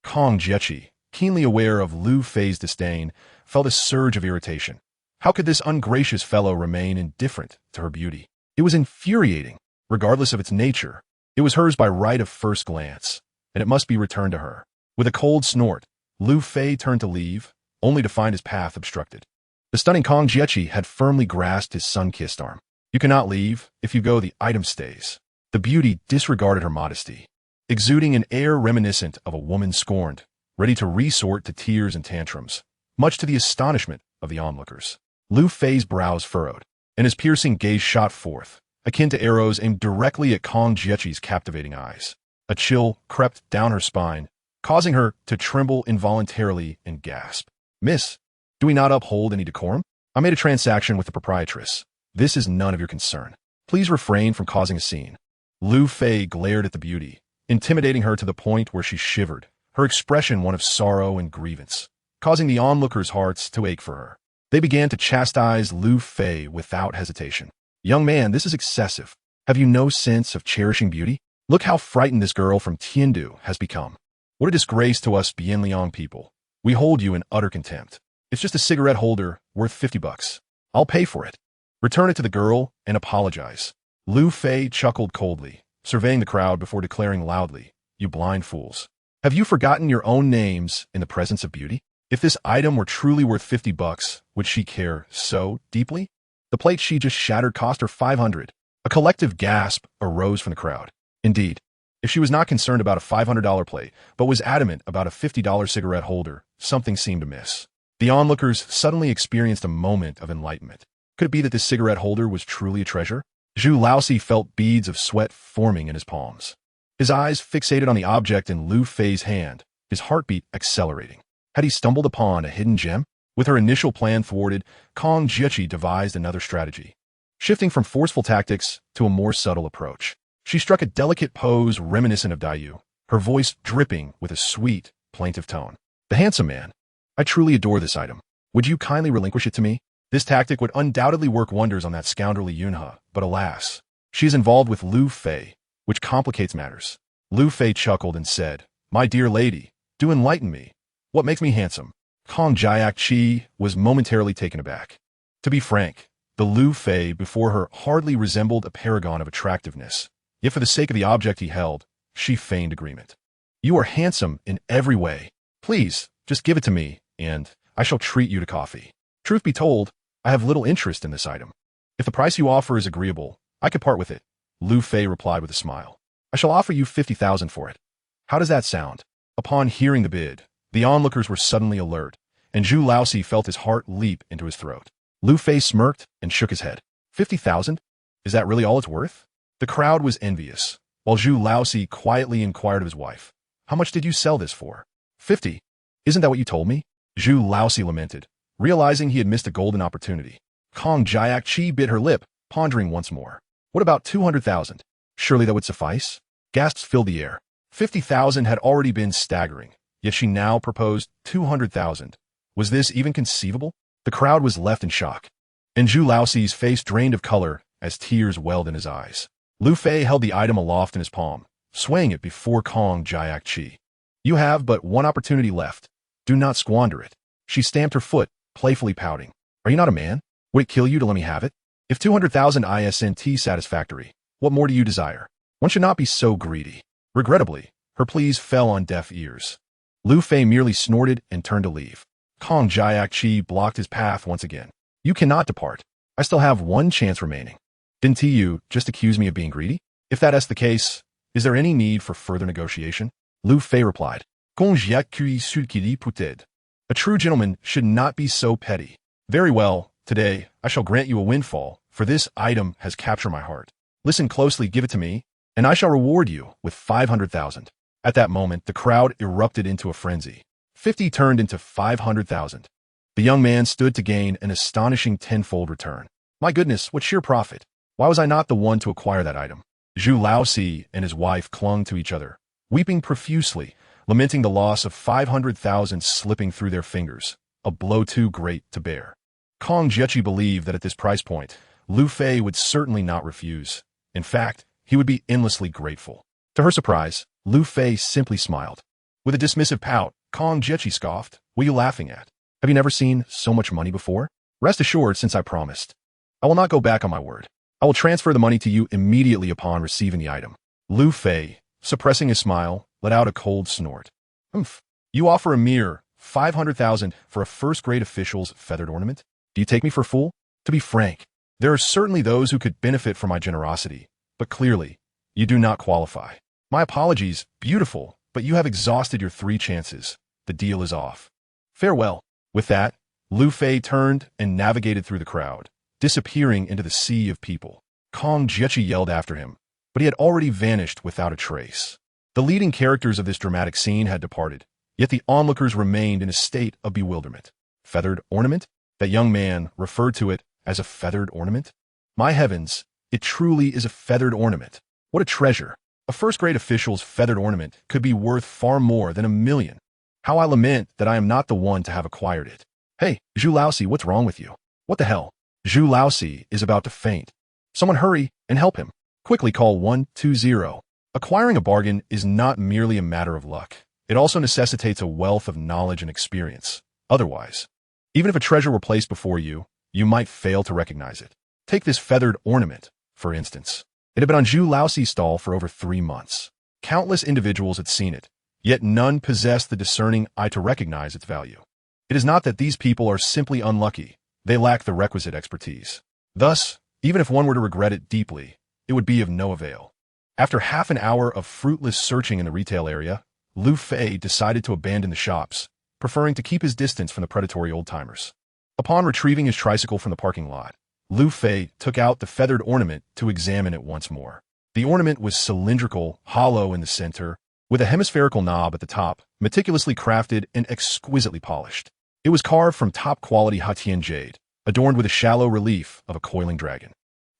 Kong Jiechi, keenly aware of Lu Fei's disdain, felt a surge of irritation. How could this ungracious fellow remain indifferent to her beauty? It was infuriating, regardless of its nature. It was hers by right of first glance, and it must be returned to her. With a cold snort, Lu Fei turned to leave, only to find his path obstructed. The stunning Kong Jiechi had firmly grasped his sun-kissed arm. You cannot leave. If you go, the item stays. The beauty disregarded her modesty, exuding an air reminiscent of a woman scorned, ready to resort to tears and tantrums, much to the astonishment of the onlookers. Lu Fei's brows furrowed, and his piercing gaze shot forth, akin to arrows aimed directly at Kong Jiechi's captivating eyes. A chill crept down her spine, causing her to tremble involuntarily and gasp. Miss, do we not uphold any decorum? I made a transaction with the proprietress. This is none of your concern. Please refrain from causing a scene. Lu Fei glared at the beauty, intimidating her to the point where she shivered, her expression one of sorrow and grievance, causing the onlookers' hearts to ache for her. They began to chastise Lu Fei without hesitation. Young man, this is excessive. Have you no sense of cherishing beauty? Look how frightened this girl from Tiandu has become. What a disgrace to us Bienliang people. We hold you in utter contempt. It's just a cigarette holder worth $50. I'll pay for it. Return it to the girl and apologize. Lu Fei chuckled coldly, surveying the crowd before declaring loudly, You blind fools. Have you forgotten your own names in the presence of beauty? If this item were truly worth $50, would she care so deeply? The plate she just shattered cost her $500. A collective gasp arose from the crowd. Indeed, if she was not concerned about a $500 plate, but was adamant about a $50 cigarette holder, something seemed amiss. The onlookers suddenly experienced a moment of enlightenment. Could it be that this cigarette holder was truly a treasure? Zhu Laosi felt beads of sweat forming in his palms. His eyes fixated on the object in Lu Fei's hand, his heartbeat accelerating. Had he stumbled upon a hidden gem? With her initial plan thwarted, Kong Jiechi devised another strategy. Shifting from forceful tactics to a more subtle approach, she struck a delicate pose reminiscent of Dayu, her voice dripping with a sweet, plaintive tone. The handsome man. I truly adore this item. Would you kindly relinquish it to me? This tactic would undoubtedly work wonders on that scoundrelly Yunhe, but alas, she is involved with Lu Fei, which complicates matters. Lu Fei chuckled and said, My dear lady, do enlighten me. What makes me handsome? Kong Jiechi was momentarily taken aback. To be frank, the Lu Fei before her hardly resembled a paragon of attractiveness, yet for the sake of the object he held, she feigned agreement. You are handsome in every way. Please, just give it to me, and I shall treat you to coffee. Truth be told, I have little interest in this item. If the price you offer is agreeable, I could part with it. Lu Fei replied with a smile. I shall offer you 50,000 for it. How does that sound? Upon hearing the bid, the onlookers were suddenly alert, and Zhu Laosi felt his heart leap into his throat. Lu Fei smirked and shook his head. 50,000? Is that really all it's worth? The crowd was envious, while Zhu Laosi quietly inquired of his wife. How much did you sell this for? 50. Isn't that what you told me? Zhu Laosi lamented, realizing he had missed a golden opportunity. Kong Jiechi bit her lip, pondering once more. What about 200,000? Surely that would suffice? Gasps filled the air. 50,000 had already been staggering, yet she now proposed 200,000. Was this even conceivable? The crowd was left in shock, and Zhu Laosi's face drained of color as tears welled in his eyes. Lu Fei held the item aloft in his palm, swaying it before Kong Jiechi. You have but one opportunity left. Do not squander it. She stamped her foot, playfully pouting. Are you not a man? Would it kill you to let me have it? If 200,000 isn't satisfactory, what more do you desire? One should not be so greedy. Regrettably, her pleas fell on deaf ears. Lu Fei merely snorted and turned to leave. Kong Jiechi blocked his path once again. You cannot depart. I still have one chance remaining. Didn't you just accuse me of being greedy? If that is the case, is there any need for further negotiation? Lu Fei replied. Kong Jiechi sukiri puted. A true gentleman should not be so petty. Very well, today I shall grant you a windfall, for this item has captured my heart. Listen closely, give it to me, and I shall reward you with 500,000. At that moment, the crowd erupted into a frenzy. 50 turned into 500,000. The young man stood to gain an astonishing tenfold return. My goodness, what sheer profit! Why was I not the one to acquire that item? Zhu Laosi and his wife clung to each other, weeping profusely, lamenting the loss of 500,000 slipping through their fingers, a blow too great to bear. Kong Jiechi believed that at this price point, Lu Fei would certainly not refuse. In fact, he would be endlessly grateful. To her surprise, Lu Fei simply smiled. With a dismissive pout, Kong Jechi scoffed, "What are you laughing at? Have you never seen so much money before? Rest assured, since I promised. I will not go back on my word. I will transfer the money to you immediately upon receiving the item." Lu Fei, suppressing his smile, let out a cold snort. "Humph. You offer a mere 500,000 for a first-grade official's feathered ornament? Do you take me for a fool? To be frank, there are certainly those who could benefit from my generosity, but clearly, you do not qualify. My apologies, beautiful, but you have exhausted your 3 chances. The deal is off. Farewell." With that, Lu Fei turned and navigated through the crowd, disappearing into the sea of people. Kong Jiechi yelled after him, but he had already vanished without a trace. The leading characters of this dramatic scene had departed, yet the onlookers remained in a state of bewilderment. Feathered ornament? That young man referred to it as a feathered ornament? My heavens, it truly is a feathered ornament. What a treasure. A first-grade official's feathered ornament could be worth far more than 1,000,000. How I lament that I am not the one to have acquired it. Hey, Zhu Laosi, what's wrong with you? What the hell? Zhu Laosi is about to faint. Someone hurry and help him. Quickly call 120. Acquiring a bargain is not merely a matter of luck. It also necessitates a wealth of knowledge and experience. Otherwise, even if a treasure were placed before you, you might fail to recognize it. Take this feathered ornament, for instance. It had been on Zhu Laosi's stall for over 3 months. Countless individuals had seen it, yet none possessed the discerning eye to recognize its value. It is not that these people are simply unlucky. They lack the requisite expertise. Thus, even if one were to regret it deeply, it would be of no avail. After half an hour of fruitless searching in the retail area, Lu Fei decided to abandon the shops, preferring to keep his distance from the predatory old-timers. Upon retrieving his tricycle from the parking lot, Lu Fei took out the feathered ornament to examine it once more. The ornament was cylindrical, hollow in the center, with a hemispherical knob at the top, meticulously crafted and exquisitely polished. It was carved from top-quality Hatian jade, adorned with a shallow relief of a coiling dragon.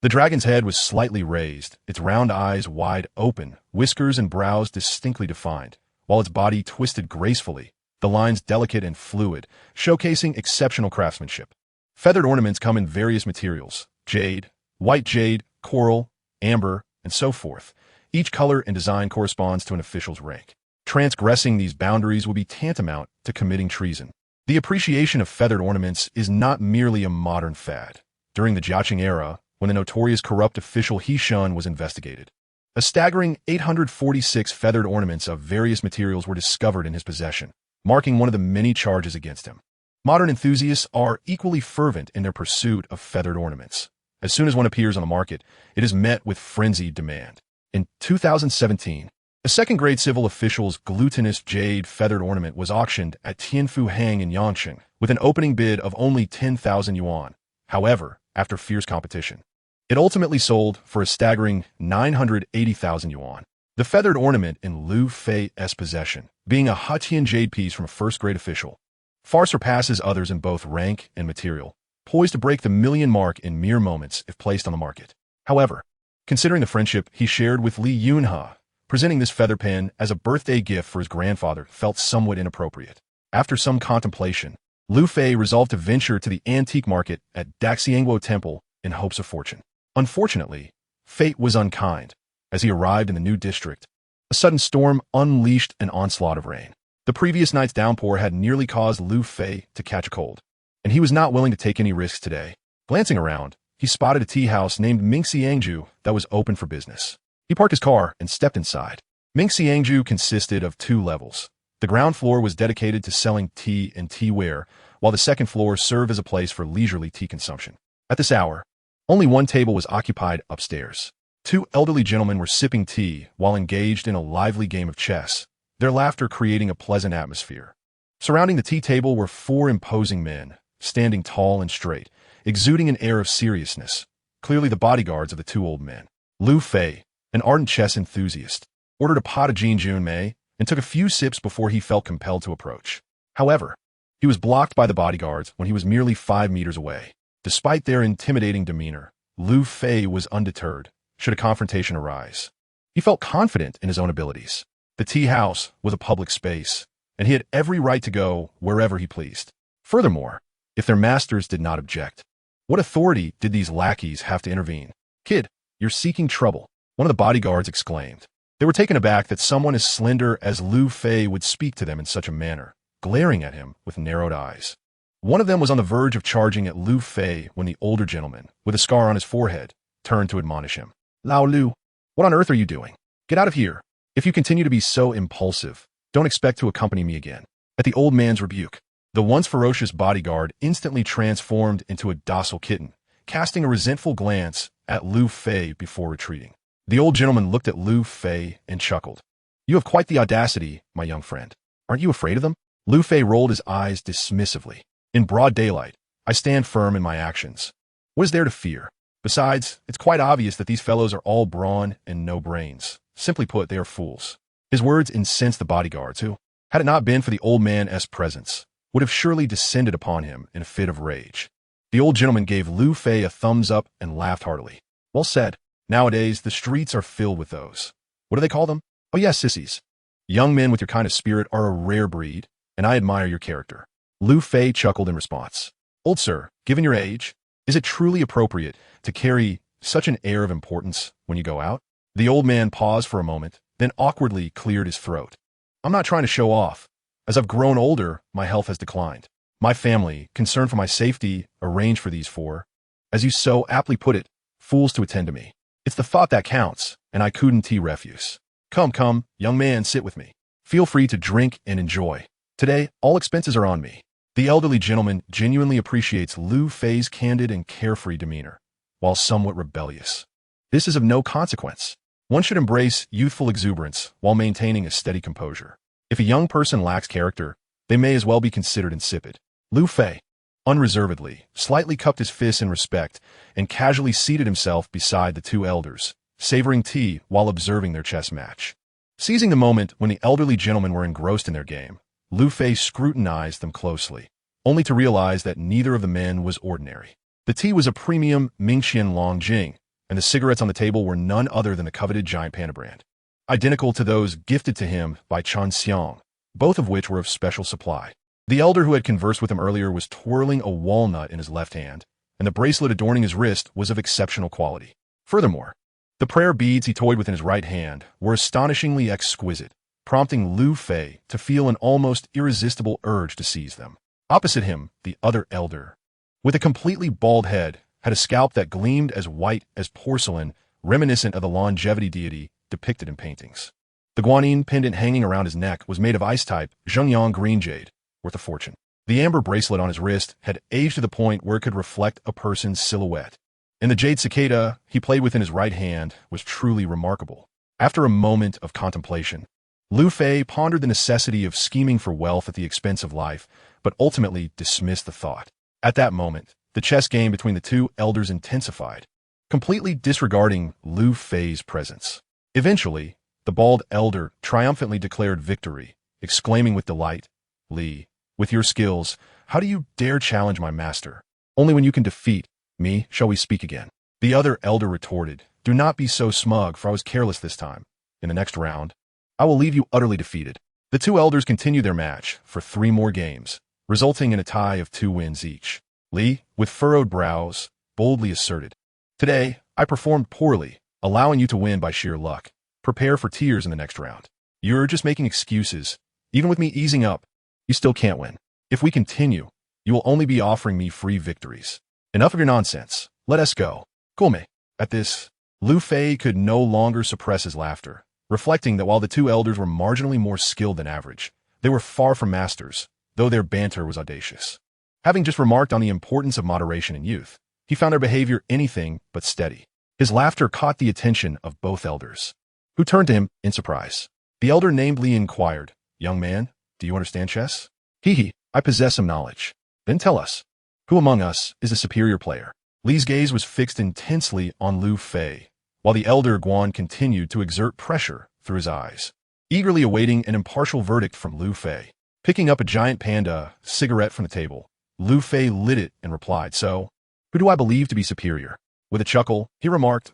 The dragon's head was slightly raised, its round eyes wide open, whiskers and brows distinctly defined, while its body twisted gracefully, the lines delicate and fluid, showcasing exceptional craftsmanship. Feathered ornaments come in various materials: jade, white jade, coral, amber, and so forth. Each color and design corresponds to an official's rank. Transgressing these boundaries would be tantamount to committing treason. The appreciation of feathered ornaments is not merely a modern fad. During the Jiaqing era, when the notorious corrupt official He Shun was investigated, a staggering 846 feathered ornaments of various materials were discovered in his possession, marking one of the many charges against him. Modern enthusiasts are equally fervent in their pursuit of feathered ornaments. As soon as one appears on the market, it is met with frenzied demand. In 2017, a second-grade civil official's glutinous jade feathered ornament was auctioned at Tianfu Hang in Yangqing with an opening bid of only 10,000 yuan. However, after fierce competition, it ultimately sold for a staggering 980,000 yuan. The feathered ornament in Lu Fei's possession, being a Hatian jade piece from a first-grade official, far surpasses others in both rank and material, poised to break the 1,000,000 mark in mere moments if placed on the market. However, considering the friendship he shared with Li Yunhe, presenting this feather pen as a birthday gift for his grandfather felt somewhat inappropriate. After some contemplation, Lu Fei resolved to venture to the antique market at Daxiangguo Temple in hopes of fortune. Unfortunately, fate was unkind. As he arrived in the new district, a sudden storm unleashed an onslaught of rain. The previous night's downpour had nearly caused Lu Fei to catch a cold, and he was not willing to take any risks today. Glancing around, he spotted a tea house named Mingxiangju that was open for business. He parked his car and stepped inside. Mingxiangju consisted of 2 levels. The ground floor was dedicated to selling tea and teaware, while the second floor served as a place for leisurely tea consumption. At this hour, only one table was occupied upstairs. 2 elderly gentlemen were sipping tea while engaged in a lively game of chess, their laughter creating a pleasant atmosphere. Surrounding the tea table were 4 imposing men, standing tall and straight, exuding an air of seriousness, clearly the bodyguards of the 2 old men. Lu Fei, an ardent chess enthusiast, ordered a pot of Jin Mei and took a few sips before he felt compelled to approach. However, he was blocked by the bodyguards when he was merely 5 meters away. Despite their intimidating demeanor, Lu Fei was undeterred should a confrontation arise. He felt confident in his own abilities. The tea house was a public space, and he had every right to go wherever he pleased. Furthermore, if their masters did not object, what authority did these lackeys have to intervene? "Kid, you're seeking trouble," one of the bodyguards exclaimed. They were taken aback that someone as slender as Lu Fei would speak to them in such a manner, glaring at him with narrowed eyes. One of them was on the verge of charging at Lu Fei when the older gentleman, with a scar on his forehead, turned to admonish him. Lao Lu, what on earth are you doing? Get out of here. If you continue to be so impulsive, don't expect to accompany me again. At the old man's rebuke, the once ferocious bodyguard instantly transformed into a docile kitten, casting a resentful glance at Lu Fei before retreating. The old gentleman looked at Lu Fei and chuckled. You have quite the audacity, my young friend. Aren't you afraid of them? Lu Fei rolled his eyes dismissively. In broad daylight, I stand firm in my actions. What is there to fear? Besides, it's quite obvious that these fellows are all brawn and no brains. Simply put, they are fools. His words incensed the bodyguards who, had it not been for the old man's presence, would have surely descended upon him in a fit of rage. The old gentleman gave Lu Fei a thumbs up and laughed heartily. Well said. Nowadays, the streets are filled with those. What do they call them? Oh yes, sissies. Young men with your kind of spirit are a rare breed, and I admire your character. Lu Fei chuckled in response. Old sir, given your age, is it truly appropriate to carry such an air of importance when you go out? The old man paused for a moment, then awkwardly cleared his throat. I'm not trying to show off. As I've grown older, my health has declined. My family, concerned for my safety, arranged for these four, as you so aptly put it, fools to attend to me. It's the thought that counts, and I couldn't tea refuse. Come, young man, sit with me. Feel free to drink and enjoy. Today, all expenses are on me. The elderly gentleman genuinely appreciates Lu Fei's candid and carefree demeanor, while somewhat rebellious. This is of no consequence. One should embrace youthful exuberance while maintaining a steady composure. If a young person lacks character, they may as well be considered insipid. Lu Fei, unreservedly, slightly cupped his fists in respect and casually seated himself beside the two elders, savoring tea while observing their chess match. Seizing the moment when the elderly gentlemen were engrossed in their game, Lu Fei scrutinized them closely, only to realize that neither of the men was ordinary. The tea was a premium Mingqian Longjing, and the cigarettes on the table were none other than the coveted giant Panda brand, identical to those gifted to him by Chan Xiang, both of which were of special supply. The elder who had conversed with him earlier was twirling a walnut in his left hand, and the bracelet adorning his wrist was of exceptional quality. Furthermore, the prayer beads he toyed with in his right hand were astonishingly exquisite, prompting Lu Fei to feel an almost irresistible urge to seize them. Opposite him, the other elder, with a completely bald head, had a scalp that gleamed as white as porcelain, reminiscent of the longevity deity depicted in paintings. The guanyin pendant hanging around his neck was made of ice-type Zhengyang green jade, worth a fortune. The amber bracelet on his wrist had aged to the point where it could reflect a person's silhouette. And the jade cicada he played with in his right hand was truly remarkable. After a moment of contemplation, Lu Fei pondered the necessity of scheming for wealth at the expense of life, but ultimately dismissed the thought. At that moment, the chess game between the two elders intensified, completely disregarding Lu Fei's presence. Eventually, the bald elder triumphantly declared victory, exclaiming with delight, Li, with your skills, how do you dare challenge my master? Only when you can defeat me shall we speak again. The other elder retorted, do not be so smug, for I was careless this time. In the next round, I will leave you utterly defeated. The two elders continued their match for 3 more games, resulting in a tie of 2 wins each. Li, with furrowed brows, boldly asserted, today, I performed poorly, allowing you to win by sheer luck. Prepare for tears in the next round. You're just making excuses. Even with me easing up, you still can't win. If we continue, you will only be offering me free victories. Enough of your nonsense. Let us go. Come. At this, Lu Fei could no longer suppress his laughter, reflecting that while the two elders were marginally more skilled than average, they were far from masters, though their banter was audacious. Having just remarked on the importance of moderation in youth, he found their behavior anything but steady. His laughter caught the attention of both elders, who turned to him in surprise. The elder named Li inquired, young man, do you understand chess? Hee, I possess some knowledge. Then tell us, who among us is a superior player? Li's gaze was fixed intensely on Lu Fei, while the elder Guan continued to exert pressure through his eyes, eagerly awaiting an impartial verdict from Lu Fei. Picking up a giant Panda cigarette from the table, Lu Fei lit it and replied, so, who do I believe to be superior? With a chuckle, he remarked,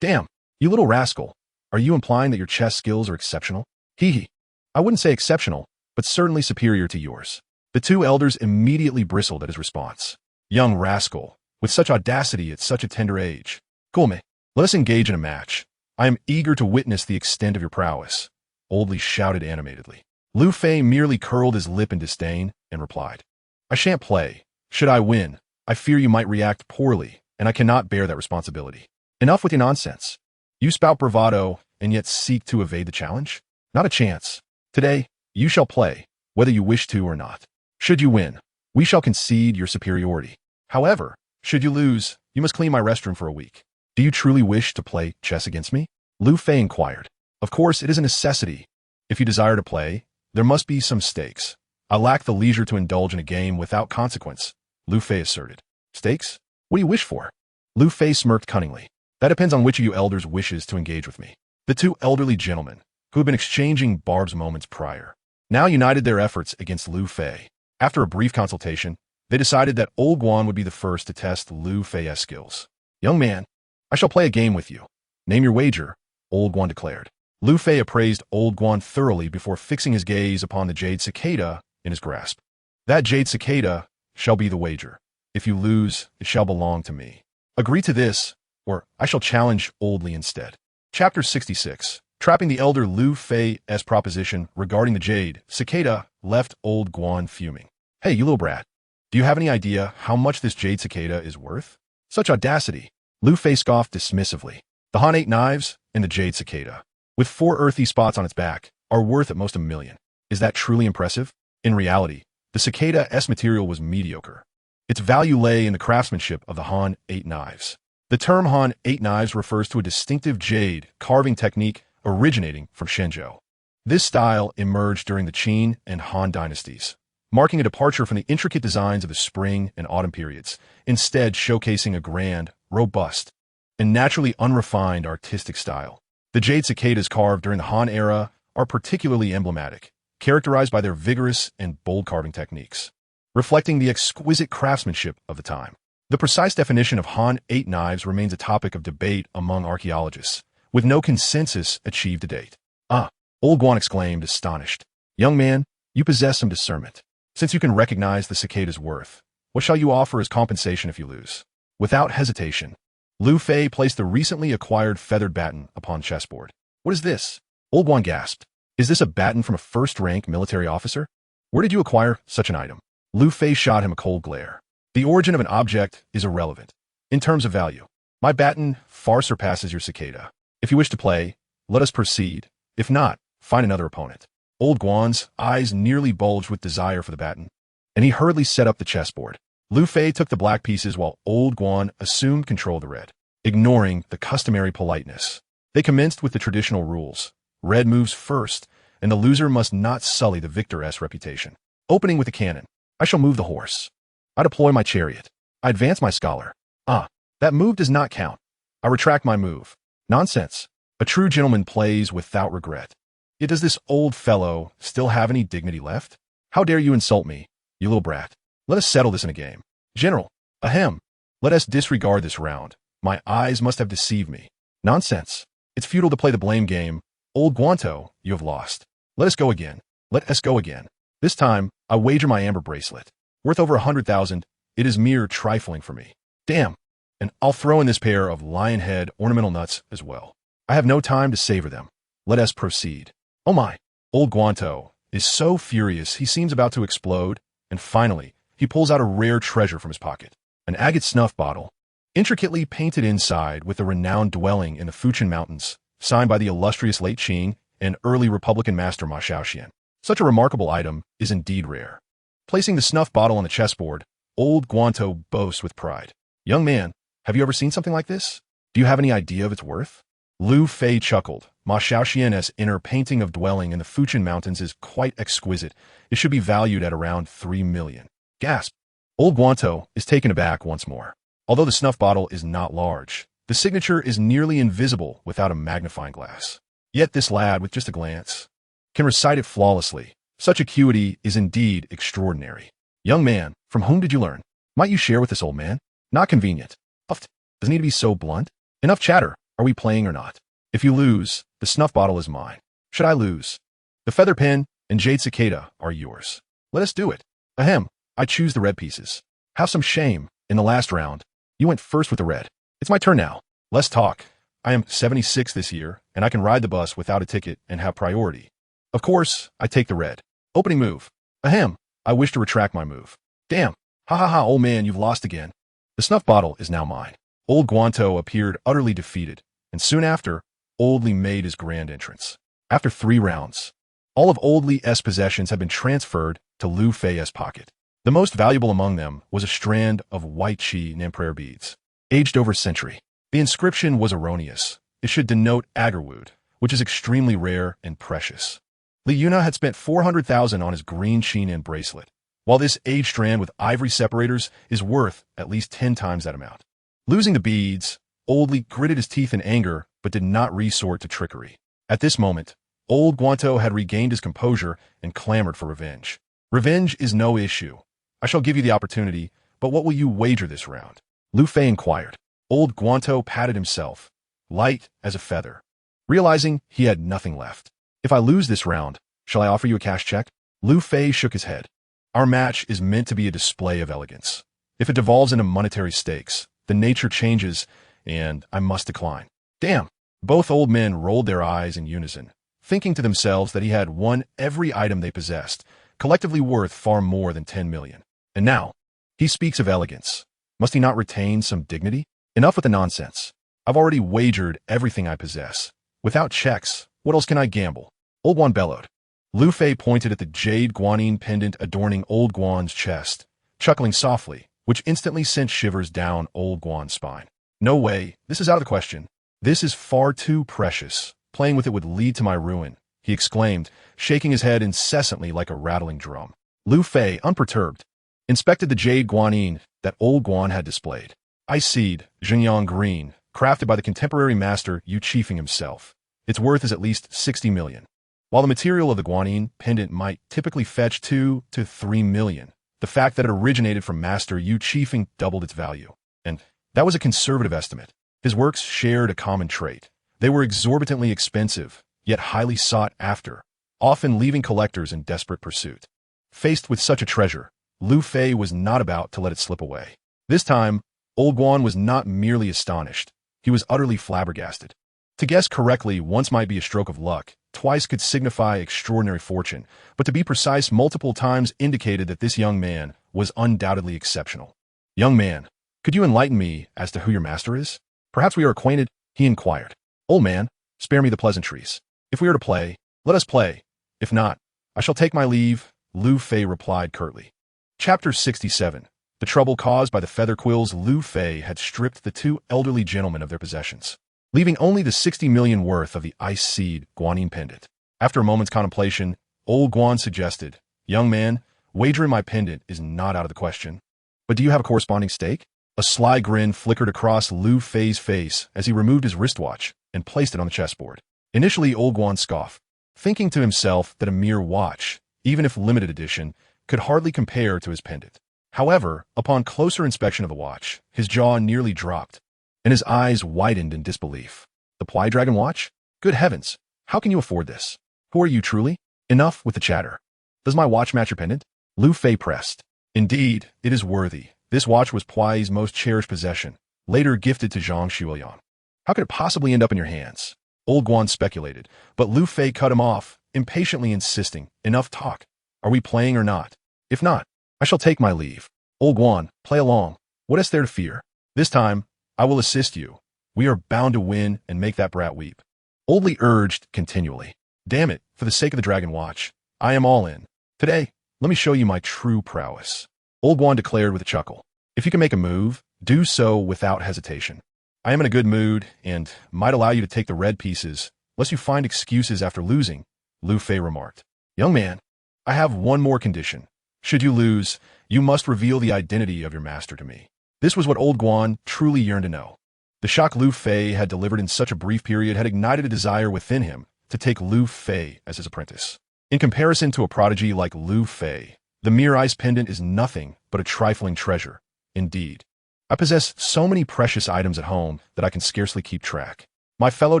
damn, you little rascal, are you implying that your chess skills are exceptional? Hee, I wouldn't say exceptional, but certainly superior to yours. The two elders immediately bristled at his response. Young rascal, with such audacity at such a tender age. Come, let us engage in a match. I am eager to witness the extent of your prowess, Oldly shouted animatedly. Lu Fei merely curled his lip in disdain and replied, I shan't play. Should I win, I fear you might react poorly, and I cannot bear that responsibility. Enough with your nonsense. You spout bravado and yet seek to evade the challenge? Not a chance. Today, you shall play, whether you wish to or not. Should you win, we shall concede your superiority. However, should you lose, you must clean my restroom for a week. Do you truly wish to play chess against me? Lu Fei inquired. Of course, it is a necessity. If you desire to play, there must be some stakes. I lack the leisure to indulge in a game without consequence, Lu Fei asserted. Stakes? What do you wish for? Lu Fei smirked cunningly. That depends on which of you elders wishes to engage with me. The two elderly gentlemen, who had been exchanging barbs moments prior, now united their efforts against Lu Fei. After a brief consultation, they decided that Old Guan would be the first to test Lu Fei's skills. Young man, I shall play a game with you. Name your wager, Old Guan declared. Lu Fei appraised Old Guan thoroughly before fixing his gaze upon the jade cicada in his grasp. That jade cicada shall be the wager. If you lose, it shall belong to me. Agree to this, or I shall challenge Oldly instead. Chapter 66. Trapping the elder Lu Fei's proposition regarding the jade cicada left Old Guan fuming. Hey, you little brat. Do you have any idea how much this jade cicada is worth? Such audacity. Lu Fei scoffed dismissively. The Han 8 knives and the jade cicada, with 4 earthy spots on its back, are worth at most $1 million. Is that truly impressive? In reality, the cicada's material was mediocre. Its value lay in the craftsmanship of the Han 8 knives. The term Han 8 knives refers to a distinctive jade carving technique originating from Shenzhou. This style emerged during the Qin and Han dynasties, marking a departure from the intricate designs of the spring and autumn periods, instead showcasing a grand, robust, and naturally unrefined artistic style. The jade cicadas carved during the Han era are particularly emblematic, characterized by their vigorous and bold carving techniques, reflecting the exquisite craftsmanship of the time. The precise definition of Han 8 knives remains a topic of debate among archaeologists, with no consensus achieved to date. Ah, Old Guan exclaimed, astonished. Young man, you possess some discernment. Since you can recognize the cicada's worth, what shall you offer as compensation if you lose? Without hesitation, Lu Fei placed the recently acquired feathered baton upon the chessboard. What is this? Old Guan gasped. Is this a baton from a first-rank military officer? Where did you acquire such an item? Lu Fei shot him a cold glare. The origin of an object is irrelevant. In terms of value, my baton far surpasses your cicada. If you wish to play, let us proceed. If not, find another opponent. Old Guan's eyes nearly bulged with desire for the baton, and he hurriedly set up the chessboard. Lu Fei took the black pieces while Old Guan assumed control of the red, ignoring the customary politeness. They commenced with the traditional rules. Red moves first, and the loser must not sully the victor's reputation. Opening with a cannon, I shall move the horse. I deploy my chariot. I advance my scholar. Ah, that move does not count. I retract my move. Nonsense. A true gentleman plays without regret. Yet does this old fellow still have any dignity left? How dare you insult me, you little brat? Let us settle this in a game. General, ahem. Let us disregard this round. My eyes must have deceived me. Nonsense. It's futile to play the blame game. Old Guanto, you have lost. Let us go again. Let us go again. This time, I wager my amber bracelet. Worth over 100,000, it is mere trifling for me. Damn. And I'll throw in this pair of lion head ornamental nuts as well. I have no time to savor them. Let us proceed. Oh my. Old Guanto is so furious he seems about to explode, and finally, he pulls out a rare treasure from his pocket. An agate snuff bottle, intricately painted inside with a renowned dwelling in the Fuchin Mountains, signed by the illustrious late Qing and early Republican master Ma Xiaoxian. Such a remarkable item is indeed rare. Placing the snuff bottle on the chessboard, Old Guanto boasts with pride. Young man, have you ever seen something like this? Do you have any idea of its worth? Lu Fei chuckled. Ma Xiaoxian's inner painting of dwelling in the Fuchin Mountains is quite exquisite. It should be valued at around 3 million. Gasp. Old Guanto is taken aback once more. Although the snuff bottle is not large, the signature is nearly invisible without a magnifying glass. Yet this lad, with just a glance, can recite it flawlessly. Such acuity is indeed extraordinary. Young man, from whom did you learn? Might you share with this old man? Not convenient. Puffed. Does he need to be so blunt? Enough chatter. Are we playing or not? If you lose, the snuff bottle is mine. Should I lose? The feather pen and jade cicada are yours. Let us do it. Ahem. I choose the red pieces. Have some shame. In the last round, you went first with the red. It's my turn now. Less talk. I am 76 this year, and I can ride the bus without a ticket and have priority. Of course, I take the red. Opening move. Ahem. I wish to retract my move. Damn. Ha ha ha, old man, you've lost again. The snuff bottle is now mine. Old Guanto appeared utterly defeated, and soon after, Oldley made his grand entrance. After 3 rounds, all of Oldley's possessions had been transferred to Lu Fei's pocket. The most valuable among them was a strand of white chi Namprayer beads, aged over a century. The inscription was erroneous. It should denote agarwood, which is extremely rare and precious. Li Yuna had spent 400,000 on his green Shinin bracelet, while this aged strand with ivory separators is worth at least 10 times that amount. Losing the beads, Oldley gritted his teeth in anger but did not resort to trickery. At this moment, Old Guanto had regained his composure and clamored for revenge. Revenge is no issue. I shall give you the opportunity, but what will you wager this round? Lu Fei inquired. Old Guanto patted himself, light as a feather, realizing he had nothing left. If I lose this round, shall I offer you a cash check? Lu Fei shook his head. Our match is meant to be a display of elegance. If it devolves into monetary stakes, the nature changes, and I must decline. Damn. Both old men rolled their eyes in unison, thinking to themselves that he had won every item they possessed, collectively worth far more than 10 million. And now, he speaks of elegance. Must he not retain some dignity? Enough with the nonsense. I've already wagered everything I possess. Without checks, what else can I gamble? Old Guan bellowed. Lu Fei pointed at the jade guanine pendant adorning Old Guan's chest, chuckling softly, which instantly sent shivers down Old Guan's spine. No way, this is out of the question. This is far too precious. Playing with it would lead to my ruin, he exclaimed, shaking his head incessantly like a rattling drum. Lu Fei, unperturbed, inspected the jade guanine that Old Guan had displayed. Ice seed, Xingyang green, crafted by the contemporary master Yu Qifeng himself. Its worth is at least 60 million. While the material of the guanine pendant might typically fetch 2 to 3 million, the fact that it originated from master Yu Qifeng doubled its value. And that was a conservative estimate. His works shared a common trait. They were exorbitantly expensive, yet highly sought after, often leaving collectors in desperate pursuit. Faced with such a treasure, Lu Fei was not about to let it slip away. This time, Old Guan was not merely astonished. He was utterly flabbergasted. To guess correctly once might be a stroke of luck, twice could signify extraordinary fortune, but to be precise multiple times indicated that this young man was undoubtedly exceptional. Young man, could you enlighten me as to who your master is? Perhaps we are acquainted, he inquired. Old man, spare me the pleasantries. If we are to play, let us play. If not, I shall take my leave, Lu Fei replied curtly. Chapter 67. The trouble caused by the feather quills. Lu Fei had stripped the 2 elderly gentlemen of their possessions, leaving only the 60 million worth of the ice seed guanine pendant. After a moment's contemplation, Old Guan suggested, Young man, wagering my pendant is not out of the question. But do you have a corresponding stake? A sly grin flickered across Lu Fei's face as he removed his wristwatch and placed it on the chessboard. Initially, Old Guan scoffed, thinking to himself that a mere watch, even if limited edition, could hardly compare to his pendant. However, upon closer inspection of the watch, his jaw nearly dropped, and his eyes widened in disbelief. The Ply Dragon watch? Good heavens, how can you afford this? Who are you truly? Enough with the chatter. Does my watch match your pendant? Lu Fei pressed. Indeed, it is worthy. This watch was Puai's most cherished possession, later gifted to Zhang Xueliang. How could it possibly end up in your hands? Old Guan speculated, but Lu Fei cut him off, impatiently insisting, Enough talk. Are we playing or not? If not, I shall take my leave. Old Guan, play along. What is there to fear? This time, I will assist you. We are bound to win and make that brat weep. Oldley urged continually. Damn it, for the sake of the Dragon Watch, I am all in. Today, let me show you my true prowess. Old Guan declared with a chuckle. If you can make a move, do so without hesitation. I am in a good mood and might allow you to take the red pieces, lest you find excuses after losing, Lu Fei remarked. Young man, I have one more condition. Should you lose, you must reveal the identity of your master to me. This was what Old Guan truly yearned to know. The shock Lu Fei had delivered in such a brief period had ignited a desire within him to take Lu Fei as his apprentice. In comparison to a prodigy like Lu Fei, the mere ice pendant is nothing but a trifling treasure. Indeed, I possess so many precious items at home that I can scarcely keep track. My fellow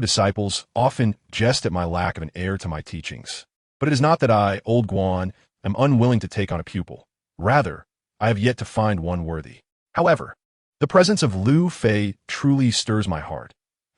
disciples often jest at my lack of an heir to my teachings. But it is not that I, Old Guan, am unwilling to take on a pupil. Rather, I have yet to find one worthy. However, the presence of Lu Fei truly stirs my heart.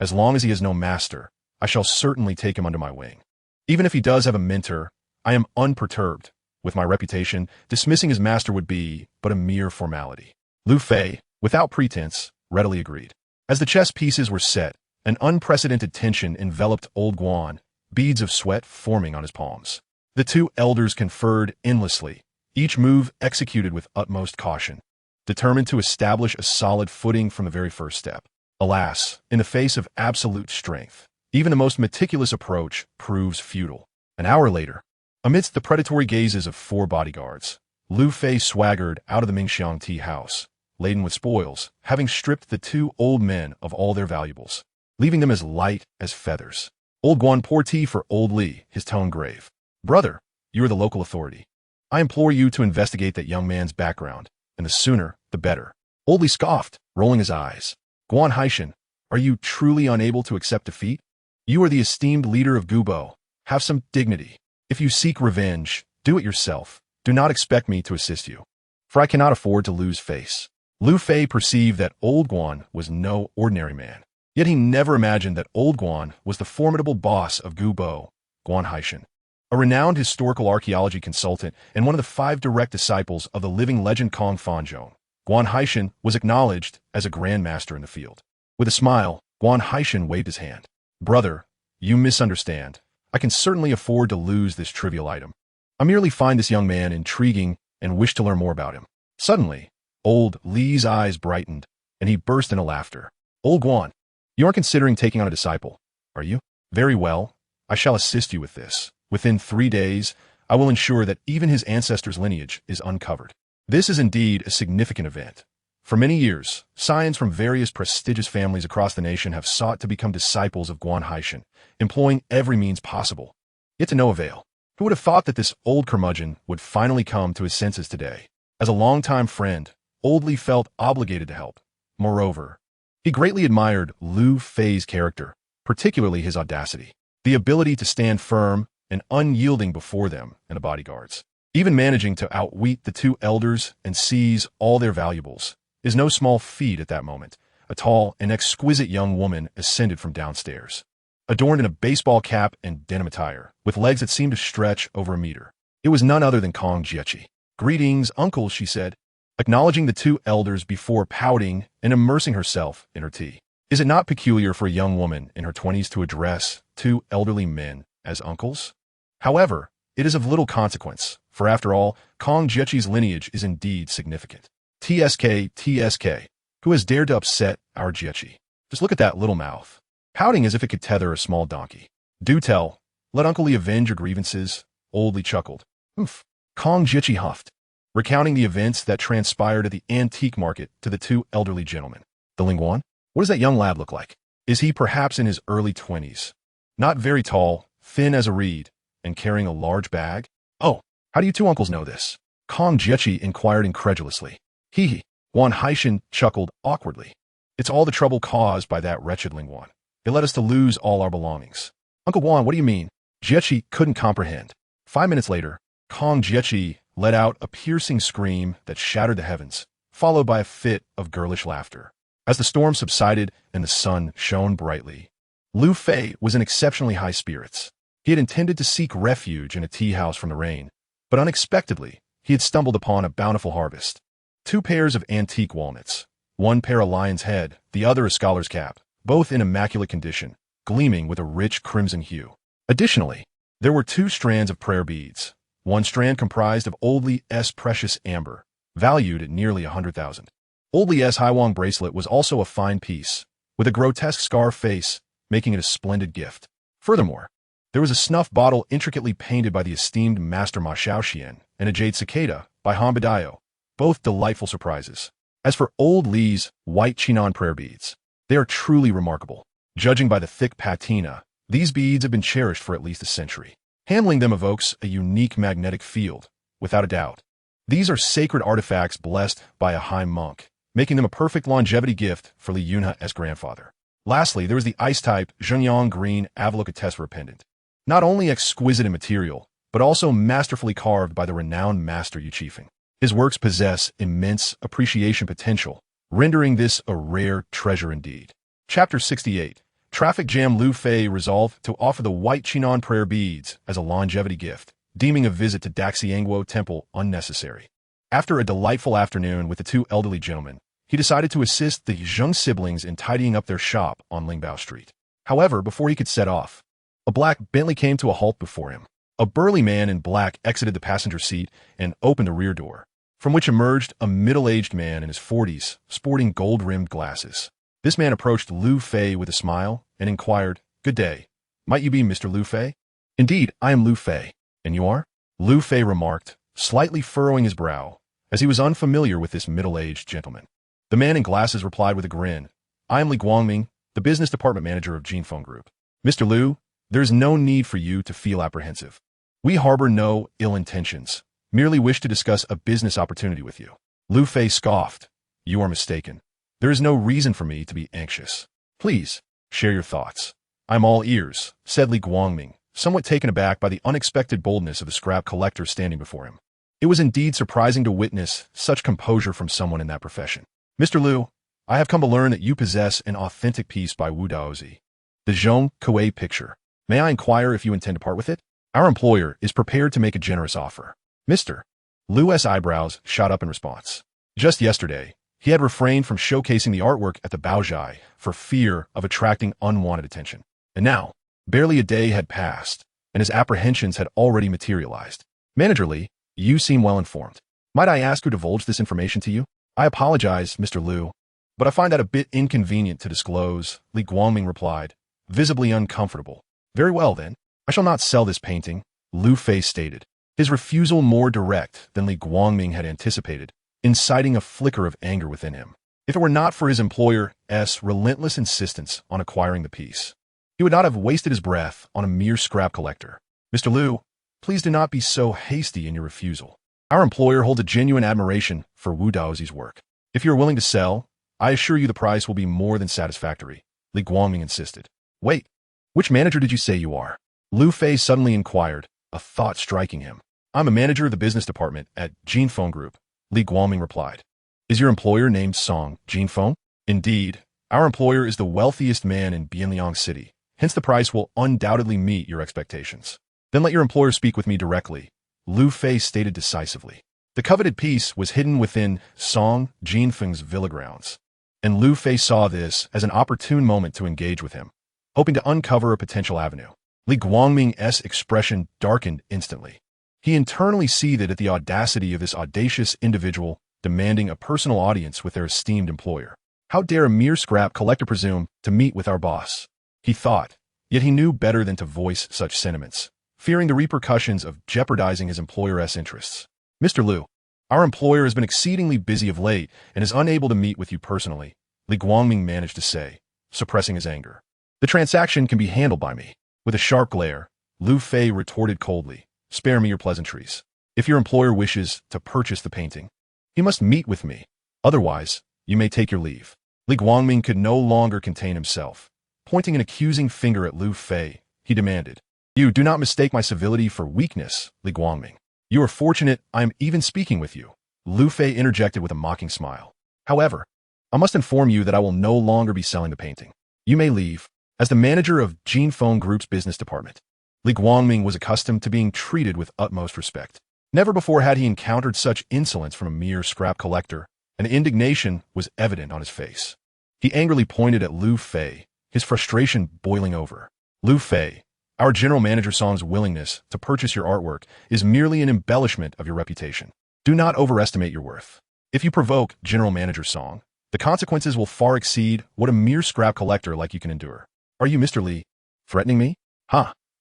As long as he has no master, I shall certainly take him under my wing. Even if he does have a mentor, I am unperturbed. With my reputation, dismissing his master would be but a mere formality. Lu Fei, without pretense, readily agreed. As the chess pieces were set, an unprecedented tension enveloped old Guan, beads of sweat forming on his palms. The two elders conferred endlessly, each move executed with utmost caution, determined to establish a solid footing from the very first step. Alas, in the face of absolute strength, even the most meticulous approach proves futile. An hour later, amidst the predatory gazes of 4 bodyguards, Lu Fei swaggered out of the Mingxiang tea house, laden with spoils, having stripped the 2 old men of all their valuables, leaving them as light as feathers. Old Guan poured tea for old Li, his tone grave. Brother, you are the local authority. I implore you to investigate that young man's background, and the sooner, the better. Old Li scoffed, rolling his eyes. Guan Haishan, are you truly unable to accept defeat? You are the esteemed leader of Gubo. Have some dignity. If you seek revenge, do it yourself. Do not expect me to assist you, for I cannot afford to lose face. Lu Fei perceived that old Guan was no ordinary man. Yet he never imagined that old Guan was the formidable boss of Gubo, Guan Haishan, a renowned historical archaeology consultant and one of the 5 direct disciples of the living legend Kong Fanzhong. Guan Haishan was acknowledged as a grandmaster in the field. With a smile, Guan Haishan waved his hand. Brother, you misunderstand. I can certainly afford to lose this trivial item. I merely find this young man intriguing and wish to learn more about him. Suddenly, old Li's eyes brightened, and he burst into laughter. Old Guan, you aren't considering taking on a disciple, are you? Very well, I shall assist you with this. Within 3 days, I will ensure that even his ancestors' lineage is uncovered. This is indeed a significant event. For many years, scions from various prestigious families across the nation have sought to become disciples of Guan Haishan, employing every means possible. Yet to no avail. Who would have thought that this old curmudgeon would finally come to his senses today? As a longtime friend, Old Li felt obligated to help. Moreover, he greatly admired Lu Fei's character, particularly his audacity, the ability to stand firm and unyielding before them and the bodyguards. Even managing to outwit the 2 elders and seize all their valuables is no small feat at that moment. A tall and exquisite young woman ascended from downstairs, adorned in a baseball cap and denim attire, with legs that seemed to stretch over a meter. It was none other than Kong Jiechi. Greetings, uncle, she said, acknowledging the 2 elders before pouting and immersing herself in her tea. Is it not peculiar for a young woman in her 20s to address 2 elderly men as uncles? However, it is of little consequence, for after all, Kong Jiechi's lineage is indeed significant. TSK, who has dared to upset our Jiechi? Just look at that little mouth, pouting as if it could tether a small donkey. Do tell, let Uncle Li avenge your grievances, Old Li chuckled. Oof. Kong Jiechi huffed, recounting the events that transpired at the antique market to the 2 elderly gentlemen. The Lingguan? What does that young lad look like? Is he perhaps in his early 20s? Not very tall, thin as a reed, and carrying a large bag? Oh, how do you 2 uncles know this? Kong Jiechi inquired incredulously. Hee. Guan Haishan chuckled awkwardly. It's all the trouble caused by that wretched Lingguan. It led us to lose all our belongings. Uncle Guan, what do you mean? Jiechi couldn't comprehend. 5 minutes later, Kong Jiechi let out a piercing scream that shattered the heavens, followed by a fit of girlish laughter. As the storm subsided and the sun shone brightly, Lu Fei was in exceptionally high spirits. He had intended to seek refuge in a tea house from the rain, but unexpectedly, he had stumbled upon a bountiful harvest. 2 pairs of antique walnuts, 1 pair a lion's head, the other a scholar's cap, both in immaculate condition, gleaming with a rich crimson hue. Additionally, there were 2 strands of prayer beads. 1 strand comprised of Old Li's precious amber, valued at nearly 100,000. Old Li's Haiwang bracelet was also a fine piece, with a grotesque scar face, making it a splendid gift. Furthermore, there was a snuff bottle intricately painted by the esteemed Master Ma Xiaoxian and a jade cicada by Han Badayo, both delightful surprises. As for Old Li's white Chinon prayer beads, they are truly remarkable. Judging by the thick patina, these beads have been cherished for at least a century. Handling them evokes a unique magnetic field, without a doubt. These are sacred artifacts blessed by a high monk, making them a perfect longevity gift for Li Yunhe's grandfather. Lastly, there was the ice-type Zhenyang green Avalokitesvara pendant. Not only exquisite in material, but also masterfully carved by the renowned master Yu Qifeng. His works possess immense appreciation potential, rendering this a rare treasure indeed. Chapter 68. Traffic jam Lu Fei resolved to offer the white Chinon prayer beads as a longevity gift, deeming a visit to Daxiangguo Temple unnecessary. After a delightful afternoon with the two elderly gentlemen, he decided to assist the Zheng siblings in tidying up their shop on Lingbao Street. However, before he could set off, a black Bentley came to a halt before him. A burly man in black exited the passenger seat and opened the rear door, from which emerged a middle-aged man in his 40s, sporting gold-rimmed glasses. This man approached Lu Fei with a smile and inquired, "Good day. Might you be Mr. Lu Fei?" "Indeed, I am Lu Fei. And you are?" Lu Fei remarked, slightly furrowing his brow, as he was unfamiliar with this middle-aged gentleman. The man in glasses replied with a grin, "I am Li Guangming, the business department manager of Jinfeng Group. Mr. Lu, there is no need for you to feel apprehensive. We harbor no ill intentions, merely wish to discuss a business opportunity with you." Lu Fei scoffed, "You are mistaken. There is no reason for me to be anxious. Please, share your thoughts." "I'm all ears," said Li Guangming, somewhat taken aback by the unexpected boldness of the scrap collector standing before him. It was indeed surprising to witness such composure from someone in that profession. "Mr. Lu, I have come to learn that you possess an authentic piece by Wu Daozi, the Zhong Kuei picture. May I inquire if you intend to part with it? Our employer is prepared to make a generous offer." Mr. Lu's eyebrows shot up in response. Just yesterday, he had refrained from showcasing the artwork at the Baozhai for fear of attracting unwanted attention. And now, barely a day had passed, and his apprehensions had already materialized. "Manager Li, you seem well informed. Might I ask who divulged this information to you?" "I apologize, Mr. Lu, but I find that a bit inconvenient to disclose," Li Guangming replied, visibly uncomfortable. "Very well, then. I shall not sell this painting," Lu Fei stated, his refusal more direct than Li Guangming had anticipated, inciting a flicker of anger within him. If it were not for his employer's relentless insistence on acquiring the piece, he would not have wasted his breath on a mere scrap collector. "Mr. Lu, please do not be so hasty in your refusal. Our employer holds a genuine admiration for Wu Daozi's work. If you are willing to sell, I assure you the price will be more than satisfactory," Li Guangming insisted. "Wait, which manager did you say you are?" Lu Fei suddenly inquired, a thought striking him. "I'm a manager of the business department at Jinfeng Group," Li Guangming replied. "Is your employer named Song Jinfeng?" "Indeed, our employer is the wealthiest man in Bianliang City, hence the price will undoubtedly meet your expectations." "Then let your employer speak with me directly," Lu Fei stated decisively. The coveted piece was hidden within Song Jinfeng's villa grounds, and Lu Fei saw this as an opportune moment to engage with him, hoping to uncover a potential avenue. Li Guangming's expression darkened instantly. He internally seethed at the audacity of this audacious individual demanding a personal audience with their esteemed employer. "How dare a mere scrap collector presume to meet with our boss?" he thought, yet he knew better than to voice such sentiments, fearing the repercussions of jeopardizing his employer's interests. "Mr. Lu, our employer has been exceedingly busy of late and is unable to meet with you personally," Li Guangming managed to say, suppressing his anger. "The transaction can be handled by me." With a sharp glare, Lu Fei retorted coldly, "Spare me your pleasantries. If your employer wishes to purchase the painting, he must meet with me. Otherwise, you may take your leave." Li Guangming could no longer contain himself. Pointing an accusing finger at Lu Fei, he demanded, "You do not mistake my civility for weakness, Li Guangming. You are fortunate I am even speaking with you," Lu Fei interjected with a mocking smile. "However, I must inform you that I will no longer be selling the painting. You may leave." As the manager of Jinfeng Group's business department, Li Guangming was accustomed to being treated with utmost respect. Never before had he encountered such insolence from a mere scrap collector, and indignation was evident on his face. He angrily pointed at Lu Fei, his frustration boiling over. "Lu Fei, our general manager Song's willingness to purchase your artwork is merely an embellishment of your reputation. Do not overestimate your worth. If you provoke General Manager Song, the consequences will far exceed what a mere scrap collector like you can endure." "Are you, Mr. Li, threatening me?"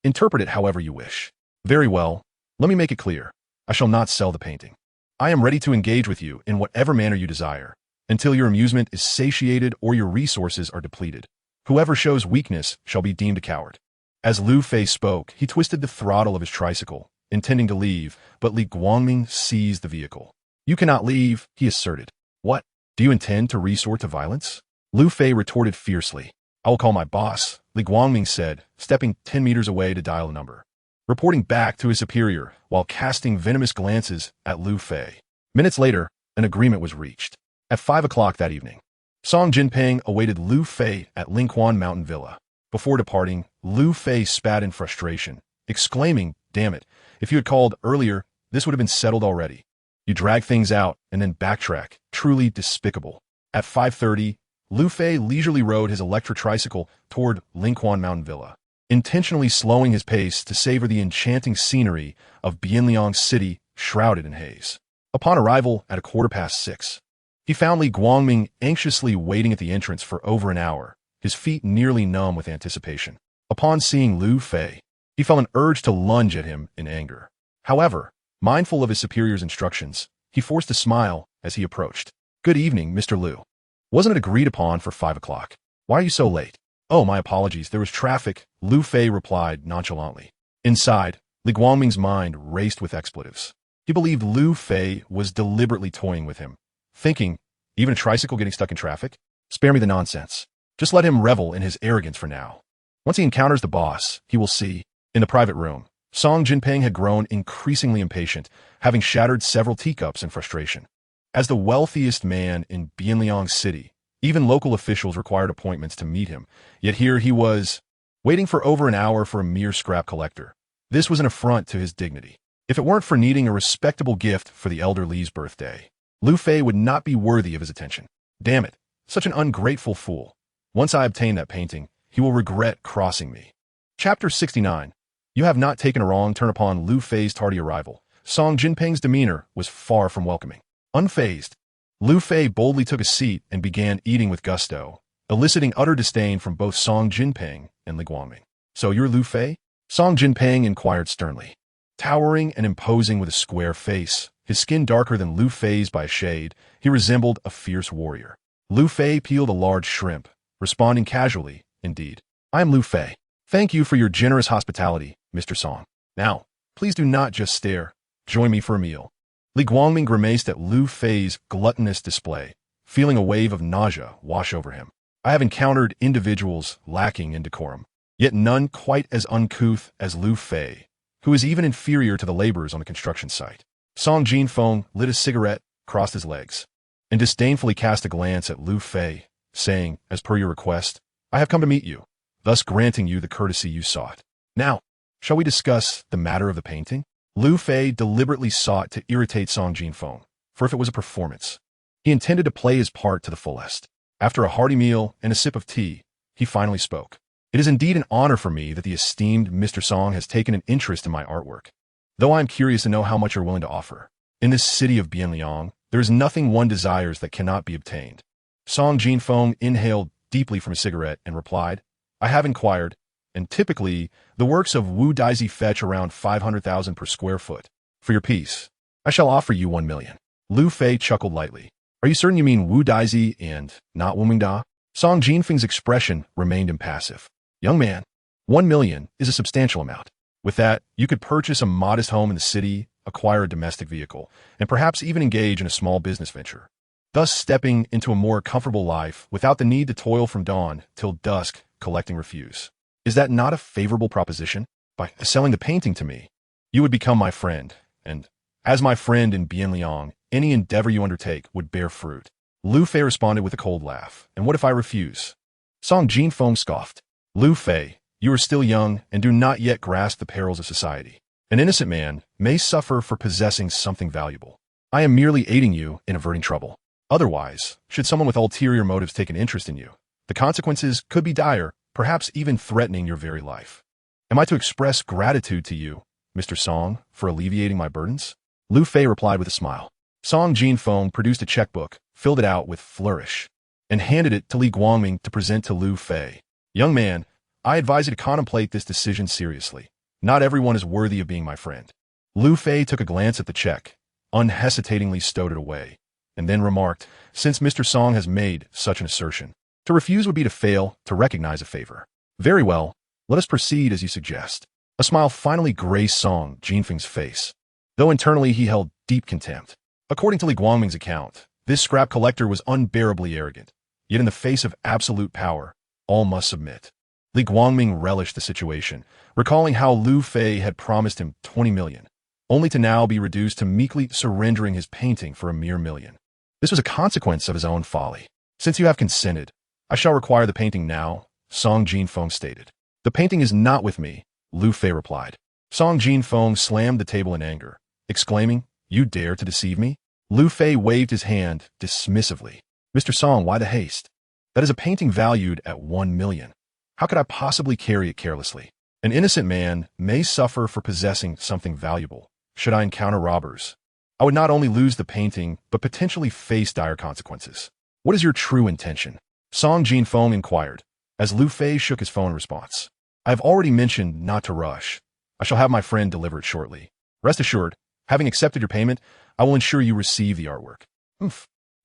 Interpret it however you wish." "Very well, let me make it clear. I shall not sell the painting. I am ready to engage with you in whatever manner you desire, until your amusement is satiated or your resources are depleted. Whoever shows weakness shall be deemed a coward." As Lu Fei spoke, he twisted the throttle of his tricycle, intending to leave, but Li Guangming seized the vehicle. "You cannot leave," he asserted. "What? Do you intend to resort to violence?" Lu Fei retorted fiercely. "I will call my boss," Li Guangming said, stepping 10 meters away to dial a number, reporting back to his superior while casting venomous glances at Lu Fei. Minutes later, an agreement was reached. At 5 o'clock that evening, Song Jinping awaited Lu Fei at Linquan Mountain Villa. Before departing, Lu Fei spat in frustration, exclaiming, "Damn it, if you had called earlier, this would have been settled already. You drag things out and then backtrack. Truly despicable." At 5:30, Lu Fei leisurely rode his electric tricycle toward Linquan Mountain Villa, intentionally slowing his pace to savor the enchanting scenery of Bianliang City shrouded in haze. Upon arrival at 6:15, he found Li Guangming anxiously waiting at the entrance for over an hour, his feet nearly numb with anticipation. Upon seeing Lu Fei, he felt an urge to lunge at him in anger. However, mindful of his superior's instructions, he forced a smile as he approached. "Good evening, Mr. Lu. Wasn't it agreed upon for 5 o'clock? Why are you so late?" "Oh, my apologies, there was traffic," Lu Fei replied nonchalantly. Inside, Li Guangming's mind raced with expletives. He believed Lu Fei was deliberately toying with him, thinking, even a tricycle getting stuck in traffic? Spare me the nonsense. Just let him revel in his arrogance for now. Once he encounters the boss, he will see. In the private room, Song Jinping had grown increasingly impatient, having shattered several teacups in frustration. As the wealthiest man in Bianliang City, even local officials required appointments to meet him, yet here he was, waiting for over an hour for a mere scrap collector. This was an affront to his dignity. If it weren't for needing a respectable gift for the elder Li's birthday, Lu Fei would not be worthy of his attention. Damn it, such an ungrateful fool. Once I obtain that painting, he will regret crossing me. Chapter 69. You have not taken a wrong turn upon Lu Fei's tardy arrival. Song Jinping's demeanor was far from welcoming. Unfazed, Lu Fei boldly took a seat and began eating with gusto, eliciting utter disdain from both Song Jinping and Li Guangming. "So you're Lu Fei?" Song Jinping inquired sternly. Towering and imposing with a square face, his skin darker than Lu Fei's by a shade, he resembled a fierce warrior. Lu Fei peeled a large shrimp, responding casually, "Indeed. I am Lu Fei. Thank you for your generous hospitality, Mr. Song. Now, please do not just stare. Join me for a meal." Li Guangming grimaced at Lu Fei's gluttonous display, feeling a wave of nausea wash over him. I have encountered individuals lacking in decorum, yet none quite as uncouth as Lu Fei, who is even inferior to the laborers on the construction site. Song Jinfeng lit a cigarette, crossed his legs, and disdainfully cast a glance at Lu Fei, saying, "As per your request, I have come to meet you, thus granting you the courtesy you sought. Now, shall we discuss the matter of the painting?" Lu Fei deliberately sought to irritate Song Jinfeng, for if it was a performance, he intended to play his part to the fullest. After a hearty meal and a sip of tea, he finally spoke. "It is indeed an honor for me that the esteemed Mr. Song has taken an interest in my artwork, though I am curious to know how much you're willing to offer. In this city of Bianliang, there is nothing one desires that cannot be obtained." Song Jinfeng inhaled deeply from a cigarette and replied, "I have inquired, and typically, the works of Wu Daisy fetch around 500,000 per square foot. For your piece, I shall offer you 1 million. Lu Fei chuckled lightly. "Are you certain you mean Wu Daisy and not Wu Mingda?" Song Jinfeng's expression remained impassive. "Young man, 1 million is a substantial amount. With that, you could purchase a modest home in the city, acquire a domestic vehicle, and perhaps even engage in a small business venture, thus stepping into a more comfortable life without the need to toil from dawn till dusk collecting refuse. Is that not a favorable proposition? By selling the painting to me, you would become my friend, and, as my friend in Bianliang, any endeavor you undertake would bear fruit." Lu Fei responded with a cold laugh. "And what if I refuse?" Song Jinfeng scoffed. "Lu Fei, you are still young and do not yet grasp the perils of society. An innocent man may suffer for possessing something valuable. I am merely aiding you in averting trouble. Otherwise, should someone with ulterior motives take an interest in you, the consequences could be dire, perhaps even threatening your very life. Am I to express gratitude to you, Mr. Song, for alleviating my burdens?" Lu Fei replied with a smile. Song Jinfeng produced a checkbook, filled it out with flourish, and handed it to Li Guangming to present to Lu Fei. "Young man, I advise you to contemplate this decision seriously. Not everyone is worthy of being my friend." Lu Fei took a glance at the check, unhesitatingly stowed it away, and then remarked, "Since Mr. Song has made such an assertion, to refuse would be to fail to recognize a favor. Very well, let us proceed as you suggest." A smile finally graced Song Jinfeng's face, though internally he held deep contempt. According to Li Guangming's account, this scrap collector was unbearably arrogant, yet in the face of absolute power, all must submit. Li Guangming relished the situation, recalling how Lu Fei had promised him 20 million, only to now be reduced to meekly surrendering his painting for a mere million. This was a consequence of his own folly. "Since you have consented, I shall require the painting now," Song Jinfeng stated. The painting is not with me, Lu Fei replied. Song Jinfeng slammed the table in anger, exclaiming, "You dare to deceive me?" Lu Fei waved his hand dismissively. Mr. Song, why the haste? That is a painting valued at 1 million. How could I possibly carry it carelessly? An innocent man may suffer for possessing something valuable. Should I encounter robbers, I would not only lose the painting, but potentially face dire consequences. What is your true intention? Song Jinfeng inquired, as Lu Fei shook his phone in response. I have already mentioned not to rush. I shall have my friend deliver it shortly. Rest assured, having accepted your payment, I will ensure you receive the artwork.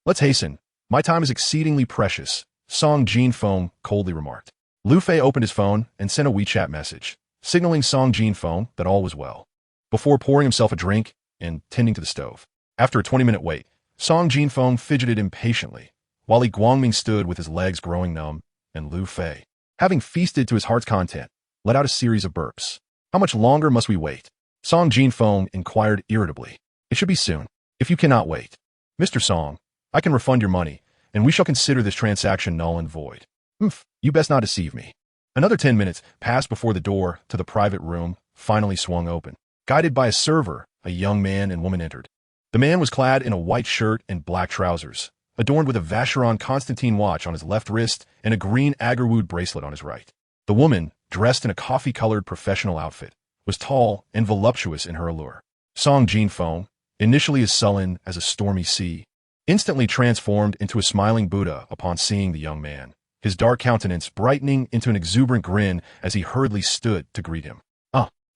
Let's hasten. My time is exceedingly precious, Song Jinfeng coldly remarked. Lu Fei opened his phone and sent a WeChat message, signaling Song Jinfeng that all was well, before pouring himself a drink and tending to the stove. After a 20-minute wait, Song Jinfeng fidgeted impatiently, while Li Guangming stood with his legs growing numb, and Lu Fei, having feasted to his heart's content, let out a series of burps. How much longer must we wait? Song Jinfeng inquired irritably. It should be soon, if you cannot wait. Mr. Song, I can refund your money, and we shall consider this transaction null and void. You best not deceive me. Another 10 minutes passed before the door to the private room finally swung open. Guided by a server, a young man and woman entered. The man was clad in a white shirt and black trousers, adorned with a Vacheron Constantine watch on his left wrist and a green agarwood bracelet on his right. The woman, dressed in a coffee-colored professional outfit, was tall and voluptuous in her allure. Song Jinfeng, initially as sullen as a stormy sea, instantly transformed into a smiling Buddha upon seeing the young man, his dark countenance brightening into an exuberant grin as he hurriedly stood to greet him.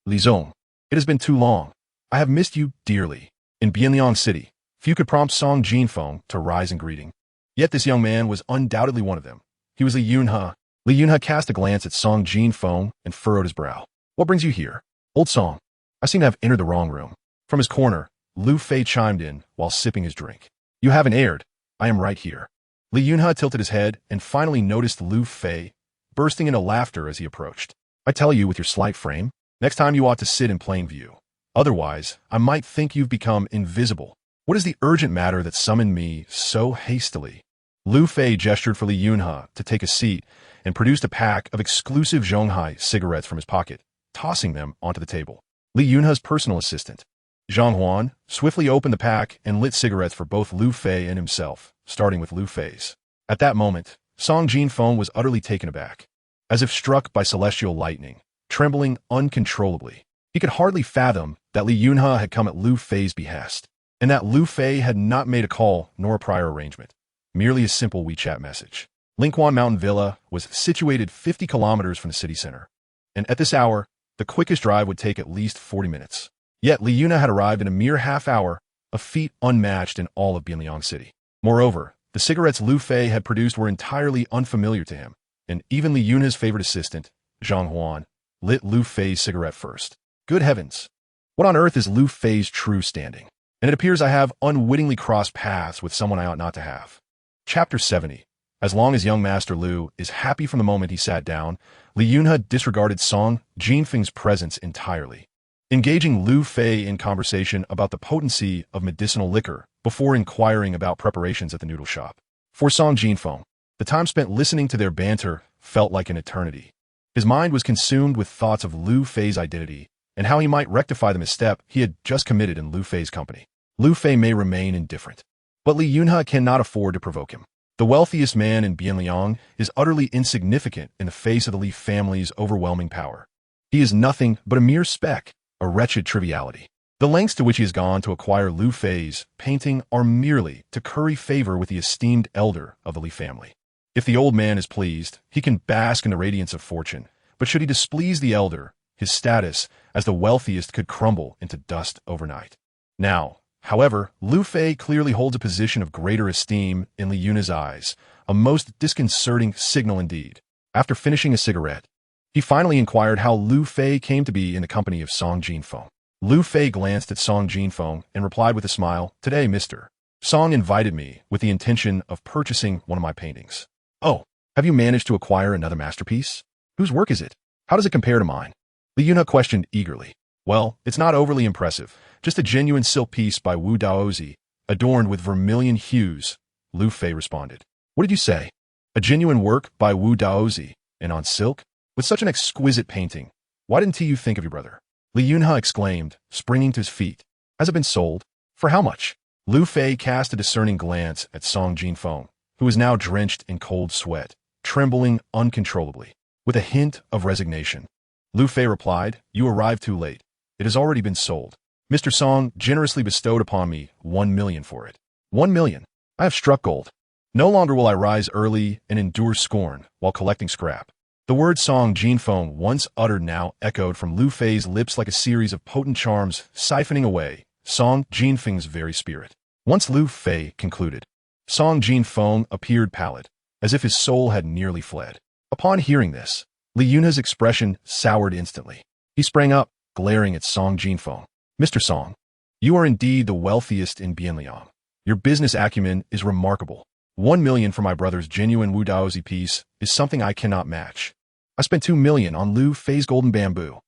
Li Zong, it has been too long. I have missed you dearly. In Bianliang City, few could prompt Song Jinfeng to rise in greeting. Yet this young man was undoubtedly one of them. He was Li Yunhe. Li Yunhe cast a glance at Song Jinfeng and furrowed his brow. What brings you here? Old Song, I seem to have entered the wrong room. From his corner, Lu Fei chimed in while sipping his drink. You haven't erred. I am right here. Li Yunhe tilted his head and finally noticed Lu Fei, bursting into laughter as he approached. I tell you, with your slight frame, next time you ought to sit in plain view. Otherwise, I might think you've become invisible. What is the urgent matter that summoned me so hastily? Lu Fei gestured for Li Yunhe to take a seat and produced a pack of exclusive Zhonghai cigarettes from his pocket, tossing them onto the table. Li Yunhe's personal assistant, Zhang Huan, swiftly opened the pack and lit cigarettes for both Lu Fei and himself, starting with Lu Fei's. At that moment, Song Jinfeng was utterly taken aback, as if struck by celestial lightning, trembling uncontrollably. He could hardly fathom that Li Yunhe had come at Lu Fei's behest, and that Lu Fei had not made a call nor a prior arrangement, merely a simple WeChat message. Lingquan Mountain Villa was situated 50 kilometers from the city center, and at this hour, the quickest drive would take at least 40 minutes. Yet Li Yunhe had arrived in a mere half hour, a feat unmatched in all of Bianliang City. Moreover, the cigarettes Lu Fei had produced were entirely unfamiliar to him, and even Li Yunhe's favorite assistant, Zhang Huan, lit Lu Fei's cigarette first. Good heavens! What on earth is Lu Fei's true standing? And it appears I have unwittingly crossed paths with someone I ought not to have. Chapter 70. As long as young Master Lu is happy from the moment he sat down, Li Yunhe disregarded Song Jinfeng's presence entirely, engaging Lu Fei in conversation about the potency of medicinal liquor before inquiring about preparations at the noodle shop. For Song Jinfeng, the time spent listening to their banter felt like an eternity. His mind was consumed with thoughts of Lu Fei's identity and how he might rectify the misstep he had just committed in Lu Fei's company. Lu Fei may remain indifferent, but Li Yunhe cannot afford to provoke him. The wealthiest man in Bianliang is utterly insignificant in the face of the Li family's overwhelming power. He is nothing but a mere speck, a wretched triviality. The lengths to which he has gone to acquire Lu Fei's painting are merely to curry favor with the esteemed elder of the Li family. If the old man is pleased, he can bask in the radiance of fortune, but should he displease the elder, his status as the wealthiest could crumble into dust overnight. Now, however, Lu Fei clearly holds a position of greater esteem in Li Yunhe's eyes, a most disconcerting signal indeed. After finishing a cigarette, he finally inquired how Lu Fei came to be in the company of Song Jinfeng. Lu Fei glanced at Song Jinfeng and replied with a smile, "Today, Mr. Song invited me with the intention of purchasing one of my paintings." "Oh, have you managed to acquire another masterpiece? Whose work is it? How does it compare to mine?" Li Yunhe questioned eagerly. "Well, it's not overly impressive. Just a genuine silk piece by Wu Daozi, adorned with vermilion hues," Lu Fei responded. "What did you say? A genuine work by Wu Daozi, And on silk? With such an exquisite painting, why didn't you think of your brother? Li Yunhe exclaimed, springing to his feet. Has it been sold? For how much? Lu Fei cast a discerning glance at Song Jinfeng, who was now drenched in cold sweat, trembling uncontrollably. With a hint of resignation, Lu Fei replied, "You arrived too late. It has already been sold. Mr. Song generously bestowed upon me 1 million for it. 1 million. I have struck gold. No longer will I rise early and endure scorn while collecting scrap." The word Song Jinfeng once uttered now echoed from Lu Fei's lips like a series of potent charms siphoning away Song Jinfeng's very spirit. Once Lu Fei concluded, Song Jinfeng appeared pallid, as if his soul had nearly fled. Upon hearing this, Li Yunhe's expression soured instantly. He sprang up, glaring at Song Jinfeng. "Mr. Song, you are indeed the wealthiest in Bianliang. Your business acumen is remarkable. 1 million for my brother's genuine Wu Daozi piece is something I cannot match. I spent 2 million on Lu Fei's golden bamboo."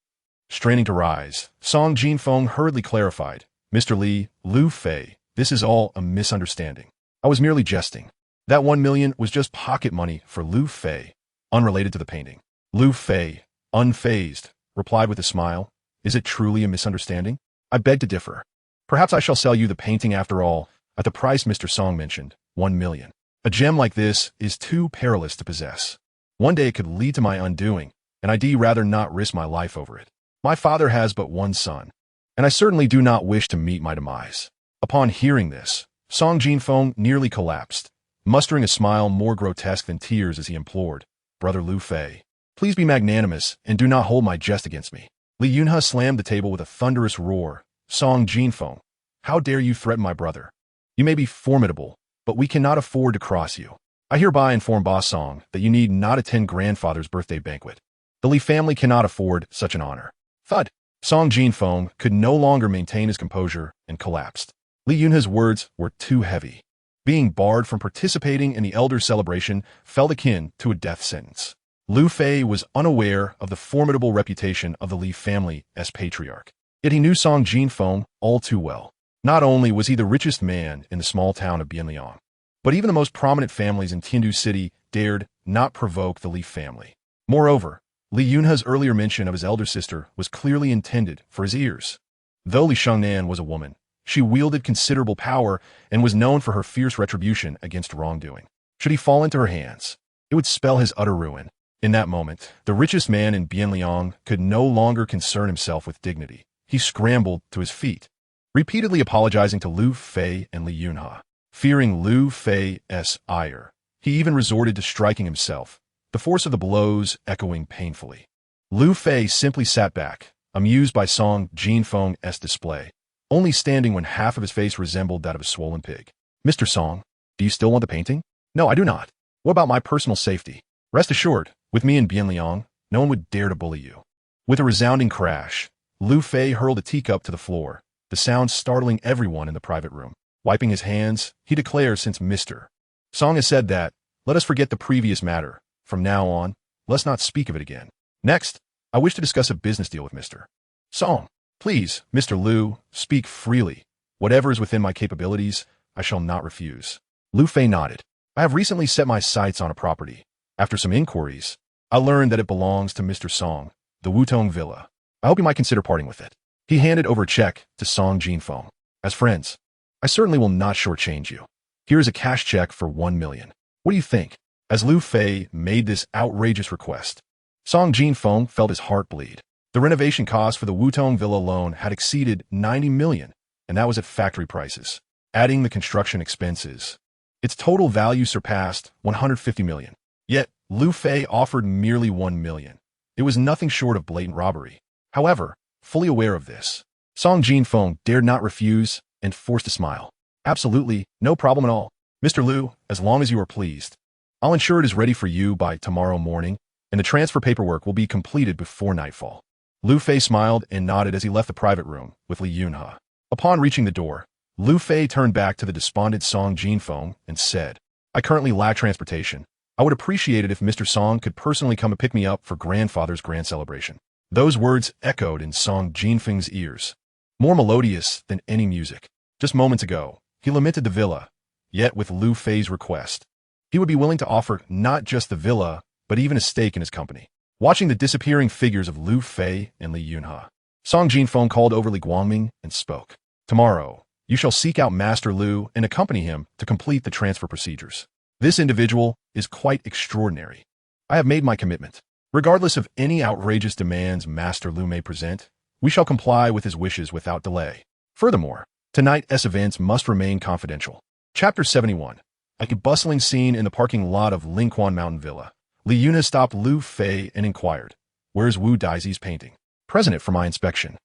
Straining to rise, Song Jinfeng hurriedly clarified, "Mr. Li, Lu Fei, this is all a misunderstanding. I was merely jesting. That 1 million was just pocket money for Lu Fei, unrelated to the painting." Lu Fei, unfazed, replied with a smile, "Is it truly a misunderstanding? I beg to differ. Perhaps I shall sell you the painting after all, at the price Mr. Song mentioned, 1 million. A gem like this is too perilous to possess. One day it could lead to my undoing, and I'd rather not risk my life over it. My father has but one son, and I certainly do not wish to meet my demise." Upon hearing this, Song Jinfeng nearly collapsed, mustering a smile more grotesque than tears as he implored, "Brother Lu Fei, please be magnanimous and do not hold my jest against me." Li Yunhe slammed the table with a thunderous roar. "Song Jinfeng, how dare you threaten my brother? You may be formidable, but we cannot afford to cross you. I hereby inform Boss Song that you need not attend grandfather's birthday banquet. The Li family cannot afford such an honor." Thud! Song Jinfeng could no longer maintain his composure and collapsed. Li Yunhe's words were too heavy. Being barred from participating in the elder celebration felt akin to a death sentence. Lu Fei was unaware of the formidable reputation of the Li family as patriarch. Yet he knew Song Jinfeng all too well. Not only was he the richest man in the small town of Bianliang, but even the most prominent families in Tiandu City dared not provoke the Li family. Moreover, Li Yunhe's earlier mention of his elder sister was clearly intended for his ears. Though Li Shengnan was a woman, she wielded considerable power and was known for her fierce retribution against wrongdoing. Should he fall into her hands, it would spell his utter ruin. In that moment, the richest man in Bianliang could no longer concern himself with dignity. He scrambled to his feet, repeatedly apologizing to Lu Fei and Li Yunhe. Fearing Lu Fei's ire, he even resorted to striking himself, the force of the blows echoing painfully. Lu Fei simply sat back, amused by Song Jinfeng's display, only standing when half of his face resembled that of a swollen pig. "Mr. Song, do you still want the painting?" "No, I do not. What about my personal safety? Rest assured, with me in Bianliang, no one would dare to bully you." With a resounding crash, Lu Fei hurled a teacup to the floor, the sound startling everyone in the private room. Wiping his hands, he declared, "Since Mr. Song has said that, let us forget the previous matter. From now on, let's not speak of it again. Next, I wish to discuss a business deal with Mr. Song. Please, Mr. Lu, speak freely. Whatever is within my capabilities, I shall not refuse." Lu Fei nodded. "I have recently set my sights on a property. After some inquiries, I learned that it belongs to Mr. Song, the Wutong Villa. I hope you might consider parting with it." He handed over a check to Song Jinfeng. "As friends, I certainly will not shortchange you. Here is a cash check for 1 million. What do you think?" As Lu Fei made this outrageous request, Song Jinfeng felt his heart bleed. The renovation cost for the Wutong Villa alone had exceeded 90 million, and that was at factory prices. Adding the construction expenses, its total value surpassed 150 million. Yet, Lu Fei offered merely 1 million. It was nothing short of blatant robbery. However, fully aware of this, Song Jinfeng dared not refuse and forced a smile. "Absolutely, no problem at all. Mr. Lu, as long as you are pleased, I'll ensure it is ready for you by tomorrow morning, and the transfer paperwork will be completed before nightfall." Lu Fei smiled and nodded as he left the private room with Li Yunhe. Upon reaching the door, Lu Fei turned back to the despondent Song Jinfeng and said, "I currently lack transportation. I would appreciate it if Mr. Song could personally come and pick me up for grandfather's grand celebration." Those words echoed in Song Jinfeng's ears, more melodious than any music. Just moments ago, he lamented the villa, yet with Lu Fei's request, he would be willing to offer not just the villa, but even a stake in his company. Watching the disappearing figures of Lu Fei and Li Yunhe, Song Jinfeng called over Li Guangming and spoke. Tomorrow, you shall seek out Master Lu and accompany him to complete the transfer procedures. This individual is quite extraordinary. I have made my commitment. Regardless of any outrageous demands Master Lu may present, we shall comply with his wishes without delay. Furthermore, tonight's events must remain confidential. Chapter 71. A bustling scene in the parking lot of Lingquan Mountain Villa. Li Yunhe stopped Lu Fei and inquired, "Where's Wu Daizi's painting?" "Present it for my inspection."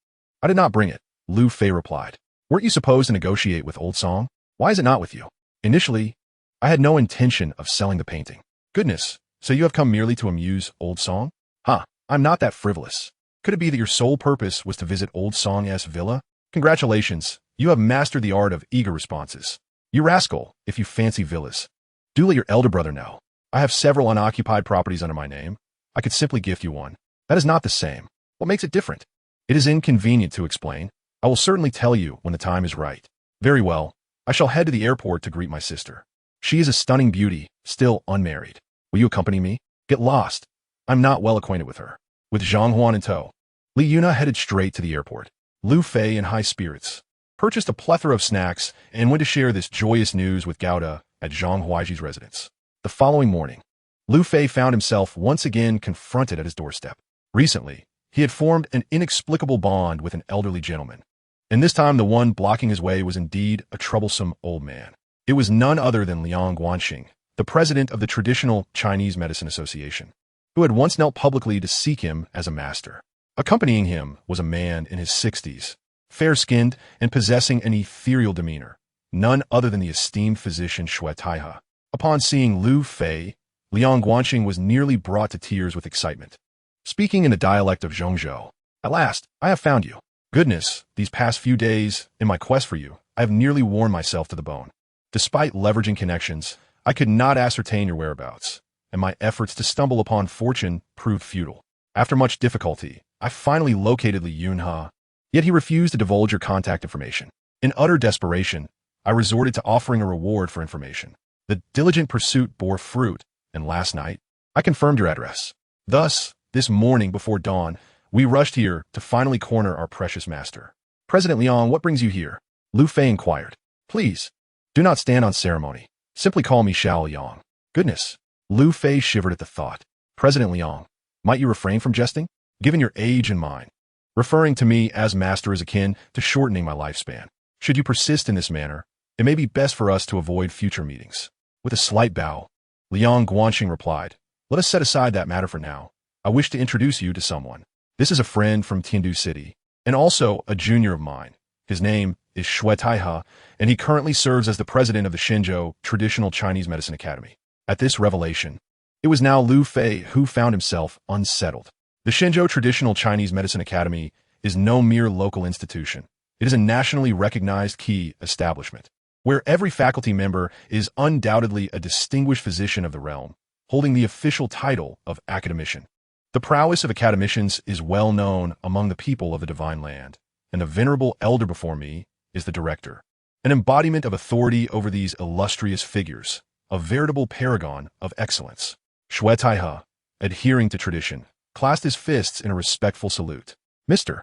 "I did not bring it," Lu Fei replied. "Weren't you supposed to negotiate with Old Song? Why is it not with you?" "Initially, I had no intention of selling the painting." "Goodness, so you have come merely to amuse Old Song?" "Huh, I'm not that frivolous. Could it be that your sole purpose was to visit Old Song's villa? Congratulations, you have mastered the art of eager responses. You rascal, if you fancy villas. Do let your elder brother know. I have several unoccupied properties under my name. I could simply gift you one. That is not the same. What makes it different? It is inconvenient to explain. I will certainly tell you when the time is right." "Very well. I shall head to the airport to greet my sister. She is a stunning beauty, still unmarried. Will you accompany me?" "Get lost. I'm not well acquainted with her." With Zhang Huan in tow, Li Yunhe headed straight to the airport. Lu Fei, in high spirits, purchased a plethora of snacks and went to share this joyous news with Gouda at Zhang Huaiji's residence. The following morning, Lu Fei found himself once again confronted at his doorstep. Recently, he had formed an inexplicable bond with an elderly gentleman, and this time the one blocking his way was indeed a troublesome old man. It was none other than Liang Guanxing, the president of the Traditional Chinese Medicine Association, who had once knelt publicly to seek him as a master. Accompanying him was a man in his 60s, fair-skinned and possessing an ethereal demeanor, none other than the esteemed physician Xue Taihe. Upon seeing Lu Fei, Liang Guanxing was nearly brought to tears with excitement. Speaking in the dialect of Zhongzhou, "At last, I have found you. Goodness, these past few days, in my quest for you, I have nearly worn myself to the bone. Despite leveraging connections, I could not ascertain your whereabouts, and my efforts to stumble upon fortune proved futile. After much difficulty, I finally located Li Yunhe, yet he refused to divulge your contact information. In utter desperation, I resorted to offering a reward for information. The diligent pursuit bore fruit, and last night, I confirmed your address. Thus, this morning before dawn, we rushed here to finally corner our precious master." "President Liang, what brings you here?" Lu Fei inquired. "Please, do not stand on ceremony. Simply call me Xiao Yang." "Goodness." Lu Fei shivered at the thought. "President Liang, might you refrain from jesting? Given your age and mine, referring to me as master is akin to shortening my lifespan. Should you persist in this manner, it may be best for us to avoid future meetings." With a slight bow, Liang Guanxing replied, "Let us set aside that matter for now. I wish to introduce you to someone. This is a friend from Tiandu City, and also a junior of mine. His name is Xue Taihe, and he currently serves as the president of the Shenzhou Traditional Chinese Medicine Academy." At this revelation, it was now Lu Fei who found himself unsettled. The Shenzhou Traditional Chinese Medicine Academy is no mere local institution. It is a nationally recognized key establishment, where every faculty member is undoubtedly a distinguished physician of the realm, holding the official title of academician. The prowess of academicians is well known among the people of the divine land, and the venerable elder before me is the director, an embodiment of authority over these illustrious figures, a veritable paragon of excellence. Xue Taihe, adhering to tradition, clasped his fists in a respectful salute. "Mr.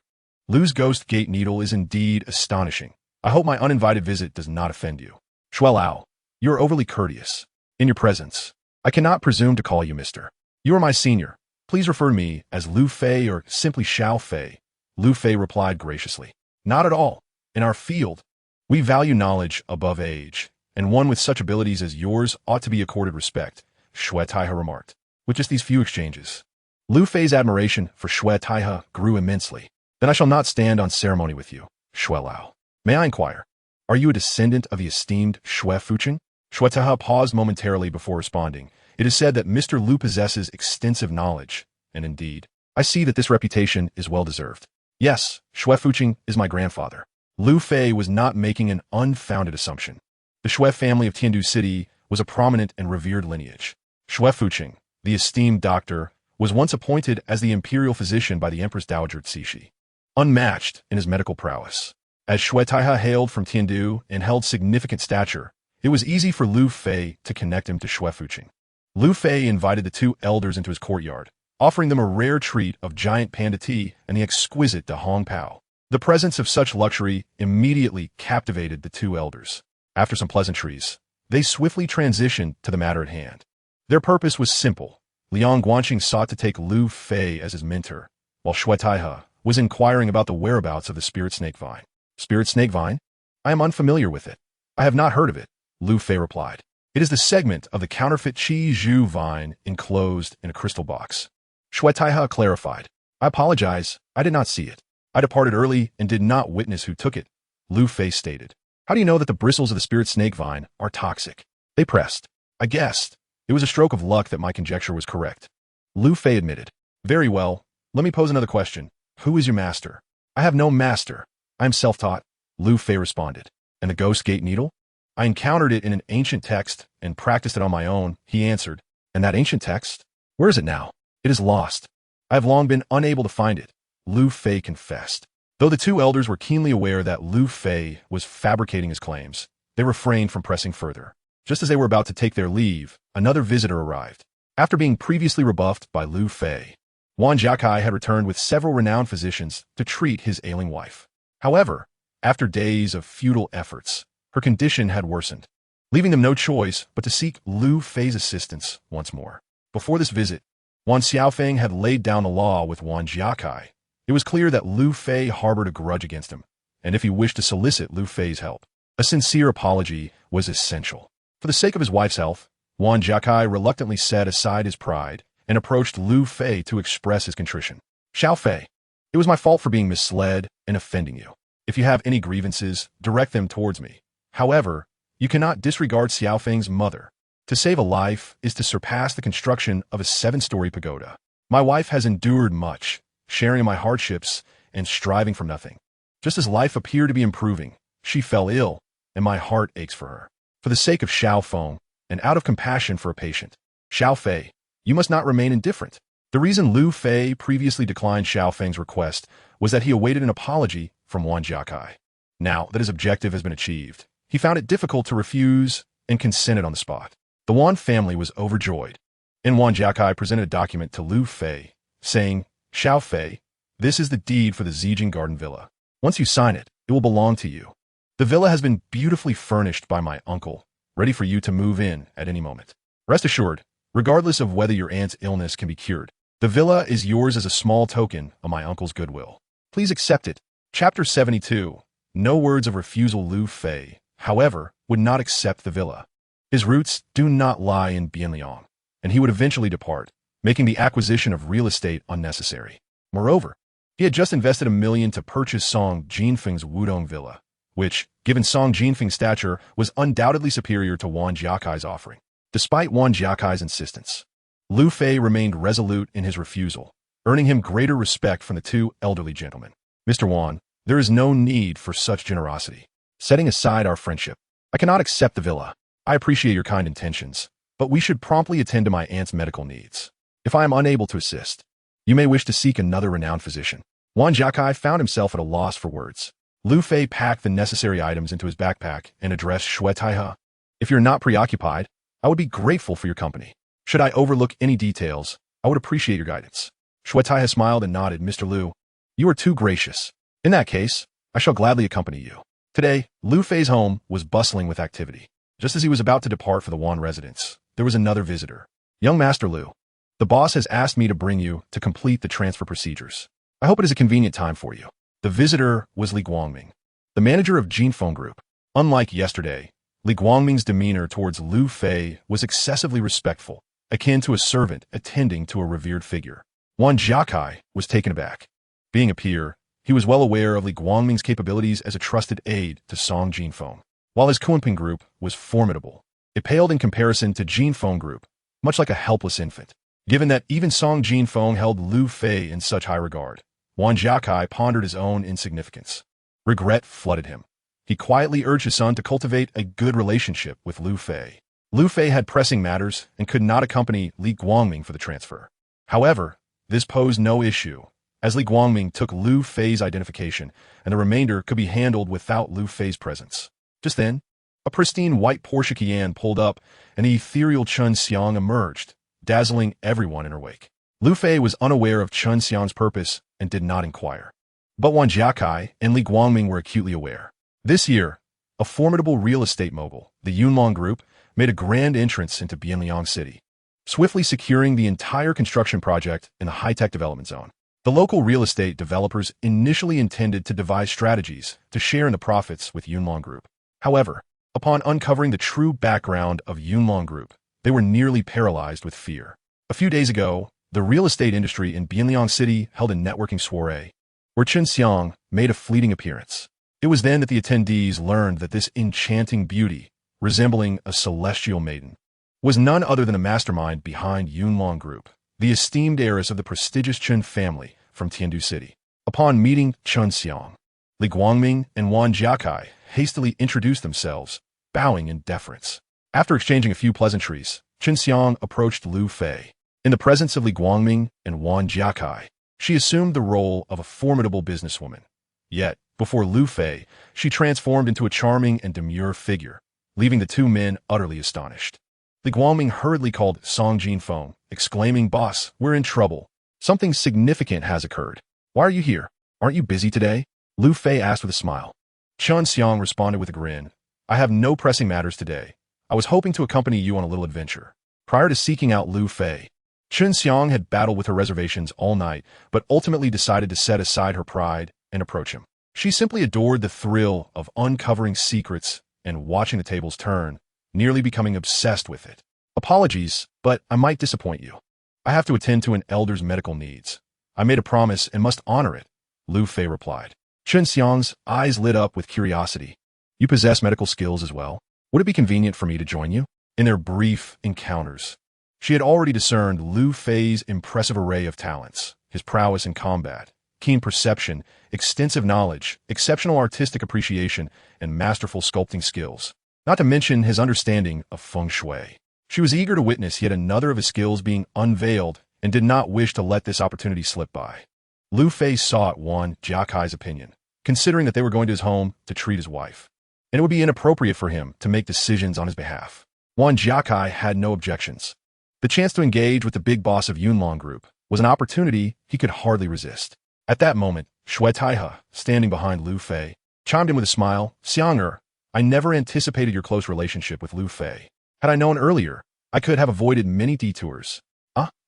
Lu's ghost gate needle is indeed astonishing. I hope my uninvited visit does not offend you." "Xue Lao, you are overly courteous. In your presence, I cannot presume to call you Mr. You are my senior. Please refer to me as Lu Fei or simply Xiao Fei." Lu Fei replied graciously. "Not at all. In our field, we value knowledge above age, and one with such abilities as yours ought to be accorded respect," Xue Taihe remarked. With just these few exchanges, Lu Fei's admiration for Xue Taihe grew immensely. "Then I shall not stand on ceremony with you, Xue Lao. May I inquire, are you a descendant of the esteemed Xue Fucheng?" Xue Taihe paused momentarily before responding. "It is said that Mr. Lu possesses extensive knowledge, and indeed, I see that this reputation is well-deserved." "Yes, Xue Fucheng is my grandfather." Lu Fei was not making an unfounded assumption. The Xue family of Tiandu City was a prominent and revered lineage. Xue Fucheng, the esteemed doctor, was once appointed as the imperial physician by the Empress Dowager Cixi, unmatched in his medical prowess. As Xue Taihe hailed from Tiandu and held significant stature, it was easy for Lu Fei to connect him to Xue Fucheng. Lu Fei invited the two elders into his courtyard, offering them a rare treat of giant panda tea and the exquisite Da Hong Pao. The presence of such luxury immediately captivated the two elders. After some pleasantries, they swiftly transitioned to the matter at hand. Their purpose was simple. Liang Guanqing sought to take Lu Fei as his mentor, while Shui Taihe was inquiring about the whereabouts of the spirit snake vine. Spirit snake vine? I am unfamiliar with it. I have not heard of it, Lu Fei replied. It is the segment of the counterfeit Qi Zhu vine enclosed in a crystal box. Shui Taihe clarified. I apologize, I did not see it. I departed early and did not witness who took it, Lu Fei stated. How do you know that the bristles of the spirit snake vine are toxic? They pressed. I guessed. It was a stroke of luck that my conjecture was correct. Lu Fei admitted. Very well, let me pose another question. Who is your master? I have no master. I am self-taught, Lu Fei responded. And the ghost gate needle? I encountered it in an ancient text and practiced it on my own, he answered. And that ancient text? Where is it now? It is lost. I have long been unable to find it, Lu Fei confessed. Though the two elders were keenly aware that Lu Fei was fabricating his claims, they refrained from pressing further. Just as they were about to take their leave, another visitor arrived. After being previously rebuffed by Lu Fei, Wan Jiakai had returned with several renowned physicians to treat his ailing wife. However, after days of futile efforts, her condition had worsened, leaving them no choice but to seek Lu Fei's assistance once more. Before this visit, Wan Xiaofeng had laid down the law with Wan Jiakai. It was clear that Lu Fei harbored a grudge against him, and if he wished to solicit Lu Fei's help, a sincere apology was essential. For the sake of his wife's health, Wan Jiakai reluctantly set aside his pride and approached Lu Fei to express his contrition. Xiao Fei, it was my fault for being misled and offending you. If you have any grievances, direct them towards me. However, you cannot disregard Xiaofeng's mother. To save a life is to surpass the construction of a 7-story pagoda. My wife has endured much, sharing in my hardships and striving for nothing. Just as life appeared to be improving, she fell ill, and my heart aches for her. For the sake of Xiao Feng, and out of compassion for a patient, Xiao Fei, you must not remain indifferent. The reason Lu Fei previously declined Xiao Feng's request was that he awaited an apology from Wan Jiakai. Now that his objective has been achieved, he found it difficult to refuse and consented on the spot. The Wan family was overjoyed, and Wan Jiakai presented a document to Lu Fei, saying, Xiao Fei, this is the deed for the Zijing Garden Villa. Once you sign it, it will belong to you. The villa has been beautifully furnished by my uncle, ready for you to move in at any moment. Rest assured, regardless of whether your aunt's illness can be cured, the villa is yours as a small token of my uncle's goodwill. Please accept it. Chapter 72. No words of refusal. Lu Fei, however, would not accept the villa. His roots do not lie in Bianliang, and he would eventually depart, making the acquisition of real estate unnecessary. Moreover, he had just invested $1 million to purchase Song Jinfeng's Wudong Villa, which, given Song Jinfeng's stature, was undoubtedly superior to Wan Jiakai's offering. Despite Wan Jiakai's insistence, Lu Fei remained resolute in his refusal, earning him greater respect from the two elderly gentlemen. Mr. Wan, there is no need for such generosity. Setting aside our friendship, I cannot accept the villa. I appreciate your kind intentions, but we should promptly attend to my aunt's medical needs. If I am unable to assist, you may wish to seek another renowned physician. Wan Jiakai found himself at a loss for words. Lu Fei packed the necessary items into his backpack and addressed Shui Taihe. If you're not preoccupied, I would be grateful for your company. Should I overlook any details, I would appreciate your guidance. Shui Taihe smiled and nodded. Mr. Lu, you are too gracious. In that case, I shall gladly accompany you. Today, Lu Fei's home was bustling with activity. Just as he was about to depart for the Wan residence, there was another visitor. Young Master Lu, the boss has asked me to bring you to complete the transfer procedures. I hope it is a convenient time for you. The visitor was Li Guangming, the manager of Jinfeng Group. Unlike yesterday, Li Guangming's demeanor towards Lu Fei was excessively respectful, akin to a servant attending to a revered figure. Wan Jiakai was taken aback. Being a peer, he was well aware of Li Guangming's capabilities as a trusted aide to Song Jinfeng. While his Kunping Group was formidable, it paled in comparison to Jinfeng Group, much like a helpless infant. Given that even Song Jinfeng held Lu Fei in such high regard, Wan Jiakai pondered his own insignificance. Regret flooded him. He quietly urged his son to cultivate a good relationship with Lu Fei. Lu Fei had pressing matters and could not accompany Li Guangming for the transfer. However, this posed no issue, as Li Guangming took Lu Fei's identification, and the remainder could be handled without Lu Fei's presence. Just then, A pristine white Porsche Cayenne pulled up, and the ethereal Chun Xiang emerged, dazzling everyone in her wake. Lu Fei was unaware of Chun Xiang's purpose and did not inquire. But Wan Jiakai and Li Guangming were acutely aware. This year, a formidable real estate mogul, the Yunlong Group, made a grand entrance into Bianliang City, swiftly securing the entire construction project in the high-tech development zone. The local real estate developers initially intended to devise strategies to share in the profits with Yunlong Group. However, upon uncovering the true background of Yunlong Group, they were nearly paralyzed with fear. A few days ago, the real estate industry in Bianliang City held a networking soiree, where Chun Xiang made a fleeting appearance. It was then that the attendees learned that this enchanting beauty, resembling a celestial maiden, was none other than a mastermind behind Yunlong Group, the esteemed heiress of the prestigious Chun family from Tiandu City. Upon meeting Chun Xiang, Li Guangming and Wan Jiakai hastily introduced themselves, bowing in deference. After exchanging a few pleasantries, Chun Xiang approached Lu Fei. In the presence of Li Guangming and Wan Jiakai, she assumed the role of a formidable businesswoman. Yet, before Lu Fei, she transformed into a charming and demure figure, leaving the two men utterly astonished. Li Guangming hurriedly called Song Jinfeng, exclaiming, "Boss, we're in trouble. Something significant has occurred. Why are you here? Aren't you busy today?" Lu Fei asked with a smile. Chun Xiang responded with a grin. "I have no pressing matters today. I was hoping to accompany you on a little adventure." Prior to seeking out Lu Fei, Chun Xiang had battled with her reservations all night, but ultimately decided to set aside her pride and approach him. She simply adored the thrill of uncovering secrets and watching the tables turn, nearly becoming obsessed with it. "Apologies, but I might disappoint you. I have to attend to an elder's medical needs. I made a promise and must honor it," Lu Fei replied. Chun Xiang's eyes lit up with curiosity. "You possess medical skills as well? Would it be convenient for me to join you?" In their brief encounters, she had already discerned Lu Fei's impressive array of talents, his prowess in combat, keen perception, extensive knowledge, exceptional artistic appreciation, and masterful sculpting skills, not to mention his understanding of feng shui. She was eager to witness yet another of his skills being unveiled and did not wish to let this opportunity slip by. Lu Fei sought Wan Jiakai's opinion, considering that they were going to his home to treat his wife, and it would be inappropriate for him to make decisions on his behalf. Wan Jiakai had no objections. The chance to engage with the big boss of Yunlong Group was an opportunity he could hardly resist. At that moment, Shui Taihe, standing behind Lu Fei, chimed in with a smile, "Xiang, I never anticipated your close relationship with Lu Fei. Had I known earlier, I could have avoided many detours."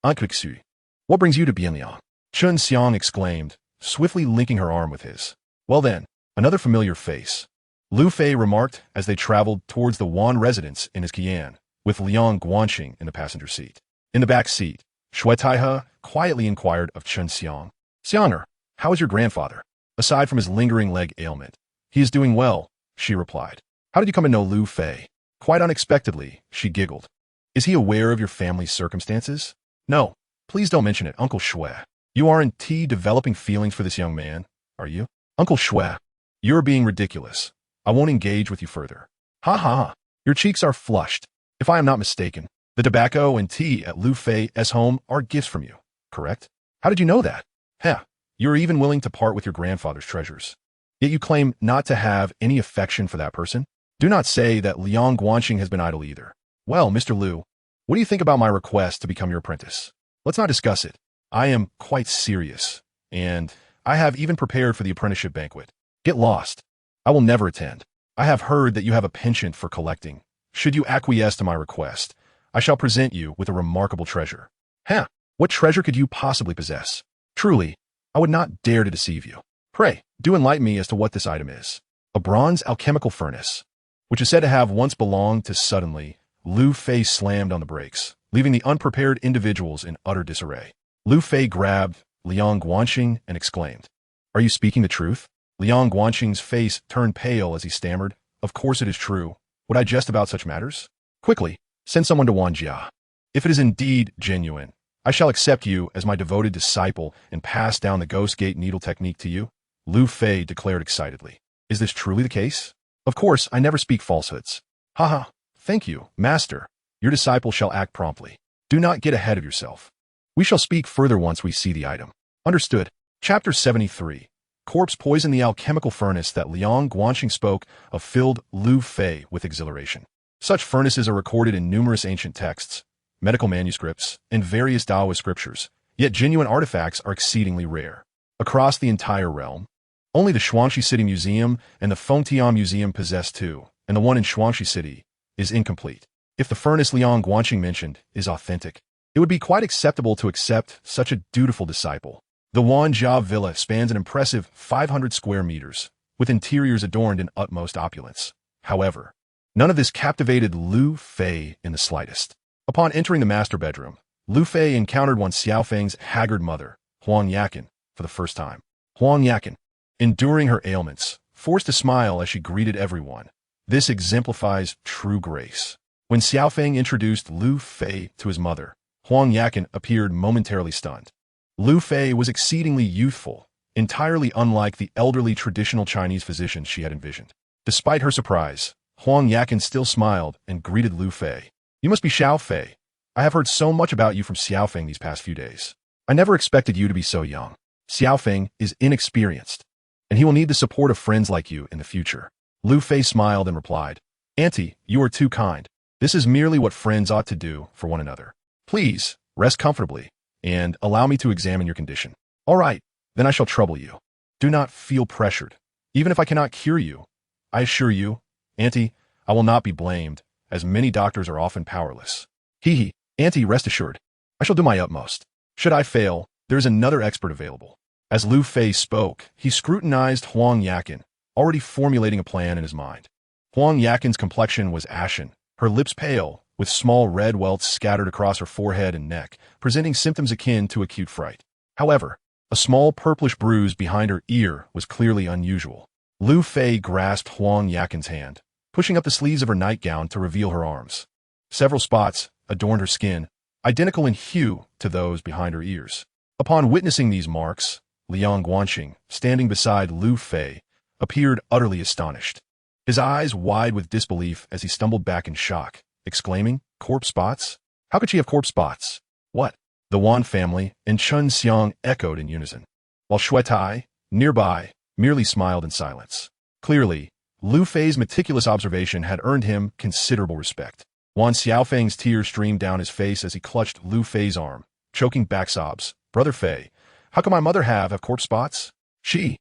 "Anquixu. What brings you to Bianliang?" Chun Xiang exclaimed, swiftly linking her arm with his. "Well then, another familiar face," Lu Fei remarked as they traveled towards the Wan residence in his Cayenne, with Liang Guanxing in the passenger seat. In the back seat, Shui Taihe quietly inquired of Chun Xiang, "Xiang, how is your grandfather? Aside from his lingering leg ailment." "He is doing well," she replied. "How did you come to know Lu Fei?" Quite unexpectedly, she giggled. "Is he aware of your family's circumstances?" "No, please don't mention it, Uncle Shui. You aren't developing feelings for this young man, are you?" "Uncle Shui, you're being ridiculous. I won't engage with you further." "Ha ha ha. Your cheeks are flushed. If I am not mistaken, the tobacco and tea at Lu Fei's home are gifts from you, correct?" "How did you know that?" "Heh, you're even willing to part with your grandfather's treasures. Yet you claim not to have any affection for that person? Do not say that Liang Guanxing has been idle either." "Well, Mr. Lu, what do you think about my request to become your apprentice? Let's not discuss it. I am quite serious, and I have even prepared for the apprenticeship banquet. Get lost. I will never attend. I have heard that you have a penchant for collecting. Should you acquiesce to my request, I shall present you with a remarkable treasure." "Huh, what treasure could you possibly possess? Truly, I would not dare to deceive you. Pray, do enlighten me as to what this item is." "A bronze alchemical furnace, which is said to have once belonged to." Suddenly, Lu Fei slammed on the brakes, leaving the unprepared individuals in utter disarray. Lu Fei grabbed Liang Guanxing and exclaimed, "Are you speaking the truth?" Liang Guanxing's face turned pale as he stammered, "Of course it is true. Would I jest about such matters? Quickly, send someone to Wanjia. If it is indeed genuine, I shall accept you as my devoted disciple and pass down the Ghost Gate needle technique to you," Lu Fei declared excitedly. "Is this truly the case?" "Of course, I never speak falsehoods." "Haha, thank you, master. Your disciple shall act promptly. Do not get ahead of yourself. We shall speak further once we see the item." "Understood." Chapter 73. corpse poison. The alchemical furnace that Liang Guanxing spoke of filled Lu Fei with exhilaration. Such furnaces are recorded in numerous ancient texts, medical manuscripts, and various Taoist scriptures, yet genuine artifacts are exceedingly rare. Across the entire realm, only the Shuangxi City Museum and the Fengtian Museum possess two, and the one in Shuangxi City is incomplete. If the furnace Liang Guanxing mentioned is authentic, it would be quite acceptable to accept such a dutiful disciple. The Wanjia Villa spans an impressive 500 square meters, with interiors adorned in utmost opulence. However, none of this captivated Lu Fei in the slightest. Upon entering the master bedroom, Lu Fei encountered one Xiaofeng's haggard mother, Huang Yakin, for the first time. Huang Yakin, enduring her ailments, forced a smile as she greeted everyone. This exemplifies true grace. When Xiaofeng introduced Lu Fei to his mother, Huang Yakin appeared momentarily stunned. Lu Fei was exceedingly youthful, entirely unlike the elderly traditional Chinese physician she had envisioned. Despite her surprise, Huang Yakin still smiled and greeted Lu Fei. "You must be Xiao Fei. I have heard so much about you from Xiaofeng these past few days. I never expected you to be so young. Xiaofeng is inexperienced, and he will need the support of friends like you in the future." Lu Fei smiled and replied, "Auntie, you are too kind. This is merely what friends ought to do for one another. Please, rest comfortably, and allow me to examine your condition." "All right, then I shall trouble you. Do not feel pressured. Even if I cannot cure you, I assure you, Auntie, I will not be blamed, as many doctors are often powerless. Hee, Auntie, rest assured. I shall do my utmost. Should I fail, there is another expert available." As Lu Fei spoke, he scrutinized Huang Yakin, already formulating a plan in his mind. Huang Yakin's complexion was ashen, her lips pale, with small red welts scattered across her forehead and neck, presenting symptoms akin to acute fright. However, a small purplish bruise behind her ear was clearly unusual. Lu Fei grasped Huang Yakin's hand, pushing up the sleeves of her nightgown to reveal her arms. Several spots adorned her skin, identical in hue to those behind her ears. Upon witnessing these marks, Liang Guanxing, standing beside Lu Fei, appeared utterly astonished. His eyes wide with disbelief as he stumbled back in shock, exclaiming, "Corpse spots? How could she have corpse spots? What?" The Wan family and Chun Xiang echoed in unison, while Shui Tai, nearby, merely smiled in silence. Clearly, Lu Fei's meticulous observation had earned him considerable respect. Wan Xiaofeng's tears streamed down his face as he clutched Lu Fei's arm, choking back sobs. "Brother Fei, how can my mother have corpse spots? She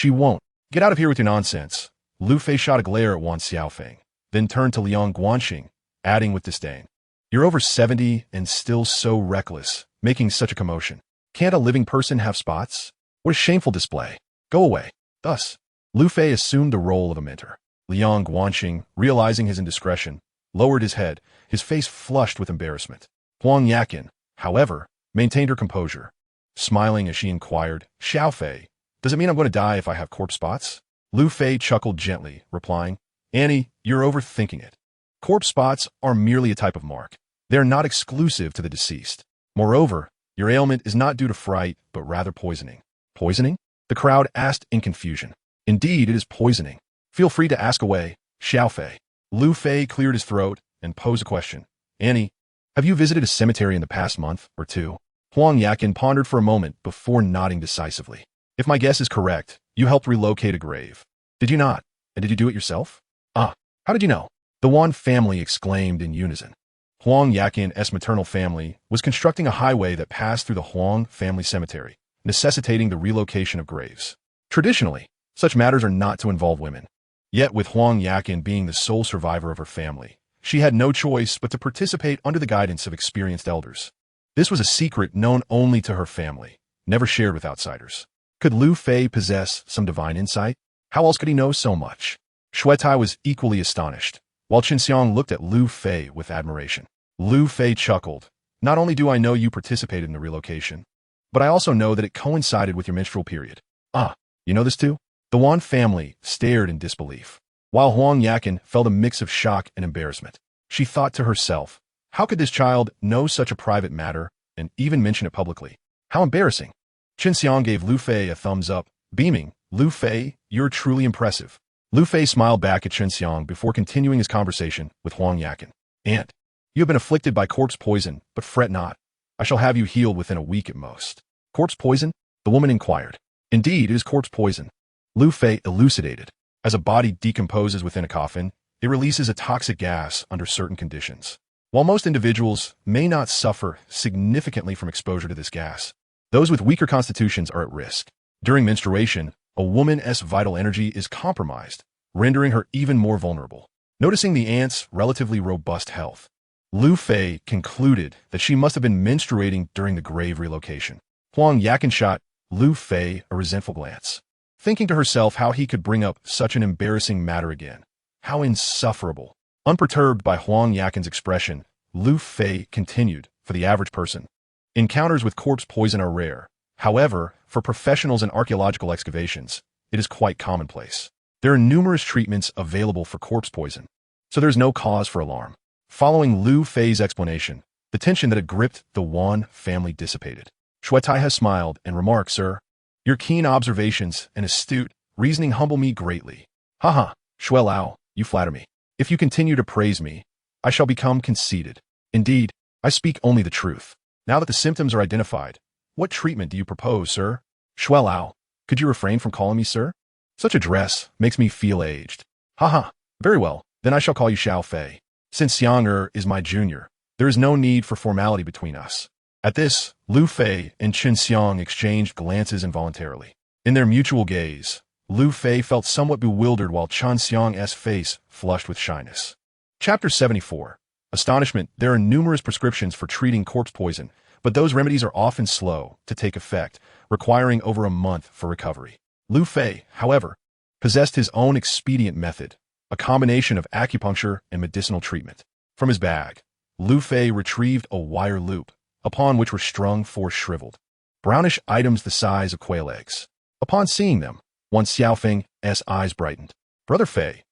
won't. Get out of here with your nonsense." Lu Fei shot a glare at Wan Xiaofeng, then turned to Liang Guanxing, adding with disdain, "You're over 70 and still so reckless, making such a commotion. Can't a living person have spots? What a shameful display. Go away." Thus, Lu Fei assumed the role of a mentor. Liang Guanxing, realizing his indiscretion, lowered his head, his face flushed with embarrassment. Huang Yakin, however, maintained her composure, smiling as she inquired, "Xiao Fei, does it mean I'm going to die if I have corpse spots?" Lu Fei chuckled gently, replying, "Annie, you're overthinking it. Corpse spots are merely a type of mark. They are not exclusive to the deceased. Moreover, your ailment is not due to fright, but rather poisoning." "Poisoning?" the crowd asked in confusion. "Indeed, it is poisoning. Feel free to ask away, Xiao Fei." Lu Fei cleared his throat and posed a question. "Annie, have you visited a cemetery in the past month or two?" Huang Yakin pondered for a moment before nodding decisively. "If my guess is correct, you helped relocate a grave. Did you not? And did you do it yourself?" "Ah, how did you know?" the Wan family exclaimed in unison. Huang Yakin's maternal family was constructing a highway that passed through the Huang family cemetery, necessitating the relocation of graves. Traditionally, such matters are not to involve women. Yet with Huang Yakin being the sole survivor of her family, she had no choice but to participate under the guidance of experienced elders. This was a secret known only to her family, never shared with outsiders. Could Lu Fei possess some divine insight? How else could he know so much? Shui Tai was equally astonished, while Qin Xiang looked at Lu Fei with admiration. Lu Fei chuckled. "Not only do I know you participated in the relocation, but I also know that it coincided with your menstrual period." "Ah, you know this too?" The Wan family stared in disbelief, while Huang Yakin felt a mix of shock and embarrassment. She thought to herself, how could this child know such a private matter and even mention it publicly? How embarrassing. Qin Xiang gave Lu Fei a thumbs up, beaming, "Lu Fei, you're truly impressive." Lu Fei smiled back at Qin Xiang before continuing his conversation with Huang Yakin. "Aunt, you have been afflicted by corpse poison, but fret not. I shall have you healed within a week at most." "Corpse poison?" the woman inquired. Indeed, it is corpse poison. Lu Fei elucidated. As a body decomposes within a coffin, it releases a toxic gas under certain conditions. While most individuals may not suffer significantly from exposure to this gas, those with weaker constitutions are at risk. During menstruation, a woman's vital energy is compromised, rendering her even more vulnerable. Noticing the aunt's relatively robust health, Lu Fei concluded that she must have been menstruating during the grave relocation. Huang Yakin shot Lu Fei a resentful glance, thinking to herself how he could bring up such an embarrassing matter again. How insufferable. Unperturbed by Huang Yakin's expression, Lu Fei continued, for the average person, encounters with corpse poison are rare. However, for professionals in archaeological excavations, it is quite commonplace. There are numerous treatments available for corpse poison, so there's no cause for alarm. Following Lu Fei's explanation, the tension that had gripped the Wan family dissipated. Shui Taihe smiled and remarked, "Sir, your keen observations and astute reasoning humble me greatly." "Haha, Shui Lao, you flatter me. If you continue to praise me, I shall become conceited. Indeed, I speak only the truth. Now that the symptoms are identified, what treatment do you propose, sir?" "Shui Lao, could you refrain from calling me sir? Such a dress makes me feel aged." "Haha, very well, then I shall call you Xiao Fei. Since Xiang is my junior, there is no need for formality between us." At this, Lu Fei and Chen Xiang exchanged glances involuntarily. In their mutual gaze, Lu Fei felt somewhat bewildered while Chen Xiang's face flushed with shyness. Chapter 74. Astonishment. There are numerous prescriptions for treating corpse poison, but those remedies are often slow to take effect, requiring over a month for recovery. Lu Fei, however, possessed his own expedient method, a combination of acupuncture and medicinal treatment. From his bag, Lu Fei retrieved a wire loop, upon which were strung 4 shriveled, brownish items the size of quail eggs. Upon seeing them, one Xiaofeng's eyes brightened. "Brother Fei,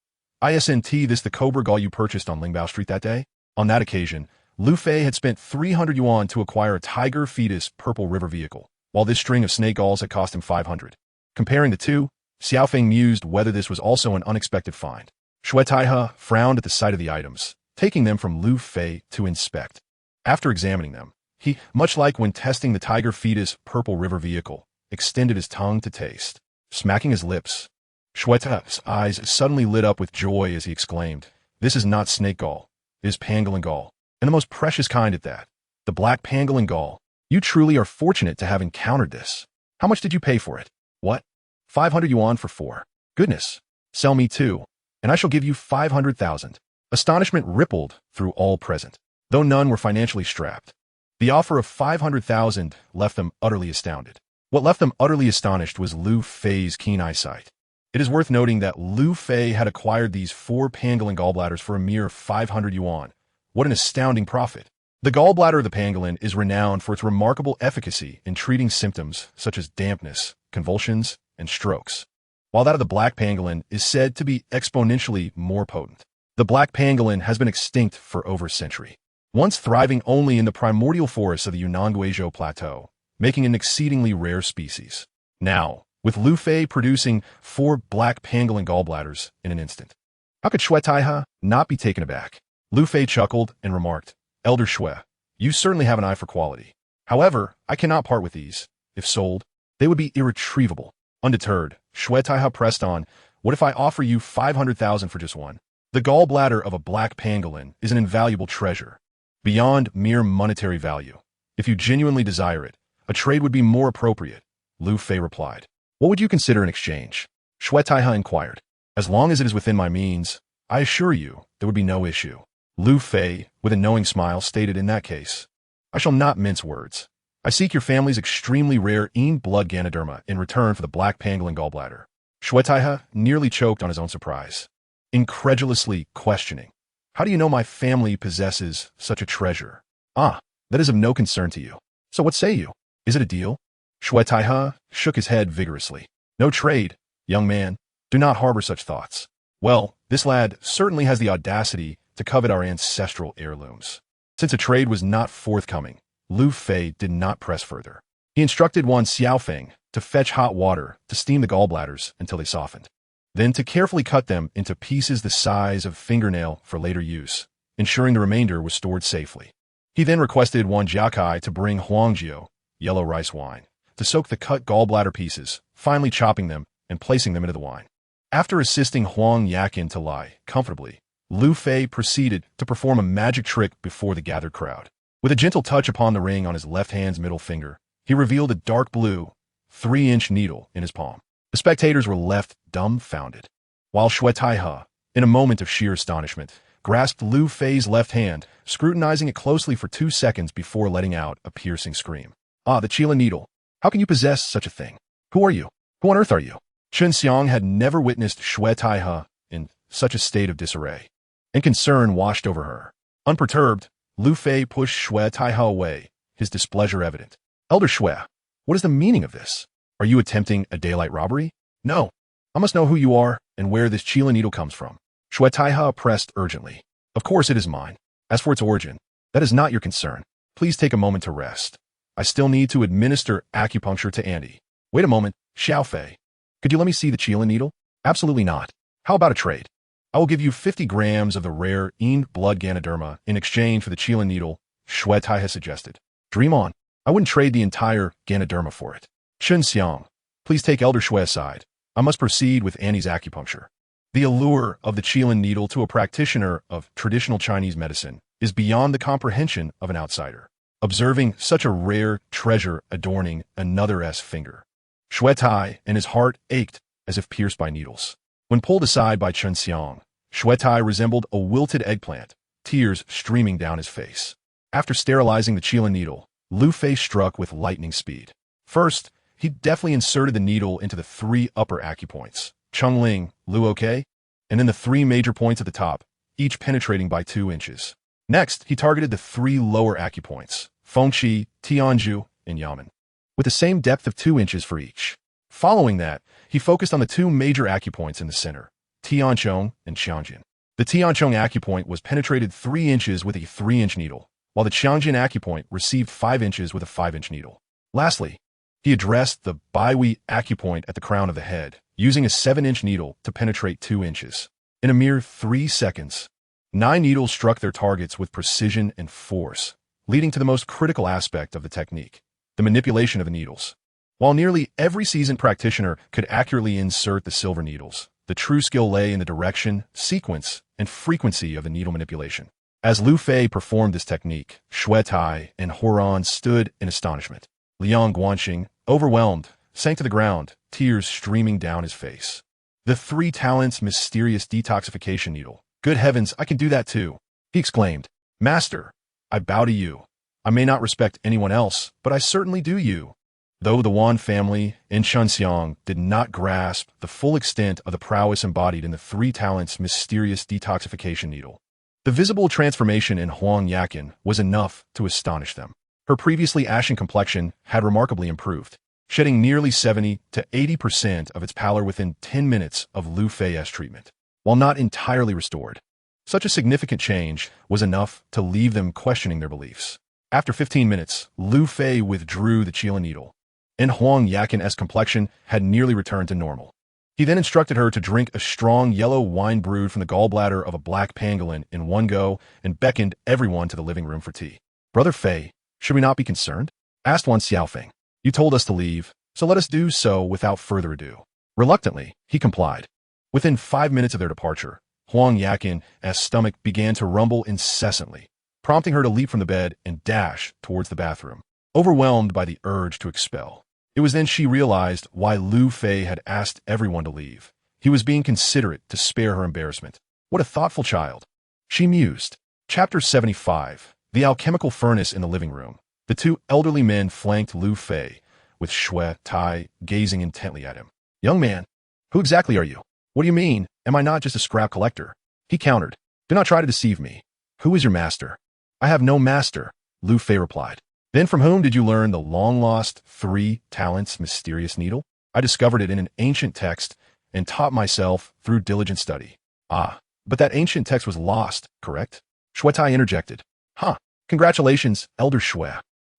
isn't this the cobra gall you purchased on Lingbao Street that day?" On that occasion, Lu Fei had spent 300 yuan to acquire a tiger fetus purple river vehicle, while this string of snake galls had cost him 500. Comparing the two, Xiaofeng mused whether this was also an unexpected find. Shui Taihe frowned at the sight of the items, taking them from Lu Fei to inspect. After examining them, he, much like when testing the tiger fetus purple river vehicle, extended his tongue to taste. Smacking his lips, Shui Taihe's eyes suddenly lit up with joy as he exclaimed, "This is not snake gall. It is pangolin gall, and the most precious kind at that. The black pangolin gall. You truly are fortunate to have encountered this. How much did you pay for it?" "What? 500 yuan for 4. Goodness. Sell me 2, and I shall give you 500,000. Astonishment rippled through all present, though none were financially strapped. The offer of 500,000 left them utterly astounded. What left them utterly astonished was Lu Fei's keen eyesight. It is worth noting that Lu Fei had acquired these 4 pangolin gallbladders for a mere 500 yuan. What an astounding profit. The gallbladder of the pangolin is renowned for its remarkable efficacy in treating symptoms such as dampness, convulsions, and strokes, while that of the black pangolin is said to be exponentially more potent. The black pangolin has been extinct for over a century, once thriving only in the primordial forests of the Yunnan Guizhou Plateau, making an exceedingly rare species. Now, with Lu Fei producing 4 black pangolin gallbladders in an instant, how could Shui Taihe not be taken aback? Lu Fei chuckled and remarked, "Elder Shui, you certainly have an eye for quality. However, I cannot part with these. If sold, they would be irretrievable." Undeterred, Shui Taihe pressed on, "What if I offer you 500,000 for just one?" The gallbladder of a black pangolin is an invaluable treasure, beyond mere monetary value. If you genuinely desire it, a trade would be more appropriate, Lu Fei replied. "What would you consider in exchange?" Shui Taihe inquired. "As long as it is within my means, I assure you there would be no issue." Lu Fei, with a knowing smile, stated, "In that case, I shall not mince words. I seek your family's extremely rare blood Ganoderma in return for the black pangolin gallbladder." Shui Taihe nearly choked on his own surprise, incredulously questioning, "How do you know my family possesses such a treasure?" "Ah, that is of no concern to you. So what say you? Is it a deal?" Shui Taihe shook his head vigorously. "No trade, young man. Do not harbor such thoughts. Well, this lad certainly has the audacity to covet our ancestral heirlooms." Since a trade was not forthcoming, Lu Fei did not press further. He instructed one Xiaofeng to fetch hot water to steam the gallbladders until they softened, then to carefully cut them into pieces the size of fingernail for later use, ensuring the remainder was stored safely. He then requested one Jiakai to bring Huangjiu, yellow rice wine, to soak the cut gallbladder pieces finally chopping them and placing them into the wine. After assisting Huang Yakin to lie comfortably, Lu Fei proceeded to perform a magic trick before the gathered crowd. With a gentle touch upon the ring on his left hand's middle finger, he revealed a dark blue, 3-inch needle in his palm. The spectators were left dumbfounded, while Shui Taihe, in a moment of sheer astonishment, grasped Lu Fei's left hand, scrutinizing it closely for 2 seconds before letting out a piercing scream. "Ah, the Qila needle. How can you possess such a thing? Who are you? Who on earth are you?" Chen Xiang had never witnessed Shui Taihe in such a state of disarray, and concern washed over her. Unperturbed, Lu Fei pushed Shui Taihe away, his displeasure evident. "Elder Shui, what is the meaning of this? Are you attempting a daylight robbery?" "No. I must know who you are and where this Qila needle comes from." Shui Taihe pressed urgently. "Of course it is mine. As for its origin, that is not your concern. Please take a moment to rest. I still need to administer acupuncture to Andy." "Wait a moment, Xiao Fei. Could you let me see the Qila needle?" "Absolutely not. How about a trade? I will give you 50 grams of the rare Yin blood Ganoderma in exchange for the Qila needle," Shui Taihe suggested. "Dream on. I wouldn't trade the entire Ganoderma for it." "Chen Xiang, please take Elder Shui aside. I must proceed with Annie's acupuncture." The allure of the Qilin needle to a practitioner of traditional Chinese medicine is beyond the comprehension of an outsider, observing such a rare treasure adorning another's finger. Shui Tai and his heart ached as if pierced by needles. When pulled aside by Chen Xiang, Shui Tai resembled a wilted eggplant, tears streaming down his face. After sterilizing the Qilin needle, Lu Fei struck with lightning speed. First, he deftly inserted the needle into the 3 upper acupoints, Chengling, Lu OK, and then the 3 major points at the top, each penetrating by 2 inches. Next, he targeted the 3 lower acupoints, Fengqi, Tianzhu, and Yamen, with the same depth of 2 inches for each. Following that, he focused on the 2 major acupoints in the center, Tianchong and Qiangjin. The Tianchong acupoint was penetrated 3 inches with a 3-inch needle, while the Qiangjin acupoint received 5 inches with a 5-inch needle. Lastly, he addressed the Baihui acupoint at the crown of the head, using a 7-inch needle to penetrate 2 inches. In a mere 3 seconds, 9 needles struck their targets with precision and force, leading to the most critical aspect of the technique, the manipulation of the needles. While nearly every seasoned practitioner could accurately insert the silver needles, the true skill lay in the direction, sequence, and frequency of the needle manipulation. As Lu Fei performed this technique, Shui Tai and Horan stood in astonishment. Liang Guanxing, overwhelmed, sank to the ground, tears streaming down his face. "The 3 talents mysterious detoxification needle. Good heavens, I can do that too," he exclaimed. "Master, I bow to you. I may not respect anyone else, but I certainly do you." Though the Wan family and Chen Xiang did not grasp the full extent of the prowess embodied in the 3 talents mysterious detoxification needle, the visible transformation in Huang Yakin was enough to astonish them. Her previously ashen complexion had remarkably improved, shedding nearly 70 to 80% of its pallor within 10 minutes of Lu Fei's treatment. While not entirely restored, such a significant change was enough to leave them questioning their beliefs. After 15 minutes, Lu Fei withdrew the Qila needle, and Huang Yakin's complexion had nearly returned to normal. He then instructed her to drink a strong yellow wine brewed from the gallbladder of a black pangolin in one go and beckoned everyone to the living room for tea. "Brother Fei, should we not be concerned?" asked Wan Xiaofeng. "You told us to leave, so let us do so without further ado." Reluctantly, he complied. Within 5 minutes of their departure, Huang Yakin's stomach began to rumble incessantly, prompting her to leap from the bed and dash towards the bathroom, overwhelmed by the urge to expel. It was then she realized why Lu Fei had asked everyone to leave. He was being considerate to spare her embarrassment. What a thoughtful child, she mused. Chapter 75. The alchemical furnace in the living room. The 2 elderly men flanked Lu Fei, with Shui Tai gazing intently at him. "Young man, who exactly are you? What do you mean, am I not just a scrap collector?" He countered. "Do not try to deceive me. Who is your master?" "I have no master," Lu Fei replied. "Then from whom did you learn the long-lost 3 talents mysterious needle?" "I discovered it in an ancient text and taught myself through diligent study." "Ah, but that ancient text was lost, correct?" Shui Tai interjected. "Huh, congratulations, Elder Shui.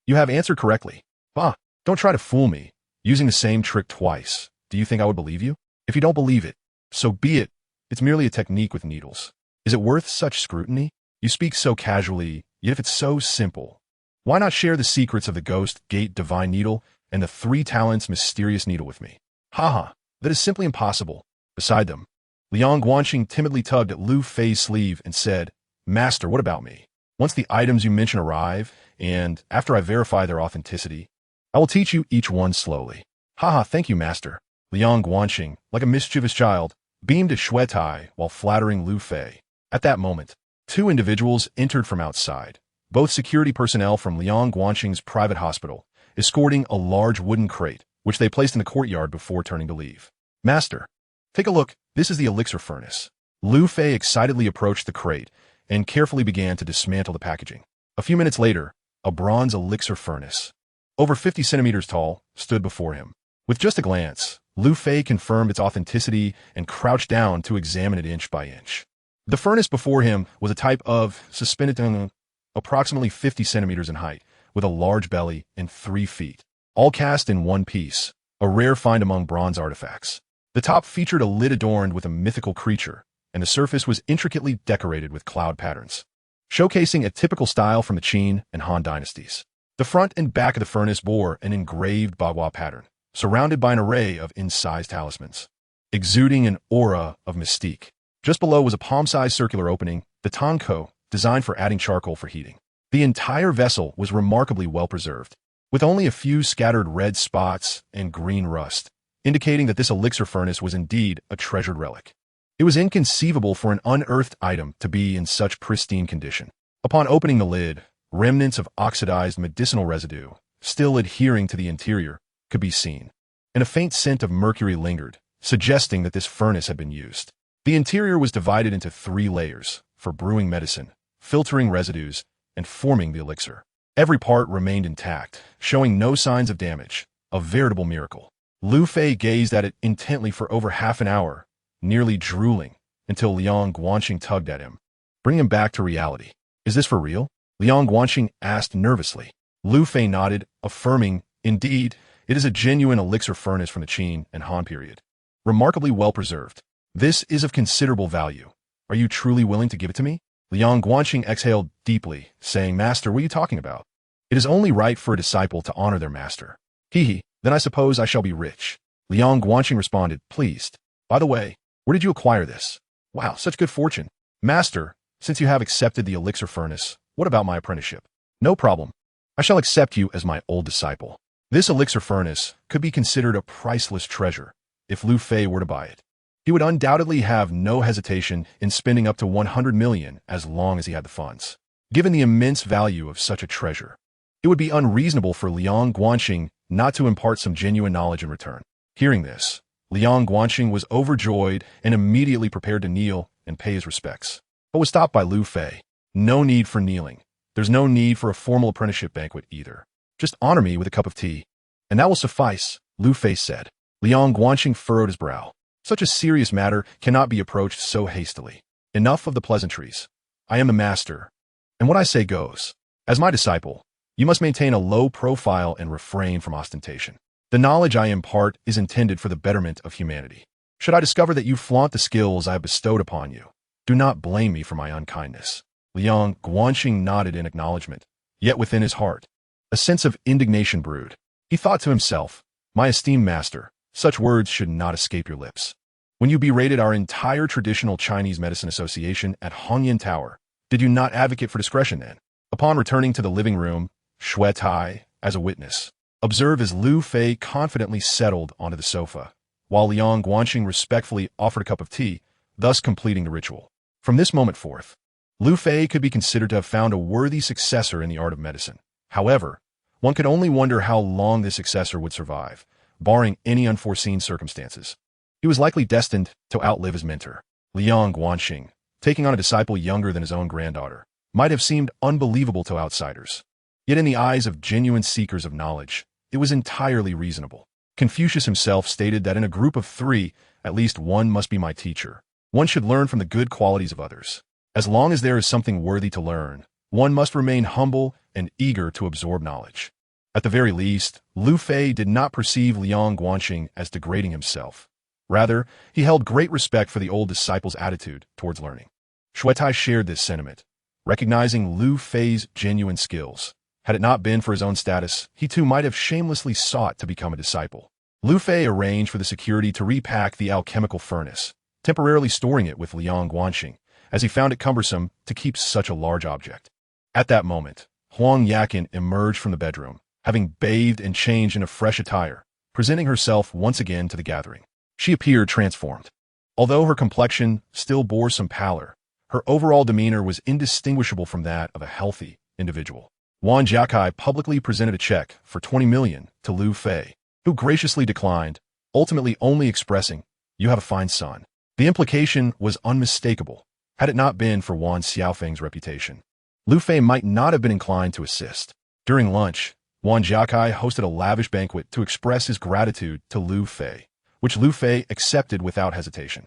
You have answered correctly." "Bah, don't try to fool me. Using the same trick twice. Do you think I would believe you? If you don't believe it, so be it. It's merely a technique with needles. Is it worth such scrutiny? You speak so casually, yet if it's so simple, why not share the secrets of the Ghost Gate Divine Needle and the 3 talents mysterious needle with me?" Haha, that is simply impossible. Beside them, Liang Guanxing timidly tugged at Lu Fei's sleeve and said, Master, what about me? Once the items you mention arrive, and after I verify their authenticity, I will teach you each one slowly. Haha, thank you, Master. Liang Guanxing, like a mischievous child, beamed at Xuetai while flattering Lu Fei. At that moment, two individuals entered from outside, both security personnel from Liang Guanxing's private hospital, escorting a large wooden crate, which they placed in the courtyard before turning to leave. Master, take a look, this is the elixir furnace. Lu Fei excitedly approached the crate and carefully began to dismantle the packaging. A few minutes later, a bronze elixir furnace, over 50 centimeters tall, stood before him. With just a glance, Lu Fei confirmed its authenticity and crouched down to examine it inch by inch. The furnace before him was a type of suspended, approximately 50 centimeters in height, with a large belly and 3 feet, all cast in one piece, a rare find among bronze artifacts. The top featured a lid adorned with a mythical creature, and the surface was intricately decorated with cloud patterns, showcasing a typical style from the Qin and Han dynasties. The front and back of the furnace bore an engraved bagua pattern, surrounded by an array of incised talismans, exuding an aura of mystique. Just below was a palm-sized circular opening, the tanko, designed for adding charcoal for heating. The entire vessel was remarkably well preserved, with only a few scattered red spots and green rust, indicating that this elixir furnace was indeed a treasured relic. It was inconceivable for an unearthed item to be in such pristine condition. Upon opening the lid, remnants of oxidized medicinal residue, still adhering to the interior, could be seen, and a faint scent of mercury lingered, suggesting that this furnace had been used. The interior was divided into 3 layers, for brewing medicine, filtering residues, and forming the elixir. Every part remained intact, showing no signs of damage, a veritable miracle. Lu Fei gazed at it intently for over half an hour, nearly drooling, until Liang Guanxing tugged at him, bringing him back to reality. Is this for real? Liang Guanxing asked nervously. Lu Fei nodded, affirming, indeed, it is a genuine elixir furnace from the Qin and Han period, remarkably well preserved. This is of considerable value. Are you truly willing to give it to me? Liang Guanxing exhaled deeply, saying, Master, what are you talking about? It is only right for a disciple to honor their master. Hee, then I suppose I shall be rich. Liang Guanxing responded, pleased. By the way, where did you acquire this? Wow, such good fortune. Master, since you have accepted the elixir furnace, what about my apprenticeship? No problem. I shall accept you as my old disciple. This elixir furnace could be considered a priceless treasure if Lu Fei were to buy it. He would undoubtedly have no hesitation in spending up to 100 million as long as he had the funds. Given the immense value of such a treasure, it would be unreasonable for Liang Guanxing not to impart some genuine knowledge in return. Hearing this, Liang Guanxing was overjoyed and immediately prepared to kneel and pay his respects, but was stopped by Lu Fei. No need for kneeling. There's no need for a formal apprenticeship banquet either. Just honor me with a cup of tea, and that will suffice, Lu Fei said. Liang Guanxing furrowed his brow. Such a serious matter cannot be approached so hastily. Enough of the pleasantries. I am the master, and what I say goes. As my disciple, you must maintain a low profile and refrain from ostentation. The knowledge I impart is intended for the betterment of humanity. Should I discover that you flaunt the skills I have bestowed upon you, do not blame me for my unkindness. Liang Guanxing nodded in acknowledgement, yet within his heart, a sense of indignation brewed. He thought to himself, my esteemed master, such words should not escape your lips. When you berated our entire traditional Chinese medicine association at Hongyan Tower, did you not advocate for discretion then? Upon returning to the living room, Xuetai, as a witness, observed as Lu Fei confidently settled onto the sofa, while Liang Guanxing respectfully offered a cup of tea, thus completing the ritual. From this moment forth, Lu Fei could be considered to have found a worthy successor in the art of medicine. However, one could only wonder how long this successor would survive, barring any unforeseen circumstances. He was likely destined to outlive his mentor. Liang Guanxing, taking on a disciple younger than his own granddaughter, might have seemed unbelievable to outsiders. Yet in the eyes of genuine seekers of knowledge, it was entirely reasonable. Confucius himself stated that in a group of 3, at least one must be my teacher. One should learn from the good qualities of others. As long as there is something worthy to learn, one must remain humble and eager to absorb knowledge. At the very least, Lu Fei did not perceive Liang Guanxing as degrading himself. Rather, he held great respect for the old disciple's attitude towards learning. Xuetai shared this sentiment, recognizing Lu Fei's genuine skills. Had it not been for his own status, he too might have shamelessly sought to become a disciple. Lu Fei arranged for the security to repack the alchemical furnace, temporarily storing it with Liang Guanxing, as he found it cumbersome to keep such a large object. At that moment, Huang Yakin emerged from the bedroom, having bathed and changed in a fresh attire, presenting herself once again to the gathering. She appeared transformed. Although her complexion still bore some pallor, her overall demeanor was indistinguishable from that of a healthy individual. Wan Jiakai publicly presented a check for 20 million to Lu Fei, who graciously declined, ultimately only expressing, "You have a fine son." The implication was unmistakable. Had it not been for Wan Xiaofeng's reputation, Lu Fei might not have been inclined to assist. During lunch, Wan Jiakai hosted a lavish banquet to express his gratitude to Lu Fei, which Lu Fei accepted without hesitation.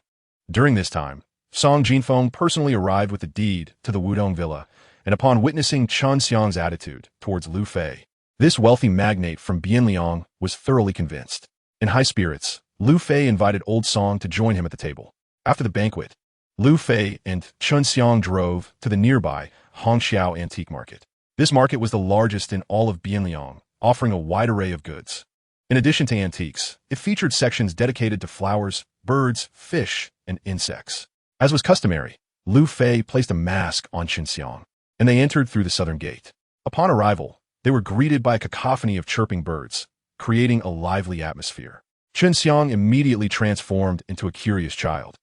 During this time, Song Jinfeng personally arrived with the deed to the Wudong villa, and upon witnessing Chen Xiang's attitude towards Lu Fei, this wealthy magnate from Bianliang was thoroughly convinced. In high spirits, Lu Fei invited old Song to join him at the table. After the banquet, Lu Fei and Chen Xiang drove to the nearby Hongxiao Antique Market. This market was the largest in all of Bianliang, offering a wide array of goods. In addition to antiques, it featured sections dedicated to flowers, birds, fish, and insects. As was customary, Lu Fei placed a mask on Chen Xiang, and they entered through the southern gate. Upon arrival, they were greeted by a cacophony of chirping birds, creating a lively atmosphere. Chen Xiang immediately transformed into a curious child,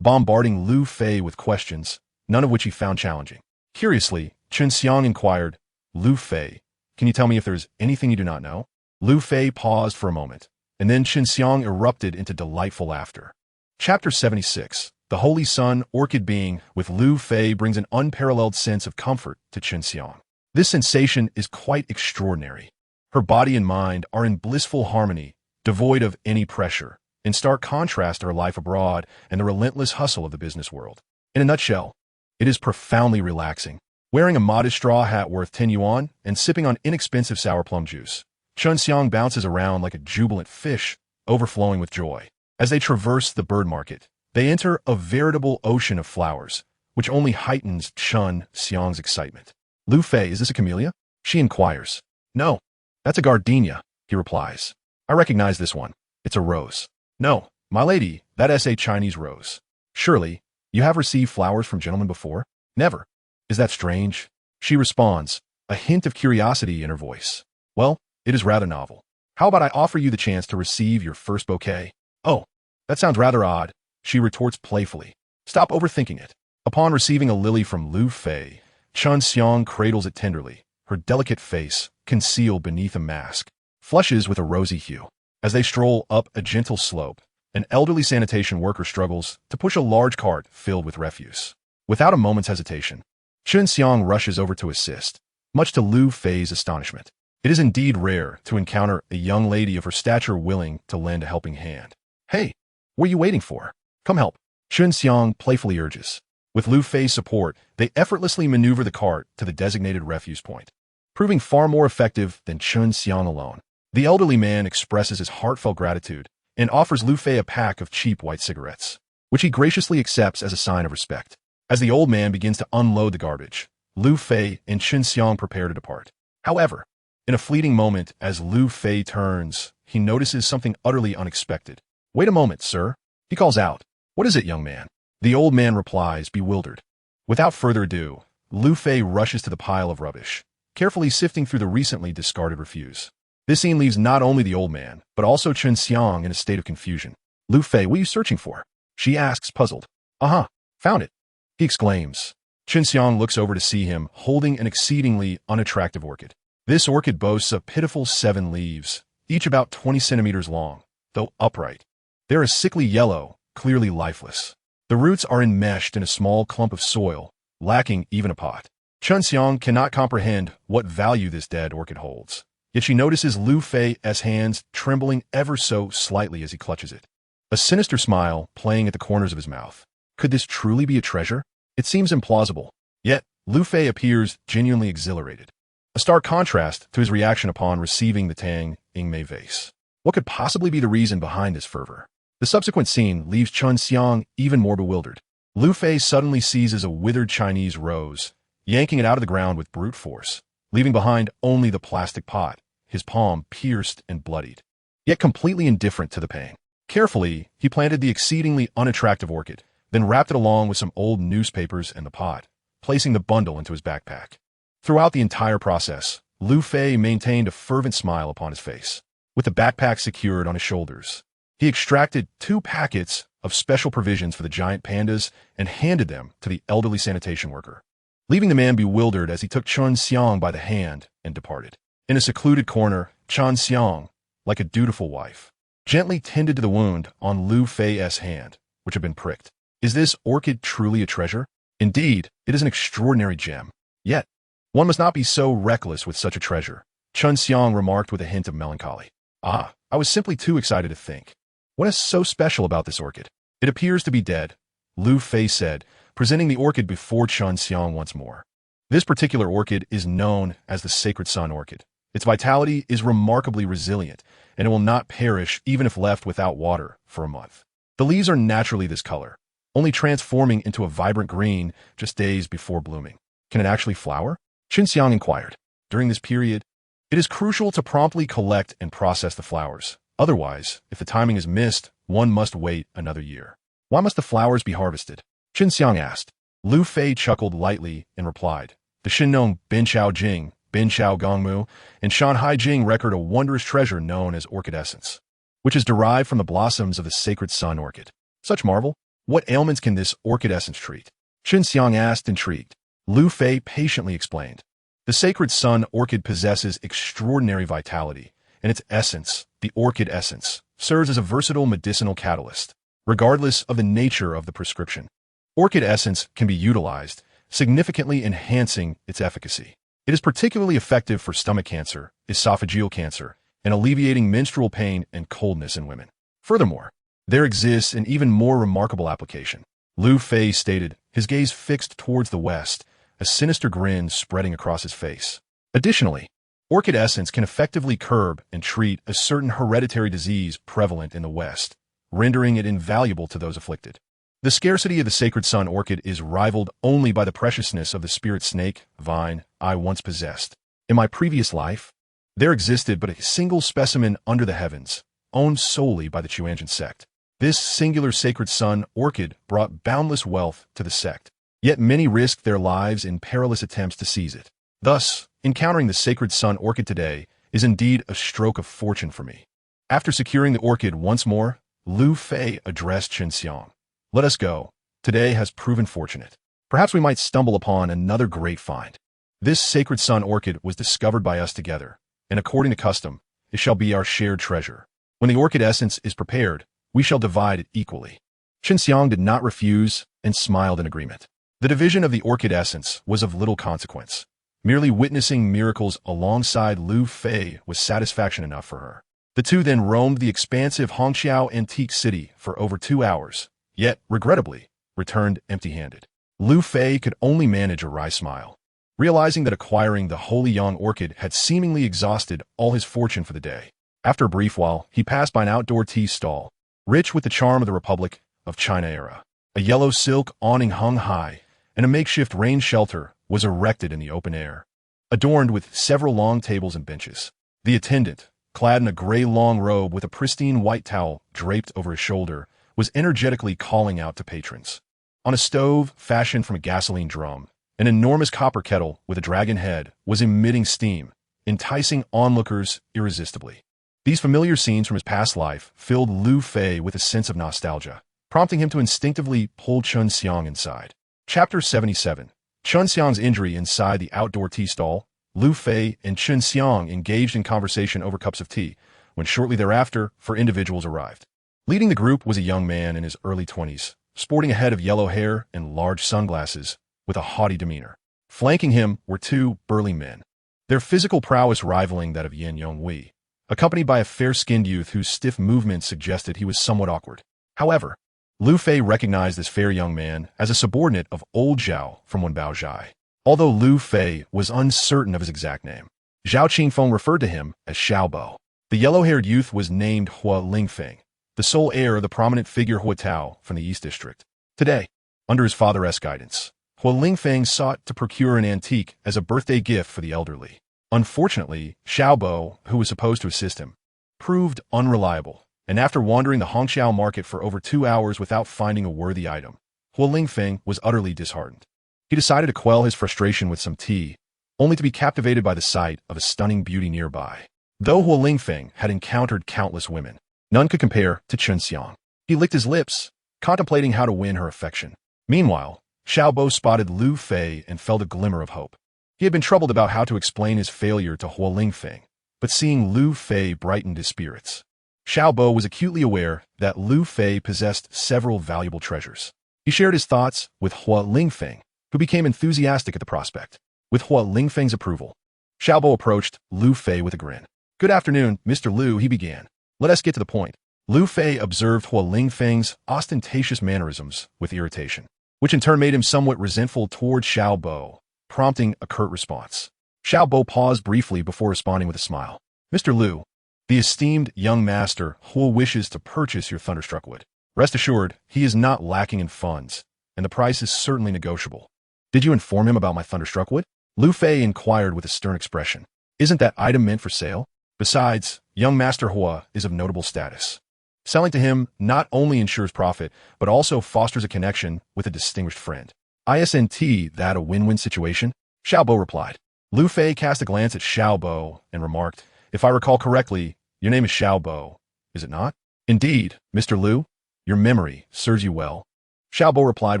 bombarding Lu Fei with questions, none of which he found challenging. Curiously, Chen Xiang inquired, "Lu Fei, can you tell me if there is anything you do not know?" Lu Fei paused for a moment, and then Chen Xiang erupted into delightful laughter. Chapter 76. The Holy Sun Orchid Being with Lu Fei brings an unparalleled sense of comfort to Chen Xiang. This sensation is quite extraordinary. Her body and mind are in blissful harmony, devoid of any pressure, in stark contrast to her life abroad and the relentless hustle of the business world. In a nutshell, it is profoundly relaxing. Wearing a modest straw hat worth 10 yuan and sipping on inexpensive sour plum juice, Chen Xiang bounces around like a jubilant fish, overflowing with joy. As they traverse the bird market, they enter a veritable ocean of flowers, which only heightens Chen Xiang's excitement. "Lu Fei, is this a camellia?" she inquires. "No, that's a gardenia," he replies. "I recognize this one. It's a rose." "No, my lady, that is a Chinese rose." "Surely, you have received flowers from gentlemen before?" "Never." "Is that strange?" She responds, a hint of curiosity in her voice. "Well, it is rather novel. How about I offer you the chance to receive your first bouquet?" "Oh, that sounds rather odd," she retorts playfully. "Stop overthinking it." Upon receiving a lily from Lu Fei, Chen Xiang cradles it tenderly, her delicate face, concealed beneath a mask, flushes with a rosy hue. As they stroll up a gentle slope, an elderly sanitation worker struggles to push a large cart filled with refuse. Without a moment's hesitation, Chen Xiang rushes over to assist, much to Lu Fei's astonishment. It is indeed rare to encounter a young lady of her stature willing to lend a helping hand. "Hey, what are you waiting for? Come help," Chen Xiang playfully urges. With Lu Fei's support, they effortlessly maneuver the cart to the designated refuse point, proving far more effective than Chen Xiang alone. The elderly man expresses his heartfelt gratitude and offers Lu Fei a pack of cheap white cigarettes, which he graciously accepts as a sign of respect. As the old man begins to unload the garbage, Lu Fei and Chen Xiang prepare to depart. However, in a fleeting moment as Lu Fei turns, he notices something utterly unexpected. "Wait a moment, sir," he calls out. "What is it, young man?" The old man replies, bewildered. Without further ado, Lu Fei rushes to the pile of rubbish, carefully sifting through the recently discarded refuse. This scene leaves not only the old man, but also Chen Xiang in a state of confusion. "Lu Fei, what are you searching for?" she asks, puzzled. "Uh-huh, found it," he exclaims. Chen Xiang looks over to see him holding an exceedingly unattractive orchid. This orchid boasts a pitiful 7 leaves, each about 20 centimeters long, though upright. They're a sickly yellow, clearly lifeless. The roots are enmeshed in a small clump of soil, lacking even a pot. Chen Xiang cannot comprehend what value this dead orchid holds, yet she notices Lu Fei's hands trembling ever so slightly as he clutches it, a sinister smile playing at the corners of his mouth. Could this truly be a treasure? It seems implausible, yet Lu Fei appears genuinely exhilarated, a stark contrast to his reaction upon receiving the Tang Yingmei vase. What could possibly be the reason behind this fervor? The subsequent scene leaves Chen Xiang even more bewildered. Lu Fei suddenly seizes a withered Chinese rose, yanking it out of the ground with brute force, leaving behind only the plastic pot, his palm pierced and bloodied. yet completely indifferent to the pain. Carefully, he planted the exceedingly unattractive orchid, then wrapped it along with some old newspapers and the pot, placing the bundle into his backpack. Throughout the entire process, Lu Fei maintained a fervent smile upon his face. With the backpack secured on his shoulders, he extracted 2 packets of special provisions for the giant pandas and handed them to the elderly sanitation worker, leaving the man bewildered as he took Chun Xiang by the hand and departed. In a secluded corner, Chun Xiang, like a dutiful wife, gently tended to the wound on Lu Fei's hand, which had been pricked. Is this orchid truly a treasure? Indeed, it is an extraordinary gem. Yet, one must not be so reckless with such a treasure, Chun Xiang remarked with a hint of melancholy. Ah, I was simply too excited to think. What is so special about this orchid? It appears to be dead, Lu Fei said, presenting the orchid before Chun Xiang once more. This particular orchid is known as the Sacred Sun orchid. Its vitality is remarkably resilient, and it will not perish even if left without water for a month. The leaves are naturally this color, only transforming into a vibrant green just days before blooming. Can it actually flower? Chun Xiang inquired. During this period, it is crucial to promptly collect and process the flowers. Otherwise, if the timing is missed, one must wait another year. Why must the flowers be harvested? Chun Xiang asked. Lu Fei chuckled lightly and replied. The Shinong Bin Chao Jing, Bin Chao Gongmu, and Shanhai Jing record a wondrous treasure known as orchid essence, which is derived from the blossoms of the Sacred Sun orchid. Such marvel? What ailments can this orchid essence treat? Chun Xiang asked, intrigued. Lu Fei patiently explained. The Sacred Sun orchid possesses extraordinary vitality, and its essence, the orchid essence, serves as a versatile medicinal catalyst, regardless of the nature of the prescription. Orchid essence can be utilized, significantly enhancing its efficacy. It is particularly effective for stomach cancer, esophageal cancer, and alleviating menstrual pain and coldness in women. Furthermore, there exists an even more remarkable application. Lu Fei stated, his gaze fixed towards the west, a sinister grin spreading across his face. Additionally, orchid essence can effectively curb and treat a certain hereditary disease prevalent in the West, rendering it invaluable to those afflicted. The scarcity of the Sacred Sun orchid is rivaled only by the preciousness of the spirit snake, vine, I once possessed. In my previous life, there existed but a single specimen under the heavens, owned solely by the Chuanjian sect. This singular Sacred Sun orchid brought boundless wealth to the sect, yet many risked their lives in perilous attempts to seize it. Thus, encountering the Sacred Sun orchid today is indeed a stroke of fortune for me. After securing the orchid once more, Lu Fei addressed Chun Xiang. Let us go. Today has proven fortunate. Perhaps we might stumble upon another great find. This Sacred Sun orchid was discovered by us together, and according to custom, it shall be our shared treasure. When the orchid essence is prepared, we shall divide it equally. Chun Xiang did not refuse and smiled in agreement. The division of the orchid essence was of little consequence. Merely witnessing miracles alongside Lu Fei was satisfaction enough for her. The two then roamed the expansive Hongqiao antique city for over 2 hours, yet, regrettably, returned empty-handed. Lu Fei could only manage a wry smile, realizing that acquiring the holy young orchid had seemingly exhausted all his fortune for the day. After a brief while, he passed by an outdoor tea stall, rich with the charm of the Republic of China era. A yellow silk awning hung high, and a makeshift rain shelter was erected in the open air, adorned with several long tables and benches. The attendant, clad in a gray long robe with a pristine white towel draped over his shoulder, was energetically calling out to patrons. On a stove fashioned from a gasoline drum, an enormous copper kettle with a dragon head was emitting steam, enticing onlookers irresistibly. These familiar scenes from his past life filled Lu Fei with a sense of nostalgia, prompting him to instinctively pull Chun Xiang inside. Chapter 77. Chun Xiang's injury inside the outdoor tea stall. Lu Fei and Chun Xiang engaged in conversation over cups of tea, when shortly thereafter, 4 individuals arrived. Leading the group was a young man in his early 20s, sporting a head of yellow hair and large sunglasses, with a haughty demeanor. Flanking him were 2 burly men, their physical prowess rivaling that of Yin Yonghui, accompanied by a fair-skinned youth whose stiff movements suggested he was somewhat awkward. However, Lu Fei recognized this fair young man as a subordinate of Old Zhao from Wenbao Zhai, although Lu Fei was uncertain of his exact name. Zhao Qingfeng referred to him as Xiaobo. The yellow-haired youth was named Hua Lingfeng, the sole heir of the prominent figure Hua Tao from the East District. Today, under his father's guidance, Hua Lingfeng sought to procure an antique as a birthday gift for the elderly. Unfortunately, Xiaobo, who was supposed to assist him, proved unreliable, and after wandering the Hongqiao market for over 2 hours without finding a worthy item, Huo Lingfeng was utterly disheartened. He decided to quell his frustration with some tea, only to be captivated by the sight of a stunning beauty nearby. Though Huo Lingfeng had encountered countless women, none could compare to Chen Xiang. He licked his lips, contemplating how to win her affection. Meanwhile, Xiaobo spotted Lu Fei and felt a glimmer of hope. He had been troubled about how to explain his failure to Huo Lingfeng, but seeing Lu Fei brightened his spirits. Xiaobo was acutely aware that Lu Fei possessed several valuable treasures. He shared his thoughts with Huo Lingfeng, who became enthusiastic at the prospect. With Huo Lingfeng's approval, Xiaobo approached Lu Fei with a grin. "Good afternoon, Mr. Lu," he began. "Let us get to the point." Lu Fei observed Huo Lingfeng's ostentatious mannerisms with irritation, which in turn made him somewhat resentful toward Xiaobo, prompting a curt response. Xiaobo paused briefly before responding with a smile. "Mr. Lu, the esteemed young master Huo wishes to purchase your thunderstruck wood. Rest assured, he is not lacking in funds, and the price is certainly negotiable." "Did you inform him about my thunderstruck wood?" Lu Fei inquired with a stern expression. "Isn't that item meant for sale? Besides, young Master Huo is of notable status. Selling to him not only ensures profit, but also fosters a connection with a distinguished friend. Isn't that a win-win situation?" Xiaobo replied. Lu Fei cast a glance at Xiaobo and remarked, "If I recall correctly, your name is Xiaobo, is it not?" "Indeed, Mr. Lu. Your memory serves you well." Xiaobo replied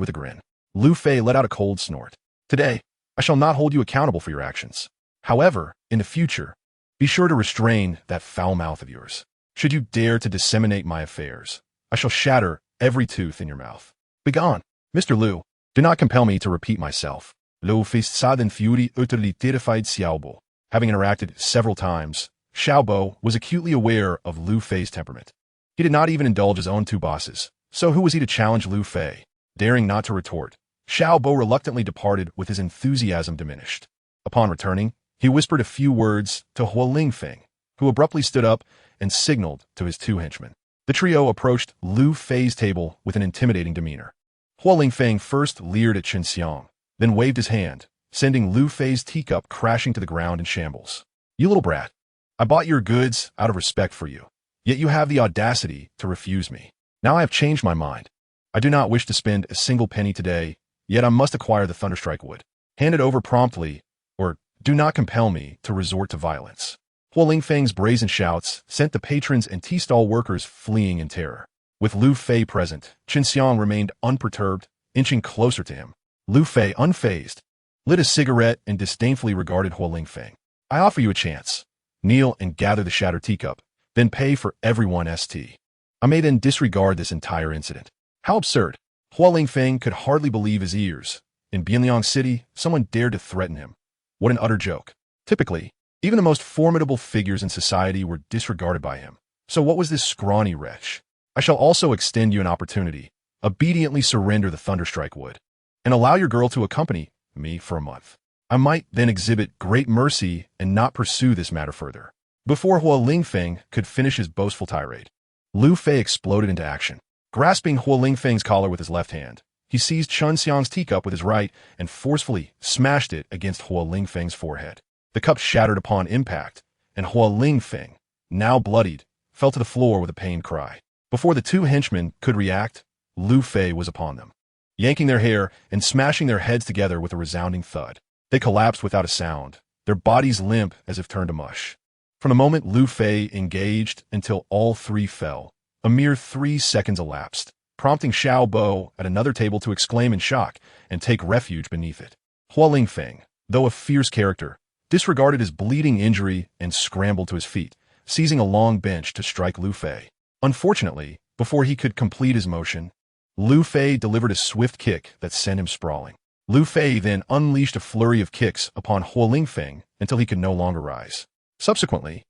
with a grin. Lu Fei let out a cold snort. "Today, I shall not hold you accountable for your actions. However, in the future, be sure to restrain that foul mouth of yours. Should you dare to disseminate my affairs, I shall shatter every tooth in your mouth. Begone." "Mr. Lu, do not compel me to repeat myself." Lu Fei saden fury utterly terrified Xiaobo. Having interacted several times, Xiaobo was acutely aware of Lu Fei's temperament. He did not even indulge his own two bosses, so who was he to challenge Lu Fei? Daring not to retort, Xiaobo reluctantly departed with his enthusiasm diminished. Upon returning, he whispered a few words to Huo Lingfeng, who abruptly stood up and signaled to his two henchmen. The trio approached Lu Fei's table with an intimidating demeanor. Huo Lingfeng first leered at Chen Xiang, then waved his hand, sending Lu Fei's teacup crashing to the ground in shambles. "You little brat, I bought your goods out of respect for you, yet you have the audacity to refuse me. Now I have changed my mind. I do not wish to spend a single penny today, yet I must acquire the thunderstrike wood. Hand it over promptly, or do not compel me to resort to violence." Huo Lingfeng's brazen shouts sent the patrons and tea stall workers fleeing in terror. With Lu Fei present, Chen Xiang remained unperturbed, inching closer to him. Lu Fei, unfazed, lit a cigarette and disdainfully regarded Huo Lingfeng. "I offer you a chance. Kneel and gather the shattered teacup, then pay for everyone's tea. I may then disregard this entire incident." How absurd. Huo Lingfeng could hardly believe his ears. In Bianliang City, someone dared to threaten him. What an utter joke. Typically, even the most formidable figures in society were disregarded by him. So what was this scrawny wretch? "I shall also extend you an opportunity. Obediently surrender the thunderstrike wood, and allow your girl to accompany me for a month. I might then exhibit great mercy and not pursue this matter further." Before Huo Lingfeng could finish his boastful tirade, Lu Fei exploded into action. Grasping Huo Lingfeng's collar with his left hand, he seized Chen Xiang's teacup with his right and forcefully smashed it against Huo Lingfeng's forehead. The cup shattered upon impact, and Huo Lingfeng, now bloodied, fell to the floor with a pained cry. Before the two henchmen could react, Lu Fei was upon them, yanking their hair and smashing their heads together with a resounding thud. They collapsed without a sound, their bodies limp as if turned to mush. From the moment Lu Fei engaged until all three fell, a mere 3 seconds elapsed, prompting Xiaobo at another table to exclaim in shock and take refuge beneath it. Huo Lingfeng, though a fierce character, disregarded his bleeding injury and scrambled to his feet, seizing a long bench to strike Lu Fei. Unfortunately, before he could complete his motion, Lu Fei delivered a swift kick that sent him sprawling. Lu Fei then unleashed a flurry of kicks upon Huo Lingfeng until he could no longer rise. Subsequently,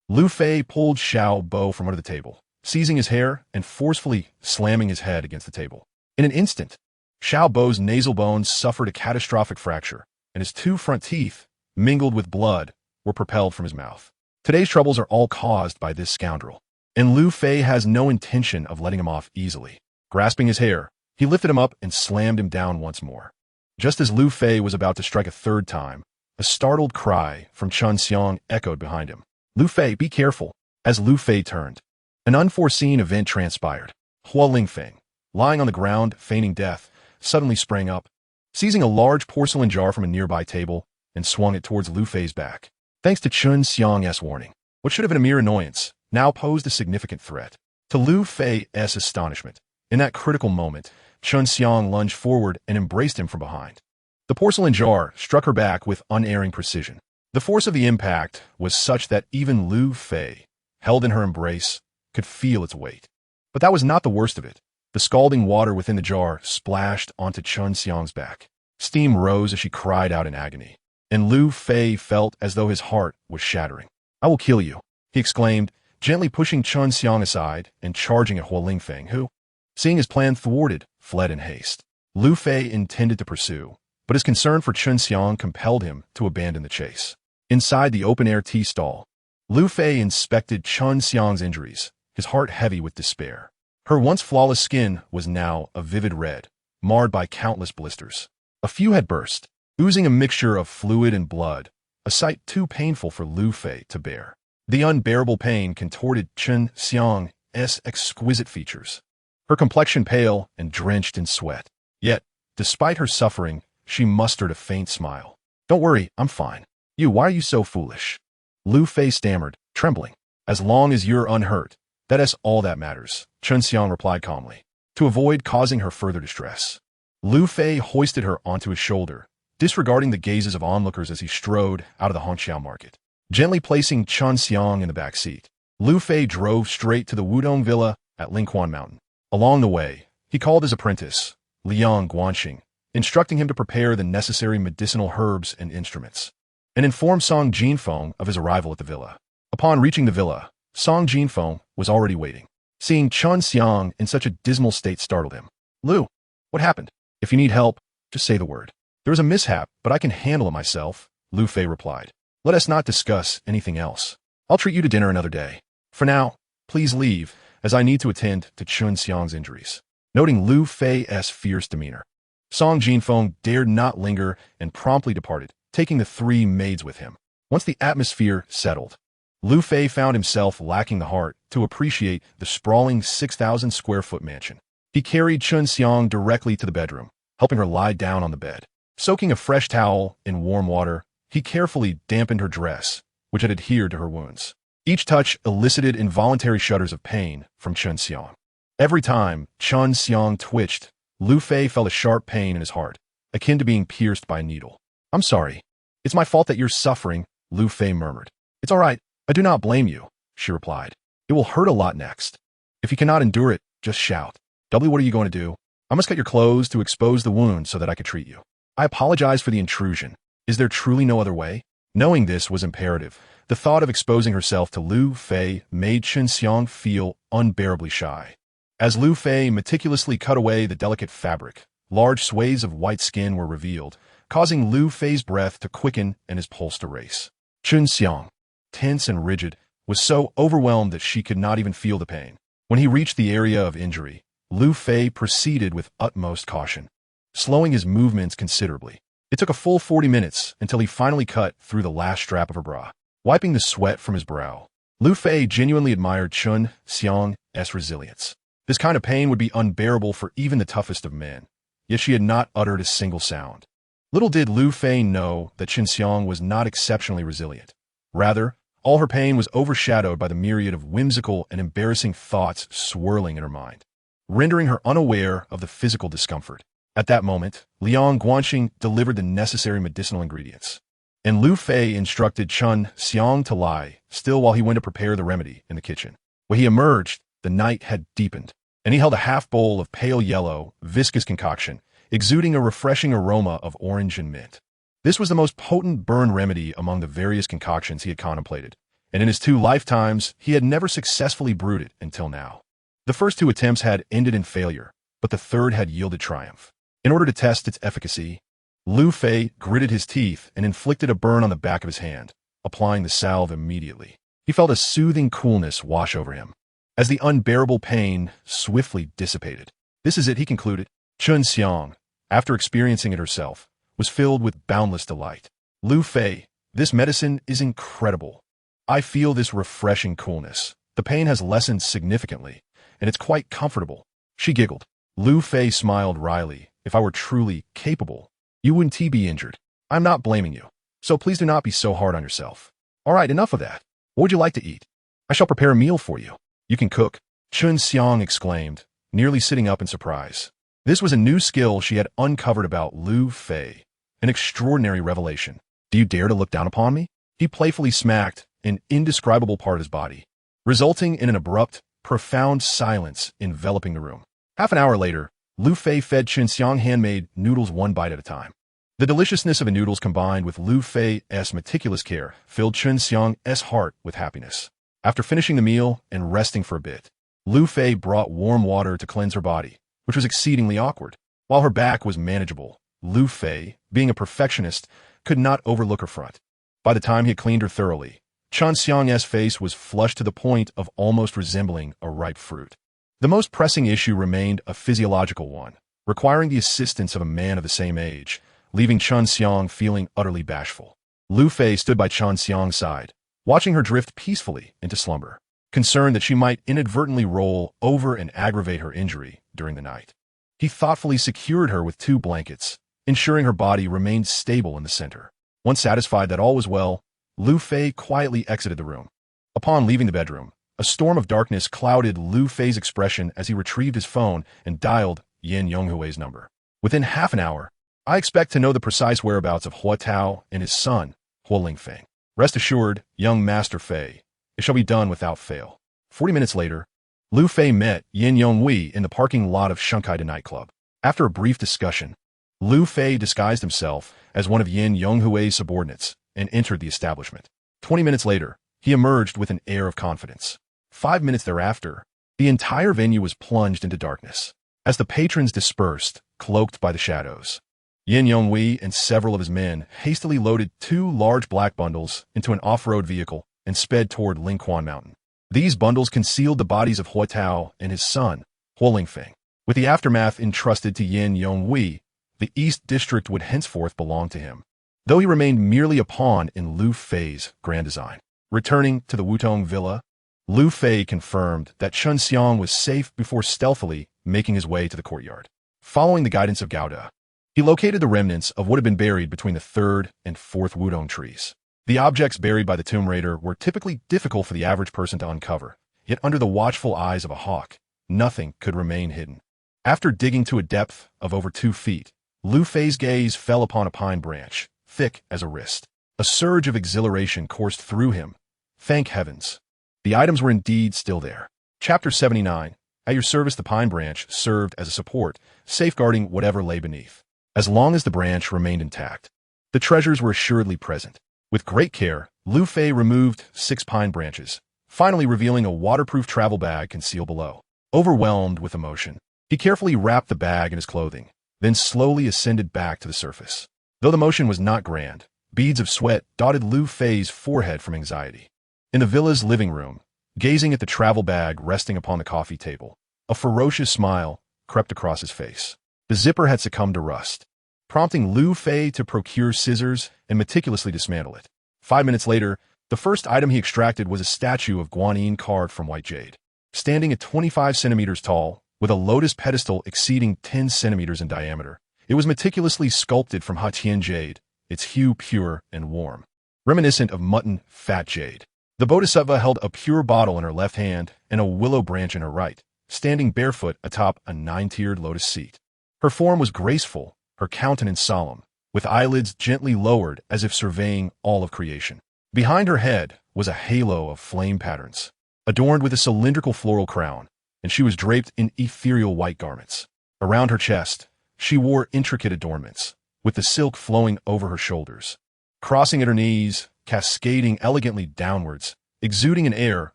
Lu Fei pulled Xiaobo from under the table, seizing his hair and forcefully slamming his head against the table. In an instant, Xiaobo's nasal bones suffered a catastrophic fracture, and his 2 front teeth, mingled with blood, were propelled from his mouth. Today's troubles are all caused by this scoundrel, and Lu Fei has no intention of letting him off easily. Grasping his hair, he lifted him up and slammed him down once more. Just as Lu Fei was about to strike a third time, a startled cry from Chen Xiang echoed behind him. "Lu Fei, be careful. As Lu Fei turned, an unforeseen event transpired. Hua Lingfeng, lying on the ground, feigning death, suddenly sprang up, seizing a large porcelain jar from a nearby table, and swung it towards Lu Fei's back. Thanks to Chun Xiang's warning, what should have been a mere annoyance now posed a significant threat. To Lu Fei's astonishment, in that critical moment, Chun Xiang lunged forward and embraced him from behind. The porcelain jar struck her back with unerring precision. The force of the impact was such that even Lu Fei, held in her embrace, could feel its weight. But that was not the worst of it. The scalding water within the jar splashed onto Chun Xiang's back. Steam rose as she cried out in agony, and Lu Fei felt as though his heart was shattering. "I will kill you," he exclaimed, gently pushing Chun Xiang aside and charging at Hua Lingfeng, who, seeing his plan thwarted, fled in haste. Lu Fei intended to pursue, but his concern for Chun Xiang compelled him to abandon the chase. Inside the open-air tea stall, Lu Fei inspected Chun Xiang's injuries, his heart heavy with despair. Her once flawless skin was now a vivid red, marred by countless blisters. A few had burst, oozing a mixture of fluid and blood, a sight too painful for Lu Fei to bear. The unbearable pain contorted Chun Xiang's exquisite features, her complexion pale and drenched in sweat. Yet, despite her suffering, she mustered a faint smile. "Don't worry, I'm fine." Why are you so foolish?" Lu Fei stammered, trembling. "As long as you're unhurt, that is all that matters," Chun Xiang replied calmly, to avoid causing her further distress. Lu Fei hoisted her onto his shoulder, disregarding the gazes of onlookers as he strode out of the Hongqiao market. Gently placing Chun Xiang in the back seat, Lu Fei drove straight to the Wudong Villa at Lingquan Mountain. Along the way, he called his apprentice, Liang Guanxing, instructing him to prepare the necessary medicinal herbs and instruments, and informed Song Jinfeng of his arrival at the villa. Upon reaching the villa, Song Jinfeng was already waiting. Seeing Chun Xiang in such a dismal state startled him. "Lu, what happened? If you need help, just say the word." "There was a mishap, but I can handle it myself," Lu Fei replied. "Let us not discuss anything else. I'll treat you to dinner another day. For now, please leave, as I need to attend to Chun Xiang's injuries." Noting Lu Fei's fierce demeanor, Song Jinfeng dared not linger and promptly departed, taking the 3 maids with him. Once the atmosphere settled, Lu Fei found himself lacking the heart to appreciate the sprawling 6,000-square-foot mansion. He carried Chun Xiang directly to the bedroom, helping her lie down on the bed. Soaking a fresh towel in warm water, he carefully dampened her dress, which had adhered to her wounds. Each touch elicited involuntary shudders of pain from Chun Xiang. Every time Chun Xiang twitched, Lu Fei felt a sharp pain in his heart, akin to being pierced by a needle. "I'm sorry. It's my fault that you're suffering," Lu Fei murmured. "It's all right. I do not blame you," she replied. "It will hurt a lot next. If you cannot endure it, just shout. W, what are you going to do?" "I must cut your clothes to expose the wound so that I could treat you." "I apologize for the intrusion. Is there truly no other way?" Knowing this was imperative, the thought of exposing herself to Lu Fei made Chun Xiang feel unbearably shy. As Lu Fei meticulously cut away the delicate fabric, large swathes of white skin were revealed, causing Lu Fei's breath to quicken and his pulse to race. Chun Xiang, tense and rigid, was so overwhelmed that she could not even feel the pain. When he reached the area of injury, Lu Fei proceeded with utmost caution, slowing his movements considerably. It took a full 40 minutes until he finally cut through the last strap of her bra. Wiping the sweat from his brow, Lu Fei genuinely admired Chun Xiang's resilience. This kind of pain would be unbearable for even the toughest of men, yet she had not uttered a single sound. Little did Lu Fei know that Chun Xiang was not exceptionally resilient. Rather, all her pain was overshadowed by the myriad of whimsical and embarrassing thoughts swirling in her mind, rendering her unaware of the physical discomfort. At that moment, Liang Guanxing delivered the necessary medicinal ingredients, and Lu Fei instructed Chun Xiang to lie still while he went to prepare the remedy in the kitchen. When he emerged, the night had deepened, and he held a half bowl of pale yellow, viscous concoction, exuding a refreshing aroma of orange and mint. This was the most potent burn remedy among the various concoctions he had contemplated, and in his 2 lifetimes he had never successfully brewed it until now. The first 2 attempts had ended in failure, but the third had yielded triumph. In order to test its efficacy, Lu Fei gritted his teeth and inflicted a burn on the back of his hand, applying the salve immediately. He felt a soothing coolness wash over him, as the unbearable pain swiftly dissipated. "This is it," he concluded. Chun Xiang, after experiencing it herself, was filled with boundless delight. "Lu Fei, this medicine is incredible. I feel this refreshing coolness. The pain has lessened significantly, and it's quite comfortable. She giggled. Lu Fei smiled wryly. If I were truly capable, you wouldn't be injured. I'm not blaming you, so please do not be so hard on yourself. All right, enough of that. What would you like to eat? I shall prepare a meal for you. You can cook, Chun Xiang exclaimed, nearly sitting up in surprise. This was a new skill she had uncovered about Lu Fei, an extraordinary revelation. Do you dare to look down upon me? He playfully smacked an indescribable part of his body, resulting in an abrupt, profound silence enveloping the room. Half an hour later, Lu Fei fed Chun Xiang handmade noodles one bite at a time. The deliciousness of the noodles combined with Lu Fei's meticulous care filled Chun Xiang's heart with happiness. After finishing the meal and resting for a bit, Lu Fei brought warm water to cleanse her body, which was exceedingly awkward. While her back was manageable, Lu Fei, being a perfectionist, could not overlook her front. By the time he had cleaned her thoroughly, Chun Xiang's face was flushed to the point of almost resembling a ripe fruit. The most pressing issue remained a physiological one, requiring the assistance of a man of the same age, leaving Chun Xiang feeling utterly bashful. Lu Fei stood by Chun Xiang's side, watching her drift peacefully into slumber, concerned that she might inadvertently roll over and aggravate her injury during the night. He thoughtfully secured her with 2 blankets, ensuring her body remained stable in the center. Once satisfied that all was well, Lu Fei quietly exited the room. Upon leaving the bedroom, a storm of darkness clouded Lu Fei's expression as he retrieved his phone and dialed Yin Yonghui's number. Within half an hour, I expect to know the precise whereabouts of Hua Tao and his son, Hua Lingfeng. Rest assured, young Master Fei, it shall be done without fail. 40 minutes later, Lu Fei met Yin Yonghui in the parking lot of Shunkaida nightclub. After a brief discussion, Lu Fei disguised himself as one of Yin Yonghui's subordinates and entered the establishment. 20 minutes later, he emerged with an air of confidence. 5 minutes thereafter, the entire venue was plunged into darkness. As the patrons dispersed, cloaked by the shadows, Yin Yonghui and several of his men hastily loaded 2 large black bundles into an off-road vehicle and sped toward Lingquan Mountain. These bundles concealed the bodies of Hua Tao and his son, Hua Lingfeng. With the aftermath entrusted to Yin Yonghui, the East District would henceforth belong to him, though he remained merely a pawn in Lu Fei's grand design. Returning to the Wutong Villa, Lu Fei confirmed that Chun Xiang was safe before stealthily making his way to the courtyard. Following the guidance of Gauda, he located the remnants of what had been buried between the 3rd and 4th Wudong trees. The objects buried by the Tomb Raider were typically difficult for the average person to uncover, yet under the watchful eyes of a hawk, nothing could remain hidden. After digging to a depth of over 2 feet, Lu Fei's gaze fell upon a pine branch, thick as a wrist. A surge of exhilaration coursed through him. Thank heavens. The items were indeed still there. Chapter 79. At your service, the pine branch served as a support, safeguarding whatever lay beneath. As long as the branch remained intact, the treasures were assuredly present. With great care, Lu Fei removed 6 pine branches, finally revealing a waterproof travel bag concealed below. Overwhelmed with emotion, he carefully wrapped the bag in his clothing, then slowly ascended back to the surface. Though the motion was not grand, beads of sweat dotted Lu Fei's forehead from anxiety. In the villa's living room, gazing at the travel bag resting upon the coffee table, a ferocious smile crept across his face. The zipper had succumbed to rust, prompting Lu Fei to procure scissors and meticulously dismantle it. 5 minutes later, the first item he extracted was a statue of Guanyin carved from white jade. Standing at 25 centimeters tall, with a lotus pedestal exceeding 10 centimeters in diameter, it was meticulously sculpted from Hatian jade, its hue pure and warm, reminiscent of mutton fat jade. The Bodhisattva held a pure bottle in her left hand and a willow branch in her right, standing barefoot atop a 9-tiered lotus seat. Her form was graceful, her countenance solemn, with eyelids gently lowered as if surveying all of creation. Behind her head was a halo of flame patterns, adorned with a cylindrical floral crown, and she was draped in ethereal white garments. Around her chest, she wore intricate adornments, with the silk flowing over her shoulders, crossing at her knees, cascading elegantly downwards, exuding an air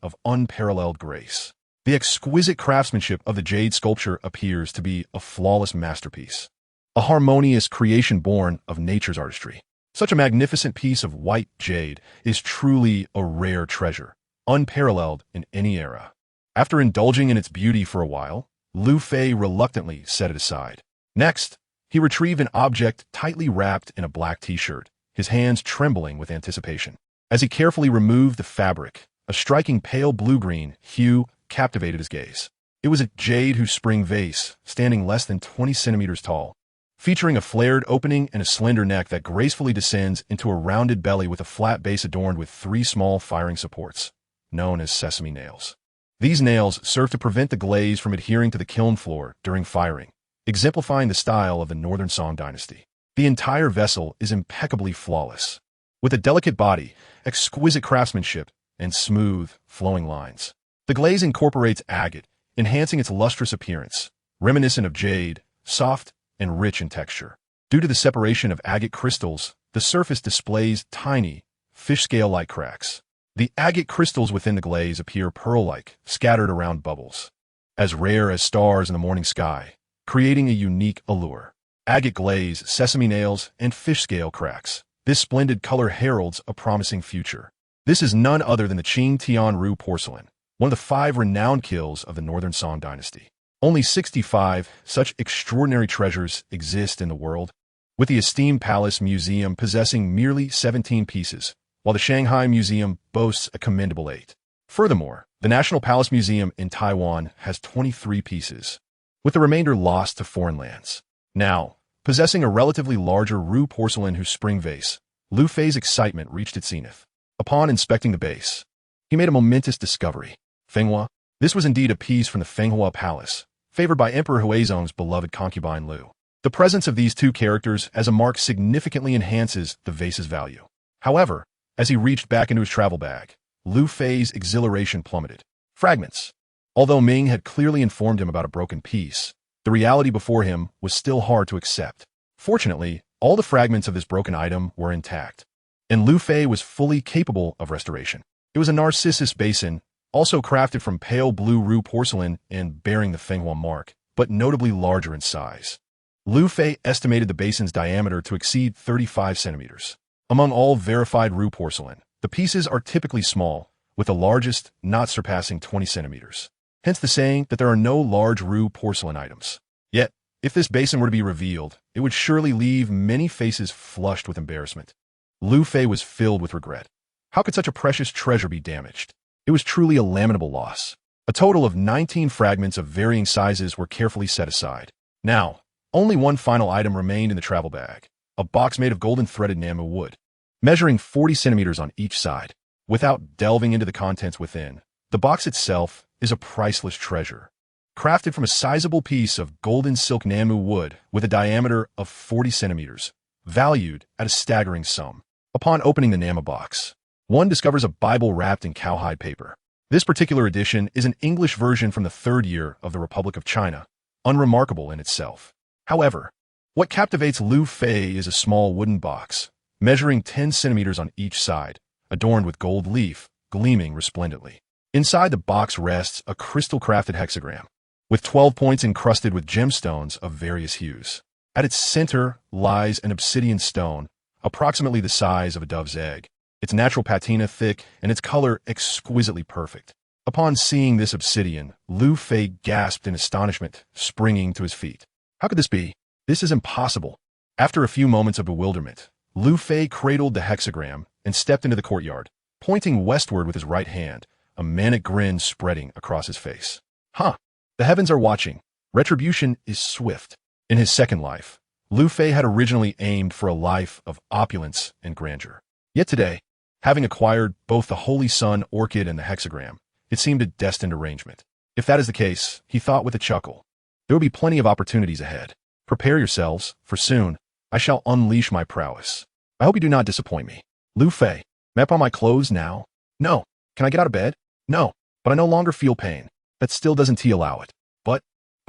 of unparalleled grace. The exquisite craftsmanship of the jade sculpture appears to be a flawless masterpiece, a harmonious creation born of nature's artistry. Such a magnificent piece of white jade is truly a rare treasure, unparalleled in any era. After indulging in its beauty for a while, Lu Fei reluctantly set it aside. Next, he retrieved an object tightly wrapped in a black t-shirt, his hands trembling with anticipation. As he carefully removed the fabric, a striking pale blue-green hue captivated his gaze. It was a jade whose spring vase, standing less than 20 centimeters tall, featuring a flared opening and a slender neck that gracefully descends into a rounded belly with a flat base adorned with 3 small firing supports, known as sesame nails. These nails serve to prevent the glaze from adhering to the kiln floor during firing, exemplifying the style of the Northern Song dynasty. The entire vessel is impeccably flawless, with a delicate body, exquisite craftsmanship, and smooth, flowing lines. The glaze incorporates agate, enhancing its lustrous appearance, reminiscent of jade, soft and rich in texture. Due to the separation of agate crystals, the surface displays tiny, fish scale-like cracks. The agate crystals within the glaze appear pearl-like, scattered around bubbles, as rare as stars in the morning sky, creating a unique allure. Agate glaze, sesame nails, and fish scale cracks. This splendid color heralds a promising future. This is none other than the Qing Tianru porcelain, one of the 5 renowned kilns of the Northern Song dynasty. Only 65 such extraordinary treasures exist in the world, with the esteemed Palace Museum possessing merely 17 pieces, while the Shanghai Museum boasts a commendable 8. Furthermore, the National Palace Museum in Taiwan has 23 pieces, with the remainder lost to foreign lands. Now, possessing a relatively larger Ru porcelain whose spring vase, Lu Fei's excitement reached its zenith. Upon inspecting the base, he made a momentous discovery. Fenghua. This was indeed a piece from the Fenghua Palace, favored by Emperor Huizong's beloved concubine Lu. The presence of these 2 characters as a mark significantly enhances the vase's value. However, as he reached back into his travel bag, Lu Fei's exhilaration plummeted. Fragments. Although Ming had clearly informed him about a broken piece, the reality before him was still hard to accept. Fortunately, all the fragments of this broken item were intact, and Lu Fei was fully capable of restoration. It was a Narcissus basin, also crafted from pale blue Ru porcelain and bearing the Fenghua mark, but notably larger in size. Lu Fei estimated the basin's diameter to exceed 35 centimeters. Among all verified Ru porcelain, the pieces are typically small, with the largest not surpassing 20 centimeters. Hence the saying that there are no large Ru porcelain items. Yet, if this basin were to be revealed, it would surely leave many faces flushed with embarrassment. Lu Fei was filled with regret. How could such a precious treasure be damaged? It was truly a lamentable loss. A total of 19 fragments of varying sizes were carefully set aside. Now, only one final item remained in the travel bag, a box made of golden threaded Namu wood, measuring 40 centimeters on each side. Without delving into the contents within, the box itself is a priceless treasure, crafted from a sizable piece of golden silk Namu wood with a diameter of 40 centimeters, valued at a staggering sum. Upon opening the Namu box, one discovers a Bible wrapped in cowhide paper. This particular edition is an English version from the 3rd year of the Republic of China, unremarkable in itself. However, what captivates Lu Fei is a small wooden box, measuring 10 centimeters on each side, adorned with gold leaf, gleaming resplendently. Inside the box rests a crystal-crafted hexagram, with 12 points encrusted with gemstones of various hues. At its center lies an obsidian stone, approximately the size of a dove's egg, its natural patina thick and its color exquisitely perfect. Upon seeing this obsidian, Lu Fei gasped in astonishment, springing to his feet. How could this be? This is impossible. After a few moments of bewilderment, Lu Fei cradled the hexagram and stepped into the courtyard, pointing westward with his right hand, a manic grin spreading across his face. Huh. The heavens are watching. Retribution is swift. In his second life, Lu Fei had originally aimed for a life of opulence and grandeur. Yet today, having acquired both the Holy Sun orchid and the hexagram, it seemed a destined arrangement. If that is the case, he thought with a chuckle, there will be plenty of opportunities ahead. Prepare yourselves, for soon, I shall unleash my prowess. I hope you do not disappoint me. Lu Fei, may I put on my clothes now? No. Can I get out of bed? No. But I no longer feel pain. That still doesn't allow it. But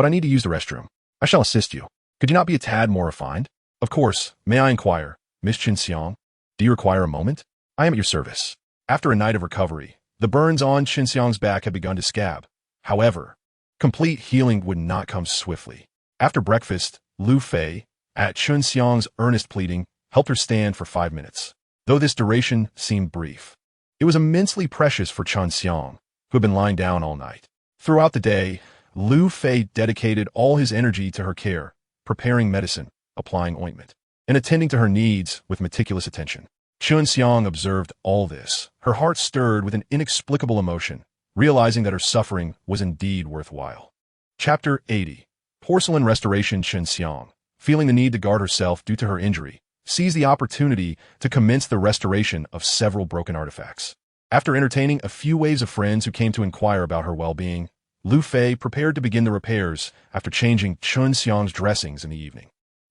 I need to use the restroom. I shall assist you. Could you not be a tad more refined? Of course. May I inquire, Miss Qinxiang, do you require a moment? I am at your service. After a night of recovery, the burns on Qinxiang's back had begun to scab. However, complete healing would not come swiftly. After breakfast, Lu Fei, at Qinxiang's earnest pleading, helped her stand for 5 minutes. Though this duration seemed brief, it was immensely precious for Qinxiang, who had been lying down all night. Throughout the day, Lu Fei dedicated all his energy to her care, preparing medicine, applying ointment, and attending to her needs with meticulous attention. Chun Xiang observed all this. Her heart stirred with an inexplicable emotion, realizing that her suffering was indeed worthwhile. Chapter 80. Porcelain Restoration. Chun Xiang, feeling the need to guard herself due to her injury, seized the opportunity to commence the restoration of several broken artifacts. After entertaining a few waves of friends who came to inquire about her well-being, Lu Fei prepared to begin the repairs after changing Chun Xiang's dressings in the evening.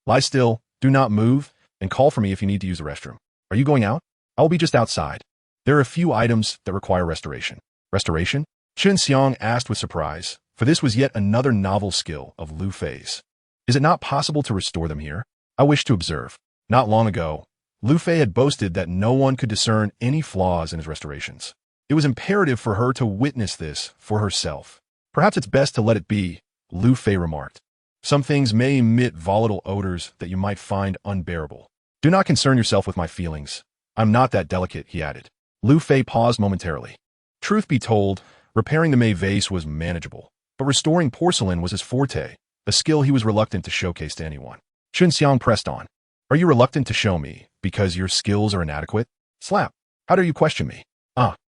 Lie still, do not move, and call for me if you need to use the restroom. Are you going out? I will be just outside. There are a few items that require restoration. Restoration? Chun Xiang asked with surprise, for this was yet another novel skill of Lu Fei's. Is it not possible to restore them here? I wish to observe. Not long ago, Lu Fei had boasted that no one could discern any flaws in his restorations. It was imperative for her to witness this for herself. Perhaps it's best to let it be, Lu Fei remarked. Some things may emit volatile odors that you might find unbearable. Do not concern yourself with my feelings. I'm not that delicate, he added. Lu Fei paused momentarily. Truth be told, repairing the Mei vase was manageable, but restoring porcelain was his forte, a skill he was reluctant to showcase to anyone. Chun Xiang pressed on. Are you reluctant to show me because your skills are inadequate? Slap. How dare you question me?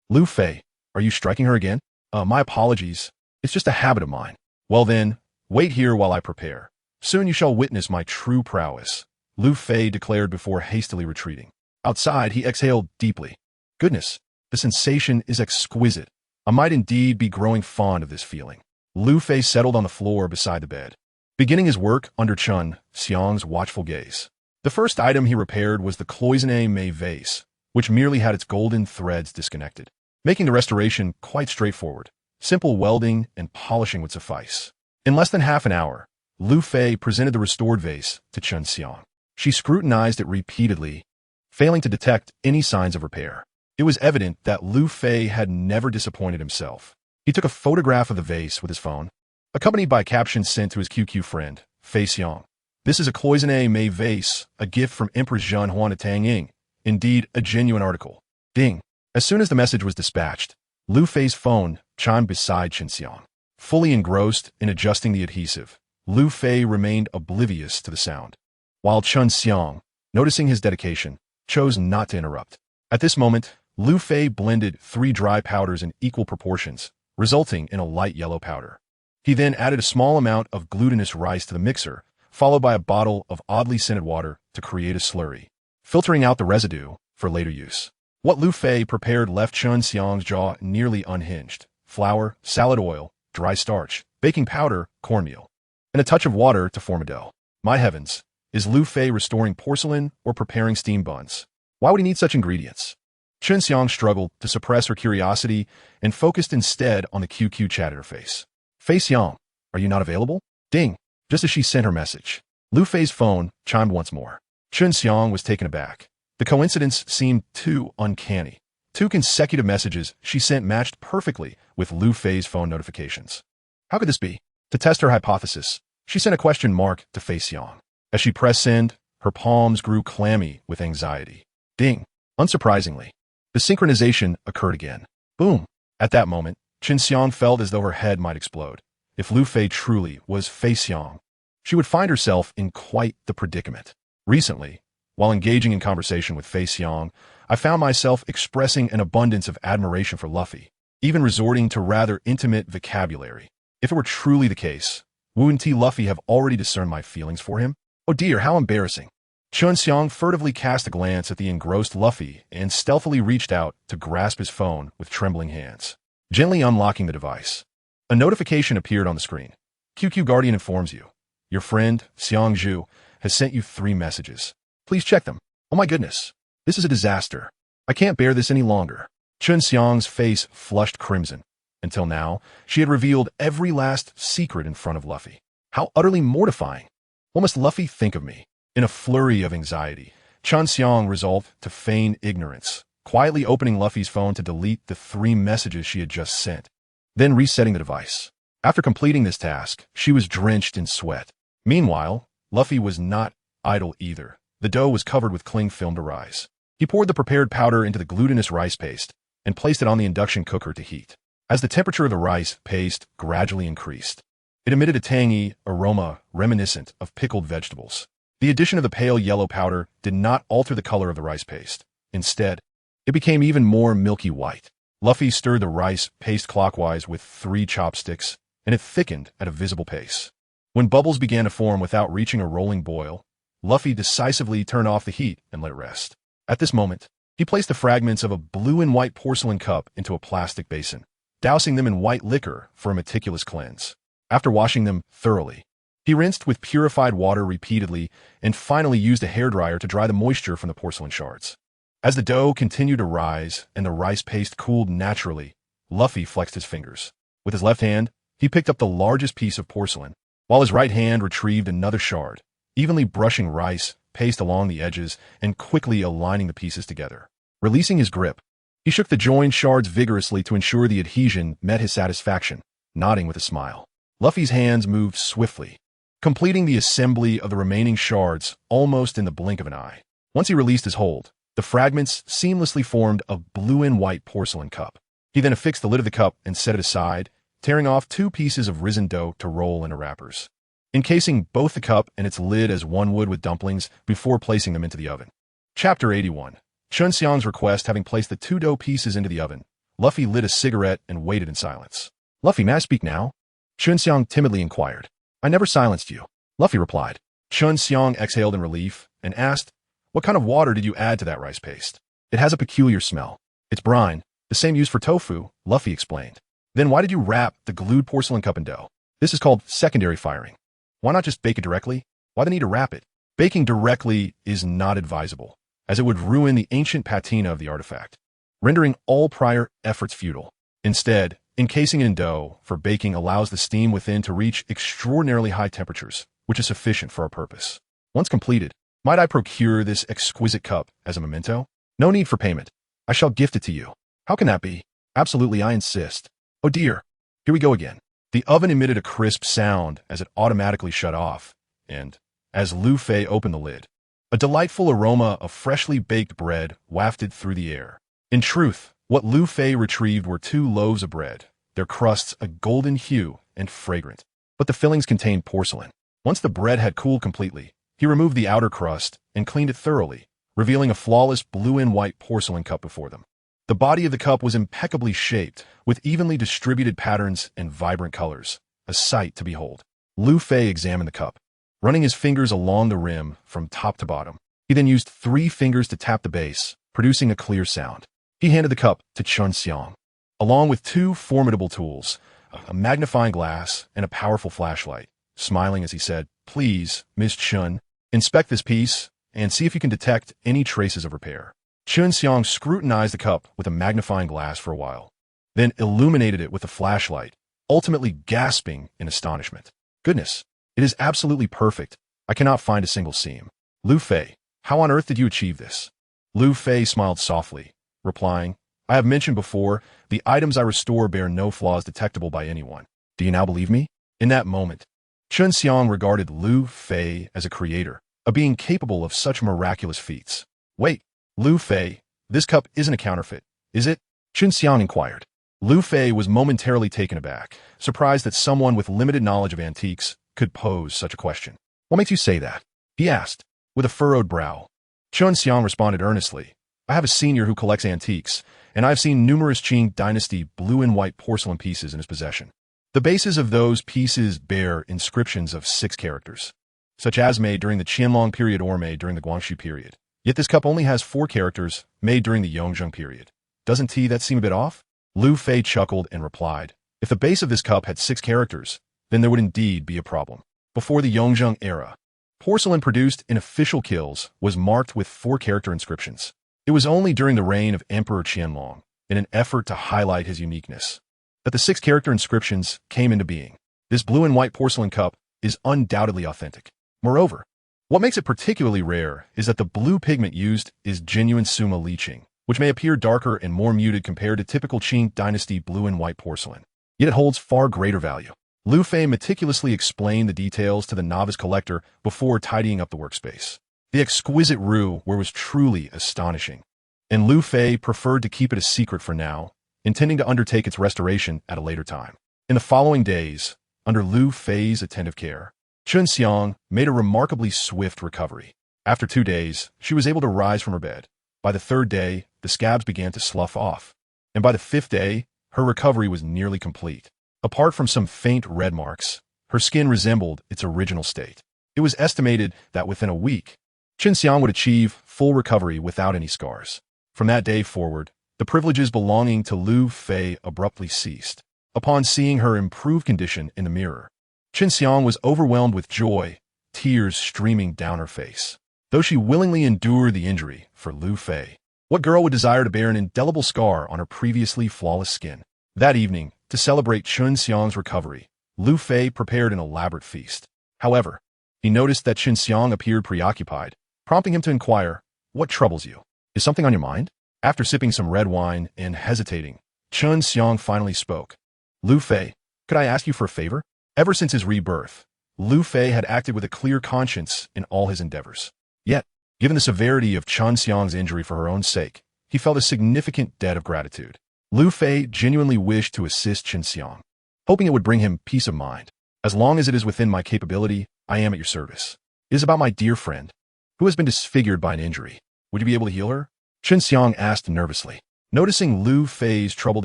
Lu Fei, are you striking her again? My apologies. It's just a habit of mine. Well then, wait here while I prepare. Soon you shall witness my true prowess, Lu Fei declared before hastily retreating. Outside, he exhaled deeply. Goodness, the sensation is exquisite. I might indeed be growing fond of this feeling. Lu Fei settled on the floor beside the bed, beginning his work under Chun Xiang's watchful gaze. The first item he repaired was the cloisonné Mei vase, which merely had its golden threads disconnected, making the restoration quite straightforward. Simple welding and polishing would suffice. In less than half an hour, Lu Fei presented the restored vase to Chun Xiang. She scrutinized it repeatedly, failing to detect any signs of repair. It was evident that Lu Fei had never disappointed himself. He took a photograph of the vase with his phone, accompanied by a caption sent to his QQ friend, Fei Xiang. This is a cloisonné Mei vase, a gift from Empress Zhen Huan to Tang Ying. Indeed, a genuine article. Ding. As soon as the message was dispatched, Lu Fei's phone chimed beside Chun Xiang. Fully engrossed in adjusting the adhesive, Lu Fei remained oblivious to the sound, while Chun Xiang, noticing his dedication, chose not to interrupt. At this moment, Lu Fei blended 3 dry powders in equal proportions, resulting in a light yellow powder. He then added a small amount of glutinous rice to the mixer, followed by a bottle of oddly scented water to create a slurry, filtering out the residue for later use. What Lu Fei prepared left Chun Xiang's jaw nearly unhinged. Flour, salad oil, dry starch, baking powder, cornmeal, and a touch of water to form a dough. My heavens, is Lu Fei restoring porcelain or preparing steam buns? Why would he need such ingredients? Chun Xiang struggled to suppress her curiosity and focused instead on the QQ chat interface. Fei Xiang, are you not available? Ding. Just as she sent her message, Lu Fei's phone chimed once more. Chun Xiang was taken aback. The coincidence seemed too uncanny. 2 consecutive messages she sent matched perfectly with Lu Fei's phone notifications. How could this be? To test her hypothesis, she sent a question mark to Fei Xiang. As she pressed send, her palms grew clammy with anxiety. Ding. Unsurprisingly, the synchronization occurred again. Boom. At that moment, Chun Xiang felt as though her head might explode. If Lu Fei truly was Fei Xiang, she would find herself in quite the predicament. Recently, while engaging in conversation with Fei Xiang, I found myself expressing an abundance of admiration for Luffy, even resorting to rather intimate vocabulary. If it were truly the case, wouldn't Luffy have already discerned my feelings for him? Oh dear, how embarrassing. Chun Xiang furtively cast a glance at the engrossed Luffy and stealthily reached out to grasp his phone with trembling hands, gently unlocking the device. A notification appeared on the screen. QQ Guardian informs you. Your friend, Xiang Zhu, has sent you 3 messages. Please check them. Oh my goodness. This is a disaster. I can't bear this any longer. Chun Xiang's face flushed crimson. Until now, she had revealed every last secret in front of Luffy. How utterly mortifying. What must Luffy think of me? In a flurry of anxiety, Chun Xiang resolved to feign ignorance, quietly opening Luffy's phone to delete the 3 messages she had just sent, then resetting the device. After completing this task, she was drenched in sweat. Meanwhile, Luffy was not idle either. The dough was covered with cling film to rise. He poured the prepared powder into the glutinous rice paste and placed it on the induction cooker to heat. As the temperature of the rice paste gradually increased, it emitted a tangy aroma reminiscent of pickled vegetables. The addition of the pale yellow powder did not alter the color of the rice paste, Instead, it became even more milky white. Luffy stirred the rice paste clockwise with 3 chopsticks, and it thickened at a visible pace. When bubbles began to form without reaching a rolling boil, Luffy decisively turned off the heat and let it rest. At this moment, he placed the fragments of a blue and white porcelain cup into a plastic basin, dousing them in white liquor for a meticulous cleanse. After washing them thoroughly, he rinsed with purified water repeatedly and finally used a hairdryer to dry the moisture from the porcelain shards. As the dough continued to rise and the rice paste cooled naturally, Luffy flexed his fingers. With his left hand, he picked up the largest piece of porcelain, while his right hand retrieved another shard, evenly brushing rice paste along the edges and quickly aligning the pieces together. Releasing his grip, he shook the joined shards vigorously to ensure the adhesion met his satisfaction, nodding with a smile. Luffy's hands moved swiftly, completing the assembly of the remaining shards almost in the blink of an eye. Once he released his hold, the fragments seamlessly formed a blue and white porcelain cup. He then affixed the lid of the cup and set it aside, tearing off 2 pieces of risen dough to roll into wrappers, encasing both the cup and its lid as one would with dumplings before placing them into the oven. Chapter 81. Chun Xiang's request. Having placed the 2 dough pieces into the oven, Luffy lit a cigarette and waited in silence. "Luffy, may I speak now?" Chun Xiang timidly inquired. "I never silenced you," Luffy replied. Chun Xiang exhaled in relief and asked, "What kind of water did you add to that rice paste?" "It has a peculiar smell. It's brine, the same used for tofu," Luffy explained. "Then why did you wrap the glued porcelain cup in dough?" "This is called secondary firing. Why not just bake it directly? Why the need to wrap it?" "Baking directly is not advisable, as it would ruin the ancient patina of the artifact, rendering all prior efforts futile. Instead, encasing it in dough for baking allows the steam within to reach extraordinarily high temperatures, which is sufficient for our purpose. Once completed, might I procure this exquisite cup as a memento?" "No need for payment. I shall gift it to you." "How can that be?" "Absolutely, I insist." "Oh dear, here we go again." The oven emitted a crisp sound as it automatically shut off, and, as Lu Fei opened the lid, a delightful aroma of freshly baked bread wafted through the air. In truth, what Lu Fei retrieved were 2 loaves of bread, their crusts a golden hue and fragrant. But the fillings contained porcelain. Once the bread had cooled completely, he removed the outer crust and cleaned it thoroughly, revealing a flawless blue and white porcelain cup before them. The body of the cup was impeccably shaped, with evenly distributed patterns and vibrant colors, a sight to behold. Lu Fei examined the cup, running his fingers along the rim from top to bottom. He then used 3 fingers to tap the base, producing a clear sound. He handed the cup to Chun Xiang, along with 2 formidable tools, a magnifying glass and a powerful flashlight, smiling as he said, "Please, Miss Chun, inspect this piece and see if you can detect any traces of repair." Chun Xiang scrutinized the cup with a magnifying glass for a while, then illuminated it with a flashlight, ultimately gasping in astonishment. "Goodness, it is absolutely perfect. I cannot find a single seam." "Lu Fei, how on earth did you achieve this?" Lu Fei smiled softly, replying, "I have mentioned before, the items I restore bear no flaws detectable by anyone. Do you now believe me?" In that moment, Chun Xiang regarded Lu Fei as a creator, a being capable of such miraculous feats. "Wait, Lu Fei, this cup isn't a counterfeit, is it?" Chun Xiang inquired. Lu Fei was momentarily taken aback, surprised that someone with limited knowledge of antiques could pose such a question. "What makes you say that?" he asked, with a furrowed brow. Chun Xiang responded earnestly, "I have a senior who collects antiques, and I've seen numerous Qing dynasty blue and white porcelain pieces in his possession. The bases of those pieces bear inscriptions of 6 characters, such as made during the Qianlong period or made during the Guangxu period. Yet this cup only has 4 characters made during the Yongzheng period. Doesn't that seem a bit off?" Lu Fei chuckled and replied, "If the base of this cup had 6 characters, then there would indeed be a problem. Before the Yongzheng era, porcelain produced in official kilns was marked with 4-character inscriptions. It was only during the reign of Emperor Qianlong, in an effort to highlight his uniqueness, that the 6-character inscriptions came into being. This blue and white porcelain cup is undoubtedly authentic. Moreover, what makes it particularly rare is that the blue pigment used is genuine Suma leaching, which may appear darker and more muted compared to typical Qing dynasty blue and white porcelain. Yet it holds far greater value." Lu Fei meticulously explained the details to the novice collector before tidying up the workspace. The exquisite roux was truly astonishing, and Lu Fei preferred to keep it a secret for now, intending to undertake its restoration at a later time. In the following days, under Lu Fei's attentive care, Chun Xiang made a remarkably swift recovery. After 2 days, she was able to rise from her bed, By the third day, the scabs began to slough off. And by the fifth day, her recovery was nearly complete. Apart from some faint red marks, her skin resembled its original state. It was estimated that within a week, Qinxiang would achieve full recovery without any scars. From that day forward, the privileges belonging to Lu Fei abruptly ceased. Upon seeing her improved condition in the mirror, Qinxiang was overwhelmed with joy, tears streaming down her face. Though she willingly endured the injury for Lu Fei, what girl would desire to bear an indelible scar on her previously flawless skin? That evening, to celebrate Qinxiang's recovery, Lu Fei prepared an elaborate feast. However, he noticed that Qinxiang appeared preoccupied, prompting him to inquire, "What troubles you? Is something on your mind?" After sipping some red wine and hesitating, Qinxiang finally spoke. "Lu Fei, could I ask you for a favor?" Ever since his rebirth, Lu Fei had acted with a clear conscience in all his endeavors. Yet, given the severity of Qinxiang's injury for her own sake, he felt a significant debt of gratitude. Lu Fei genuinely wished to assist Qinxiang, hoping it would bring him peace of mind. "As long as it is within my capability, I am at your service. It is about my dear friend, who has been disfigured by an injury. Would you be able to heal her?" Qinxiang asked nervously. Noticing Lu Fei's troubled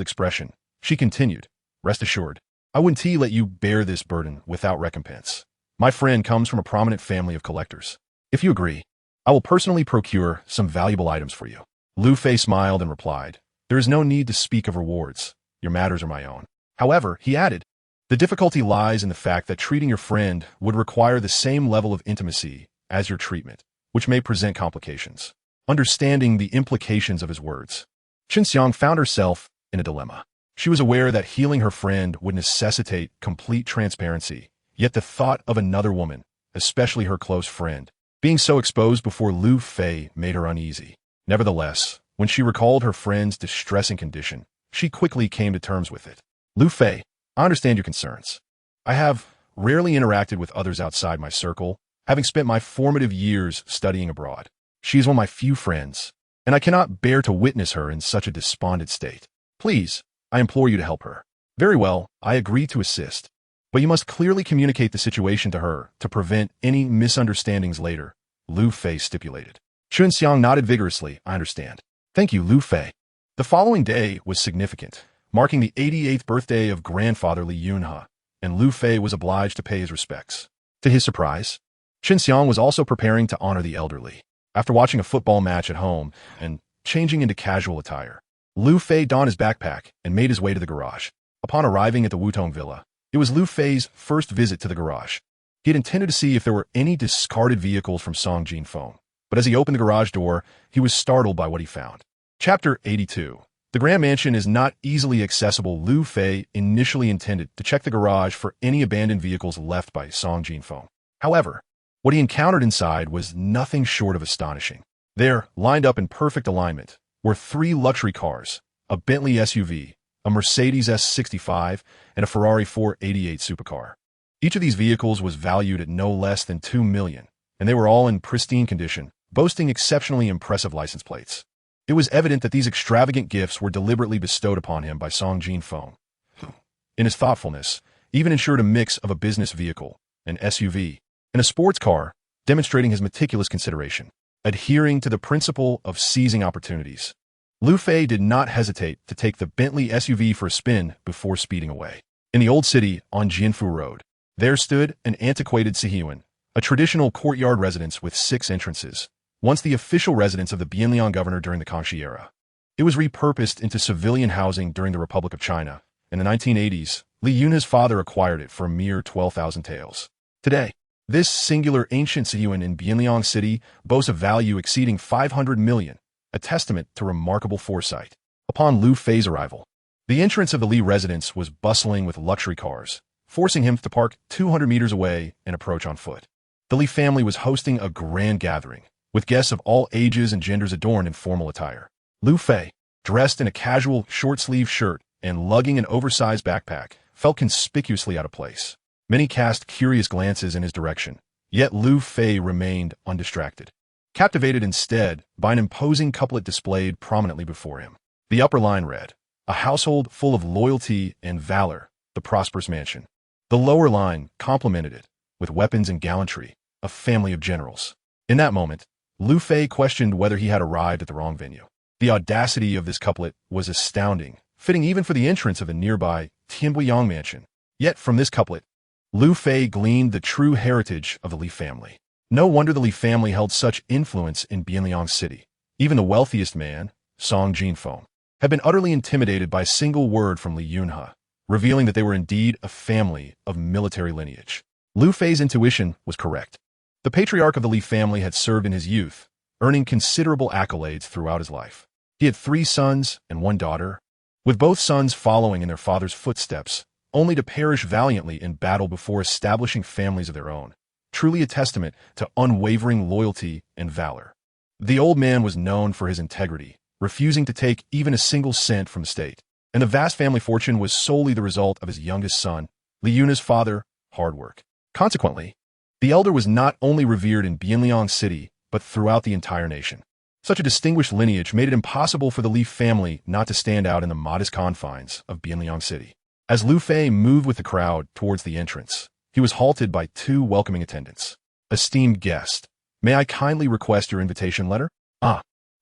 expression, she continued, "Rest assured, I wouldn't let you bear this burden without recompense. My friend comes from a prominent family of collectors. If you agree, I will personally procure some valuable items for you." Lu Fei smiled and replied, "There is no need to speak of rewards. Your matters are my own." However, he added, "The difficulty lies in the fact that treating your friend would require the same level of intimacy as your treatment, which may present complications." Understanding the implications of his words, Qinxiang found herself in a dilemma. She was aware that healing her friend would necessitate complete transparency, yet the thought of another woman, especially her close friend, being so exposed before Lu Fei made her uneasy. Nevertheless, when she recalled her friend's distressing condition, she quickly came to terms with it. "Lu Fei, I understand your concerns. I have rarely interacted with others outside my circle, having spent my formative years studying abroad. She is one of my few friends, and I cannot bear to witness her in such a despondent state. Please, I implore you to help her." "Very well, I agree to assist. But you must clearly communicate the situation to her to prevent any misunderstandings later," Lu Fei stipulated. Qinxiang nodded vigorously. "I understand. Thank you, Lu Fei." The following day was significant, marking the 88th birthday of grandfather Li Yunhe, and Lu Fei was obliged to pay his respects. To his surprise, Qinxiang was also preparing to honor the elderly. After watching a football match at home and changing into casual attire, Lu Fei donned his backpack and made his way to the garage. Upon arriving at the Wutong Villa, it was Lu Fei's first visit to the garage. He had intended to see if there were any discarded vehicles from Song Jinfeng, but as he opened the garage door, he was startled by what he found. Chapter 82. The Grand Mansion is not easily accessible. Lu Fei initially intended to check the garage for any abandoned vehicles left by Song Jinfeng. However, what he encountered inside was nothing short of astonishing. There, lined up in perfect alignment, were 3 luxury cars, a Bentley SUV, a Mercedes S65, and a Ferrari 488 supercar. Each of these vehicles was valued at no less than $2 million, and they were all in pristine condition, boasting exceptionally impressive license plates. It was evident that these extravagant gifts were deliberately bestowed upon him by Song Jinfeng, who, in his thoughtfulness, even ensured a mix of a business vehicle, an SUV, and a sports car, demonstrating his meticulous consideration. Adhering to the principle of seizing opportunities, Lu Fei did not hesitate to take the Bentley SUV for a spin before speeding away. In the old city on Jianfu Road, there stood an antiquated Sihyuan, a traditional courtyard residence with 6 entrances, once the official residence of the Bianliang governor during the Kangxi era. It was repurposed into civilian housing during the Republic of China. In the 1980s, Li Yunhe's father acquired it for a mere 12,000 taels. Today, this singular ancient Sihyuan in Bianliang City boasts a value exceeding 500 million, a testament to remarkable foresight. Upon Lu Fei's arrival, the entrance of the Li residence was bustling with luxury cars, forcing him to park 200 meters away and approach on foot. The Li family was hosting a grand gathering, with guests of all ages and genders adorned in formal attire. Lu Fei, dressed in a casual short-sleeved shirt and lugging an oversized backpack, felt conspicuously out of place. Many cast curious glances in his direction, yet Lu Fei remained undistracted, captivated instead by an imposing couplet displayed prominently before him. The upper line read, "A household full of loyalty and valor, the prosperous mansion." The lower line complemented it, with weapons and gallantry, a family of generals. In that moment, Lu Fei questioned whether he had arrived at the wrong venue. The audacity of this couplet was astounding, fitting even for the entrance of a nearby Tianbuiyang mansion. Yet from this couplet, Lu Fei gleaned the true heritage of the Li family. No wonder the Li family held such influence in Bianliang City. Even the wealthiest man, Song Jinfeng, had been utterly intimidated by a single word from Li Yunhe, revealing that they were indeed a family of military lineage. Lu Fei's intuition was correct. The patriarch of the Li family had served in his youth, earning considerable accolades throughout his life. He had 3 sons and 1 daughter, with both sons following in their father's footsteps, only to perish valiantly in battle before establishing families of their own, truly a testament to unwavering loyalty and valor. The old man was known for his integrity, refusing to take even a single cent from the state, and the vast family fortune was solely the result of his youngest son, Li Yunhe's father, hard work. Consequently, the elder was not only revered in Bianliang City, but throughout the entire nation. Such a distinguished lineage made it impossible for the Li family not to stand out in the modest confines of Bianliang City. As Lu Fei moved with the crowd towards the entrance, he was halted by 2 welcoming attendants. "Esteemed guest, may I kindly request your invitation letter?"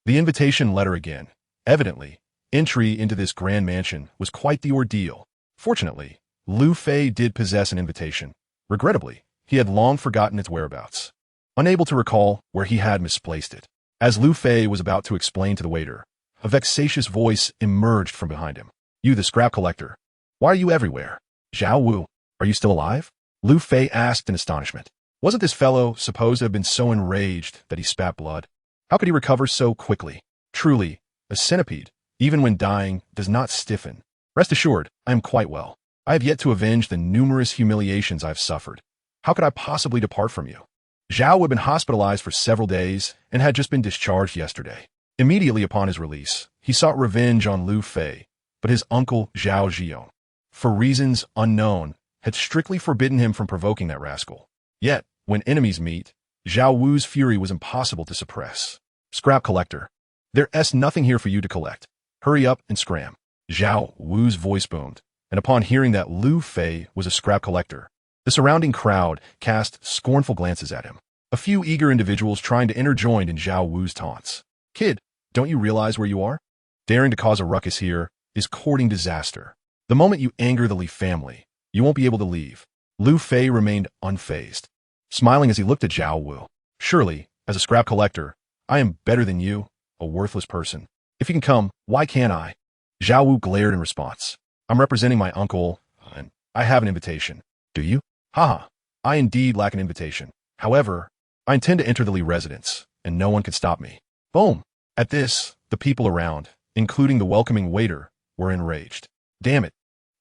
The invitation letter again. Evidently, entry into this grand mansion was quite the ordeal. Fortunately, Lu Fei did possess an invitation. Regrettably, he had long forgotten its whereabouts, unable to recall where he had misplaced it. As Lu Fei was about to explain to the waiter, a vexatious voice emerged from behind him. "You, the scrap collector. Why are you everywhere? Zhao Wu, are you still alive?" Lu Fei asked in astonishment. Wasn't this fellow supposed to have been so enraged that he spat blood? How could he recover so quickly? Truly, a centipede, even when dying, does not stiffen. Rest assured, I am quite well. I have yet to avenge the numerous humiliations I have suffered. How could I possibly depart from you? Zhao had been hospitalized for several days and had just been discharged yesterday. Immediately upon his release, he sought revenge on Lu Fei, but his uncle Zhao Jiong, for reasons unknown, had strictly forbidden him from provoking that rascal. Yet, when enemies meet, Zhao Wu's fury was impossible to suppress. "Scrap collector, there's nothing here for you to collect. Hurry up and scram." Zhao Wu's voice boomed, and upon hearing that Lu Fei was a scrap collector, the surrounding crowd cast scornful glances at him. A few eager individuals trying to enter joined in Zhao Wu's taunts. "Kid, don't you realize where you are? Daring to cause a ruckus here is courting disaster. The moment you anger the Li family, you won't be able to leave." Lu Fei remained unfazed, smiling as he looked at Zhao Wu. "Surely, as a scrap collector, I am better than you, a worthless person. If you can come, why can't I?" Zhao Wu glared in response. "I'm representing my uncle, and I have an invitation." "Do you?" "Haha, I indeed lack an invitation. However, I intend to enter the Li residence, and no one can stop me." Boom! At this, the people around, including the welcoming waiter, were enraged. "Damn it,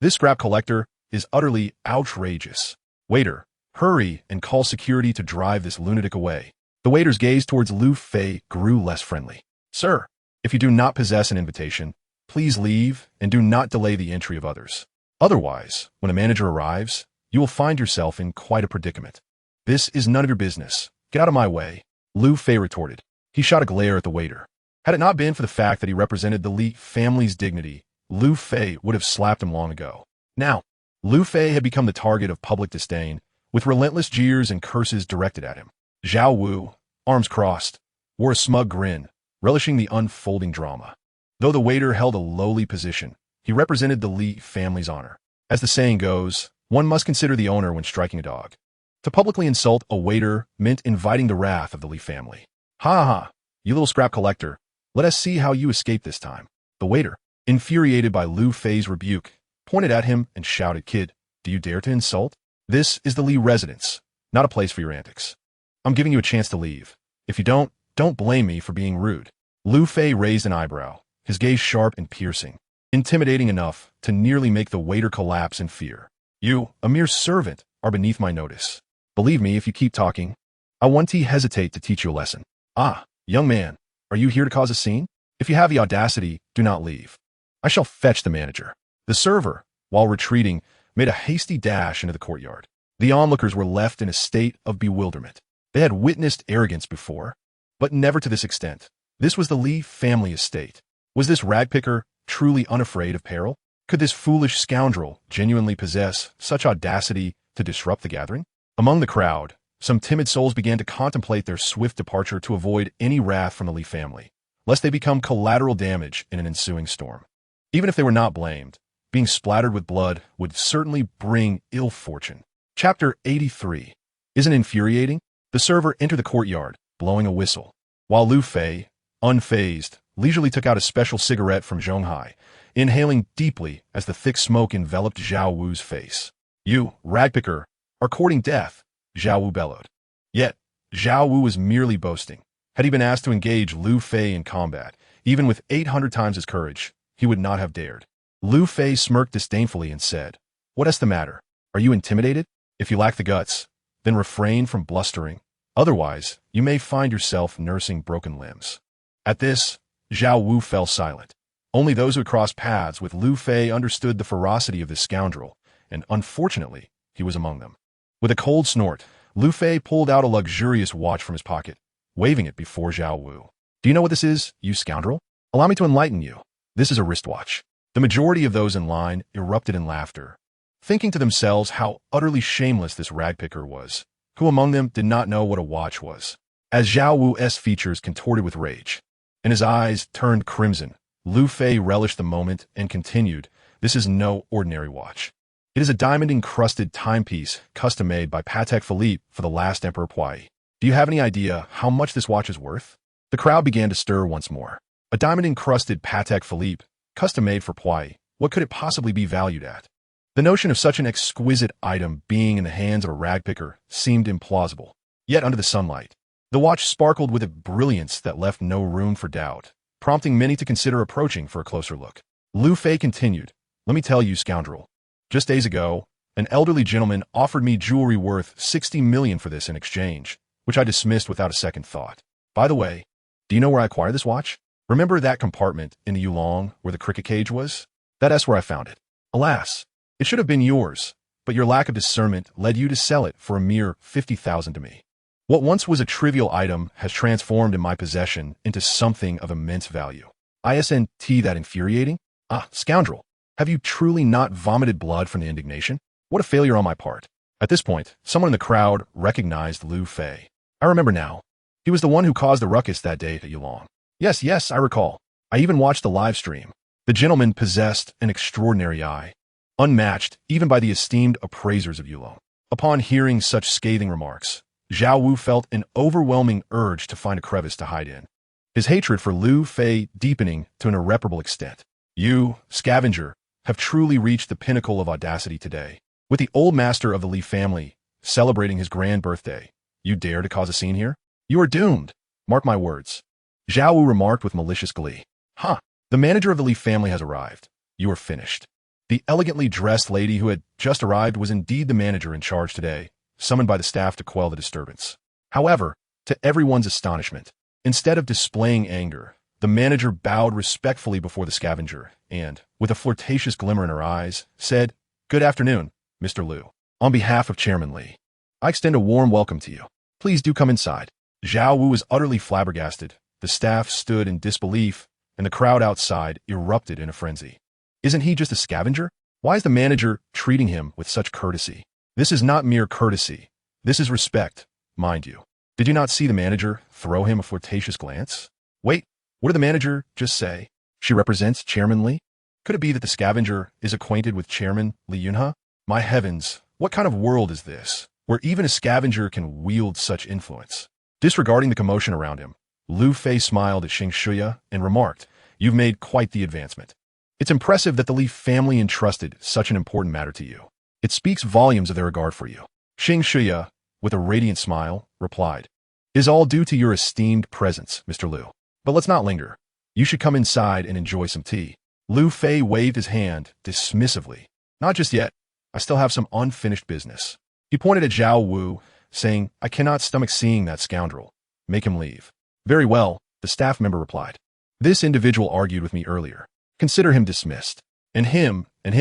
this scrap collector is utterly outrageous. Waiter, hurry and call security to drive this lunatic away." The waiter's gaze towards Lu Fei grew less friendly. "Sir, if you do not possess an invitation, please leave and do not delay the entry of others. Otherwise, when a manager arrives, you will find yourself in quite a predicament." "This is none of your business. Get out of my way," Lu Fei retorted. He shot a glare at the waiter. Had it not been for the fact that he represented the Li family's dignity, Lu Fei would have slapped him long ago. Now, Lu Fei had become the target of public disdain, with relentless jeers and curses directed at him. Zhao Wu, arms crossed, wore a smug grin, relishing the unfolding drama. Though the waiter held a lowly position, he represented the Li family's honor. As the saying goes, one must consider the owner when striking a dog. To publicly insult a waiter meant inviting the wrath of the Li family. "Ha ha, you little scrap collector, let us see how you escape this time." The waiter, infuriated by Lu Fei's rebuke, pointed at him and shouted, "Kid, do you dare to insult? This is the Li residence, not a place for your antics. I'm giving you a chance to leave. If you don't blame me for being rude." Lu Fei raised an eyebrow, his gaze sharp and piercing, intimidating enough to nearly make the waiter collapse in fear. "You, a mere servant, are beneath my notice. Believe me if you keep talking. I won't hesitate to teach you a lesson." "Ah, young man, are you here to cause a scene? If you have the audacity, do not leave. I shall fetch the manager." The server, while retreating, made a hasty dash into the courtyard. The onlookers were left in a state of bewilderment. They had witnessed arrogance before, but never to this extent. This was the Li family estate. Was this ragpicker truly unafraid of peril? Could this foolish scoundrel genuinely possess such audacity to disrupt the gathering? Among the crowd, Some timid souls began to contemplate their swift departure to avoid any wrath from the Li family, lest they become collateral damage in an ensuing storm. Even if they were not blamed, being splattered with blood would certainly bring ill fortune. Chapter 83. Isn't it infuriating? The server entered the courtyard, blowing a whistle, while Lu Fei, unfazed, leisurely took out a special cigarette from Zhonghai, inhaling deeply as the thick smoke enveloped Zhao Wu's face. "You, ragpicker, are courting death," Zhao Wu bellowed. Yet, Zhao Wu was merely boasting. Had he been asked to engage Lu Fei in combat, even with 800 times his courage, he would not have dared. Lu Fei smirked disdainfully and said, "What's the matter? Are you intimidated? If you lack the guts, then refrain from blustering. Otherwise, you may find yourself nursing broken limbs." At this, Zhao Wu fell silent. Only those who had crossed paths with Lu Fei understood the ferocity of this scoundrel, and unfortunately, he was among them. With a cold snort, Lu Fei pulled out a luxurious watch from his pocket, waving it before Zhao Wu. "Do you know what this is, you scoundrel? Allow me to enlighten you. This is a wristwatch." The majority of those in line erupted in laughter, thinking to themselves how utterly shameless this ragpicker was. Who among them did not know what a watch was? As Zhao Wu's features contorted with rage, and his eyes turned crimson, Lu Fei relished the moment and continued, "This is no ordinary watch. It is a diamond-encrusted timepiece custom-made by Patek Philippe for the last Emperor Puyi. Do you have any idea how much this watch is worth?" The crowd began to stir once more. A diamond-encrusted Patek Philippe, custom-made for Puyi, what could it possibly be valued at? The notion of such an exquisite item being in the hands of a ragpicker seemed implausible. Yet under the sunlight, the watch sparkled with a brilliance that left no room for doubt, prompting many to consider approaching for a closer look. Lu Fei continued, "Let me tell you, scoundrel. Just days ago, an elderly gentleman offered me jewelry worth 60 million for this in exchange, which I dismissed without a second thought. By the way, do you know where I acquired this watch? Remember that compartment in the Yulong where the cricket cage was? That's where I found it. Alas, it should have been yours, but your lack of discernment led you to sell it for a mere 50,000 to me. What once was a trivial item has transformed in my possession into something of immense value. Isn't that infuriating? Ah, scoundrel, have you truly not vomited blood from the indignation? What a failure on my part." At this point, someone in the crowd recognized Lu Fei. "I remember now. He was the one who caused the ruckus that day at Yulong. Yes, I recall. I even watched the live stream." The gentleman possessed an extraordinary eye, unmatched even by the esteemed appraisers of Yulong. Upon hearing such scathing remarks, Zhao Wu felt an overwhelming urge to find a crevice to hide in, his hatred for Lu Fei deepening to an irreparable extent. "You, scavenger, have truly reached the pinnacle of audacity today. With the old master of the Li family celebrating his grand birthday, you dare to cause a scene here? You are doomed. Mark my words." Zhao Wu remarked with malicious glee. "Ha! The manager of the Li family has arrived. You are finished." The elegantly dressed lady who had just arrived was indeed the manager in charge today, summoned by the staff to quell the disturbance. However, to everyone's astonishment, instead of displaying anger, the manager bowed respectfully before the scavenger and, with a flirtatious glimmer in her eyes, said, "Good afternoon, Mr. Lu. On behalf of Chairman Li, I extend a warm welcome to you. Please do come inside." Zhao Wu was utterly flabbergasted. The staff stood in disbelief, and the crowd outside erupted in a frenzy. Isn't he just a scavenger? Why is the manager treating him with such courtesy? This is not mere courtesy. This is respect, mind you. Did you not see the manager throw him a flirtatious glance? Wait, what did the manager just say? She represents Chairman Li? Could it be that the scavenger is acquainted with Chairman Li Yunhe? My heavens, what kind of world is this, where even a scavenger can wield such influence? Disregarding the commotion around him, Lu Fei smiled at Xing Shuya and remarked, "You've made quite the advancement. It's impressive that the Li family entrusted such an important matter to you. It speaks volumes of their regard for you." Xing Shuya, with a radiant smile, replied, "Is all due to your esteemed presence, Mr. Lu. But let's not linger. You should come inside and enjoy some tea." Lu Fei waved his hand dismissively. "Not just yet. I still have some unfinished business." He pointed at Zhao Wu, saying, "I cannot stomach seeing that scoundrel. Make him leave." "Very well," the staff member replied. "This individual argued with me earlier. Consider him dismissed. And him, and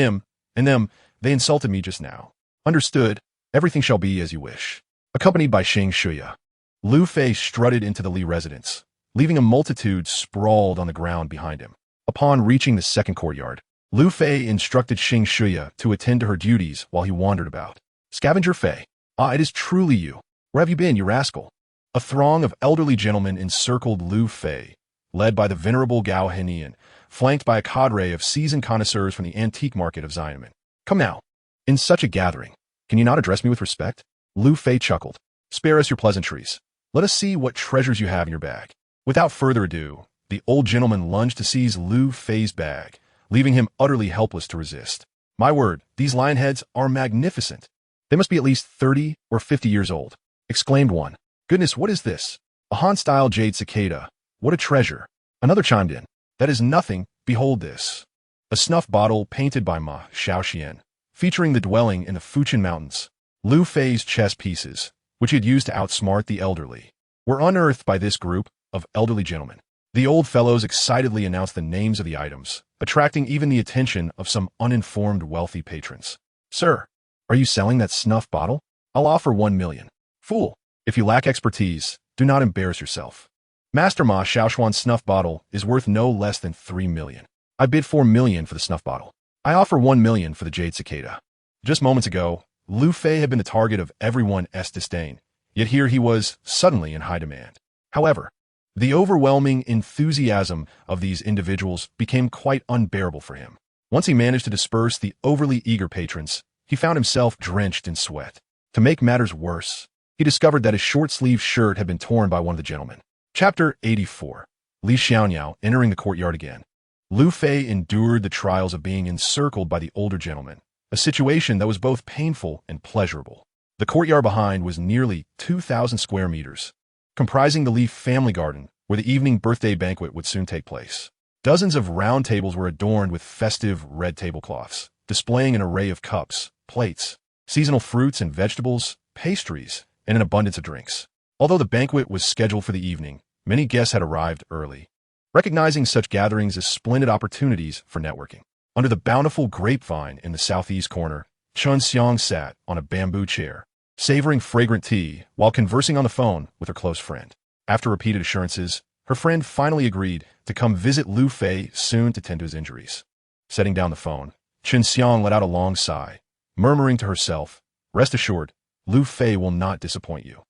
them, they insulted me just now. Understood. Everything shall be as you wish." Accompanied by Xing Shuya, Lu Fei strutted into the Li residence, leaving a multitude sprawled on the ground behind him. Upon reaching the second courtyard, Lu Fei instructed Xing Shuya to attend to her duties while he wandered about. "Scavenger Fei, ah, it is truly you. Where have you been, you rascal? A throng of elderly gentlemen encircled Liu Fei, led by the venerable Gao Henian, flanked by a cadre of seasoned connoisseurs from the antique market of Xiamen. Come now. In such a gathering, can you not address me with respect? Liu Fei chuckled. Spare us your pleasantries. Let us see what treasures you have in your bag. Without further ado, the old gentleman lunged to seize Liu Fei's bag, leaving him utterly helpless to resist. My word, these lion heads are magnificent. They must be at least 30 or 50 years old, exclaimed one. Goodness, what is this? A Han-style jade cicada. What a treasure. Another chimed in. That is nothing, behold this. A snuff bottle painted by Ma Xiaoxian, featuring the dwelling in the Fuchin Mountains. Liu Fei's chess pieces, which he had used to outsmart the elderly, were unearthed by this group of elderly gentlemen. The old fellows excitedly announced the names of the items, attracting even the attention of some uninformed wealthy patrons. Sir, are you selling that snuff bottle? I'll offer 1 million. Fool, if you lack expertise, do not embarrass yourself. Master Ma Xiaoshuan's snuff bottle is worth no less than 3 million. I bid 4 million for the snuff bottle. I offer 1 million for the jade cicada. Just moments ago, Liu Fei had been the target of everyone's disdain, yet here he was suddenly in high demand. However, the overwhelming enthusiasm of these individuals became quite unbearable for him. Once he managed to disperse the overly eager patrons, he found himself drenched in sweat. To make matters worse, he discovered that his short-sleeved shirt had been torn by one of the gentlemen. Chapter 84. Li Xiaonyao entering the courtyard again. Liu Fei endured the trials of being encircled by the older gentleman, a situation that was both painful and pleasurable. The courtyard behind was nearly 2,000 square meters, comprising the Li family garden, where the evening birthday banquet would soon take place. Dozens of round tables were adorned with festive red tablecloths, displaying an array of cups, plates, seasonal fruits and vegetables, pastries, and an abundance of drinks. Although the banquet was scheduled for the evening, many guests had arrived early, recognizing such gatherings as splendid opportunities for networking. Under the bountiful grapevine in the southeast corner, Chun Xiang sat on a bamboo chair, savoring fragrant tea while conversing on the phone with her close friend. After repeated assurances, her friend finally agreed to come visit Liu Fei soon to tend to his injuries. Setting down the phone, Chun Xiang let out a long sigh, murmuring to herself, "Rest assured, Liu Fei will not disappoint you."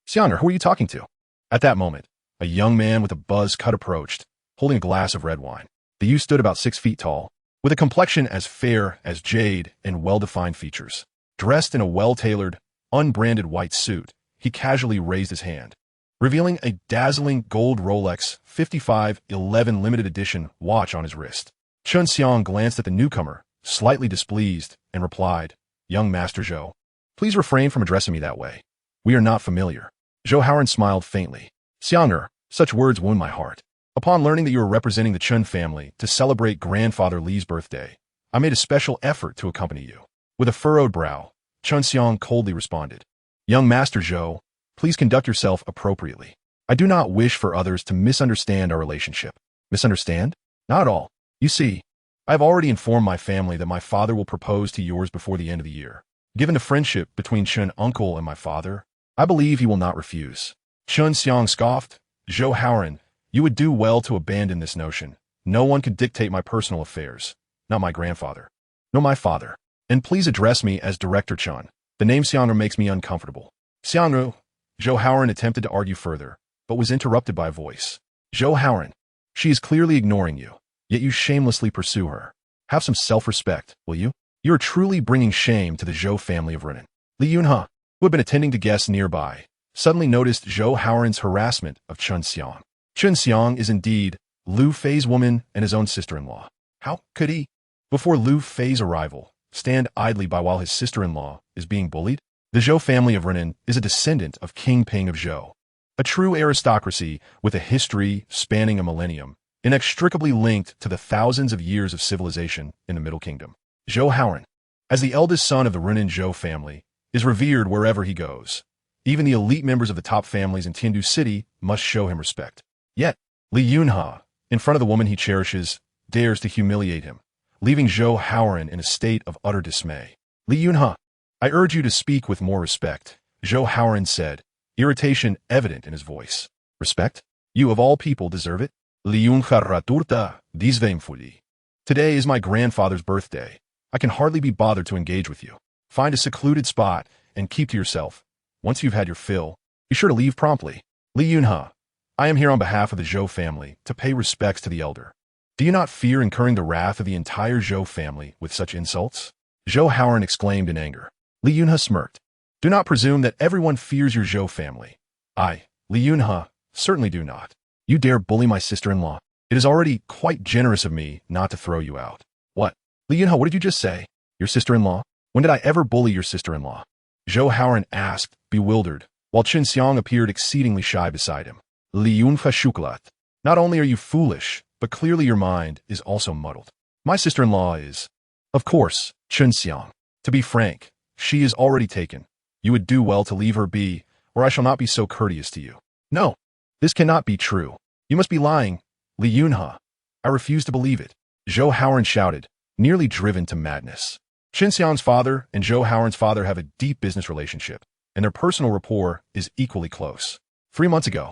Xianger, who are you talking to? At that moment, a young man with a buzz cut approached, holding a glass of red wine. The youth stood about 6 feet tall, with a complexion as fair as jade and well-defined features. Dressed in a well-tailored, unbranded white suit, he casually raised his hand, revealing a dazzling gold Rolex 5511 limited edition watch on his wrist. Chun Xiang glanced at the newcomer, slightly displeased, and replied, "Young Master Zhou, please refrain from addressing me that way. We are not familiar." Zhou Haoran smiled faintly. "Xianger, such words wound my heart. Upon learning that you were representing the Chun family to celebrate grandfather Li's birthday, I made a special effort to accompany you." With a furrowed brow, Chun Xiang coldly responded, "Young Master Zhou, please conduct yourself appropriately. I do not wish for others to misunderstand our relationship." "Misunderstand? Not at all. You see, I have already informed my family that my father will propose to yours before the end of the year. Given the friendship between Chun uncle and my father, I believe he will not refuse." Chun Xiang scoffed. "Zhou Haoran, you would do well to abandon this notion. No one could dictate my personal affairs. Not my grandfather. Nor my father. And please address me as Director Chun. The name Xiangru makes me uncomfortable." "Xiangru," Zhou Haoran attempted to argue further, but was interrupted by a voice. "Zhou Haoran, she is clearly ignoring you, yet you shamelessly pursue her. Have some self-respect, will you? You are truly bringing shame to the Zhou family of Renan." Li Yunhe, who had been attending to guests nearby, suddenly noticed Zhou Haoran's harassment of Chun Xiang. Chun Xiang is indeed Liu Fei's woman and his own sister-in-law. How could he, before Liu Fei's arrival, stand idly by while his sister-in-law is being bullied? The Zhou family of Renan is a descendant of King Ping of Zhou, a true aristocracy with a history spanning a millennium, inextricably linked to the thousands of years of civilization in the Middle Kingdom. Zhou Haoran, as the eldest son of the Renan Zhou family, is revered wherever he goes. Even the elite members of the top families in Tiandu City must show him respect. Yet, Li Yunhe, in front of the woman he cherishes, dares to humiliate him, leaving Zhou Haoran in a state of utter dismay. "Li Yunhe, I urge you to speak with more respect," Zhou Haoran said, irritation evident in his voice. "Respect? You of all people deserve it?" Li Yunhe raturta disvemfuli. "Today is my grandfather's birthday. I can hardly be bothered to engage with you. Find a secluded spot and keep to yourself. Once you've had your fill, be sure to leave promptly. Li Yunhe, I am here on behalf of the Zhou family to pay respects to the elder. Do you not fear incurring the wrath of the entire Zhou family with such insults? Zhou Haoran exclaimed in anger. Li Yunhe smirked. Do not presume that everyone fears your Zhou family. I, Li Yunhe, certainly do not. You dare bully my sister-in-law. It is already quite generous of me not to throw you out. What? Li Yunhe, what did you just say? Your sister-in-law? When did I ever bully your sister-in-law? Zhou Haoran asked, bewildered, while Qin Xiang appeared exceedingly shy beside him. Li Yunhe shukulat. Not only are you foolish, but clearly your mind is also muddled. My sister-in-law is... Of course, Qin Xiang. To be frank, she is already taken. You would do well to leave her be, or I shall not be so courteous to you. No, this cannot be true. You must be lying. Li Yunhe. I refuse to believe it. Zhou Haoran shouted, nearly driven to madness. Qin Xiang's father and Zhou Haoran's father have a deep business relationship, and their personal rapport is equally close. 3 months ago,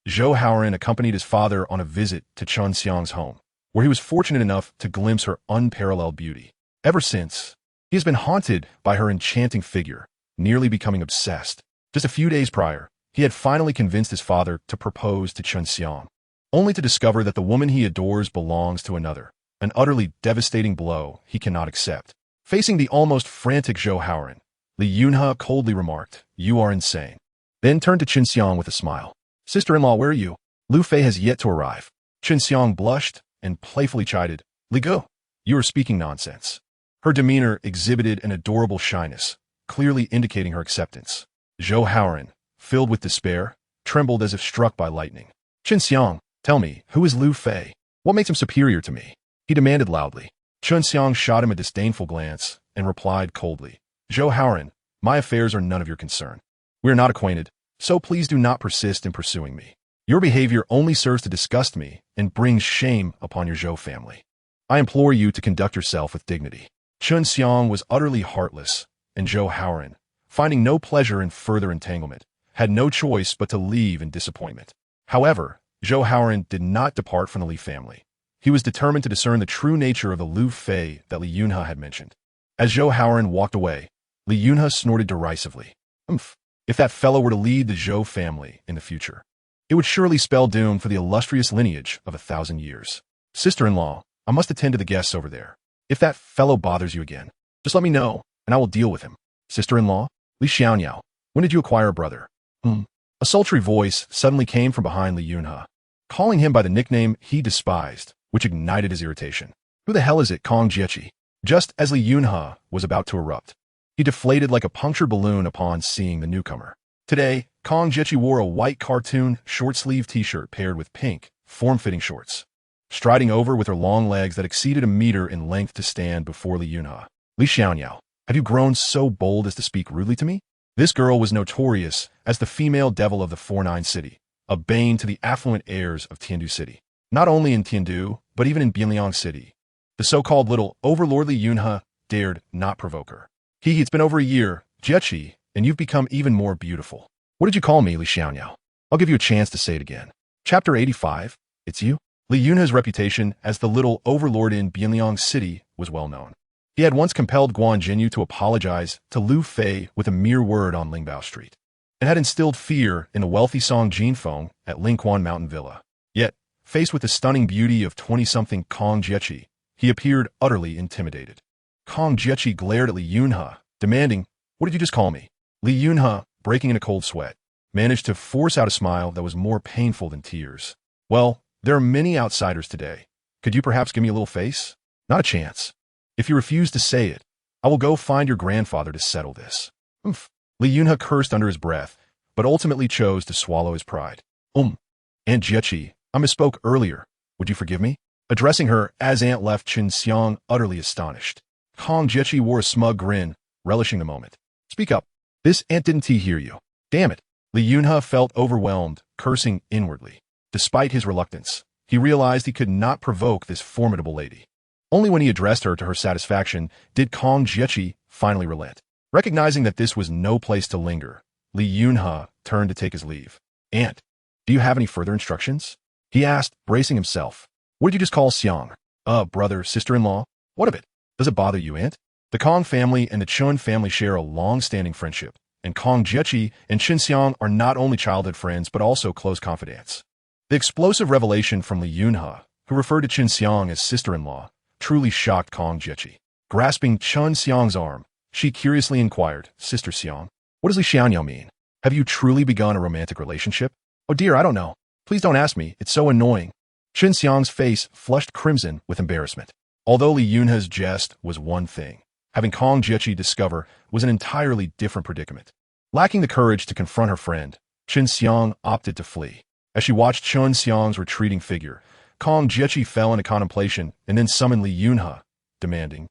Zhou Haoran accompanied his father on a visit to Qin Xiang's home, where he was fortunate enough to glimpse her unparalleled beauty. Ever since, he has been haunted by her enchanting figure, nearly becoming obsessed. Just a few days prior, he had finally convinced his father to propose to Qin Xiang, only to discover that the woman he adores belongs to another, an utterly devastating blow he cannot accept. Facing the almost frantic Zhou Haoran, Li Yunhe coldly remarked, "You are insane." Then turned to Qin Xiang with a smile. "Sister-in-law, where are you? Lu Fei has yet to arrive." Qin Xiang blushed and playfully chided, "Li Gu, you are speaking nonsense." Her demeanor exhibited an adorable shyness, clearly indicating her acceptance. Zhou Haoran, filled with despair, trembled as if struck by lightning. "Qin Xiang, tell me, who is Lu Fei? What makes him superior to me?" he demanded loudly. Qin Xiang shot him a disdainful glance and replied coldly, "Zhou Haoran, my affairs are none of your concern. We are not acquainted, so please do not persist in pursuing me. Your behavior only serves to disgust me and brings shame upon your Zhou family. I implore you to conduct yourself with dignity." Qin Xiang was utterly heartless, and Zhou Haoran, finding no pleasure in further entanglement, had no choice but to leave in disappointment. However, Zhou Haoran did not depart from the Li family. He was determined to discern the true nature of the Lu Fei that Li Yunhe had mentioned. As Zhou Haoran walked away, Li Yunhe snorted derisively. If that fellow were to lead the Zhou family in the future, it would surely spell doom for the illustrious lineage of 1,000 years. Sister-in-law, I must attend to the guests over there. If that fellow bothers you again, just let me know, and I will deal with him. Sister-in-law, Li Xiaonyao, when did you acquire a brother? A sultry voice suddenly came from behind Li Yunhe, calling him by the nickname he despised, which ignited his irritation. Who the hell is it, Kong Jiechi? Just as Li Yunhe was about to erupt, he deflated like a punctured balloon upon seeing the newcomer. Today, Kong Jiechi wore a white cartoon short-sleeve t-shirt paired with pink, form-fitting shorts. Striding over with her long legs that exceeded a meter in length to stand before Li Yunhe. Li Xiaonyao, have you grown so bold as to speak rudely to me? This girl was notorious as the female devil of the 4-9 city, a bane to the affluent heirs of Tiandu City. Not only in Tiandu, but even in Bianliang City. The so-called little overlord Li Yunhe dared not provoke her. It's been over a year, Jiechi, and you've become even more beautiful. What did you call me, Li Xiaonyao? I'll give you a chance to say it again. Chapter 85, it's you? Li Yunhe's reputation as the little overlord in Bianliang City was well known. He had once compelled Guan Jinyu to apologize to Lu Fei with a mere word on Lingbao Street, and had instilled fear in the wealthy Song Jinfeng at Lingquan Mountain Villa. Yet, faced with the stunning beauty of 20-something Kong Jiechi, he appeared utterly intimidated. Kong Jiechi glared at Li Yunhe, demanding, "What did you just call me?" Li Yunhe, breaking in a cold sweat, managed to force out a smile that was more painful than tears. "Well, there are many outsiders today. Could you perhaps give me a little face?" "Not a chance. If you refuse to say it, I will go find your grandfather to settle this." Li Yunhe cursed under his breath, but ultimately chose to swallow his pride. Aunt Jiechi, I misspoke earlier. Would you forgive me?" Addressing her as Aunt left Qin Xiang utterly astonished. Kong Jiechi wore a smug grin, relishing the moment. "Speak up. This aunt didn't hear you. Damn it." Li Yunhe felt overwhelmed, cursing inwardly. Despite his reluctance, he realized he could not provoke this formidable lady. Only when he addressed her to her satisfaction did Kong Jiechi finally relent. Recognizing that this was no place to linger, Li Yunhe turned to take his leave. "Aunt, do you have any further instructions?" he asked, bracing himself. "What did you just call Xiang? Brother, sister-in-law? What of it? Does it bother you, Aunt?" The Kong family and the Chun family share a long-standing friendship, and Kong Jiechi and Qin Xiang are not only childhood friends but also close confidants. The explosive revelation from Li Yunhe, who referred to Qin Xiang as sister-in-law, truly shocked Kong Jiechi. Grasping Qin Xiang's arm, she curiously inquired, "Sister Xiang, what does Li Xianyao mean? Have you truly begun a romantic relationship?" "Oh dear, I don't know. Please don't ask me. It's so annoying." Qin Xiang's face flushed crimson with embarrassment. Although Li Yunhe's jest was one thing, having Kong Jiechi discover was an entirely different predicament. Lacking the courage to confront her friend, Qin Xiang opted to flee. As she watched Qin Xiang's retreating figure, Kong Jiechi fell into contemplation and then summoned Li Yunhe, demanding,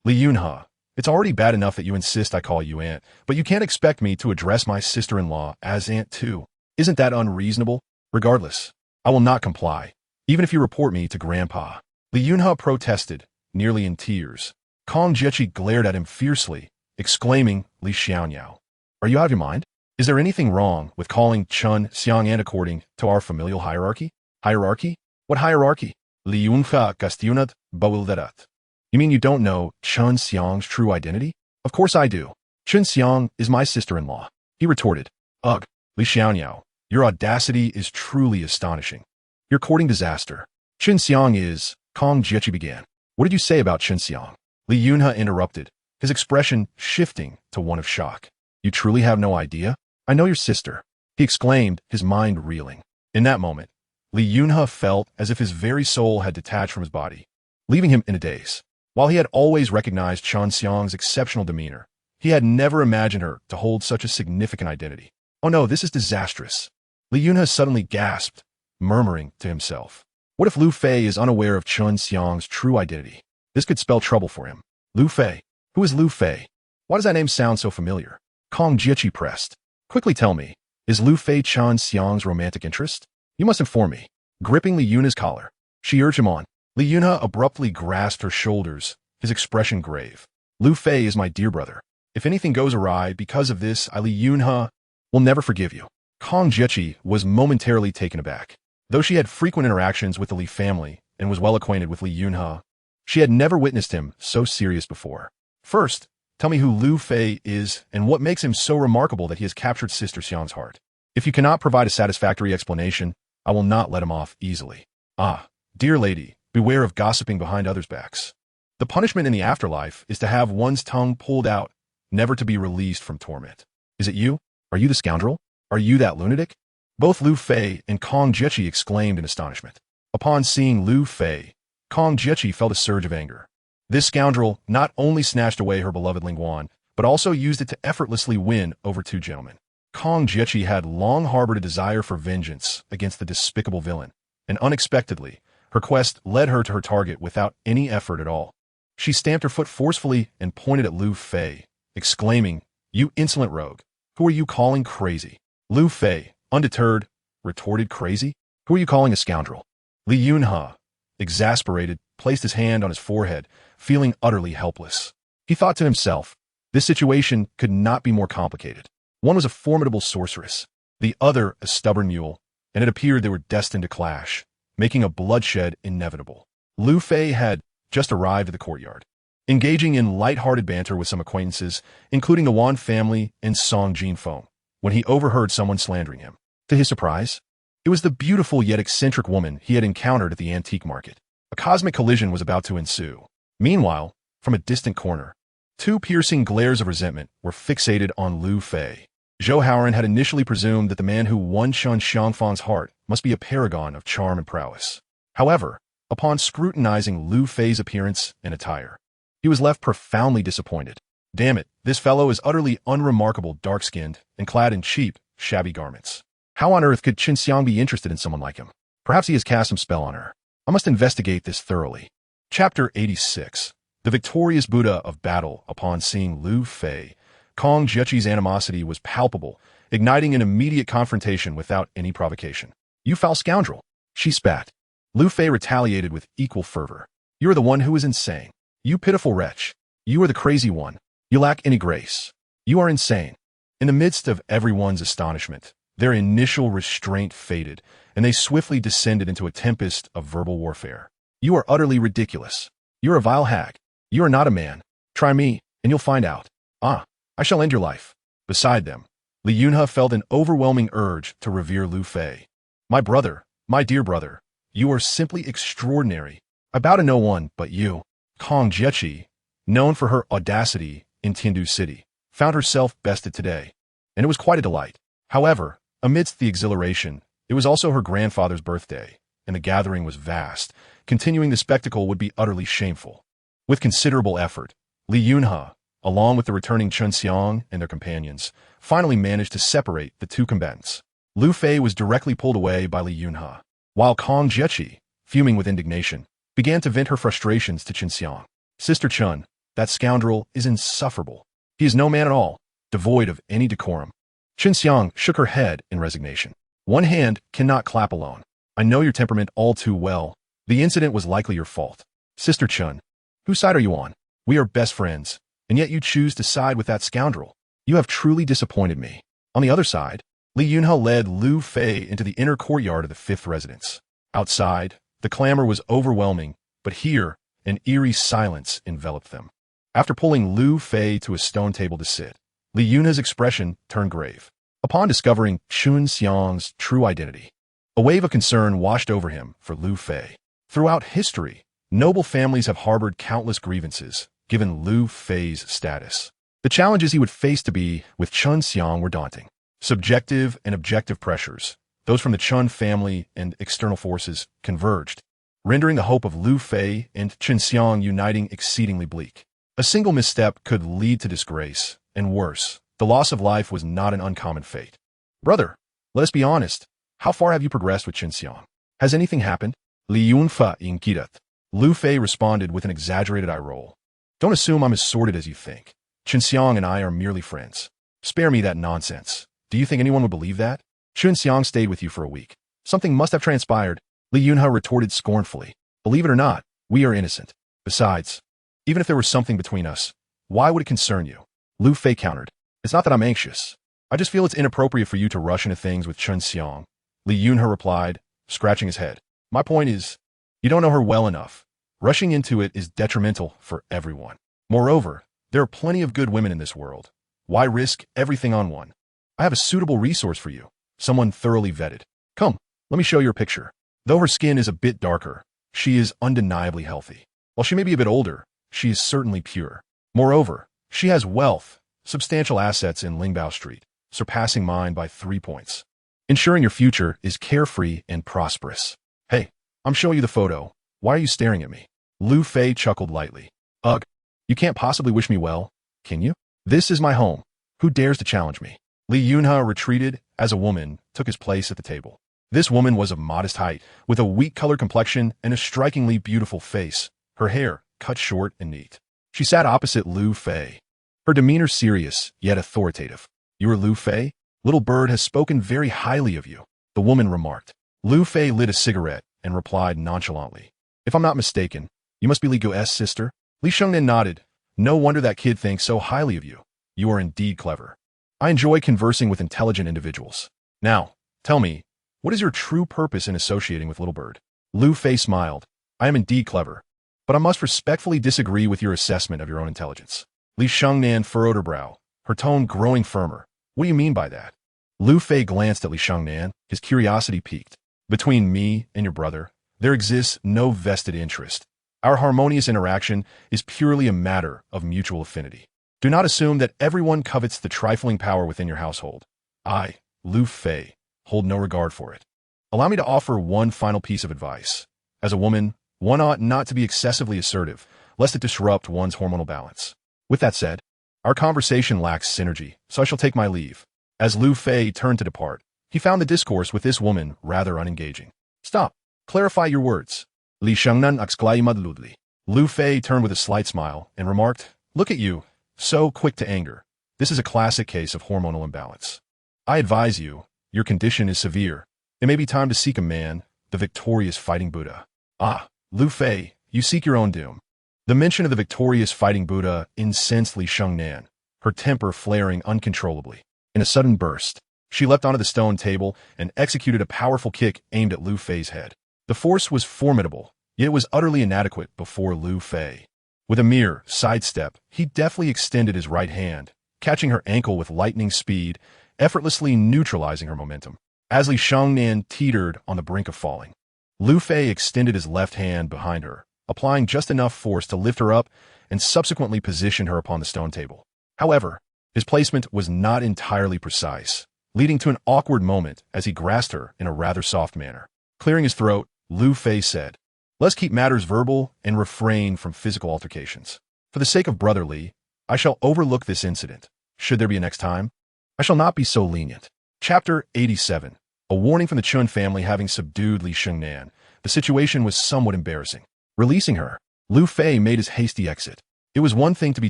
"Li Yunhe, it's already bad enough that you insist I call you aunt, but you can't expect me to address my sister-in-law as aunt too. Isn't that unreasonable? Regardless, I will not comply, even if you report me to grandpa." Li Yunhe protested, nearly in tears. Kong Jiechi glared at him fiercely, exclaiming, "Li Xianyao, are you out of your mind? Is there anything wrong with calling Qin Xiang aunt according to our familial hierarchy?" "Hierarchy? What hierarchy?" Li Yunhe cuestioned, bewildered. "You mean you don't know Qin Xiang's true identity?" "Of course I do. Qin Xiang is my sister-in-law," he retorted. "Ugh, Li Xianyao, your audacity is truly astonishing. You're courting disaster." "Qin Xiang is," Kong Jiechi began. "What did you say about Qin Xiang?" Li Yunhe interrupted, his expression shifting to one of shock. "You truly have no idea? I know your sister," he exclaimed, his mind reeling. In that moment, Li Yunhe felt as if his very soul had detached from his body, leaving him in a daze. While he had always recognized Qin Xiang's exceptional demeanor, he had never imagined her to hold such a significant identity. "Oh no, this is disastrous." Li Yunhe suddenly gasped, murmuring to himself. What if Lu Fei is unaware of Qin Xiang's true identity? This could spell trouble for him. Lu Fei? Who is Lu Fei? Why does that name sound so familiar? Kong Jiechi pressed. "Quickly tell me, is Lu Fei Qin Xiang's romantic interest? You must inform me." Gripping Li Yunhe's collar, she urged him on. Li Yunhe abruptly grasped her shoulders, his expression grave. "Lu Fei is my dear brother. If anything goes awry because of this, Li Yunhe will never forgive you." Kong Jiechi was momentarily taken aback. Though she had frequent interactions with the Li family and was well acquainted with Li Yunhe, she had never witnessed him so serious before. "First, tell me who Lu Fei is and what makes him so remarkable that he has captured Sister Xiang's heart. If you cannot provide a satisfactory explanation, I will not let him off easily." "Ah, dear lady, beware of gossiping behind others' backs. The punishment in the afterlife is to have one's tongue pulled out, never to be released from torment." "Is it you? Are you the scoundrel? Are you that lunatic?" Both Lu Fei and Kong Jiechi exclaimed in astonishment. Upon seeing Lu Fei, Kong Jiechi felt a surge of anger. This scoundrel not only snatched away her beloved Lingguan, but also used it to effortlessly win over two gentlemen. Kong Jiechi had long harbored a desire for vengeance against the despicable villain, and unexpectedly, her quest led her to her target without any effort at all. She stamped her foot forcefully and pointed at Lu Fei, exclaiming, "You insolent rogue! Who are you calling crazy?" Lu Fei, undeterred, retorted, "Crazy? Who are you calling a scoundrel?" Li Yunhe, exasperated, placed his hand on his forehead, feeling utterly helpless. He thought to himself, this situation could not be more complicated. One was a formidable sorceress, the other a stubborn mule, and it appeared they were destined to clash, making a bloodshed inevitable. Lu Fei had just arrived at the courtyard, engaging in light-hearted banter with some acquaintances, including the Wan family and Song Jinfeng, when he overheard someone slandering him. To his surprise, it was the beautiful yet eccentric woman he had encountered at the antique market. A cosmic collision was about to ensue. Meanwhile, from a distant corner, two piercing glares of resentment were fixated on Lu Fei. Zhou Haoran had initially presumed that the man who won Qin Xiangfang's heart must be a paragon of charm and prowess. However, upon scrutinizing Lu Fei's appearance and attire, he was left profoundly disappointed. Damn it, this fellow is utterly unremarkable, dark-skinned, and clad in cheap, shabby garments. How on earth could Qin Xiang be interested in someone like him? Perhaps he has cast some spell on her. I must investigate this thoroughly. Chapter 86. The victorious Buddha of battle. Upon seeing Lu Fei, Kong Jiechi's animosity was palpable, igniting an immediate confrontation without any provocation. "You foul scoundrel!" she spat. Lu Fei retaliated with equal fervor. "You are the one who is insane. You pitiful wretch. You are the crazy one. You lack any grace. You are insane." In the midst of everyone's astonishment, their initial restraint faded, and they swiftly descended into a tempest of verbal warfare. "You are utterly ridiculous. You're a vile hag. You are not a man. Try me, and you'll find out. Ah, I shall end your life." Beside them, Li Yunhe felt an overwhelming urge to revere Lu Fei. My brother, my dear brother, you are simply extraordinary. I bow to no one but you. Kong Jiechi, known for her audacity in Tiandu City, found herself bested today, and it was quite a delight. However, amidst the exhilaration, it was also her grandfather's birthday, and the gathering was vast. Continuing the spectacle would be utterly shameful. With considerable effort, Li Yunhe, along with the returning Chen Xiang and their companions, finally managed to separate the two combatants. Lu Fei was directly pulled away by Li Yunhe, while Kong Jiechi, fuming with indignation, began to vent her frustrations to Chen Xiang. Sister Chen, that scoundrel is insufferable. He is no man at all, devoid of any decorum. Chen Xiang shook her head in resignation. One hand cannot clap alone. I know your temperament all too well. The incident was likely your fault. Sister Chen, whose side are you on? We are best friends, and yet you choose to side with that scoundrel. You have truly disappointed me. On the other side, Li Yunhe led Lu Fei into the inner courtyard of the fifth residence. Outside, the clamor was overwhelming, but here, an eerie silence enveloped them. After pulling Lu Fei to a stone table to sit, Li Yunhe's expression turned grave. Upon discovering Chen Xiang's true identity, a wave of concern washed over him for Lu Fei. Throughout history, noble families have harbored countless grievances, given Lu Fei's status. The challenges he would face to be with Chen Xiang were daunting. Subjective and objective pressures, those from the Chen family and external forces, converged, rendering the hope of Lu Fei and Chen Xiang uniting exceedingly bleak. A single misstep could lead to disgrace, and worse, the loss of life was not an uncommon fate. Brother, let us be honest. How far have you progressed with Chen Xiang? Has anything happened? Li Yunfe inquired. Lu Fei responded with an exaggerated eye roll. Don't assume I'm as sordid as you think. Chen Xiang and I are merely friends. Spare me that nonsense. Do you think anyone would believe that? Chen Xiang stayed with you for a week. Something must have transpired. Li Yunhe retorted scornfully. Believe it or not, we are innocent. Besides, even if there was something between us, why would it concern you? Lu Fei countered. It's not that I'm anxious. I just feel it's inappropriate for you to rush into things with Chen Xiang. Li Yunhe replied, scratching his head. My point is, you don't know her well enough. Rushing into it is detrimental for everyone. Moreover, there are plenty of good women in this world. Why risk everything on one? I have a suitable resource for you, someone thoroughly vetted. Come, let me show you a picture. Though her skin is a bit darker, she is undeniably healthy. While she may be a bit older, she is certainly pure. Moreover, she has wealth, substantial assets in Lingbao Street, surpassing mine by 3 points. Ensuring your future is carefree and prosperous. Hey, I'm showing you the photo. Why are you staring at me? Lu Fei chuckled lightly. Ugh, you can't possibly wish me well, can you? This is my home. Who dares to challenge me? Li Yunhe retreated as a woman took his place at the table. This woman was of modest height, with a wheat-colored complexion and a strikingly beautiful face, her hair cut short and neat. She sat opposite Lu Fei, her demeanor serious yet authoritative. You are Lu Fei? Little bird has spoken very highly of you, the woman remarked. Lu Fei lit a cigarette and replied nonchalantly. If I'm not mistaken, you must be Li Guo's sister? Li Shengnan nodded. No wonder that kid thinks so highly of you. You are indeed clever. I enjoy conversing with intelligent individuals. Now, tell me, what is your true purpose in associating with Little Bird? Lu Fei smiled. I am indeed clever, but I must respectfully disagree with your assessment of your own intelligence. Li Shengnan furrowed her brow, her tone growing firmer. What do you mean by that? Lu Fei glanced at Li Shengnan, his curiosity piqued. Between me and your brother, there exists no vested interest. Our harmonious interaction is purely a matter of mutual affinity. Do not assume that everyone covets the trifling power within your household. I, Lu Fei, hold no regard for it. Allow me to offer one final piece of advice. As a woman, one ought not to be excessively assertive, lest it disrupt one's hormonal balance. With that said, our conversation lacks synergy, so I shall take my leave. As Lu Fei turned to depart, he found the discourse with this woman rather unengaging. Stop. Clarify your words. Li Shengnan exclaimed loudly. Lu Fei turned with a slight smile and remarked, Look at you, so quick to anger. This is a classic case of hormonal imbalance. I advise you, your condition is severe. It may be time to seek a man, the victorious fighting Buddha. Ah, Lu Fei, you seek your own doom. The mention of the victorious fighting Buddha incensed Li Shengnan, her temper flaring uncontrollably. In a sudden burst, she leapt onto the stone table and executed a powerful kick aimed at Lu Fei's head. The force was formidable, yet it was utterly inadequate before Lu Fei. With a mere sidestep, he deftly extended his right hand, catching her ankle with lightning speed, effortlessly neutralizing her momentum. As Li Shangnan teetered on the brink of falling, Lu Fei extended his left hand behind her, applying just enough force to lift her up and subsequently position her upon the stone table. However, his placement was not entirely precise, leading to an awkward moment as he grasped her in a rather soft manner. Clearing his throat, Lu Fei said, "Let's keep matters verbal and refrain from physical altercations. For the sake of Brother Li, I shall overlook this incident. Should there be a next time, I shall not be so lenient." Chapter 87. A warning from the Chun family. Having subdued Li Shengnan, the situation was somewhat embarrassing. Releasing her, Lu Fei made his hasty exit. It was one thing to be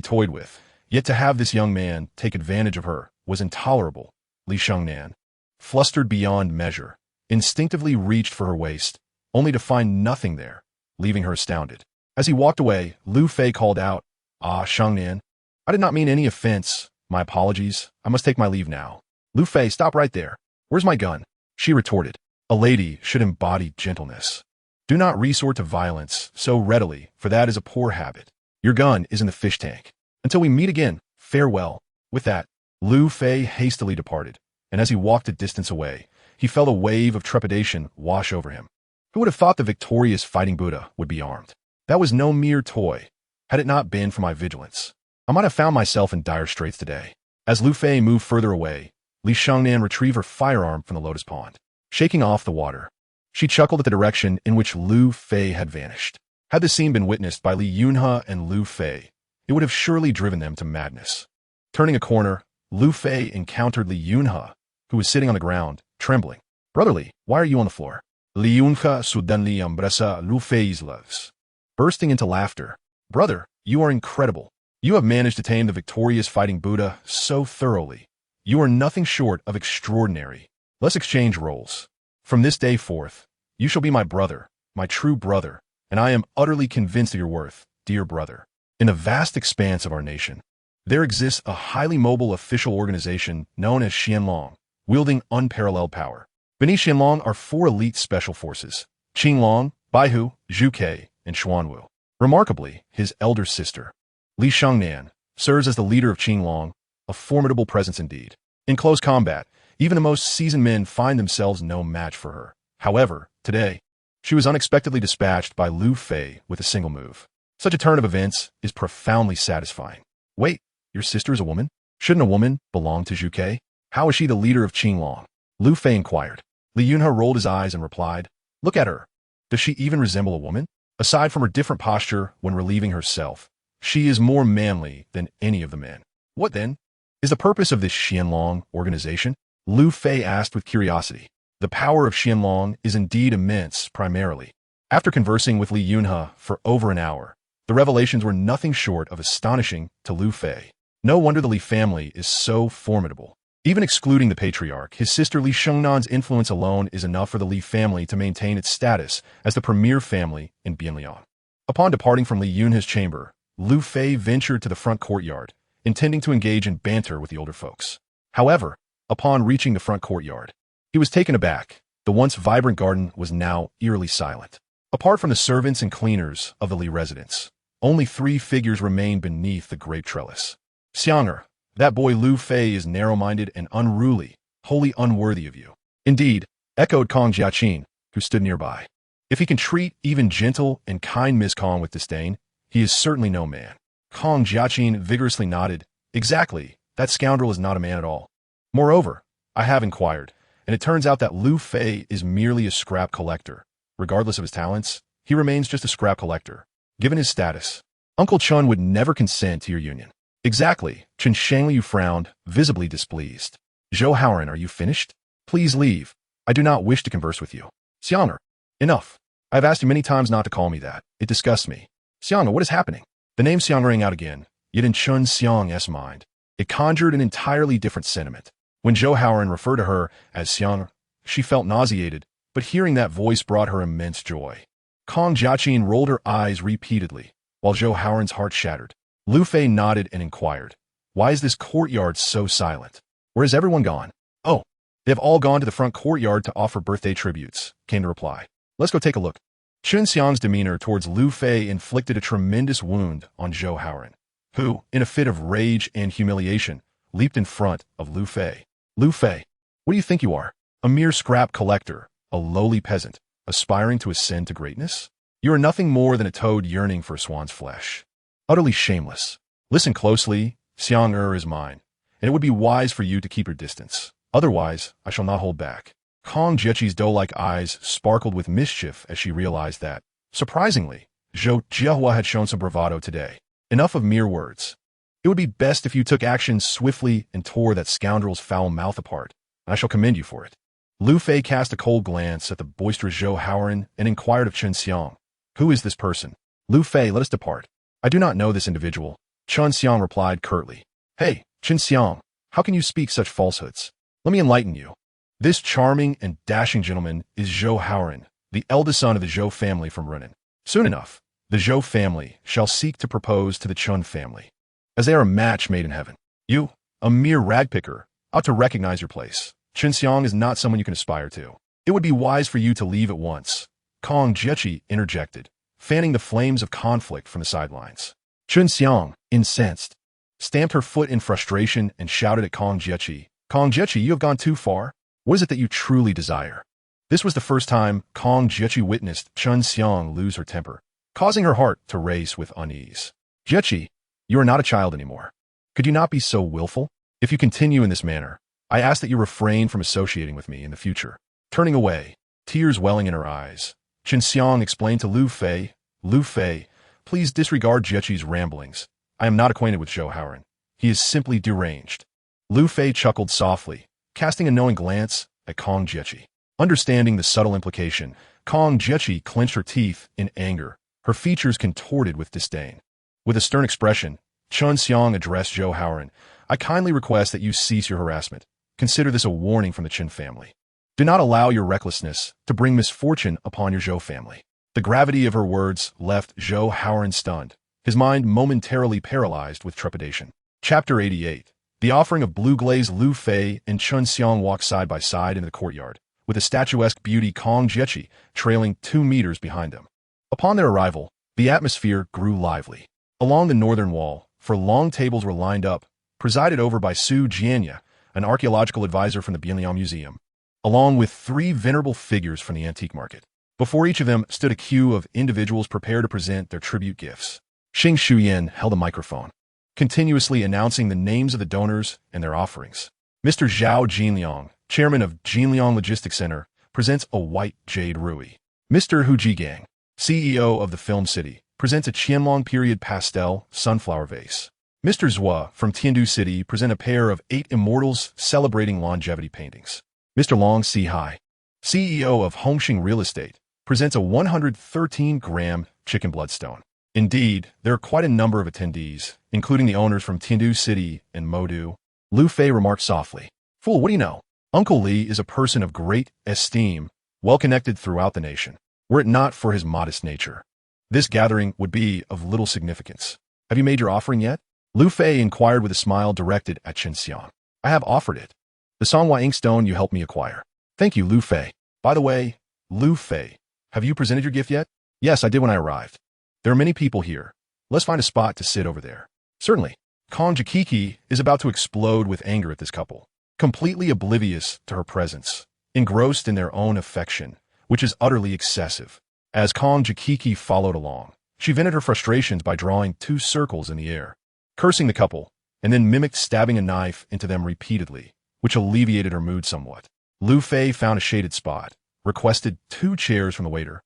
toyed with, yet to have this young man take advantage of her was intolerable. Li Shengnan, flustered beyond measure, instinctively reached for her waist, only to find nothing there, leaving her astounded. As he walked away, Lu Fei called out, "Ah, Shengnan, I did not mean any offense. My apologies. I must take my leave now." "Lu Fei, stop right there. Where's my gun?" She retorted. "A lady should embody gentleness. Do not resort to violence so readily, for that is a poor habit. Your gun is in the fish tank. Until we meet again, farewell." With that, Lu Fei hastily departed, and as he walked a distance away, he felt a wave of trepidation wash over him. Who would have thought the victorious fighting Buddha would be armed? That was no mere toy. Had it not been for my vigilance, I might have found myself in dire straits today. As Lu Fei moved further away, Li Shangnan retrieved her firearm from the lotus pond. Shaking off the water, she chuckled at the direction in which Lu Fei had vanished. Had the scene been witnessed by Li Yunhe and Lu Fei, it would have surely driven them to madness. Turning a corner, Lu Fei encountered Li Yunhe, who was sitting on the ground, trembling. "Brother Li, why are you on the floor?" Li Yunhe suddenly embraced Lu Fei's legs, bursting into laughter. "Brother, you are incredible. You have managed to tame the victorious fighting Buddha so thoroughly. You are nothing short of extraordinary. Let's exchange roles. From this day forth, you shall be my brother, my true brother, and I am utterly convinced of your worth, dear brother. In the vast expanse of our nation, there exists a highly mobile official organization known as Qianlong, wielding unparalleled power. Beneath Qianlong are 4 elite special forces: Qinglong, Baihu, Zhuke, and Xuanwu. Remarkably, his elder sister, Li Shangnan, serves as the leader of Qinglong, a formidable presence indeed. In close combat, even the most seasoned men find themselves no match for her. However, today, she was unexpectedly dispatched by Lu Fei with a single move. Such a turn of events is profoundly satisfying. Wait, your sister is a woman? Shouldn't a woman belong to Zhuke? How is she the leader of Qinglong? Lu Fei inquired. Li Yunhe rolled his eyes and replied, "Look at her. Does she even resemble a woman? Aside from her different posture when relieving herself, she is more manly than any of the men." "What then is the purpose of this Qianlong organization?" Lu Fei asked with curiosity. The power of Qianlong is indeed immense, primarily. After conversing with Li Yunhe for over an hour, the revelations were nothing short of astonishing to Lu Fei. No wonder the Li family is so formidable. Even excluding the patriarch, his sister Li Shengnan's influence alone is enough for the Li family to maintain its status as the premier family in Bianliang. Upon departing from Li Yunhe's chamber, Lu Fei ventured to the front courtyard, intending to engage in banter with the older folks. However, upon reaching the front courtyard, he was taken aback. The once vibrant garden was now eerily silent. Apart from the servants and cleaners of the Li residence, only 3 figures remained beneath the great trellis. "Xianger, that boy Lu Fei is narrow-minded and unruly, wholly unworthy of you." "Indeed," echoed Kong Jiaqin, who stood nearby. "If he can treat even gentle and kind Miss Kong with disdain, he is certainly no man." Kong Jiaqin vigorously nodded. "Exactly, that scoundrel is not a man at all. Moreover, I have inquired, and it turns out that Lu Fei is merely a scrap collector. Regardless of his talents, he remains just a scrap collector. Given his status, Uncle Chun would never consent to your union." "Exactly." Chen Shangliu frowned, visibly displeased. "Zhou Haoran, are you finished? Please leave. I do not wish to converse with you." "Xianger, enough. I have asked you many times not to call me that. It disgusts me." "Xianger, what is happening?" The name Xiang rang out again, yet in Chun Xiang's mind, it conjured an entirely different sentiment. When Zhou Haoran referred to her as Xiang, she felt nauseated, but hearing that voice brought her immense joy. Kong Jiaqin rolled her eyes repeatedly, while Zhou Haoran's heart shattered. Lu Fei nodded and inquired, "Why is this courtyard so silent? Where has everyone gone?" "Oh, they have all gone to the front courtyard to offer birthday tributes," came the reply. "Let's go take a look." Chun Xiang's demeanor towards Lu Fei inflicted a tremendous wound on Zhou Haoran, who, in a fit of rage and humiliation, leaped in front of Lu Fei. Lu Fei, what do you think you are? A mere scrap collector, a lowly peasant, aspiring to ascend to greatness? You are nothing more than a toad yearning for a swan's flesh. Utterly shameless. Listen closely, Xiang is mine, and it would be wise for you to keep your distance. Otherwise, I shall not hold back. Kong Jiechi's doe-like eyes sparkled with mischief as she realized that, surprisingly, Zhou Jiahua had shown some bravado today. Enough of mere words. It would be best if you took action swiftly and tore that scoundrel's foul mouth apart, and I shall commend you for it. Lu Fei cast a cold glance at the boisterous Zhou Haoran and inquired of Chen Xiang. Who is this person? Lu Fei, let us depart. I do not know this individual. Chen Xiang replied curtly. Hey, Chen Xiang, how can you speak such falsehoods? Let me enlighten you. This charming and dashing gentleman is Zhou Haoran, the eldest son of the Zhou family from Renan. Soon enough, the Zhou family shall seek to propose to the Chun family, as they are a match made in heaven. You, a mere ragpicker, ought to recognize your place. Chen Xiang is not someone you can aspire to. It would be wise for you to leave at once. Kong Jiechi interjected, fanning the flames of conflict from the sidelines. Chen Xiang, incensed, stamped her foot in frustration and shouted at Kong Jiechi. Kong Jiechi, you have gone too far. What is it that you truly desire? This was the first time Kong Jiechi witnessed Chen Xiang lose her temper, causing her heart to race with unease. Jiechi, you are not a child anymore. Could you not be so willful? If you continue in this manner, I ask that you refrain from associating with me in the future. Turning away, tears welling in her eyes, Chen Xiang explained to Lu Fei, please disregard Jiechi's ramblings. I am not acquainted with Zhou Haoran. He is simply deranged. Lu Fei chuckled softly, casting a knowing glance at Kong Jiechi. Understanding the subtle implication, Kong Jiechi clenched her teeth in anger, her features contorted with disdain. With a stern expression, Chen Xiang addressed Zhou Haoran. I kindly request that you cease your harassment. Consider this a warning from the Chen family. Do not allow your recklessness to bring misfortune upon your Zhou family. The gravity of her words left Zhou Haoran stunned, his mind momentarily paralyzed with trepidation. Chapter 88. The offering of blue glaze. Lu Fei and Chen Xiang walked side by side into the courtyard, with the statuesque beauty Kong Jiechi trailing 2 meters behind them. Upon their arrival, the atmosphere grew lively. Along the northern wall, for long tables were lined up, presided over by Su Jianya, an archaeological advisor from the Bienliang Museum, along with 3 venerable figures from the antique market. Before each of them stood a queue of individuals prepared to present their tribute gifts. Xing Shuyan held a microphone, continuously announcing the names of the donors and their offerings. Mr. Zhao Jinliang, chairman of Jinliang Logistics Center, presents a white jade ruby. Mr. Hu Jigang, CEO of the Film City, presents a Qianlong period pastel sunflower vase. Mr. Zhua from Tiandu City presents a pair of 8 immortals celebrating longevity paintings. Mr. Long Sihai, CEO of Hongxing Real Estate, presents a 113-gram chicken bloodstone. Indeed, there are quite a number of attendees, including the owners from Tiandu City and Modu. Lu Fei remarked softly. Fool, what do you know? Uncle Li is a person of great esteem, well-connected throughout the nation. Were it not for his modest nature, this gathering would be of little significance. Have you made your offering yet? Lu Fei inquired with a smile directed at Chen Xiang. I have offered it. The Songhua inkstone you helped me acquire. Thank you, Lu Fei. By the way, Lu Fei, have you presented your gift yet? Yes, I did when I arrived. There are many people here. Let's find a spot to sit over there. Certainly. Kong Jiechi is about to explode with anger at this couple, completely oblivious to her presence, engrossed in their own affection, which is utterly excessive. As Kong Jiechi followed along, she vented her frustrations by drawing 2 circles in the air, cursing the couple, and then mimicked stabbing a knife into them repeatedly, which alleviated her mood somewhat. Lu Fei found a shaded spot, requested 2 chairs from the waiter,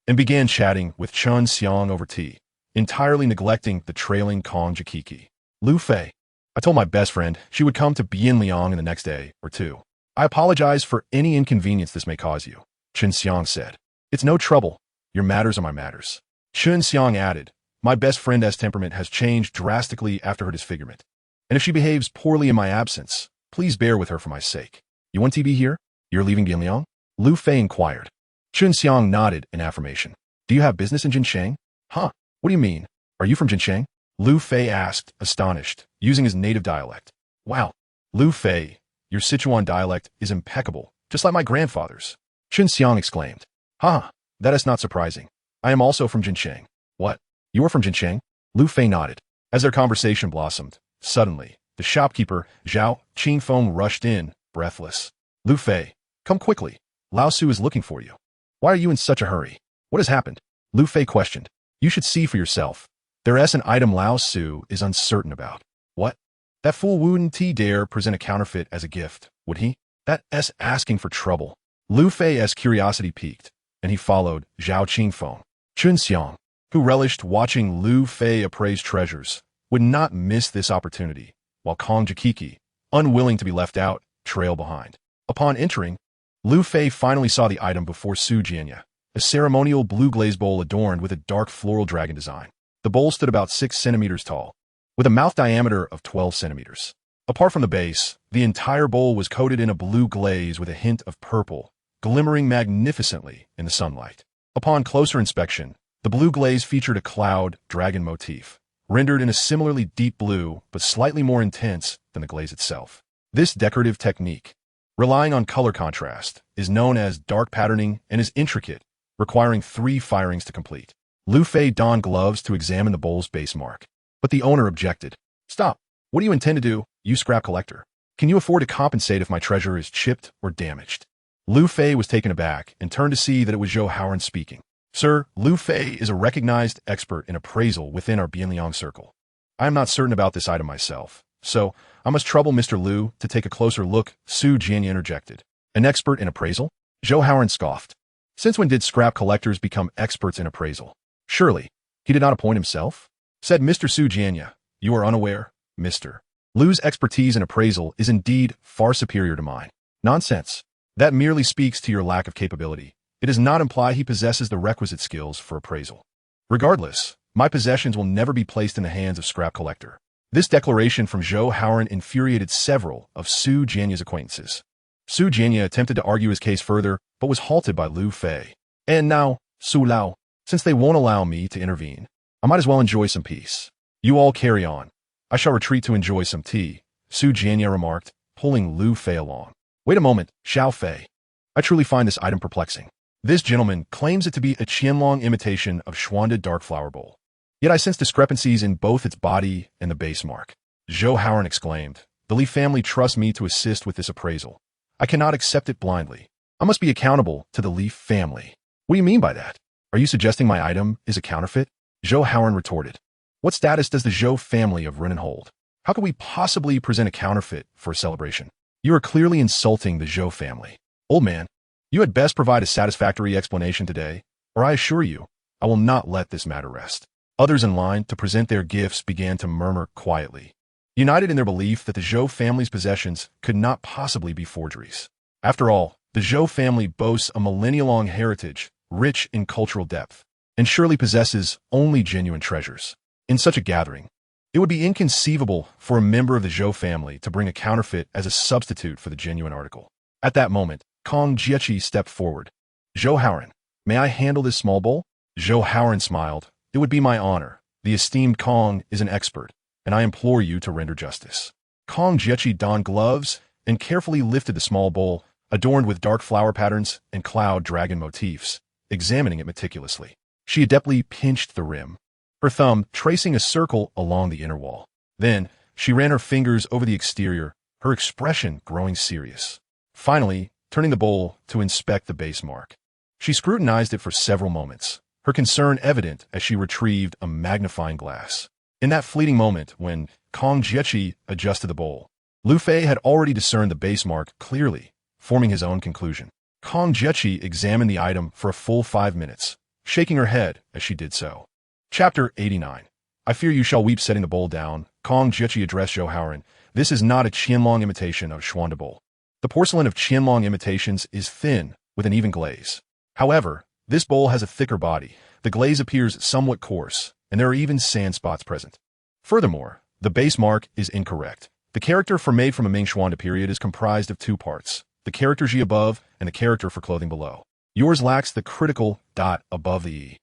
and began chatting with Chen Xiang over tea, entirely neglecting the trailing Kong Jiechi. Lu Fei, I told my best friend she would come to Bienliang in the next day or 2. I apologize for any inconvenience this may cause you, Chen Xiang said. It's no trouble. Your matters are my matters. Chen Xiang added, my best friend's temperament has changed drastically after her disfigurement, and if she behaves poorly in my absence, please bear with her for my sake. You want to be here? You're leaving Bienliang? Lu Fei inquired. Chen Xiang nodded in affirmation. Do you have business in Jinsheng? Huh? What do you mean? Are you from Jinsheng? Lu Fei asked, astonished, using his native dialect. Wow. Lu Fei, your Sichuan dialect is impeccable, just like my grandfather's. Chen Xiang exclaimed. Ha! That is not surprising. I am also from Jinsheng. What? You are from Jinsheng? Lu Fei nodded. As their conversation blossomed, suddenly, The shopkeeper, Zhao Qingfeng, rushed in, breathless. Lu Fei, come quickly. Lao Su is looking for you. Why are you in such a hurry? What has happened? Lu Fei questioned. You should see for yourself. There's an item Lao Su is uncertain about. What? That fool wouldn't he dare present a counterfeit as a gift, would he? That's asking for trouble. Lu Fei's curiosity piqued, and he followed Zhao Qingfeng. Chun Xiang, who relished watching Lu Fei appraise treasures, would not miss this opportunity, while Kong Jikiki, unwilling to be left out, trailed behind. Upon entering, Lu Fei finally saw the item before Su Jianya, a ceremonial blue glaze bowl adorned with a dark floral dragon design. The bowl stood about 6 centimeters tall, with a mouth diameter of 12 centimeters. Apart from the base, the entire bowl was coated in a blue glaze with a hint of purple, glimmering magnificently in the sunlight. Upon closer inspection, the blue glaze featured a cloud dragon motif, rendered in a similarly deep blue but slightly more intense than the glaze itself. This decorative technique, relying on color contrast, is known as dark patterning and is intricate, requiring 3 firings to complete. Lu Fei donned gloves to examine the bowl's base mark, but the owner objected. Stop. What do you intend to do, you scrap collector? Can you afford to compensate if my treasure is chipped or damaged? Lu Fei was taken aback and turned to see that it was Zhou Haoran speaking. Sir, Lu Fei is a recognized expert in appraisal within our Bianliang circle. I am not certain about this item myself, so I must trouble Mr. Lu to take a closer look, Su Jianya interjected. An expert in appraisal? Zhou Haoran scoffed. Since when did scrap collectors become experts in appraisal? Surely, he did not appoint himself? Said Mr. Su Jianya. You are unaware, Mr. Lu's expertise in appraisal is indeed far superior to mine. Nonsense. That merely speaks to your lack of capability. It does not imply he possesses the requisite skills for appraisal. Regardless, my possessions will never be placed in the hands of scrap collector. This declaration from Zhou Haoran infuriated several of Su Jianya's acquaintances. Su Jianya attempted to argue his case further, but was halted by Lu Fei. And now, Su Lao, since they won't allow me to intervene, I might as well enjoy some peace. You all carry on. I shall retreat to enjoy some tea, Su Jianya remarked, pulling Lu Fei along. Wait a moment, Xiao Fei. I truly find this item perplexing. This gentleman claims it to be a Qianlong imitation of Xuanda Dark Flower Bowl. Yet I sense discrepancies in both its body and the base mark. Zhou Haoran exclaimed. The Li family trusts me to assist with this appraisal. I cannot accept it blindly. I must be accountable to the Li family. What do you mean by that? Are you suggesting my item is a counterfeit? Zhou Haoran retorted. What status does the Zhou family of Renan hold? How could we possibly present a counterfeit for a celebration? You are clearly insulting the Zhou family. Old man, you had best provide a satisfactory explanation today, or I assure you, I will not let this matter rest. Others in line to present their gifts began to murmur quietly, united in their belief that the Zhou family's possessions could not possibly be forgeries. After all, the Zhou family boasts a millennia-long heritage, rich in cultural depth, and surely possesses only genuine treasures. In such a gathering, it would be inconceivable for a member of the Zhou family to bring a counterfeit as a substitute for the genuine article. At that moment, Kong Jiechi stepped forward. Zhou Haoran, may I handle this small bowl? Zhou Haoran smiled. It would be my honor. The esteemed Kong is an expert, and I implore you to render justice. Kong Jiechi donned gloves and carefully lifted the small bowl, adorned with dark flower patterns and cloud dragon motifs, examining it meticulously. She adeptly pinched the rim, her thumb tracing a circle along the inner wall. Then, she ran her fingers over the exterior, her expression growing serious. Finally, turning the bowl to inspect the base mark. She scrutinized it for several moments, her concern evident as she retrieved a magnifying glass. In that fleeting moment when Kong Jiechi adjusted the bowl, Lu Fei had already discerned the base mark clearly, forming his own conclusion. Kong Jiechi examined the item for a full 5 minutes, shaking her head as she did so. Chapter 89. I fear you shall weep setting the bowl down. Kong Jiechi addressed Zhou Haoran. This is not a Qianlong imitation of Xuanda bowl. The porcelain of Qianlong imitations is thin, with an even glaze. However, this bowl has a thicker body, the glaze appears somewhat coarse, and there are even sand spots present. Furthermore, the base mark is incorrect. The character for made from a Ming Xuanda period is comprised of 2 parts, the character G above and the character for clothing below. Yours lacks the critical dot above the E.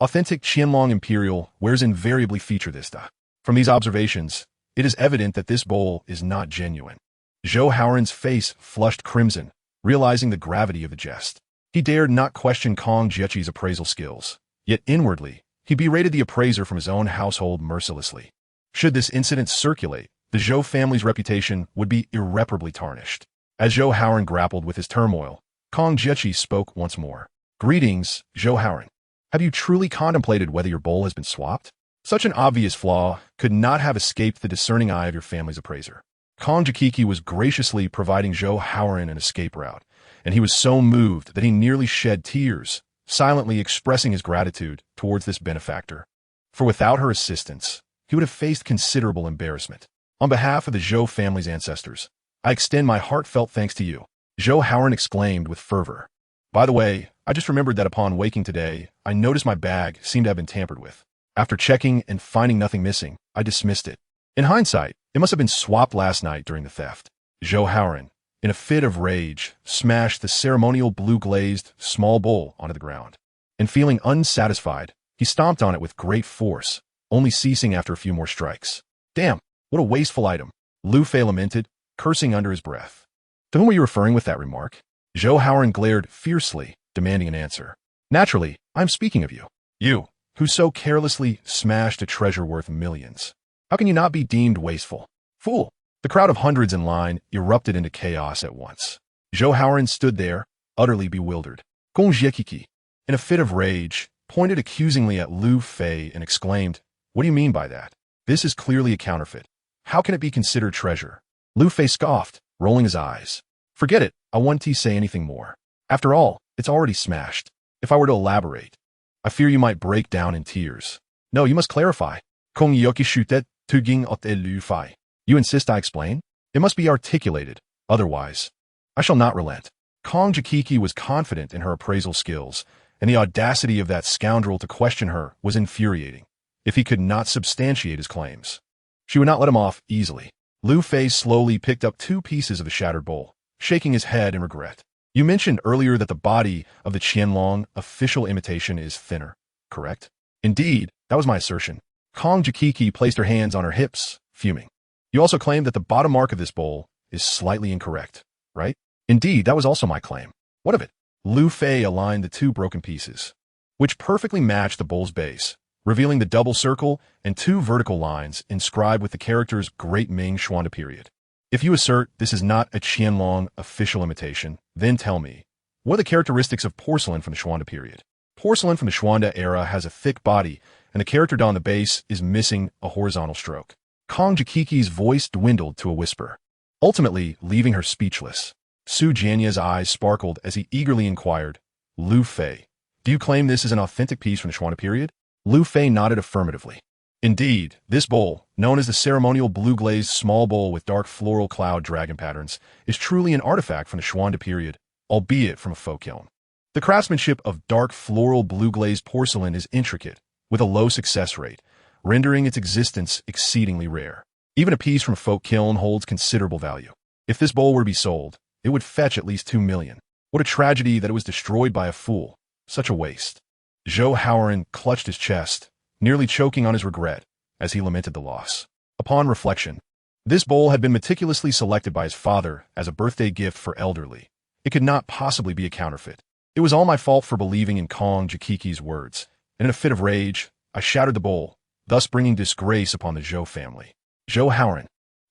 Authentic Qianlong Imperial wares invariably feature this dot. From these observations, it is evident that this bowl is not genuine. Zhou Haoran's face flushed crimson, realizing the gravity of the jest. He dared not question Kong Jiechi's appraisal skills, yet inwardly, he berated the appraiser from his own household mercilessly. Should this incident circulate, the the Zhou family's reputation would be irreparably tarnished. As Zhou Haoran grappled with his turmoil, Kong Jiechi spoke once more. Greetings, Zhou Haoran. Have you truly contemplated whether your bowl has been swapped? Such an obvious flaw could not have escaped the discerning eye of your family's appraiser. Kong Jikiki was graciously providing Zhou Haoran an escape route, and he was so moved that he nearly shed tears, silently expressing his gratitude towards this benefactor. For without her assistance, he would have faced considerable embarrassment. On behalf of the Zhou family's ancestors, I extend my heartfelt thanks to you, Zhou Haoran exclaimed with fervor. By the way, I just remembered that upon waking today, I noticed my bag seemed to have been tampered with. After checking and finding nothing missing, I dismissed it. In hindsight, it must have been swapped last night during the theft. Zhou Haoran, in a fit of rage, smashed the ceremonial blue-glazed small bowl onto the ground. And feeling unsatisfied, he stomped on it with great force, only ceasing after a few more strikes. Damn, what a wasteful item, Lu Fei lamented, cursing under his breath. To whom were you referring with that remark? Zhou Haoran glared fiercely, demanding an answer. Naturally, I'm speaking of you. You, who so carelessly smashed a treasure worth millions. How can you not be deemed wasteful? Fool! The crowd of hundreds in line erupted into chaos at once. Zhou Haoran stood there, utterly bewildered. Gong Jiekiki, in a fit of rage, pointed accusingly at Lu Fei and exclaimed, What do you mean by that? This is clearly a counterfeit. How can it be considered treasure? Lu Fei scoffed, rolling his eyes. Forget it, I won't say anything more. After all, it's already smashed. If I were to elaborate, I fear you might break down in tears. No, you must clarify. Kong yoki shutet tuging ot Lu Fei. You insist I explain? It must be articulated, otherwise. I shall not relent. Kong Jikiki was confident in her appraisal skills, and the audacity of that scoundrel to question her was infuriating, if he could not substantiate his claims. She would not let him off easily. Lu Fei slowly picked up 2 pieces of the shattered bowl, shaking his head in regret. You mentioned earlier that the body of the Qianlong official imitation is thinner, correct? Indeed, that was my assertion. Kong Jikiki placed her hands on her hips, fuming. You also claimed that the bottom mark of this bowl is slightly incorrect, right? Indeed, that was also my claim. What of it? Lu Fei aligned the 2 broken pieces, which perfectly matched the bowl's base, revealing the double circle and 2 vertical lines inscribed with the characters Great Ming Xuanda period. If you assert this is not a Qianlong official imitation, then tell me, what are the characteristics of porcelain from the Xuanda period? Porcelain from the Xuanda era has a thick body, and the character on the base is missing a horizontal stroke. Kong Jikiki's voice dwindled to a whisper, ultimately leaving her speechless. Su Jianya's eyes sparkled as he eagerly inquired, Lu Fei, do you claim this is an authentic piece from the Xuanda period? Lu Fei nodded affirmatively. Indeed, this bowl, known as the ceremonial blue-glazed small bowl with dark floral cloud dragon patterns, is truly an artifact from the Xuanda period, albeit from a folk kiln. The craftsmanship of dark floral blue-glazed porcelain is intricate, with a low success rate, rendering its existence exceedingly rare. Even a piece from a folk kiln holds considerable value. If this bowl were to be sold, it would fetch at least 2 million. What a tragedy that it was destroyed by a fool. Such a waste. Zhou Haoran clutched his chest, nearly choking on his regret, as he lamented the loss. Upon reflection, this bowl had been meticulously selected by his father as a birthday gift for elderly. It could not possibly be a counterfeit. It was all my fault for believing in Kong Jikiki's words, and in a fit of rage, I shattered the bowl, thus bringing disgrace upon the Zhou family. Zhou Haoran,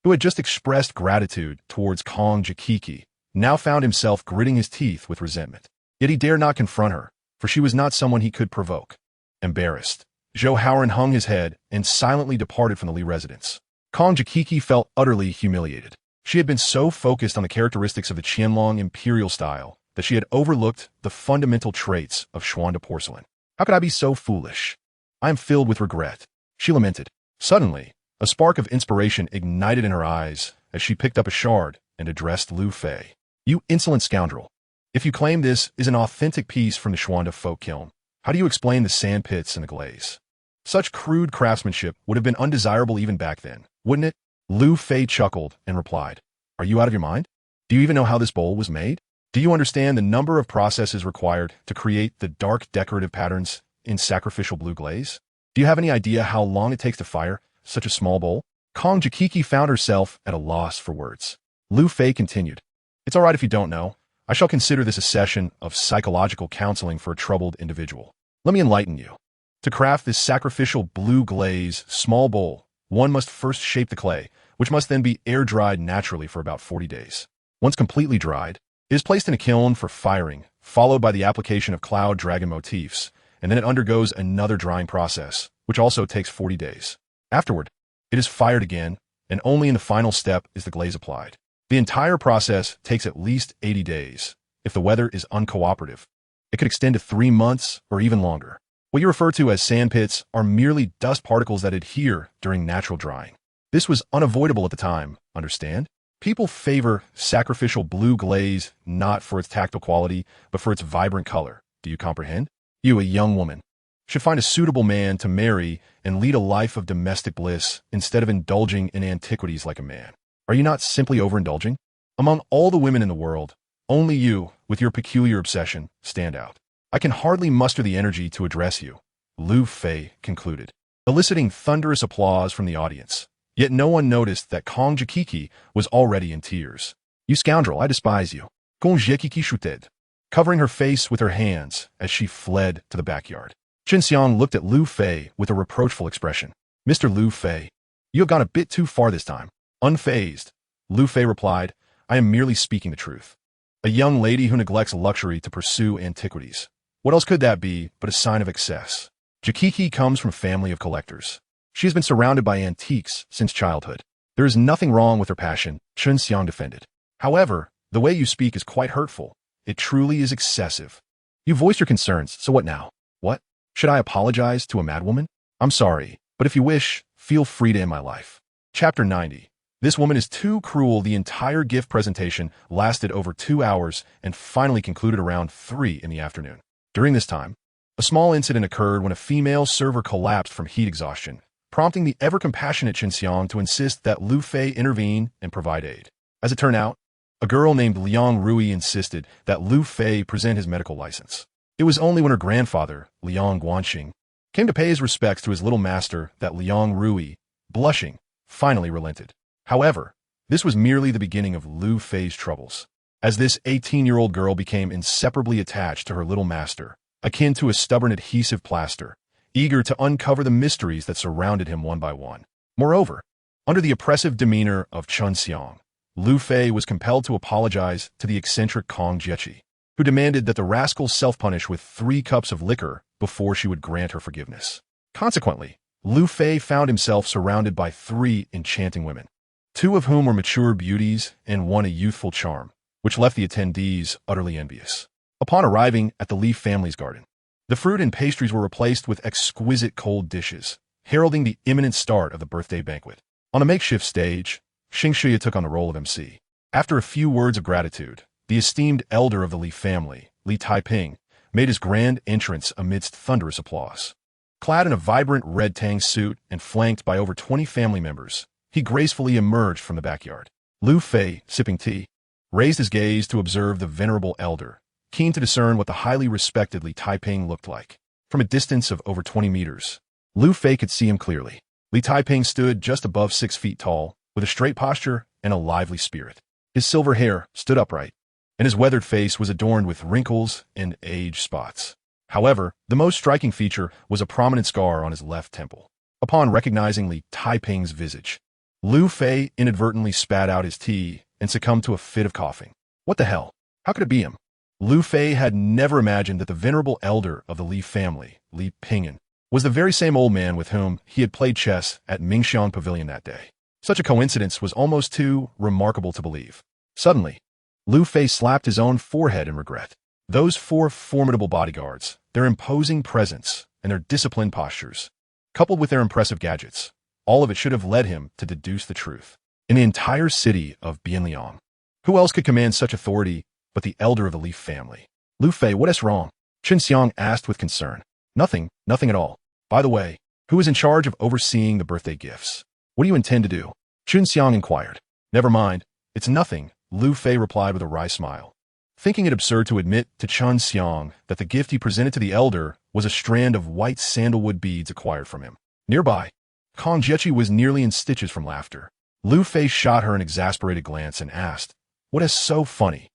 who had just expressed gratitude towards Kong Jikiki, now found himself gritting his teeth with resentment. Yet he dared not confront her, for she was not someone he could provoke. Embarrassed, Zhou Haoran hung his head and silently departed from the Li residence. Kong Jikiki felt utterly humiliated. She had been so focused on the characteristics of the Qianlong imperial style that she had overlooked the fundamental traits of Xuanda porcelain. How could I be so foolish? I am filled with regret, she lamented. Suddenly, a spark of inspiration ignited in her eyes as she picked up a shard and addressed Lu Fei. You insolent scoundrel! If you claim this is an authentic piece from the Xuanda folk kiln, how do you explain the sand pits and the glaze? Such crude craftsmanship would have been undesirable even back then, wouldn't it? Lu Fei chuckled and replied, Are you out of your mind? Do you even know how this bowl was made? Do you understand the number of processes required to create the dark decorative patterns in sacrificial blue glaze? Do you have any idea how long it takes to fire such a small bowl? Kong Jikiki found herself at a loss for words. Lu Fei continued, It's all right if you don't know. I shall consider this a session of psychological counseling for a troubled individual. Let me enlighten you. To craft this sacrificial blue glaze small bowl, one must first shape the clay, which must then be air-dried naturally for about 40 days. Once completely dried, it is placed in a kiln for firing, followed by the application of cloud dragon motifs, and then it undergoes another drying process, which also takes 40 days. Afterward, it is fired again, and only in the final step is the glaze applied. The entire process takes at least 80 days. If the weather is uncooperative, it could extend to 3 months or even longer. What you refer to as sandpits are merely dust particles that adhere during natural drying. This was unavoidable at the time, understand? People favor sacrificial blue glaze not for its tactile quality, but for its vibrant color. Do you comprehend? You, a young woman, should find a suitable man to marry and lead a life of domestic bliss instead of indulging in antiquities like a man. Are you not simply overindulging? Among all the women in the world, only you, with your peculiar obsession, stand out. I can hardly muster the energy to address you, Lu Fei concluded, eliciting thunderous applause from the audience. Yet no one noticed that Kong Jikiki was already in tears. You scoundrel, I despise you. Kong Jikiki chuted, covering her face with her hands as she fled to the backyard. Chen Xiang looked at Lu Fei with a reproachful expression. Mr. Lu Fei, you have gone a bit too far this time. Unfazed, Lu Fei replied, I am merely speaking the truth. A young lady who neglects luxury to pursue antiquities. What else could that be but a sign of excess? Jikiki comes from a family of collectors. She has been surrounded by antiques since childhood. There is nothing wrong with her passion, Chen Xiang defended. However, the way you speak is quite hurtful. It truly is excessive. You voiced your concerns, so what now? What? Should I apologize to a madwoman? I'm sorry, but if you wish, feel free to end my life. Chapter 90. This woman is too cruel. The entire gift presentation lasted over 2 hours and finally concluded around 3 in the afternoon. During this time, a small incident occurred when a female server collapsed from heat exhaustion, prompting the ever-compassionate Chen Xiang to insist that Lu Fei intervene and provide aid. As it turned out, a girl named Liang Rui insisted that Lu Fei present his medical license. It was only when her grandfather, Liang Guanxing, came to pay his respects to his little master that Liang Rui, blushing, finally relented. However, this was merely the beginning of Lu Fei's troubles, as this 18-year-old girl became inseparably attached to her little master, akin to a stubborn adhesive plaster, eager to uncover the mysteries that surrounded him one by one. Moreover, under the oppressive demeanor of Chen Xiang, Lu Fei was compelled to apologize to the eccentric Kong Jiechi, who demanded that the rascal self-punish with 3 cups of liquor before she would grant her forgiveness. Consequently, Lu Fei found himself surrounded by 3 enchanting women, 2 of whom were mature beauties and 1 a youthful charm, which left the attendees utterly envious. Upon arriving at the Li family's garden, the fruit and pastries were replaced with exquisite cold dishes, heralding the imminent start of the birthday banquet. On a makeshift stage, Xing Shuya took on the role of MC. After a few words of gratitude, the esteemed elder of the Li family, Li Taiping, made his grand entrance amidst thunderous applause. Clad in a vibrant red tang suit and flanked by over 20 family members, he gracefully emerged from the backyard. Lu Fei, sipping tea, raised his gaze to observe the venerable elder, keen to discern what the highly respected Li Taiping looked like. From a distance of over 20 meters, Lu Fei could see him clearly. Li Taiping stood just above 6 feet tall, with a straight posture and a lively spirit. His silver hair stood upright, and his weathered face was adorned with wrinkles and age spots. However, the most striking feature was a prominent scar on his left temple. Upon recognizing Li Taiping's visage, Lu Fei inadvertently spat out his tea and succumbed to a fit of coughing. What the hell? How could it be him? Lu Fei had never imagined that the venerable elder of the Li family, Li Pingyan, was the very same old man with whom he had played chess at Mingxian Pavilion that day. Such a coincidence was almost too remarkable to believe. Suddenly, Lu Fei slapped his own forehead in regret. Those 4 formidable bodyguards, their imposing presence, and their disciplined postures, coupled with their impressive gadgets, all of it should have led him to deduce the truth. In the entire city of Bianliang, who else could command such authority but the elder of the Li family? Lu Fei, what is wrong? Chen Xiang asked with concern. Nothing at all. By the way, who is in charge of overseeing the birthday gifts? What do you intend to do? Chen Xiang inquired. Never mind, it's nothing, Lu Fei replied with a wry smile, thinking it absurd to admit to Chen Xiang that the gift he presented to the elder was a strand of white sandalwood beads acquired from him. Nearby, Kong Jiechi was nearly in stitches from laughter. Lu Fei shot her an exasperated glance and asked, what is so funny?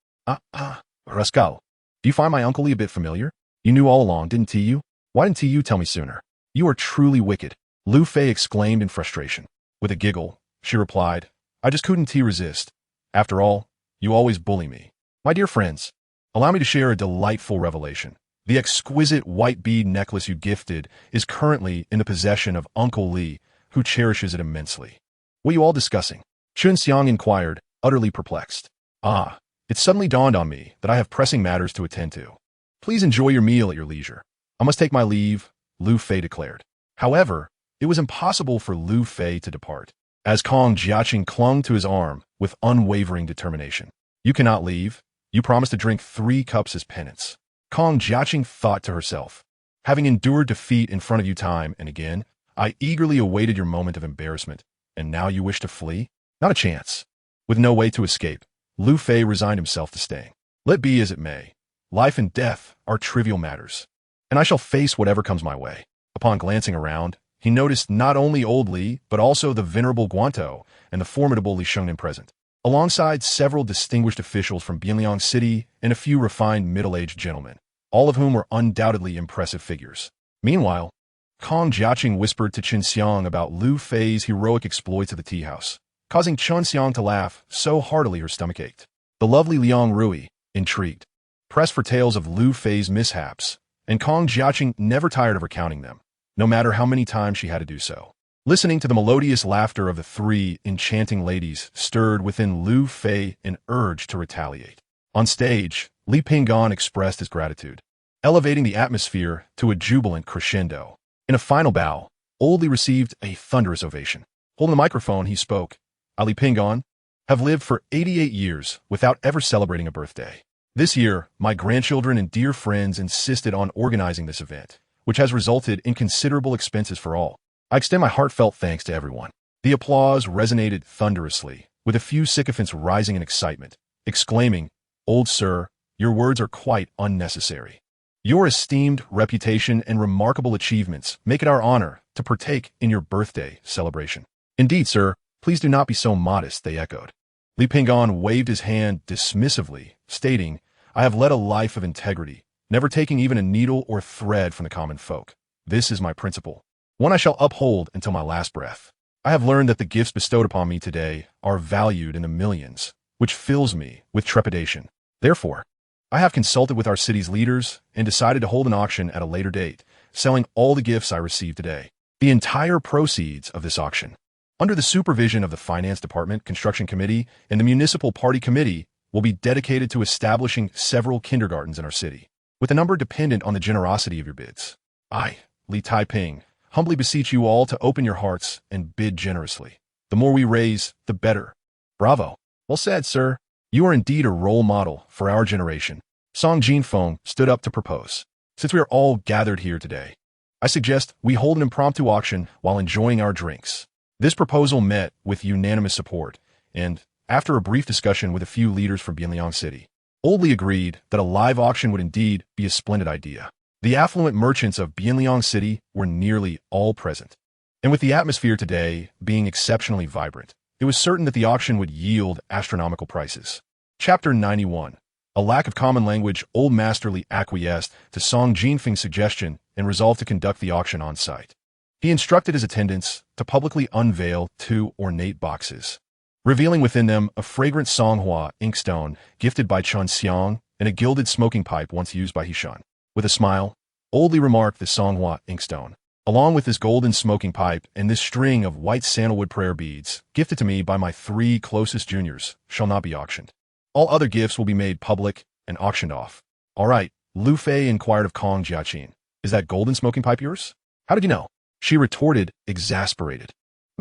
Rascal, do you find my uncle Li a bit familiar? You knew all along, didn't you? Why didn't you tell me sooner? You are truly wicked, Lu Fei exclaimed in frustration. With a giggle, she replied. I just couldn't resist. After all, you always bully me. My dear friends, allow me to share a delightful revelation. The exquisite white bead necklace you gifted is currently in the possession of Uncle Li, who cherishes it immensely. What are you all discussing? Chun Xiang inquired, utterly perplexed. Ah, it suddenly dawned on me that I have pressing matters to attend to. Please enjoy your meal at your leisure. I must take my leave, Lu Fei declared. However, it was impossible for Lu Fei to depart, as Kong Jiaqing clung to his arm with unwavering determination. You cannot leave. You promised to drink 3 cups as penance. Kong Jiaqing thought to herself. Having endured defeat in front of you time and again, I eagerly awaited your moment of embarrassment, and now you wish to flee? Not a chance. With no way to escape, Lu Fei resigned himself to staying. Let be as it may. Life and death are trivial matters, and I shall face whatever comes my way. Upon glancing around, he noticed not only old Li, but also the venerable Guantou and the formidable Li Shengnan present, alongside several distinguished officials from Bianliang City and a few refined middle-aged gentlemen, all of whom were undoubtedly impressive figures. Meanwhile, Kong Jiaqing whispered to Qin Xiang about Lu Fei's heroic exploits at the tea house, causing Qin Xiang to laugh so heartily her stomach ached. The lovely Liang Rui, intrigued, pressed for tales of Lu Fei's mishaps, and Kong Jiaqing never tired of recounting them, no matter how many times she had to do so. Listening to the melodious laughter of the 3 enchanting ladies stirred within Lu Fei an urge to retaliate. On stage, Li Pinggan expressed his gratitude, elevating the atmosphere to a jubilant crescendo. In a final bow, Old Li received a thunderous ovation. Holding the microphone, he spoke. I, Li Pinggan, have lived for 88 years without ever celebrating a birthday. This year, my grandchildren and dear friends insisted on organizing this event, which has resulted in considerable expenses for all. I extend my heartfelt thanks to everyone. The applause resonated thunderously, with a few sycophants rising in excitement, exclaiming, Old sir, your words are quite unnecessary. Your esteemed reputation and remarkable achievements make it our honor to partake in your birthday celebration. Indeed, sir, please do not be so modest, they echoed. Li Pinggan waved his hand dismissively, stating, I have led a life of integrity, never taking even a needle or thread from the common folk. This is my principle, one I shall uphold until my last breath. I have learned that the gifts bestowed upon me today are valued in the millions, which fills me with trepidation. Therefore, I have consulted with our city's leaders and decided to hold an auction at a later date, selling all the gifts I received today. The entire proceeds of this auction, under the supervision of the Finance Department Construction Committee and the Municipal Party Committee, will be dedicated to establishing several kindergartens in our city, with the number dependent on the generosity of your bids. I, Li Taiping, humbly beseech you all to open your hearts and bid generously. The more we raise, the better. Bravo. Well said, sir. You are indeed a role model for our generation. Song Jinfeng stood up to propose. Since we are all gathered here today, I suggest we hold an impromptu auction while enjoying our drinks. This proposal met with unanimous support, and, after a brief discussion with a few leaders from Bianliang City, Old Li agreed that a live auction would indeed be a splendid idea. The affluent merchants of Bianliang City were nearly all present, and with the atmosphere today being exceptionally vibrant, it was certain that the auction would yield astronomical prices. Chapter 91. A lack of common language, Old Master Li acquiesced to Song Jinfeng's suggestion and resolved to conduct the auction on site. He instructed his attendants to publicly unveil 2 ornate boxes, revealing within them a fragrant Songhua inkstone gifted by Chun Xiang and a gilded smoking pipe once used by Hishun. With a smile, Old Li remarked the Songhua inkstone, along with this golden smoking pipe and this string of white sandalwood prayer beads, gifted to me by my 3 closest juniors, shall not be auctioned. All other gifts will be made public and auctioned off. All right, Lu Fei inquired of Kong Jiaqing. Is that golden smoking pipe yours? How did you know? She retorted, exasperated.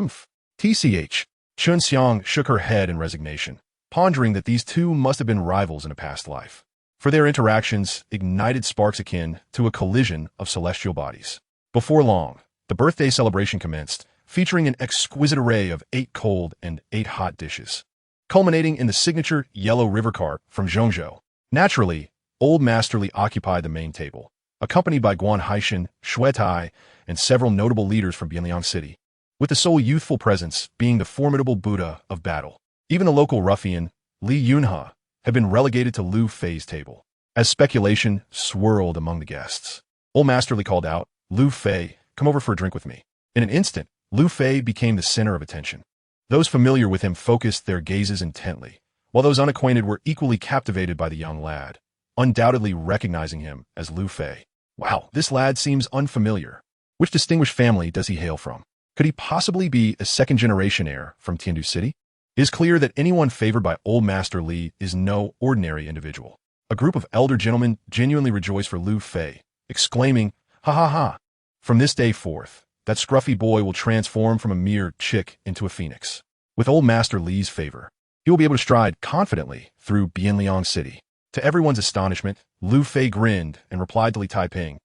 Oof. TCH. Chun Xiang shook her head in resignation, pondering that these 2 must have been rivals in a past life, for their interactions ignited sparks akin to a collision of celestial bodies. Before long, the birthday celebration commenced, featuring an exquisite array of 8 cold and 8 hot dishes, culminating in the signature yellow river carp from Zhongzhou. Naturally, Old Master Li occupied the main table, accompanied by Guan Haishan, Shui Tai, and several notable leaders from Bianliang City, with the sole youthful presence being the formidable Buddha of battle. Even the local ruffian, Li Yunhe, had been relegated to Lu Fei's table. As speculation swirled among the guests, Old Master Li called out, Lu Fei, come over for a drink with me. In an instant, Lu Fei became the center of attention. Those familiar with him focused their gazes intently, while those unacquainted were equally captivated by the young lad, undoubtedly recognizing him as Lu Fei. Wow, this lad seems unfamiliar. Which distinguished family does he hail from? Could he possibly be a second-generation heir from Tiandu City? It is clear that anyone favored by Old Master Li is no ordinary individual. A group of elder gentlemen genuinely rejoice for Lu Fei, exclaiming, "Ha ha ha! From this day forth, that scruffy boy will transform from a mere chick into a phoenix. With Old Master Li's favor, he will be able to stride confidently through Bianliang City." To everyone's astonishment, Lu Fei grinned and replied to Li Taiping,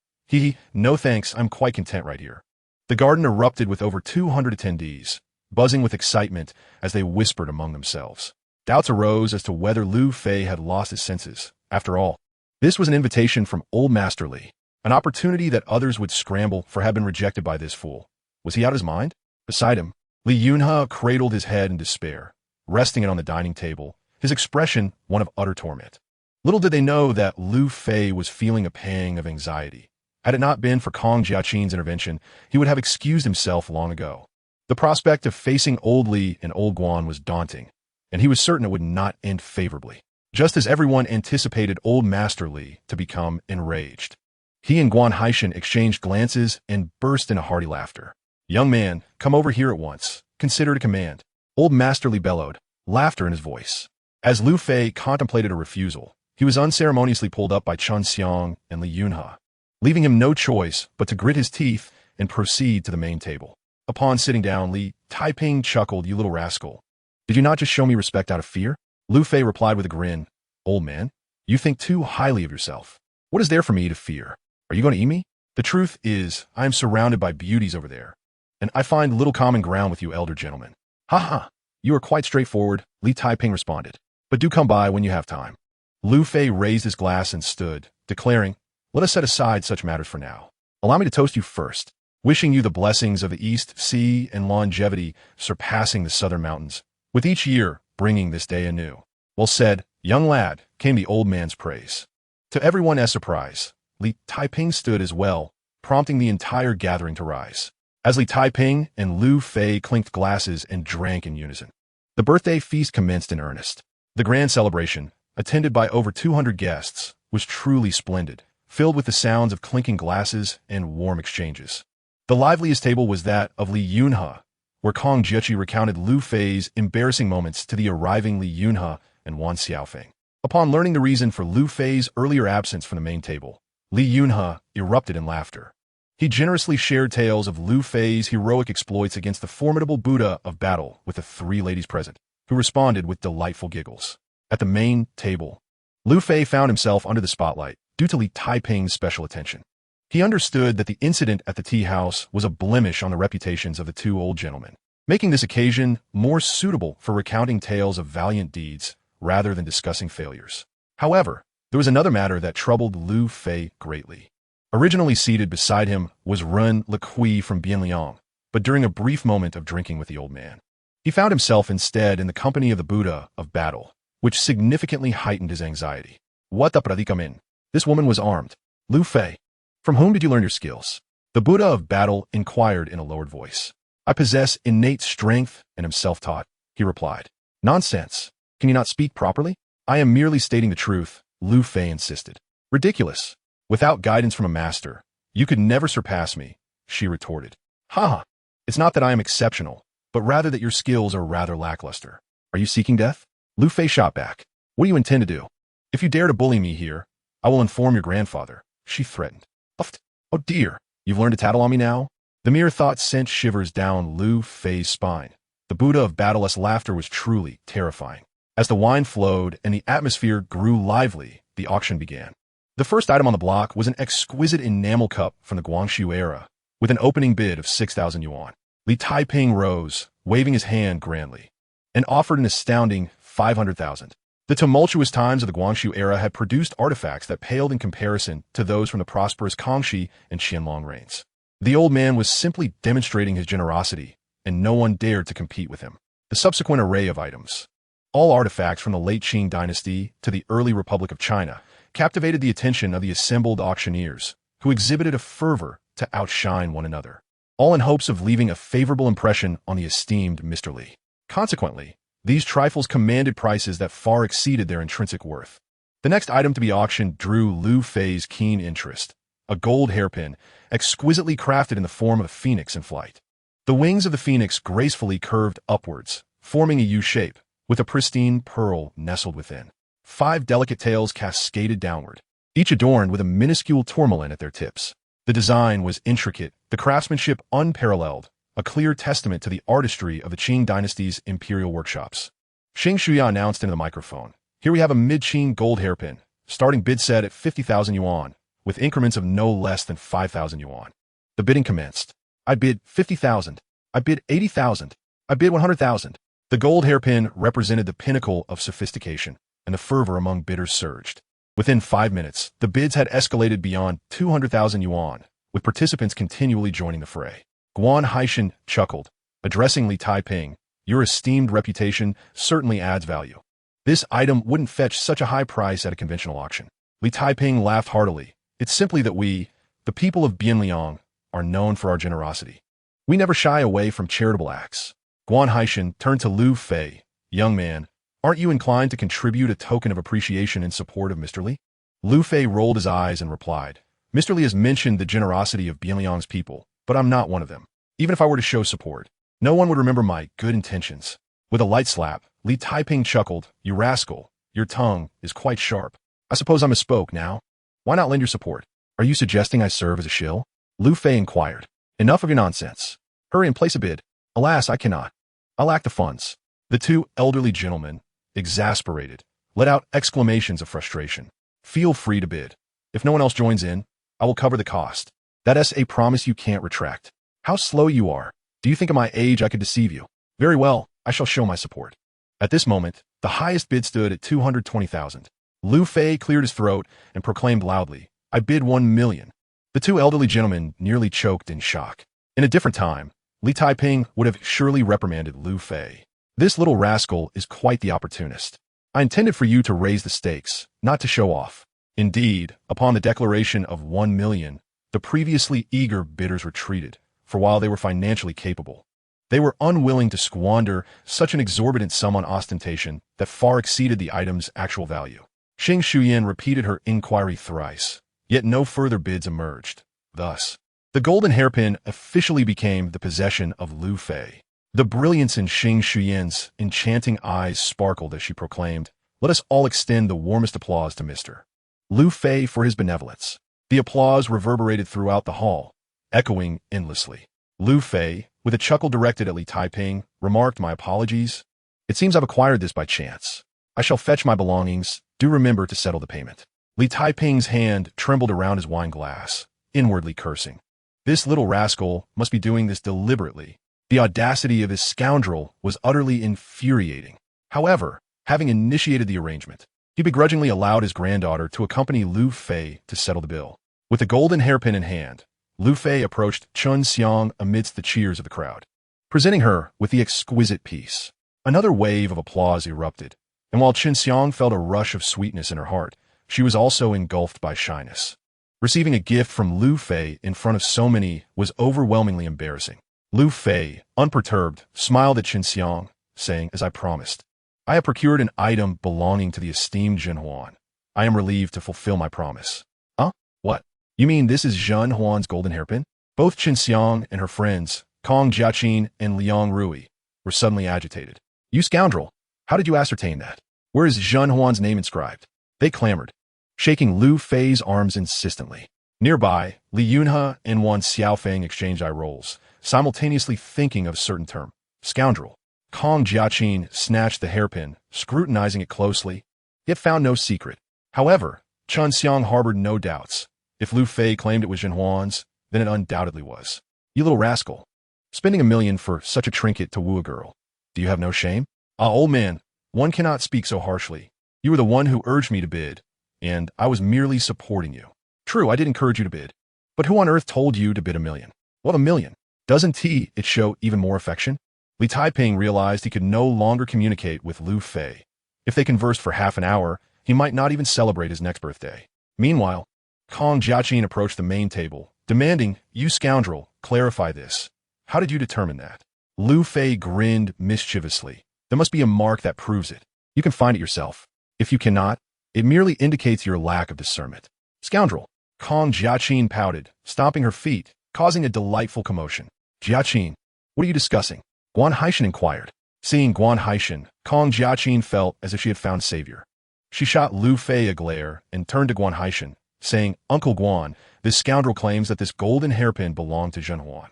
"No thanks, I'm quite content right here." The garden erupted with over 200 attendees, buzzing with excitement as they whispered among themselves. Doubts arose as to whether Lu Fei had lost his senses. After all, this was an invitation from Old Master Li, an opportunity that others would scramble for had been rejected by this fool. Was he out of his mind? Beside him, Li Yunhe cradled his head in despair, resting it on the dining table, his expression one of utter torment. Little did they know that Lu Fei was feeling a pang of anxiety. Had it not been for Kong Jiaqin's intervention, he would have excused himself long ago. The prospect of facing Old Li and Old Guan was daunting, and he was certain it would not end favorably, just as everyone anticipated Old Master Li to become enraged. He and Guan Haishan exchanged glances and burst into hearty laughter. "Young man, come over here at once. Consider it a command." Old Master Li bellowed, laughter in his voice. As Lu Fei contemplated a refusal, he was unceremoniously pulled up by Chun Xiang and Li Yunhe, leaving him no choice but to grit his teeth and proceed to the main table. Upon sitting down, Li Taiping chuckled, "You little rascal. Did you not just show me respect out of fear?" Lu Fei replied with a grin, "Old man, you think too highly of yourself. What is there for me to fear? Are you going to eat me? The truth is, I am surrounded by beauties over there, and I find little common ground with you elder gentlemen." "Ha ha, you are quite straightforward," Li Taiping responded, "but do come by when you have time." Lu Fei raised his glass and stood, declaring, "Let us set aside such matters for now. Allow me to toast you first, wishing you the blessings of the East Sea and longevity surpassing the southern mountains, with each year bringing this day anew." "Well said, young lad," came the old man's praise. To everyone's surprise, Li Taiping stood as well, prompting the entire gathering to rise. As Li Taiping and Lu Fei clinked glasses and drank in unison, the birthday feast commenced in earnest. The grand celebration, attended by over 200 guests, was truly splendid, filled with the sounds of clinking glasses and warm exchanges. The liveliest table was that of Li Yunhe, where Kong Jiaqi recounted Lu Fei's embarrassing moments to the arriving Li Yunhe and Wan Xiaofeng. Upon learning the reason for Lu Fei's earlier absence from the main table, Li Yunhe erupted in laughter. He generously shared tales of Lu Fei's heroic exploits against the formidable Buddha of battle with the three ladies present, who responded with delightful giggles. At the main table, Lu Fei found himself under the spotlight due to Li Taiping's special attention. He understood that the incident at the tea house was a blemish on the reputations of the two old gentlemen, making this occasion more suitable for recounting tales of valiant deeds rather than discussing failures. However, there was another matter that troubled Lu Fei greatly. Originally seated beside him was Ren Lequi from Bianliang, but during a brief moment of drinking with the old man, he found himself instead in the company of the Buddha of battle, which significantly heightened his anxiety. "What the predicament?" This woman was armed. "Lu Fei, from whom did you learn your skills?" The Buddha of battle inquired in a lowered voice. "I possess innate strength and am self-taught," he replied. "Nonsense. Can you not speak properly?" "I am merely stating the truth," Lu Fei insisted. "Ridiculous. Without guidance from a master, you could never surpass me," she retorted. "Ha ha. It's not that I am exceptional, but rather that your skills are rather lackluster. Are you seeking death?" Lu Fei shot back. "What do you intend to do?" "If you dare to bully me here, I will inform your grandfather," she threatened. "Uft. Oh dear, you've learned to tattle on me now?" The mere thought sent shivers down Lu Fei's spine. The Buddha of battleless laughter was truly terrifying. As the wine flowed and the atmosphere grew lively, the auction began. The first item on the block was an exquisite enamel cup from the Guangxu era, with an opening bid of 6,000 yuan. Li Taiping rose, waving his hand grandly, and offered an astounding 500,000. The tumultuous times of the Guangxu era had produced artifacts that paled in comparison to those from the prosperous Kangxi and Qianlong reigns. The old man was simply demonstrating his generosity, and no one dared to compete with him. The subsequent array of items, all artifacts from the late Qing dynasty to the early Republic of China, captivated the attention of the assembled auctioneers, who exhibited a fervor to outshine one another, all in hopes of leaving a favorable impression on the esteemed Mr. Li. Consequently, these trifles commanded prices that far exceeded their intrinsic worth. The next item to be auctioned drew Lu Fei's keen interest, a gold hairpin, exquisitely crafted in the form of a phoenix in flight. The wings of the phoenix gracefully curved upwards, forming a U shape, with a pristine pearl nestled within. 5 delicate tails cascaded downward, each adorned with a minuscule tourmaline at their tips. The design was intricate, the craftsmanship unparalleled, a clear testament to the artistry of the Qing dynasty's imperial workshops. Xing Shuya announced into the microphone, "Here we have a mid-Qing gold hairpin, starting bid set at 50,000 yuan, with increments of no less than 5,000 yuan. The bidding commenced. I bid 50,000. I bid 80,000. I bid 100,000. The gold hairpin represented the pinnacle of sophistication, and the fervor among bidders surged. Within 5 minutes, the bids had escalated beyond 200,000 yuan, with participants continually joining the fray. Guan Haishan chuckled, addressing Li Taiping, "Your esteemed reputation certainly adds value. This item wouldn't fetch such a high price at a conventional auction." Li Taiping laughed heartily. "It's simply that we, the people of Bianliang, are known for our generosity. We never shy away from charitable acts." Guan Haishan turned to Lu Fei. "Young man, aren't you inclined to contribute a token of appreciation in support of Mr. Li?" Lu Fei rolled his eyes and replied, "Mr. Li has mentioned the generosity of Bianliang's people, but I'm not one of them. Even if I were to show support, no one would remember my good intentions." With a light slap, Li Taiping chuckled, "You rascal, your tongue is quite sharp. I suppose I misspoke now. Why not lend your support? Are you suggesting I serve as a shill?" Lu Fei inquired. "Enough of your nonsense. Hurry and place a bid." "Alas, I cannot. I lack the funds." The 2 elderly gentlemen, exasperated, let out exclamations of frustration. "Feel free to bid. If no one else joins in, I will cover the cost. That's a promise you can't retract. How slow you are. Do you think at my age I could deceive you? Very well, I shall show my support." At this moment, the highest bid stood at 220,000. Lu Fei cleared his throat and proclaimed loudly, "I bid 1 million." The 2 elderly gentlemen nearly choked in shock. In a different time, Li Taiping would have surely reprimanded Lu Fei. "This little rascal is quite the opportunist. I intended for you to raise the stakes, not to show off." Indeed, upon the declaration of 1 million, the previously eager bidders retreated, for while they were financially capable, they were unwilling to squander such an exorbitant sum on ostentation that far exceeded the item's actual value. Xing Shuyan repeated her inquiry thrice, yet no further bids emerged. Thus, the golden hairpin officially became the possession of Lu Fei. The brilliance in Xing Shuyan's enchanting eyes sparkled as she proclaimed, "Let us all extend the warmest applause to Mr. Lu Fei for his benevolence." The applause reverberated throughout the hall, echoing endlessly. Lu Fei, with a chuckle directed at Li Taiping, remarked, "My apologies. It seems I've acquired this by chance. I shall fetch my belongings. Do remember to settle the payment." Li Taiping's hand trembled around his wine glass, inwardly cursing. This little rascal must be doing this deliberately. The audacity of this scoundrel was utterly infuriating. However, having initiated the arrangement, he begrudgingly allowed his granddaughter to accompany Lu Fei to settle the bill. With the golden hairpin in hand, Lu Fei approached Chun Xiang amidst the cheers of the crowd, presenting her with the exquisite piece. Another wave of applause erupted, and while Chun Xiang felt a rush of sweetness in her heart, she was also engulfed by shyness. Receiving a gift from Lu Fei in front of so many was overwhelmingly embarrassing. Lu Fei, unperturbed, smiled at Chun Xiang, saying, "As I promised, I have procured an item belonging to the esteemed Zhen Huan. I am relieved to fulfill my promise." "Huh? What? You mean this is Zhen Huan's golden hairpin?" Both Chun Xiang and her friends, Kong Jiaqin and Liang Rui, were suddenly agitated. "You scoundrel! How did you ascertain that? Where is Zhen Huan's name inscribed?" They clamored, shaking Lu Fei's arms insistently. Nearby, Li Yunhe and Wan Xiaofeng exchanged eye rolls, simultaneously thinking of a certain term. "Scoundrel." Kong Jiaqin snatched the hairpin, scrutinizing it closely, yet found no secret. However, Chun Xiang harbored no doubts. If Lu Fei claimed it was Zhen Huan's, then it undoubtedly was. "You little rascal. Spending 1 million for such a trinket to woo a girl. Do you have no shame?" "Ah, old man, one cannot speak so harshly. You were the one who urged me to bid, and I was merely supporting you. True, I did encourage you to bid. But who on earth told you to bid 1 million? Well, 1 million. Doesn't it show even more affection?" Li Taiping realized he could no longer communicate with Lu Fei. If they conversed for half an hour, he might not even celebrate his next birthday. Meanwhile, Kong Jiaqin approached the main table, demanding, "You scoundrel, clarify this. How did you determine that?" Lu Fei grinned mischievously. There must be a mark that proves it. You can find it yourself. If you cannot, it merely indicates your lack of discernment. Scoundrel. Kong Jiaqin pouted, stomping her feet, causing a delightful commotion. Jiaqin, what are you discussing? Guan Haishan inquired. Seeing Guan Haishan, Kong Jiaqin felt as if she had found savior. She shot Lu Fei a glare and turned to Guan Haishan, saying, Uncle Guan, this scoundrel claims that this golden hairpin belonged to Zhenhuan.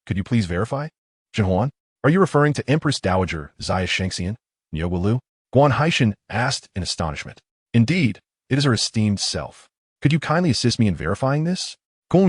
Could you please verify? Zhenhuan? Are you referring to Empress Dowager Xia Shengxian? Niugu? Guan Haishan asked in astonishment. Indeed, it is her esteemed self. Could you kindly assist me in verifying this? When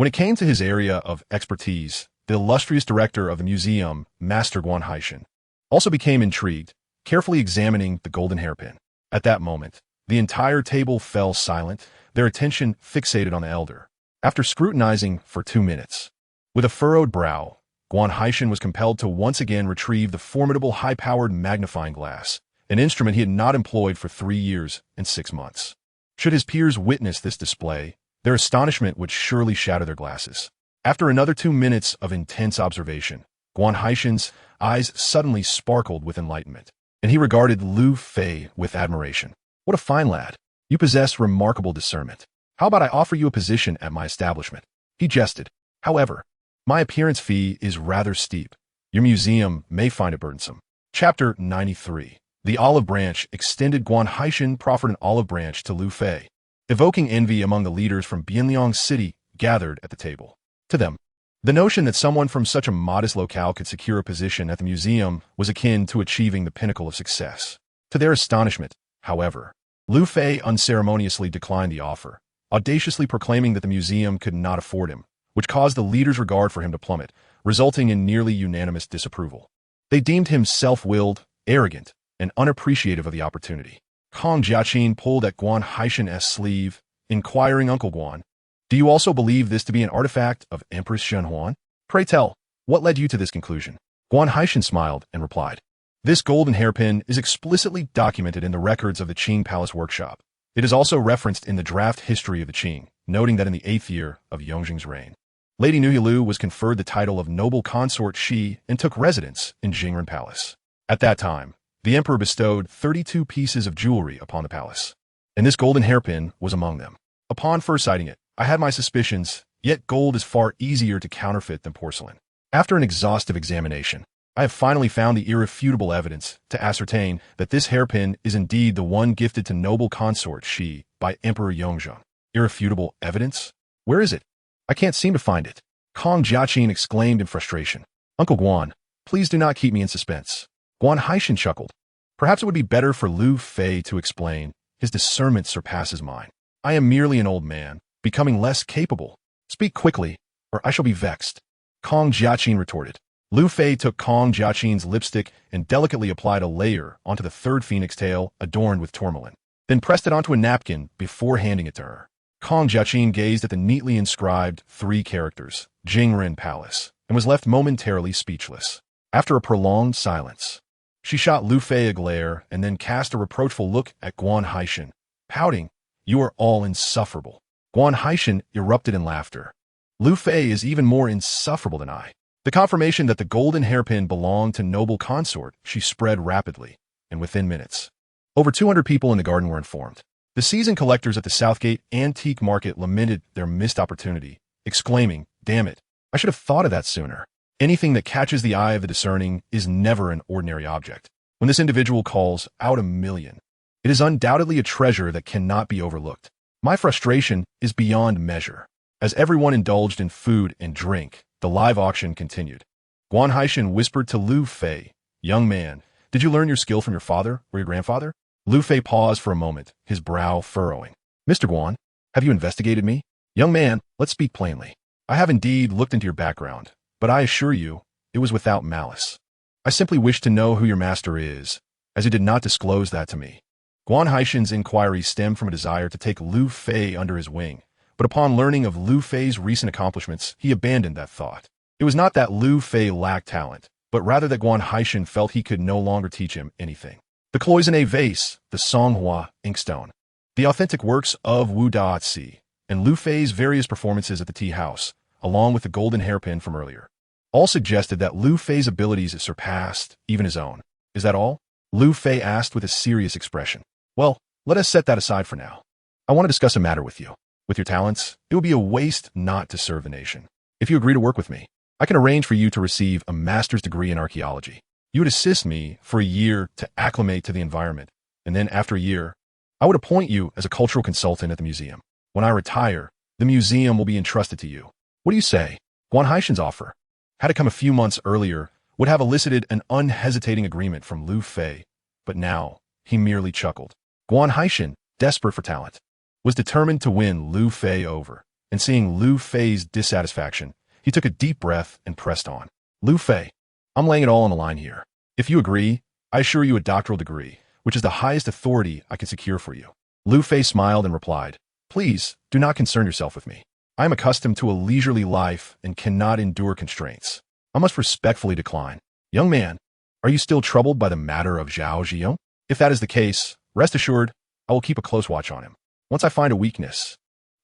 it came to his area of expertise, the illustrious director of the museum, Master Guan Haishan, also became intrigued, carefully examining the golden hairpin. At that moment, the entire table fell silent, their attention fixated on the elder. After scrutinizing for 2 minutes, with a furrowed brow, Guan Haishan was compelled to once again retrieve the formidable high-powered magnifying glass, an instrument he had not employed for 3 years and 6 months. Should his peers witness this display, their astonishment would surely shatter their glasses. After another 2 minutes of intense observation, Guan Haishan's eyes suddenly sparkled with enlightenment, and he regarded Lu Fei with admiration. What a fine lad. You possess remarkable discernment. How about I offer you a position at my establishment? He jested. However, my appearance fee is rather steep. Your museum may find it burdensome. Chapter 93. The olive branch extended. Guan Haishan proffered an olive branch to Lu Fei, evoking envy among the leaders from Bianliang City gathered at the table. To them, the notion that someone from such a modest locale could secure a position at the museum was akin to achieving the pinnacle of success. To their astonishment, however, Lu Fei unceremoniously declined the offer, audaciously proclaiming that the museum could not afford him, which caused the leaders' regard for him to plummet, resulting in nearly unanimous disapproval. They deemed him self-willed, arrogant, and unappreciative of the opportunity. Kong Jiaqin pulled at Guan Haishan's sleeve, inquiring, Uncle Guan, do you also believe this to be an artifact of Empress Zhenhuan? Pray tell, what led you to this conclusion? Guan Haishan smiled and replied, this golden hairpin is explicitly documented in the records of the Qing Palace workshop. It is also referenced in the draft history of the Qing, noting that in the 8th year of Yongjing's reign, Lady Nuhilu was conferred the title of noble consort Shi and took residence in Jingren Palace. At that time, the emperor bestowed 32 pieces of jewelry upon the palace, and this golden hairpin was among them. Upon first sighting it, I had my suspicions, yet gold is far easier to counterfeit than porcelain. After an exhaustive examination, I have finally found the irrefutable evidence to ascertain that this hairpin is indeed the one gifted to noble consort Shi by Emperor Yongjing. Irrefutable evidence? Where is it? I can't seem to find it. Kong Jiaqin exclaimed in frustration. Uncle Guan, please do not keep me in suspense. Guan Haishan chuckled. Perhaps it would be better for Lu Fei to explain. His discernment surpasses mine. I am merely an old man, becoming less capable. Speak quickly, or I shall be vexed. Kong Jiaqin retorted. Lu Fei took Kong Jiaqin's lipstick and delicately applied a layer onto the third phoenix tail adorned with tourmaline, then pressed it onto a napkin before handing it to her. Kong Jiaqin gazed at the neatly inscribed 3 characters, Jingren Palace, and was left momentarily speechless. After a prolonged silence, she shot Lu Fei a glare and then cast a reproachful look at Guan Haishan, pouting, you are all insufferable. Guan Haishan erupted in laughter. Lu Fei is even more insufferable than I. The confirmation that the golden hairpin belonged to noble consort she spread rapidly, and within minutes, over 200 people in the garden were informed. The seasoned collectors at the Southgate Antique Market lamented their missed opportunity, exclaiming, damn it, I should have thought of that sooner. Anything that catches the eye of the discerning is never an ordinary object. When this individual calls out 1,000,000, it is undoubtedly a treasure that cannot be overlooked. My frustration is beyond measure. As everyone indulged in food and drink, the live auction continued. Guan Haishan whispered to Lu Fei, young man, did you learn your skill from your father or your grandfather? Lu Fei paused for a moment, his brow furrowing. Mr. Guan, have you investigated me? Young man, let's speak plainly. I have indeed looked into your background, but I assure you, it was without malice. I simply wish to know who your master is, as he did not disclose that to me. Guan Haishan's inquiry stemmed from a desire to take Lu Fei under his wing, but upon learning of Lu Fei's recent accomplishments, he abandoned that thought. It was not that Lu Fei lacked talent, but rather that Guan Haishan felt he could no longer teach him anything. The cloisonné vase, the Songhua inkstone, the authentic works of Wu Dazi, and Lu Fei's various performances at the tea house, along with the golden hairpin from earlier. All suggested that Lu Fei's abilities surpassed even his own. Is that all? Lu Fei asked with a serious expression. Well, let us set that aside for now. I want to discuss a matter with you. With your talents, it would be a waste not to serve the nation. If you agree to work with me, I can arrange for you to receive a master's degree in archaeology. You would assist me for a year to acclimate to the environment, and then after a year, I would appoint you as a cultural consultant at the museum. When I retire, the museum will be entrusted to you. What do you say? Guan Haishan's offer, had it come a few months earlier, would have elicited an unhesitating agreement from Lu Fei, but now he merely chuckled. Guan Haishan, desperate for talent, was determined to win Lu Fei over, and seeing Lu Fei's dissatisfaction, he took a deep breath and pressed on. Lu Fei, I'm laying it all on the line here. If you agree, I assure you a doctoral degree, which is the highest authority I can secure for you. Lu Fei smiled and replied, Please, do not concern yourself with me. I am accustomed to a leisurely life and cannot endure constraints. I must respectfully decline. Young man, are you still troubled by the matter of Zhao Ziyong? If that is the case, rest assured, I will keep a close watch on him. Once I find a weakness,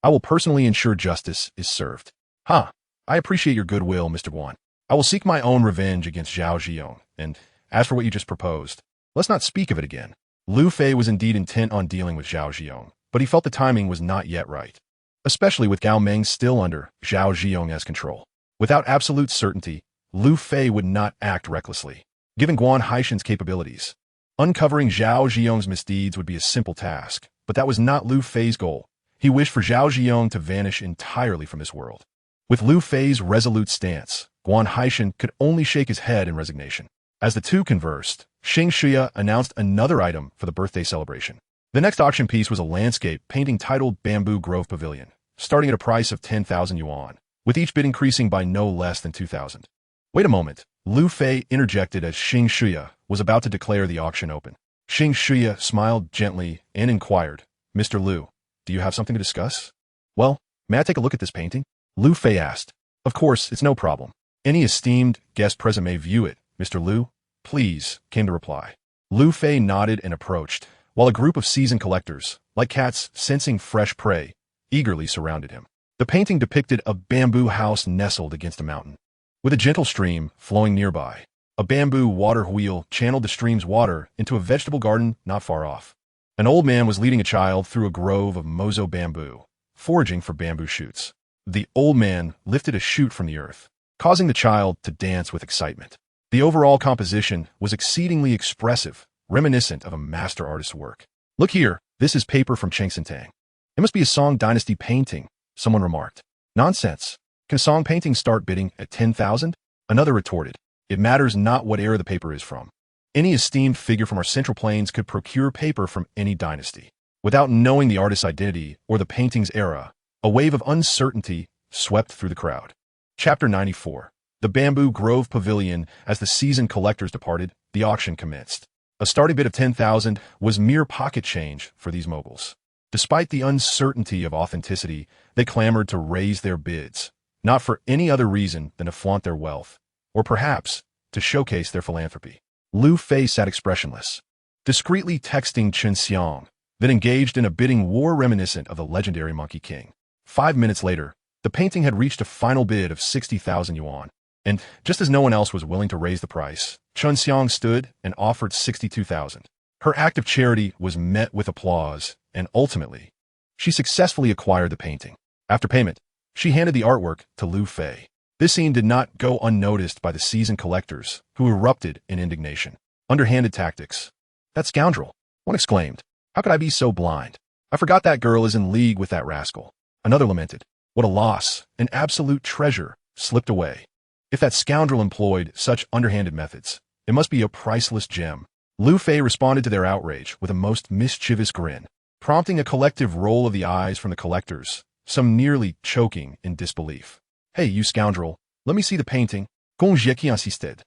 I will personally ensure justice is served. I appreciate your goodwill, Mr. Guan. I will seek my own revenge against Zhao Ziyong, and as for what you just proposed, let's not speak of it again. Lu Fei was indeed intent on dealing with Zhao Ziyong, but he felt the timing was not yet right, especially with Gao Meng still under Zhao Ziyong's control. Without absolute certainty, Lu Fei would not act recklessly. Given Guan Haishan's capabilities, uncovering Zhao Ziyong's misdeeds would be a simple task, but that was not Lu Fei's goal. He wished for Zhao Ziyong to vanish entirely from this world. With Lu Fei's resolute stance, Guan Haishan could only shake his head in resignation. As the two conversed, Xing Shuya announced another item for the birthday celebration. The next auction piece was a landscape painting titled Bamboo Grove Pavilion, starting at a price of 10,000 yuan, with each bid increasing by no less than 2,000. Wait a moment, Lu Fei interjected as Xing Shuya was about to declare the auction open. Xing Shuya smiled gently and inquired, Mr. Lu, do you have something to discuss? Well, may I take a look at this painting? Lu Fei asked. Of course, it's no problem. Any esteemed guest present may view it, Mr. Lu. Please, came the reply. Lu Fei nodded and approached, while a group of seasoned collectors, like cats sensing fresh prey, eagerly surrounded him. The painting depicted a bamboo house nestled against a mountain, with a gentle stream flowing nearby. A bamboo water wheel channeled the stream's water into a vegetable garden not far off. An old man was leading a child through a grove of mozo bamboo, foraging for bamboo shoots. The old man lifted a shoot from the earth, causing the child to dance with excitement. The overall composition was exceedingly expressive, reminiscent of a master artist's work. Look here, this is paper from Chengsintang. It must be a Song Dynasty painting, someone remarked. Nonsense. Can a Song painting start bidding at 10,000? Another retorted. It matters not what era the paper is from. Any esteemed figure from our Central Plains could procure paper from any dynasty. Without knowing the artist's identity or the painting's era, a wave of uncertainty swept through the crowd. Chapter 94. The Bamboo Grove Pavilion. As the seasoned collectors departed, the auction commenced. A starting bid of 10,000 was mere pocket change for these moguls. Despite the uncertainty of authenticity, they clamored to raise their bids, not for any other reason than to flaunt their wealth, or perhaps to showcase their philanthropy. Lu Fei sat expressionless, discreetly texting Chen Xiang, then engaged in a bidding war reminiscent of the legendary Monkey King. 5 minutes later, the painting had reached a final bid of 60,000 yuan, and just as no one else was willing to raise the price, Chen Xiang stood and offered 62,000. Her act of charity was met with applause, and ultimately, she successfully acquired the painting. After payment, she handed the artwork to Lu Fei. This scene did not go unnoticed by the seasoned collectors, who erupted in indignation. Underhanded tactics. That scoundrel, one exclaimed. How could I be so blind? I forgot that girl is in league with that rascal. Another lamented. What a loss, an absolute treasure, slipped away. If that scoundrel employed such underhanded methods, it must be a priceless gem. Lu Fei responded to their outrage with a most mischievous grin, prompting a collective roll of the eyes from the collectors, some nearly choking in disbelief. Hey, you scoundrel, let me see the painting. Gong Jieki insisted.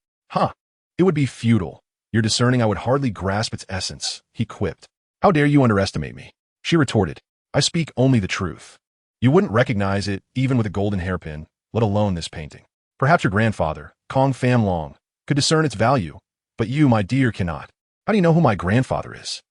It would be futile. Your discerning I would hardly grasp its essence, he quipped. How dare you underestimate me? She retorted. I speak only the truth. You wouldn't recognize it even with a golden hairpin, let alone this painting. Perhaps your grandfather, Kong Fam Long, could discern its value, but you, my dear, cannot. How do you know who my grandfather is?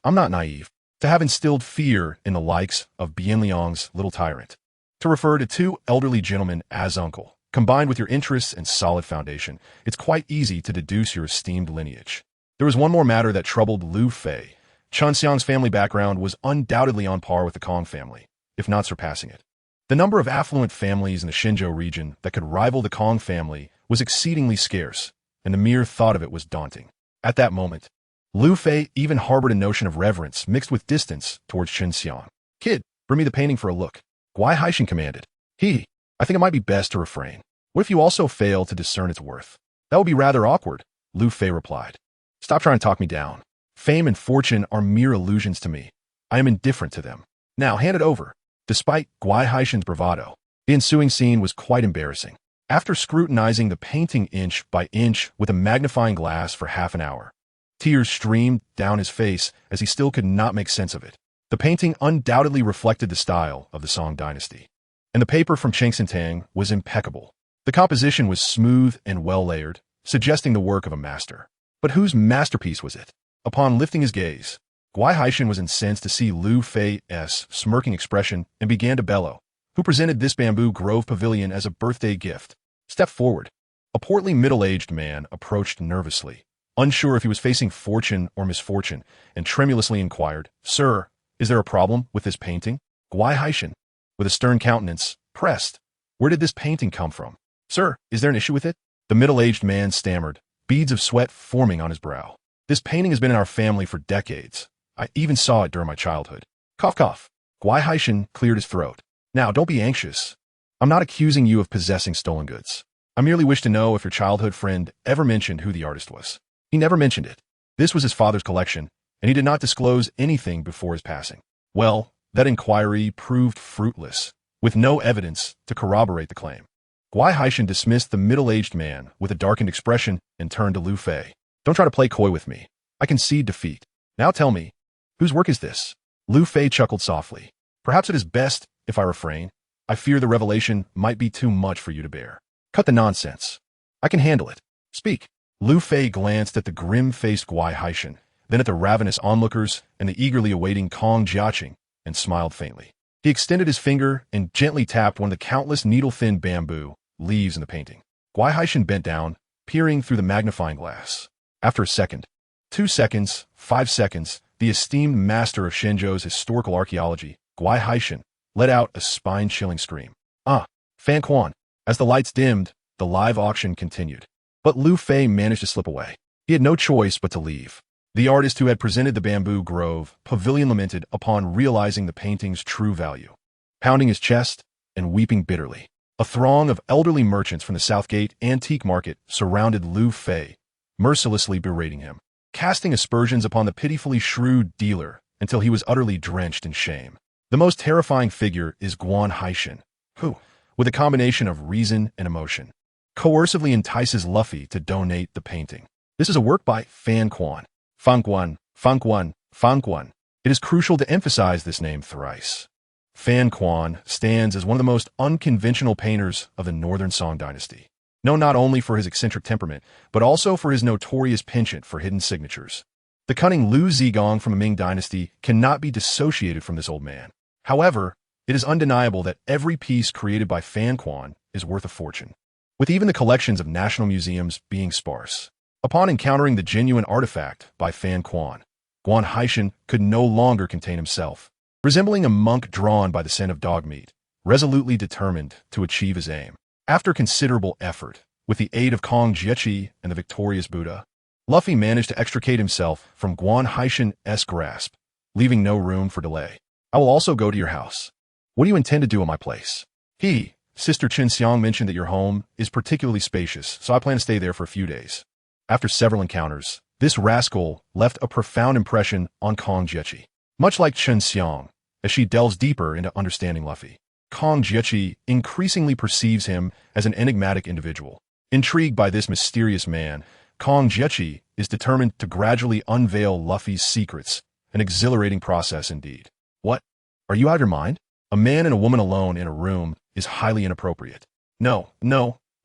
I'm not naive. To have instilled fear in the likes of Bian Liang's little tyrant. To refer to two elderly gentlemen as uncle, Combined with your interests and solid foundation, it's quite easy to deduce your esteemed lineage. There was one more matter that troubled Lu Fei. Chen Xiang's family background was undoubtedly on par with the Kong family, if not surpassing it. The number of affluent families in the Xinzhou region that could rival the Kong family was exceedingly scarce, and the mere thought of it was daunting. At that moment, Lu Fei even harbored a notion of reverence mixed with distance towards Chen Xiang. "Kid, bring me the painting for a look," Guai Haishan commanded. I think it might be best to refrain. What if you also fail to discern its worth?" "That would be rather awkward," Lu Fei replied. "Stop trying to talk me down. Fame and fortune are mere illusions to me. I am indifferent to them. Now hand it over." Despite Guai Haishan's bravado, the ensuing scene was quite embarrassing. After scrutinizing the painting inch by inch with a magnifying glass for half an hour, tears streamed down his face as he still could not make sense of it. The painting undoubtedly reflected the style of the Song dynasty, and the paper from Chengxintang was impeccable. The composition was smooth and well-layered, suggesting the work of a master. But whose masterpiece was it? Upon lifting his gaze, Guai Haishan was incensed to see Lu Fei's smirking expression and began to bellow. "Who presented this bamboo grove pavilion as a birthday gift? Step forward." A portly middle-aged man approached nervously, unsure if he was facing fortune or misfortune, and tremulously inquired, "Sir, is there a problem with this painting?" Guai Haishan, with a stern countenance, pressed, "Where did this painting come from? Sir, is there an issue with it?" The middle-aged man stammered, beads of sweat forming on his brow. "This painting has been in our family for decades. I even saw it during my childhood." Cough, cough. Guai Haishan cleared his throat. "Now, don't be anxious. I'm not accusing you of possessing stolen goods. I merely wish to know if your childhood friend ever mentioned who the artist was." "He never mentioned it. This was his father's collection, and he did not disclose anything before his passing." Well, that inquiry proved fruitless, with no evidence to corroborate the claim. Guai Haishan dismissed the middle-aged man with a darkened expression and turned to Lu Fei. "Don't try to play coy with me. I concede defeat. Now tell me, whose work is this?" Lu Fei chuckled softly. "Perhaps it is best if I refrain. I fear the revelation might be too much for you to bear." "Cut the nonsense. I can handle it. Speak." Lu Fei glanced at the grim-faced Guai Haishan, then at the ravenous onlookers and the eagerly awaiting Kong Jiaqing, and smiled faintly. He extended his finger and gently tapped one of the countless needle-thin bamboo leaves in the painting. Guai Haishan bent down, peering through the magnifying glass. After a second, 2 seconds, 5 seconds, the esteemed master of Shenzhou's historical archaeology, Guai Haishan, let out a spine-chilling scream. Fan Quan. As the lights dimmed, the live auction continued. But Lu Fei managed to slip away. He had no choice but to leave. The artist who had presented the bamboo grove pavilion lamented upon realizing the painting's true value, pounding his chest and weeping bitterly. A throng of elderly merchants from the Southgate Antique Market surrounded Lu Fei, mercilessly berating him, casting aspersions upon the pitifully shrewd dealer until he was utterly drenched in shame. The most terrifying figure is Guan Haishan, who, with a combination of reason and emotion, coercively entices Luffy to donate the painting. This is a work by Fan Quan. Fan Quan, Fan Quan, Fan Quan. It is crucial to emphasize this name thrice. Fan Quan stands as one of the most unconventional painters of the Northern Song dynasty, known not only for his eccentric temperament, but also for his notorious penchant for hidden signatures. The cunning Lu Zigong from the Ming dynasty cannot be dissociated from this old man. However, it is undeniable that every piece created by Fan Quan is worth a fortune, with even the collections of national museums being sparse. Upon encountering the genuine artifact by Fan Quan, Guan Haishan could no longer contain himself. Resembling a monk drawn by the scent of dog meat, resolutely determined to achieve his aim. After considerable effort, with the aid of Kong Jiaqi and the victorious Buddha, Luffy managed to extricate himself from Guan Haishan's grasp, leaving no room for delay. "I will also go to your house. What do you intend to do in my place?" Sister Chen Xiang mentioned that your home is particularly spacious, so I plan to stay there for a few days." After several encounters, this rascal left a profound impression on Kong Jiaqi. Much like Chen Xiang, as she delves deeper into understanding Luffy, Kong Jiaqi increasingly perceives him as an enigmatic individual. Intrigued by this mysterious man, Kong Jiaqi is determined to gradually unveil Luffy's secrets, an exhilarating process indeed. "What? Are you out of your mind? A man and a woman alone in a room is highly inappropriate. No,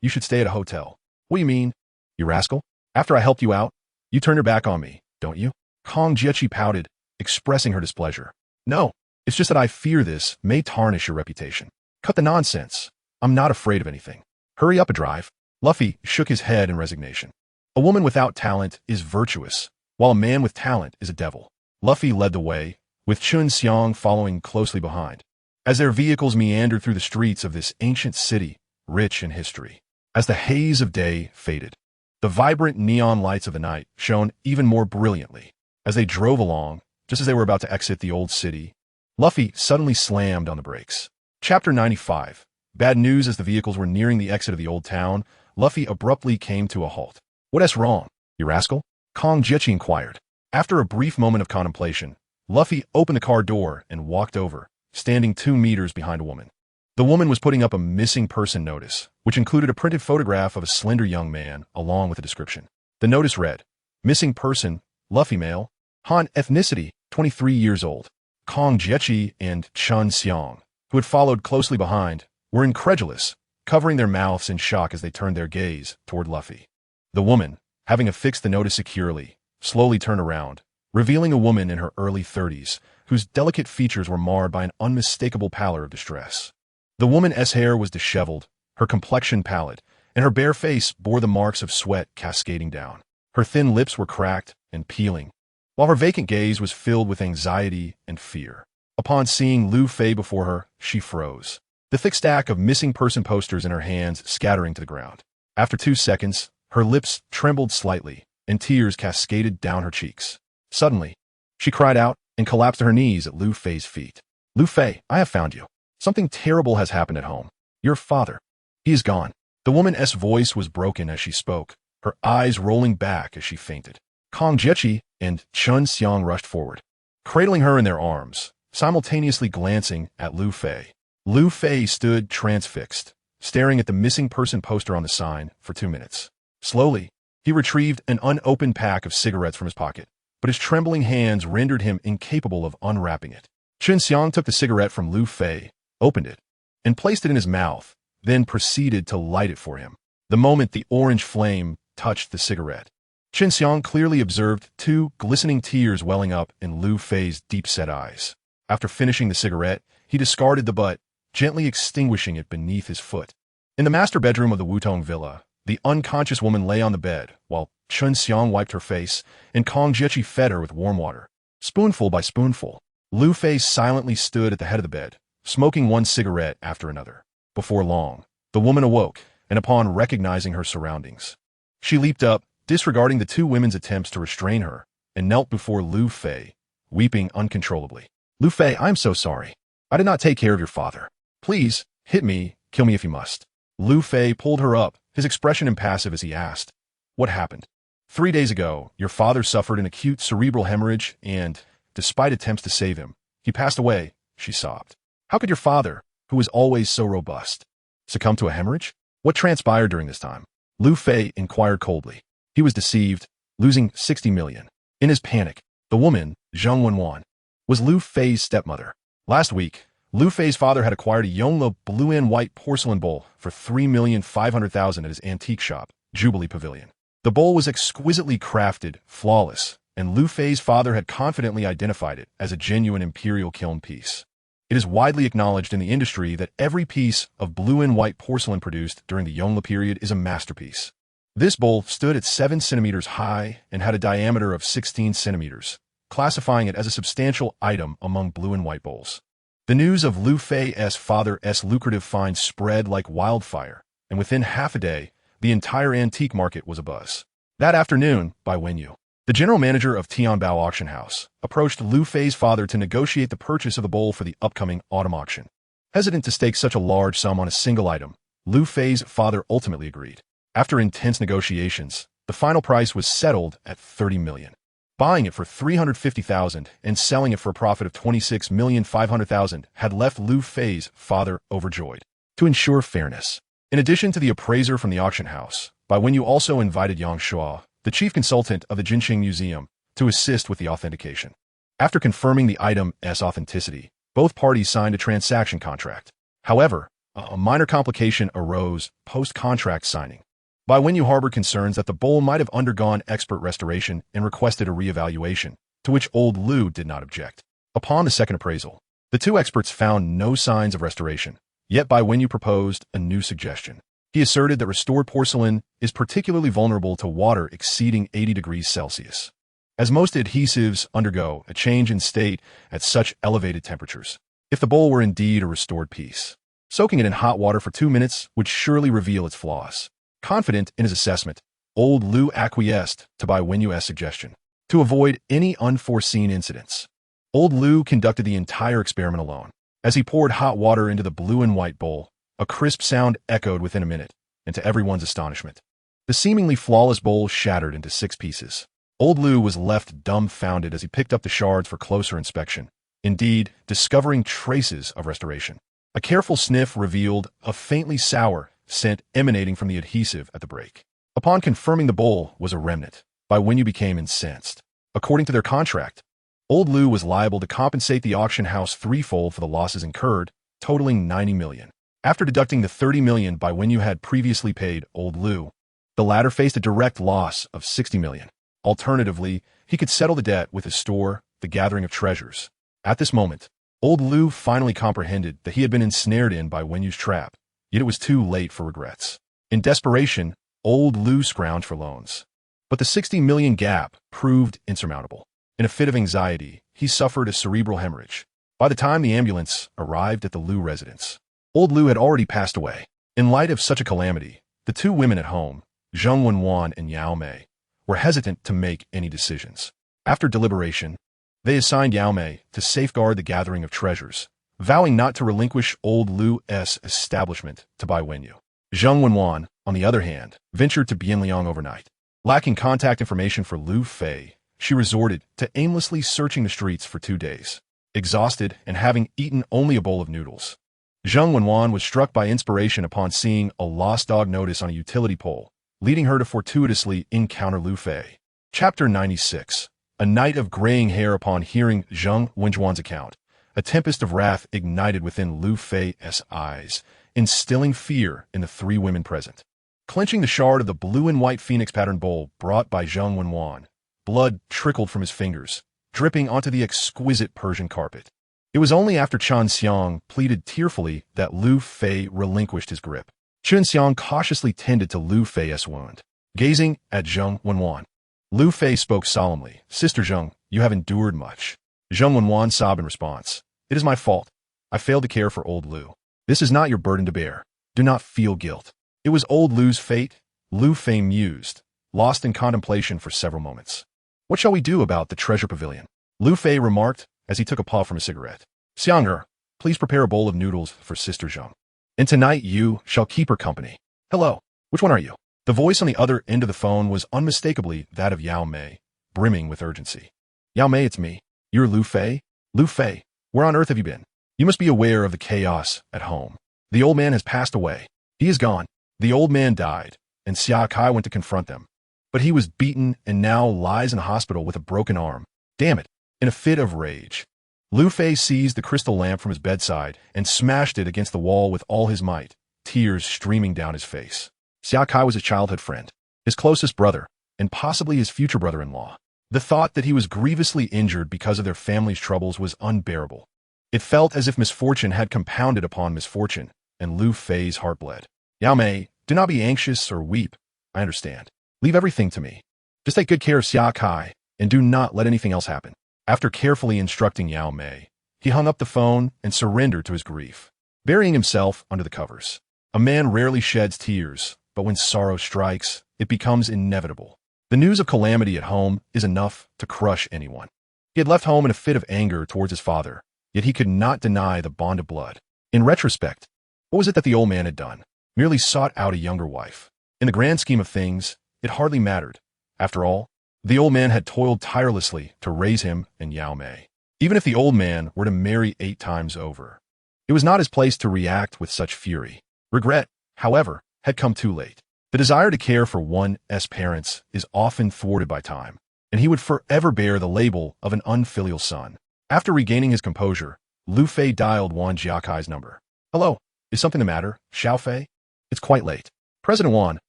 you should stay at a hotel." "What do you mean, you rascal? After I helped you out, you turn your back on me, don't you?" Kong Jiaqi pouted, expressing her displeasure. "No, it's just that I fear this may tarnish your reputation." "Cut the nonsense. I'm not afraid of anything. Hurry up a drive. Luffy shook his head in resignation. A woman without talent is virtuous, while a man with talent is a devil. Luffy led the way, with Chun Xiang following closely behind, as their vehicles meandered through the streets of this ancient city, rich in history. As the haze of day faded, the vibrant neon lights of the night shone even more brilliantly. As they drove along, just as they were about to exit the old city, Luffy suddenly slammed on the brakes. Chapter 95. Bad news. As the vehicles were nearing the exit of the old town, Luffy abruptly came to a halt. "What's wrong, you rascal?" Kong Jiechi inquired. After a brief moment of contemplation, Luffy opened the car door and walked over, standing 2 meters behind a woman. The woman was putting up a missing person notice, which included a printed photograph of a slender young man, along with a description. The notice read, "Missing person, Luffy male, Han ethnicity, 23 years old." Kong Jiechi and Chun Xiang, who had followed closely behind, were incredulous, covering their mouths in shock as they turned their gaze toward Luffy. The woman, having affixed the notice securely, slowly turned around, revealing a woman in her early 30s, whose delicate features were marred by an unmistakable pallor of distress. The woman's hair was disheveled, her complexion pallid, and her bare face bore the marks of sweat cascading down. Her thin lips were cracked and peeling, while her vacant gaze was filled with anxiety and fear. Upon seeing Lu Fei before her, she froze, the thick stack of missing person posters in her hands scattering to the ground. After 2 seconds, her lips trembled slightly, and tears cascaded down her cheeks. Suddenly, she cried out and collapsed to her knees at Lu Fei's feet. "Lu Fei, I have found you. Something terrible has happened at home. Your father, he is gone." The woman's voice was broken as she spoke, her eyes rolling back as she fainted. Kong Jiechi and Chun Xiang rushed forward, cradling her in their arms, simultaneously glancing at Lu Fei. Lu Fei stood transfixed, staring at the missing person poster on the sign for 2 minutes. Slowly, he retrieved an unopened pack of cigarettes from his pocket, but his trembling hands rendered him incapable of unwrapping it. Chun Xiang took the cigarette from Lu Fei, opened it, and placed it in his mouth, then proceeded to light it for him. The moment the orange flame touched the cigarette, Chun Xiang clearly observed 2 glistening tears welling up in Lu Fei's deep-set eyes. After finishing the cigarette, he discarded the butt, gently extinguishing it beneath his foot. In the master bedroom of the Wutong Villa, the unconscious woman lay on the bed, while Chun Xiang wiped her face, and Kong Jiechi fed her with warm water. Spoonful by spoonful, Lu Fei silently stood at the head of the bed, smoking one cigarette after another. Before long, the woman awoke, and upon recognizing her surroundings, she leaped up, disregarding the 2 women's attempts to restrain her, and knelt before Lu Fei, weeping uncontrollably. "Lu Fei, I am so sorry. I did not take care of your father. Please, hit me, kill me if you must." Lu Fei pulled her up, his expression impassive as he asked, "What happened?" 3 days ago, your father suffered an acute cerebral hemorrhage and, despite attempts to save him, he passed away," she sobbed. "How could your father, who was always so robust, succumb to a hemorrhage? What transpired during this time?" Lu Fei inquired coldly. He was deceived, losing 60 million. In his panic, the woman, Zheng Wenwan, was Lu Fei's stepmother. Last week, Lu Fei's father had acquired a Yongla blue and white porcelain bowl for 3,500,000 at his antique shop, Jubilee Pavilion. The bowl was exquisitely crafted, flawless, and Lu Fei's father had confidently identified it as a genuine imperial kiln piece. It is widely acknowledged in the industry that every piece of blue and white porcelain produced during the Yongla period is a masterpiece. This bowl stood at 7 centimeters high and had a diameter of 16 centimeters, classifying it as a substantial item among blue and white bowls. The news of Lu Fei's father's lucrative find spread like wildfire, and within half a day, the entire antique market was abuzz. That afternoon, Bai Wenyu, the general manager of Tianbao Auction House, approached Lu Fei's father to negotiate the purchase of the bowl for the upcoming autumn auction. Hesitant to stake such a large sum on a single item, Lu Fei's father ultimately agreed. After intense negotiations, the final price was settled at 30 million. Buying it for 350,000 and selling it for a profit of 26,500,000 had left Lu Fei's father overjoyed. To ensure fairness, in addition to the appraiser from the auction house, Bai Wenyu also invited Yang Shuo, the chief consultant of the Jinqing Museum, to assist with the authentication. After confirming the item's authenticity, both parties signed a transaction contract. However, a minor complication arose post-contract signing. Bai Wenyu harbored concerns that the bowl might have undergone expert restoration and requested a reevaluation, to which old Lu did not object. Upon the second appraisal, the 2 experts found no signs of restoration, yet Bai Wenyu proposed a new suggestion. He asserted that restored porcelain is particularly vulnerable to water exceeding 80 degrees Celsius, as most adhesives undergo a change in state at such elevated temperatures. If the bowl were indeed a restored piece, soaking it in hot water for 2 minutes would surely reveal its flaws. Confident in his assessment, old Lu acquiesced to Bai Wenyu's suggestion. To avoid any unforeseen incidents, old Lu conducted the entire experiment alone. As he poured hot water into the blue and white bowl, a crisp sound echoed within a minute, and to everyone's astonishment, the seemingly flawless bowl shattered into 6 pieces. Old Lu was left dumbfounded as he picked up the shards for closer inspection, indeed, discovering traces of restoration. A careful sniff revealed a faintly sour scent emanating from the adhesive at the break. Upon confirming the bowl was a remnant, Bai Wenyu became incensed. According to their contract, old Lu was liable to compensate the auction house threefold for the losses incurred, totaling 90 million. After deducting the 30 million Bai Wenyu had previously paid old Lu, the latter faced a direct loss of 60 million. Alternatively, he could settle the debt with his store, the Gathering of Treasures. At this moment, old Lu finally comprehended that he had been ensnared in Bai Wenyu's trap, yet it was too late for regrets. In desperation, old Lu scrounged for loans. But the 60 million gap proved insurmountable. In a fit of anxiety, he suffered a cerebral hemorrhage. By the time the ambulance arrived at the Lu residence, old Lu had already passed away. In light of such a calamity, the 2 women at home, Zheng Wenwan and Yao Mei, were hesitant to make any decisions. After deliberation, they assigned Yao Mei to safeguard the Gathering of Treasures, vowing not to relinquish old Lu's establishment to Bai Wenyu. Zheng Wenwan, on the other hand, ventured to Bianliang overnight. Lacking contact information for Lu Fei, she resorted to aimlessly searching the streets for 2 days. Exhausted and having eaten only a bowl of noodles, Zheng Wenwan was struck by inspiration upon seeing a lost dog notice on a utility pole, leading her to fortuitously encounter Lu Fei. Chapter 96. A night of graying hair. Upon hearing Zheng Wenjuan's account, a tempest of wrath ignited within Lu Fei's eyes, instilling fear in the 3 women present. Clenching the shard of the blue and white phoenix pattern bowl brought by Zheng Wenwan, blood trickled from his fingers, dripping onto the exquisite Persian carpet. It was only after Chen Xiang pleaded tearfully that Lu Fei relinquished his grip. Chen Xiang cautiously tended to Lu Fei's wound. Gazing at Zheng Wenwan, Lu Fei spoke solemnly. Sister Zheng, you have endured much. Zheng Wenwan sobbed in response. It is my fault. I failed to care for old Lu. This is not your burden to bear. Do not feel guilt. It was old Lu's fate, Lu Fei mused, lost in contemplation for several moments. What shall we do about the treasure pavilion? Lu Fei remarked as he took a puff from a cigarette. Xiang'er, please prepare a bowl of noodles for Sister Zheng. And tonight you shall keep her company. Hello, which one are you? The voice on the other end of the phone was unmistakably that of Yao Mei, brimming with urgency. Yao Mei, it's me. You're Lu Fei? Lu Fei, where on earth have you been? You must be aware of the chaos at home. The old man has passed away. He is gone. The old man died, and Xia Kai went to confront them. But he was beaten and now lies in a hospital with a broken arm. Damn it. In a fit of rage, Lu Fei seized the crystal lamp from his bedside and smashed it against the wall with all his might, tears streaming down his face. Xia Kai was his childhood friend, his closest brother, and possibly his future brother-in-law. The thought that he was grievously injured because of their family's troubles was unbearable. It felt as if misfortune had compounded upon misfortune, and Lu Fei's heart bled. Yao Mei, do not be anxious or weep. I understand. Leave everything to me. Just take good care of Xia Kai, and do not let anything else happen. After carefully instructing Yao Mei, he hung up the phone and surrendered to his grief, burying himself under the covers. A man rarely sheds tears, but when sorrow strikes, it becomes inevitable. The news of calamity at home is enough to crush anyone. He had left home in a fit of anger towards his father, yet he could not deny the bond of blood. In retrospect, what was it that the old man had done? Merely sought out a younger wife. In the grand scheme of things, it hardly mattered. After all, the old man had toiled tirelessly to raise him and Yao Mei. Even if the old man were to marry 8 times over, it was not his place to react with such fury. Regret, however, had come too late. The desire to care for one's parents is often thwarted by time, and he would forever bear the label of an unfilial son. After regaining his composure, Lu Fei dialed Wan Jiakai's number. Hello, is something the matter, Xiao Fei? It's quite late. President Wan,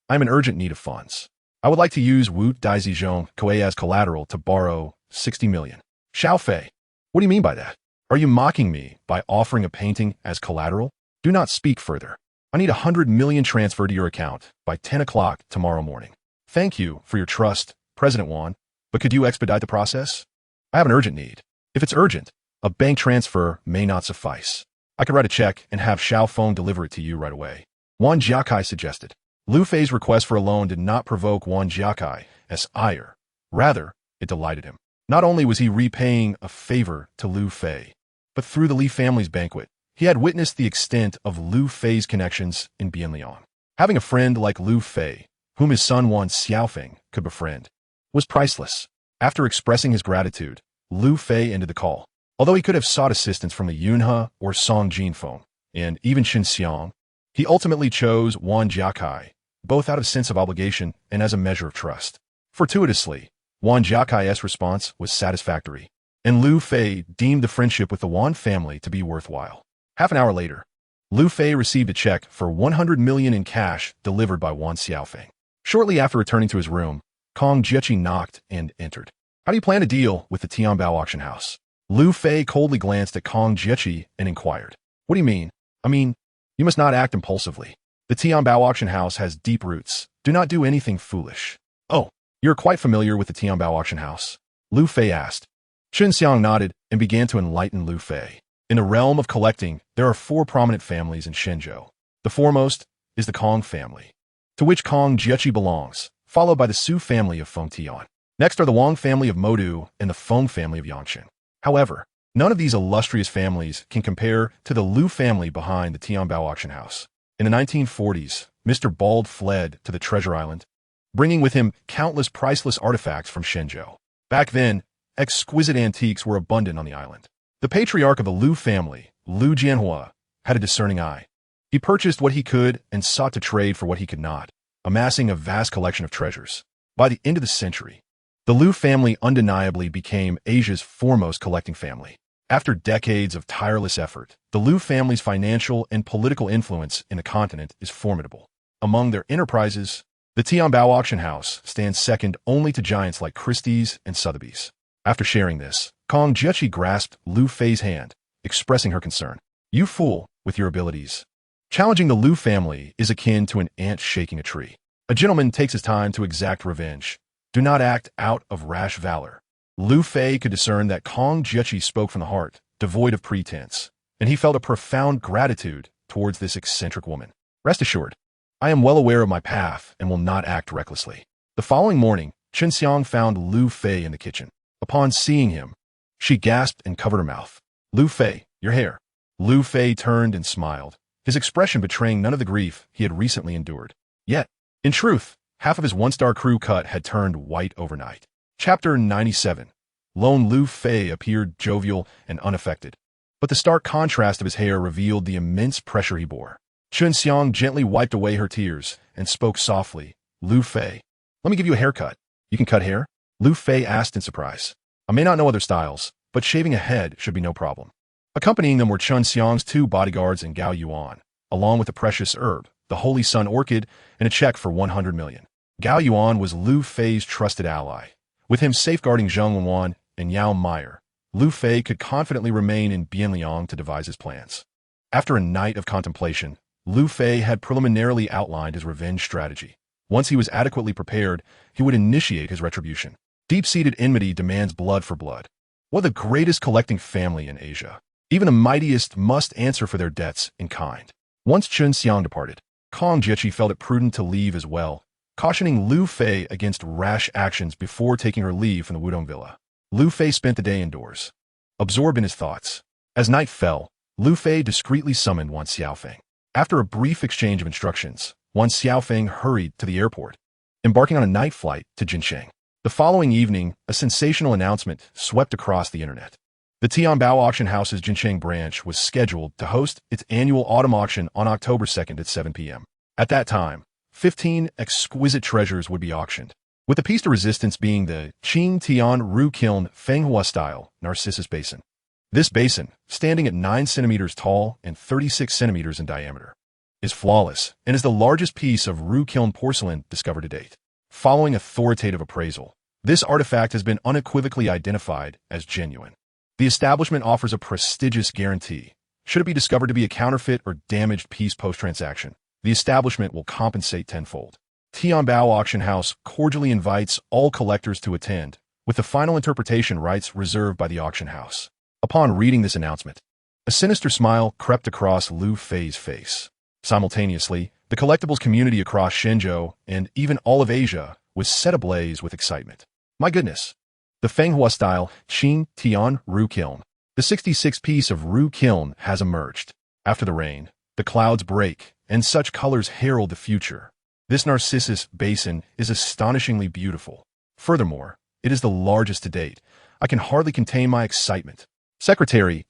I am in urgent need of funds. I would like to use Wu Daizijong Koei as collateral to borrow 60 million. Xiao Fei, what do you mean by that? Are you mocking me by offering a painting as collateral? Do not speak further. I need 100 million transferred to your account by 10 o'clock tomorrow morning. Thank you for your trust, President Wan, but could you expedite the process? I have an urgent need. If it's urgent, a bank transfer may not suffice. I could write a check and have Xiao Feng deliver it to you right away. Wan Jiakai suggested. Lu Fei's request for a loan did not provoke Wan Jiakai's ire. Rather, it delighted him. Not only was he repaying a favor to Lu Fei, but through the Li family's banquet, he had witnessed the extent of Lu Fei's connections in Bianliang. Having a friend like Lu Fei, whom his son Wan Xiaofeng could befriend, was priceless. After expressing his gratitude, Lu Fei ended the call. Although he could have sought assistance from the Yunhe or Song Jinfeng, and even Qin Xiang, he ultimately chose Wan Jiakai, both out of sense of obligation and as a measure of trust. Fortuitously, Wan Jiakai's response was satisfactory, and Lu Fei deemed the friendship with the Wan family to be worthwhile. Half an hour later, Lu Fei received a check for 100 million in cash delivered by Wan Xiaofeng. Shortly after returning to his room, Kong Jiechi knocked and entered. How do you plan to deal with the Tianbao auction house? Lu Fei coldly glanced at Kong Jiechi and inquired. What do you mean? I mean, you must not act impulsively. The Tianbao auction house has deep roots. Do not do anything foolish. Oh, you're quite familiar with the Tianbao auction house? Lu Fei asked. Qin Xiang nodded and began to enlighten Lu Fei. In the realm of collecting, there are 4 prominent families in Shenzhou. The foremost is the Kong family, to which Kong Jiechi belongs, followed by the Su family of Feng Tian. Next are the Wang family of Modu and the Feng family of Yangqin. However, none of these illustrious families can compare to the Lu family behind the Tianbao auction house. In the 1940s, Mr. Bald fled to the Treasure Island, bringing with him countless priceless artifacts from Shenzhou. Back then, exquisite antiques were abundant on the island. The patriarch of the Lu family, Lu Jianhua, had a discerning eye. He purchased what he could and sought to trade for what he could not, amassing a vast collection of treasures. By the end of the century, the Lu family undeniably became Asia's foremost collecting family. After decades of tireless effort, the Lu family's financial and political influence in the continent is formidable. Among their enterprises, the Tianbao auction house stands second only to giants like Christie's and Sotheby's. After sharing this, Kong Jiechi grasped Lu Fei's hand, expressing her concern. You fool, with your abilities. Challenging the Lu family is akin to an ant shaking a tree. A gentleman takes his time to exact revenge. Do not act out of rash valor. Lu Fei could discern that Kong Jiechi spoke from the heart, devoid of pretense, and he felt a profound gratitude towards this eccentric woman. Rest assured, I am well aware of my path and will not act recklessly. The following morning, Qin Xiang found Lu Fei in the kitchen. Upon seeing him, she gasped and covered her mouth. Lu Fei, your hair. Lu Fei turned and smiled, his expression betraying none of the grief he had recently endured. Yet, in truth, half of his one-star crew cut had turned white overnight. Chapter 97. Lone Lu Fei appeared jovial and unaffected, but the stark contrast of his hair revealed the immense pressure he bore. Qin Xiang gently wiped away her tears and spoke softly. Lu Fei, let me give you a haircut. You can cut hair? Lu Fei asked in surprise. I may not know other styles, but shaving a head should be no problem. Accompanying them were Qin Xiang's 2 bodyguards and Gao Yuan, along with a precious herb, the Holy Sun Orchid, and a check for 100 million. Gao Yuan was Lu Fei's trusted ally. With him safeguarding Zheng Wenwan and Yao Meyer, Lu Fei could confidently remain in Bianliang to devise his plans. After a night of contemplation, Lu Fei had preliminarily outlined his revenge strategy. Once he was adequately prepared, he would initiate his retribution. Deep-seated enmity demands blood for blood. What the greatest collecting family in Asia. Even the mightiest must answer for their debts in kind. Once Qin Xiang departed, Kong Jiechi felt it prudent to leave as well, cautioning Lu Fei against rash actions before taking her leave from the Wudong Villa. Lu Fei spent the day indoors, absorbed in his thoughts. As night fell, Lu Fei discreetly summoned Wan Xiaofeng. After a brief exchange of instructions, Wan Xiaofeng hurried to the airport, embarking on a night flight to Jincheng. The following evening, a sensational announcement swept across the internet. The Tianbao Auction House's Jincheng branch was scheduled to host its annual autumn auction on October 2nd at 7 p.m. At that time, 15 exquisite treasures would be auctioned, with the piece de resistance being the Qing Tian Ru Kiln Fenghua style Narcissus basin. This basin, standing at 9 centimeters tall and 36 centimeters in diameter, is flawless and is the largest piece of Ru Kiln porcelain discovered to date. Following authoritative appraisal, this artifact has been unequivocally identified as genuine. The establishment offers a prestigious guarantee, should it be discovered to be a counterfeit or damaged piece post-transaction. the establishment will compensate tenfold. Tianbao Auction House cordially invites all collectors to attend, with the final interpretation rights reserved by the auction house. Upon reading this announcement, a sinister smile crept across Lu Fei's face. Simultaneously, the collectibles community across Shenzhou and even all of Asia was set ablaze with excitement. My goodness! The Fenghua-style Qin Tian Ru Kiln. The 66-piece of Ru Kiln has emerged. After the rain, the clouds break, and such colors herald the future. This Narcissus basin is astonishingly beautiful. Furthermore, it is the largest to date. I can hardly contain my excitement. Secretary,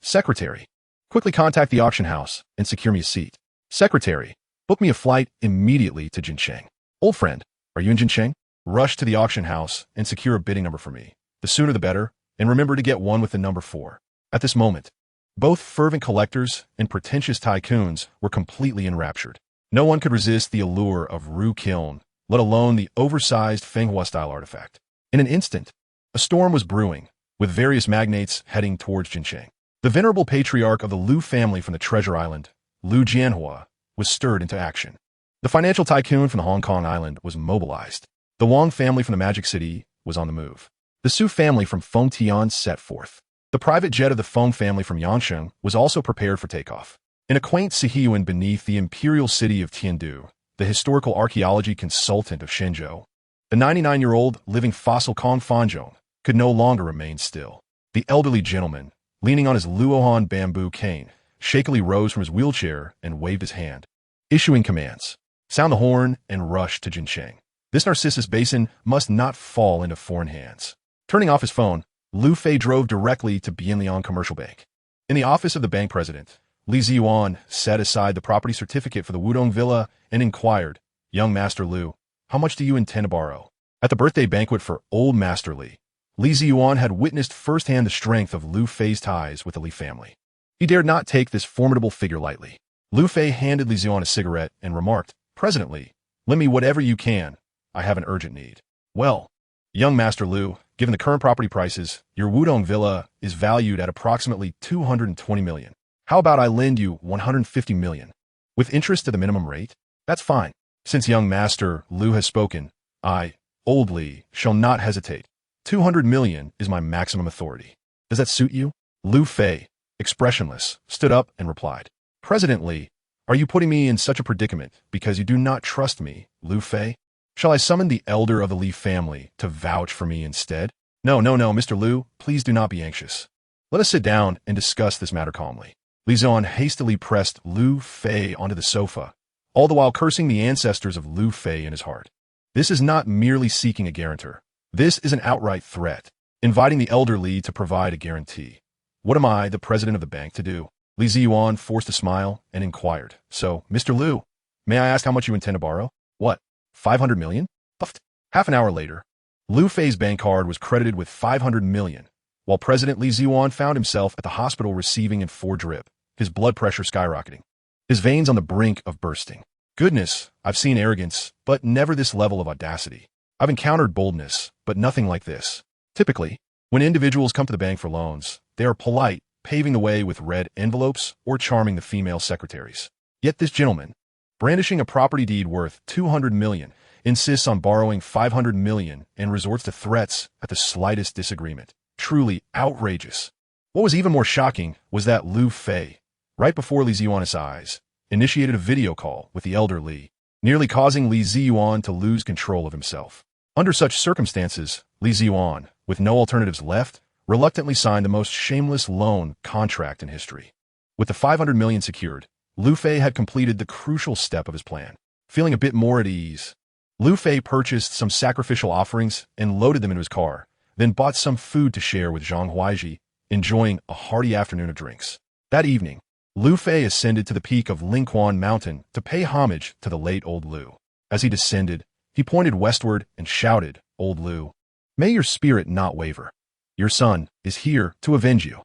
quickly contact the auction house and secure me a seat. Secretary, book me a flight immediately to Jincheng. Old friend, are you in Jincheng? Rush to the auction house and secure a bidding number for me. The sooner the better, and remember to get one with the number 4. At this moment, both fervent collectors and pretentious tycoons were completely enraptured. No one could resist the allure of Ru Kiln, let alone the oversized Fenghua-style artifact. In an instant, a storm was brewing, with various magnates heading towards Jincheng. The venerable patriarch of the Lu family from the Treasure Island, Lu Jianhua, was stirred into action. The financial tycoon from the Hong Kong island was mobilized. The Wang family from the Magic City was on the move. The Su family from Fengtian set forth. The private jet of the Feng family from Yangsheng was also prepared for takeoff. In a quaint Sihiyuan beneath the imperial city of Tiandu, the historical archaeology consultant of Shenzhou, the 99-year-old living fossil Kong Fanzhong, could no longer remain still. The elderly gentleman, leaning on his Luohan bamboo cane, shakily rose from his wheelchair and waved his hand, issuing commands. Sound the horn and rush to Jincheng. This Narcissus basin must not fall into foreign hands. Turning off his phone, Lu Fei drove directly to Bianliang Commercial Bank. In the office of the bank president, Li Ziyuan set aside the property certificate for the Wudong Villa and inquired, "Young Master Lu, how much do you intend to borrow?" At the birthday banquet for Old Master Li, Li Ziyuan had witnessed firsthand the strength of Lu Fei's ties with the Li family. He dared not take this formidable figure lightly. Lu Fei handed Li Ziyuan a cigarette and remarked, "President Li, lend me whatever you can. I have an urgent need." "Well, young Master Lu, given the current property prices, your Wudong Villa is valued at approximately 220 million. How about I lend you 150 million? With interest to the minimum rate? That's fine. Since young Master Lu has spoken, I, Old Li, shall not hesitate. 200 million is my maximum authority. Does that suit you?" Lu Fei, expressionless, stood up and replied, "President Li, are you putting me in such a predicament because you do not trust me, Lu Fei? Shall I summon the elder of the Li family to vouch for me instead?" No, Mr. Lu, please do not be anxious. Let us sit down and discuss this matter calmly." Li Ziyuan hastily pressed Lu Fei onto the sofa, all the while cursing the ancestors of Lu Fei in his heart. This is not merely seeking a guarantor. This is an outright threat, inviting the elder Li to provide a guarantee. What am I, the president of the bank, to do? Li Ziyuan forced a smile and inquired, "So, Mr. Lu, may I ask how much you intend to borrow?" "What, 500 million? Puffed." Half an hour later, Lu Fei's bank card was credited with 500 million, while President Li Ziyuan found himself at the hospital receiving in 4 drip, his blood pressure skyrocketing, his veins on the brink of bursting. Goodness, I've seen arrogance, but never this level of audacity. I've encountered boldness, but nothing like this. Typically, when individuals come to the bank for loans, they are polite, paving the way with red envelopes or charming the female secretaries. Yet this gentleman, brandishing a property deed worth 200 million, insists on borrowing 500 million and resorts to threats at the slightest disagreement. Truly outrageous. What was even more shocking was that Lu Fei, right before Li Ziyuan's eyes, initiated a video call with the elder Li, nearly causing Li Ziyuan to lose control of himself. Under such circumstances, Li Ziyuan, with no alternatives left, reluctantly signed the most shameless loan contract in history. With the 500 million secured, Lu Fei had completed the crucial step of his plan. Feeling a bit more at ease, Lu Fei purchased some sacrificial offerings and loaded them into his car, then bought some food to share with Zhang Huaiji, enjoying a hearty afternoon of drinks. That evening, Lu Fei ascended to the peak of Lingquan Mountain to pay homage to the late Old Lu. As he descended, he pointed westward and shouted, "Old Lu, may your spirit not waver. Your son is here to avenge you."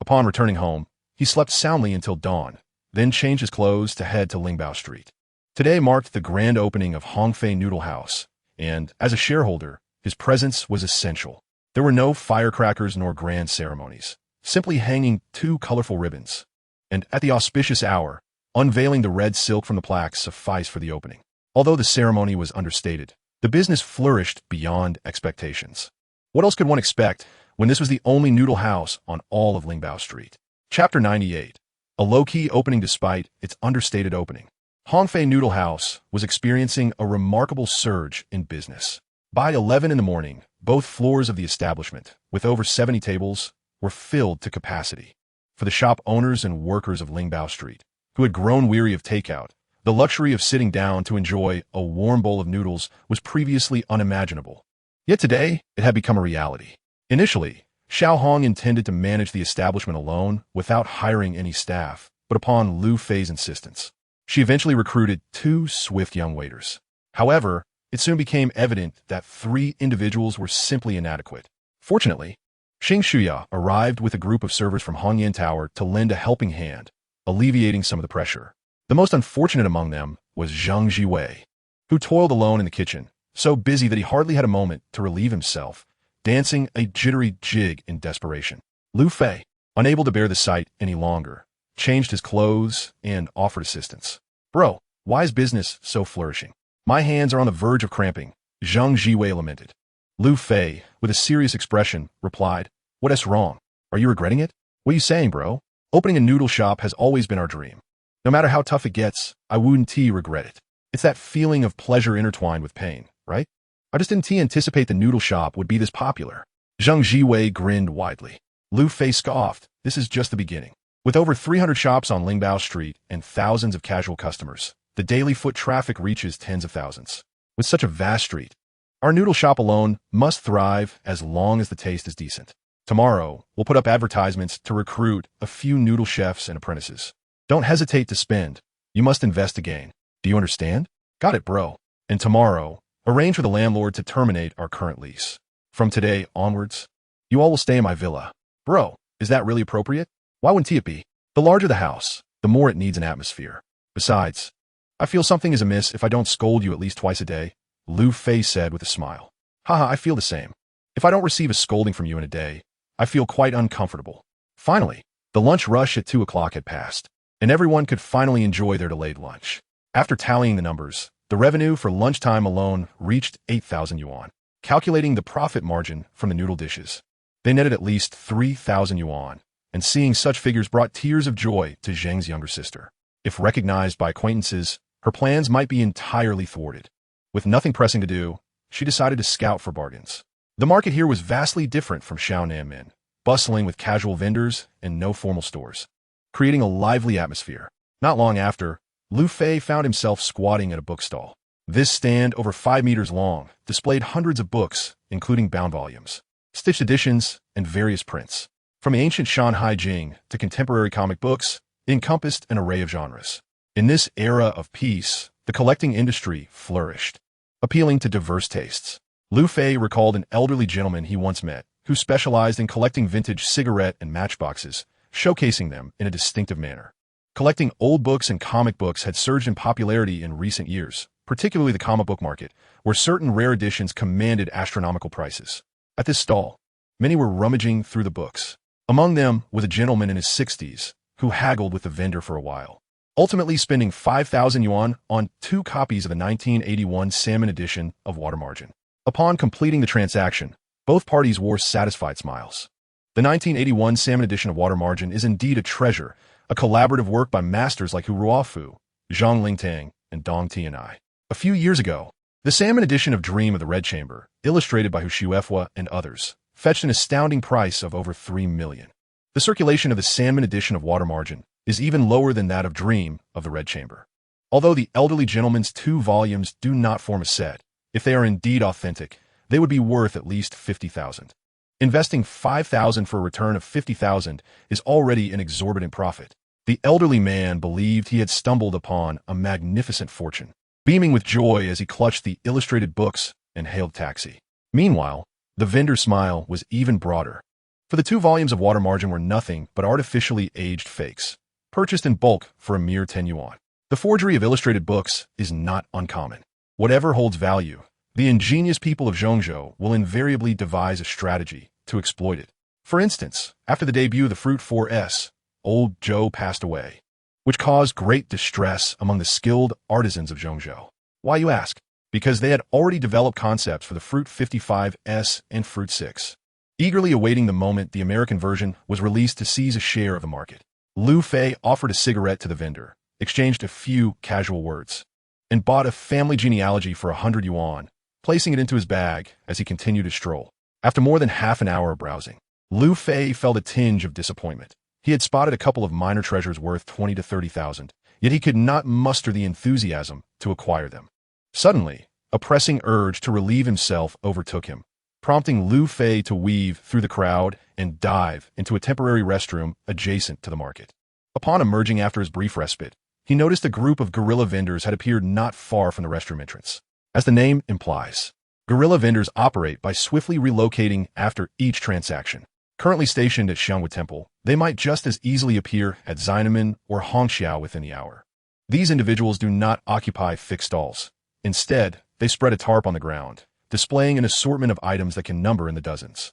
Upon returning home, he slept soundly until dawn, then changed his clothes to head to Lingbao Street. Today marked the grand opening of Hongfei Noodle House, and, as a shareholder, his presence was essential. There were no firecrackers nor grand ceremonies, simply hanging 2 colorful ribbons. And at the auspicious hour, Unveiling the red silk from the plaques sufficed for the opening. Although the ceremony was understated, the business flourished beyond expectations. What else could one expect when this was the only noodle house on all of Lingbao Street? Chapter 98. A low-key opening despite its understated opening. Hongfei Noodle House was experiencing a remarkable surge in business. By 11 in the morning, both floors of the establishment, with over 70 tables, were filled to capacity. For the shop owners and workers of Lingbao Street, who had grown weary of takeout, the luxury of sitting down to enjoy a warm bowl of noodles was previously unimaginable. Yet today, it had become a reality. Initially, Xiao Hong intended to manage the establishment alone without hiring any staff, but upon Lu Fei's insistence, she eventually recruited 2 swift young waiters. However, it soon became evident that 3 individuals were simply inadequate. Fortunately, Xing Shuya arrived with a group of servers from Hongyan Tower to lend a helping hand, alleviating some of the pressure. The most unfortunate among them was Zheng Jiwei, who toiled alone in the kitchen, so busy that he hardly had a moment to relieve himself, dancing a jittery jig in desperation. Lu Fei, unable to bear the sight any longer, changed his clothes and offered assistance. Bro, why is business so flourishing? My hands are on the verge of cramping, Zheng Jiwei lamented. Lu Fei, with a serious expression, replied, What is wrong? Are you regretting it? What are you saying, bro? Opening a noodle shop has always been our dream. No matter how tough it gets, I wouldn't regret it. It's that feeling of pleasure intertwined with pain, right? I just didn't anticipate the noodle shop would be this popular. Zheng Jiwei grinned widely. Lu Fei scoffed, This is just the beginning. With over 300 shops on Lingbao Street and thousands of casual customers, the daily foot traffic reaches tens of thousands. With such a vast street, our noodle shop alone must thrive as long as the taste is decent. Tomorrow, we'll put up advertisements to recruit a few noodle chefs and apprentices. Don't hesitate to spend. You must invest to gain. Do you understand? Got it, bro. And tomorrow, arrange for the landlord to terminate our current lease. From today onwards, you all will stay in my villa. Bro, is that really appropriate? Why wouldn't it be? The larger the house, the more it needs an atmosphere. Besides, I feel something is amiss if I don't scold you at least twice a day, Lu Fei said with a smile. Haha, I feel the same. If I don't receive a scolding from you in a day, I feel quite uncomfortable. Finally, the lunch rush at 2 o'clock had passed, and everyone could finally enjoy their delayed lunch. After tallying the numbers, the revenue for lunchtime alone reached 8,000 yuan. Calculating the profit margin from the noodle dishes, they netted at least 3,000 yuan, and seeing such figures brought tears of joy to Zheng's younger sister. If recognized by acquaintances, her plans might be entirely thwarted. With nothing pressing to do, she decided to scout for bargains. The market here was vastly different from Xiaonanmen, bustling with casual vendors and no formal stores, creating a lively atmosphere. Not long after, Lu Fei found himself squatting at a bookstall. This stand, over 5 meters long, displayed hundreds of books, including bound volumes, stitched editions, and various prints. From ancient Shanhai Jing to contemporary comic books, it encompassed an array of genres. In this era of peace, the collecting industry flourished, appealing to diverse tastes. Lu Fei recalled an elderly gentleman he once met, who specialized in collecting vintage cigarette and matchboxes, showcasing them in a distinctive manner. Collecting old books and comic books had surged in popularity in recent years, particularly the comic book market, where certain rare editions commanded astronomical prices. At this stall, many were rummaging through the books. Among them was a gentleman in his 60s, who haggled with the vendor for a while, ultimately spending 5,000 yuan on 2 copies of the 1981 Salmon edition of Water Margin. Upon completing the transaction, both parties wore satisfied smiles. The 1981 Salmon edition of Water Margin is indeed a treasure, a collaborative work by masters like Hu Ruofu, Zhang Lingtang, and Dong Tianai. A few years ago, the Salmon edition of Dream of the Red Chamber, illustrated by Hu Xuefua and others, fetched an astounding price of over 3 million. The circulation of the Salmon edition of Water Margin is even lower than that of Dream of the Red Chamber. Although the elderly gentleman's 2 volumes do not form a set, if they are indeed authentic, they would be worth at least 50,000. Investing 5,000 for a return of 50,000 is already an exorbitant profit. The elderly man believed he had stumbled upon a magnificent fortune, beaming with joy as he clutched the illustrated books and hailed taxi. Meanwhile, the vendor's smile was even broader, for the 2 volumes of Water Margin were nothing but artificially aged fakes, purchased in bulk for a mere 10 yuan. The forgery of illustrated books is not uncommon. Whatever holds value, the ingenious people of Zhongzhou will invariably devise a strategy to exploit it. For instance, after the debut of the Fruit 4S, old Zhou passed away. which caused great distress among the skilled artisans of Zhongzhou. Why, you ask? Because they had already developed concepts for the Fruit 55S and Fruit 6. Eagerly awaiting the moment the American version was released to seize a share of the market, Lu Fei offered a cigarette to the vendor, exchanged a few casual words, and bought a family genealogy for 100 yuan, placing it into his bag as he continued his stroll. After more than half an hour of browsing, Lu Fei felt a tinge of disappointment. He had spotted a couple of minor treasures worth 20 to 30,000, yet he could not muster the enthusiasm to acquire them. Suddenly, a pressing urge to relieve himself overtook him, prompting Lu Fei to weave through the crowd and dive into a temporary restroom adjacent to the market. Upon emerging after his brief respite, he noticed a group of guerrilla vendors had appeared not far from the restroom entrance. As the name implies, guerrilla vendors operate by swiftly relocating after each transaction. Currently stationed at Xiangwu Temple, they might just as easily appear at Xiamen or Hongxiao within the hour. These individuals do not occupy fixed stalls. Instead, they spread a tarp on the ground, displaying an assortment of items that can number in the dozens.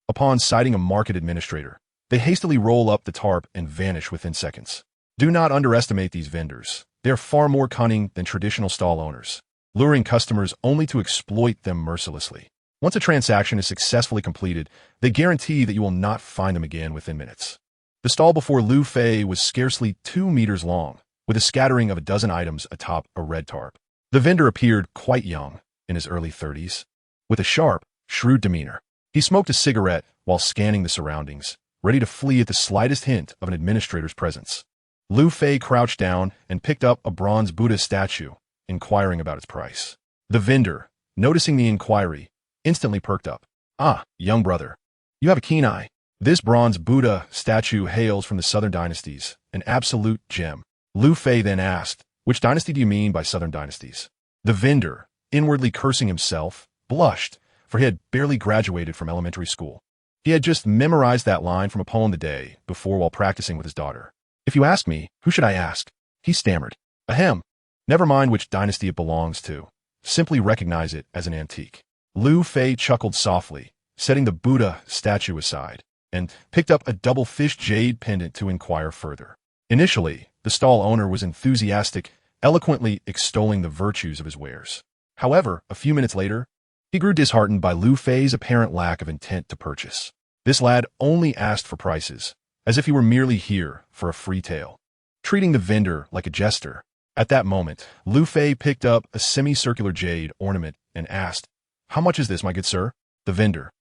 Upon sighting a market administrator, they hastily roll up the tarp and vanish within seconds. Do not underestimate these vendors. They are far more cunning than traditional stall owners, luring customers only to exploit them mercilessly. Once a transaction is successfully completed, they guarantee that you will not find them again within minutes. The stall before Lu Fei was scarcely 2 meters long, with a scattering of a dozen items atop a red tarp. The vendor appeared quite young, in his early 30s, with a sharp, shrewd demeanor. He smoked a cigarette while scanning the surroundings, ready to flee at the slightest hint of an administrator's presence. Lu Fei crouched down and picked up a bronze Buddha statue, inquiring about its price. The vendor, noticing the inquiry, instantly perked up. Ah, young brother, you have a keen eye. This bronze Buddha statue hails from the Southern dynasties, an absolute gem. Lu Fei then asked, which dynasty do you mean by Southern dynasties? The vendor, inwardly cursing himself, blushed, for he had barely graduated from elementary school. He had just memorized that line from a poem the day before while practicing with his daughter. If you ask me, who should I ask? He stammered. Ahem. Never mind which dynasty it belongs to. Simply recognize it as an antique. Lu Fei chuckled softly, setting the Buddha statue aside, and picked up a double fish jade pendant to inquire further. Initially, the stall owner was enthusiastic, eloquently extolling the virtues of his wares. However, a few minutes later, he grew disheartened by Lu Fei's apparent lack of intent to purchase. This lad only asked for prices, as if he were merely here for a free tale, treating the vendor like a jester. At that moment, Lu Fei picked up a semicircular jade ornament and asked, How much is this, my good sir? The vendor,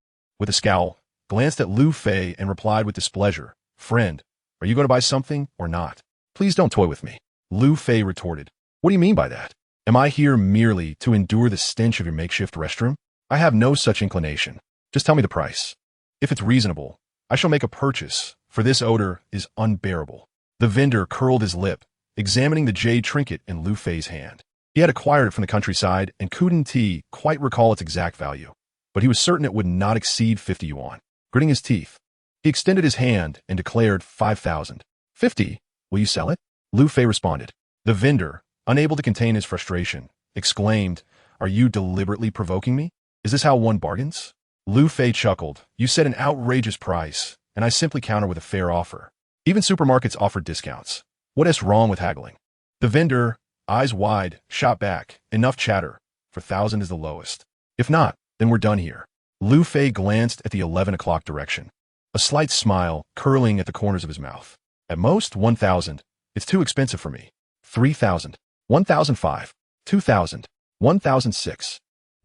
with a scowl, glanced at Lu Fei and replied with displeasure, Friend, are you going to buy something or not? Please don't toy with me. Lu Fei retorted, What do you mean by that? Am I here merely to endure the stench of your makeshift restroom? I have no such inclination. Just tell me the price. If it's reasonable, I shall make a purchase, for this odor is unbearable. The vendor curled his lip, examining the jade trinket in Lu Fei's hand. He had acquired it from the countryside and couldn't quite recall its exact value, but he was certain it would not exceed 50 yuan. Gritting his teeth, he extended his hand and declared 5,000. 50? Will you sell it? Lu Fei responded. The vendor, unable to contain his frustration, exclaimed, Are you deliberately provoking me? Is this how one bargains? Lu Fei chuckled. You said an outrageous price, and I simply counter with a fair offer. Even supermarkets offer discounts. What is wrong with haggling? The vendor, eyes wide, shot back. Enough chatter. 4,000 is the lowest. If not, then we're done here. Lu Fei glanced at the 11 o'clock direction, a slight smile curling at the corners of his mouth. At most, 1,000. It's too expensive for me. 3,000. 1,005. 2,000. 1,006.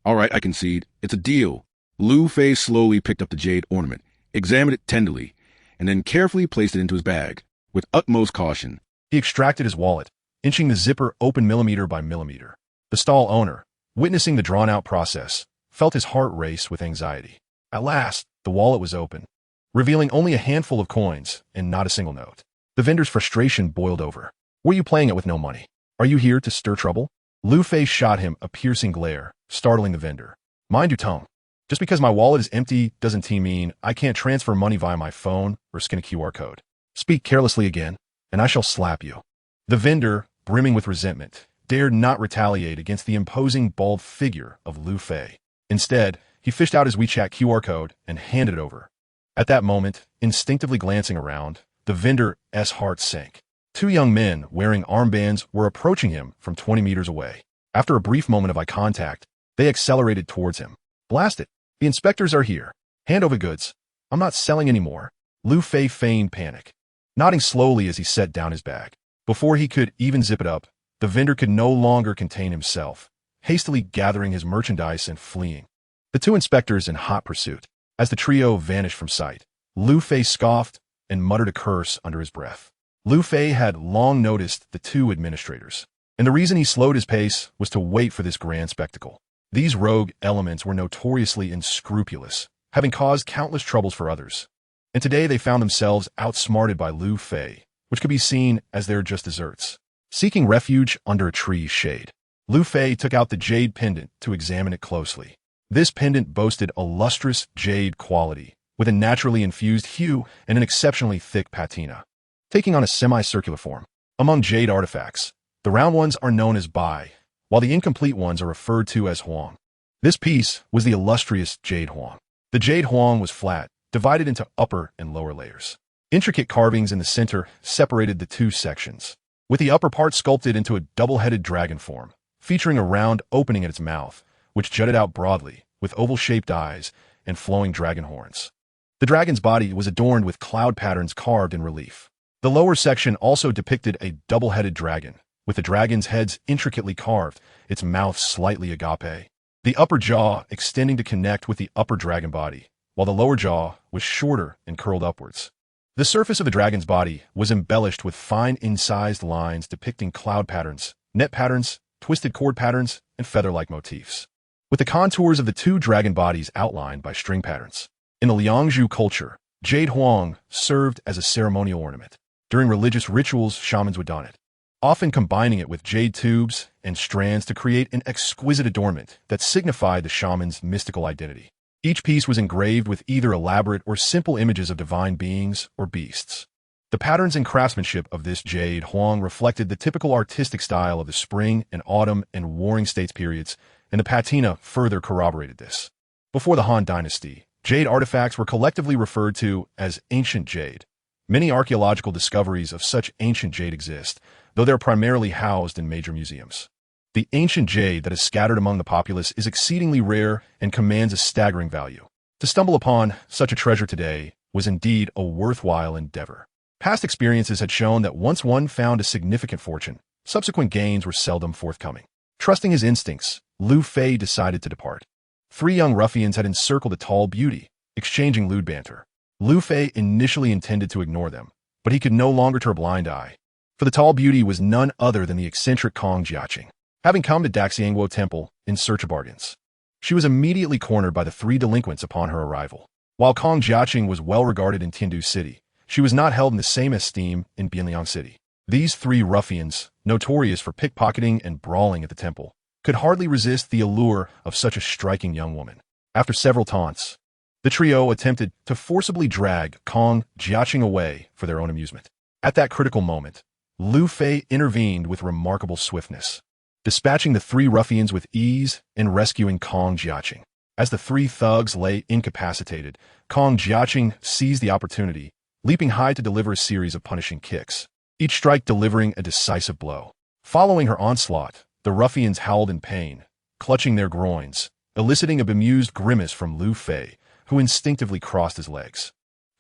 All right, I concede. It's a deal. Lu Fei slowly picked up the jade ornament, examined it tenderly, and then carefully placed it into his bag. With utmost caution, he extracted his wallet, inching the zipper open millimeter by millimeter. The stall owner, witnessing the drawn-out process, felt his heart race with anxiety. At last, the wallet was open, revealing only a handful of coins and not a single note. The vendor's frustration boiled over. Were you playing it with no money? Are you here to stir trouble? Lu Fei shot him a piercing glare, startling the vendor. Mind your tongue. Just because my wallet is empty doesn't mean I can't transfer money via my phone or scan a QR code. Speak carelessly again, and I shall slap you. The vendor, brimming with resentment, dared not retaliate against the imposing bald figure of Lu Fei. Instead, he fished out his WeChat QR code and handed it over. At that moment, instinctively glancing around, the vendor's heart sank. Two young men wearing armbands were approaching him from 20 meters away. After a brief moment of eye contact, they accelerated towards him. Blast it. The inspectors are here. Hand over goods. I'm not selling anymore. Lu Fei feigned panic, nodding slowly as he set down his bag. Before he could even zip it up, the vendor could no longer contain himself, hastily gathering his merchandise and fleeing. The two inspectors in hot pursuit. As the trio vanished from sight, Lu Fei scoffed and muttered a curse under his breath. Lu Fei had long noticed the two administrators, and the reason he slowed his pace was to wait for this grand spectacle. These rogue elements were notoriously unscrupulous, having caused countless troubles for others. And today they found themselves outsmarted by Lu Fei, which could be seen as their just desserts. Seeking refuge under a tree's shade, Lu Fei took out the jade pendant to examine it closely. This pendant boasted a lustrous jade quality, with a naturally infused hue and an exceptionally thick patina, taking on a semicircular form. Among jade artifacts, the round ones are known as Bai, while the incomplete ones are referred to as Huang. This piece was the illustrious jade Huang. The jade Huang was flat, divided into upper and lower layers. Intricate carvings in the center separated the two sections, with the upper part sculpted into a double-headed dragon form, featuring a round opening at its mouth, which jutted out broadly, with oval-shaped eyes and flowing dragon horns. The dragon's body was adorned with cloud patterns carved in relief. The lower section also depicted a double-headed dragon, with the dragon's heads intricately carved, its mouth slightly agape. The upper jaw extending to connect with the upper dragon body, while the lower jaw was shorter and curled upwards. The surface of the dragon's body was embellished with fine incised lines depicting cloud patterns, net patterns, twisted cord patterns, and feather-like motifs, with the contours of the two dragon bodies outlined by string patterns. In the Liangzhu culture, jade Huang served as a ceremonial ornament. During religious rituals, shamans would don it, often combining it with jade tubes and strands to create an exquisite adornment that signified the shaman's mystical identity. Each piece was engraved with either elaborate or simple images of divine beings or beasts. The patterns and craftsmanship of this jade Huang reflected the typical artistic style of the spring and autumn and warring states periods, and the patina further corroborated this. Before the Han Dynasty, jade artifacts were collectively referred to as ancient jade. Many archaeological discoveries of such ancient jade exist, though they're primarily housed in major museums. The ancient jade that is scattered among the populace is exceedingly rare and commands a staggering value. To stumble upon such a treasure today was indeed a worthwhile endeavor. Past experiences had shown that once one found a significant fortune, subsequent gains were seldom forthcoming. Trusting his instincts, Lu Fei decided to depart. Three young ruffians had encircled a tall beauty, exchanging lewd banter. Lu Fei initially intended to ignore them, but he could no longer turn a blind eye, for the tall beauty was none other than the eccentric Kong Jiaqing, having come to Daxiangwo Temple in search of bargains. She was immediately cornered by the three delinquents upon her arrival. While Kong Jiaqing was well regarded in Tiandu City, she was not held in the same esteem in Bianliang City. These three ruffians, notorious for pickpocketing and brawling at the temple, could hardly resist the allure of such a striking young woman. After several taunts, the trio attempted to forcibly drag Kong Jiaqing away for their own amusement. At that critical moment, Lu Fei intervened with remarkable swiftness, dispatching the three ruffians with ease and rescuing Kong Jiaqing. As the three thugs lay incapacitated, Kong Jiaqing seized the opportunity, leaping high to deliver a series of punishing kicks, each strike delivering a decisive blow. Following her onslaught, the ruffians howled in pain, clutching their groins, eliciting a bemused grimace from Lu Fei, who instinctively crossed his legs.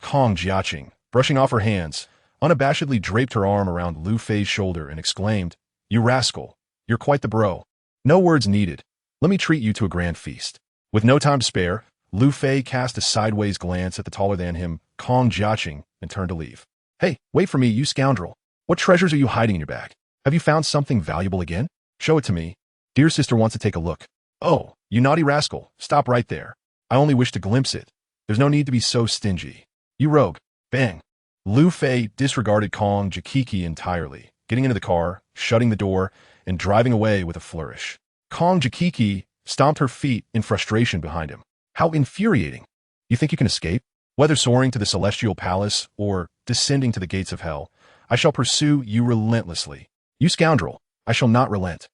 Kong Jiaqing, brushing off her hands, unabashedly draped her arm around Lu Fei's shoulder and exclaimed, "You rascal, you're quite the bro. No words needed. Let me treat you to a grand feast." With no time to spare, Lu Fei cast a sideways glance at the taller-than-him Kong Jiaqing and turned to leave. "Hey, wait for me, you scoundrel. What treasures are you hiding in your bag? Have you found something valuable again? Show it to me. Dear sister wants to take a look." "Oh, you naughty rascal, stop right there. I only wish to glimpse it. There's no need to be so stingy. You rogue." Bang. Lu Fei disregarded Kong Jiaqing entirely, getting into the car, shutting the door, and driving away with a flourish. Kong Jiaqing stomped her feet in frustration behind him. How infuriating. You think you can escape? Whether soaring to the celestial palace or descending to the gates of hell, I shall pursue you relentlessly. You scoundrel, I shall not relent.